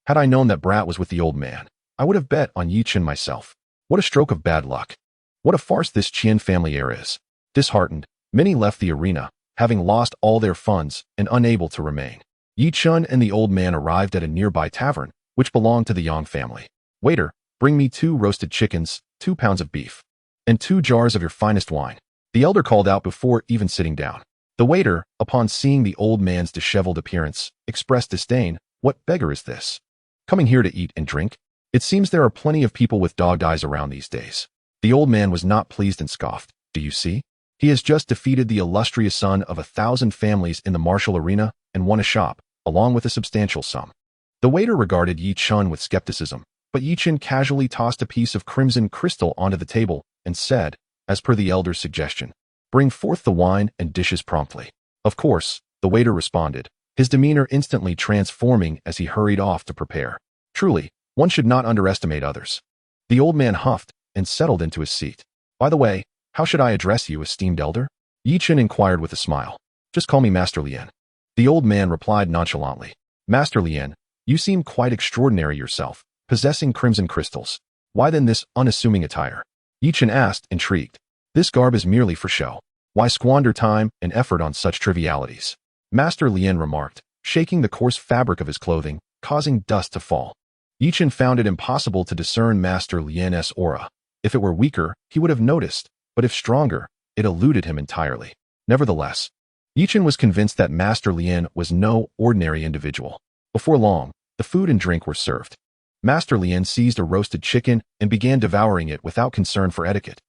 Had I known that brat was with the old man, I would have bet on Ye Chen myself. What a stroke of bad luck. What a farce this Qian family heir is. Disheartened, many left the arena, having lost all their funds and unable to remain. Ye Chen and the old man arrived at a nearby tavern, which belonged to the Yang family. Waiter, bring me 2 roasted chickens, 2 pounds of beef, and 2 jars of your finest wine. The elder called out before even sitting down. The waiter, upon seeing the old man's disheveled appearance, expressed disdain. What beggar is this? Coming here to eat and drink? It seems there are plenty of people with dogged eyes around these days. The old man was not pleased and scoffed. Do you see? He has just defeated the illustrious son of 1,000 families in the martial arena and won a shop, along with a substantial sum. The waiter regarded Ye Chen with skepticism, but Ye Chen casually tossed a piece of crimson crystal onto the table and said, as per the elder's suggestion, bring forth the wine and dishes promptly. Of course, the waiter responded, his demeanor instantly transforming as he hurried off to prepare. Truly, one should not underestimate others. The old man huffed and settled into his seat. By the way, how should I address you, esteemed elder? Ye Chen inquired with a smile. Just call me Master Lien. The old man replied nonchalantly. Master Lien, you seem quite extraordinary yourself, possessing crimson crystals. Why then this unassuming attire? Ye Chen asked, intrigued. This garb is merely for show. Why squander time and effort on such trivialities? Master Lien remarked, shaking the coarse fabric of his clothing, causing dust to fall. Ye Chen found it impossible to discern Master Lien's aura. If it were weaker, he would have noticed, but if stronger, it eluded him entirely. Nevertheless, Ye Chen was convinced that Master Lien was no ordinary individual. Before long, the food and drink were served. Master Lien seized a roasted chicken and began devouring it without concern for etiquette.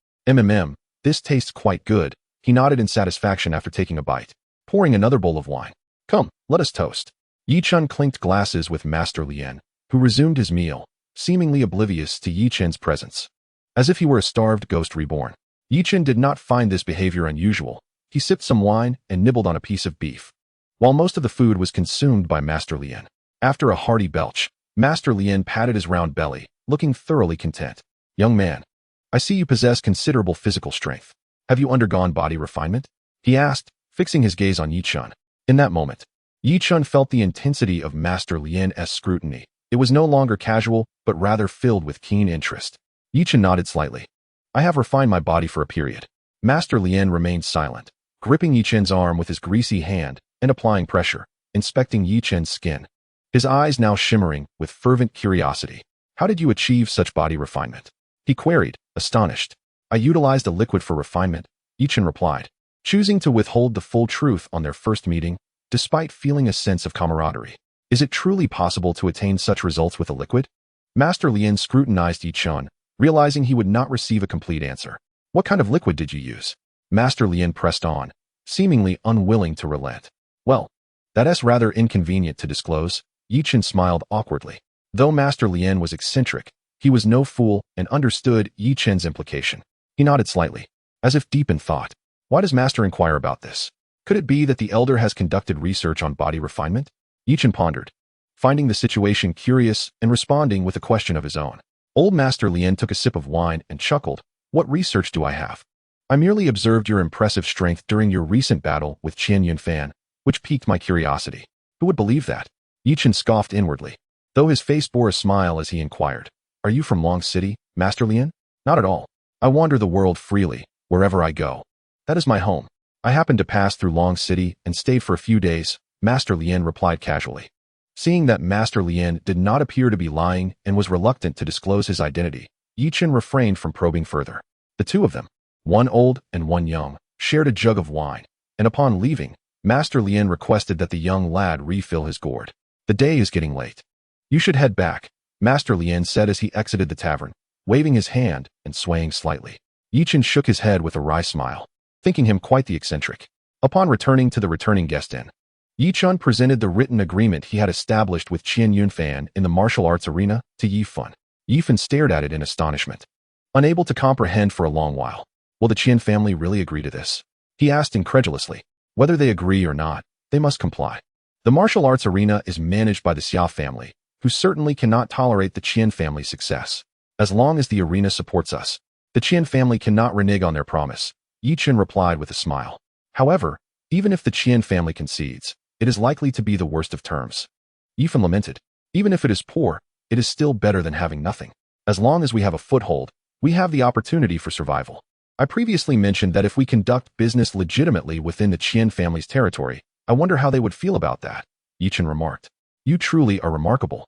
This tastes quite good, he nodded in satisfaction after taking a bite, pouring another bowl of wine. Come, let us toast. Ye Chen clinked glasses with Master Lien, who resumed his meal, seemingly oblivious to Ye Chen's presence. As if he were a starved ghost reborn. Ye Chen did not find this behavior unusual. He sipped some wine and nibbled on a piece of beef, while most of the food was consumed by Master Lien. After a hearty belch, Master Lien patted his round belly, looking thoroughly content. Young man, I see you possess considerable physical strength. Have you undergone body refinement? He asked, fixing his gaze on Ye Chen. In that moment, Ye Chen felt the intensity of Master Lien's scrutiny. It was no longer casual, but rather filled with keen interest. Ye Chen nodded slightly. I have refined my body for a period. Master Lien remained silent, gripping Ye Chen's arm with his greasy hand and applying pressure, inspecting Ye Chen's skin. His eyes now shimmering with fervent curiosity. How did you achieve such body refinement? He queried, astonished. I utilized a liquid for refinement, Ye Chen replied, choosing to withhold the full truth on their first meeting, despite feeling a sense of camaraderie. Is it truly possible to attain such results with a liquid? Master Lien scrutinized Ye Chen, realizing he would not receive a complete answer. What kind of liquid did you use? Master Lien pressed on, seemingly unwilling to relent. Well, that's rather inconvenient to disclose. Ye Chen smiled awkwardly. Though Master Lien was eccentric, he was no fool and understood Ye Chen's implication. He nodded slightly, as if deep in thought. Why does Master inquire about this? Could it be that the elder has conducted research on body refinement? Ye Chen pondered, finding the situation curious and responding with a question of his own. Old Master Lien took a sip of wine and chuckled. What research do I have? I merely observed your impressive strength during your recent battle with Qian Yunfan, which piqued my curiosity. Who would believe that? Ye Chen scoffed inwardly, though his face bore a smile as he inquired. Are you from Long City, Master Lien? Not at all. I wander the world freely, wherever I go. That is my home. I happened to pass through Long City and stayed for a few days, Master Lien replied casually. Seeing that Master Lien did not appear to be lying and was reluctant to disclose his identity, Ye Chen refrained from probing further. The two of them, one old and one young, shared a jug of wine, and upon leaving, Master Lien requested that the young lad refill his gourd. The day is getting late. You should head back, Master Lien said as he exited the tavern, waving his hand and swaying slightly. Ye Chen shook his head with a wry smile, thinking him quite the eccentric. Upon returning to the returning guest inn, Ye Chen presented the written agreement he had established with Qian Yunfan in the martial arts arena to Ye Fun. Ye Fun stared at it in astonishment, unable to comprehend for a long while. Will the Qian family really agree to this? He asked incredulously. Whether they agree or not, they must comply. The martial arts arena is managed by the Xia family, who certainly cannot tolerate the Qian family's success. As long as the arena supports us, the Qian family cannot renege on their promise, Ye Chen replied with a smile. However, Even if the Qian family concedes, it is likely to be the worst of terms. Ye Chen lamented. Even if it is poor, it is still better than having nothing. As long as we have a foothold, we have the opportunity for survival. I previously mentioned that if we conduct business legitimately within the Qian family's territory, I wonder how they would feel about that, Ye Chen remarked. You truly are remarkable,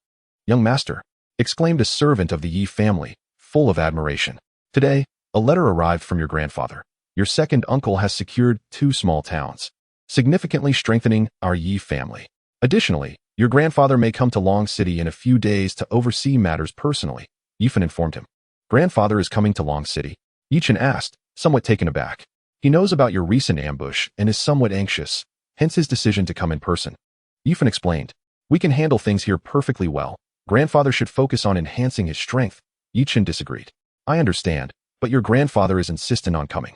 young master, exclaimed a servant of the Ye family, full of admiration. Today, a letter arrived from your grandfather. Your second uncle has secured 2 small towns, significantly strengthening our Ye family. Additionally, your grandfather may come to Long City in a few days to oversee matters personally, Ye Chen informed him. Grandfather is coming to Long City? Ye Chen asked, somewhat taken aback. He knows about your recent ambush and is somewhat anxious, hence his decision to come in person. Ye Chen explained. We can handle things here perfectly well. Grandfather should focus on enhancing his strength. Ye Chen disagreed. I understand, but your grandfather is insistent on coming.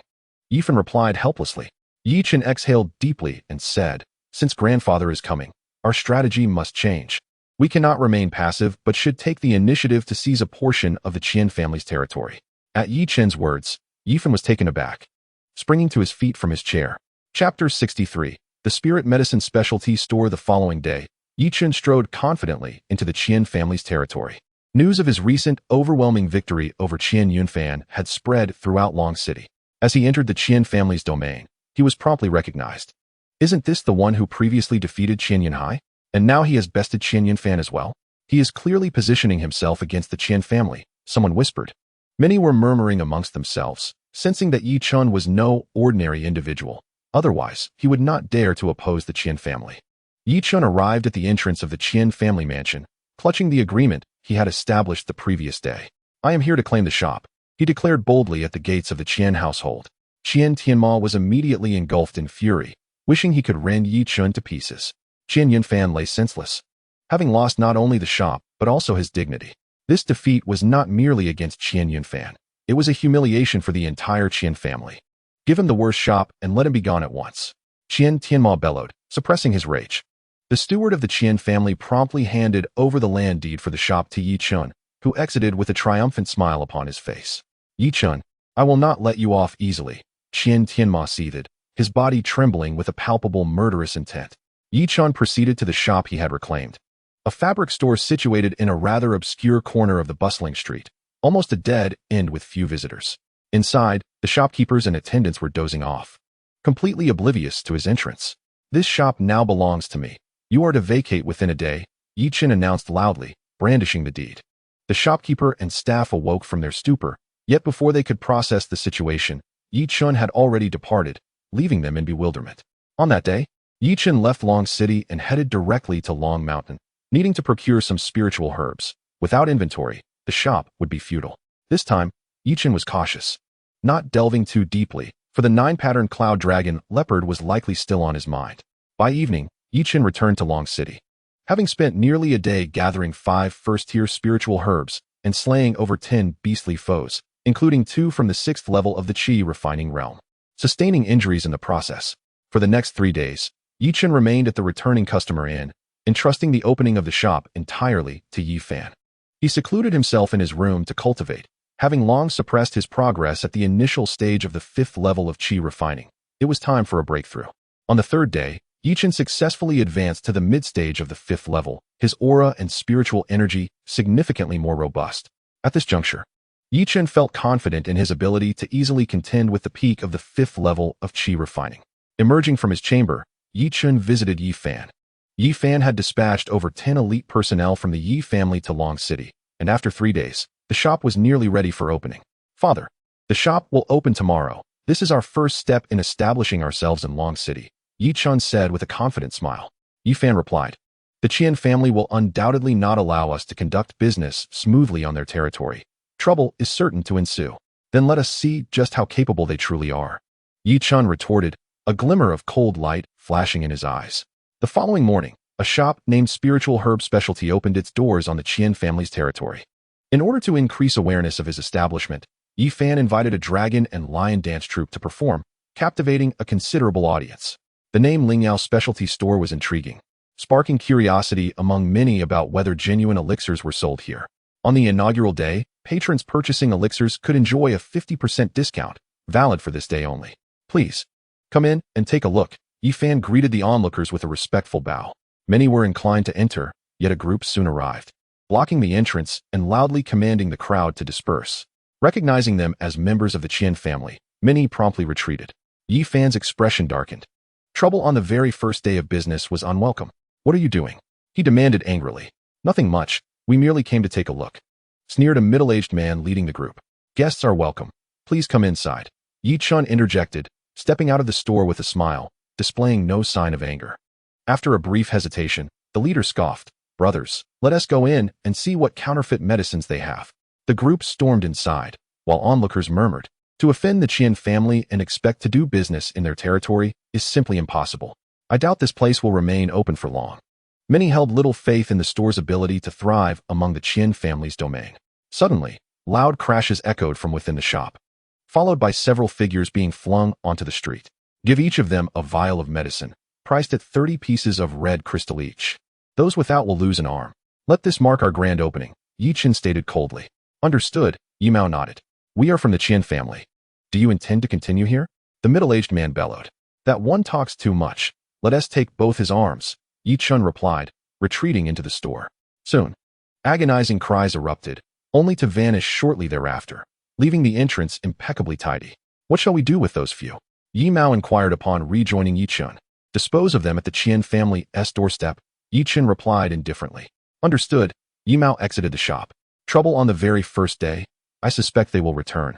Ye Chen replied helplessly. Ye Chen exhaled deeply and said, since grandfather is coming, our strategy must change. We cannot remain passive but should take the initiative to seize a portion of the Qian family's territory. At Ye Chen's words, Ye Chen was taken aback, springing to his feet from his chair. Chapter 63. The Spirit Medicine Specialty Store. The following day, Ye Chen strode confidently into the Qian family's territory. News of his recent overwhelming victory over Qian Yunfan had spread throughout Long City. As he entered the Qian family's domain, he was promptly recognized. Isn't this the one who previously defeated Qian Yunhai? And now he has bested Qian Yunfan as well? He is clearly positioning himself against the Qian family, someone whispered. Many were murmuring amongst themselves, sensing that Ye Chen was no ordinary individual. Otherwise, he would not dare to oppose the Qian family. Ye Chen arrived at the entrance of the Qian family mansion, clutching the agreement he had established the previous day. I am here to claim the shop, he declared boldly at the gates of the Qian household. Qian Tianma was immediately engulfed in fury, wishing he could rend Ye Chen to pieces. Qian Yunfan lay senseless, having lost not only the shop, but also his dignity. This defeat was not merely against Qian Yunfan. It was a humiliation for the entire Qian family. Give him the worst shop and let him be gone at once. Qian Tianma bellowed, suppressing his rage. The steward of the Qian family promptly handed over the land deed for the shop to Ye Chen, who exited with a triumphant smile upon his face. Ye Chen, I will not let you off easily, Qian Tianma seethed, his body trembling with a palpable murderous intent. Ye Chen proceeded to the shop he had reclaimed. A fabric store situated in a rather obscure corner of the bustling street, almost a dead end with few visitors. Inside, the shopkeepers and attendants were dozing off, completely oblivious to his entrance. This shop now belongs to me. You are to vacate within a day, Ye Chen announced loudly, brandishing the deed. The shopkeeper and staff awoke from their stupor, yet before they could process the situation, Ye Chen had already departed, leaving them in bewilderment. On that day, Ye Chen left Long City and headed directly to Long Mountain, needing to procure some spiritual herbs. Without inventory, the shop would be futile. This time, Ye Chen was cautious, not delving too deeply, for the 9-pattern cloud dragon leopard was likely still on his mind. By evening, Ye Chen returned to Long City. Having spent nearly a day gathering 5 first-tier spiritual herbs and slaying over 10 beastly foes, including 2 from the 6th level of the Qi refining realm, sustaining injuries in the process. For the next 3 days, Ye Chen remained at the returning customer inn, entrusting the opening of the shop entirely to Ye Fan. He secluded himself in his room to cultivate, having long suppressed his progress at the initial stage of the 5th level of Qi refining. It was time for a breakthrough. On the 3rd day, Ye Chen successfully advanced to the mid-stage of the 5th level, his aura and spiritual energy significantly more robust. At this juncture, Ye Chen felt confident in his ability to easily contend with the peak of the 5th level of Qi refining. Emerging from his chamber, Ye Chen visited Ye Fan. Ye Fan had dispatched over 10 elite personnel from the Ye family to Long City, and after 3 days, the shop was nearly ready for opening. Father, the shop will open tomorrow. This is our first step in establishing ourselves in Long City, Ye Chen said with a confident smile. Ye Fan replied, the Qian family will undoubtedly not allow us to conduct business smoothly on their territory. Trouble is certain to ensue. Then let us see just how capable they truly are. Ye Chen retorted, a glimmer of cold light flashing in his eyes. The following morning, a shop named Spiritual Herb Specialty opened its doors on the Qian family's territory. In order to increase awareness of his establishment, Ye Fan invited a dragon and lion dance troupe to perform, captivating a considerable audience. The name Lingyao Specialty Store was intriguing, sparking curiosity among many about whether genuine elixirs were sold here. On the inaugural day, patrons purchasing elixirs could enjoy a 50% discount, valid for this day only. Please, come in and take a look, Ye Fan greeted the onlookers with a respectful bow. Many were inclined to enter, yet a group soon arrived, blocking the entrance and loudly commanding the crowd to disperse. Recognizing them as members of the Chen family, many promptly retreated. Ye Fan's expression darkened. Trouble on the very first day of business was unwelcome. "What are you doing?" he demanded angrily. "Nothing much. We merely came to take a look," sneered a middle-aged man leading the group. "Guests are welcome. Please come inside," Ye Chen interjected, stepping out of the store with a smile, displaying no sign of anger. After a brief hesitation, the leader scoffed. "Brothers, let us go in and see what counterfeit medicines they have." The group stormed inside, while onlookers murmured, "To offend the Chen family and expect to do business in their territory is simply impossible. I doubt this place will remain open for long." Many held little faith in the store's ability to thrive among the Chen family's domain. Suddenly, loud crashes echoed from within the shop, followed by several figures being flung onto the street. "Give each of them a vial of medicine, priced at 30 pieces of red crystal each. Those without will lose an arm. Let this mark our grand opening," Ye Chen stated coldly. "Understood," Ye Mao nodded. "We are from the Chen family. Do you intend to continue here?" The middle-aged man bellowed. "That one talks too much. Let us take both his arms," Ye Chen replied, retreating into the store. Soon, agonizing cries erupted, only to vanish shortly thereafter, leaving the entrance impeccably tidy. "What shall we do with those few?" Ye Mao inquired upon rejoining Ye Chen. "Dispose of them at the Chen family's doorstep," Ye Chen replied indifferently. "Understood." Ye Mao exited the shop. "Trouble on the very first day? I suspect they will return."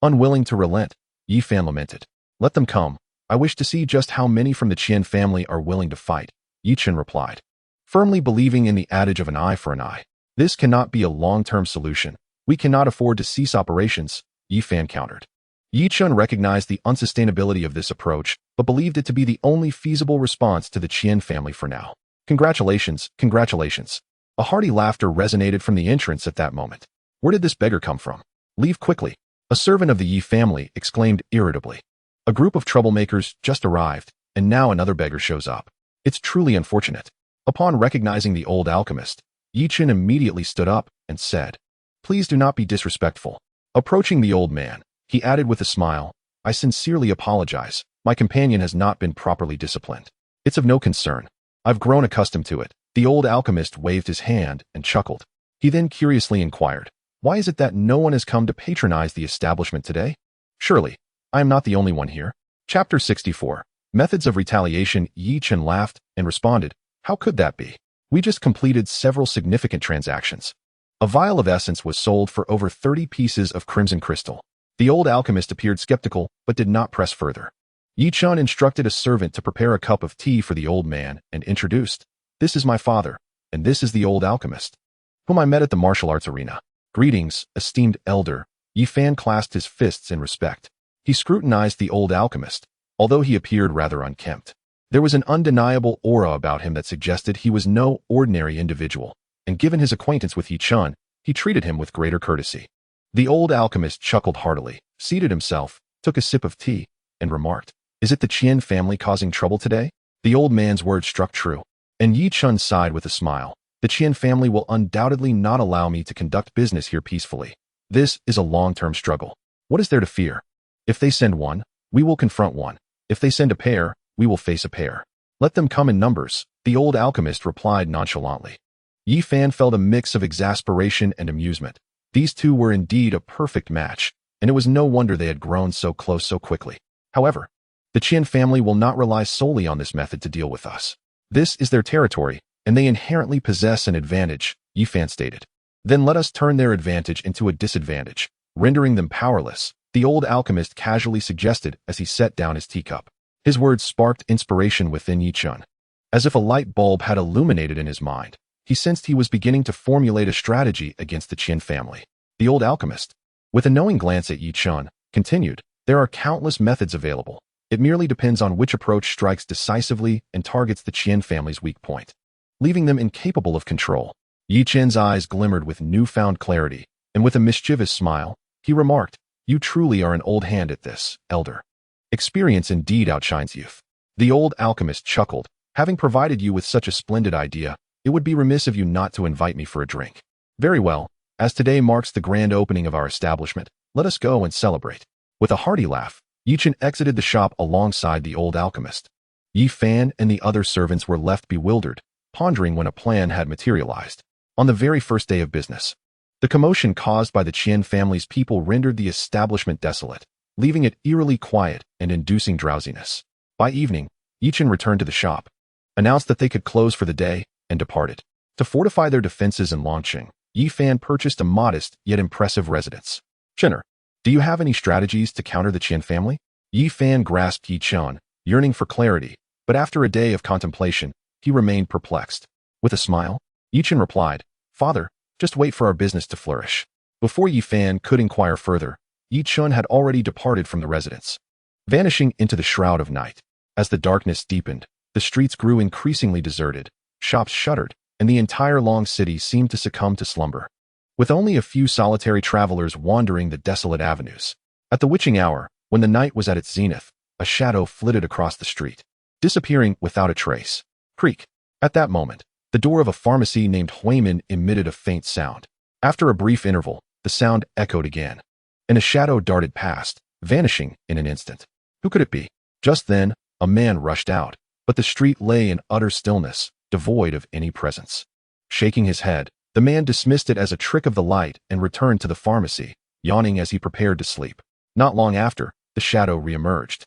Unwilling to relent, Ye Fan lamented. "Let them come. I wish to see just how many from the Chen family are willing to fight," Ye Chen replied, firmly believing in the adage of an eye for an eye. "This cannot be a long-term solution. We cannot afford to cease operations," Ye Fan countered. Ye Chen recognized the unsustainability of this approach, but believed it to be the only feasible response to the Chen family for now. "Congratulations, congratulations." A hearty laughter resonated from the entrance at that moment. "Where did this beggar come from?" "Leave quickly," a servant of the Ye family exclaimed irritably. "A group of troublemakers just arrived, and now another beggar shows up. It's truly unfortunate." Upon recognizing the old alchemist, Ye Chen immediately stood up and said, "Please do not be disrespectful." Approaching the old man, he added with a smile, "I sincerely apologize. My companion has not been properly disciplined. It's of no concern. I've grown accustomed to it." The old alchemist waved his hand and chuckled. He then curiously inquired, "Why is it that no one has come to patronize the establishment today? Surely, I am not the only one here." Chapter 64. Methods of Retaliation. Ye Chen laughed and responded, "How could that be? We just completed several significant transactions. A vial of essence was sold for over 30 pieces of crimson crystal." The old alchemist appeared skeptical but did not press further. Ye Chen instructed a servant to prepare a cup of tea for the old man and introduced, "This is my father, and this is the old alchemist, whom I met at the martial arts arena." "Greetings, esteemed elder." Ye Fan clasped his fists in respect. He scrutinized the old alchemist, although he appeared rather unkempt. There was an undeniable aura about him that suggested he was no ordinary individual, and given his acquaintance with Ye Chen, he treated him with greater courtesy. The old alchemist chuckled heartily, seated himself, took a sip of tea, and remarked, "Is it the Chen family causing trouble today?" The old man's words struck true, and Ye Chen sighed with a smile. "The Chen family will undoubtedly not allow me to conduct business here peacefully. This is a long-term struggle. What is there to fear? If they send one, we will confront one. If they send a pair, we will face a pair. Let them come in numbers," the old alchemist replied nonchalantly. Ye Fan felt a mix of exasperation and amusement. These two were indeed a perfect match, and it was no wonder they had grown so close so quickly. However, the Chen family will not rely solely on this method to deal with us. This is their territory, and they inherently possess an advantage, Ye Fan stated. Then let us turn their advantage into a disadvantage, rendering them powerless, the old alchemist casually suggested as he set down his teacup. His words sparked inspiration within Ye Chen. As if a light bulb had illuminated in his mind, he sensed he was beginning to formulate a strategy against the Chen family. The old alchemist, with a knowing glance at Ye Chen, continued, "There are countless methods available. It merely depends on which approach strikes decisively and targets the Chen family's weak point, leaving them incapable of control." Ye Chen's eyes glimmered with newfound clarity, and with a mischievous smile, he remarked, "You truly are an old hand at this, elder. Experience indeed outshines youth." The old alchemist chuckled. "Having provided you with such a splendid idea, it would be remiss of you not to invite me for a drink. Very well, as today marks the grand opening of our establishment, let us go and celebrate." With a hearty laugh, Ye Chen exited the shop alongside the old alchemist. Ye Fan and the other servants were left bewildered, pondering when a plan had materialized. On the very first day of business, the commotion caused by the Chen family's people rendered the establishment desolate, leaving it eerily quiet and inducing drowsiness. By evening, Ye Chen returned to the shop, announced that they could close for the day, and departed. To fortify their defenses in Longqing, Ye Fan purchased a modest yet impressive residence. "Chenner, do you have any strategies to counter the Chen family?" Ye Fan grasped Ye Chen, yearning for clarity, but after a day of contemplation, he remained perplexed. With a smile, Ye Chen replied, "Father, just wait for our business to flourish." Before Ye Fan could inquire further, Ye Chen had already departed from the residence, vanishing into the shroud of night. As the darkness deepened, the streets grew increasingly deserted, shops shuttered, and the entire long city seemed to succumb to slumber, with only a few solitary travelers wandering the desolate avenues. At the witching hour, when the night was at its zenith, a shadow flitted across the street, disappearing without a trace. Creak. At that moment, the door of a pharmacy named Huimin emitted a faint sound. After a brief interval, the sound echoed again, and a shadow darted past, vanishing in an instant. Who could it be? Just then, a man rushed out, but the street lay in utter stillness, devoid of any presence. Shaking his head, the man dismissed it as a trick of the light and returned to the pharmacy, yawning as he prepared to sleep. Not long after, the shadow reemerged,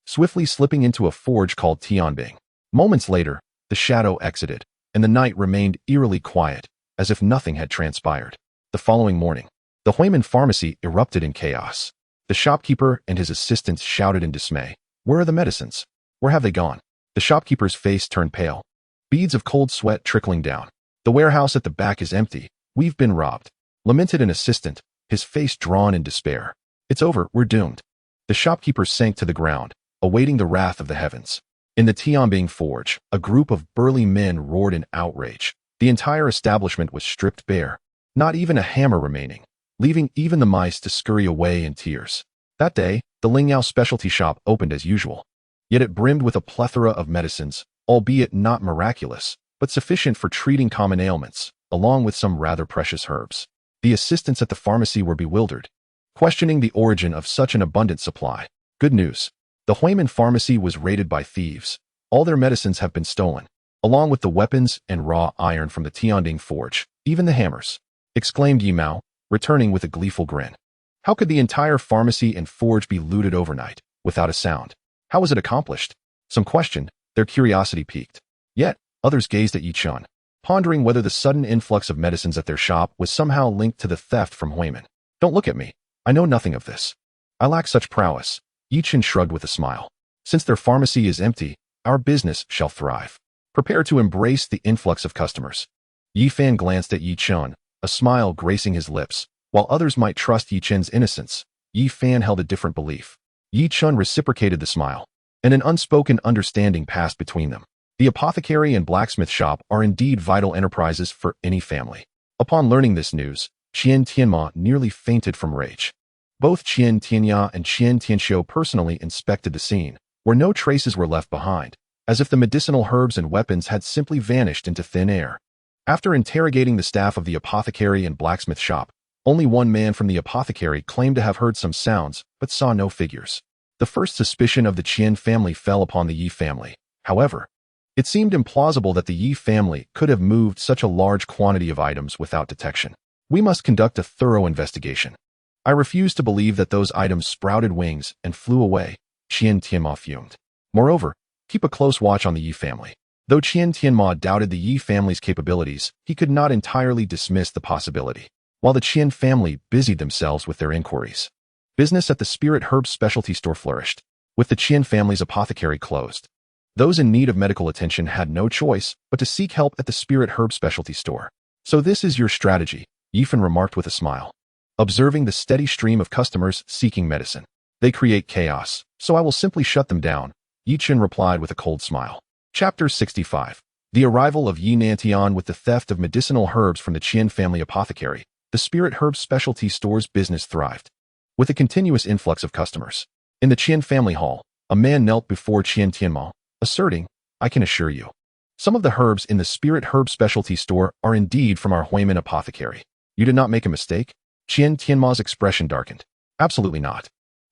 swiftly slipping into a forge called Tianbing. Moments later, the shadow exited, and the night remained eerily quiet, as if nothing had transpired. The following morning, the Huimin pharmacy erupted in chaos. The shopkeeper and his assistants shouted in dismay, "Where are the medicines? Where have they gone?" The shopkeeper's face turned pale, beads of cold sweat trickling down. "The warehouse at the back is empty. We've been robbed," lamented an assistant, his face drawn in despair. "It's over, we're doomed." The shopkeeper sank to the ground, awaiting the wrath of the heavens. In the Tianbing forge, a group of burly men roared in outrage. The entire establishment was stripped bare, not even a hammer remaining, leaving even the mice to scurry away in tears. That day, the Lingyao specialty shop opened as usual. Yet it brimmed with a plethora of medicines, albeit not miraculous, but sufficient for treating common ailments, along with some rather precious herbs. The assistants at the pharmacy were bewildered, questioning the origin of such an abundant supply. Good news. The Huimin pharmacy was raided by thieves. All their medicines have been stolen, along with the weapons and raw iron from the Tianbing forge, even the hammers, exclaimed Yi Mao, returning with a gleeful grin. How could the entire pharmacy and forge be looted overnight, without a sound? How was it accomplished? Some questioned, their curiosity piqued. Yet, others gazed at Ye Chen, pondering whether the sudden influx of medicines at their shop was somehow linked to the theft from Huimin. "Don't look at me. I know nothing of this. I lack such prowess." Ye Chen shrugged with a smile. "Since their pharmacy is empty, our business shall thrive. Prepare to embrace the influx of customers." Ye Fan glanced at Ye Chen, a smile gracing his lips. While others might trust Ye Chen's innocence, Ye Fan held a different belief. Ye Chen reciprocated the smile, and an unspoken understanding passed between them. The apothecary and blacksmith shop are indeed vital enterprises for any family. Upon learning this news, Qian Tianma nearly fainted from rage. Both Qian Tianya and Qian Tianxiu personally inspected the scene, where no traces were left behind, as if the medicinal herbs and weapons had simply vanished into thin air. After interrogating the staff of the apothecary and blacksmith shop, only one man from the apothecary claimed to have heard some sounds, but saw no figures. The first suspicion of the Qian family fell upon the Yi family. However, it seemed implausible that the Yi family could have moved such a large quantity of items without detection. "We must conduct a thorough investigation. I refuse to believe that those items sprouted wings and flew away," Qian Tianma fumed. "Moreover, keep a close watch on the Yi family." Though Qian Tianma doubted the Yi family's capabilities, he could not entirely dismiss the possibility. While the Qian family busied themselves with their inquiries, business at the spirit herb specialty store flourished. With the Qian family's apothecary closed, those in need of medical attention had no choice but to seek help at the spirit herb specialty store. "So this is your strategy," Ye Fan remarked with a smile, observing the steady stream of customers seeking medicine. "They create chaos, so I will simply shut them down," Ye Chen replied with a cold smile. Chapter 65. The arrival of Yi Nantian with the theft of medicinal herbs from the Qian family apothecary. The spirit herb specialty store's business thrived, with a continuous influx of customers. In the Qian family hall, a man knelt before Qian Tianma, asserting, "I can assure you, some of the herbs in the spirit herb specialty store are indeed from our Huimin apothecary. You did not make a mistake?" Qian Tianma's expression darkened. "Absolutely not.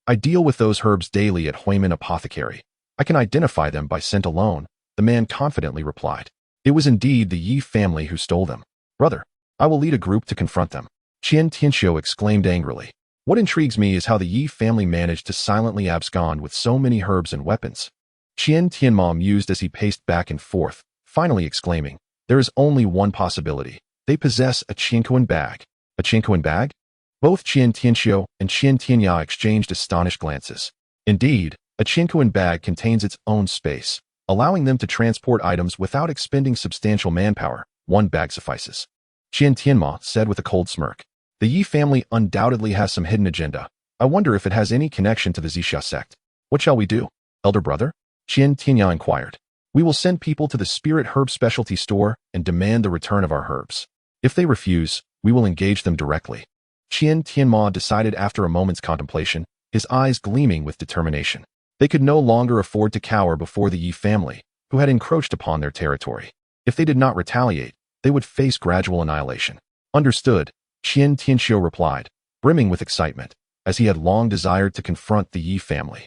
I deal with those herbs daily at Huimin apothecary. I can identify them by scent alone, the man confidently replied. It was indeed the Ye family who stole them. Brother, I will lead a group to confront them. Qian Tianxiu exclaimed angrily. What intrigues me is how the Ye family managed to silently abscond with so many herbs and weapons. Qian Tianma mused as he paced back and forth, finally exclaiming, there is only one possibility. They possess a Qianquan bag. A Qianquan bag? Both Qian Tianxiu and Qian Tianya exchanged astonished glances. Indeed, a Qianquan bag contains its own space, allowing them to transport items without expending substantial manpower. One bag suffices. Qian Tianma said with a cold smirk. The Ye family undoubtedly has some hidden agenda. I wonder if it has any connection to the Zixia sect. What shall we do, elder brother? Qian Tianya inquired. We will send people to the spirit herb specialty store and demand the return of our herbs. If they refuse, we will engage them directly. Qian Tianma decided after a moment's contemplation, his eyes gleaming with determination. They could no longer afford to cower before the Ye family, who had encroached upon their territory. If they did not retaliate, they would face gradual annihilation. Understood, Qian Tianxiu replied, brimming with excitement, as he had long desired to confront the Ye family.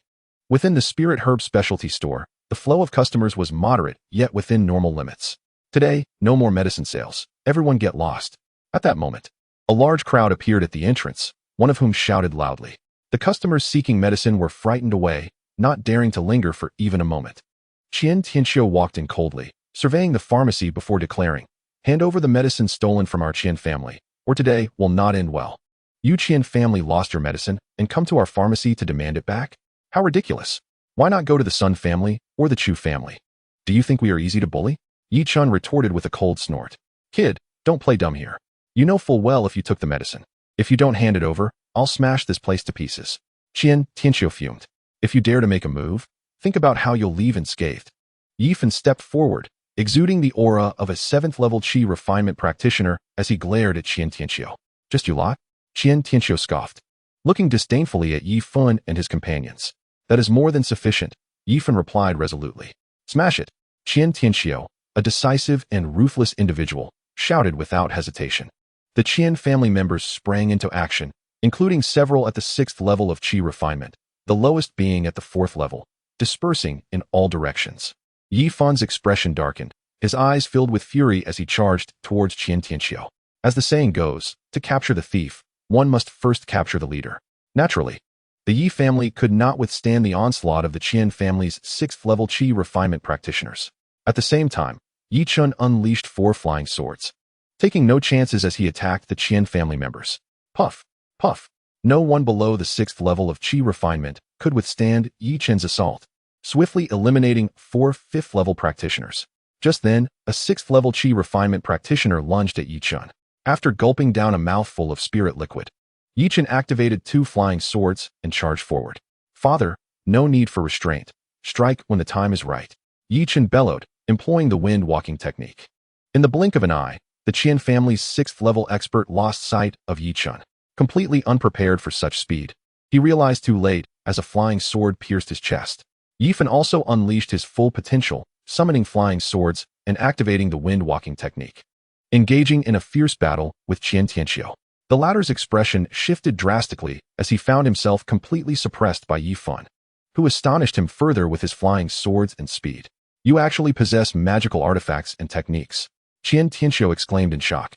Within the spirit herb specialty store, the flow of customers was moderate, yet within normal limits. Today, no more medicine sales. Everyone get lost. At that moment, a large crowd appeared at the entrance, one of whom shouted loudly. The customers seeking medicine were frightened away, not daring to linger for even a moment. Qian Tianxiu walked in coldly, surveying the pharmacy before declaring, hand over the medicine stolen from our Qian family, or today will not end well. You Qian family lost your medicine and come to our pharmacy to demand it back? How ridiculous. Why not go to the Sun family or the Chu family? Do you think we are easy to bully? Ye Chen retorted with a cold snort. Kid, don't play dumb here. You know full well if you took the medicine. If you don't hand it over, I'll smash this place to pieces. Qian Tianxiu fumed. If you dare to make a move, think about how you'll leave unscathed. Ye Fen stepped forward, exuding the aura of a 7th-level Qi refinement practitioner as he glared at Qian Tianxiu. Just you lot? Qian Tianxiu scoffed, looking disdainfully at Ye Fen and his companions. That is more than sufficient, Ye Fen replied resolutely. Smash it. Qian Tianxiu, a decisive and ruthless individual, shouted without hesitation. The Qian family members sprang into action, including several at the 6th level of Qi refinement, the lowest being at the 4th level, dispersing in all directions. Ye Fen's expression darkened, his eyes filled with fury as he charged towards Qian Tianxiu. As the saying goes, to capture the thief, one must first capture the leader. Naturally, the Ye family could not withstand the onslaught of the Qian family's 6th-level Qi refinement practitioners. At the same time, Ye Chen unleashed 4 flying swords, taking no chances as he attacked the Qian family members. Puff, puff. No one below the 6th level of Qi refinement could withstand Ye Chen's assault, swiftly eliminating 4 5th-level practitioners. Just then, a 6th-level Qi refinement practitioner lunged at Ye Chen. After gulping down a mouthful of spirit liquid, Ye Chen activated 2 flying swords and charged forward. Father, no need for restraint. Strike when the time is right. Ye Chen bellowed, employing the wind-walking technique. In the blink of an eye, the Qian family's 6th-level expert lost sight of Ye Chen, completely unprepared for such speed. He realized too late as a flying sword pierced his chest. Ye Fen also unleashed his full potential, summoning flying swords and activating the wind-walking technique. Engaging in a fierce battle with Qian Tianxiu, the latter's expression shifted drastically as he found himself completely suppressed by Ye Fen, who astonished him further with his flying swords and speed. You actually possess magical artifacts and techniques, Qian Tianxiu exclaimed in shock.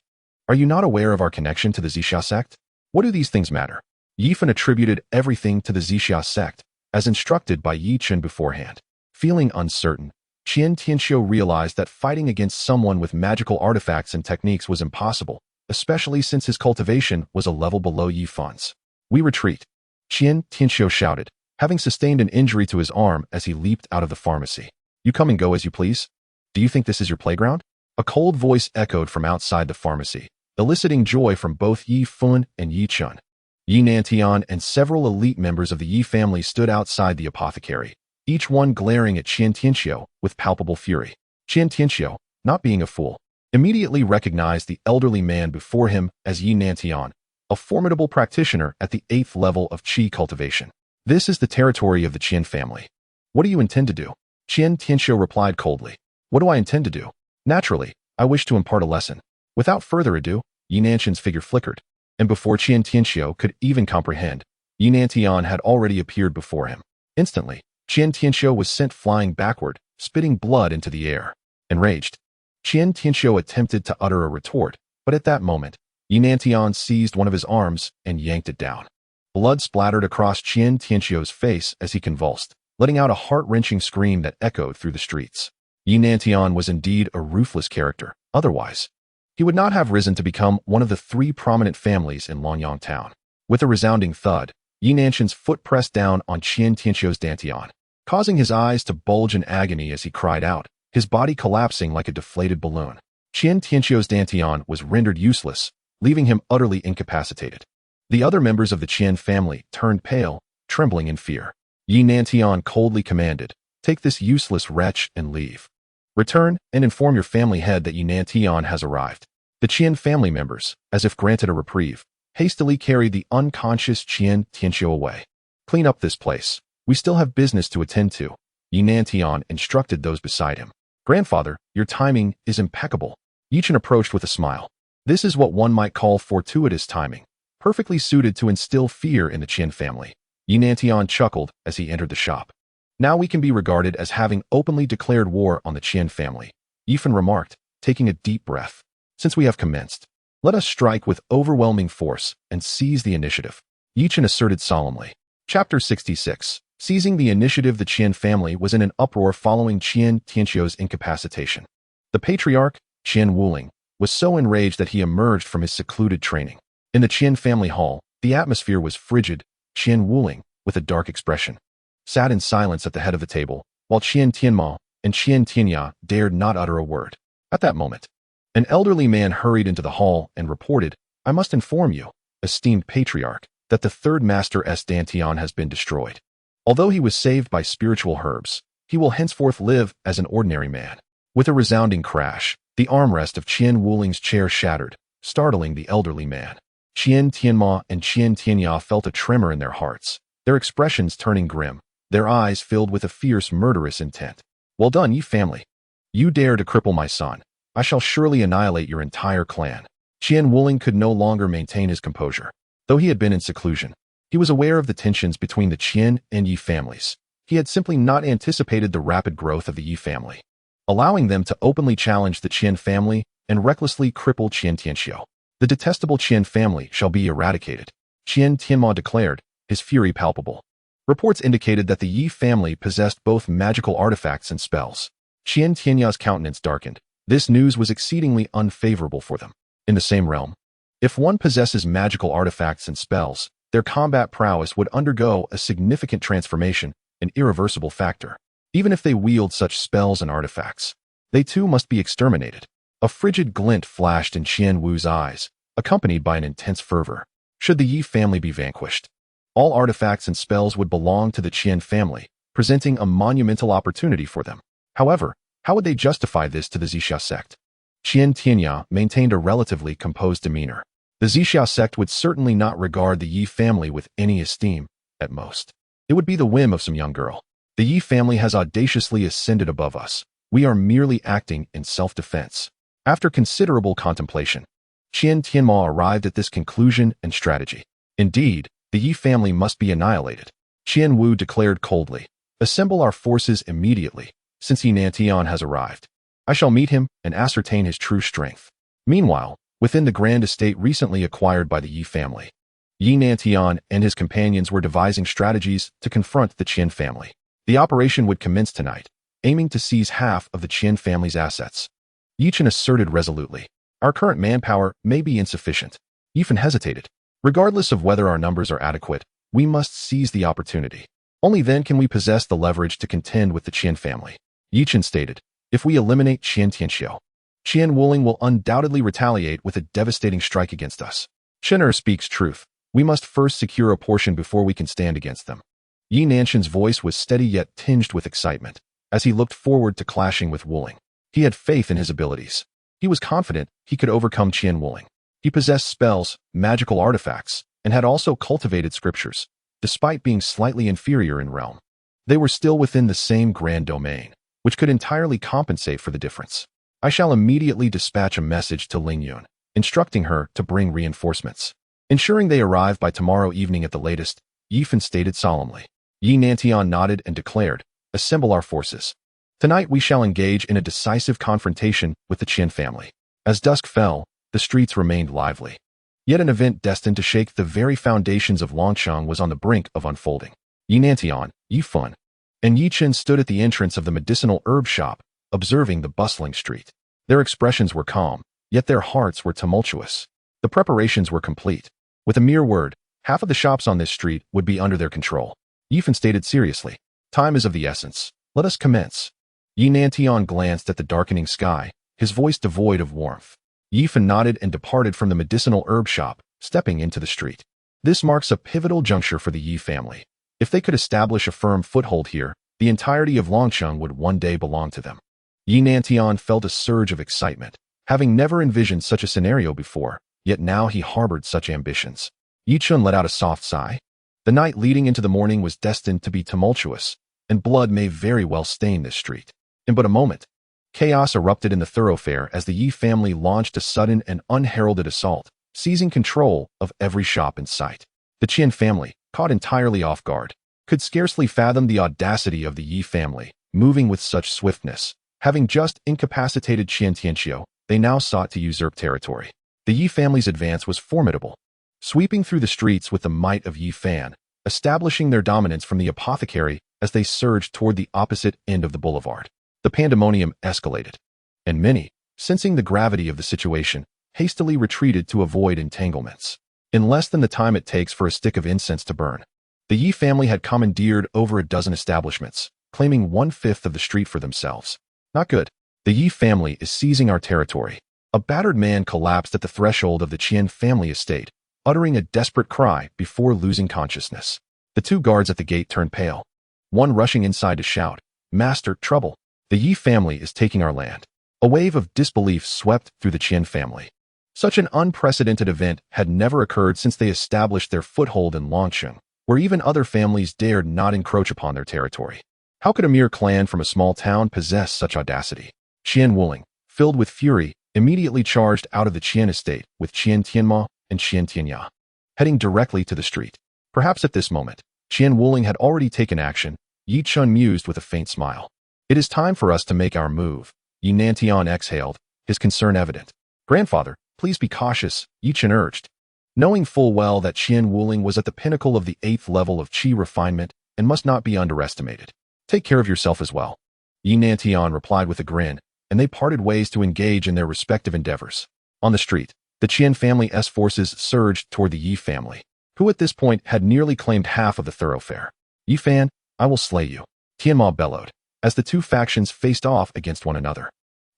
Are you not aware of our connection to the Zixia sect? What do these things matter? Ye Fen attributed everything to the Zixia sect, as instructed by Ye Chen beforehand. Feeling uncertain, Qian Tianxiu realized that fighting against someone with magical artifacts and techniques was impossible, especially since his cultivation was a level below Ye Fen's. We retreat, Qian Tianxiu shouted, having sustained an injury to his arm as he leaped out of the pharmacy. You come and go as you please? Do you think this is your playground? A cold voice echoed from outside the pharmacy, eliciting joy from both Ye Fen and Ye Chen. Yi Nantian and several elite members of the Ye family stood outside the apothecary, each one glaring at Qian Tianxiu with palpable fury. Qian Tianxiu, not being a fool, immediately recognized the elderly man before him as Yi Nantian, a formidable practitioner at the 8th level of Qi cultivation. This is the territory of the Qian family. What do you intend to do? Qian Tianxiu replied coldly. What do I intend to do? Naturally, I wish to impart a lesson. Without further ado, Yi Nantian's figure flickered, and before Qian Tianxiu could even comprehend, Yi Nantian had already appeared before him. Instantly, Qian Tianxiu was sent flying backward, spitting blood into the air. Enraged, Qian Tianxiu attempted to utter a retort, but at that moment, Ye Chen seized one of his arms and yanked it down. Blood splattered across Qian Tianxiu's face as he convulsed, letting out a heart-wrenching scream that echoed through the streets. Ye Chen was indeed a ruthless character. Otherwise, he would not have risen to become one of the 3 prominent families in Luoyang town. With a resounding thud, Ye Chen's foot pressed down on Qian Tianxiu's dantian, causing his eyes to bulge in agony as he cried out, his body collapsing like a deflated balloon. Qian Tianxiu's dantian was rendered useless, leaving him utterly incapacitated. The other members of the Qian family turned pale, trembling in fear. Ye Chen coldly commanded, "Take this useless wretch and leave. Return and inform your family head that Ye Chen has arrived." The Qian family members, as if granted a reprieve, hastily carried the unconscious Qian Tianxiu away. "Clean up this place. We still have business to attend to," Ye Chen instructed those beside him. "Grandfather, your timing is impeccable." Ye Chen approached with a smile. This is what one might call fortuitous timing, perfectly suited to instill fear in the Qian family. Ye Chen chuckled as he entered the shop. "Now we can be regarded as having openly declared war on the Qian family," Ye Chen remarked, taking a deep breath. "Since we have commenced, let us strike with overwhelming force and seize the initiative," Ye Chen asserted solemnly. Chapter 66. Seizing the initiative. The Qian family was in an uproar following Qian Tianxiu's incapacitation. The patriarch, Qian Wuling, was so enraged that he emerged from his secluded training. In the Qian family hall, the atmosphere was frigid. Qian Wuling, with a dark expression, sat in silence at the head of the table, while Qian Tianma and Qian Tianya dared not utter a word. At that moment, an elderly man hurried into the hall and reported, "I must inform you, esteemed patriarch, that the 3rd Master's dantian has been destroyed. Although he was saved by spiritual herbs, he will henceforth live as an ordinary man." With a resounding crash, the armrest of Qian Wuling's chair shattered, startling the elderly man. Qian Tianma and Qian Tianya felt a tremor in their hearts, their expressions turning grim, their eyes filled with a fierce, murderous intent. "Well done, ye family. You dare to cripple my son. I shall surely annihilate your entire clan." Qian Wuling could no longer maintain his composure. Though he had been in seclusion, he was aware of the tensions between the Qian and Yi families. He had simply not anticipated the rapid growth of the Yi family, allowing them to openly challenge the Qian family and recklessly cripple Qian Tianxiu. "The detestable Qian family shall be eradicated," Qian Tianma declared, his fury palpable. Reports indicated that the Yi family possessed both magical artifacts and spells. Qian Tianya's countenance darkened. This news was exceedingly unfavorable for them. In the same realm, if one possesses magical artifacts and spells, their combat prowess would undergo a significant transformation, an irreversible factor. Even if they wield such spells and artifacts, they too must be exterminated. A frigid glint flashed in Qian Wu's eyes, accompanied by an intense fervor. Should the Yi family be vanquished, all artifacts and spells would belong to the Qian family, presenting a monumental opportunity for them. However, how would they justify this to the Zixia sect? Qian Tianya maintained a relatively composed demeanor. The Zixia sect would certainly not regard the Yi family with any esteem. At most, it would be the whim of some young girl. "The Yi family has audaciously ascended above us. We are merely acting in self-defense." After considerable contemplation, Qian Tianma arrived at this conclusion and strategy. "Indeed, the Yi family must be annihilated," Qian Wu declared coldly. "Assemble our forces immediately, since Ye Chen has arrived. I shall meet him and ascertain his true strength." Meanwhile, within the grand estate recently acquired by the Yi family, Ye Chen and his companions were devising strategies to confront the Qian family. The operation would commence tonight, aiming to seize half of the Qian family's assets. Ye Chen asserted resolutely, "Our current manpower may be insufficient." Ye Chen hesitated. "Regardless of whether our numbers are adequate, we must seize the opportunity. Only then can we possess the leverage to contend with the Qian family." Ye Chen stated, "If we eliminate Qian Tianxiu, Qian Wuling will undoubtedly retaliate with a devastating strike against us. Chener speaks truth. We must first secure a portion before we can stand against them." Ye Nanshan's voice was steady yet tinged with excitement, as he looked forward to clashing with Wuling. He had faith in his abilities. He was confident he could overcome Qian Wuling. He possessed spells, magical artifacts, and had also cultivated scriptures. Despite being slightly inferior in realm, they were still within the same grand domain, which could entirely compensate for the difference. "I shall immediately dispatch a message to Ling Yun, instructing her to bring reinforcements, ensuring they arrive by tomorrow evening at the latest," Ye Chen stated solemnly. Ye Chen nodded and declared, "Assemble our forces. Tonight we shall engage in a decisive confrontation with the Chen family." As dusk fell, the streets remained lively. Yet an event destined to shake the very foundations of Longcheng was on the brink of unfolding. Ye Chen, Ye Fun, and Ye Chen stood at the entrance of the medicinal herb shop, observing the bustling street. Their expressions were calm, yet their hearts were tumultuous. The preparations were complete. With a mere word, half of the shops on this street would be under their control. Ye Fun stated seriously, "Time is of the essence. Let us commence." Ye Chen glanced at the darkening sky, his voice devoid of warmth. Ye Fun nodded and departed from the medicinal herb shop, stepping into the street. This marks a pivotal juncture for the Ye family. If they could establish a firm foothold here, the entirety of Longcheng would one day belong to them. Ye Chen felt a surge of excitement, having never envisioned such a scenario before, yet now he harbored such ambitions. Ye Chen let out a soft sigh. The night leading into the morning was destined to be tumultuous, and blood may very well stain this street. In but a moment, chaos erupted in the thoroughfare as the Ye family launched a sudden and unheralded assault, seizing control of every shop in sight. The Chen family, caught entirely off guard, could scarcely fathom the audacity of the Ye family, moving with such swiftness. Having just incapacitated Qian Tianqiu, they now sought to usurp territory. The Ye family's advance was formidable, sweeping through the streets with the might of Ye Fan, establishing their dominance from the apothecary as they surged toward the opposite end of the boulevard. The pandemonium escalated, and many, sensing the gravity of the situation, hastily retreated to avoid entanglements. In less than the time it takes for a stick of incense to burn, the Ye family had commandeered over a dozen establishments, claiming 1/5 of the street for themselves. Not good. The Ye family is seizing our territory. A battered man collapsed at the threshold of the Qian family estate, uttering a desperate cry before losing consciousness. The two guards at the gate turned pale, one rushing inside to shout, "Master, trouble! The Ye family is taking our land." A wave of disbelief swept through the Qian family. Such an unprecedented event had never occurred since they established their foothold in Longcheng, where even other families dared not encroach upon their territory. How could a mere clan from a small town possess such audacity? Qian Wuling, filled with fury, immediately charged out of the Qian estate with Qian Tianma and Qian Tianya, heading directly to the street. Perhaps at this moment, Qian Wuling had already taken action. Ye Chen mused with a faint smile. "It is time for us to make our move." Ye Chen exhaled, his concern evident. "Grandfather, please be cautious," Ye Chen urged. Knowing full well that Qian Wuling was at the pinnacle of the 8th level of qi refinement and must not be underestimated. "Take care of yourself as well," Ye Chen replied with a grin, and they parted ways to engage in their respective endeavors. On the street, the Qian family's forces surged toward the Ye family, who at this point had nearly claimed half of the thoroughfare. "Ye Fan, I will slay you," Tianma bellowed, as the two factions faced off against one another.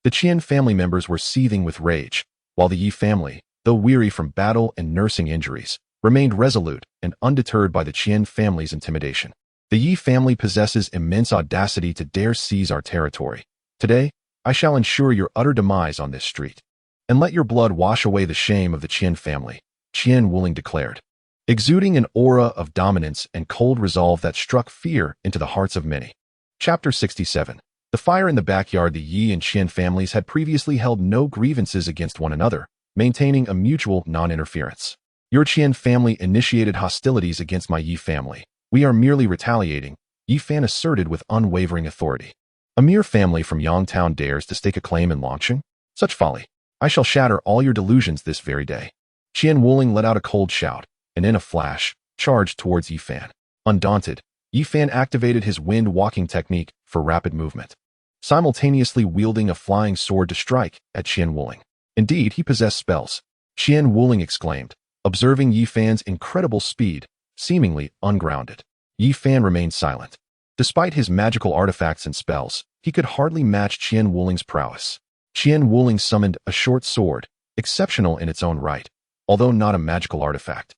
The Qian family members were seething with rage, while the Ye family, though weary from battle and nursing injuries, remained resolute and undeterred by the Qian family's intimidation. "The Ye family possesses immense audacity to dare seize our territory. Today, I shall ensure your utter demise on this street, and let your blood wash away the shame of the Qian family," Qian Wuling declared, exuding an aura of dominance and cold resolve that struck fear into the hearts of many. Chapter 67. The fire in the backyard. The Yi and Qian families had previously held no grievances against one another, maintaining a mutual non-interference. "Your Qian family initiated hostilities against my Yi family. We are merely retaliating," Ye Fan asserted with unwavering authority. "A mere family from Yangtown dares to stake a claim in Longcheng? Such folly! I shall shatter all your delusions this very day." Qian Wuling let out a cold shout, and in a flash, charged towards Ye Fan. Undaunted, Ye Fan activated his wind walking technique for rapid movement, simultaneously wielding a flying sword to strike at Qian Wuling. Indeed, he possessed spells, Qian Wuling exclaimed, observing Ye Fan's incredible speed, seemingly ungrounded. Ye Fan remained silent. Despite his magical artifacts and spells, he could hardly match Qian Wuling's prowess. Qian Wuling summoned a short sword, exceptional in its own right, although not a magical artifact.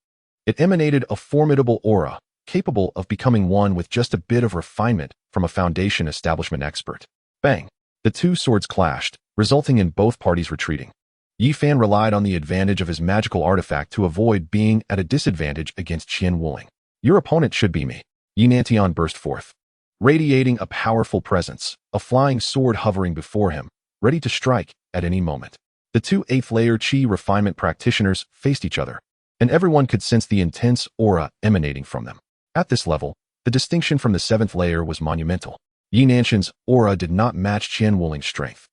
It emanated a formidable aura, capable of becoming one with just a bit of refinement from a foundation establishment expert. Bang! The two swords clashed, resulting in both parties retreating. Ye Fan relied on the advantage of his magical artifact to avoid being at a disadvantage against Qian Wuling. "Your opponent should be me," Ye Chen burst forth, radiating a powerful presence, a flying sword hovering before him, ready to strike at any moment. The two 8th-layer qi refinement practitioners faced each other, and everyone could sense the intense aura emanating from them. At this level, The distinction from the 7th layer was monumental. Ye Nanshan's aura did not match Qian Wuling's strength.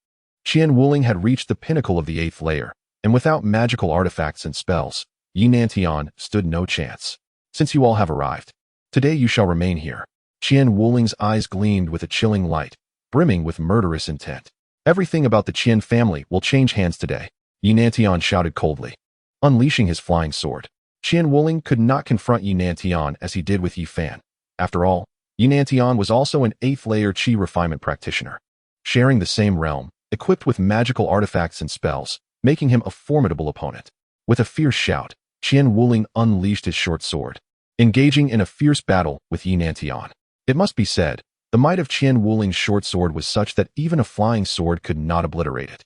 Qian Wuling had reached the pinnacle of the 8th layer, and without magical artifacts and spells, Ye Nantian stood no chance. Since you all have arrived, today you shall remain here. Qian Wuling's eyes gleamed with a chilling light, brimming with murderous intent. Everything about the Qian family will change hands today, Ye Nantian shouted coldly, unleashing his flying sword. Qian Wuling could not confront Ye Nantian as he did with Ye Fan. After all, Ye Nantian was also an 8th layer Qi refinement practitioner, sharing the same realm, equipped with magical artifacts and spells, making him a formidable opponent. With a fierce shout, Qian Wuling unleashed his short sword, engaging in a fierce battle with Ye Nantian. It must be said, the might of Qian Wuling's short sword was such that even a flying sword could not obliterate it.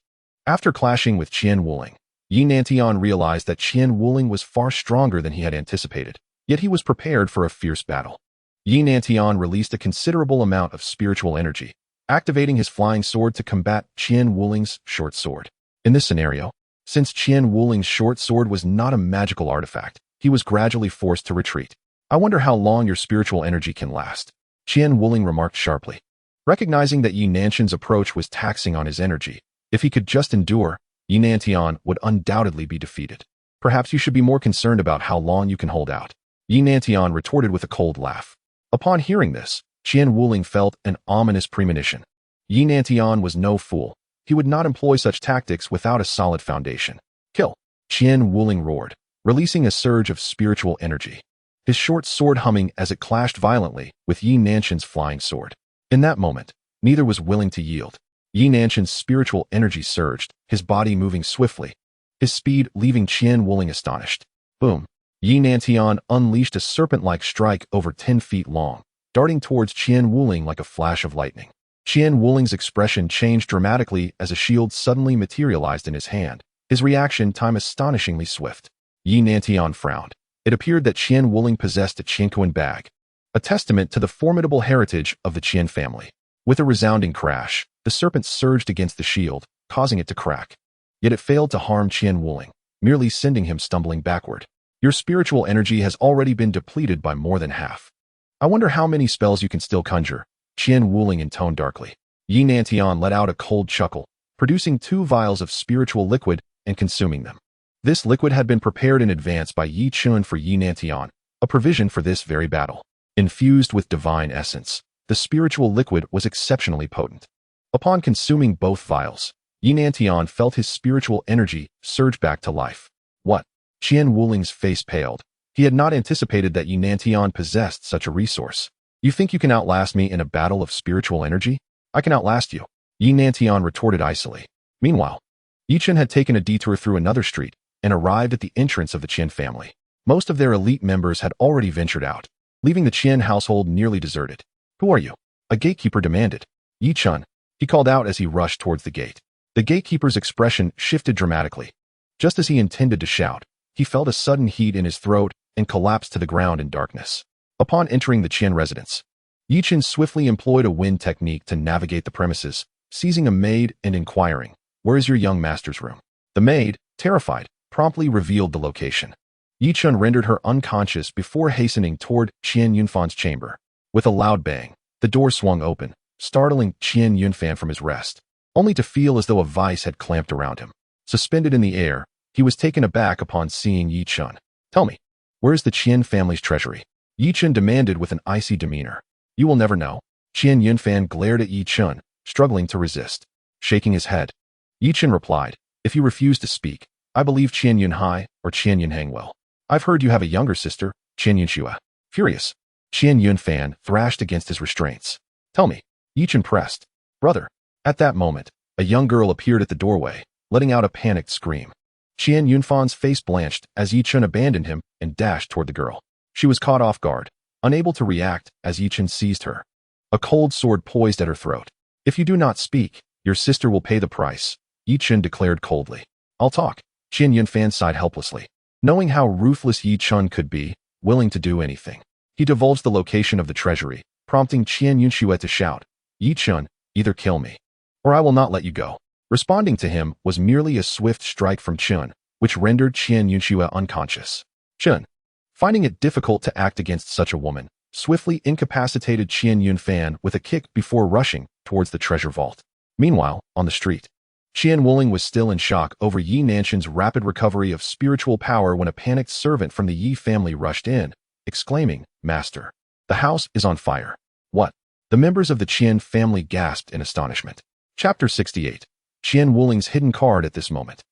After clashing with Qian Wuling, Ye Nantian realized that Qian Wuling was far stronger than he had anticipated, yet he was prepared for a fierce battle. Ye Nantian released a considerable amount of spiritual energy, activating his flying sword to combat Qian Wuling's short sword. In this scenario, since Qian Wuling's short sword was not a magical artifact, he was gradually forced to retreat. I wonder how long your spiritual energy can last, Qian Wuling remarked sharply. Recognizing that Ye Nanshan's approach was taxing on his energy, if he could just endure, Ye Nantian would undoubtedly be defeated. Perhaps you should be more concerned about how long you can hold out, Ye Nantian retorted with a cold laugh. Upon hearing this, Qian Wuling felt an ominous premonition. Ye Nantian was no fool. He would not employ such tactics without a solid foundation. Kill! Qian Wuling roared, releasing a surge of spiritual energy, his short sword humming as it clashed violently with Ye Nanshan's flying sword. In that moment, neither was willing to yield. Ye Nanshan's spiritual energy surged, his body moving swiftly, his speed leaving Qian Wuling astonished. Boom! Ye Nantian unleashed a serpent-like strike over 10 feet long, darting towards Qian Wuling like a flash of lightning. Qian Wuling's expression changed dramatically as a shield suddenly materialized in his hand, his reaction time astonishingly swift. Ye Nantian frowned. It appeared that Qian Wuling possessed a Qianquan bag, a testament to the formidable heritage of the Qian family. With a resounding crash, the serpent surged against the shield, causing it to crack. Yet it failed to harm Qian Wuling, merely sending him stumbling backward. Your spiritual energy has already been depleted by more than half. I wonder how many spells you can still conjure, Qian Wuling intoned darkly. Ye Nantian let out a cold chuckle, producing 2 vials of spiritual liquid and consuming them. This liquid had been prepared in advance by Ye Chen for Ye Nantian, a provision for this very battle. Infused with divine essence, the spiritual liquid was exceptionally potent. Upon consuming both vials, Ye Nantian felt his spiritual energy surge back to life. What? Qian Wuling's face paled. He had not anticipated that Ye Nantian possessed such a resource. You think you can outlast me in a battle of spiritual energy? I can outlast you, Ye Nantian retorted icily. Meanwhile, Ye Chen had taken a detour through another street and arrived at the entrance of the Qian family. Most of their elite members had already ventured out, leaving the Qian household nearly deserted. Who are you? A gatekeeper demanded. Ye Chen, he called out as he rushed towards the gate. The gatekeeper's expression shifted dramatically. Just as he intended to shout, he felt a sudden heat in his throat and collapsed to the ground in darkness. Upon entering the Qian residence, Ye Chen swiftly employed a wind technique to navigate the premises, seizing a maid and inquiring, "Where is your young master's room?" The maid, terrified, promptly revealed the location. Ye Chen rendered her unconscious before hastening toward Qian Yunfan's chamber. With a loud bang, the door swung open, startling Qian Yunfan from his rest, only to feel as though a vice had clamped around him. Suspended in the air, he was taken aback upon seeing Ye Chen. "Tell me, where is the Qian family's treasury?" Ye Chen demanded with an icy demeanor. "You will never know." Qian Yunfan glared at Ye Chen, struggling to resist. Shaking his head, Ye Chen replied, "If you refuse to speak, I believe Qian Yunhai or Qian Yunhang will. I've heard you have a younger sister, Qian Yunxue." Furious, Qian Yunfan thrashed against his restraints. "Tell me," Ye Chen pressed. "Brother." At that moment, a young girl appeared at the doorway, letting out a panicked scream. Qian Yunfan's face blanched as Ye Chen abandoned him and dashed toward the girl. She was caught off guard, unable to react as Ye Chen seized her, a cold sword poised at her throat. "If you do not speak, your sister will pay the price," Ye Chen declared coldly. "I'll talk." Qian Yunfan sighed helplessly. Knowing how ruthless Ye Chen could be, willing to do anything, he divulged the location of the treasury, prompting Qian Yunxue to shout, "Ye Chen, either kill me, or I will not let you go." Responding to him was merely a swift strike from Chen, which rendered Qian Yunxue unconscious. Chen, finding it difficult to act against such a woman, swiftly incapacitated Qian Yunfan with a kick before rushing towards the treasure vault. Meanwhile, on the street, Qian Wuling was still in shock over Yi Nanshan's rapid recovery of spiritual power when a panicked servant from the Yi family rushed in, exclaiming, "Master, the house is on fire." What? The members of the Qian family gasped in astonishment. Chapter 68. Qian Wuling's hidden card at this moment.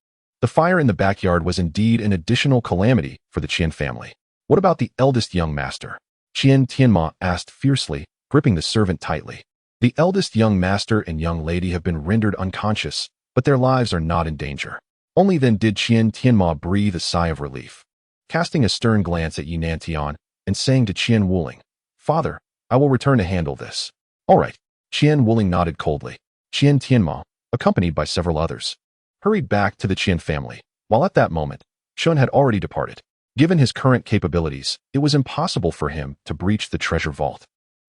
The fire in the backyard was indeed an additional calamity for the Qian family. What about the eldest young master? Qian Tianma asked fiercely, gripping the servant tightly. The eldest young master and young lady have been rendered unconscious, but their lives are not in danger. Only then did Qian Tianma breathe a sigh of relief. Casting a stern glance at Yi Nantian and saying to Qian Wuling, "Father, I will return to handle this." "All right." Qian Wuling nodded coldly. Qian Tianma, accompanied by several others, hurried back to the Qian family, while at that moment, Shun had already departed. Given his current capabilities, it was impossible for him to breach the treasure vault.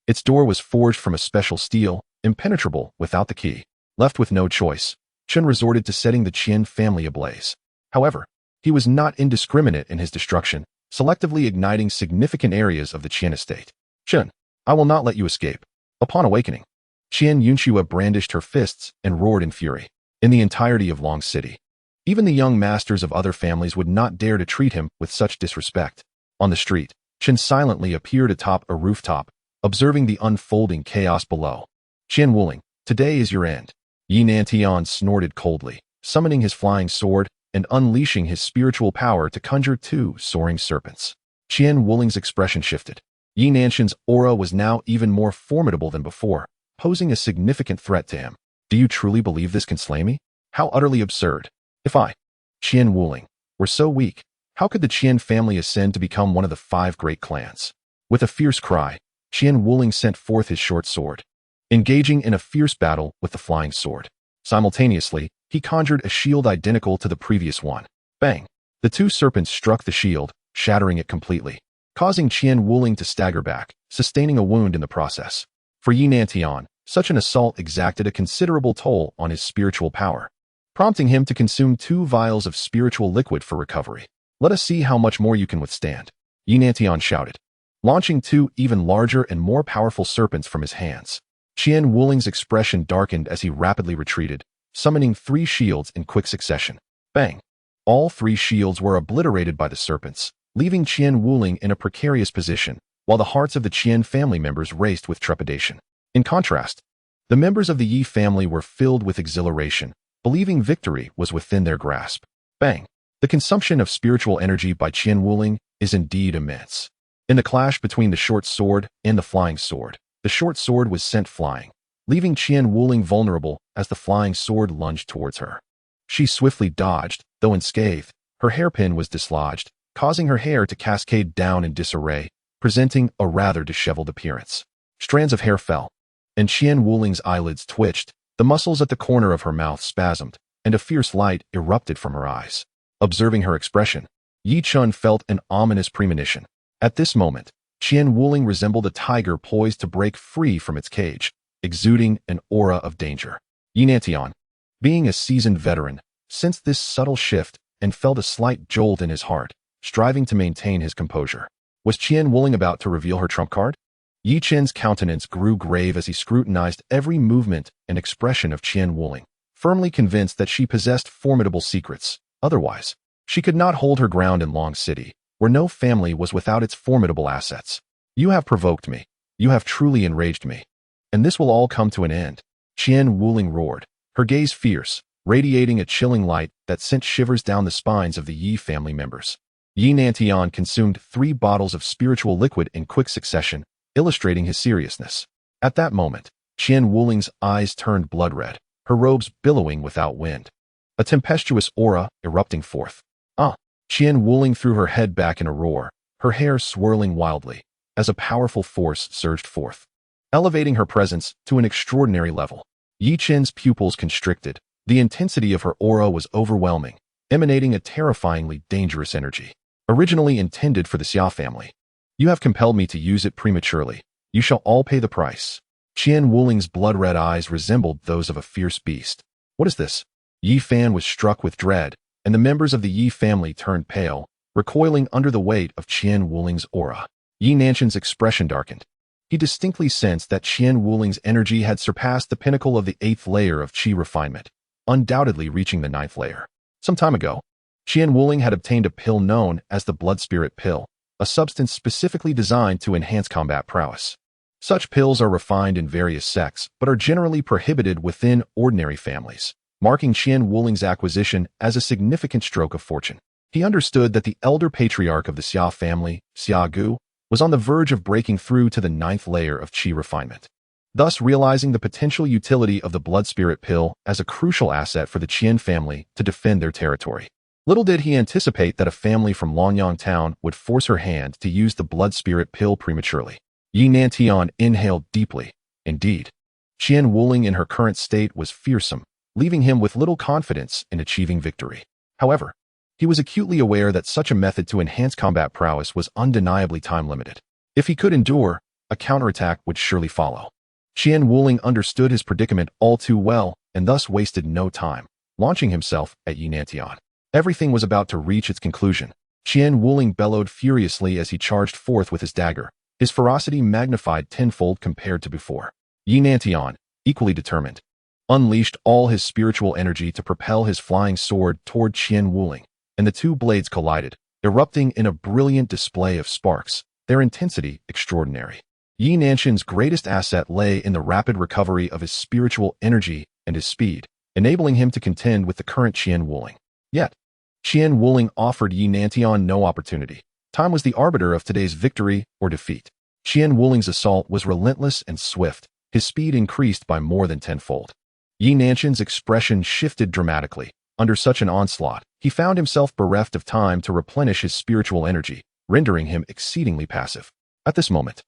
Its door was forged from a special steel, impenetrable without the key. Left with no choice, Shun resorted to setting the Qian family ablaze. However, he was not indiscriminate in his destruction, selectively igniting significant areas of the Qian estate. "Shun, I will not let you escape." Upon awakening, Qian Yunxua brandished her fists and roared in fury. In the entirety of Long City, even the young masters of other families would not dare to treat him with such disrespect. On the street, Chen silently appeared atop a rooftop, observing the unfolding chaos below. "Qian Wuling, today is your end." Yi Nantian snorted coldly, summoning his flying sword and unleashing his spiritual power to conjure two soaring serpents. Qian Wuling's expression shifted. Yi Nanshan's aura was now even more formidable than before, posing a significant threat to him. "Do you truly believe this can slay me? How utterly absurd. If I, Qian Wuling, were so weak, how could the Qian family ascend to become one of the 5 great clans?" With a fierce cry, Qian Wuling sent forth his short sword, engaging in a fierce battle with the flying sword. Simultaneously, he conjured a shield identical to the previous one. Bang! The 2 serpents struck the shield, shattering it completely, causing Qian Wuling to stagger back, sustaining a wound in the process. For Yi Nantian, such an assault exacted a considerable toll on his spiritual power, prompting him to consume 2 vials of spiritual liquid for recovery. "Let us see how much more you can withstand," Yi Nantian shouted, launching 2 even larger and more powerful serpents from his hands. Qian Wuling's expression darkened as he rapidly retreated, summoning 3 shields in quick succession. Bang! All 3 shields were obliterated by the serpents, leaving Qian Wuling in a precarious position, while the hearts of the Qian family members raced with trepidation. In contrast, the members of the Yi family were filled with exhilaration, believing victory was within their grasp. Bang! The consumption of spiritual energy by Qian Wuling is indeed immense. In the clash between the short sword and the flying sword, the short sword was sent flying, leaving Qian Wuling vulnerable as the flying sword lunged towards her. She swiftly dodged, though unscathed. Her hairpin was dislodged, causing her hair to cascade down in disarray, presenting a rather disheveled appearance. Strands of hair fell, and Qian Wuling's eyelids twitched, the muscles at the corner of her mouth spasmed, and a fierce light erupted from her eyes. Observing her expression, Ye Chen felt an ominous premonition. At this moment, Qian Wuling resembled a tiger poised to break free from its cage, exuding an aura of danger. Yi Nantian, being a seasoned veteran, sensed this subtle shift and felt a slight jolt in his heart, striving to maintain his composure. Was Qian Wuling about to reveal her trump card? Yi Chen's countenance grew grave as he scrutinized every movement and expression of Qian Wuling, firmly convinced that she possessed formidable secrets. Otherwise, she could not hold her ground in Long City, where no family was without its formidable assets. "You have provoked me. You have truly enraged me. And this will all come to an end." Qian Wuling roared, her gaze fierce, radiating a chilling light that sent shivers down the spines of the Yi family members. Yi Nantian consumed 3 bottles of spiritual liquid in quick succession, illustrating his seriousness. At that moment, Qian Wuling's eyes turned blood red, her robes billowing without wind, a tempestuous aura erupting forth. Qian Wuling threw her head back in a roar, her hair swirling wildly, as a powerful force surged forth, elevating her presence to an extraordinary level. Yi Chen's pupils constricted. The intensity of her aura was overwhelming, emanating a terrifyingly dangerous energy, originally intended for the Xia family. "You have compelled me to use it prematurely. You shall all pay the price." Qian Wuling's blood-red eyes resembled those of a fierce beast. "What is this?" Yi Fan was struck with dread, and the members of the Yi family turned pale, recoiling under the weight of Qian Wuling's aura. Ye Nanshan's expression darkened. He distinctly sensed that Qian Wuling's energy had surpassed the pinnacle of the 8th layer of qi refinement, undoubtedly reaching the 9th layer. Some time ago, Qian Wuling had obtained a pill known as the Blood Spirit Pill, a substance specifically designed to enhance combat prowess. Such pills are refined in various sects, but are generally prohibited within ordinary families, marking Qian Wuling's acquisition as a significant stroke of fortune. He understood that the elder patriarch of the Xia family, Xia Gu, was on the verge of breaking through to the 9th layer of qi refinement, thus realizing the potential utility of the Blood Spirit Pill as a crucial asset for the Qian family to defend their territory. Little did he anticipate that a family from Longyang Town would force her hand to use the Blood Spirit Pill prematurely. Ye Nantian inhaled deeply. Indeed, Qian Wuling in her current state was fearsome, leaving him with little confidence in achieving victory. However, he was acutely aware that such a method to enhance combat prowess was undeniably time-limited. If he could endure, a counterattack would surely follow. Qian Wuling understood his predicament all too well and thus wasted no time, launching himself at Ye Nantian. Everything was about to reach its conclusion. Qian Wuling bellowed furiously as he charged forth with his dagger, his ferocity magnified tenfold compared to before. Ye Nantian, equally determined, unleashed all his spiritual energy to propel his flying sword toward Qian Wuling, and the two blades collided, erupting in a brilliant display of sparks, their intensity extraordinary. Ye Nanshan's greatest asset lay in the rapid recovery of his spiritual energy and his speed, enabling him to contend with the current Qian Wuling. Yet, Qian Wuling offered Ye Nantian no opportunity. Time was the arbiter of today's victory or defeat. Qian Wuling's assault was relentless and swift, his speed increased by more than tenfold. Ye Nanshan's expression shifted dramatically. Under such an onslaught, he found himself bereft of time to replenish his spiritual energy, rendering him exceedingly passive. At this moment,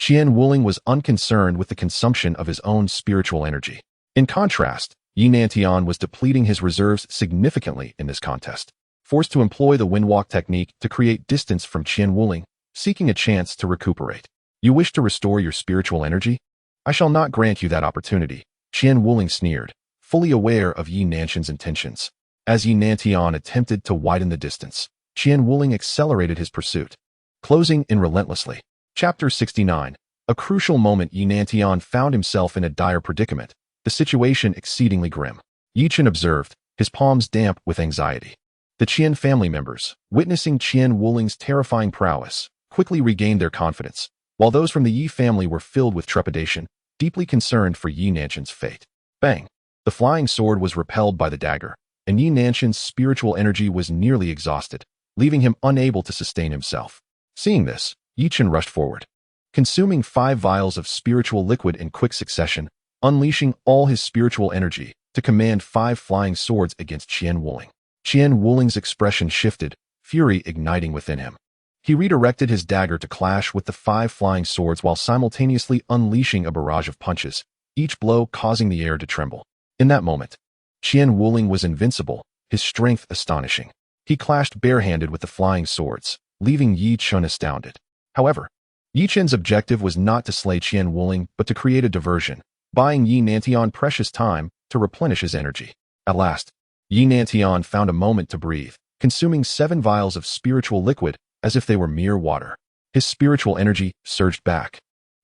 Qian Wuling was unconcerned with the consumption of his own spiritual energy. In contrast, Ye Nantian was depleting his reserves significantly in this contest. Forced to employ the windwalk technique to create distance from Qian Wuling, seeking a chance to recuperate. You wish to restore your spiritual energy? I shall not grant you that opportunity, Qian Wuling sneered, fully aware of Ye Nanshan's intentions. As Ye Nantian attempted to widen the distance, Qian Wuling accelerated his pursuit, closing in relentlessly. Chapter 69. A crucial moment. Ye Nantian found himself in a dire predicament, the situation exceedingly grim. Ye Chen observed, his palms damp with anxiety. The Qian family members, witnessing Qian Wuling's terrifying prowess, quickly regained their confidence, while those from the Yi family were filled with trepidation, deeply concerned for Ye Nanshan's fate. Bang! The flying sword was repelled by the dagger, and Ye Nanshan's spiritual energy was nearly exhausted, leaving him unable to sustain himself. Seeing this, Ye Chen rushed forward, consuming 5 vials of spiritual liquid in quick succession, unleashing all his spiritual energy to command 5 flying swords against Qian Wuling. Qian Wuling's expression shifted, fury igniting within him. He redirected his dagger to clash with the 5 flying swords while simultaneously unleashing a barrage of punches, each blow causing the air to tremble. In that moment, Qian Wuling was invincible, his strength astonishing. He clashed barehanded with the flying swords, leaving Ye Chen astounded. However, Ye Chen's objective was not to slay Qian Wuling but to create a diversion, buying Ye Nantian precious time to replenish his energy. At last, Ye Nantian found a moment to breathe, consuming 7 vials of spiritual liquid as if they were mere water. His spiritual energy surged back,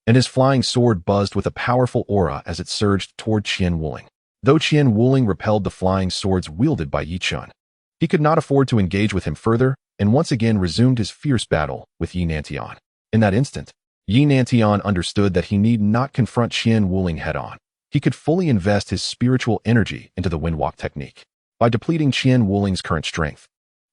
and his flying sword buzzed with a powerful aura as it surged toward Qian Wuling. Though Qian Wuling repelled the flying swords wielded by Ye Chen, he could not afford to engage with him further and once again resumed his fierce battle with Ye Nantian. In that instant, Ye Nantian understood that he need not confront Qian Wuling head-on. He could fully invest his spiritual energy into the windwalk technique. By depleting Qian Wuling's current strength,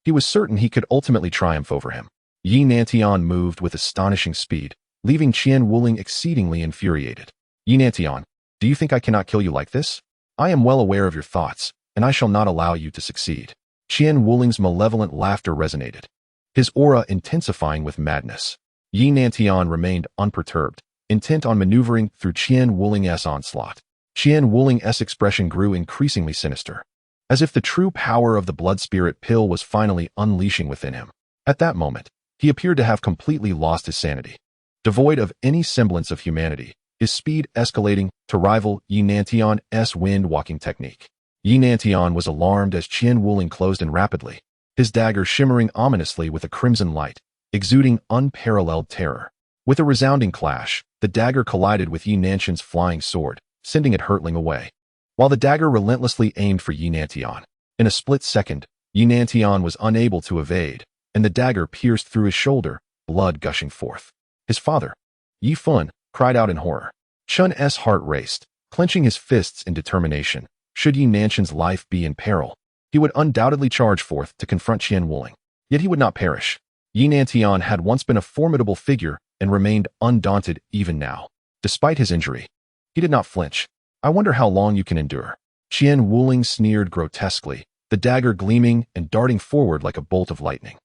he was certain he could ultimately triumph over him. Ye Nantian moved with astonishing speed, leaving Qian Wuling exceedingly infuriated. Ye Nantian, do you think I cannot kill you like this? I am well aware of your thoughts, and I shall not allow you to succeed. Qian Wuling's malevolent laughter resonated, his aura intensifying with madness. Ye Nantian remained unperturbed, intent on maneuvering through Qian Wuling's onslaught. Qian Wuling's expression grew increasingly sinister, as if the true power of the Blood Spirit Pill was finally unleashing within him. At that moment, he appeared to have completely lost his sanity. Devoid of any semblance of humanity, his speed escalating to rival Ye Nantian's wind-walking technique. Ye Nantian was alarmed as Qian Wuling closed in rapidly, his dagger shimmering ominously with a crimson light, exuding unparalleled terror. With a resounding clash, the dagger collided with Ye Nanshan's flying sword, sending it hurtling away. While the dagger relentlessly aimed for Ye Nantian, in a split second, Ye Nantian was unable to evade, and the dagger pierced through his shoulder, blood gushing forth. His father, Ye Fun, cried out in horror. Chun's heart raced, clenching his fists in determination. Should Ye Nanshan's life be in peril, he would undoubtedly charge forth to confront Qian Wuling. Yet he would not perish. Ye Nantian had once been a formidable figure and remained undaunted even now. Despite his injury, he did not flinch. I wonder how long you can endure. Qian Wuling sneered grotesquely, the dagger gleaming and darting forward like a bolt of lightning.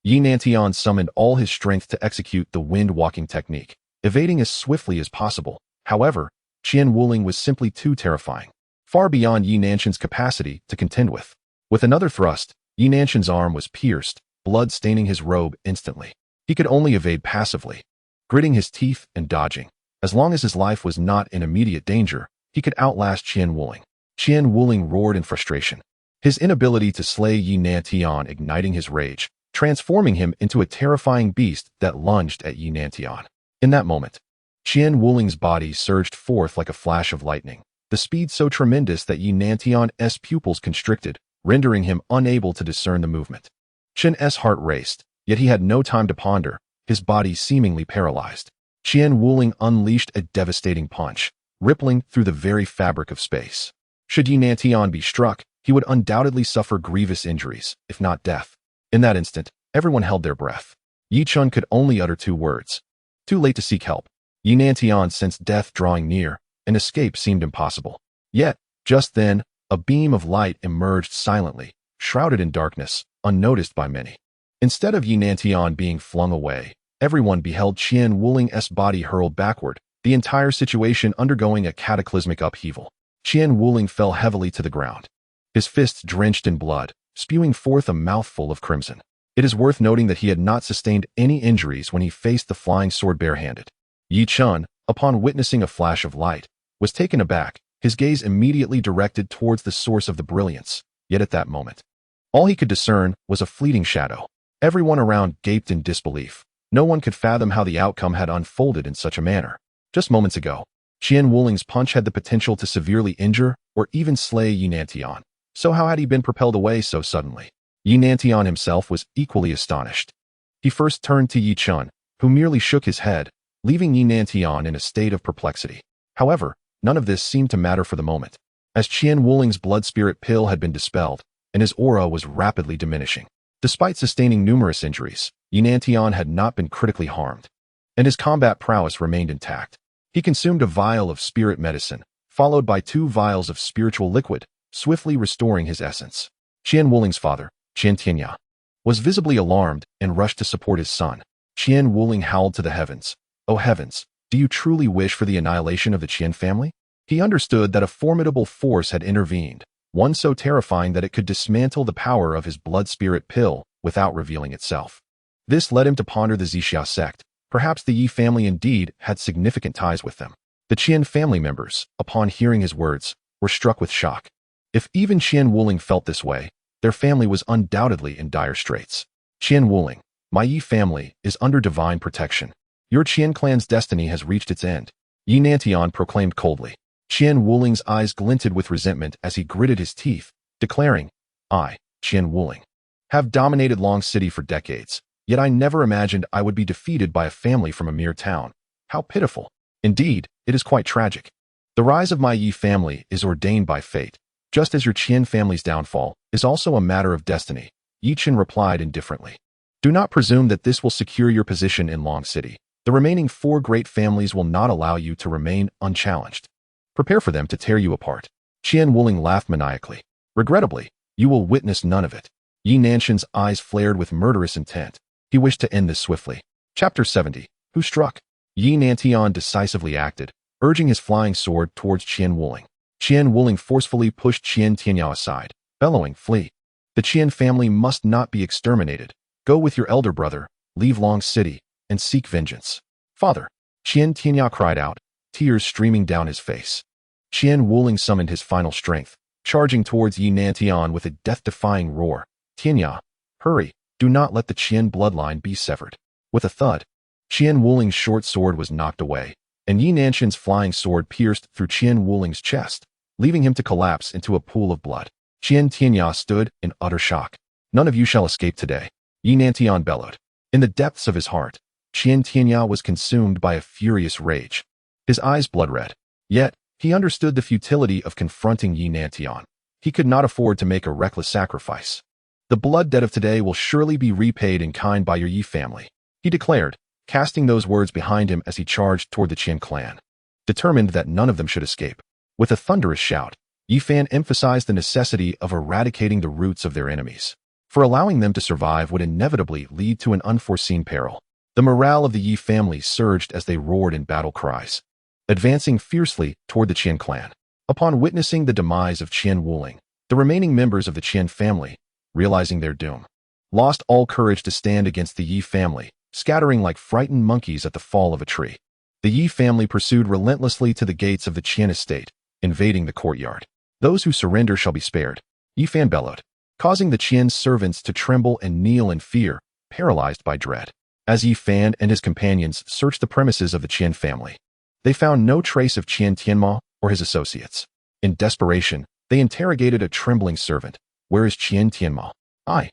Ye Nantian summoned all his strength to execute the wind-walking technique, evading as swiftly as possible. However, Qian Wuling was simply too terrifying, far beyond Ye Nanshan's capacity to contend with. With another thrust, Ye Nanshan's arm was pierced, blood staining his robe instantly. He could only evade passively, gritting his teeth and dodging. As long as his life was not in immediate danger, he could outlast Qian Wuling. Qian Wuling roared in frustration, his inability to slay Ye Nantian igniting his rage, transforming him into a terrifying beast that lunged at Ye Nantian. In that moment, Qian Wuling's body surged forth like a flash of lightning, the speed so tremendous that Ye Nantian's pupils constricted, rendering him unable to discern the movement. Chen's heart raced, yet he had no time to ponder, his body seemingly paralyzed. Qian Wuling unleashed a devastating punch, rippling through the very fabric of space. Should Ye Nantian be struck, he would undoubtedly suffer grievous injuries, if not death. In that instant, everyone held their breath. Ye Chen could only utter two words. Too late to seek help. Ye Nantian sensed death drawing near, and escape seemed impossible. Yet, just then, a beam of light emerged silently, shrouded in darkness, unnoticed by many. Instead of Ye Nantian being flung away, everyone beheld Qian Wuling's body hurled backward, the entire situation undergoing a cataclysmic upheaval. Qian Wuling fell heavily to the ground, his fists drenched in blood, spewing forth a mouthful of crimson. It is worth noting that he had not sustained any injuries when he faced the flying sword barehanded. Ye Chen, upon witnessing a flash of light, was taken aback, his gaze immediately directed towards the source of the brilliance. Yet at that moment, all he could discern was a fleeting shadow. Everyone around gaped in disbelief. No one could fathom how the outcome had unfolded in such a manner. Just moments ago, Qian Wuling's punch had the potential to severely injure or even slay Ye Nantian. So how had he been propelled away so suddenly? Ye Nantian himself was equally astonished. He first turned to Ye Chen, who merely shook his head, leaving Ye Nantian in a state of perplexity. However, none of this seemed to matter for the moment, as Qian Wuling's blood spirit pill had been dispelled, and his aura was rapidly diminishing. Despite sustaining numerous injuries, Ye Nantian had not been critically harmed, and his combat prowess remained intact. He consumed a vial of spirit medicine, followed by 2 vials of spiritual liquid, swiftly restoring his essence. Qian Wuling's father, Qian Tianya, was visibly alarmed and rushed to support his son. Qian Wuling howled to the heavens, "O heavens, do you truly wish for the annihilation of the Qian family?" He understood that a formidable force had intervened, one so terrifying that it could dismantle the power of his blood spirit pill without revealing itself. This led him to ponder the Zixia sect. Perhaps the Yi family indeed had significant ties with them. The Qian family members, upon hearing his words, were struck with shock. If even Qian Wuling felt this way, their family was undoubtedly in dire straits. Qian Wuling, my Yi family is under divine protection. Your Qian clan's destiny has reached its end, Ye Nantian proclaimed coldly. Qian Wuling's eyes glinted with resentment as he gritted his teeth, declaring, I, Qian Wuling, have dominated Long City for decades, yet I never imagined I would be defeated by a family from a mere town. How pitiful. Indeed, it is quite tragic. The rise of my Yi family is ordained by fate, just as your Qian family's downfall is also a matter of destiny, Ye Chen replied indifferently. Do not presume that this will secure your position in Long City. The remaining 4 great families will not allow you to remain unchallenged. Prepare for them to tear you apart. Qian Wuling laughed maniacally. Regrettably, you will witness none of it. Ye Nanshan's eyes flared with murderous intent. He wished to end this swiftly. Chapter 70. Who struck? Ye Nantian decisively acted, urging his flying sword towards Qian Wuling. Qian Wuling forcefully pushed Qian Tianyao aside, bellowing, flee. The Qian family must not be exterminated. Go with your elder brother, leave Long City, and seek vengeance. Father, Qian Tianyao cried out, tears streaming down his face. Qian Wuling summoned his final strength, charging towards Ye Nantian with a death-defying roar. Tianyao, hurry, do not let the Qian bloodline be severed. With a thud, Qian Wuling's short sword was knocked away, and Ye Nanshan's flying sword pierced through Qian Wuling's chest, leaving him to collapse into a pool of blood. Qian Tianya stood in utter shock. "None of you shall escape today," Ye Nantian bellowed. In the depths of his heart, Qian Tianya was consumed by a furious rage, his eyes blood-red. Yet, he understood the futility of confronting Ye Nantian. He could not afford to make a reckless sacrifice. "The blood debt of today will surely be repaid in kind by your Yi family," he declared, casting those words behind him as he charged toward the Qian clan, determined that none of them should escape. With a thunderous shout, Yi Fan emphasized the necessity of eradicating the roots of their enemies, for allowing them to survive would inevitably lead to an unforeseen peril. The morale of the Yi family surged as they roared in battle cries, advancing fiercely toward the Qian clan. Upon witnessing the demise of Qian Wuling, the remaining members of the Qian family, realizing their doom, lost all courage to stand against the Yi family, scattering like frightened monkeys at the fall of a tree. The Yi family pursued relentlessly to the gates of the Qian estate, invading the courtyard. "Those who surrender shall be spared," Yi Fan bellowed, causing the Qian's servants to tremble and kneel in fear, paralyzed by dread. As Yi Fan and his companions searched the premises of the Qian family, they found no trace of Qian Tianma or his associates. In desperation, they interrogated a trembling servant. "Where is Qian Tianma?" I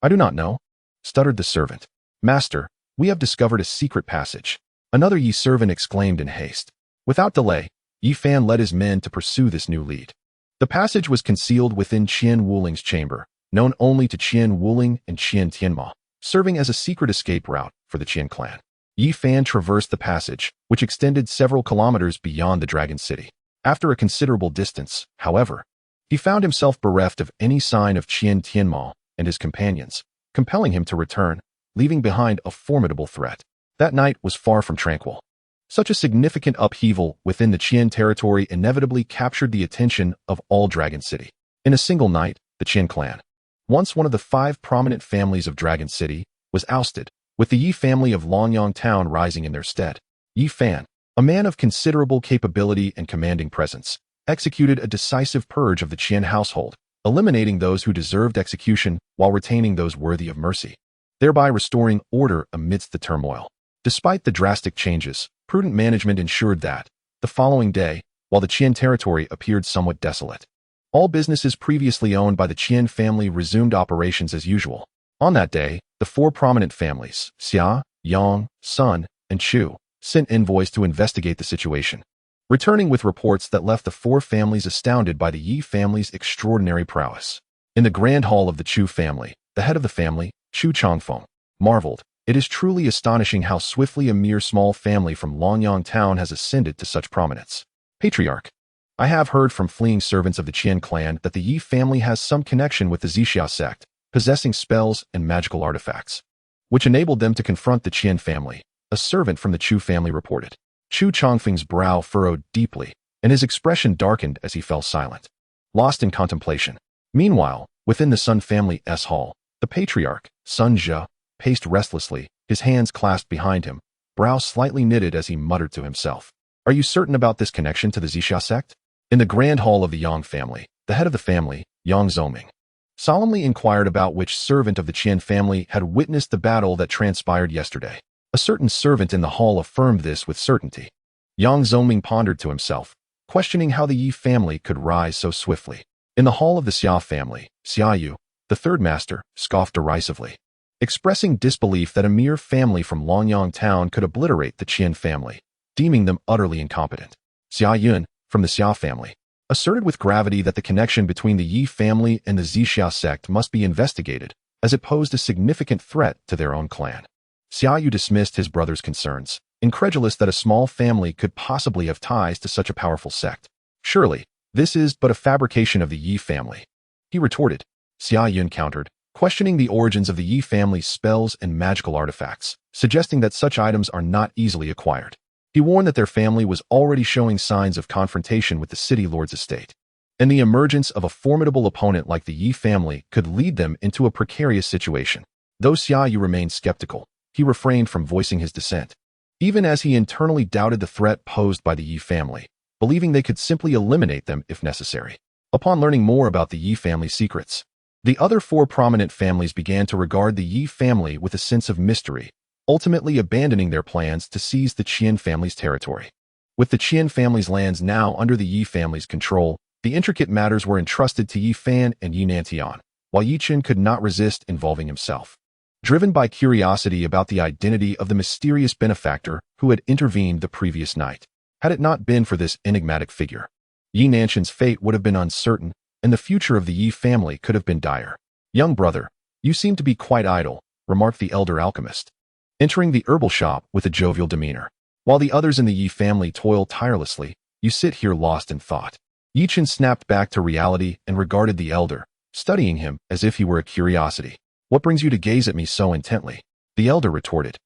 do not know," stuttered the servant. "Master, we have discovered a secret passage," another Yi servant exclaimed in haste. Without delay, Yi Fan led his men to pursue this new lead. The passage was concealed within Qian Wuling's chamber, known only to Qian Wuling and Qian Tianma, serving as a secret escape route for the Qian clan. Yi Fan traversed the passage, which extended several kilometers beyond the Dragon City. After a considerable distance, however, he found himself bereft of any sign of Qian Tianma and his companions, compelling him to return, leaving behind a formidable threat. That night was far from tranquil. Such a significant upheaval within the Qian territory inevitably captured the attention of all Dragon City. In a single night, the Qian clan, once one of the 5 prominent families of Dragon City, was ousted, with the Yi family of Longyang Town rising in their stead. Yi Fan, a man of considerable capability and commanding presence, executed a decisive purge of the Qian household, eliminating those who deserved execution while retaining those worthy of mercy, thereby restoring order amidst the turmoil. Despite the drastic changes, prudent management ensured that, the following day, while the Qian territory appeared somewhat desolate, all businesses previously owned by the Qian family resumed operations as usual. On that day, the 4 prominent families, Xia, Yang, Sun, and Chu, sent envoys to investigate the situation, returning with reports that left the 4 families astounded by the Yi family's extraordinary prowess. In the grand hall of the Chu family, the head of the family, Chu Changfeng, marveled, "It is truly astonishing how swiftly a mere small family from Longyang Town has ascended to such prominence. Patriarch, I have heard from fleeing servants of the Qian clan that the Yi family has some connection with the Zixia sect, possessing spells and magical artifacts, which enabled them to confront the Qian family," a servant from the Chu family reported. Chu Changfeng's brow furrowed deeply, and his expression darkened as he fell silent, lost in contemplation. Meanwhile, within the Sun family's hall, the patriarch, Sun Zhe, paced restlessly, his hands clasped behind him, brow slightly knitted as he muttered to himself. "Are you certain about this connection to the Zixia sect?" In the grand hall of the Yang family, the head of the family, Yang Zoming, solemnly inquired about which servant of the Qian family had witnessed the battle that transpired yesterday. A certain servant in the hall affirmed this with certainty. Yang Zoming pondered to himself, questioning how the Yi family could rise so swiftly. In the hall of the Xia family, Xia Yu, the 3rd master, scoffed derisively, expressing disbelief that a mere family from Longyang Town could obliterate the Qian family, deeming them utterly incompetent. Xia Yun, from the Xia family, asserted with gravity that the connection between the Yi family and the Zixia sect must be investigated, as it posed a significant threat to their own clan. Xia Yu dismissed his brother's concerns, incredulous that a small family could possibly have ties to such a powerful sect. "Surely, this is but a fabrication of the Yi family," he retorted. Xia Yun countered, questioning the origins of the Yi family's spells and magical artifacts, suggesting that such items are not easily acquired. He warned that their family was already showing signs of confrontation with the city lord's estate, and the emergence of a formidable opponent like the Yi family could lead them into a precarious situation. Though Xia Yu remained skeptical, he refrained from voicing his dissent, even as he internally doubted the threat posed by the Yi family, believing they could simply eliminate them if necessary. Upon learning more about the Yi family's secrets, the other 4 prominent families began to regard the Yi family with a sense of mystery, ultimately abandoning their plans to seize the Qian family's territory. With the Qian family's lands now under the Ye family's control, the intricate matters were entrusted to Ye Fan and Ye Nantian, while Ye Chen could not resist involving himself. Driven by curiosity about the identity of the mysterious benefactor who had intervened the previous night, had it not been for this enigmatic figure, Ye Nantian's fate would have been uncertain, and the future of the Ye family could have been dire. "Young brother, you seem to be quite idle," remarked the elder alchemist, entering the herbal shop with a jovial demeanor. "While the others in the Ye family toil tirelessly, you sit here lost in thought." Ye Chen snapped back to reality and regarded the elder, studying him as if he were a curiosity. "What brings you to gaze at me so intently?" the elder retorted,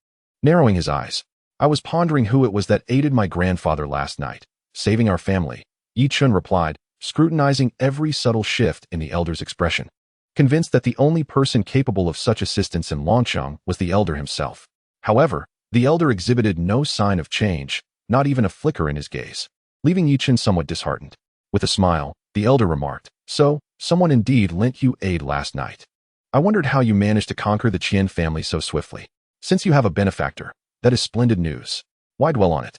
narrowing his eyes. "I was pondering who it was that aided my grandfather last night, saving our family," Ye Chen replied, scrutinizing every subtle shift in the elder's expression, convinced that the only person capable of such assistance in Longcheng was the elder himself. However, the elder exhibited no sign of change, not even a flicker in his gaze, leaving Ye Chen somewhat disheartened. With a smile, the elder remarked, "So, someone indeed lent you aid last night. I wondered how you managed to conquer the Qian family so swiftly. Since you have a benefactor, that is splendid news. Why dwell on it?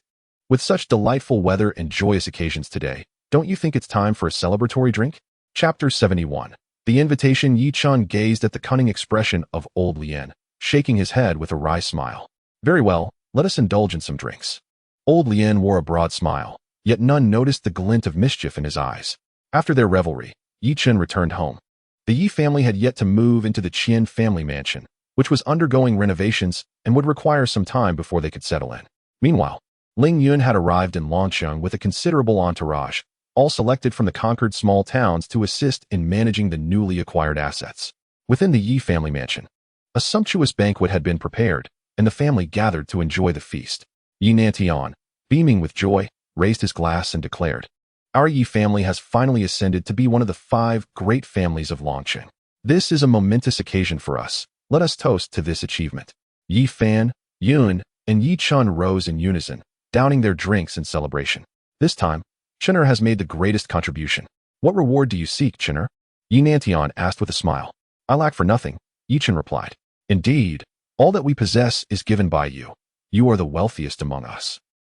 With such delightful weather and joyous occasions today, don't you think it's time for a celebratory drink?" Chapter 71. The invitation. Ye Chen gazed at the cunning expression of old Lien, shaking his head with a wry smile. "Very well, let us indulge in some drinks." Old Lien wore a broad smile, yet none noticed the glint of mischief in his eyes. After their revelry, Ye Chen returned home. The Ye family had yet to move into the Qian family mansion, which was undergoing renovations and would require some time before they could settle in. Meanwhile, Ling Yun had arrived in Longcheng with a considerable entourage, all selected from the conquered small towns to assist in managing the newly acquired assets. Within the Ye family mansion, a sumptuous banquet had been prepared, and the family gathered to enjoy the feast. Ye Nantian, beaming with joy, raised his glass and declared, "Our Ye family has finally ascended to be one of the 5 great families of Longcheng. This is a momentous occasion for us. Let us toast to this achievement." Ye Fan, Yun, and Ye Chen rose in unison, downing their drinks in celebration. "This time, Chenner has made the greatest contribution. What reward do you seek, Chenner?" Ye Nantian asked with a smile. "I lack for nothing," Ye Chen replied. "Indeed, all that we possess is given by you. You are the wealthiest among us."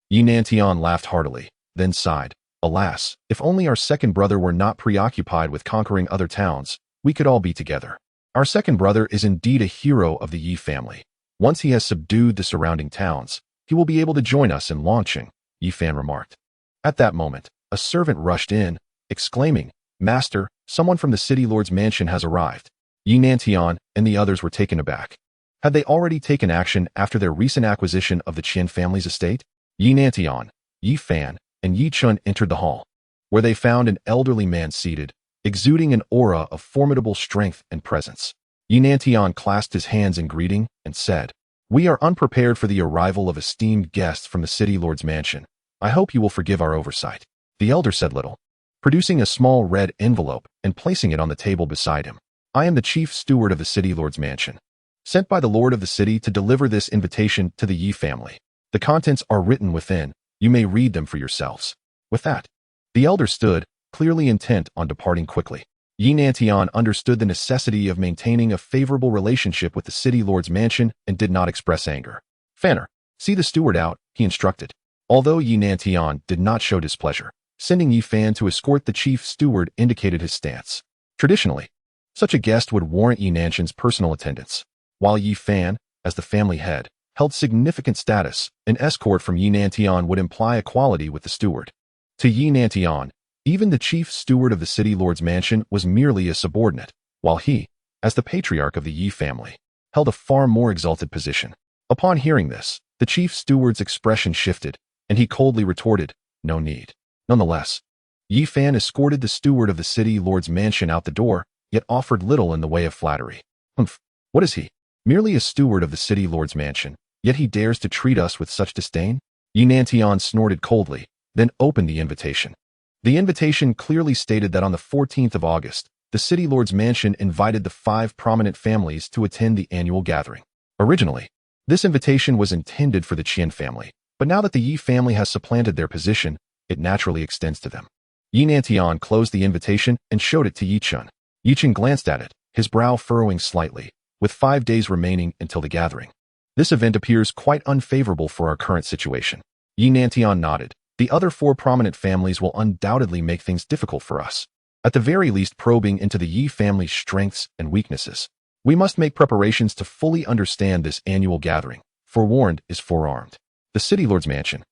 Ye Nantian laughed heartily, then sighed. "Alas, if only our second brother were not preoccupied with conquering other towns, we could all be together. Our second brother is indeed a hero of the Ye family. Once he has subdued the surrounding towns, he will be able to join us in Longcheng," Ye Fan remarked. At that moment, a servant rushed in, exclaiming, "Master, someone from the city lord's mansion has arrived." Ye Nantian and the others were taken aback. Had they already taken action after their recent acquisition of the Qian family's estate? Ye Nantian, Ye Fan, and Ye Chen entered the hall, where they found an elderly man seated, exuding an aura of formidable strength and presence. Ye Nantian clasped his hands in greeting and said, "We are unprepared for the arrival of esteemed guests from the city lord's mansion. I hope you will forgive our oversight." The elder said little, producing a small red envelope and placing it on the table beside him. "I am the chief steward of the city lord's mansion, sent by the lord of the city to deliver this invitation to the Ye family. The contents are written within. You may read them for yourselves." With that, the elder stood, clearly intent on departing quickly. Ye Nantian understood the necessity of maintaining a favorable relationship with the city lord's mansion and did not express anger. "Fanner, see the steward out," he instructed. Although Ye Nantian did not show displeasure, sending Ye Fan to escort the chief steward indicated his stance. Traditionally, such a guest would warrant Ye Nantian's personal attendance. While Ye Fan, as the family head, held significant status, an escort from Ye Nantian would imply equality with the steward. To Ye Nantian, even the chief steward of the city lord's mansion was merely a subordinate, while he, as the patriarch of the Ye family, held a far more exalted position. Upon hearing this, the chief steward's expression shifted, and he coldly retorted, "No need." Nonetheless, Ye Fan escorted the steward of the city lord's mansion out the door, yet offered little in the way of flattery. "Humph, what is he? Merely a steward of the city lord's mansion, yet he dares to treat us with such disdain?" Ye Nantian snorted coldly, then opened the invitation. The invitation clearly stated that on the 14th of August, the city lord's mansion invited the 5 prominent families to attend the annual gathering. Originally, this invitation was intended for the Qian family, but now that the Ye family has supplanted their position, it naturally extends to them. Ye Nantian closed the invitation and showed it to Ye Chen. Ye Chen glanced at it, his brow furrowing slightly, with 5 days remaining until the gathering. This event appears quite unfavorable for our current situation. Yi Nantian nodded. The other 4 prominent families will undoubtedly make things difficult for us. At the very least, probing into the Yi family's strengths and weaknesses. We must make preparations to fully understand this annual gathering. Forewarned is forearmed. The City Lord's Mansion,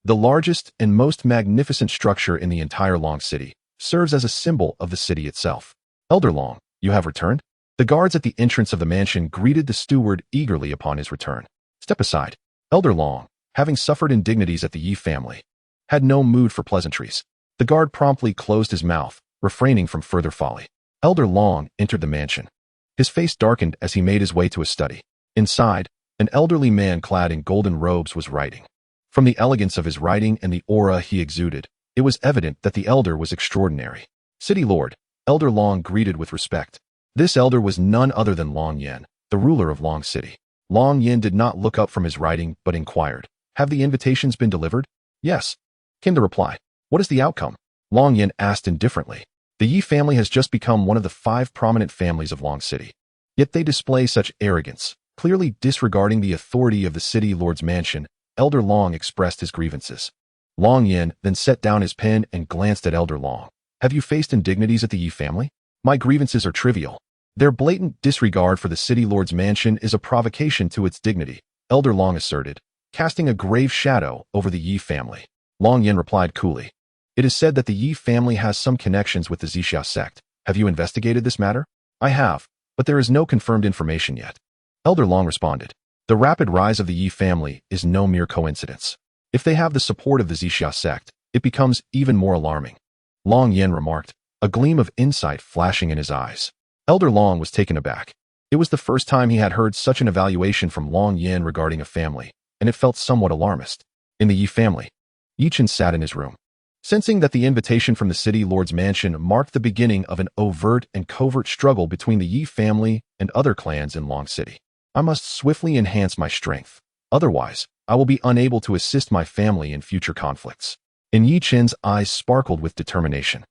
the largest and most magnificent structure in the entire Long City, serves as a symbol of the city itself. Elder Long, you have returned? The guards at the entrance of the mansion greeted the steward eagerly upon his return. Step aside. Elder Long, having suffered indignities at the Yi family, had no mood for pleasantries. The guard promptly closed his mouth, refraining from further folly. Elder Long entered the mansion. His face darkened as he made his way to his study. Inside, an elderly man clad in golden robes was writing. From the elegance of his writing and the aura he exuded, it was evident that the elder was extraordinary. City Lord, Elder Long greeted with respect. This elder was none other than Long Yen, the ruler of Long City. Long Yen did not look up from his writing but inquired, "Have the invitations been delivered?" "Yes," came the reply. "What is the outcome?" Long Yen asked indifferently. The Yi family has just become one of the 5 prominent families of Long City. Yet they display such arrogance, clearly disregarding the authority of the City Lord's Mansion. Elder Long expressed his grievances. Long Yen then set down his pen and glanced at Elder Long. "Have you faced indignities at the Yi family?" "My grievances are trivial. Their blatant disregard for the City Lord's Mansion is a provocation to its dignity," Elder Long asserted, casting a grave shadow over the Yi family. Long Yen replied coolly. "It is said that the Yi family has some connections with the Zixia sect. Have you investigated this matter?" "I have, but there is no confirmed information yet," Elder Long responded. "The rapid rise of the Yi family is no mere coincidence. If they have the support of the Zixia sect, it becomes even more alarming," Long Yen remarked, a gleam of insight flashing in his eyes. Elder Long was taken aback. It was the first time he had heard such an evaluation from Long Yen regarding a family, and it felt somewhat alarmist. In the Yi family, Ye Chen sat in his room. Sensing that the invitation from the City Lord's Mansion marked the beginning of an overt and covert struggle between the Yi family and other clans in Long City. "I must swiftly enhance my strength. Otherwise, I will be unable to assist my family in future conflicts." And Ye Chen's eyes sparkled with determination.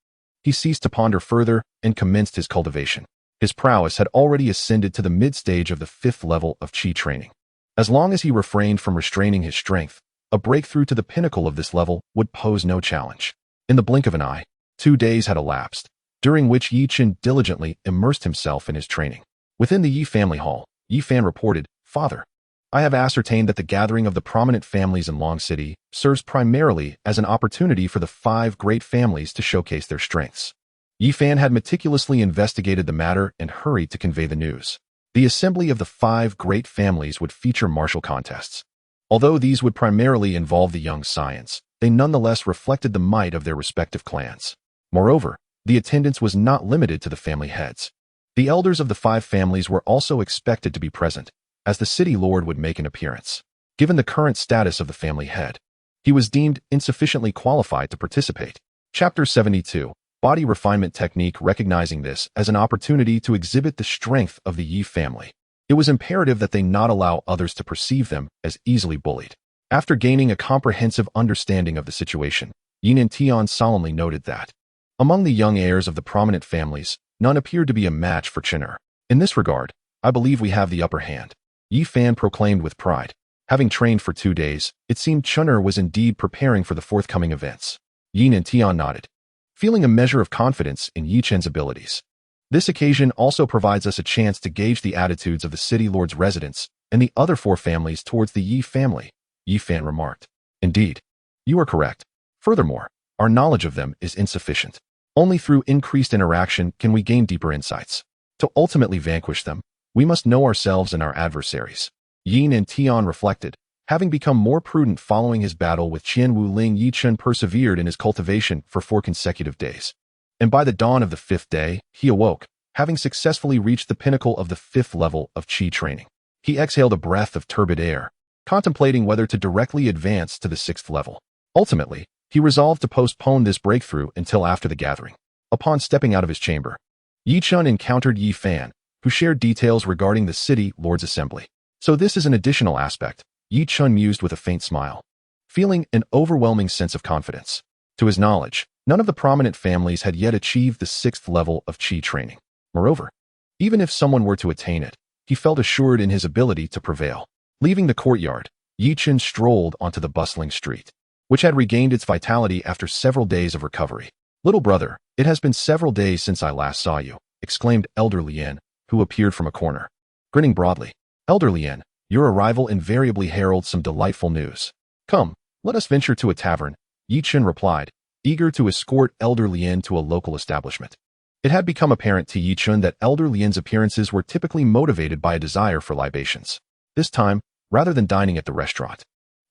He ceased to ponder further and commenced his cultivation. His prowess had already ascended to the mid-stage of the 5th level of Qi training. As long as he refrained from restraining his strength, a breakthrough to the pinnacle of this level would pose no challenge. In the blink of an eye, 2 days had elapsed, during which Ye Chen diligently immersed himself in his training. Within the Yi family hall, Yi Fan reported, "Father, I have ascertained that the gathering of the prominent families in Long City serves primarily as an opportunity for the 5 great families to showcase their strengths." Yi Fan had meticulously investigated the matter and hurried to convey the news. The assembly of the 5 great families would feature martial contests. Although these would primarily involve the young scions, they nonetheless reflected the might of their respective clans. Moreover, the attendance was not limited to the family heads. The elders of the 5 families were also expected to be present, as the City Lord would make an appearance. Given the current status of the family head, he was deemed insufficiently qualified to participate. Chapter 72, Body Refinement Technique. Recognizing this as an opportunity to exhibit the strength of the Yi family, it was imperative that they not allow others to perceive them as easily bullied. After gaining a comprehensive understanding of the situation, Yin and Tian solemnly noted that, among the young heirs of the prominent families, none appeared to be a match for Chener. "In this regard, I believe we have the upper hand," Yi Fan proclaimed with pride. Having trained for 2 days, it seemed Chener was indeed preparing for the forthcoming events. Yin and Tian nodded, feeling a measure of confidence in Ye Chen's abilities. This occasion also provides us a chance to gauge the attitudes of the City Lord's residents and the other 4 families towards the Yi family, Yi Fan remarked. "Indeed, you are correct. Furthermore, our knowledge of them is insufficient. Only through increased interaction can we gain deeper insights. To ultimately vanquish them, we must know ourselves and our adversaries." Yin and Tian reflected. Having become more prudent following his battle with Qian Wuling, Ye Chen persevered in his cultivation for 4 consecutive days. And by the dawn of the 5th day, he awoke, having successfully reached the pinnacle of the 5th level of Qi training. He exhaled a breath of turbid air, contemplating whether to directly advance to the 6th level. Ultimately, he resolved to postpone this breakthrough until after the gathering. Upon stepping out of his chamber, Ye Chen encountered Yi Fan, who shared details regarding the City Lord's Assembly. "So this is an additional aspect," Ye Chen mused with a faint smile, feeling an overwhelming sense of confidence. To his knowledge, none of the prominent families had yet achieved the 6th level of Qi training. Moreover, even if someone were to attain it, he felt assured in his ability to prevail. Leaving the courtyard, Ye Chen strolled onto the bustling street, which had regained its vitality after several days of recovery. "Little brother, it has been several days since I last saw you," exclaimed Elder Lien, who appeared from a corner. Grinning broadly, "Elder Lien, your arrival invariably heralds some delightful news. Come, let us venture to a tavern," Ye Chen replied, eager to escort Elder Lien to a local establishment. It had become apparent to Ye Chen that Elder Lien's appearances were typically motivated by a desire for libations. This time, rather than dining at the restaurant,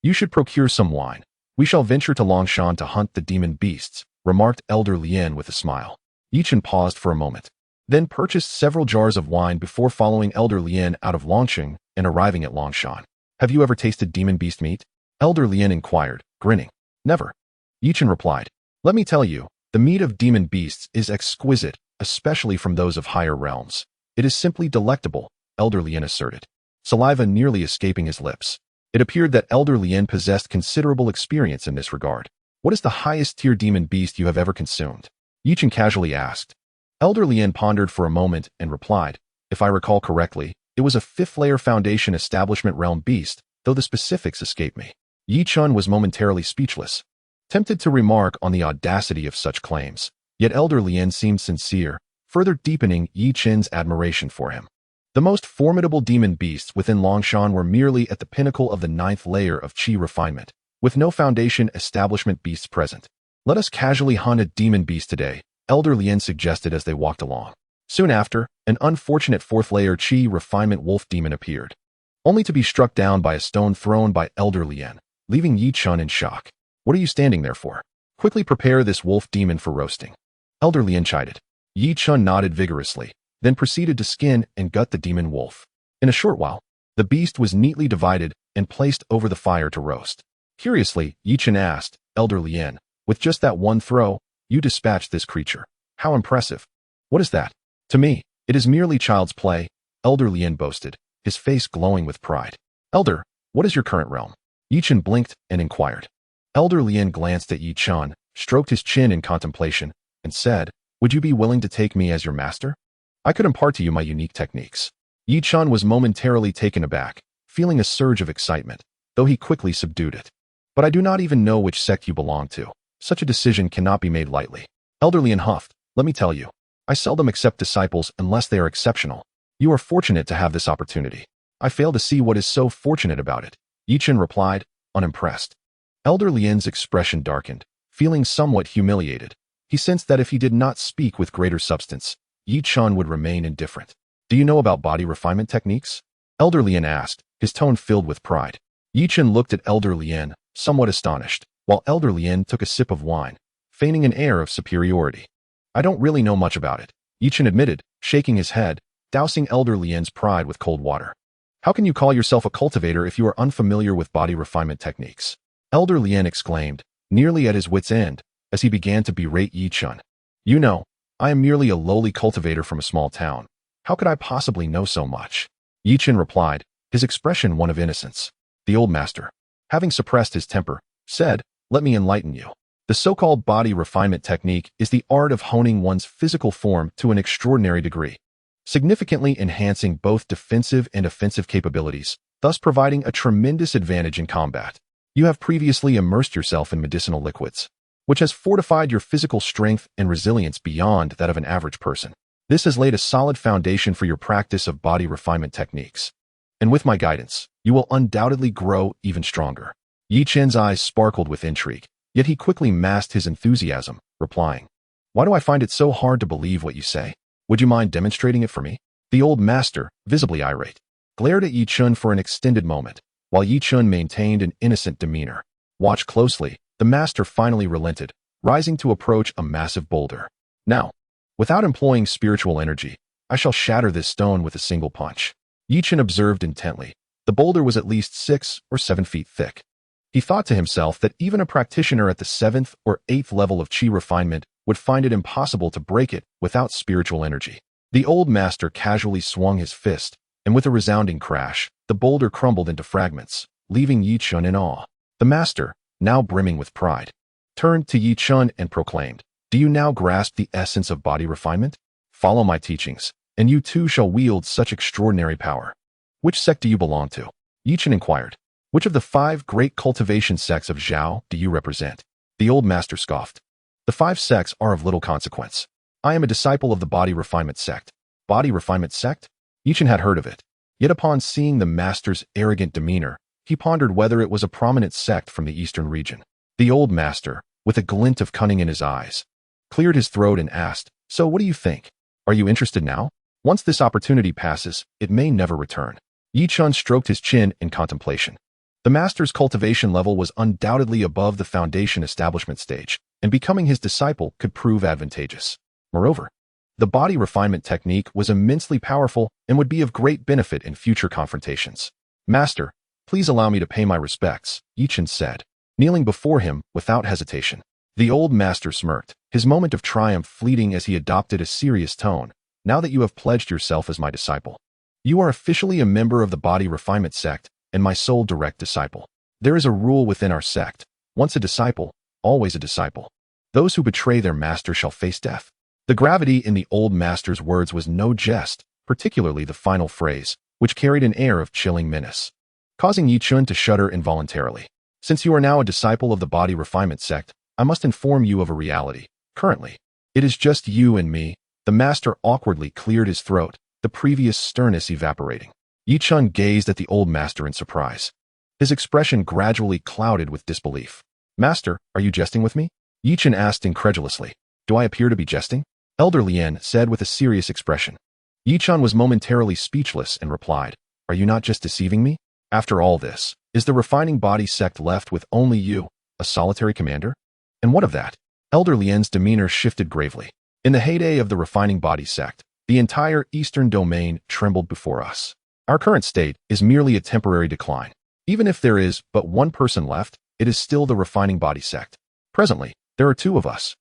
"You should procure some wine. We shall venture to Longshan to hunt the demon beasts," remarked Elder Lien with a smile. Ye Chen paused for a moment, then purchased several jars of wine before following Elder Lien out of Longshan and arriving at Longshan. "Have you ever tasted demon beast meat?" Elder Lien inquired, grinning. "Never," Ye Chen replied. "Let me tell you, the meat of demon beasts is exquisite, especially from those of higher realms. It is simply delectable," Elder Lien asserted, saliva nearly escaping his lips. It appeared that Elder Lien possessed considerable experience in this regard. "What is the highest tier demon beast you have ever consumed?" Ye Chen casually asked. Elder Lien pondered for a moment and replied, "If I recall correctly, it was a 5th-layer Foundation Establishment realm beast, though the specifics escape me." Ye Chen was momentarily speechless, tempted to remark on the audacity of such claims, yet Elder Lien seemed sincere, further deepening Ye Chen's admiration for him. The most formidable demon beasts within Longshan were merely at the pinnacle of the 9th layer of Qi refinement, with no Foundation Establishment beasts present. "Let us casually hunt a demon beast today," Elder Lien suggested as they walked along. Soon after, an unfortunate 4th-layer Qi refinement wolf demon appeared, only to be struck down by a stone thrown by Elder Lien, leaving Ye Chen in shock. "What are you standing there for? Quickly prepare this wolf demon for roasting," Elder Lien chided. Ye Chen nodded vigorously, then proceeded to skin and gut the demon wolf. In a short while, the beast was neatly divided and placed over the fire to roast. Curiously, Ye Chen asked, "Elder Lien, with just that one throw, you dispatched this creature. How impressive." "What is that? To me, it is merely child's play," Elder Lien boasted, his face glowing with pride. "Elder, what is your current realm?" Ye Chen blinked and inquired. Elder Lien glanced at Ye Chen, stroked his chin in contemplation, and said, "Would you be willing to take me as your master? I could impart to you my unique techniques." Ye Chen was momentarily taken aback, feeling a surge of excitement, though he quickly subdued it. "But I do not even know which sect you belong to. Such a decision cannot be made lightly." Elder Lien huffed, "Let me tell you, I seldom accept disciples unless they are exceptional. You are fortunate to have this opportunity." "I fail to see what is so fortunate about it," Ye Chen replied, unimpressed. Elder Lien's expression darkened, feeling somewhat humiliated. He sensed that if he did not speak with greater substance, Ye Chen would remain indifferent. "Do you know about body refinement techniques?" Elder Lien asked, his tone filled with pride. Ye Chen looked at Elder Lien, somewhat astonished, while Elder Lien took a sip of wine, feigning an air of superiority. "I don't really know much about it," Ye Chen admitted, shaking his head, dousing Elder Lien's pride with cold water. "How can you call yourself a cultivator if you are unfamiliar with body refinement techniques?" Elder Lien exclaimed, nearly at his wit's end, as he began to berate Ye Chen. "You know, I am merely a lowly cultivator from a small town. How could I possibly know so much?" Ye Chen replied, his expression one of innocence. The old master, having suppressed his temper, said, "Let me enlighten you. The so-called body refinement technique is the art of honing one's physical form to an extraordinary degree, significantly enhancing both defensive and offensive capabilities, thus providing a tremendous advantage in combat. You have previously immersed yourself in medicinal liquids, which has fortified your physical strength and resilience beyond that of an average person. This has laid a solid foundation for your practice of body refinement techniques. And with my guidance, you will undoubtedly grow even stronger." Ye Chen's eyes sparkled with intrigue, yet he quickly masked his enthusiasm, replying, "Why do I find it so hard to believe what you say? Would you mind demonstrating it for me?" The old master, visibly irate, glared at Ye Chen for an extended moment, while Ye Chen maintained an innocent demeanor. Watch closely, the master finally relented, rising to approach a massive boulder. "Now, without employing spiritual energy, I shall shatter this stone with a single punch." Ye Chen observed intently. The boulder was at least 6 or 7 feet thick. He thought to himself that even a practitioner at the 7th or 8th level of Qi refinement would find it impossible to break it without spiritual energy. The old master casually swung his fist, and with a resounding crash, the boulder crumbled into fragments, leaving Ye Chen in awe. The master, now brimming with pride, turned to Ye Chen and proclaimed, "Do you now grasp the essence of body refinement? Follow my teachings, and you too shall wield such extraordinary power. Which sect do you belong to?" Ye Chen inquired. Which of the 5 great cultivation sects of Zhao do you represent? The old master scoffed. The 5 sects are of little consequence. I am a disciple of the body refinement sect. Body refinement sect? Ye Chen had heard of it. Yet upon seeing the master's arrogant demeanor, he pondered whether it was a prominent sect from the eastern region. The old master, with a glint of cunning in his eyes, cleared his throat and asked, "So what do you think? Are you interested now? Once this opportunity passes, it may never return." Ye Chen stroked his chin in contemplation. The master's cultivation level was undoubtedly above the foundation establishment stage, and becoming his disciple could prove advantageous. Moreover, the body refinement technique was immensely powerful and would be of great benefit in future confrontations. "Master, please allow me to pay my respects," Ye Chen said, kneeling before him without hesitation. The old master smirked, his moment of triumph fleeting as he adopted a serious tone. "Now that you have pledged yourself as my disciple, you are officially a member of the body refinement sect and my sole direct disciple. There is a rule within our sect: once a disciple, always a disciple. Those who betray their master shall face death." The gravity in the old master's words was no jest, particularly the final phrase, which carried an air of chilling menace, causing Ye Chen to shudder involuntarily. "Since you are now a disciple of the body refinement sect, I must inform you of a reality. Currently, it is just you and me." The master awkwardly cleared his throat, the previous sternness evaporating. Ye Chen gazed at the old master in surprise. His expression gradually clouded with disbelief. "Master, are you jesting with me?" Ye Chen asked incredulously. "Do I appear to be jesting?" Elder Lien said with a serious expression. Ye Chen was momentarily speechless and replied, "Are you not just deceiving me? After all this, is the refining body sect left with only you, a solitary commander? And what of that?" Elder Lien's demeanor shifted gravely. "In the heyday of the refining body sect, the entire eastern domain trembled before us. Our current state is merely a temporary decline. Even if there is but one person left, it is still the refining body sect. Presently, there are 2 of us.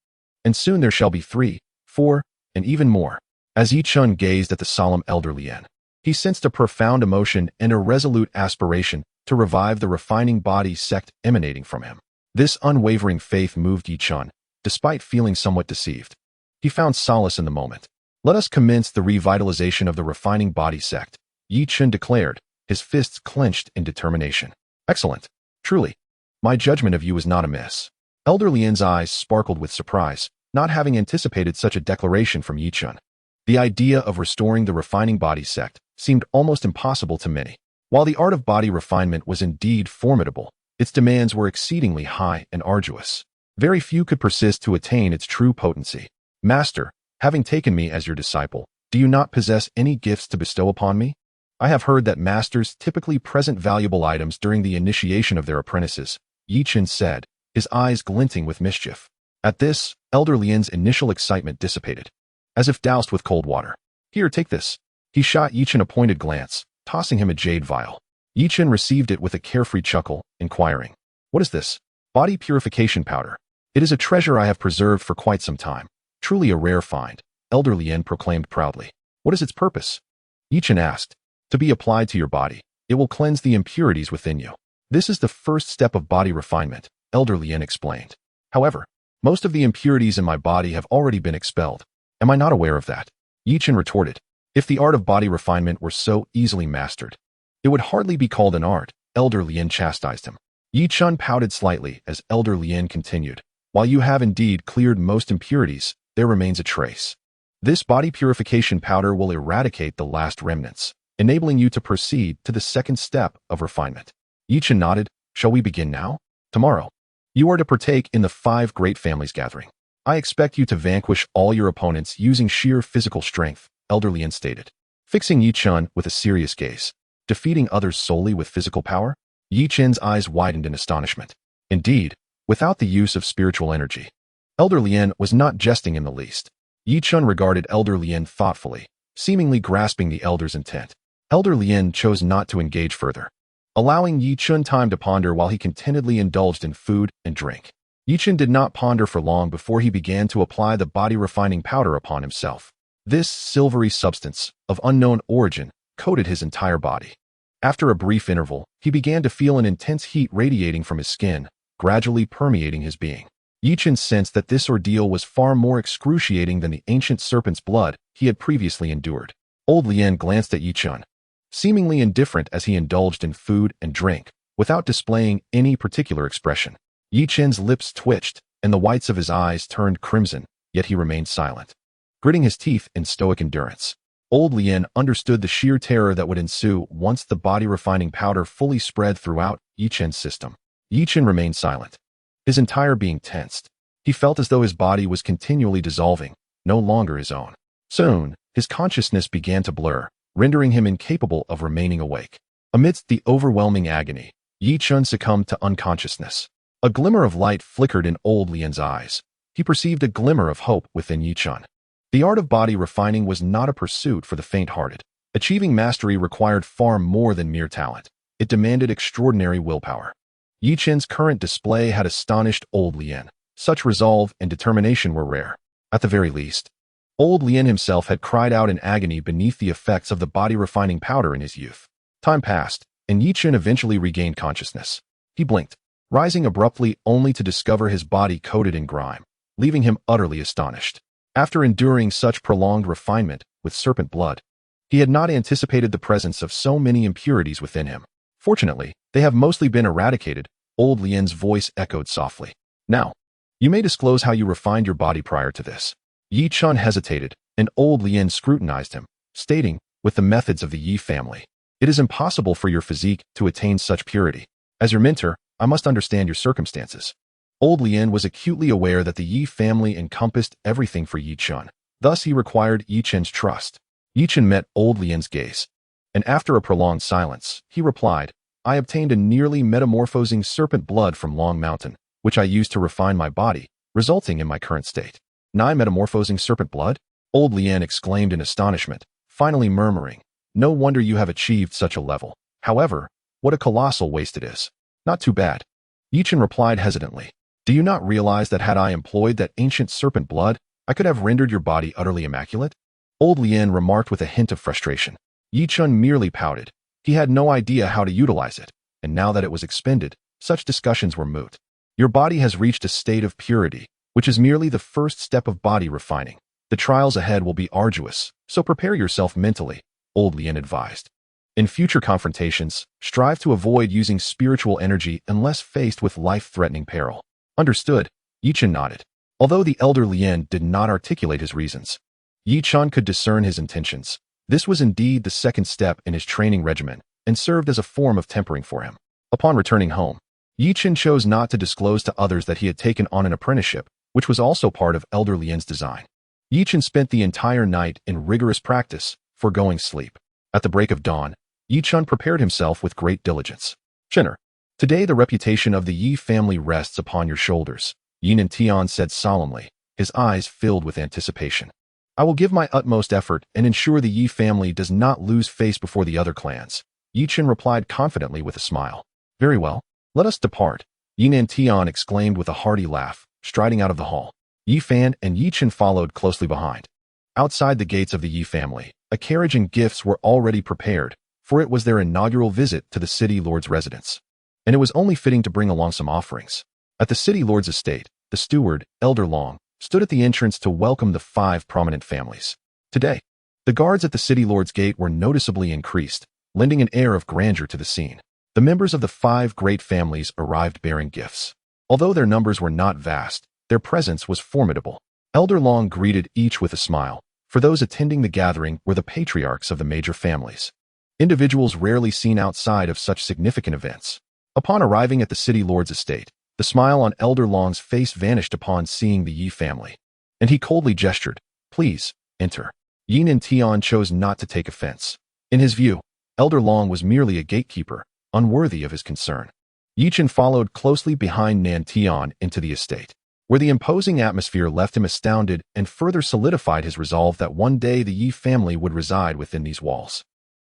And soon there shall be 3, 4, and even more." As Ye Chen gazed at the solemn Elder Lien, he sensed a profound emotion and a resolute aspiration to revive the refining body sect emanating from him. This unwavering faith moved Ye Chen, despite feeling somewhat deceived. He found solace in the moment. "Let us commence the revitalization of the refining body sect," Ye Chen declared, his fists clenched in determination. "Excellent. Truly, my judgment of you is not amiss." Elder Lien's eyes sparkled with surprise, not having anticipated such a declaration from Ye Chen. The idea of restoring the refining body sect seemed almost impossible to many. While the art of body refinement was indeed formidable, its demands were exceedingly high and arduous. Very few could persist to attain its true potency. "Master, having taken me as your disciple, do you not possess any gifts to bestow upon me? I have heard that masters typically present valuable items during the initiation of their apprentices," Ye Chen said, his eyes glinting with mischief. At this, Elder Lien's initial excitement dissipated, as if doused with cold water. "Here, take this." He shot Ye Chen a pointed glance, tossing him a jade vial. Ye Chen received it with a carefree chuckle, inquiring, "What is this?" "Body purification powder. It is a treasure I have preserved for quite some time. Truly a rare find," Elder Lien proclaimed proudly. "What is its purpose?" Ye Chen asked. "To be applied to your body. It will cleanse the impurities within you. This is the first step of body refinement," Elder Lien explained. "However, most of the impurities in my body have already been expelled. Am I not aware of that?" Ye Chen retorted. "If the art of body refinement were so easily mastered, it would hardly be called an art," Elder Lien chastised him. Ye Chen pouted slightly as Elder Lien continued. "While you have indeed cleared most impurities, there remains a trace. This body purification powder will eradicate the last remnants, enabling you to proceed to the second step of refinement." Ye Chen nodded. "Shall we begin now?" "Tomorrow, you are to partake in the 5 Great Families gathering. I expect you to vanquish all your opponents using sheer physical strength," Elder Lien stated, fixing Ye Chen with a serious gaze. "Defeating others solely with physical power?" Ye Chen's eyes widened in astonishment. "Indeed, without the use of spiritual energy." Elder Lien was not jesting in the least. Ye Chen regarded Elder Lien thoughtfully, seemingly grasping the elder's intent. Elder Lien chose not to engage further, allowing Ye Chen time to ponder while he contentedly indulged in food and drink. Ye Chen did not ponder for long before he began to apply the body refining powder upon himself. This silvery substance, of unknown origin, coated his entire body. After a brief interval, he began to feel an intense heat radiating from his skin, gradually permeating his being. Ye Chen sensed that this ordeal was far more excruciating than the ancient serpent's blood he had previously endured. Old Lien glanced at Ye Chen. seemingly indifferent as he indulged in food and drink, without displaying any particular expression. Ye Chen's lips twitched, and the whites of his eyes turned crimson, yet he remained silent, gritting his teeth in stoic endurance. Old Lien understood the sheer terror that would ensue once the body-refining powder fully spread throughout Ye Chen's system. Ye Chen remained silent, his entire being tensed. He felt as though his body was continually dissolving, no longer his own. Soon, his consciousness began to blur, rendering him incapable of remaining awake. Amidst the overwhelming agony, Ye Chen succumbed to unconsciousness. A glimmer of light flickered in Old Lien's eyes. He perceived a glimmer of hope within Ye Chen. The art of body refining was not a pursuit for the faint-hearted. Achieving mastery required far more than mere talent. It demanded extraordinary willpower. Ye Chen's current display had astonished Old Lien. Such resolve and determination were rare. At the very least, Old Lien himself had cried out in agony beneath the effects of the body-refining powder in his youth. Time passed, and Ye Chen eventually regained consciousness. He blinked, rising abruptly only to discover his body coated in grime, leaving him utterly astonished. After enduring such prolonged refinement with serpent blood, he had not anticipated the presence of so many impurities within him. Fortunately, they have mostly been eradicated, Old Lien's voice echoed softly. Now, you may disclose how you refined your body prior to this. Ye Chen hesitated, and Old Lien scrutinized him, stating, with the methods of the Ye family, it is impossible for your physique to attain such purity. As your mentor, I must understand your circumstances. Old Lien was acutely aware that the Ye family encompassed everything for Ye Chen. Thus, he required Ye Chen's trust. Ye Chen met Old Lien's gaze, and after a prolonged silence, he replied, I obtained a nearly metamorphosing serpent blood from Long Mountain, which I used to refine my body, resulting in my current state. Nigh metamorphosing serpent blood? Old Lien exclaimed in astonishment, finally murmuring, no wonder you have achieved such a level. However, what a colossal waste it is. Not too bad. Ye Chen replied hesitantly, do you not realize that had I employed that ancient serpent blood, I could have rendered your body utterly immaculate? Old Lien remarked with a hint of frustration. Ye Chen merely pouted. He had no idea how to utilize it, and now that it was expended, such discussions were moot. Your body has reached a state of purity, which is merely the first step of body refining. The trials ahead will be arduous, so prepare yourself mentally, Old Lien advised. In future confrontations, strive to avoid using spiritual energy unless faced with life-threatening peril. Understood, Ye Chen nodded. Although the elder Lien did not articulate his reasons, Ye Chen could discern his intentions. This was indeed the second step in his training regimen and served as a form of tempering for him. Upon returning home, Ye Chen chose not to disclose to others that he had taken on an apprenticeship, which was also part of Elder Lien's design. Ye Chen spent the entire night in rigorous practice, foregoing sleep. At the break of dawn, Ye Chen prepared himself with great diligence. Chenner, today the reputation of the Ye family rests upon your shoulders, Yin and Tian said solemnly, his eyes filled with anticipation. I will give my utmost effort and ensure the Ye family does not lose face before the other clans. Ye Chen replied confidently with a smile. Very well, let us depart, Yin and Tian exclaimed with a hearty laugh, striding out of the hall. Ye Fan and Ye Chen followed closely behind. Outside the gates of the Ye family, a carriage and gifts were already prepared, for it was their inaugural visit to the city lord's residence. And it was only fitting to bring along some offerings. At the city lord's estate, the steward, Elder Long, stood at the entrance to welcome the 5 prominent families. Today, the guards at the city lord's gate were noticeably increased, lending an air of grandeur to the scene. The members of the 5 great families arrived bearing gifts. Although their numbers were not vast, their presence was formidable. Elder Long greeted each with a smile, for those attending the gathering were the patriarchs of the major families, individuals rarely seen outside of such significant events. Upon arriving at the city lord's estate, the smile on Elder Long's face vanished upon seeing the Ye family, and he coldly gestured, please, enter. Yin and Tian chose not to take offense. In his view, Elder Long was merely a gatekeeper, unworthy of his concern. Ye Chen followed closely behind Nan Tian into the estate, where the imposing atmosphere left him astounded and further solidified his resolve that one day the Ye family would reside within these walls.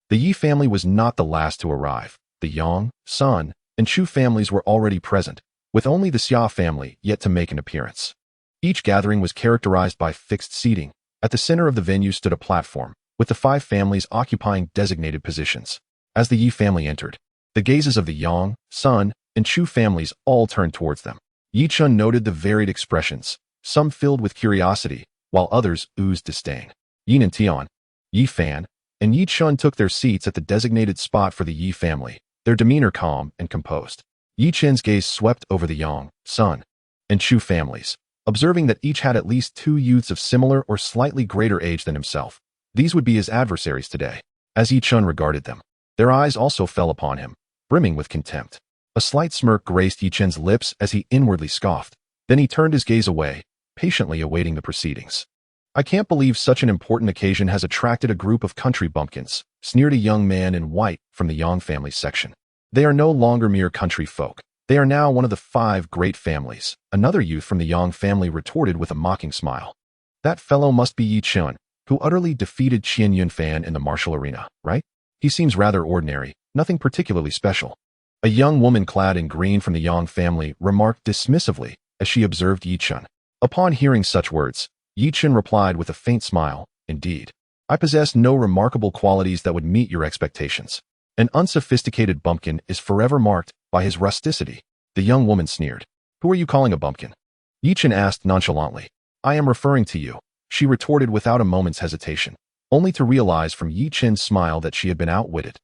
The Ye family was not the last to arrive. The Yang, Sun, and Chu families were already present, with only the Xia family yet to make an appearance. Each gathering was characterized by fixed seating. At the center of the venue stood a platform, with the 5 families occupying designated positions. As the Ye family entered, the gazes of the Yang, Sun, and Chu families all turned towards them. Ye Chen noted the varied expressions, some filled with curiosity, while others oozed disdain. Yin and Tian, Ye Fan, and Ye Chen took their seats at the designated spot for the Ye family, their demeanor calm and composed. Ye Chen's gaze swept over the Yang, Sun, and Chu families, observing that each had at least 2 youths of similar or slightly greater age than himself. These would be his adversaries today. As Ye Chen regarded them, their eyes also fell upon him, brimming with contempt. A slight smirk graced Ye Chen's lips as he inwardly scoffed. Then he turned his gaze away, patiently awaiting the proceedings. I can't believe such an important occasion has attracted a group of country bumpkins, sneered a young man in white from the Yang family section. They are no longer mere country folk. They are now one of the 5 great families. Another youth from the Yang family retorted with a mocking smile. That fellow must be Ye Chen, who utterly defeated Qian Yunfan in the martial arena, right? He seems rather ordinary, nothing particularly special. A young woman clad in green from the Yang family remarked dismissively as she observed Ye Chen. Upon hearing such words, Ye Chen replied with a faint smile, indeed. I possess no remarkable qualities that would meet your expectations. An unsophisticated bumpkin is forever marked by his rusticity. The young woman sneered. Who are you calling a bumpkin? Ye Chen asked nonchalantly. I am referring to you, she retorted without a moment's hesitation, only to realize from Ye Chen's smile that she had been outwitted.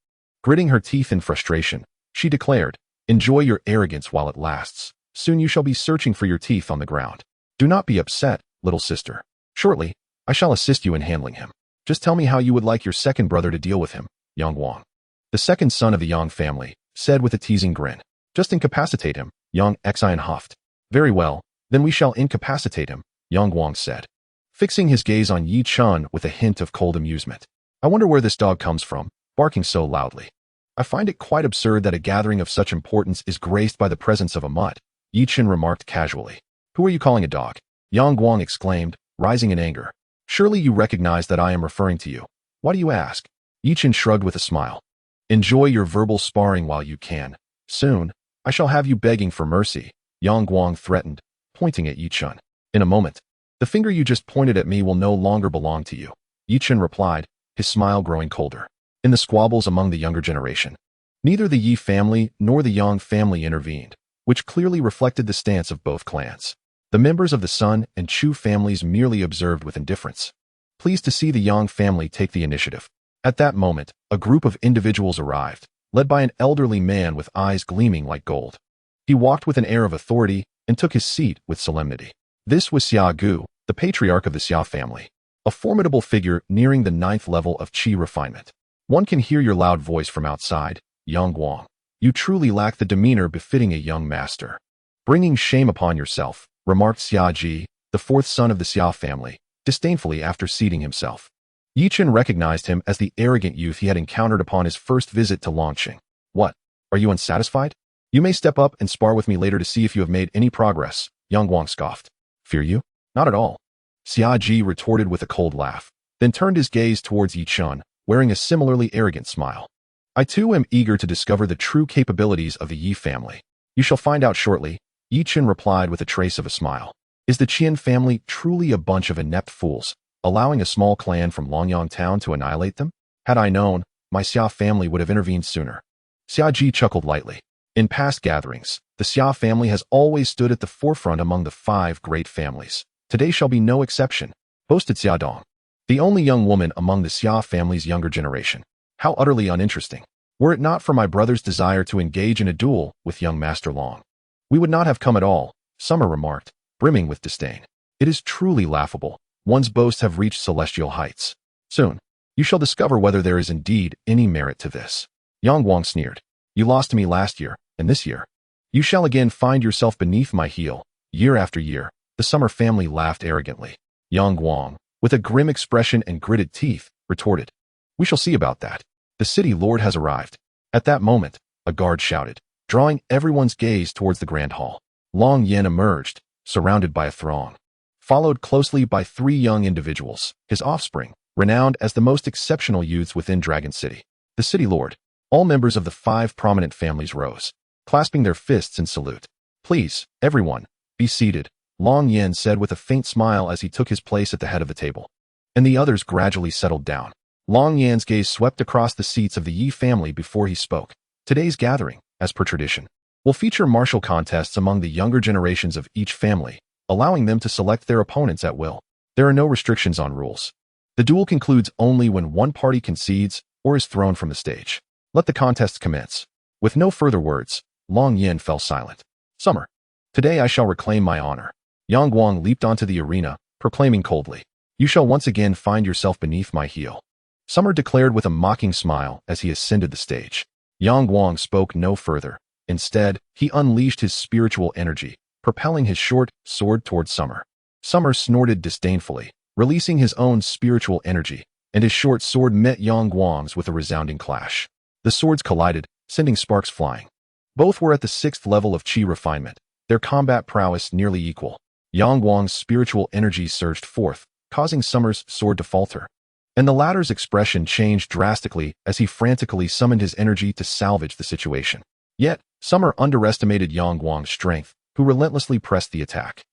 Gritting her teeth in frustration, she declared, enjoy your arrogance while it lasts. Soon you shall be searching for your teeth on the ground. Do not be upset, little sister. Shortly, I shall assist you in handling him. Just tell me how you would like your second brother to deal with him, Yang Wang. The second son of the Yang family said with a teasing grin. Just incapacitate him, Yang Xian huffed. Very well, then we shall incapacitate him, Yang Wang said, fixing his gaze on Ye Chen with a hint of cold amusement. I wonder where this dog comes from, barking so loudly. I find it quite absurd that a gathering of such importance is graced by the presence of a mutt, Ye Chen remarked casually. Who are you calling a dog? Yang Guang exclaimed, rising in anger. Surely you recognize that I am referring to you. Why do you ask? Ye Chen shrugged with a smile. Enjoy your verbal sparring while you can. Soon, I shall have you begging for mercy, Yang Guang threatened, pointing at Ye Chen. In a moment, the finger you just pointed at me will no longer belong to you, Ye Chen replied, his smile growing colder. In the squabbles among the younger generation, neither the Ye family nor the Yang family intervened, which clearly reflected the stance of both clans. The members of the Sun and Chu families merely observed with indifference, pleased to see the Yang family take the initiative. At that moment, a group of individuals arrived, led by an elderly man with eyes gleaming like gold. He walked with an air of authority and took his seat with solemnity. This was Xia Gu, the patriarch of the Xia family, a formidable figure nearing the 9th level of qi refinement. One can hear your loud voice from outside, Yang Guang. You truly lack the demeanor befitting a young master. Bringing shame upon yourself, remarked Xia Ji, the 4th son of the Xia family, disdainfully after seating himself. Ye Chen recognized him as the arrogant youth he had encountered upon his first visit to Longqing. What? Are you unsatisfied? You may step up and spar with me later to see if you have made any progress, Yang Guang scoffed. Fear you? Not at all. Xia Ji retorted with a cold laugh, then turned his gaze towards Ye Chen, wearing a similarly arrogant smile. I too am eager to discover the true capabilities of the Yi family. You shall find out shortly, Ye Chen replied with a trace of a smile. Is the Qian family truly a bunch of inept fools, allowing a small clan from Longyang town to annihilate them? Had I known, my Xia family would have intervened sooner. Xia Ji chuckled lightly. In past gatherings, the Xia family has always stood at the forefront among the 5 great families. Today shall be no exception, boasted Xia Dong, the only young woman among the Xia family's younger generation. How utterly uninteresting. Were it not for my brother's desire to engage in a duel with young Master Long, we would not have come at all, Summer remarked, brimming with disdain. It is truly laughable. One's boasts have reached celestial heights. Soon, you shall discover whether there is indeed any merit to this. Yang Guang sneered. You lost to me last year, and this year. You shall again find yourself beneath my heel, year after year. The Summer family laughed arrogantly. Yang Guang, with a grim expression and gritted teeth, retorted. We shall see about that. The city lord has arrived. At that moment, a guard shouted, drawing everyone's gaze towards the grand hall. Long Yen emerged, surrounded by a throng, followed closely by 3 young individuals, his offspring, renowned as the most exceptional youths within Dragon City. The city lord. All members of the 5 prominent families rose, clasping their fists in salute. Please, everyone, be seated, Long Yen said with a faint smile as he took his place at the head of the table. And the others gradually settled down. Long Yan's gaze swept across the seats of the Yi family before he spoke. Today's gathering, as per tradition, will feature martial contests among the younger generations of each family, allowing them to select their opponents at will. There are no restrictions on rules. The duel concludes only when one party concedes or is thrown from the stage. Let the contest commence. With no further words, Long Yin fell silent. Summer. Today I shall reclaim my honor. Yang Guang leaped onto the arena, proclaiming coldly, "You shall once again find yourself beneath my heel." Summer declared with a mocking smile as he ascended the stage. Yang Guang spoke no further. Instead, he unleashed his spiritual energy, propelling his short sword toward Summer. Summer snorted disdainfully, releasing his own spiritual energy, and his short sword met Yang Guang's with a resounding clash. The swords collided, sending sparks flying. Both were at the 6th level of Qi refinement, their combat prowess nearly equal. Yang Guang's spiritual energy surged forth, causing Summer's sword to falter. And the latter's expression changed drastically as he frantically summoned his energy to salvage the situation. Yet, Summer underestimated Yang Guang's strength, who relentlessly pressed the attack.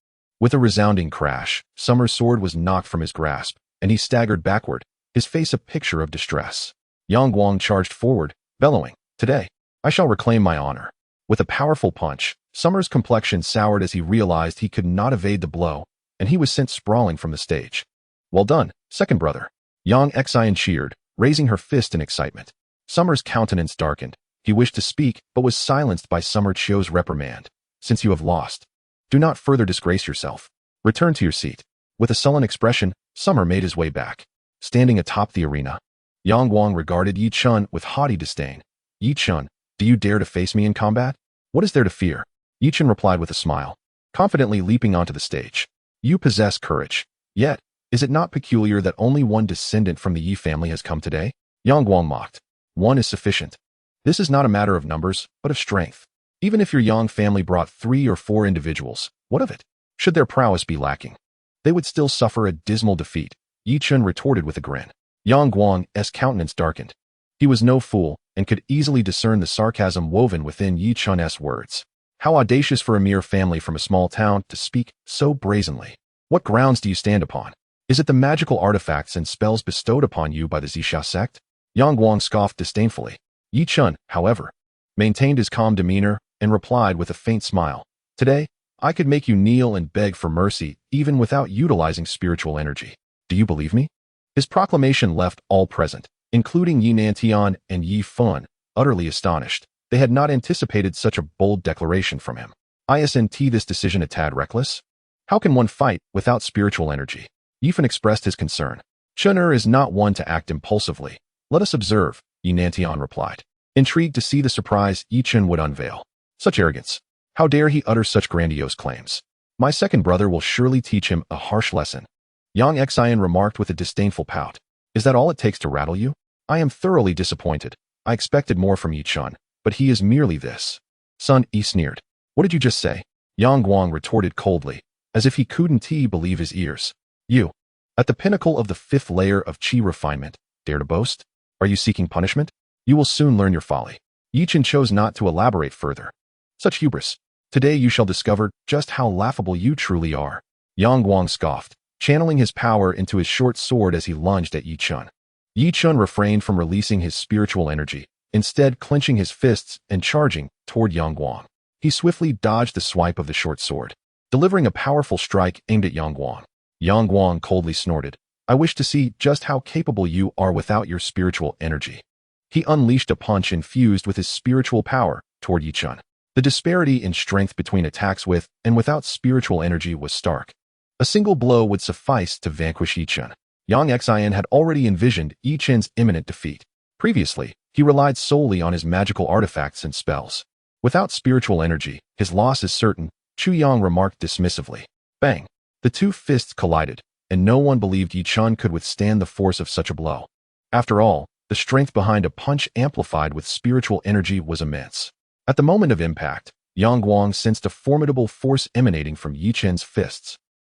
With a resounding crash, Summer's sword was knocked from his grasp, and he staggered backward, his face a picture of distress. Yang Guang charged forward, bellowing, "Today, I shall reclaim my honor." With a powerful punch, Summer's complexion soured as he realized he could not evade the blow, and he was sent sprawling from the stage. "Well done, second brother." Yang Xian cheered, raising her fist in excitement. Summer's countenance darkened. He wished to speak, but was silenced by Summer Chio's reprimand. "Since you have lost, do not further disgrace yourself. Return to your seat." With a sullen expression, Summer made his way back. Standing atop the arena, Yang Guang regarded Ye Chen with haughty disdain. "Ye Chen, do you dare to face me in combat? What is there to fear?" Ye Chen replied with a smile, confidently leaping onto the stage. "You possess courage. Yet, is it not peculiar that only one descendant from the Yi family has come today?" Yang Guang mocked. "One is sufficient. This is not a matter of numbers, but of strength. Even if your Yang family brought 3 or 4 individuals, what of it? Should their prowess be lacking, they would still suffer a dismal defeat," Ye Chen retorted with a grin. Yang Guang's countenance darkened. He was no fool and could easily discern the sarcasm woven within Ye Chen's words. How audacious for a mere family from a small town to speak so brazenly. "What grounds do you stand upon? Is it the magical artifacts and spells bestowed upon you by the Zixia sect?" Yang Guang scoffed disdainfully. Ye Chen, however, maintained his calm demeanor and replied with a faint smile, "Today, I could make you kneel and beg for mercy even without utilizing spiritual energy. Do you believe me?" His proclamation left all present, including Yi Nantian and Yi Fun, utterly astonished. They had not anticipated such a bold declaration from him. Isn't this decision a tad reckless? How can one fight without spiritual energy? Yi Fun expressed his concern. "Chen is not one to act impulsively. Let us observe," Yi Nantian replied, intrigued to see the surprise Ye Chen would unveil. "Such arrogance. How dare he utter such grandiose claims? My second brother will surely teach him a harsh lesson." Yang Xian remarked with a disdainful pout. "Is that all it takes to rattle you? I am thoroughly disappointed. I expected more from Ye Chen, but he is merely this." Sun Yi sneered. "What did you just say?" Yang Guang retorted coldly, as if he couldn't believe his ears. "You, at the pinnacle of the 5th layer of Qi refinement, dare to boast? Are you seeking punishment? You will soon learn your folly." Ye Chen chose not to elaborate further. "Such hubris. Today you shall discover just how laughable you truly are." Yang Guang scoffed, channeling his power into his short sword as he lunged at Ye Chen. Ye Chen refrained from releasing his spiritual energy, instead clenching his fists and charging toward Yang Guang. He swiftly dodged the swipe of the short sword, delivering a powerful strike aimed at Yang Guang. Yang Guang coldly snorted, "I wish to see just how capable you are without your spiritual energy." He unleashed a punch infused with his spiritual power toward Ye Chen. The disparity in strength between attacks with and without spiritual energy was stark. A single blow would suffice to vanquish Ye Chen. Yang Xian had already envisioned Ye Chen's imminent defeat. Previously, he relied solely on his magical artifacts and spells. Without spiritual energy, his loss is certain, Chu Yang remarked dismissively. Bang! The two fists collided, and no one believed Ye Chen could withstand the force of such a blow. After all, the strength behind a punch amplified with spiritual energy was immense. At the moment of impact, Yang Guang sensed a formidable force emanating from Ye Chen's fists,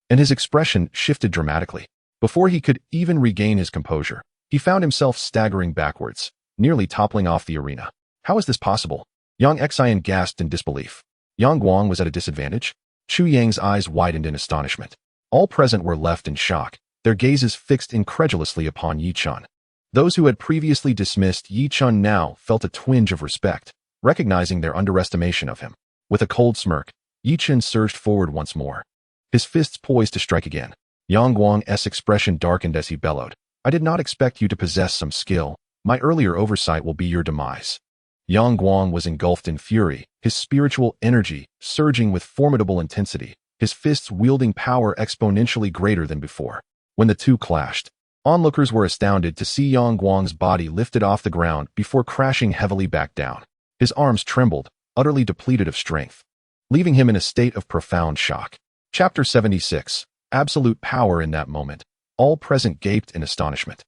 and his expression shifted dramatically. Before he could even regain his composure, he found himself staggering backwards, nearly toppling off the arena. How is this possible? Yang Xian gasped in disbelief. Yang Guang was at a disadvantage? Chu Yang's eyes widened in astonishment. All present were left in shock, their gazes fixed incredulously upon Ye Chen. Those who had previously dismissed Ye Chen now felt a twinge of respect, recognizing their underestimation of him. With a cold smirk, Ye Chen surged forward once more, his fists poised to strike again. Yang Guang's expression darkened as he bellowed, I did not expect you to possess some skill. My earlier oversight will be your demise. Yang Guang was engulfed in fury, his spiritual energy surging with formidable intensity, his fists wielding power exponentially greater than before. When the two clashed, onlookers were astounded to see Yang Guang's body lifted off the ground before crashing heavily back down. His arms trembled, utterly depleted of strength, leaving him in a state of profound shock. Chapter 76. Absolute power. In that moment, all present gaped in astonishment.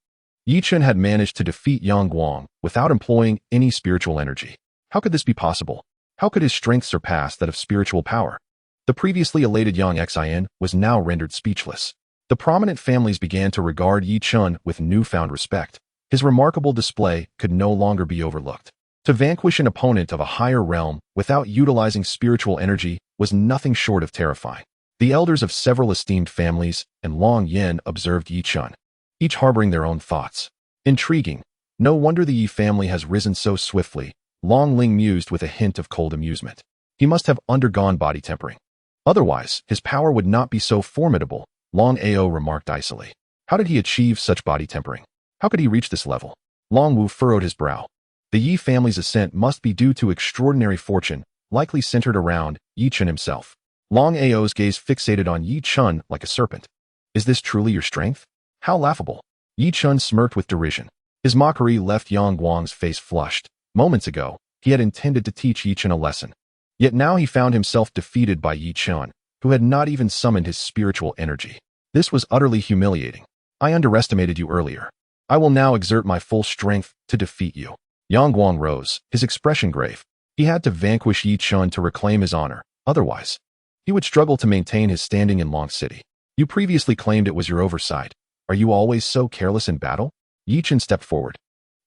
Ye Chen had managed to defeat Yang Guang without employing any spiritual energy. How could this be possible? How could his strength surpass that of spiritual power? The previously elated Yang Xian was now rendered speechless. The prominent families began to regard Ye Chen with newfound respect. His remarkable display could no longer be overlooked. To vanquish an opponent of a higher realm without utilizing spiritual energy was nothing short of terrifying. The elders of several esteemed families and Long Yin observed Ye Chen, each harboring their own thoughts. Intriguing. No wonder the Yi family has risen so swiftly, Long Ling mused with a hint of cold amusement. He must have undergone body tempering. Otherwise, his power would not be so formidable, Long Ao remarked icily. How did he achieve such body tempering? How could he reach this level? Long Wu furrowed his brow. The Yi family's ascent must be due to extraordinary fortune, likely centered around Ye Chen himself. Long Ao's gaze fixated on Ye Chen like a serpent. Is this truly your strength? How laughable. Ye Chen smirked with derision. His mockery left Yang Guang's face flushed. Moments ago, he had intended to teach Ye Chen a lesson. Yet now he found himself defeated by Ye Chen, who had not even summoned his spiritual energy. This was utterly humiliating. I underestimated you earlier. I will now exert my full strength to defeat you. Yang Guang rose, his expression grave. He had to vanquish Ye Chen to reclaim his honor. Otherwise, he would struggle to maintain his standing in Long City. You previously claimed it was your oversight. Are you always so careless in battle? Ye Chen stepped forward.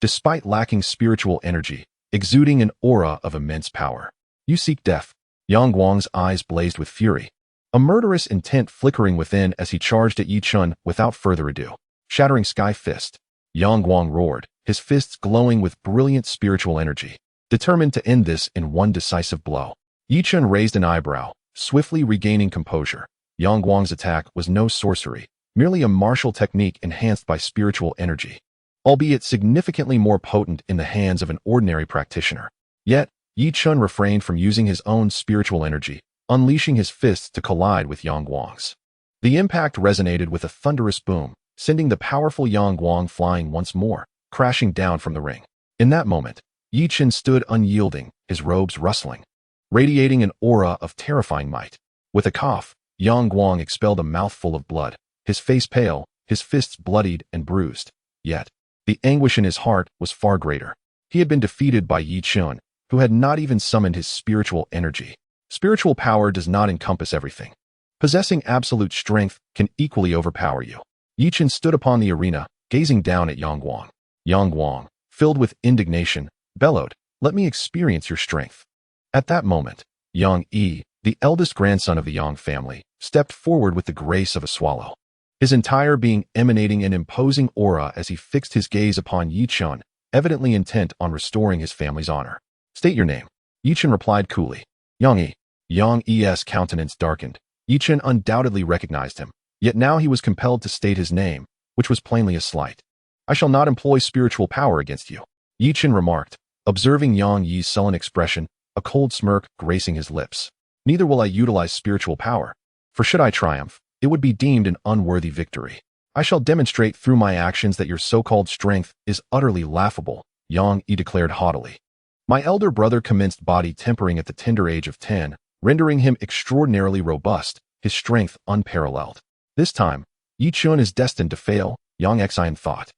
Despite lacking spiritual energy, exuding an aura of immense power. You seek death. Yang Guang's eyes blazed with fury, a murderous intent flickering within as he charged at Ye Chen without further ado. Shattering Sky Fist. Yang Guang roared, his fists glowing with brilliant spiritual energy, determined to end this in one decisive blow. Ye Chen raised an eyebrow, swiftly regaining composure. Yang Guang's attack was no sorcery, merely a martial technique enhanced by spiritual energy, albeit significantly more potent in the hands of an ordinary practitioner. Yet, Ye Chen refrained from using his own spiritual energy, unleashing his fists to collide with Yang Guang's. The impact resonated with a thunderous boom, sending the powerful Yang Guang flying once more, crashing down from the ring. In that moment, Ye Chen stood unyielding, his robes rustling, radiating an aura of terrifying might. With a cough, Yang Guang expelled a mouthful of blood, his face pale, his fists bloodied and bruised. Yet, the anguish in his heart was far greater. He had been defeated by Ye Chen, who had not even summoned his spiritual energy. Spiritual power does not encompass everything. Possessing absolute strength can equally overpower you. Ye Chen stood upon the arena, gazing down at Yang Guang. Yang Guang, filled with indignation, bellowed, "Let me experience your strength." At that moment, Yang Yi, the eldest grandson of the Yang family, stepped forward with the grace of a swallow, his entire being emanating an imposing aura as he fixed his gaze upon Ye Chen, evidently intent on restoring his family's honor. "State your name." Ye Chen replied coolly. "Yang Yi." Yang Yi's countenance darkened. Ye Chen undoubtedly recognized him, yet now he was compelled to state his name, which was plainly a slight. "I shall not employ spiritual power against you," Ye Chen remarked, observing Yang Yi's sullen expression, a cold smirk gracing his lips. "Neither will I utilize spiritual power, for should I triumph, it would be deemed an unworthy victory. I shall demonstrate through my actions that your so-called strength is utterly laughable," Yang Yi declared haughtily. "My elder brother commenced body tempering at the tender age of 10, rendering him extraordinarily robust, his strength unparalleled. This time, Ye Chen is destined to fail," Yang Xian thought.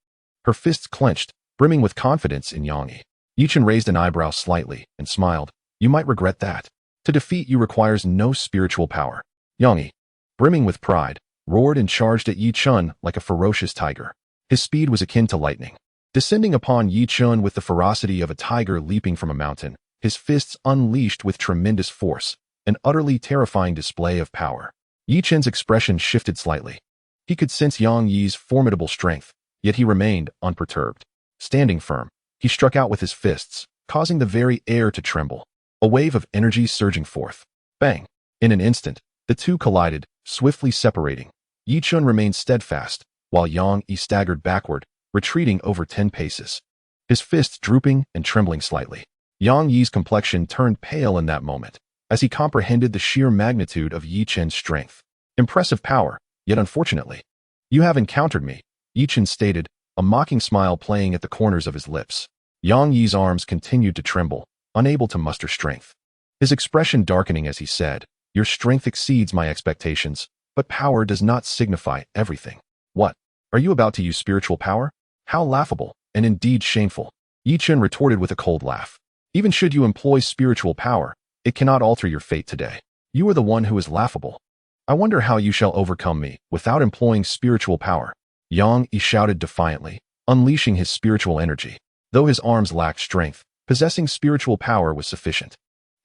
Her fists clenched, brimming with confidence in Yang Yi. Ye Chen raised an eyebrow slightly and smiled. "You might regret that. To defeat you requires no spiritual power." Yang Yi, brimming with pride, roared and charged at Ye Chen like a ferocious tiger. His speed was akin to lightning, descending upon Ye Chen with the ferocity of a tiger leaping from a mountain, his fists unleashed with tremendous force, an utterly terrifying display of power. Ye Chen's expression shifted slightly. He could sense Yang Yi's formidable strength, yet he remained unperturbed. Standing firm, he struck out with his fists, causing the very air to tremble, a wave of energy surging forth. Bang! In an instant, the two collided, swiftly separating. Ye Chen remained steadfast, while Yang Yi staggered backward, retreating over 10 paces. His fists drooping and trembling slightly. Yang Yi's complexion turned pale in that moment, as he comprehended the sheer magnitude of Ye Chen's strength. Impressive power, yet unfortunately. You have encountered me, Ye Chen stated, a mocking smile playing at the corners of his lips. Yang Yi's arms continued to tremble, unable to muster strength. His expression darkening as he said, "Your strength exceeds my expectations, but power does not signify everything." What? Are you about to use spiritual power? How laughable, and indeed shameful. Ye Chen retorted with a cold laugh. Even should you employ spiritual power, it cannot alter your fate today. You are the one who is laughable. I wonder how you shall overcome me without employing spiritual power. Yang Yi shouted defiantly, unleashing his spiritual energy. Though his arms lacked strength, possessing spiritual power was sufficient.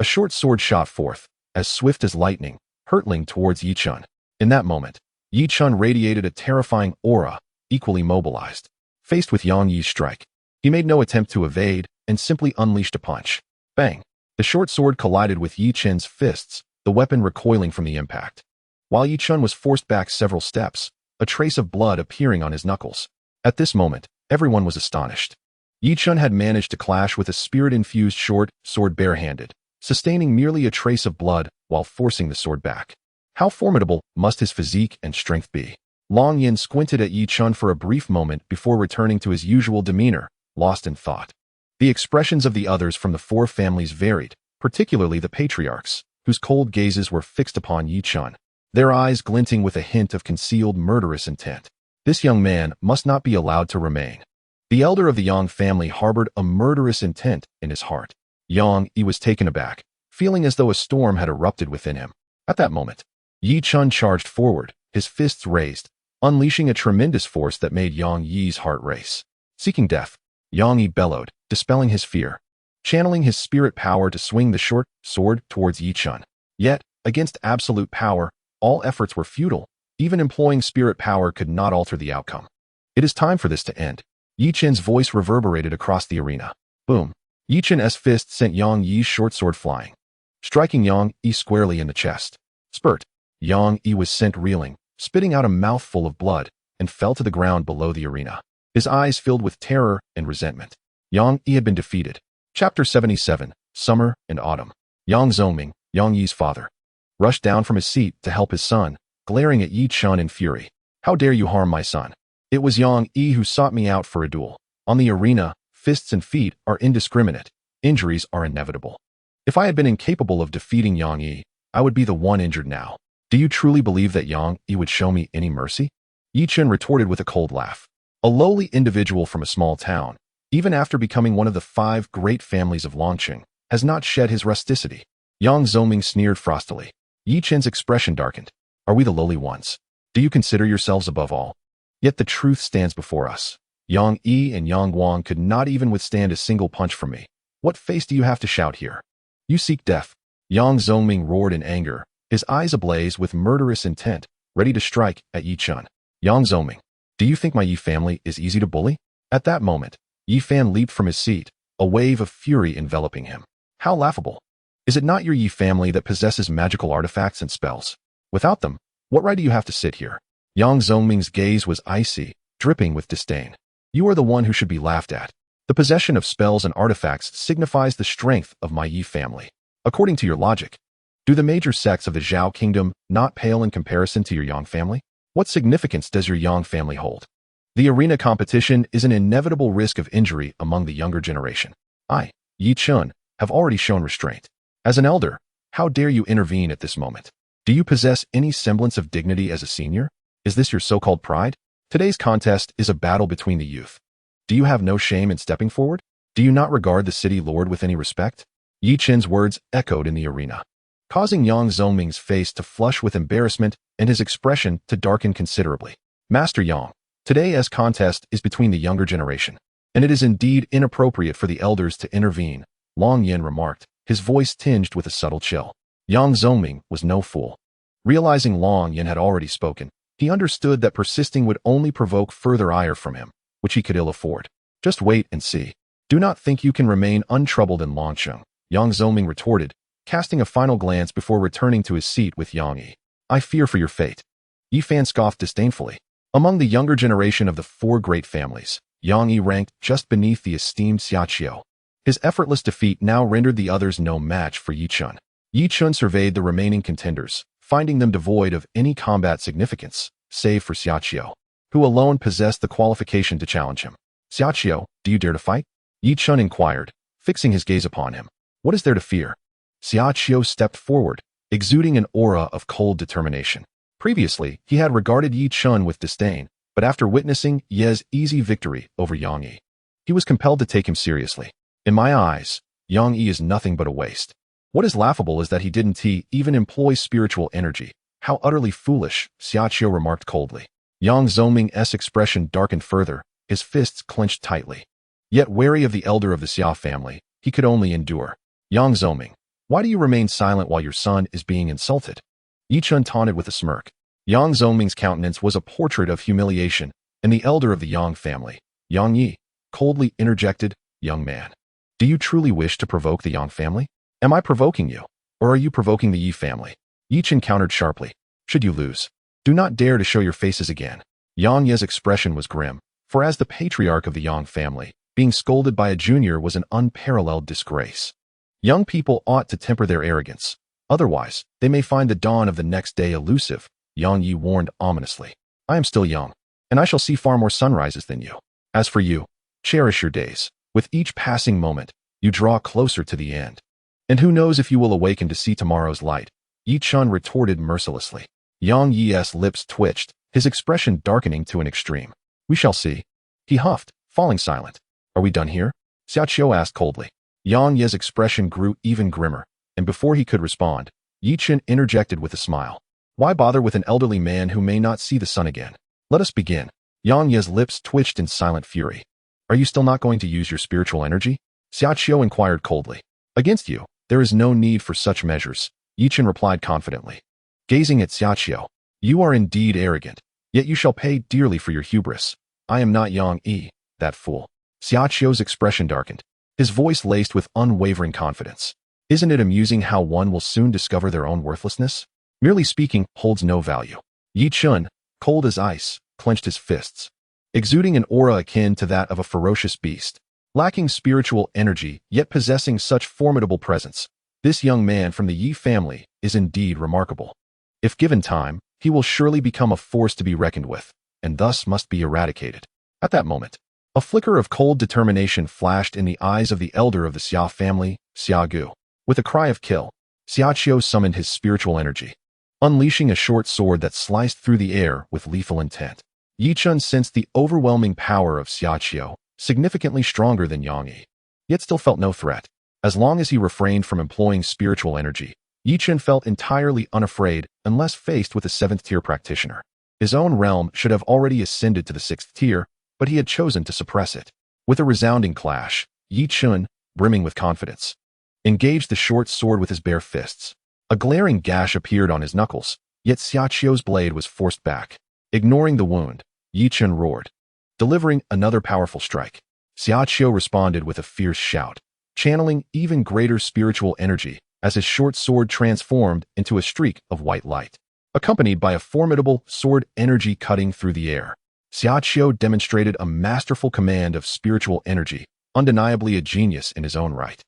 A short sword shot forth, as swift as lightning, hurtling towards Ye Chen. In that moment, Ye Chen radiated a terrifying aura, equally mobilized. Faced with Yang Yi's strike, he made no attempt to evade and simply unleashed a punch. Bang! The short sword collided with Ye Chen's fists, the weapon recoiling from the impact. While Ye Chen was forced back several steps, a trace of blood appearing on his knuckles. At this moment, everyone was astonished. Ye Chen had managed to clash with a spirit-infused short sword barehanded, sustaining merely a trace of blood while forcing the sword back. How formidable must his physique and strength be? Long Yin squinted at Ye Chen for a brief moment before returning to his usual demeanor, lost in thought. The expressions of the others from the four families varied, particularly the patriarchs, whose cold gazes were fixed upon Ye Chen, their eyes glinting with a hint of concealed murderous intent. This young man must not be allowed to remain. The elder of the Yang family harbored a murderous intent in his heart. Yang Yi was taken aback, feeling as though a storm had erupted within him. At that moment, Ye Chen charged forward, his fists raised, unleashing a tremendous force that made Yang Yi's heart race. Seeking death, Yang Yi bellowed, dispelling his fear, channeling his spirit power to swing the short sword towards Ye Chen. Yet, against absolute power, all efforts were futile. Even employing spirit power could not alter the outcome. It is time for this to end. Ye Chen's voice reverberated across the arena. Boom! Ye Chen's fist sent Yang Yi's short sword flying, striking Yang Yi squarely in the chest. Spurt! Yang Yi was sent reeling, spitting out a mouthful of blood, and fell to the ground below the arena, his eyes filled with terror and resentment. Yang Yi had been defeated. Chapter 77, Summer and Autumn. Yang Zongming, Yang Yi's father, rushed down from his seat to help his son, glaring at Ye Chen in fury. How dare you harm my son? It was Yang Yi who sought me out for a duel. On the arena, fists and feet are indiscriminate. Injuries are inevitable. If I had been incapable of defeating Yang Yi, I would be the one injured now. Do you truly believe that Yang Yi would show me any mercy? Ye Chen retorted with a cold laugh. A lowly individual from a small town, even after becoming one of the 5 great families of Longqing, has not shed his rusticity. Yang Zongming sneered frostily. Ye Chen's expression darkened. Are we the lowly ones? Do you consider yourselves above all? Yet the truth stands before us. Yang Yi and Yang Guang could not even withstand a single punch from me. What face do you have to shout here? You seek death. Yang Zongming roared in anger, his eyes ablaze with murderous intent, ready to strike at Ye Chen. Yang Zongming, do you think my Yi family is easy to bully? At that moment, Ye Fan leaped from his seat, a wave of fury enveloping him. How laughable. Is it not your Yi family that possesses magical artifacts and spells? Without them, what right do you have to sit here? Yang Zongming's gaze was icy, dripping with disdain. You are the one who should be laughed at. The possession of spells and artifacts signifies the strength of my Yi family. According to your logic, do the major sects of the Zhao kingdom not pale in comparison to your Yang family? What significance does your Yang family hold? The arena competition is an inevitable risk of injury among the younger generation. I, Ye Chen, have already shown restraint. As an elder, how dare you intervene at this moment? Do you possess any semblance of dignity as a senior? Is this your so-called pride? Today's contest is a battle between the youth. Do you have no shame in stepping forward? Do you not regard the city lord with any respect? Ye Chen's words echoed in the arena, causing Yang Zongming's face to flush with embarrassment and his expression to darken considerably. Master Yang, today's contest is between the younger generation, and it is indeed inappropriate for the elders to intervene, Long Yin remarked, his voice tinged with a subtle chill. Yang Zongming was no fool. Realizing Long Yin had already spoken, he understood that persisting would only provoke further ire from him, which he could ill afford. Just wait and see. Do not think you can remain untroubled in Longqing, Yang Zongming retorted, casting a final glance before returning to his seat with Yang Yi. I fear for your fate. Yi Fan scoffed disdainfully. Among the younger generation of the four great families, Yang Yi ranked just beneath the esteemed Xiaqiu. His effortless defeat now rendered the others no match for Ye Chen. Ye Chen surveyed the remaining contenders, finding them devoid of any combat significance, save for Xiaqiu, who alone possessed the qualification to challenge him. Xiaqiu, do you dare to fight? Ye Chen inquired, fixing his gaze upon him. What is there to fear? Xiaqiu stepped forward, exuding an aura of cold determination. Previously, he had regarded Ye Chen with disdain, but after witnessing Ye's easy victory over Yang Yi, he was compelled to take him seriously. In my eyes, Yang Yi is nothing but a waste. What is laughable is that he didn't even employ spiritual energy. How utterly foolish, Xiaqiu remarked coldly. Yang Zhongming's expression darkened further, his fists clenched tightly. Yet wary of the elder of the Xia family, he could only endure. Yang Zhongming, why do you remain silent while your son is being insulted? Ye Chen taunted with a smirk. Yang Zhongming's countenance was a portrait of humiliation, and the elder of the Yang family, Yang Yi, coldly interjected, young man. Do you truly wish to provoke the Yang family? Am I provoking you, or are you provoking the Yi family? Ye Chen countered sharply. Should you lose, do not dare to show your faces again. Yang Ye's expression was grim, for as the patriarch of the Yang family, being scolded by a junior was an unparalleled disgrace. Young people ought to temper their arrogance. Otherwise, they may find the dawn of the next day elusive, Yang Yi warned ominously. I am still young, and I shall see far more sunrises than you. As for you, cherish your days. With each passing moment, you draw closer to the end. And who knows if you will awaken to see tomorrow's light? Ye Chen retorted mercilessly. Yang Yi's lips twitched, his expression darkening to an extreme. We shall see. He huffed, falling silent. Are we done here? Xiaqiu asked coldly. Yang Yi's expression grew even grimmer, and before he could respond, Ye Chen interjected with a smile. Why bother with an elderly man who may not see the sun again? Let us begin. Yang Yi's lips twitched in silent fury. Are you still not going to use your spiritual energy? Xiaqiu inquired coldly. Against you, there is no need for such measures, Ye Chen replied confidently. Gazing at Xiaqiu, you are indeed arrogant, yet you shall pay dearly for your hubris. I am not Yang Yi, that fool. Xiaqiu's expression darkened, his voice laced with unwavering confidence. Isn't it amusing how one will soon discover their own worthlessness? Merely speaking holds no value. Ye Chen, cold as ice, clenched his fists, exuding an aura akin to that of a ferocious beast. Lacking spiritual energy, yet possessing such formidable presence, this young man from the Yi family is indeed remarkable. If given time, he will surely become a force to be reckoned with, and thus must be eradicated. At that moment, a flicker of cold determination flashed in the eyes of the elder of the Xia family, Xia Gu. With a cry of kill, Xiaqiu summoned his spiritual energy, unleashing a short sword that sliced through the air with lethal intent. Ye Chen sensed the overwhelming power of Xiaqiu, significantly stronger than Yang Yi, yet still felt no threat. As long as he refrained from employing spiritual energy, Ye Chen felt entirely unafraid unless faced with a 7th-tier practitioner. His own realm should have already ascended to the 6th tier, but he had chosen to suppress it. With a resounding clash, Ye Chen, brimming with confidence, engaged the short sword with his bare fists. A glaring gash appeared on his knuckles, yet Xiaqiu's blade was forced back. Ignoring the wound, Ye Chen roared, delivering another powerful strike. Xiaqiu responded with a fierce shout, channeling even greater spiritual energy as his short sword transformed into a streak of white light, accompanied by a formidable sword energy cutting through the air. Xiaqiu demonstrated a masterful command of spiritual energy, undeniably a genius in his own right.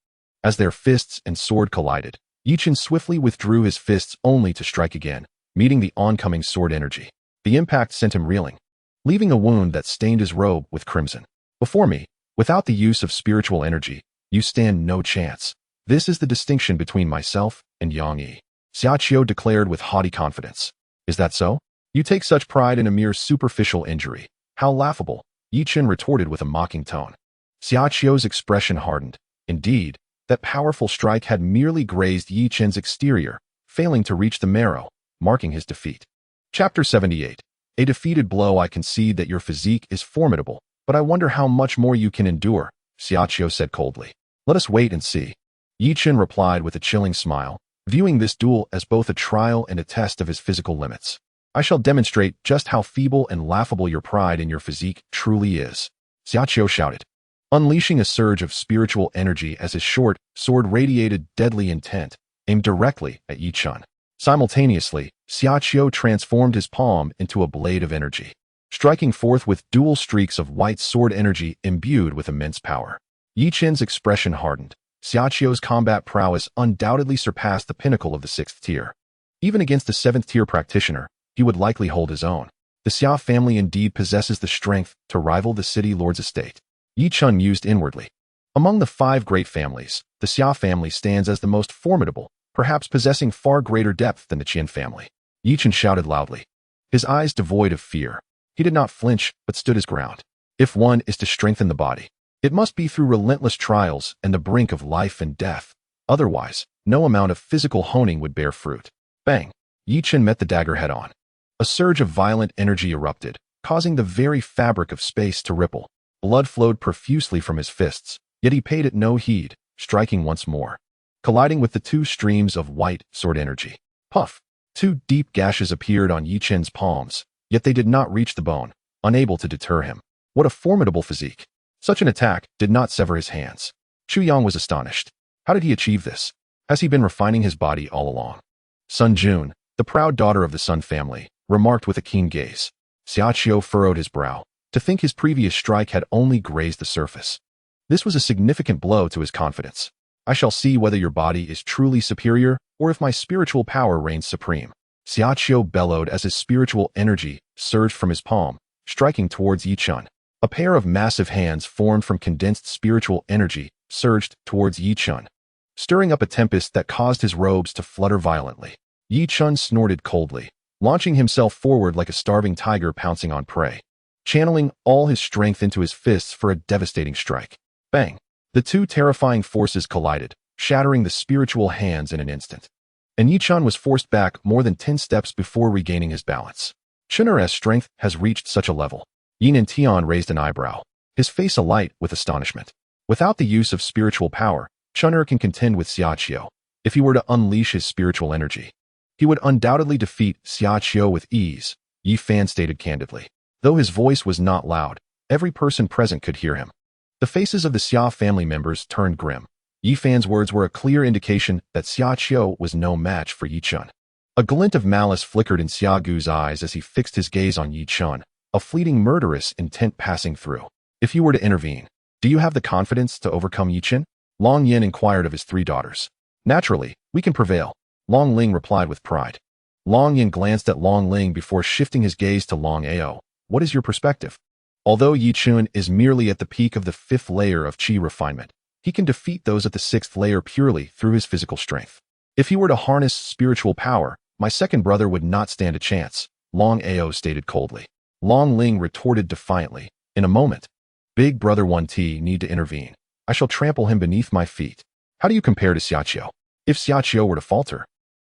As their fists and sword collided, Ye Chen swiftly withdrew his fists only to strike again, meeting the oncoming sword energy. The impact sent him reeling, leaving a wound that stained his robe with crimson. Before me, without the use of spiritual energy, you stand no chance. This is the distinction between myself and Yang Yi, Xiaqiu declared with haughty confidence. Is that so? You take such pride in a mere superficial injury. How laughable, Ye Chen retorted with a mocking tone. Xiaqiu's expression hardened. Indeed, that powerful strike had merely grazed Ye Chen's exterior, failing to reach the marrow, marking his defeat. Chapter 78. A defeated blow. I concede that your physique is formidable, but I wonder how much more you can endure, Xiaqiu said coldly. Let us wait and see. Ye Chen replied with a chilling smile, viewing this duel as both a trial and a test of his physical limits. I shall demonstrate just how feeble and laughable your pride in your physique truly is, Xiaqiu shouted, unleashing a surge of spiritual energy as his short sword radiated deadly intent, aimed directly at Ye Chen. Simultaneously, Xiaqiu transformed his palm into a blade of energy. striking forth with dual streaks of white sword energy imbued with immense power. Ye Chen's expression hardened. Xiaoqiu's combat prowess undoubtedly surpassed the pinnacle of the 6th tier. Even against a 7th tier practitioner, he would likely hold his own. The Xia family indeed possesses the strength to rival the city lord's estate. Ye Chen mused inwardly. Among the 5 great families, the Xia family stands as the most formidable, perhaps possessing far greater depth than the Qian family. Ye Chen shouted loudly, his eyes devoid of fear. He did not flinch, but stood his ground. If one is to strengthen the body, it must be through relentless trials and the brink of life and death. Otherwise, no amount of physical honing would bear fruit. Bang! Ye Chen met the dagger head-on. A surge of violent energy erupted, causing the very fabric of space to ripple. Blood flowed profusely from his fists, yet he paid it no heed, striking once more, colliding with the 2 streams of white sword energy. Puff! 2 deep gashes appeared on Ye Chen's palms, yet they did not reach the bone, unable to deter him. What a formidable physique! Such an attack did not sever his hands. Chu Yang was astonished. How did he achieve this? Has he been refining his body all along? Sun Jun, the proud daughter of the Sun family, remarked with a keen gaze. Xiaoqiu furrowed his brow. To think his previous strike had only grazed the surface. This was a significant blow to his confidence. I shall see whether your body is truly superior or if my spiritual power reigns supreme. Xiaoqiu bellowed as his spiritual energy surged from his palm, striking towards Ye Chen. A pair of massive hands formed from condensed spiritual energy surged towards Ye Chen, stirring up a tempest that caused his robes to flutter violently. Ye Chen snorted coldly, launching himself forward like a starving tiger pouncing on prey, channeling all his strength into his fists for a devastating strike. Bang! The 2 terrifying forces collided, shattering the spiritual hands in an instant. And Ye Chen was forced back more than 10 steps before regaining his balance. Chen'er's strength has reached such a level. Yin and Tian raised an eyebrow, his face alight with astonishment. Without the use of spiritual power, Chen'er can contend with Xiaoqiu. If he were to unleash his spiritual energy, he would undoubtedly defeat Xiaoqiu with ease, Ye Fan stated candidly. Though his voice was not loud, every person present could hear him. The faces of the Xia family members turned grim. Ye Fan's words were a clear indication that Xiaoqiu was no match for Ye Chen. A glint of malice flickered in Xia Gu's eyes as he fixed his gaze on Ye Chen, a fleeting murderous intent passing through. If you were to intervene, do you have the confidence to overcome Ye Chen? Long Yin inquired of his 3 daughters. Naturally, we can prevail, Long Ling replied with pride. Long Yin glanced at Long Ling before shifting his gaze to Long Ao. What is your perspective? Although Ye Chen is merely at the peak of the 5th layer of Qi refinement, he can defeat those at the 6th layer purely through his physical strength. If he were to harness spiritual power, my second brother would not stand a chance, Long Ao stated coldly. Long Ling retorted defiantly. In a moment, Big Brother 1T need to intervene. I shall trample him beneath my feet. How do you compare to Xiaoqiu? If Xiaoqiu were to falter,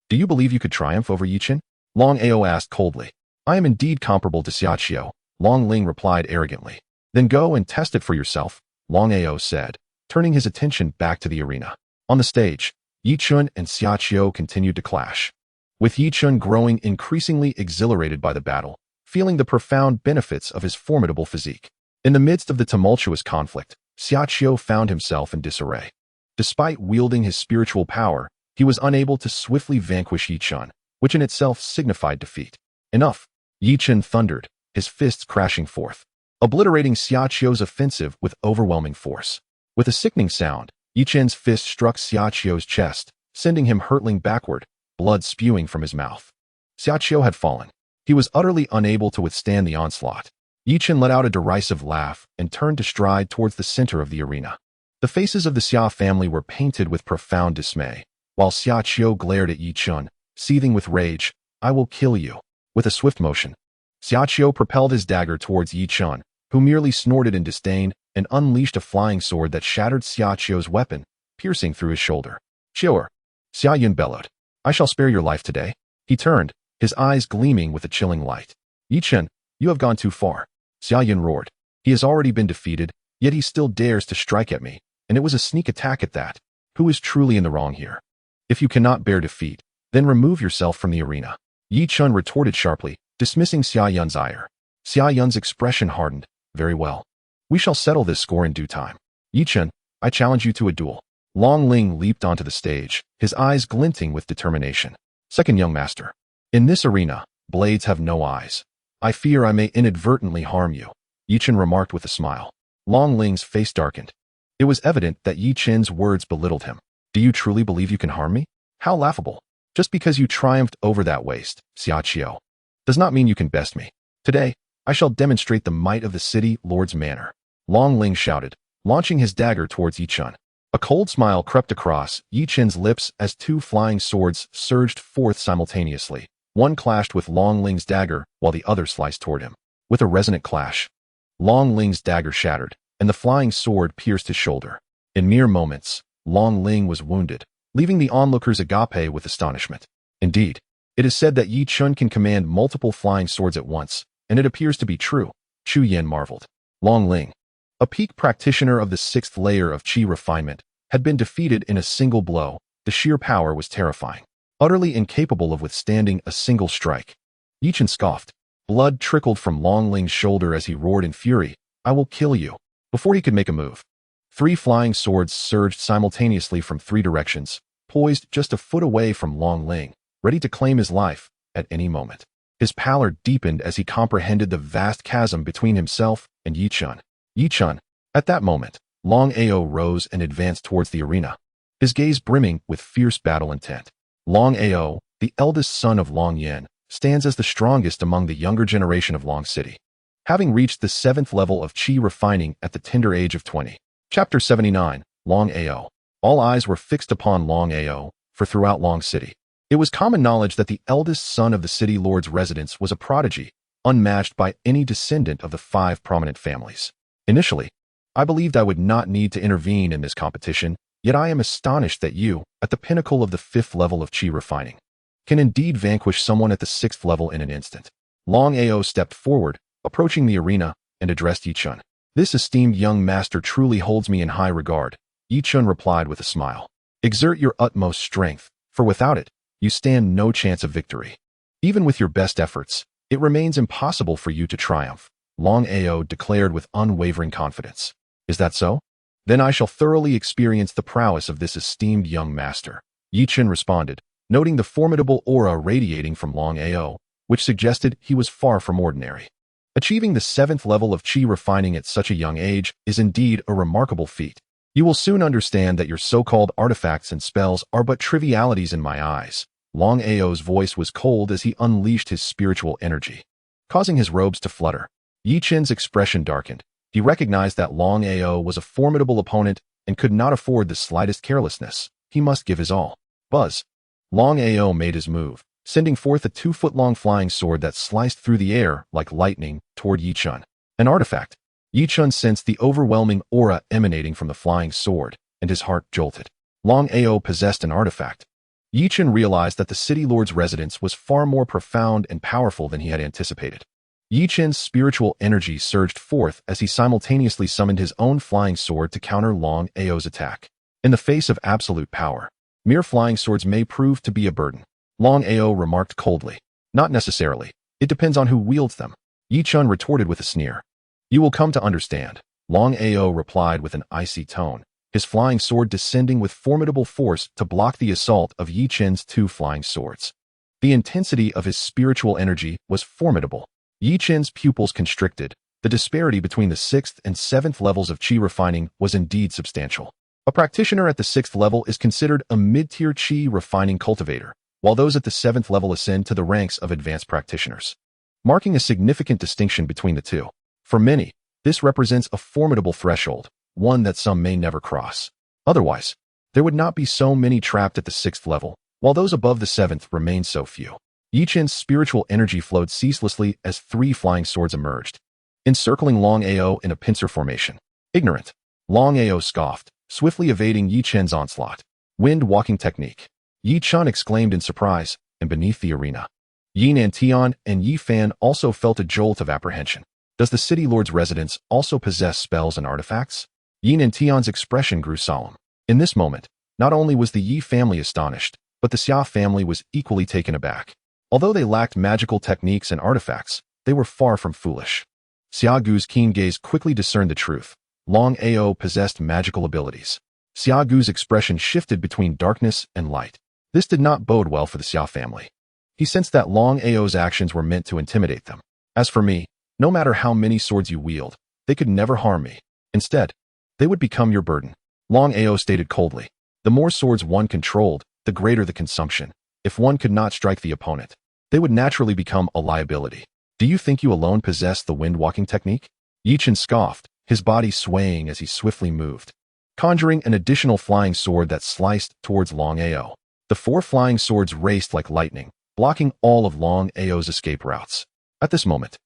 do you believe you could triumph over Ye Chen? Long Ao asked coldly. I am indeed comparable to Xiaoqiu, Long Ling replied arrogantly. Then go and test it for yourself, Long Ao said, turning his attention back to the arena. On the stage, Ye Chen and Xiaoqiu continued to clash, with Ye Chen growing increasingly exhilarated by the battle, feeling the profound benefits of his formidable physique. In the midst of the tumultuous conflict, Xiaoqiu found himself in disarray. Despite wielding his spiritual power, he was unable to swiftly vanquish Ye Chen, which in itself signified defeat. Enough! Ye Chen thundered, his fists crashing forth, obliterating Xiaoqiu's offensive with overwhelming force. With a sickening sound, Ye Chen's fist struck Xiaoqiu's chest, sending him hurtling backward, blood spewing from his mouth. Xiaoqiu had fallen. He was utterly unable to withstand the onslaught. Ye Chen let out a derisive laugh and turned to stride towards the center of the arena. The faces of the Xia family were painted with profound dismay, while Xiaoqiu glared at Ye Chen, seething with rage. I will kill you. With a swift motion, Xiaoqiu propelled his dagger towards Ye Chen, who merely snorted in disdain and unleashed a flying sword that shattered Xiaoqiu's weapon, piercing through his shoulder. Sure. Xia Yun bellowed. I shall spare your life today. He turned, his eyes gleaming with a chilling light. Ye Chen, you have gone too far. Xia Yun roared. He has already been defeated, yet he still dares to strike at me, and it was a sneak attack at that. Who is truly in the wrong here? If you cannot bear defeat, then remove yourself from the arena. Ye Chen retorted sharply, dismissing Xia Yun's ire. Xia Yun's expression hardened. Very well. We shall settle this score in due time. Ye Chen, I challenge you to a duel. Long Ling leaped onto the stage, his eyes glinting with determination. Second young master. In this arena, blades have no eyes. I fear I may inadvertently harm you, Ye Chen remarked with a smile. Long Ling's face darkened. It was evident that Ye Chen's words belittled him. Do you truly believe you can harm me? How laughable. Just because you triumphed over that waste, Xia Qiu, does not mean you can best me. Today, I shall demonstrate the might of the city lord's manner. Long Ling shouted, launching his dagger towards Ye Chen. A cold smile crept across Ye Chen's lips as two flying swords surged forth simultaneously. One clashed with Long Ling's dagger, while the other sliced toward him. With a resonant clash, Long Ling's dagger shattered, and the flying sword pierced his shoulder. In mere moments, Long Ling was wounded, leaving the onlookers agape with astonishment. Indeed, it is said that Ye Chen can command multiple flying swords at once, and it appears to be true, Chu Yan marveled. Long Ling, a peak practitioner of the 6th layer of Qi refinement, had been defeated in a single blow. The sheer power was terrifying, utterly incapable of withstanding a single strike. Ye Chen scoffed. Blood trickled from Long Ling's shoulder as he roared in fury, I will kill you. Before he could make a move, 3 flying swords surged simultaneously from 3 directions, poised just a foot away from Long Ling, ready to claim his life at any moment. His pallor deepened as he comprehended the vast chasm between himself and Ye Chen. Ye Chen. At that moment, Long Ao rose and advanced towards the arena, his gaze brimming with fierce battle intent. Long Ao, the eldest son of Long Yan, stands as the strongest among the younger generation of Long City, having reached the 7th level of Qi refining at the tender age of 20. Chapter 79, Long Ao. All eyes were fixed upon Long Ao, for throughout Long City, it was common knowledge that the eldest son of the city lord's residence was a prodigy, unmatched by any descendant of the 5 prominent families. Initially, I believed I would not need to intervene in this competition, yet I am astonished that you, at the pinnacle of the 5th level of Qi refining, can indeed vanquish someone at the 6th level in an instant. Long Ao stepped forward, approaching the arena, and addressed Ye Chen. This esteemed young master truly holds me in high regard, Ye Chen replied with a smile. Exert your utmost strength, for without it, you stand no chance of victory. Even with your best efforts, it remains impossible for you to triumph, Long Ao declared with unwavering confidence. Is that so? Then I shall thoroughly experience the prowess of this esteemed young master, Ye Chen responded, noting the formidable aura radiating from Long Ao, which suggested he was far from ordinary. Achieving the 7th level of Qi refining at such a young age is indeed a remarkable feat. You will soon understand that your so-called artifacts and spells are but trivialities in my eyes. Long Ao's voice was cold as he unleashed his spiritual energy, causing his robes to flutter. Ye Chen's expression darkened. He recognized that Long Ao was a formidable opponent and could not afford the slightest carelessness. He must give his all. Buzz. Long Ao made his move, sending forth a 2-foot-long flying sword that sliced through the air like lightning toward Ye Chen. An artifact. Ye Chen sensed the overwhelming aura emanating from the flying sword, and his heart jolted. Long Ao possessed an artifact. Ye Chen realized that the city lord's residence was far more profound and powerful than he had anticipated. Ye Chen's spiritual energy surged forth as he simultaneously summoned his own flying sword to counter Long Ao's attack. In the face of absolute power, mere flying swords may prove to be a burden, Long Ao remarked coldly. Not necessarily. It depends on who wields them. Ye Chen retorted with a sneer. You will come to understand, Long Ao replied with an icy tone, his flying sword descending with formidable force to block the assault of Ye Chen's 2 flying swords. The intensity of his spiritual energy was formidable. Ye Chen's pupils constricted. The disparity between the 6th and 7th levels of Qi refining was indeed substantial. A practitioner at the 6th level is considered a mid-tier Qi refining cultivator, while those at the 7th level ascend to the ranks of advanced practitioners, marking a significant distinction between the two. For many, this represents a formidable threshold, one that some may never cross. Otherwise, there would not be so many trapped at the 6th level, while those above the 7th remain so few. Ye Chen's spiritual energy flowed ceaselessly as 3 flying swords emerged, encircling Long Ao in a pincer formation. Ignorant. Long Ao scoffed, swiftly evading Ye Chen's onslaught. Wind walking technique. Ye Chen exclaimed in surprise, and beneath the arena, Yin and Tian and Yi Fan also felt a jolt of apprehension. Does the city lord's residence also possess spells and artifacts? Yin and Tian's expression grew solemn. In this moment, not only was the Yi family astonished, but the Xia family was equally taken aback. Although they lacked magical techniques and artifacts, they were far from foolish. Xia Gu's keen gaze quickly discerned the truth. Long Ao possessed magical abilities. Xia Gu's expression shifted between darkness and light. This did not bode well for the Xia family. He sensed that Long Ao's actions were meant to intimidate them. As for me, no matter how many swords you wield, they could never harm me. Instead, they would become your burden. Long Ao stated coldly. The more swords one controlled, the greater the consumption. If one could not strike the opponent, they would naturally become a liability. Do you think you alone possess the wind-walking technique? Ye Chen scoffed, his body swaying as he swiftly moved, conjuring an additional flying sword that sliced towards Long Ao. The 4 flying swords raced like lightning, blocking all of Long Ao's escape routes. At this moment,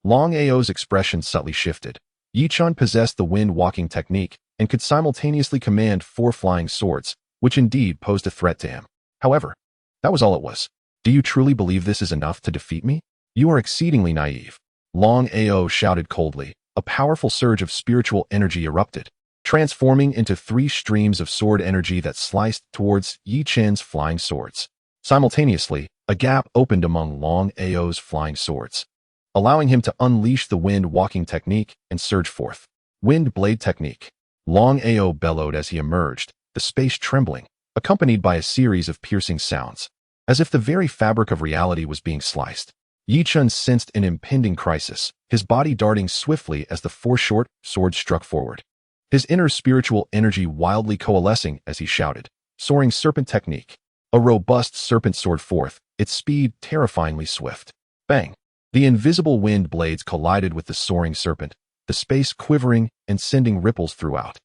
Long Ao's expression subtly shifted. Ye Chen possessed the wind-walking technique and could simultaneously command 4 flying swords, which indeed posed a threat to him. However, that was all it was. Do you truly believe this is enough to defeat me? You are exceedingly naive. Long Ao shouted coldly. A powerful surge of spiritual energy erupted, transforming into 3 streams of sword energy that sliced towards Ye Chen's flying swords. Simultaneously, a gap opened among Long Ao's flying swords, allowing him to unleash the wind-walking technique and surge forth. Wind blade technique. Long Ao bellowed as he emerged, the space trembling, accompanied by a series of piercing sounds, as if the very fabric of reality was being sliced. Ye Chen sensed an impending crisis, his body darting swiftly as the 4 short swords struck forward. His inner spiritual energy wildly coalescing as he shouted, Soaring Serpent Technique. A robust serpent soared forth, its speed terrifyingly swift. Bang! The invisible wind blades collided with the soaring serpent, the space quivering and sending ripples throughout.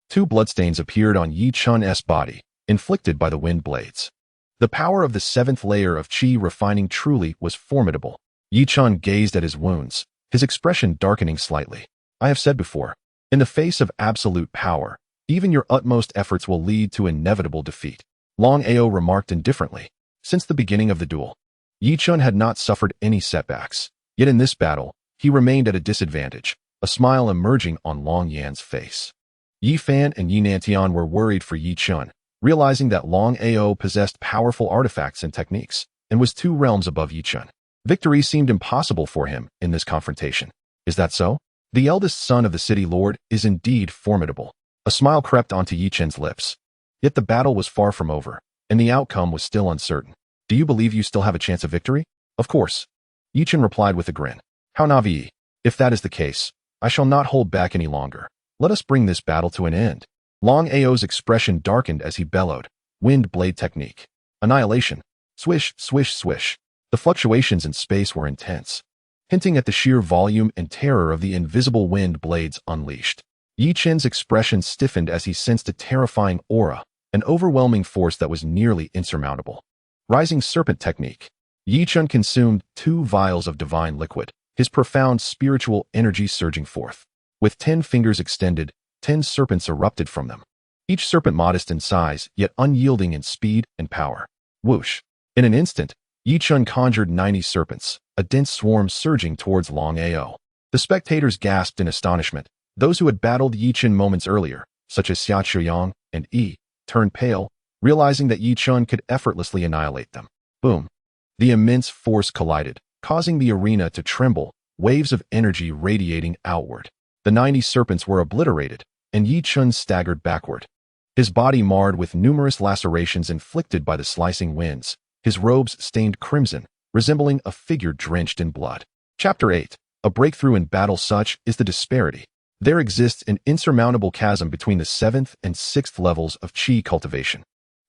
2 bloodstains appeared on Ye Chen's body, inflicted by the wind blades. The power of the 7th layer of Qi refining truly was formidable. Ye Chen gazed at his wounds, his expression darkening slightly. I have said before, in the face of absolute power, even your utmost efforts will lead to inevitable defeat. Long Ao remarked indifferently. Since the beginning of the duel, Ye Chen had not suffered any setbacks. Yet in this battle, he remained at a disadvantage, a smile emerging on Long Yan's face. Yi Fan and Yi Nantian were worried for Ye Chen, realizing that Long Ao possessed powerful artifacts and techniques, and was 2 realms above Ye Chen. Victory seemed impossible for him in this confrontation. Is that so? The eldest son of the city lord is indeed formidable. A smile crept onto Ye Chen's lips. Yet the battle was far from over, and the outcome was still uncertain. Do you believe you still have a chance of victory? Of course. Ye Chen replied with a grin. How naive. If that is the case, I shall not hold back any longer. Let us bring this battle to an end. Long Ao's expression darkened as he bellowed. Wind blade technique. Annihilation. Swish, swish, swish. The fluctuations in space were intense, hinting at the sheer volume and terror of the invisible wind blades unleashed. Ye Chen's expression stiffened as he sensed a terrifying aura, an overwhelming force that was nearly insurmountable. Rising serpent technique. Ye Chen consumed 2 vials of divine liquid, his profound spiritual energy surging forth. With 10 fingers extended, 10 serpents erupted from them, each serpent modest in size, yet unyielding in speed and power. Whoosh! In an instant, Ye Chen conjured 90 serpents, a dense swarm surging towards Long Ao. The spectators gasped in astonishment. Those who had battled Ye Chen moments earlier, such as Xia Chuyang and Yi, turned pale, realizing that Ye Chen could effortlessly annihilate them. Boom! The immense force collided, causing the arena to tremble, waves of energy radiating outward. The 90 serpents were obliterated, and Ye Chen staggered backward, his body marred with numerous lacerations inflicted by the slicing winds, his robes stained crimson, resembling a figure drenched in blood. Chapter 8. A breakthrough in battle. Such is the disparity. There exists an insurmountable chasm between the 7th and 6th levels of Qi cultivation.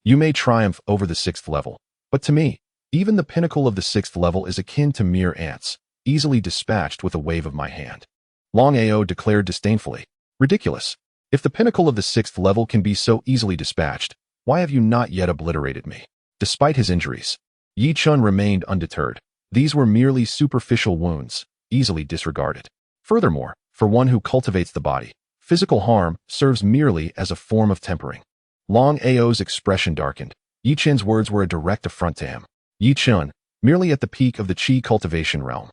You may triumph over the 6th level, but to me, even the pinnacle of the 6th level is akin to mere ants, easily dispatched with a wave of my hand. Long Ao declared disdainfully. Ridiculous. If the pinnacle of the 6th level can be so easily dispatched, why have you not yet obliterated me? Despite his injuries, Ye Chen remained undeterred. These were merely superficial wounds, easily disregarded. Furthermore, for one who cultivates the body, physical harm serves merely as a form of tempering. Long Ao's expression darkened. Ye Chen's words were a direct affront to him. Ye Chen, merely at the peak of the Qi cultivation realm,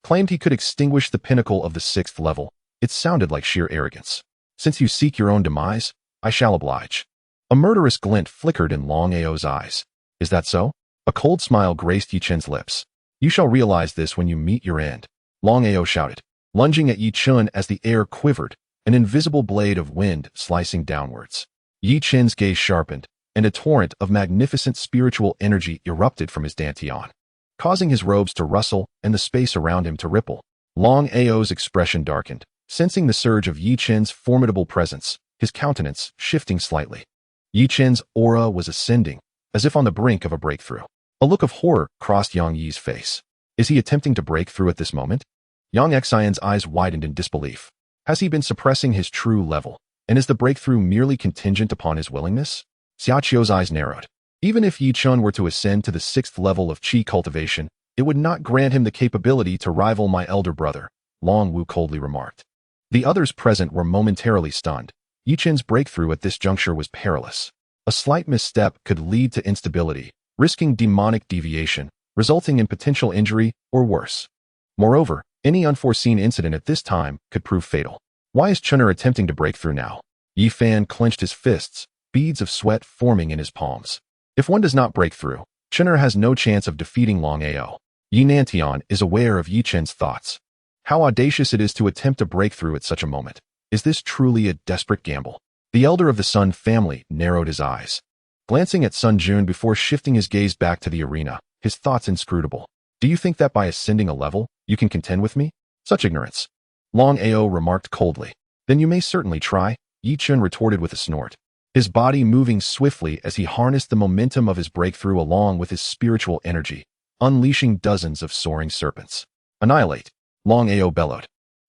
claimed he could extinguish the pinnacle of the 6th level. It sounded like sheer arrogance. Since you seek your own demise, I shall oblige. A murderous glint flickered in Long Ao's eyes. Is that so? A cold smile graced Ye Chen's lips. You shall realize this when you meet your end. Long Ao shouted, lunging at Ye Chen as the air quivered, an invisible blade of wind slicing downwards. Ye Chen's gaze sharpened, and a torrent of magnificent spiritual energy erupted from his dantian. causing his robes to rustle and the space around him to ripple. Long Ao's expression darkened, sensing the surge of Ye Chen's formidable presence, his countenance shifting slightly. Ye Chen's aura was ascending, as if on the brink of a breakthrough. A look of horror crossed Yang Yi's face. Is he attempting to break through at this moment? Yang Xian's eyes widened in disbelief. Has he been suppressing his true level, and is the breakthrough merely contingent upon his willingness? Xiaoqiu's eyes narrowed. Even if Ye Chen were to ascend to the 6th level of qi cultivation, it would not grant him the capability to rival my elder brother, Long Wu coldly remarked. The others present were momentarily stunned. Ye Chen's breakthrough at this juncture was perilous. A slight misstep could lead to instability, risking demonic deviation, resulting in potential injury or worse. Moreover, any unforeseen incident at this time could prove fatal. Why is Chen attempting to break through now? Yi Fan clenched his fists, beads of sweat forming in his palms. If one does not break through, Chen has no chance of defeating Long Ao. Yi Nantian is aware of Ye Chen's thoughts. How audacious it is to attempt a breakthrough at such a moment. Is this truly a desperate gamble? The elder of the Sun family narrowed his eyes. Glancing at Sun Jun before shifting his gaze back to the arena, his thoughts inscrutable. Do you think that by ascending a level, you can contend with me? Such ignorance. Long Ao remarked coldly. Then you may certainly try, Ye Chen retorted with a snort. His body moving swiftly as he harnessed the momentum of his breakthrough along with his spiritual energy, unleashing dozens of soaring serpents. Annihilate, Long Ao bellowed.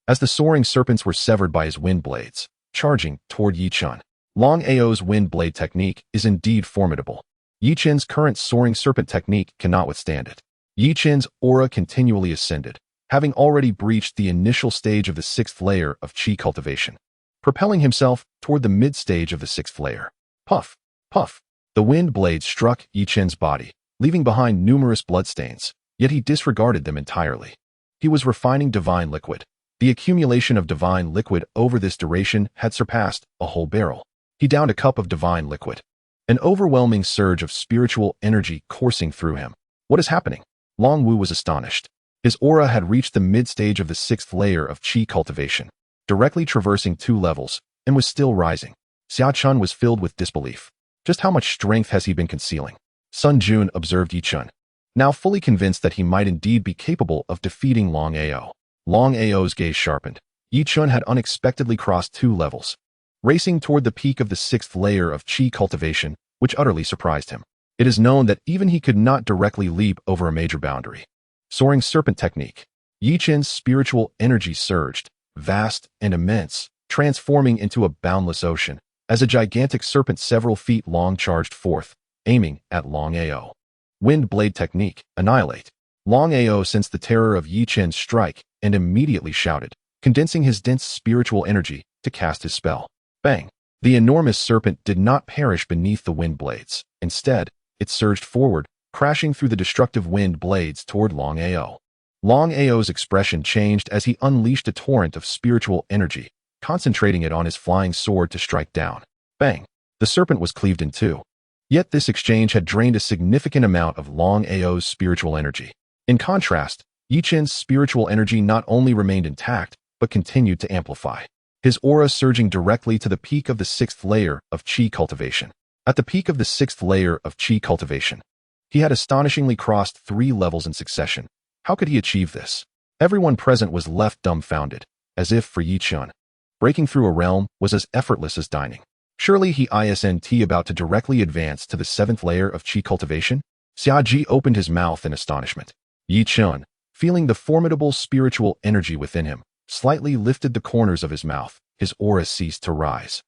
As the soaring serpents were severed by his wind blades, charging toward Ye Chen. Long Ao's wind blade technique is indeed formidable. Ye Chen's current soaring serpent technique cannot withstand it. Ye Chen's aura continually ascended, having already breached the initial stage of the 6th layer of qi cultivation, propelling himself toward the mid-stage of the 6th layer. Puff, puff. The wind blade struck Ye Chen's body, leaving behind numerous bloodstains, yet he disregarded them entirely. He was refining divine liquid. The accumulation of divine liquid over this duration had surpassed a whole barrel. He downed a cup of divine liquid. An overwhelming surge of spiritual energy coursing through him. What is happening? Long Wu was astonished. His aura had reached the mid-stage of the 6th layer of qi cultivation, directly traversing 2 levels, and was still rising. Xia Chun was filled with disbelief. Just how much strength has he been concealing? Sun Jun observed Ye Chen, now fully convinced that he might indeed be capable of defeating Long Ao. Long Ao's gaze sharpened. Ye Chen had unexpectedly crossed 2 levels, racing toward the peak of the 6th layer of qi cultivation, which utterly surprised him. It is known that even he could not directly leap over a major boundary. Soaring serpent technique. Ye Chen's spiritual energy surged, vast and immense, transforming into a boundless ocean, as a gigantic serpent several feet long charged forth, aiming at Long Ao. Wind blade technique, annihilate. Long Ao sensed the terror of Ye Chen's strike and immediately shouted, condensing his dense spiritual energy to cast his spell. Bang! The enormous serpent did not perish beneath the wind blades. Instead, it surged forward, crashing through the destructive wind blades toward Long Ao. Long Ao's expression changed as he unleashed a torrent of spiritual energy, concentrating it on his flying sword to strike down. Bang! The serpent was cleaved in 2. Yet this exchange had drained a significant amount of Long Ao's spiritual energy. In contrast, Ye Chen's spiritual energy not only remained intact, but continued to amplify, his aura surging directly to the peak of the 6th layer of qi cultivation. At the peak of the 6th layer of qi cultivation, he had astonishingly crossed 3 levels in succession. How could he achieve this? Everyone present was left dumbfounded, as if for Ye Chen, breaking through a realm was as effortless as dining. Surely he isn't about to directly advance to the 7th layer of qi cultivation? Xia Ji opened his mouth in astonishment. Ye Chen, feeling the formidable spiritual energy within him, slightly lifted the corners of his mouth. His aura ceased to rise.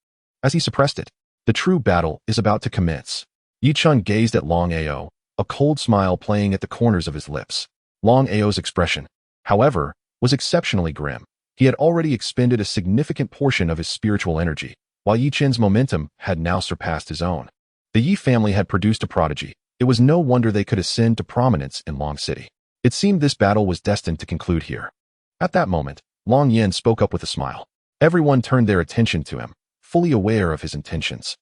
As he suppressed it, the true battle is about to commence. Ye Chen gazed at Long Ao, a cold smile playing at the corners of his lips. Long Ao's expression, however, was exceptionally grim. He had already expended a significant portion of his spiritual energy, while Ye Chen's momentum had now surpassed his own. The Yi family had produced a prodigy. It was no wonder they could ascend to prominence in Long City. It seemed this battle was destined to conclude here. At that moment, Long Yen spoke up with a smile. Everyone turned their attention to him, fully aware of his intentions.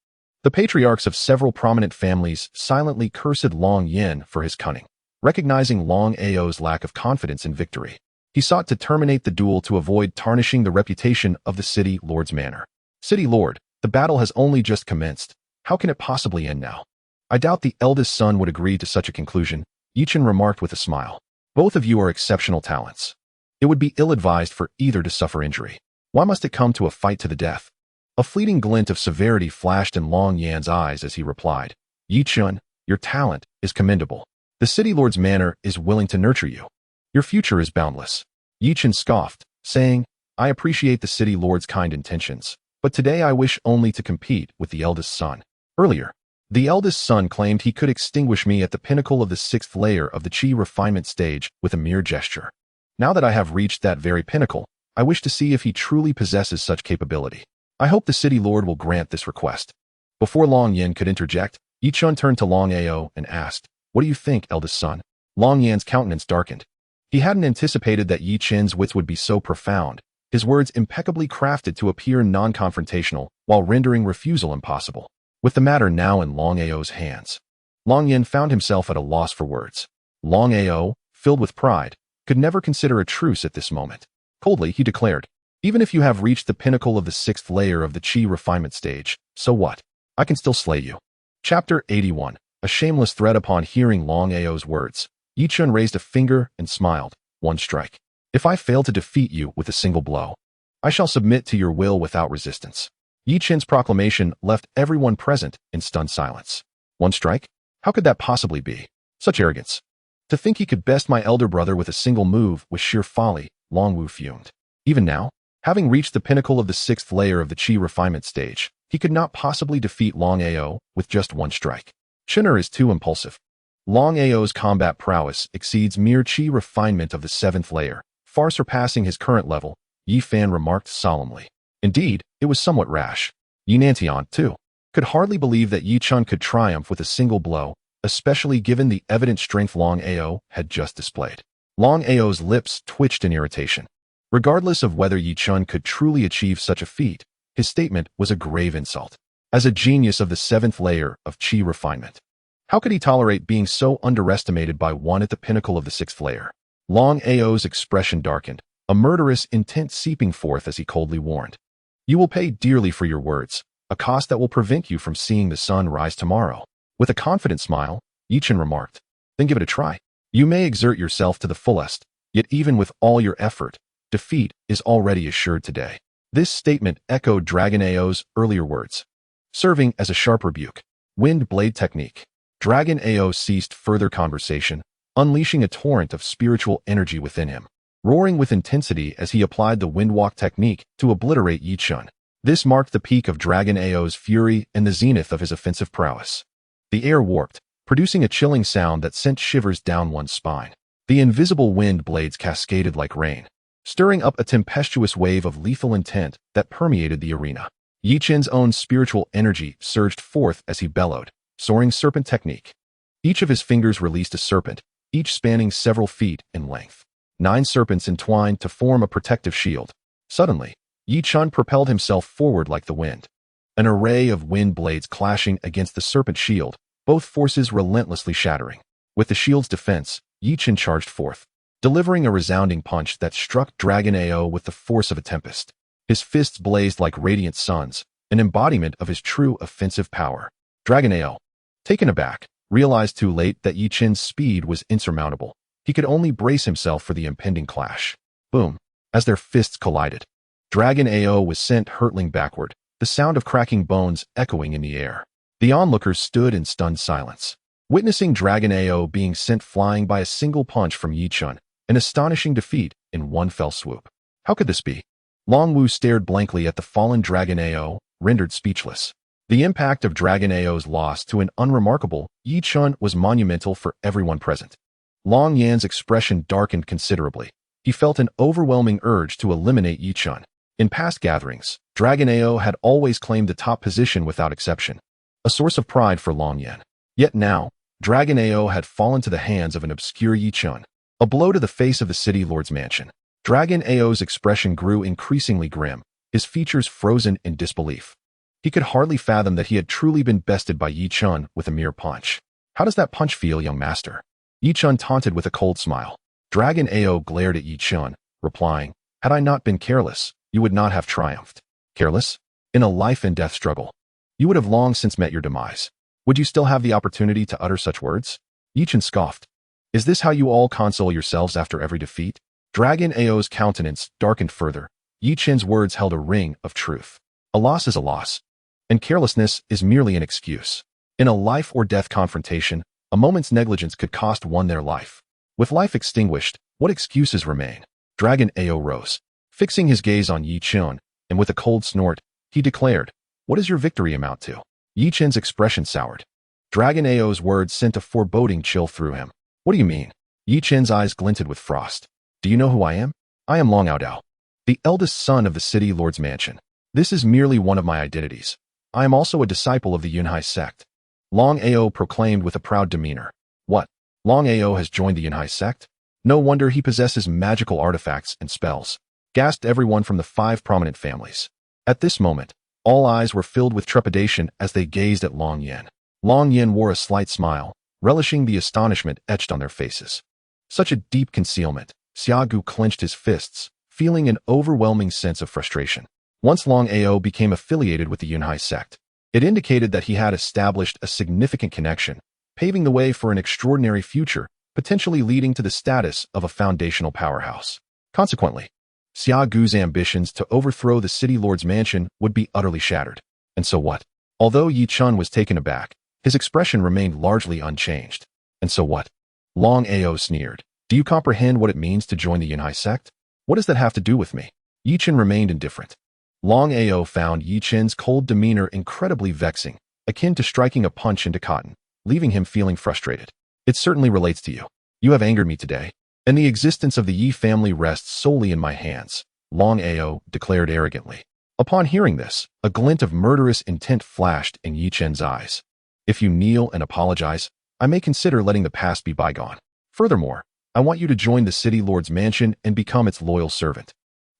The patriarchs of several prominent families silently cursed Long Yen for his cunning. Recognizing Long Ao's lack of confidence in victory, he sought to terminate the duel to avoid tarnishing the reputation of the City Lord's manor. City Lord, the battle has only just commenced. How can it possibly end now? I doubt the eldest son would agree to such a conclusion, Ye Chen remarked with a smile. Both of you are exceptional talents. It would be ill-advised for either to suffer injury. Why must it come to a fight to the death? A fleeting glint of severity flashed in Long Yan's eyes as he replied, Ye Chen, your talent is commendable. The City Lord's manor is willing to nurture you. Your future is boundless. Ye Chen scoffed, saying, I appreciate the City Lord's kind intentions, but today I wish only to compete with the eldest son. Earlier, the eldest son claimed he could extinguish me at the pinnacle of the 6th layer of the Qi refinement stage with a mere gesture. Now that I have reached that very pinnacle, I wish to see if he truly possesses such capability. I hope the City Lord will grant this request. Before Long Yan could interject, Ye Chen turned to Long Ao and asked, What do you think, eldest son? Long Yan's countenance darkened. He hadn't anticipated that Ye Chen's wits would be so profound, his words impeccably crafted to appear non-confrontational while rendering refusal impossible. With the matter now in Long Ao's hands, Long Yan found himself at a loss for words. Long Ao, filled with pride, could never consider a truce at this moment. Coldly, he declared, Even if you have reached the pinnacle of the 6th layer of the Qi refinement stage, so what? I can still slay you. Chapter 81. A shameless threat. Upon hearing Long Ao's words, Ye Chen raised a finger and smiled. One strike. If I fail to defeat you with a single blow, I shall submit to your will without resistance. Ye Chen's proclamation left everyone present in stunned silence. One strike? How could that possibly be? Such arrogance. To think he could best my elder brother with a single move was sheer folly, Long Wu fumed. Even now, having reached the pinnacle of the 6th layer of the Qi refinement stage, he could not possibly defeat Long Ao with just one strike. Chener is too impulsive. Long Ao's combat prowess exceeds mere Qi refinement of the 7th layer, far surpassing his current level, Yi Fan remarked solemnly. Indeed, it was somewhat rash. Yi Nantian, too, could hardly believe that Ye Chen could triumph with a single blow, especially given the evident strength Long Ao had just displayed. Long Ao's lips twitched in irritation. Regardless of whether Ye Chen could truly achieve such a feat, his statement was a grave insult. As a genius of the 7th layer of Qi refinement, how could he tolerate being so underestimated by one at the pinnacle of the 6th layer? Long Ao's expression darkened, a murderous intent seeping forth as he coldly warned. You will pay dearly for your words, a cost that will prevent you from seeing the sun rise tomorrow. With a confident smile, Ye Chen remarked, Then give it a try. You may exert yourself to the fullest, yet even with all your effort, defeat is already assured today. This statement echoed Dragon Ao's earlier words, serving as a sharp rebuke. Wind blade technique. Dragon Ao ceased further conversation, unleashing a torrent of spiritual energy within him, roaring with intensity as he applied the windwalk technique to obliterate Ye Chen. This marked the peak of Dragon Ao's fury and the zenith of his offensive prowess. The air warped, producing a chilling sound that sent shivers down one's spine. The invisible wind blades cascaded like rain, stirring up a tempestuous wave of lethal intent that permeated the arena. Ye Chen's own spiritual energy surged forth as he bellowed, soaring serpent technique. Each of his fingers released a serpent, each spanning several feet in length. 9 serpents entwined to form a protective shield. Suddenly, Ye Chen propelled himself forward like the wind. An array of wind blades clashing against the serpent shield, both forces relentlessly shattering. With the shield's defense, Ye Chen charged forth, delivering a resounding punch that struck Dragon Ao with the force of a tempest. His fists blazed like radiant suns, an embodiment of his true offensive power. Dragon Ao, taken aback, realized too late that Ye Chen's speed was insurmountable. He could only brace himself for the impending clash. Boom! As their fists collided, Dragon Ao was sent hurtling backward, the sound of cracking bones echoing in the air. The onlookers stood in stunned silence, witnessing Dragon Ao being sent flying by a single punch from Ye Chen, an astonishing defeat in one fell swoop. How could this be? Long Wu stared blankly at the fallen Dragon Ao, rendered speechless. The impact of Dragon Ao's loss to an unremarkable Ye Chen was monumental for everyone present. Long Yan's expression darkened considerably. He felt an overwhelming urge to eliminate Ye Chen. In past gatherings, Dragon Ao had always claimed the top position without exception, a source of pride for Long Yan. Yet now, Dragon Ao had fallen to the hands of an obscure Ye Chen, a blow to the face of the City Lord's mansion. Dragon Ao's expression grew increasingly grim, his features frozen in disbelief. He could hardly fathom that he had truly been bested by Ye Chen with a mere punch. How does that punch feel, young master? Ye Chen taunted with a cold smile. Dragon Ao glared at Ye Chen, replying, Had I not been careless, you would not have triumphed. Careless? In a life and death struggle, you would have long since met your demise. Would you still have the opportunity to utter such words? Ye Chen scoffed. Is this how you all console yourselves after every defeat? Dragon Ao's countenance darkened further. Ye Chen's words held a ring of truth. A loss is a loss, and carelessness is merely an excuse. In a life-or-death confrontation, a moment's negligence could cost one their life. With life extinguished, what excuses remain? Dragon Ao rose, fixing his gaze on Ye Chen, and with a cold snort, he declared, "What does your victory amount to?" Ye Chen's expression soured. Dragon Ao's words sent a foreboding chill through him. "What do you mean?" Ye Chen's eyes glinted with frost. "Do you know who I am? I am Long Ao, the eldest son of the city lord's mansion. This is merely one of my identities. I am also a disciple of the Yunhai sect." Long Ao proclaimed with a proud demeanor. "What? Long Ao has joined the Yunhai sect? No wonder he possesses magical artifacts and spells," gasped everyone from the 5 prominent families. At this moment, all eyes were filled with trepidation as they gazed at Long Yen. Long Yen wore a slight smile, relishing the astonishment etched on their faces. Such a deep concealment. Xiaogu clenched his fists, feeling an overwhelming sense of frustration. Once Long Ao became affiliated with the Yunhai sect, it indicated that he had established a significant connection, paving the way for an extraordinary future, potentially leading to the status of a foundational powerhouse. Consequently, Xiaogu's ambitions to overthrow the city lord's mansion would be utterly shattered. And so what? Although Ye Chen was taken aback, his expression remained largely unchanged. "And so what?" Long Ao sneered. "Do you comprehend what it means to join the Yunhai sect? What does that have to do with me?" Ye Chen remained indifferent. Long Ao found Ye Chen's cold demeanor incredibly vexing, akin to striking a punch into cotton, leaving him feeling frustrated. "It certainly relates to you. You have angered me today, and the existence of the Yi family rests solely in my hands," Long Ao declared arrogantly. Upon hearing this, a glint of murderous intent flashed in Ye Chen's eyes. "If you kneel and apologize, I may consider letting the past be bygone. Furthermore, I want you to join the city lord's mansion and become its loyal servant,"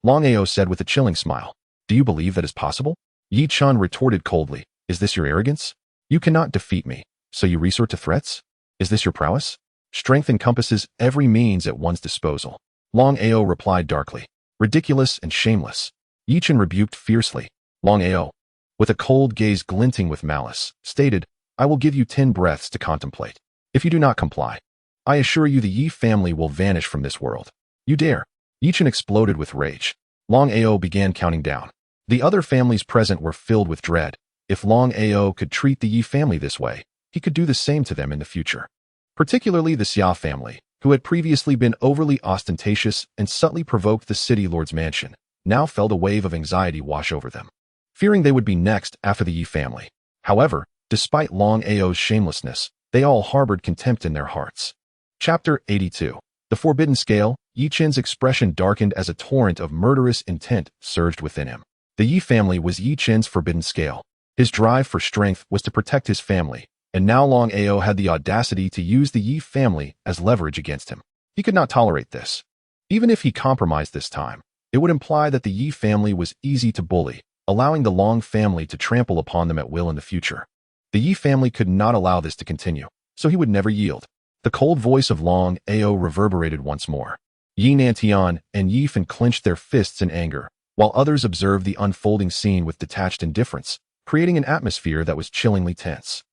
Long Ao said with a chilling smile. "Do you believe that is possible?" Ye Chen retorted coldly. "Is this your arrogance? You cannot defeat me, so you resort to threats? Is this your prowess? Strength encompasses every means at one's disposal." Long Ao replied darkly. "Ridiculous and shameless." Ye Chen rebuked fiercely. Long Ao, with a cold gaze glinting with malice, stated, "I will give you 10 breaths to contemplate. If you do not comply, I assure you the Yi family will vanish from this world." "You dare?" Ye Chen exploded with rage. Long Ao began counting down. The other families present were filled with dread. If Long Ao could treat the Yi family this way, he could do the same to them in the future. Particularly the Xia family, who had previously been overly ostentatious and subtly provoked the city lord's mansion, now felt a wave of anxiety wash over them, fearing they would be next after the Yi family. However, despite Long Ao's shamelessness, they all harbored contempt in their hearts. Chapter 82. The Forbidden Scale. Ye Chen's expression darkened as a torrent of murderous intent surged within him. The Yi family was Ye Chen's forbidden scale. His drive for strength was to protect his family, and now Long Ao had the audacity to use the Yi family as leverage against him. He could not tolerate this. Even if he compromised this time, it would imply that the Yi family was easy to bully, allowing the Long family to trample upon them at will in the future. The Yi family could not allow this to continue, so he would never yield. The cold voice of Long Ao reverberated once more. Yi Nantian and Yi Fen clenched their fists in anger, while others observed the unfolding scene with detached indifference, creating an atmosphere that was chillingly tense.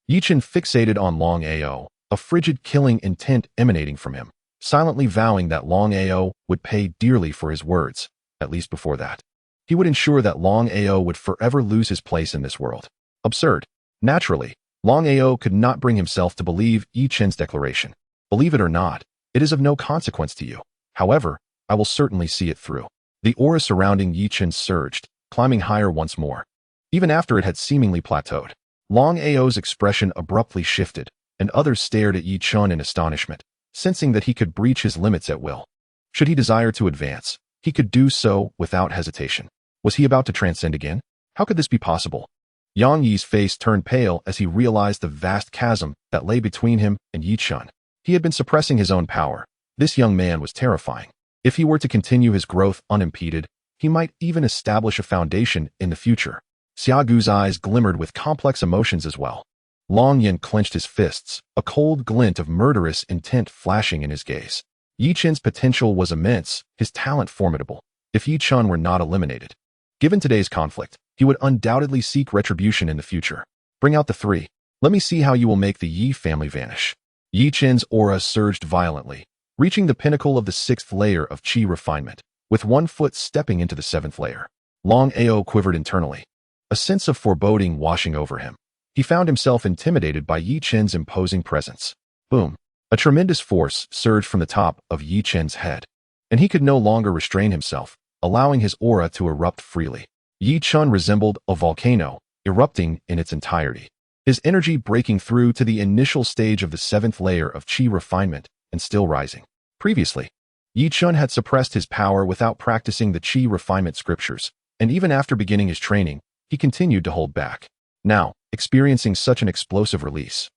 Ye Chen fixated on Long Ao, a frigid killing intent emanating from him, silently vowing that Long Ao would pay dearly for his words, at least before that. He would ensure that Long Ao would forever lose his place in this world. Absurd. Naturally, Long Ao could not bring himself to believe Ye Chen's declaration. "Believe it or not, it is of no consequence to you. However, I will certainly see it through." The aura surrounding Ye Chen surged, climbing higher once more. Even after it had seemingly plateaued, Long Ao's expression abruptly shifted, and others stared at Ye Chen in astonishment, sensing that he could breach his limits at will. Should he desire to advance, he could do so without hesitation. Was he about to transcend again? How could this be possible? Yang Yi's face turned pale as he realized the vast chasm that lay between him and Ye Chen. He had been suppressing his own power. This young man was terrifying. If he were to continue his growth unimpeded, he might even establish a foundation in the future. Xiaogu's eyes glimmered with complex emotions as well. Long Yen clenched his fists, a cold glint of murderous intent flashing in his gaze. Ye Chen's potential was immense, his talent formidable. If Ye Chen were not eliminated, given today's conflict, he would undoubtedly seek retribution in the future. "Bring out the 3. Let me see how you will make the Yi family vanish." Ye Chen's aura surged violently, reaching the pinnacle of the 6th layer of qi refinement, with one foot stepping into the 7th layer. Long Ao quivered internally, a sense of foreboding washing over him. He found himself intimidated by Ye Chen's imposing presence. Boom! A tremendous force surged from the top of Ye Chen's head, and he could no longer restrain himself, allowing his aura to erupt freely. Ye Chen resembled a volcano, erupting in its entirety, his energy breaking through to the initial stage of the 7th layer of qi refinement and still rising. Previously, Ye Chen had suppressed his power without practicing the qi refinement scriptures, and even after beginning his training, he continued to hold back. Now, experiencing such an explosive release,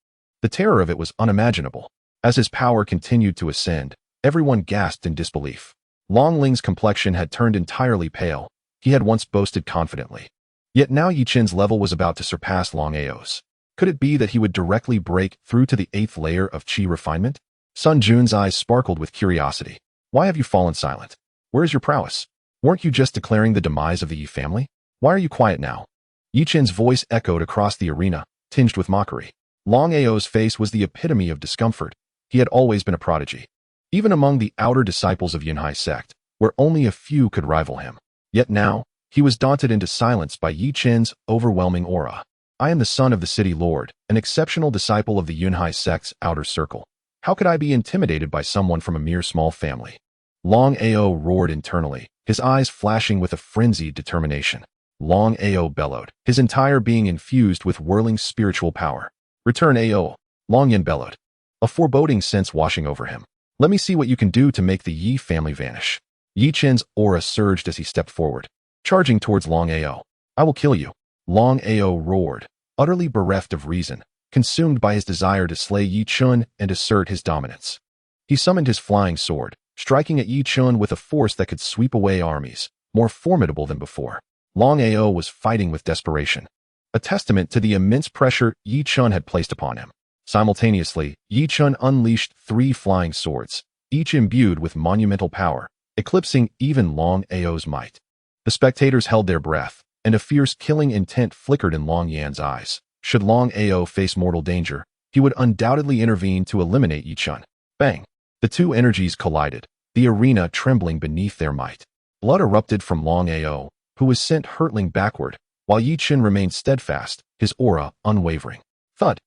the terror of it was unimaginable. As his power continued to ascend, everyone gasped in disbelief. Long Ling's complexion had turned entirely pale. He had once boasted confidently. Yet now Ye Chen's level was about to surpass Long Ao's. Could it be that he would directly break through to the 8th layer of qi refinement? Sun Jun's eyes sparkled with curiosity. Why have you fallen silent? Where is your prowess? Weren't you just declaring the demise of the Yi family? Why are you quiet now? Ye Chen's voice echoed across the arena, tinged with mockery. Long Ao's face was the epitome of discomfort. He had always been a prodigy, even among the outer disciples of Yunhai sect, where only a few could rival him. Yet now, he was daunted into silence by Ye Chen's overwhelming aura. I am the son of the city lord, an exceptional disciple of the Yunhai sect's outer circle. How could I be intimidated by someone from a mere small family? Long Ao roared internally, his eyes flashing with a frenzied determination. Long Ao bellowed, his entire being infused with whirling spiritual power. Return Ao, Long Yin bellowed, a foreboding sense washing over him. Let me see what you can do to make the Yi family vanish. Ye Chen's aura surged as he stepped forward, charging towards Long Ao. I will kill you. Long Ao roared, utterly bereft of reason, consumed by his desire to slay Ye Chen and assert his dominance. He summoned his flying sword, striking at Ye Chen with a force that could sweep away armies, more formidable than before. Long Ao was fighting with desperation, a testament to the immense pressure Ye Chen had placed upon him. Simultaneously, Ye Chen unleashed 3 flying swords, each imbued with monumental power, eclipsing even Long Ao's might. The spectators held their breath, and a fierce killing intent flickered in Long Yan's eyes. Should Long Ao face mortal danger, he would undoubtedly intervene to eliminate Ye Chen. Bang! The two energies collided, the arena trembling beneath their might. Blood erupted from Long Ao, who was sent hurtling backward, while Ye Chen remained steadfast, his aura unwavering. Thud!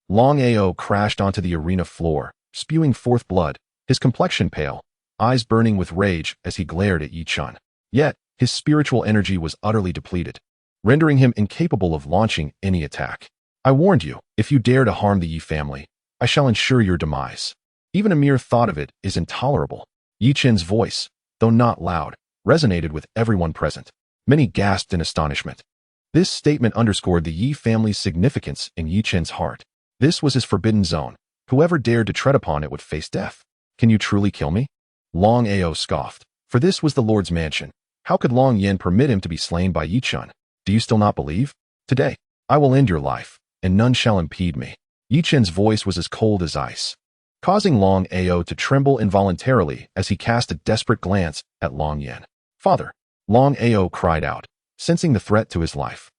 Long Ao crashed onto the arena floor, spewing forth blood, his complexion pale, eyes burning with rage as he glared at Ye Chen. Yet, his spiritual energy was utterly depleted, rendering him incapable of launching any attack. I warned you, if you dare to harm the Yi family, I shall ensure your demise. Even a mere thought of it is intolerable. Ye Chen's voice, though not loud, resonated with everyone present. Many gasped in astonishment. This statement underscored the Yi family's significance in Ye Chen's heart. This was his forbidden zone. Whoever dared to tread upon it would face death. Can you truly kill me? Long Ao scoffed, for this was the Lord's mansion. How could Long Yin permit him to be slain by Ye Chen? Do you still not believe? Today, I will end your life, and none shall impede me. Ye Chen's voice was as cold as ice, causing Long Ao to tremble involuntarily as he cast a desperate glance at Long Yin. Father! Long Ao cried out, sensing the threat to his life.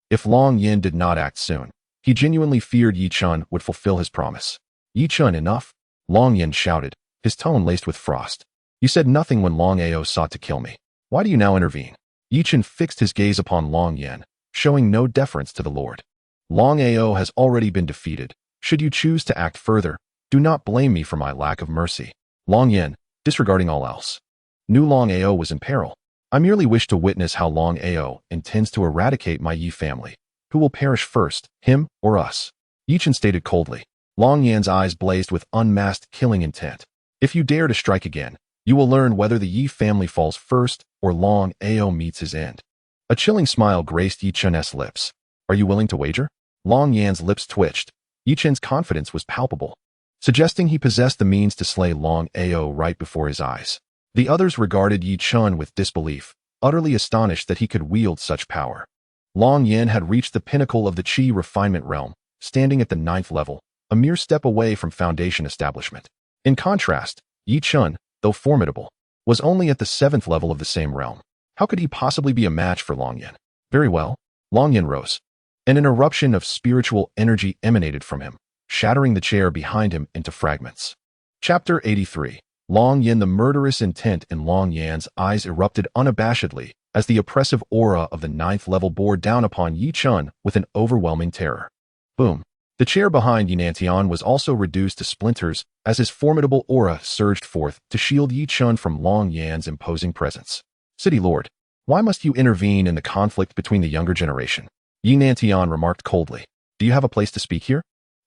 If Long Yin did not act soon, he genuinely feared Ye Chen would fulfill his promise. Ye Chen, enough! Long Yin shouted, his tone laced with frost. You said nothing when Long Ao sought to kill me. Why do you now intervene? Ye Chen fixed his gaze upon Long Yin, showing no deference to the Lord. Long Ao has already been defeated. Should you choose to act further, do not blame me for my lack of mercy. Long Yin, disregarding all else, knew Long Ao was in peril. I merely wish to witness how Long Ao intends to eradicate my Yi family. Who will perish first, him or us? Ye Chen stated coldly. Long Yan's eyes blazed with unmasked killing intent. If you dare to strike again, you will learn whether the Yi family falls first or Long Ao meets his end. A chilling smile graced Ye Chen's lips. Are you willing to wager? Long Yan's lips twitched. Ye Chen's confidence was palpable, suggesting he possessed the means to slay Long Ao right before his eyes. The others regarded Ye Chen with disbelief, utterly astonished that he could wield such power. Long Yin had reached the pinnacle of the qi refinement realm, standing at the 9th level, a mere step away from foundation establishment. In contrast, Ye Chen, though formidable, was only at the 7th level of the same realm. How could he possibly be a match for Long Yin? Very well. Long Yin rose, and an eruption of spiritual energy emanated from him, shattering the chair behind him into fragments. Chapter 83. Long Yan. The murderous intent in Long Yan's eyes erupted unabashedly as the oppressive aura of the 9th level bore down upon Ye Chen with an overwhelming terror. Boom. The chair behind Ye was also reduced to splinters as his formidable aura surged forth to shield Ye Chen from Long Yan's imposing presence. City Lord, why must you intervene in the conflict between the younger generation? Ye remarked coldly. Do you have a place to speak here?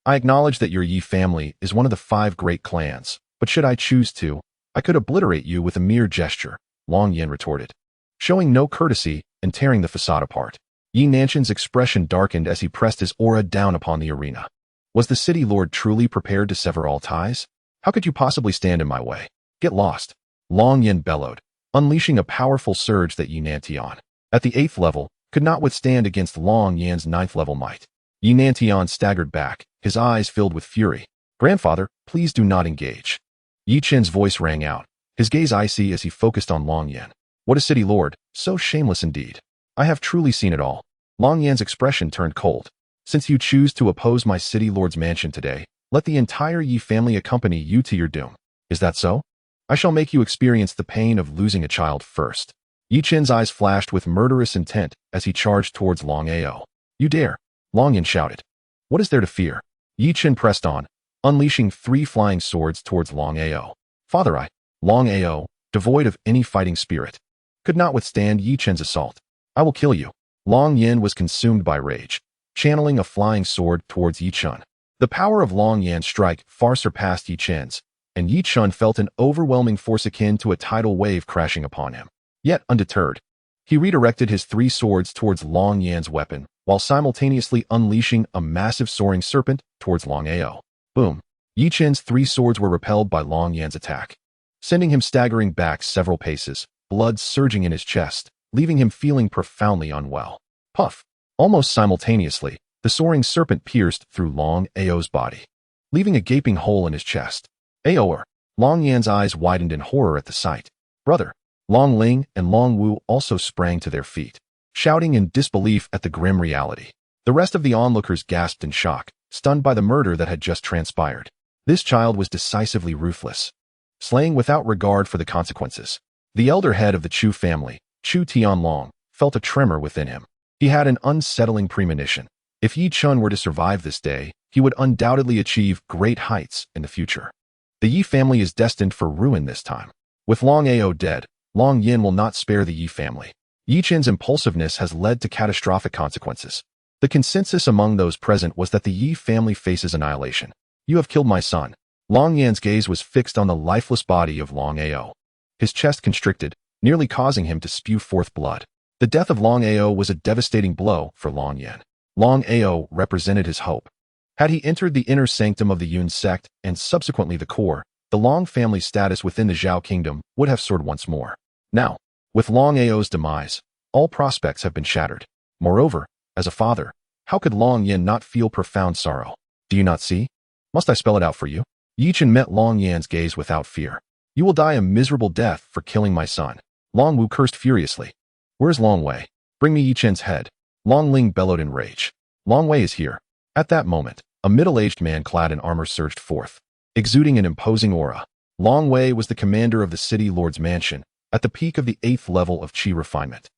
I acknowledge that your Ye family is one of the 5 great clans, but should I choose to, I could obliterate you with a mere gesture, Long Yan retorted. Showing no courtesy and tearing the facade apart. Ye Nanshan's expression darkened as he pressed his aura down upon the arena. Was the city lord truly prepared to sever all ties? How could you possibly stand in my way? Get lost. Long Yan bellowed, unleashing a powerful surge that Ye Nantian, at the 8th level, could not withstand against Long Yan's 9th level might. Ye Nantian staggered back, his eyes filled with fury. Grandfather, please do not engage. Ye Chen's voice rang out, his gaze icy as he focused on Long Yan. What a city lord, so shameless indeed. I have truly seen it all. Long Yan's expression turned cold. Since you choose to oppose my city lord's mansion today, let the entire Ye family accompany you to your doom. Is that so? I shall make you experience the pain of losing a child first. Ye Chen's eyes flashed with murderous intent as he charged towards Long Ao. You dare? Long Yan shouted. What is there to fear? Ye Chen pressed on, unleashing 3 flying swords towards Long Ao. Father Long Ao, devoid of any fighting spirit, could not withstand Ye Chen's assault. I will kill you. Long Yan was consumed by rage, channeling a flying sword towards Ye Chen. The power of Long Yan's strike far surpassed Ye Chen's, and Ye Chen felt an overwhelming force akin to a tidal wave crashing upon him. Yet undeterred, he redirected his 3 swords towards Long Yan's weapon, while simultaneously unleashing a massive soaring serpent towards Long Ao. Boom. Ye Chen's 3 swords were repelled by Long Yan's attack, sending him staggering back several paces, blood surging in his chest, leaving him feeling profoundly unwell. Puff. Almost simultaneously, the soaring serpent pierced through Long Ao's body, leaving a gaping hole in his chest. Aoer. Long Yan's eyes widened in horror at the sight. Brother. Long Ling and Long Wu also sprang to their feet, shouting in disbelief at the grim reality. The rest of the onlookers gasped in shock, stunned by the murder that had just transpired. This child was decisively ruthless, slaying without regard for the consequences. The elder head of the Chu family, Chu Tianlong, felt a tremor within him. He had an unsettling premonition. If Ye Chen were to survive this day, he would undoubtedly achieve great heights in the future. The Ye family is destined for ruin this time. With Long Ao dead, Long Yan will not spare the Ye family. Ye Chen's impulsiveness has led to catastrophic consequences. The consensus among those present was that the Ye family faces annihilation. You have killed my son. Long Yan's gaze was fixed on the lifeless body of Long Ao. His chest constricted, nearly causing him to spew forth blood. The death of Long Ao was a devastating blow for Long Yan. Long Ao represented his hope. Had he entered the inner sanctum of the Yun sect and subsequently the core, the Long family's status within the Zhao kingdom would have soared once more. Now, with Long Ao's demise, all prospects have been shattered. Moreover, as a father, how could Long Yan not feel profound sorrow? Do you not see? Must I spell it out for you? Ye Chen met Long Yan's gaze without fear. You will die a miserable death for killing my son. Long Wu cursed furiously. Where's Long Wei? Bring me Ye Chen's head. Long Ling bellowed in rage. Long Wei is here. At that moment, a middle-aged man clad in armor surged forth, exuding an imposing aura. Long Wei was the commander of the city lord's mansion, at the peak of the 8th level of Qi refinement.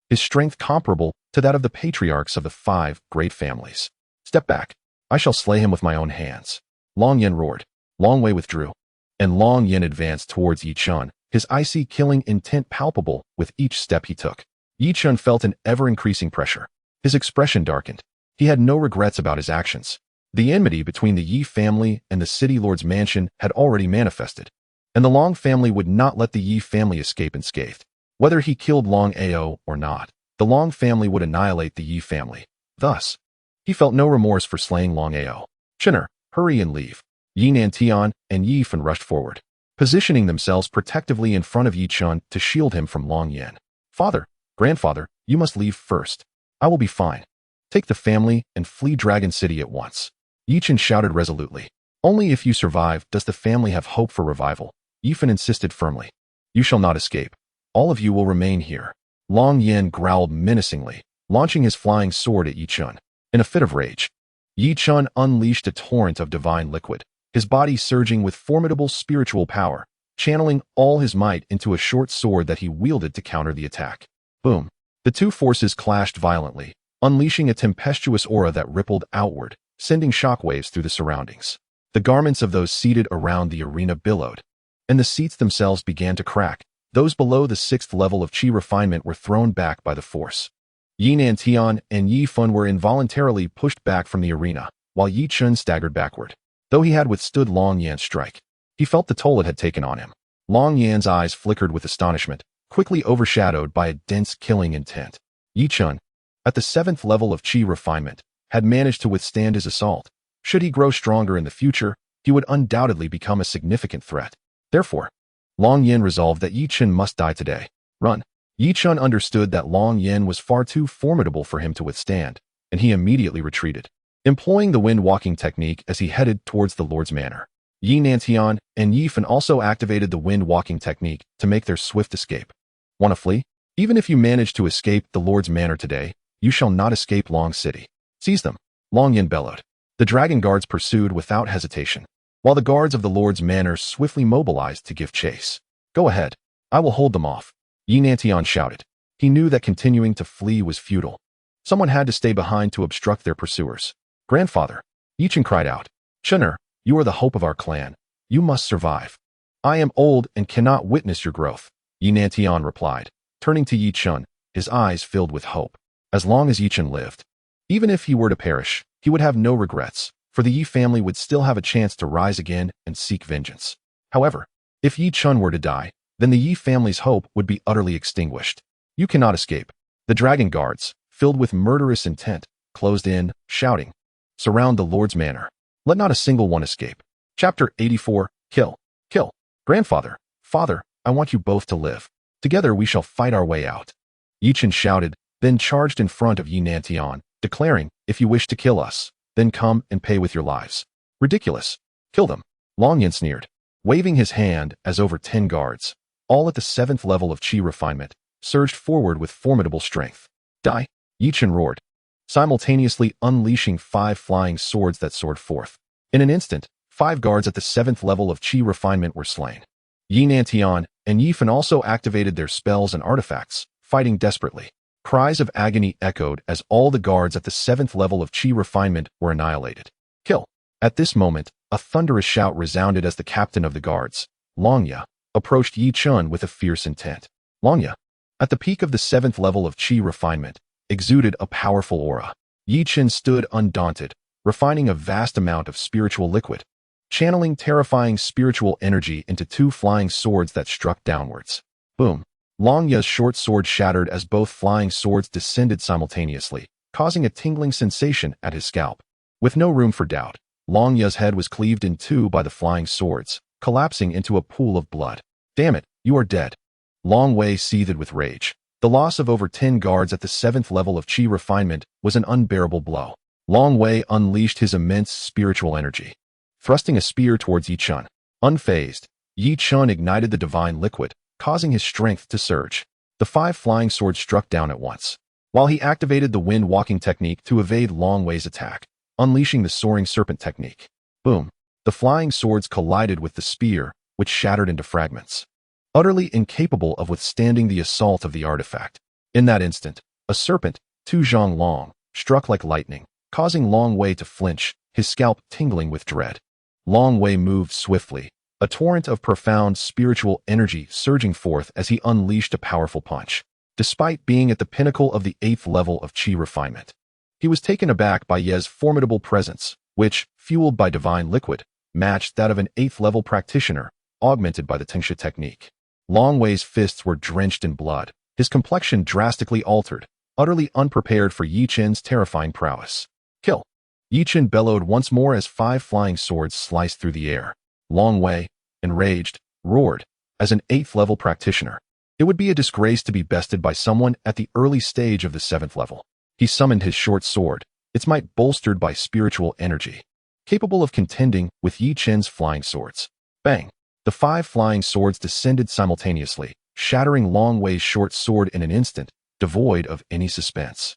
His strength comparable to that of the patriarchs of the 5 great families. Step back. I shall slay him with my own hands. Long Yan roared. Long Wei withdrew, and Long Yan advanced towards Ye Chen, his icy killing intent palpable with each step he took. Ye Chen felt an ever-increasing pressure. His expression darkened. He had no regrets about his actions. The enmity between the Ye family and the city lord's mansion had already manifested, and the Long family would not let the Ye family escape unscathed. Whether he killed Long Ao or not, the Long family would annihilate the Ye family. Thus, he felt no remorse for slaying Long Ao. Chenner, hurry and leave. Ye Nantian and Ye Fen rushed forward, positioning themselves protectively in front of Ye Chen to shield him from Long Yan. Father, grandfather, you must leave first. I will be fine. Take the family and flee Dragon City at once. Ye Chen shouted resolutely. Only if you survive does the family have hope for revival. Ye Fen insisted firmly. You shall not escape. All of you will remain here. Long Yan growled menacingly, launching his flying sword at Ye Chen. In a fit of rage, Ye Chen unleashed a torrent of divine liquid, his body surging with formidable spiritual power, channeling all his might into a short sword that he wielded to counter the attack. Boom! The two forces clashed violently, unleashing a tempestuous aura that rippled outward, sending shockwaves through the surroundings. The garments of those seated around the arena billowed, and the seats themselves began to crack. Those below the 6th level of Qi refinement were thrown back by the force. Yi Nantian and Yi Fun were involuntarily pushed back from the arena, while Ye Chen staggered backward. Though he had withstood Long Yan's strike, he felt the toll it had taken on him. Long Yan's eyes flickered with astonishment, quickly overshadowed by a dense killing intent. Ye Chen, at the 7th level of Qi refinement, had managed to withstand his assault. Should he grow stronger in the future, he would undoubtedly become a significant threat. Therefore, Long Yan resolved that Ye Chen must die today. Run! Ye Chen understood that Long Yan was far too formidable for him to withstand, and he immediately retreated, employing the wind-walking technique as he headed towards the Lord's Manor. Yi Nantian and Yi Fen also activated the wind-walking technique to make their swift escape. Want to flee? Even if you manage to escape the Lord's Manor today, you shall not escape Long City. Seize them! Long Yan bellowed. The dragon guards pursued without hesitation, while the guards of the Lord's Manor swiftly mobilized to give chase. Go ahead. I will hold them off. Yi Nantian shouted. He knew that continuing to flee was futile. Someone had to stay behind to obstruct their pursuers. Grandfather! Ye Chen cried out. Chener, you are the hope of our clan. You must survive. I am old and cannot witness your growth, Yi Nantian replied, turning to Ye Chen, his eyes filled with hope. As long as Ye Chen lived, even if he were to perish, he would have no regrets, for the Yi family would still have a chance to rise again and seek vengeance. However, if Ye Chen were to die, then the Yi family's hope would be utterly extinguished. You cannot escape. The dragon guards, filled with murderous intent, closed in, shouting, surround the Lord's Manor. Let not a single one escape. Chapter 84, Kill. Kill. Grandfather, father, I want you both to live. Together we shall fight our way out. Ye Chen shouted, then charged in front of Yi Nantian, declaring, if you wish to kill us, then come and pay with your lives. Ridiculous. Kill them. Long Yan sneered, waving his hand as over 10 guards, all at the 7th level of Qi refinement, surged forward with formidable strength. Die! Ye Chen roared, simultaneously unleashing 5 flying swords that soared forth. In an instant, 5 guards at the 7th level of Qi refinement were slain. Yi Nantian and Yi Fen also activated their spells and artifacts, fighting desperately. Cries of agony echoed as all the guards at the 7th level of Qi refinement were annihilated. Kill! At this moment, a thunderous shout resounded as the captain of the guards, Long Ya, approached Ye Chen with a fierce intent. Long Ya, at the peak of the 7th level of Qi refinement, exuded a powerful aura. Ye Chen stood undaunted, refining a vast amount of spiritual liquid, channeling terrifying spiritual energy into 2 flying swords that struck downwards. Boom! Long Ya's short sword shattered as both flying swords descended simultaneously, causing a tingling sensation at his scalp. With no room for doubt, Long Ya's head was cleaved in 2 by the flying swords, collapsing into a pool of blood. Damn it, you are dead. Long Wei seethed with rage. The loss of over 10 guards at the 7th level of Qi refinement was an unbearable blow. Long Wei unleashed his immense spiritual energy, thrusting a spear towards Ye Chen. Unfazed, Ye Chen ignited the divine liquid, causing his strength to surge. The 5 flying swords struck down at once, while he activated the wind-walking technique to evade Long Wei's attack, unleashing the soaring serpent technique. Boom! The flying swords collided with the spear, which shattered into fragments, utterly incapable of withstanding the assault of the artifact. In that instant, a serpent, Tu Zhang Long, struck like lightning, causing Long Wei to flinch, his scalp tingling with dread. Long Wei moved swiftly, a torrent of profound spiritual energy surging forth as he unleashed a powerful punch. Despite being at the pinnacle of the 8th level of Qi refinement, he was taken aback by Ye's formidable presence, which, fueled by divine liquid, matched that of an 8th level practitioner, augmented by the Tingsha technique. Long Wei's fists were drenched in blood, his complexion drastically altered, utterly unprepared for Ye Chen's terrifying prowess. Kill! Ye Chen bellowed once more as 5 flying swords sliced through the air. Long Wei, enraged, roared. As an 8th level practitioner, it would be a disgrace to be bested by someone at the early stage of the 7th level. He summoned his short sword, its might bolstered by spiritual energy, capable of contending with Ye Chen's flying swords. Bang! The 5 flying swords descended simultaneously, shattering Long Wei's short sword in an instant, devoid of any suspense.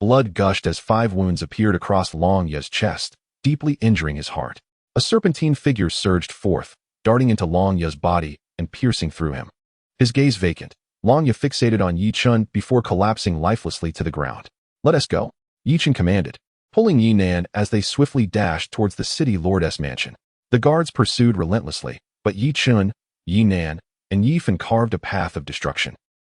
Blood gushed as 5 wounds appeared across Long Ye's chest, deeply injuring his heart. A serpentine figure surged forth, darting into Long Ye's body and piercing through him. His gaze vacant, Long Ye fixated on Ye Chen before collapsing lifelessly to the ground. "Let us go," Ye Chen commanded, pulling Ye Nan as they swiftly dashed towards the city lordess mansion. The guards pursued relentlessly, but Ye Chen, Ye Nan, and Ye Fan carved a path of destruction,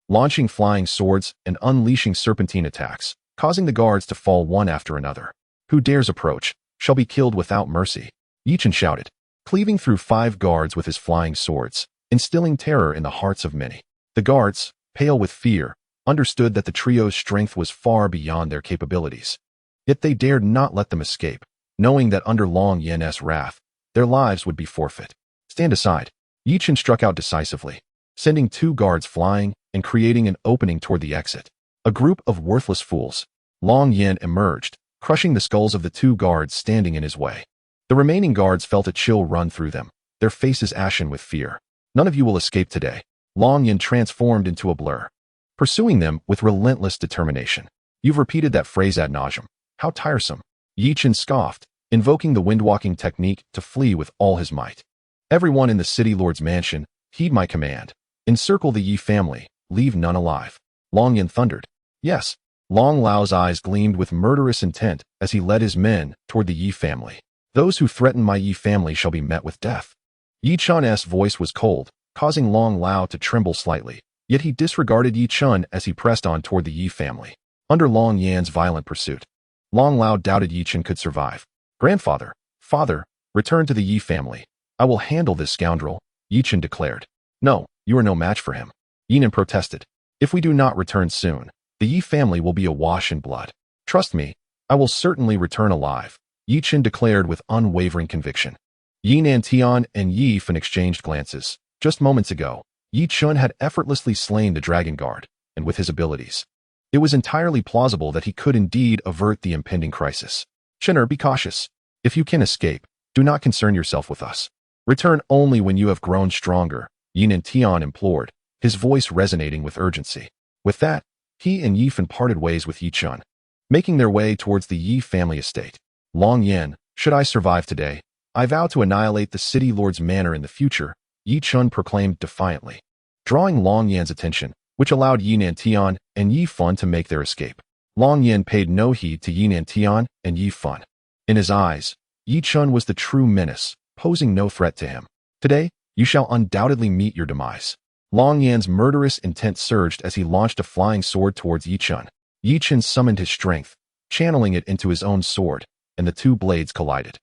launching flying swords and unleashing serpentine attacks, causing the guards to fall one after another. "Who dares approach shall be killed without mercy," Ye Chen shouted, cleaving through 5 guards with his flying swords, instilling terror in the hearts of many. The guards, pale with fear, understood that the trio's strength was far beyond their capabilities. Yet they dared not let them escape, knowing that under Long Yen's wrath, their lives would be forfeit. "Stand aside," Ye Chen struck out decisively, sending 2 guards flying and creating an opening toward the exit. A group of worthless fools. Long Yen emerged, crushing the skulls of the 2 guards standing in his way. The remaining guards felt a chill run through them, their faces ashen with fear. "None of you will escape today." Long Yen transformed into a blur, pursuing them with relentless determination. "You've repeated that phrase ad nauseum. How tiresome." Ye Chen scoffed, invoking the windwalking technique to flee with all his might. "Everyone in the city lord's mansion, heed my command. Encircle the Yi family, leave none alive." Long Yen thundered. "Yes." Long Lao's eyes gleamed with murderous intent as he led his men toward the Yi family. "Those who threaten my Yi family shall be met with death." Ye Chen's voice was cold, causing Long Lao to tremble slightly, yet he disregarded Ye Chen as he pressed on toward the Yi family. Under Long Yan's violent pursuit, Long Lao doubted Ye Chen could survive. "Grandfather, father, return to the Yi family. I will handle this scoundrel," Ye Chen declared. "No, you are no match for him," Ye Nan protested. "If we do not return soon, the Yi family will be awash in blood. Trust me, I will certainly return alive," Ye Chen declared with unwavering conviction. Ye Nan Tian and Ye Fan exchanged glances. Just moments ago, Ye Chen had effortlessly slain the dragon guard, and with his abilities, it was entirely plausible that he could indeed avert the impending crisis. "Chener, be cautious. If you can escape, do not concern yourself with us. Return only when you have grown stronger," Ye Nan Tian implored, his voice resonating with urgency. With that, he and Ye Fan parted ways with Ye Chen, making their way towards the Yi family estate. "Long Yen, should I survive today, I vow to annihilate the city lord's manor in the future," Ye Chen proclaimed defiantly, drawing Long Yan's attention, which allowed Ye Nan Tian and Ye Fan to make their escape. Long Yen paid no heed to Ye Nan Tian and Ye Fan. In his eyes, Ye Chen was the true menace, posing no threat to him. "Today, you shall undoubtedly meet your demise." Long Yan's murderous intent surged as he launched a flying sword towards Ye Chen. Ye Chen summoned his strength, channeling it into his own sword, and the 2 blades collided.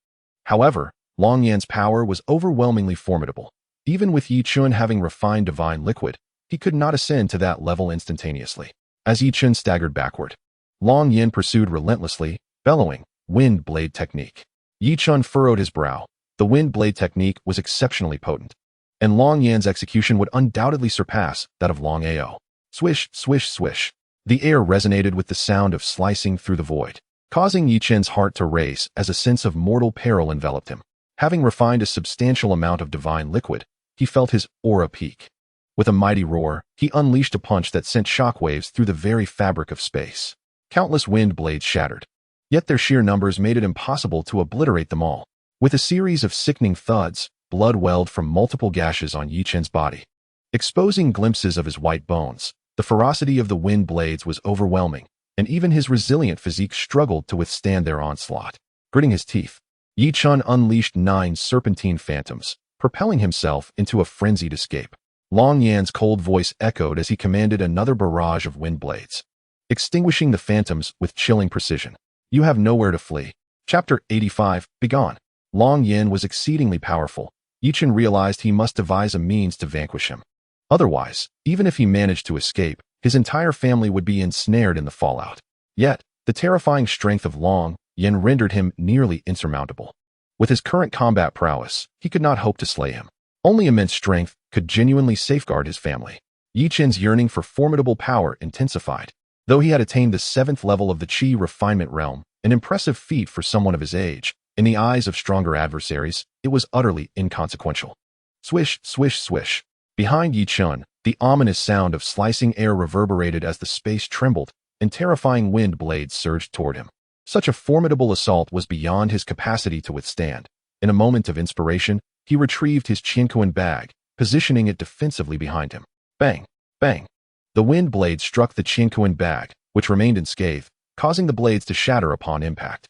However, Long Yan's power was overwhelmingly formidable. Even with Ye Chen having refined divine liquid, he could not ascend to that level instantaneously. As Ye Chen staggered backward, Long Yen pursued relentlessly, bellowing, "Wind blade technique." Ye Chen furrowed his brow. The wind blade technique was exceptionally potent, and Long Yan's execution would undoubtedly surpass that of Long Ao. Swish, swish, swish. The air resonated with the sound of slicing through the void, causing Ye Chen's heart to race as a sense of mortal peril enveloped him. Having refined a substantial amount of divine liquid, he felt his aura peak. With a mighty roar, he unleashed a punch that sent shockwaves through the very fabric of space. Countless wind blades shattered, yet their sheer numbers made it impossible to obliterate them all. With a series of sickening thuds, blood welled from multiple gashes on Ye Chen's body, exposing glimpses of his white bones. The ferocity of the wind blades was overwhelming, and even his resilient physique struggled to withstand their onslaught. Gritting his teeth, Ye Chen unleashed 9 serpentine phantoms, propelling himself into a frenzied escape. Long Yan's cold voice echoed as he commanded another barrage of wind blades, extinguishing the phantoms with chilling precision. "You have nowhere to flee." Chapter 85, Begone. Long Yan was exceedingly powerful. Ye Chen realized he must devise a means to vanquish him. Otherwise, even if he managed to escape, his entire family would be ensnared in the fallout. Yet, the terrifying strength of Long Yan rendered him nearly insurmountable. With his current combat prowess, he could not hope to slay him. Only immense strength could genuinely safeguard his family. Ye Chen's yearning for formidable power intensified. Though he had attained the 7th level of the Qi refinement realm, an impressive feat for someone of his age, in the eyes of stronger adversaries, it was utterly inconsequential. Swish, swish, swish. Behind Ye Chen, the ominous sound of slicing air reverberated as the space trembled, and terrifying wind blades surged toward him. Such a formidable assault was beyond his capacity to withstand. In a moment of inspiration, he retrieved his Qianquan bag, positioning it defensively behind him. Bang! Bang! The wind blade struck the Qianquan bag, which remained unscathed, causing the blades to shatter upon impact.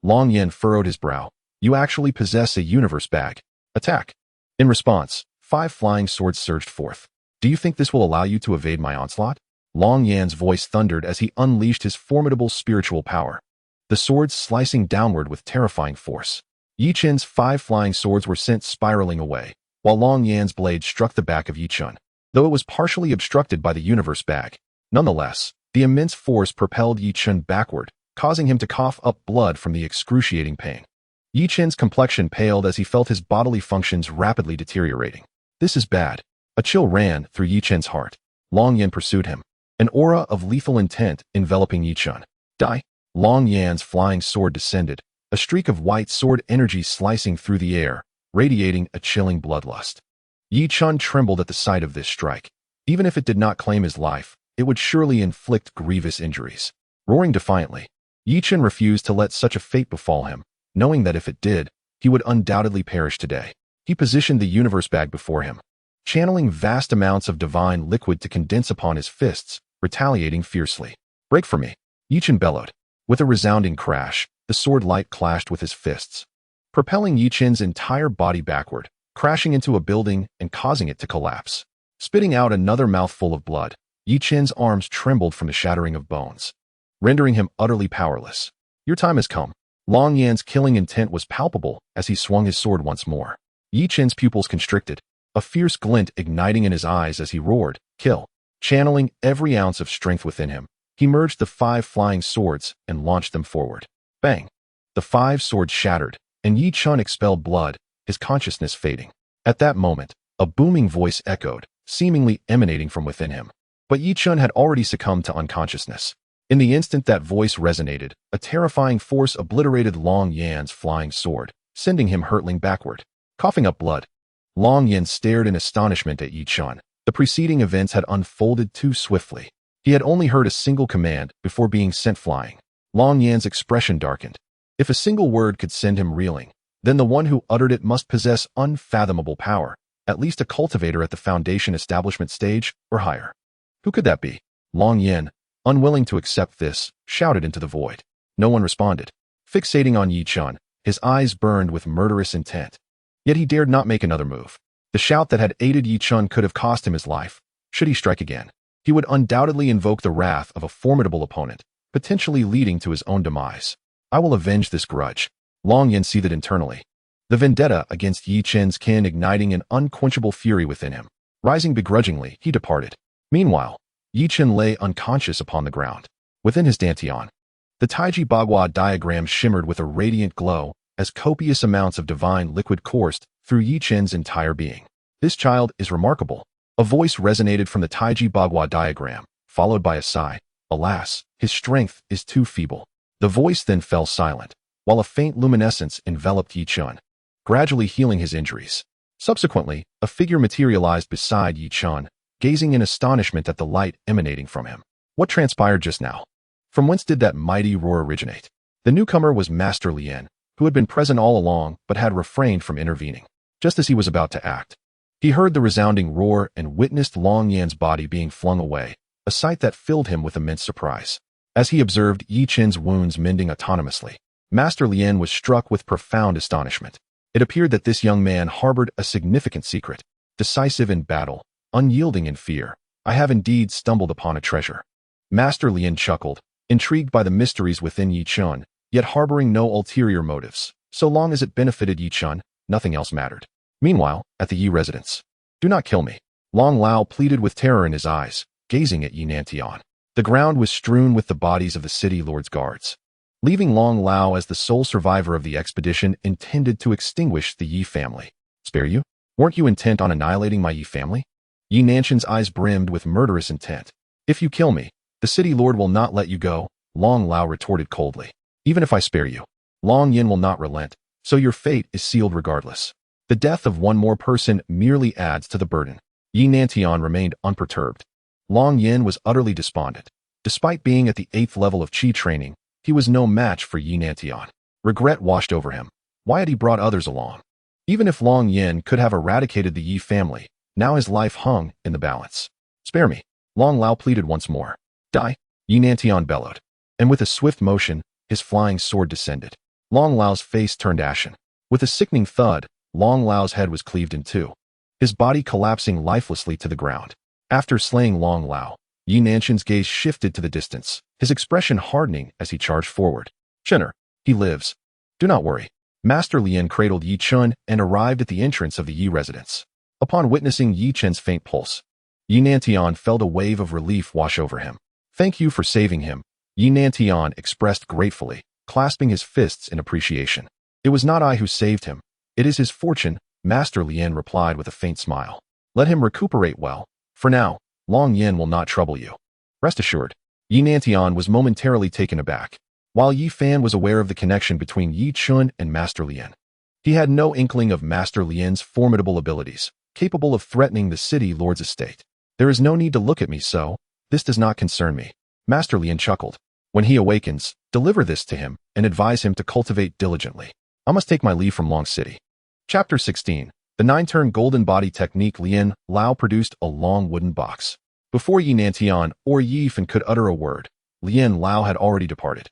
Long Yan furrowed his brow. You actually possess a universe bag. Attack! In response, 5 flying swords surged forth. Do you think this will allow you to evade my onslaught? Long Yan's voice thundered as he unleashed his formidable spiritual power, the swords slicing downward with terrifying force. Ye Chen's 5 flying swords were sent spiraling away, while Long Yan's blade struck the back of Ye Chen, though it was partially obstructed by the universe bag. Nonetheless, the immense force propelled Ye Chen backward, causing him to cough up blood from the excruciating pain. Ye Chen's complexion paled as he felt his bodily functions rapidly deteriorating. This is bad. A chill ran through Ye Chen's heart. Long Yan pursued him, an aura of lethal intent enveloping Ye Chen. Die! Long Yan's flying sword descended, a streak of white sword energy slicing through the air, radiating a chilling bloodlust. Ye Chen trembled at the sight of this strike. Even if it did not claim his life, it would surely inflict grievous injuries. Roaring defiantly, Ye Chen refused to let such a fate befall him, knowing that if it did, he would undoubtedly perish today. He positioned the universe bag before him, channeling vast amounts of divine liquid to condense upon his fists, retaliating fiercely. Break for me! Ye Chen bellowed. With a resounding crash, the sword light clashed with his fists, propelling Ye Chen's entire body backward, crashing into a building and causing it to collapse. Spitting out another mouthful of blood, Ye Chen's arms trembled from the shattering of bones, rendering him utterly powerless. Your time has come. Long Yan's killing intent was palpable as he swung his sword once more. Ye Chen's pupils constricted, a fierce glint igniting in his eyes as he roared, "Kill!" Channeling every ounce of strength within him, he merged the 5 flying swords and launched them forward. Bang! The 5 swords shattered, and Ye Chen expelled blood, his consciousness fading. At that moment, a booming voice echoed, seemingly emanating from within him. But Ye Chen had already succumbed to unconsciousness. In the instant that voice resonated, a terrifying force obliterated Long Yan's flying sword, sending him hurtling backward. Coughing up blood, Long Yan stared in astonishment at Ye Chen. The preceding events had unfolded too swiftly. He had only heard a single command before being sent flying. Long Yan's expression darkened. If a single word could send him reeling, then the one who uttered it must possess unfathomable power, at least a cultivator at the Foundation establishment stage or higher. Who could that be? Long Yan, unwilling to accept this, shouted into the void. No one responded. Fixating on Ye Chen, his eyes burned with murderous intent. Yet he dared not make another move. The shout that had aided Ye Chen could have cost him his life. Should he strike again, he would undoubtedly invoke the wrath of a formidable opponent, potentially leading to his own demise. I will avenge this grudge. Long Yan seethed internally, the vendetta against Ye Chen's kin igniting an unquenchable fury within him. Rising begrudgingly, he departed. Meanwhile, Ye Chen lay unconscious upon the ground. Within his dantian, the Taiji Diagram shimmered with a radiant glow as copious amounts of divine liquid coursed through Ye Chen's entire being. This child is remarkable. A voice resonated from the Taiji Diagram, followed by a sigh. Alas, his strength is too feeble. The voice then fell silent, while a faint luminescence enveloped Ye Chen, gradually healing his injuries. Subsequently, a figure materialized beside Ye Chen, gazing in astonishment at the light emanating from him. What transpired just now? From whence did that mighty roar originate? The newcomer was Master Lien, who had been present all along but had refrained from intervening. Just as he was about to act, he heard the resounding roar and witnessed Long Yan's body being flung away, a sight that filled him with immense surprise. As he observed Ye Chen's wounds mending autonomously, Master Lien was struck with profound astonishment. It appeared that this young man harbored a significant secret. Decisive in battle, unyielding in fear, I have indeed stumbled upon a treasure. Master Lien chuckled, intrigued by the mysteries within Ye Chen, yet harboring no ulterior motives. So long as it benefited Ye Chen, nothing else mattered. Meanwhile, at the Yi residence, "Do not kill me," Long Lao pleaded with terror in his eyes, gazing at Yi Nantian. The ground was strewn with the bodies of the city lord's guards, leaving Long Lao as the sole survivor of the expedition intended to extinguish the Yi family. Spare you? Weren't you intent on annihilating my Yi family? Yi Nantian's eyes brimmed with murderous intent. If you kill me, the city lord will not let you go, Long Lao retorted coldly. Even if I spare you, Long Yin will not relent, so your fate is sealed regardless. The death of one more person merely adds to the burden. Yi Nantian remained unperturbed. Long Yin was utterly despondent. Despite being at the 8th level of Qi training, he was no match for Ye Chen. Regret washed over him. Why had he brought others along? Even if Long Yin could have eradicated the Yi family, now his life hung in the balance. Spare me, Long Lao pleaded once more. Die, Ye Chen bellowed. And with a swift motion, his flying sword descended. Long Lao's face turned ashen. With a sickening thud, Long Lao's head was cleaved in two, his body collapsing lifelessly to the ground. After slaying Long Lao, Ye Chen's gaze shifted to the distance, his expression hardening as he charged forward. Chenner, he lives. Do not worry. Master Lien cradled Ye Chen and arrived at the entrance of the Yi residence. Upon witnessing Ye Chen's faint pulse, Ye Chen felt a wave of relief wash over him. Thank you for saving him, Ye Chen expressed gratefully, clasping his fists in appreciation. It was not I who saved him. It is his fortune, Master Lien replied with a faint smile. Let him recuperate well. For now, Long Yin will not trouble you. Rest assured. Ye Chen was momentarily taken aback. While Yi Fan was aware of the connection between Ye Chen and Master Lien, he had no inkling of Master Lien's formidable abilities, capable of threatening the city lord's estate. There is no need to look at me so. This does not concern me. Master Lien chuckled. When he awakens, deliver this to him and advise him to cultivate diligently. I must take my leave from Long City. Chapter 16. The 9-turn golden body technique. Lien Lao produced a long wooden box. Before Ye Chen or Yi Fan could utter a word, Lien Lao had already departed,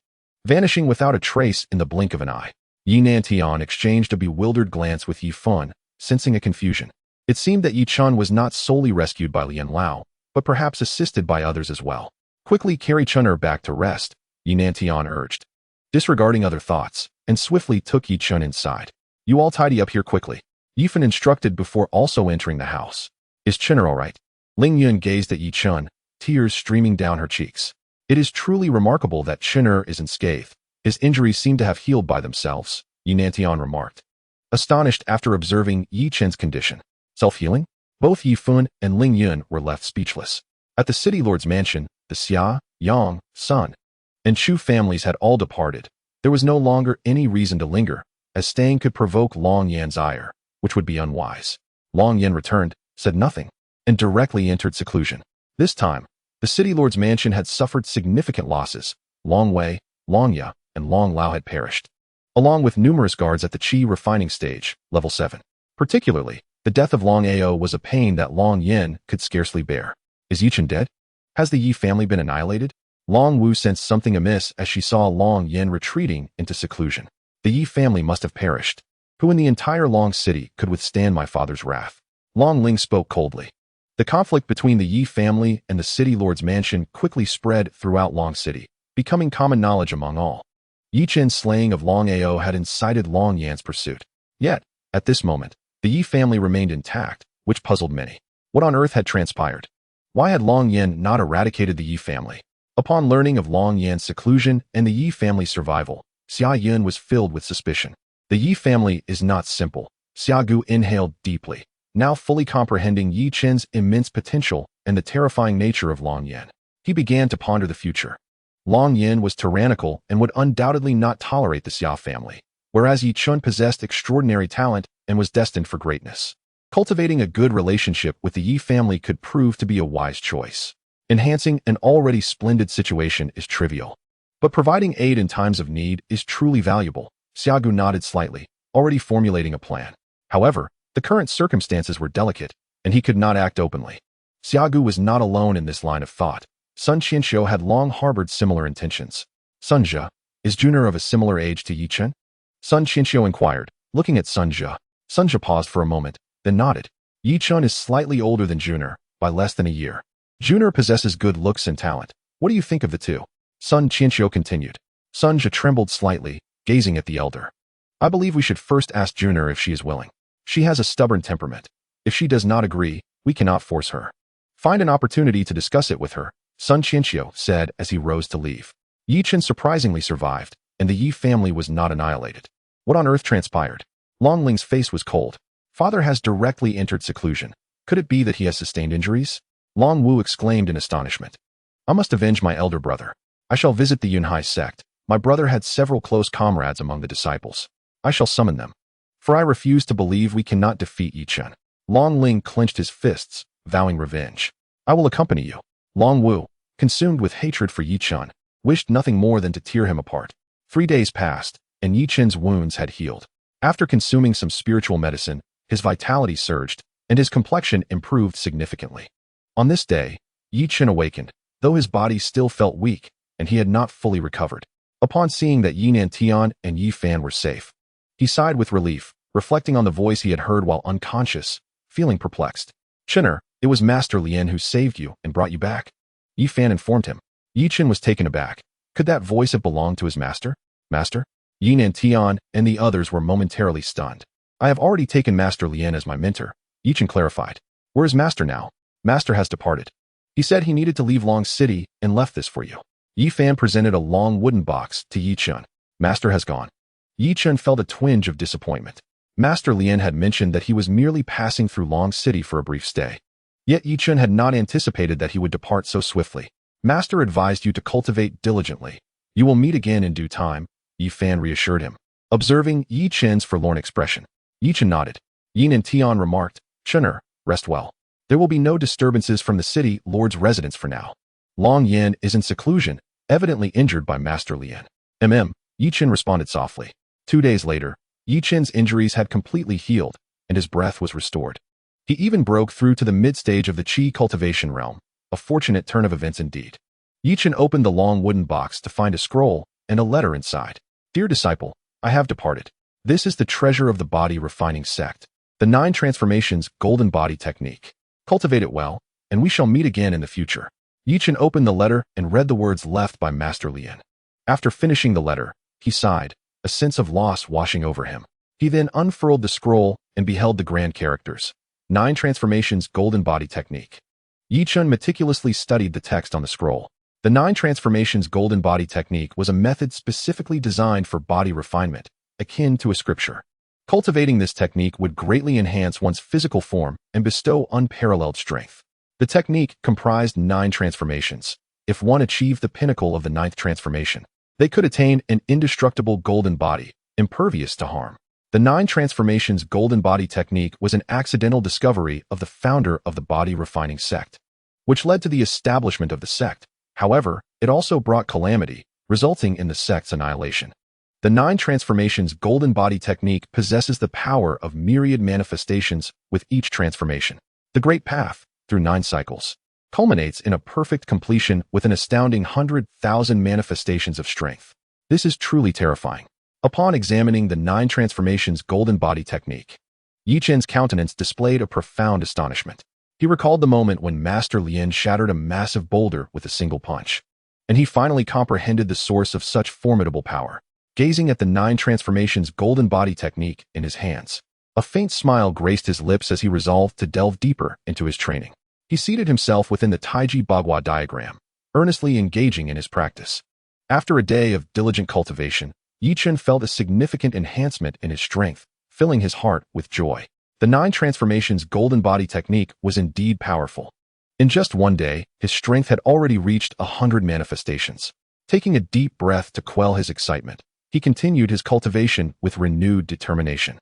vanishing without a trace in the blink of an eye. Ye Chen exchanged a bewildered glance with Yi Fan, sensing a confusion. It seemed that Yi Chen was not solely rescued by Lien Lao, but perhaps assisted by others as well. Quickly carry Chenner back to rest, Ye Chen urged, disregarding other thoughts, and swiftly took Yi Chen inside. You all tidy up here quickly, Yi Fan instructed before also entering the house. Is Chenner all right? Ling Yun gazed at Yi Chen, tears streaming down her cheeks. It is truly remarkable that Chenner is unscathed. His injuries seem to have healed by themselves, Ye Chen remarked, astonished after observing Yi Chen's condition. Self-healing? Both Yi Fan and Ling Yun were left speechless. At the city lord's mansion, the Xia, Yang, Sun, and Chu families had all departed. There was no longer any reason to linger, as staying could provoke Long Yan's ire, which would be unwise. Long Yan returned, said nothing, and directly entered seclusion. This time, the city lord's mansion had suffered significant losses. Long Wei, Long Ya, and Long Lao had perished, along with numerous guards at the Qi refining stage, level 7. Particularly, the death of Long Ao was a pain that Long Yin could scarcely bear. Is Ye Chen dead? Has the Yi family been annihilated? Long Wu sensed something amiss as she saw Long Yin retreating into seclusion. The Yi family must have perished. Who in the entire Long City could withstand my father's wrath? Long Ling spoke coldly. The conflict between the Yi family and the city lord's mansion quickly spread throughout Long City, becoming common knowledge among all. Ye Chen's slaying of Long Ao had incited Long Yan's pursuit. Yet, at this moment, the Yi family remained intact, which puzzled many. What on earth had transpired? Why had Long Yan not eradicated the Yi family? Upon learning of Long Yan's seclusion and the Yi family's survival, Xia Yun was filled with suspicion. The Yi family is not simple. Xia Gu inhaled deeply, now fully comprehending Ye Chen's immense potential and the terrifying nature of Long Yan. He began to ponder the future. Long Yan was tyrannical and would undoubtedly not tolerate the Xia family, whereas Ye Chen possessed extraordinary talent and was destined for greatness. Cultivating a good relationship with the Yi family could prove to be a wise choice. Enhancing an already splendid situation is trivial, but providing aid in times of need is truly valuable. Xiaogu nodded slightly, already formulating a plan. However, the current circumstances were delicate, and he could not act openly. Xiaogu was not alone in this line of thought. Sun Qianxiu had long harbored similar intentions. Sun Zhe, is Junior of a similar age to Ye Chen? Sun Qianxiu inquired, looking at Sun Zhe. Sun Zhe paused for a moment, then nodded. Ye Chen is slightly older than Junior, by less than a year. Junior possesses good looks and talent. What do you think of the two? Sun Qianxiu continued. Sun Zhe trembled slightly, gazing at the elder. I believe we should first ask Junior if she is willing. She has a stubborn temperament. If she does not agree, we cannot force her. Find an opportunity to discuss it with her, Sun Qianxiu said as he rose to leave. Ye Chen surprisingly survived, and the Yi family was not annihilated. What on earth transpired? Long Ling's face was cold. Father has directly entered seclusion. Could it be that he has sustained injuries? Long Wu exclaimed in astonishment. I must avenge my elder brother. I shall visit the Yunhai sect. My brother had several close comrades among the disciples. I shall summon them. For I refuse to believe we cannot defeat Ye Chen. Long Ling clenched his fists, vowing revenge. I will accompany you. Long Wu, consumed with hatred for Ye Chen, wished nothing more than to tear him apart. 3 days passed, and Ye Chen's wounds had healed. After consuming some spiritual medicine, his vitality surged, and his complexion improved significantly. On this day, Ye Chen awakened, though his body still felt weak, and he had not fully recovered. Upon seeing that Ye Nantian and Ye Fan were safe, he sighed with relief, reflecting on the voice he had heard while unconscious, feeling perplexed. "Chenner, it was Master Lien who saved you and brought you back," Ye Fan informed him. Ye Chen was taken aback. Could that voice have belonged to his master? Master? Ye Nantian and the others were momentarily stunned. "I have already taken Master Lien as my mentor," Ye Chen clarified. "Where is Master now?" "Master has departed. He said he needed to leave Long City and left this for you." Ye Fan presented a long wooden box to Ye Chen. "Master has gone." Ye Chen felt a twinge of disappointment. Master Lien had mentioned that he was merely passing through Long City for a brief stay. Yet Ye Chen had not anticipated that he would depart so swiftly. "Master advised you to cultivate diligently. You will meet again in due time," Ye Fan reassured him. Observing Ye Chen's forlorn expression, Ye Chen nodded. Ye Nantian remarked, "Chenner, rest well. There will be no disturbances from the city lord's residence for now. Long Yen is in seclusion, evidently injured by Master Lien." Ye Chen responded softly. 2 days later, Ye Chen's injuries had completely healed, and his breath was restored. He even broke through to the mid-stage of the Qi cultivation realm, a fortunate turn of events indeed. Ye Chen opened the long wooden box to find a scroll and a letter inside. "Dear disciple, I have departed. This is the treasure of the body refining sect, the 9 transformations golden body technique. Cultivate it well, and we shall meet again in the future." Ye Chen opened the letter and read the words left by Master Lien. After finishing the letter, he sighed, a sense of loss washing over him. He then unfurled the scroll and beheld the grand characters. 9 transformations golden body technique. Ye Chen meticulously studied the text on the scroll. The 9 transformations golden body technique was a method specifically designed for body refinement, akin to a scripture. Cultivating this technique would greatly enhance one's physical form and bestow unparalleled strength. The technique comprised 9 transformations. If one achieved the pinnacle of the 9th transformation, they could attain an indestructible golden body, impervious to harm. The 9 transformations golden body technique was an accidental discovery of the founder of the body refining sect, which led to the establishment of the sect. However, it also brought calamity, resulting in the sect's annihilation. The 9 transformations golden body technique possesses the power of myriad manifestations with each transformation. The great path, through 9 cycles, culminates in a perfect completion with an astounding 100,000 manifestations of strength. This is truly terrifying. Upon examining the 9 transformations golden body technique, Ye Chen's countenance displayed a profound astonishment. He recalled the moment when Master Lien shattered a massive boulder with a single punch, and he finally comprehended the source of such formidable power. Gazing at the 9 transformations golden body technique in his hands, a faint smile graced his lips as he resolved to delve deeper into his training. He seated himself within the Taiji Diagram, earnestly engaging in his practice. After a day of diligent cultivation, Ye Chen felt a significant enhancement in his strength, filling his heart with joy. The 9 transformations golden body technique was indeed powerful. In just one day, his strength had already reached 100 manifestations. Taking a deep breath to quell his excitement, he continued his cultivation with renewed determination.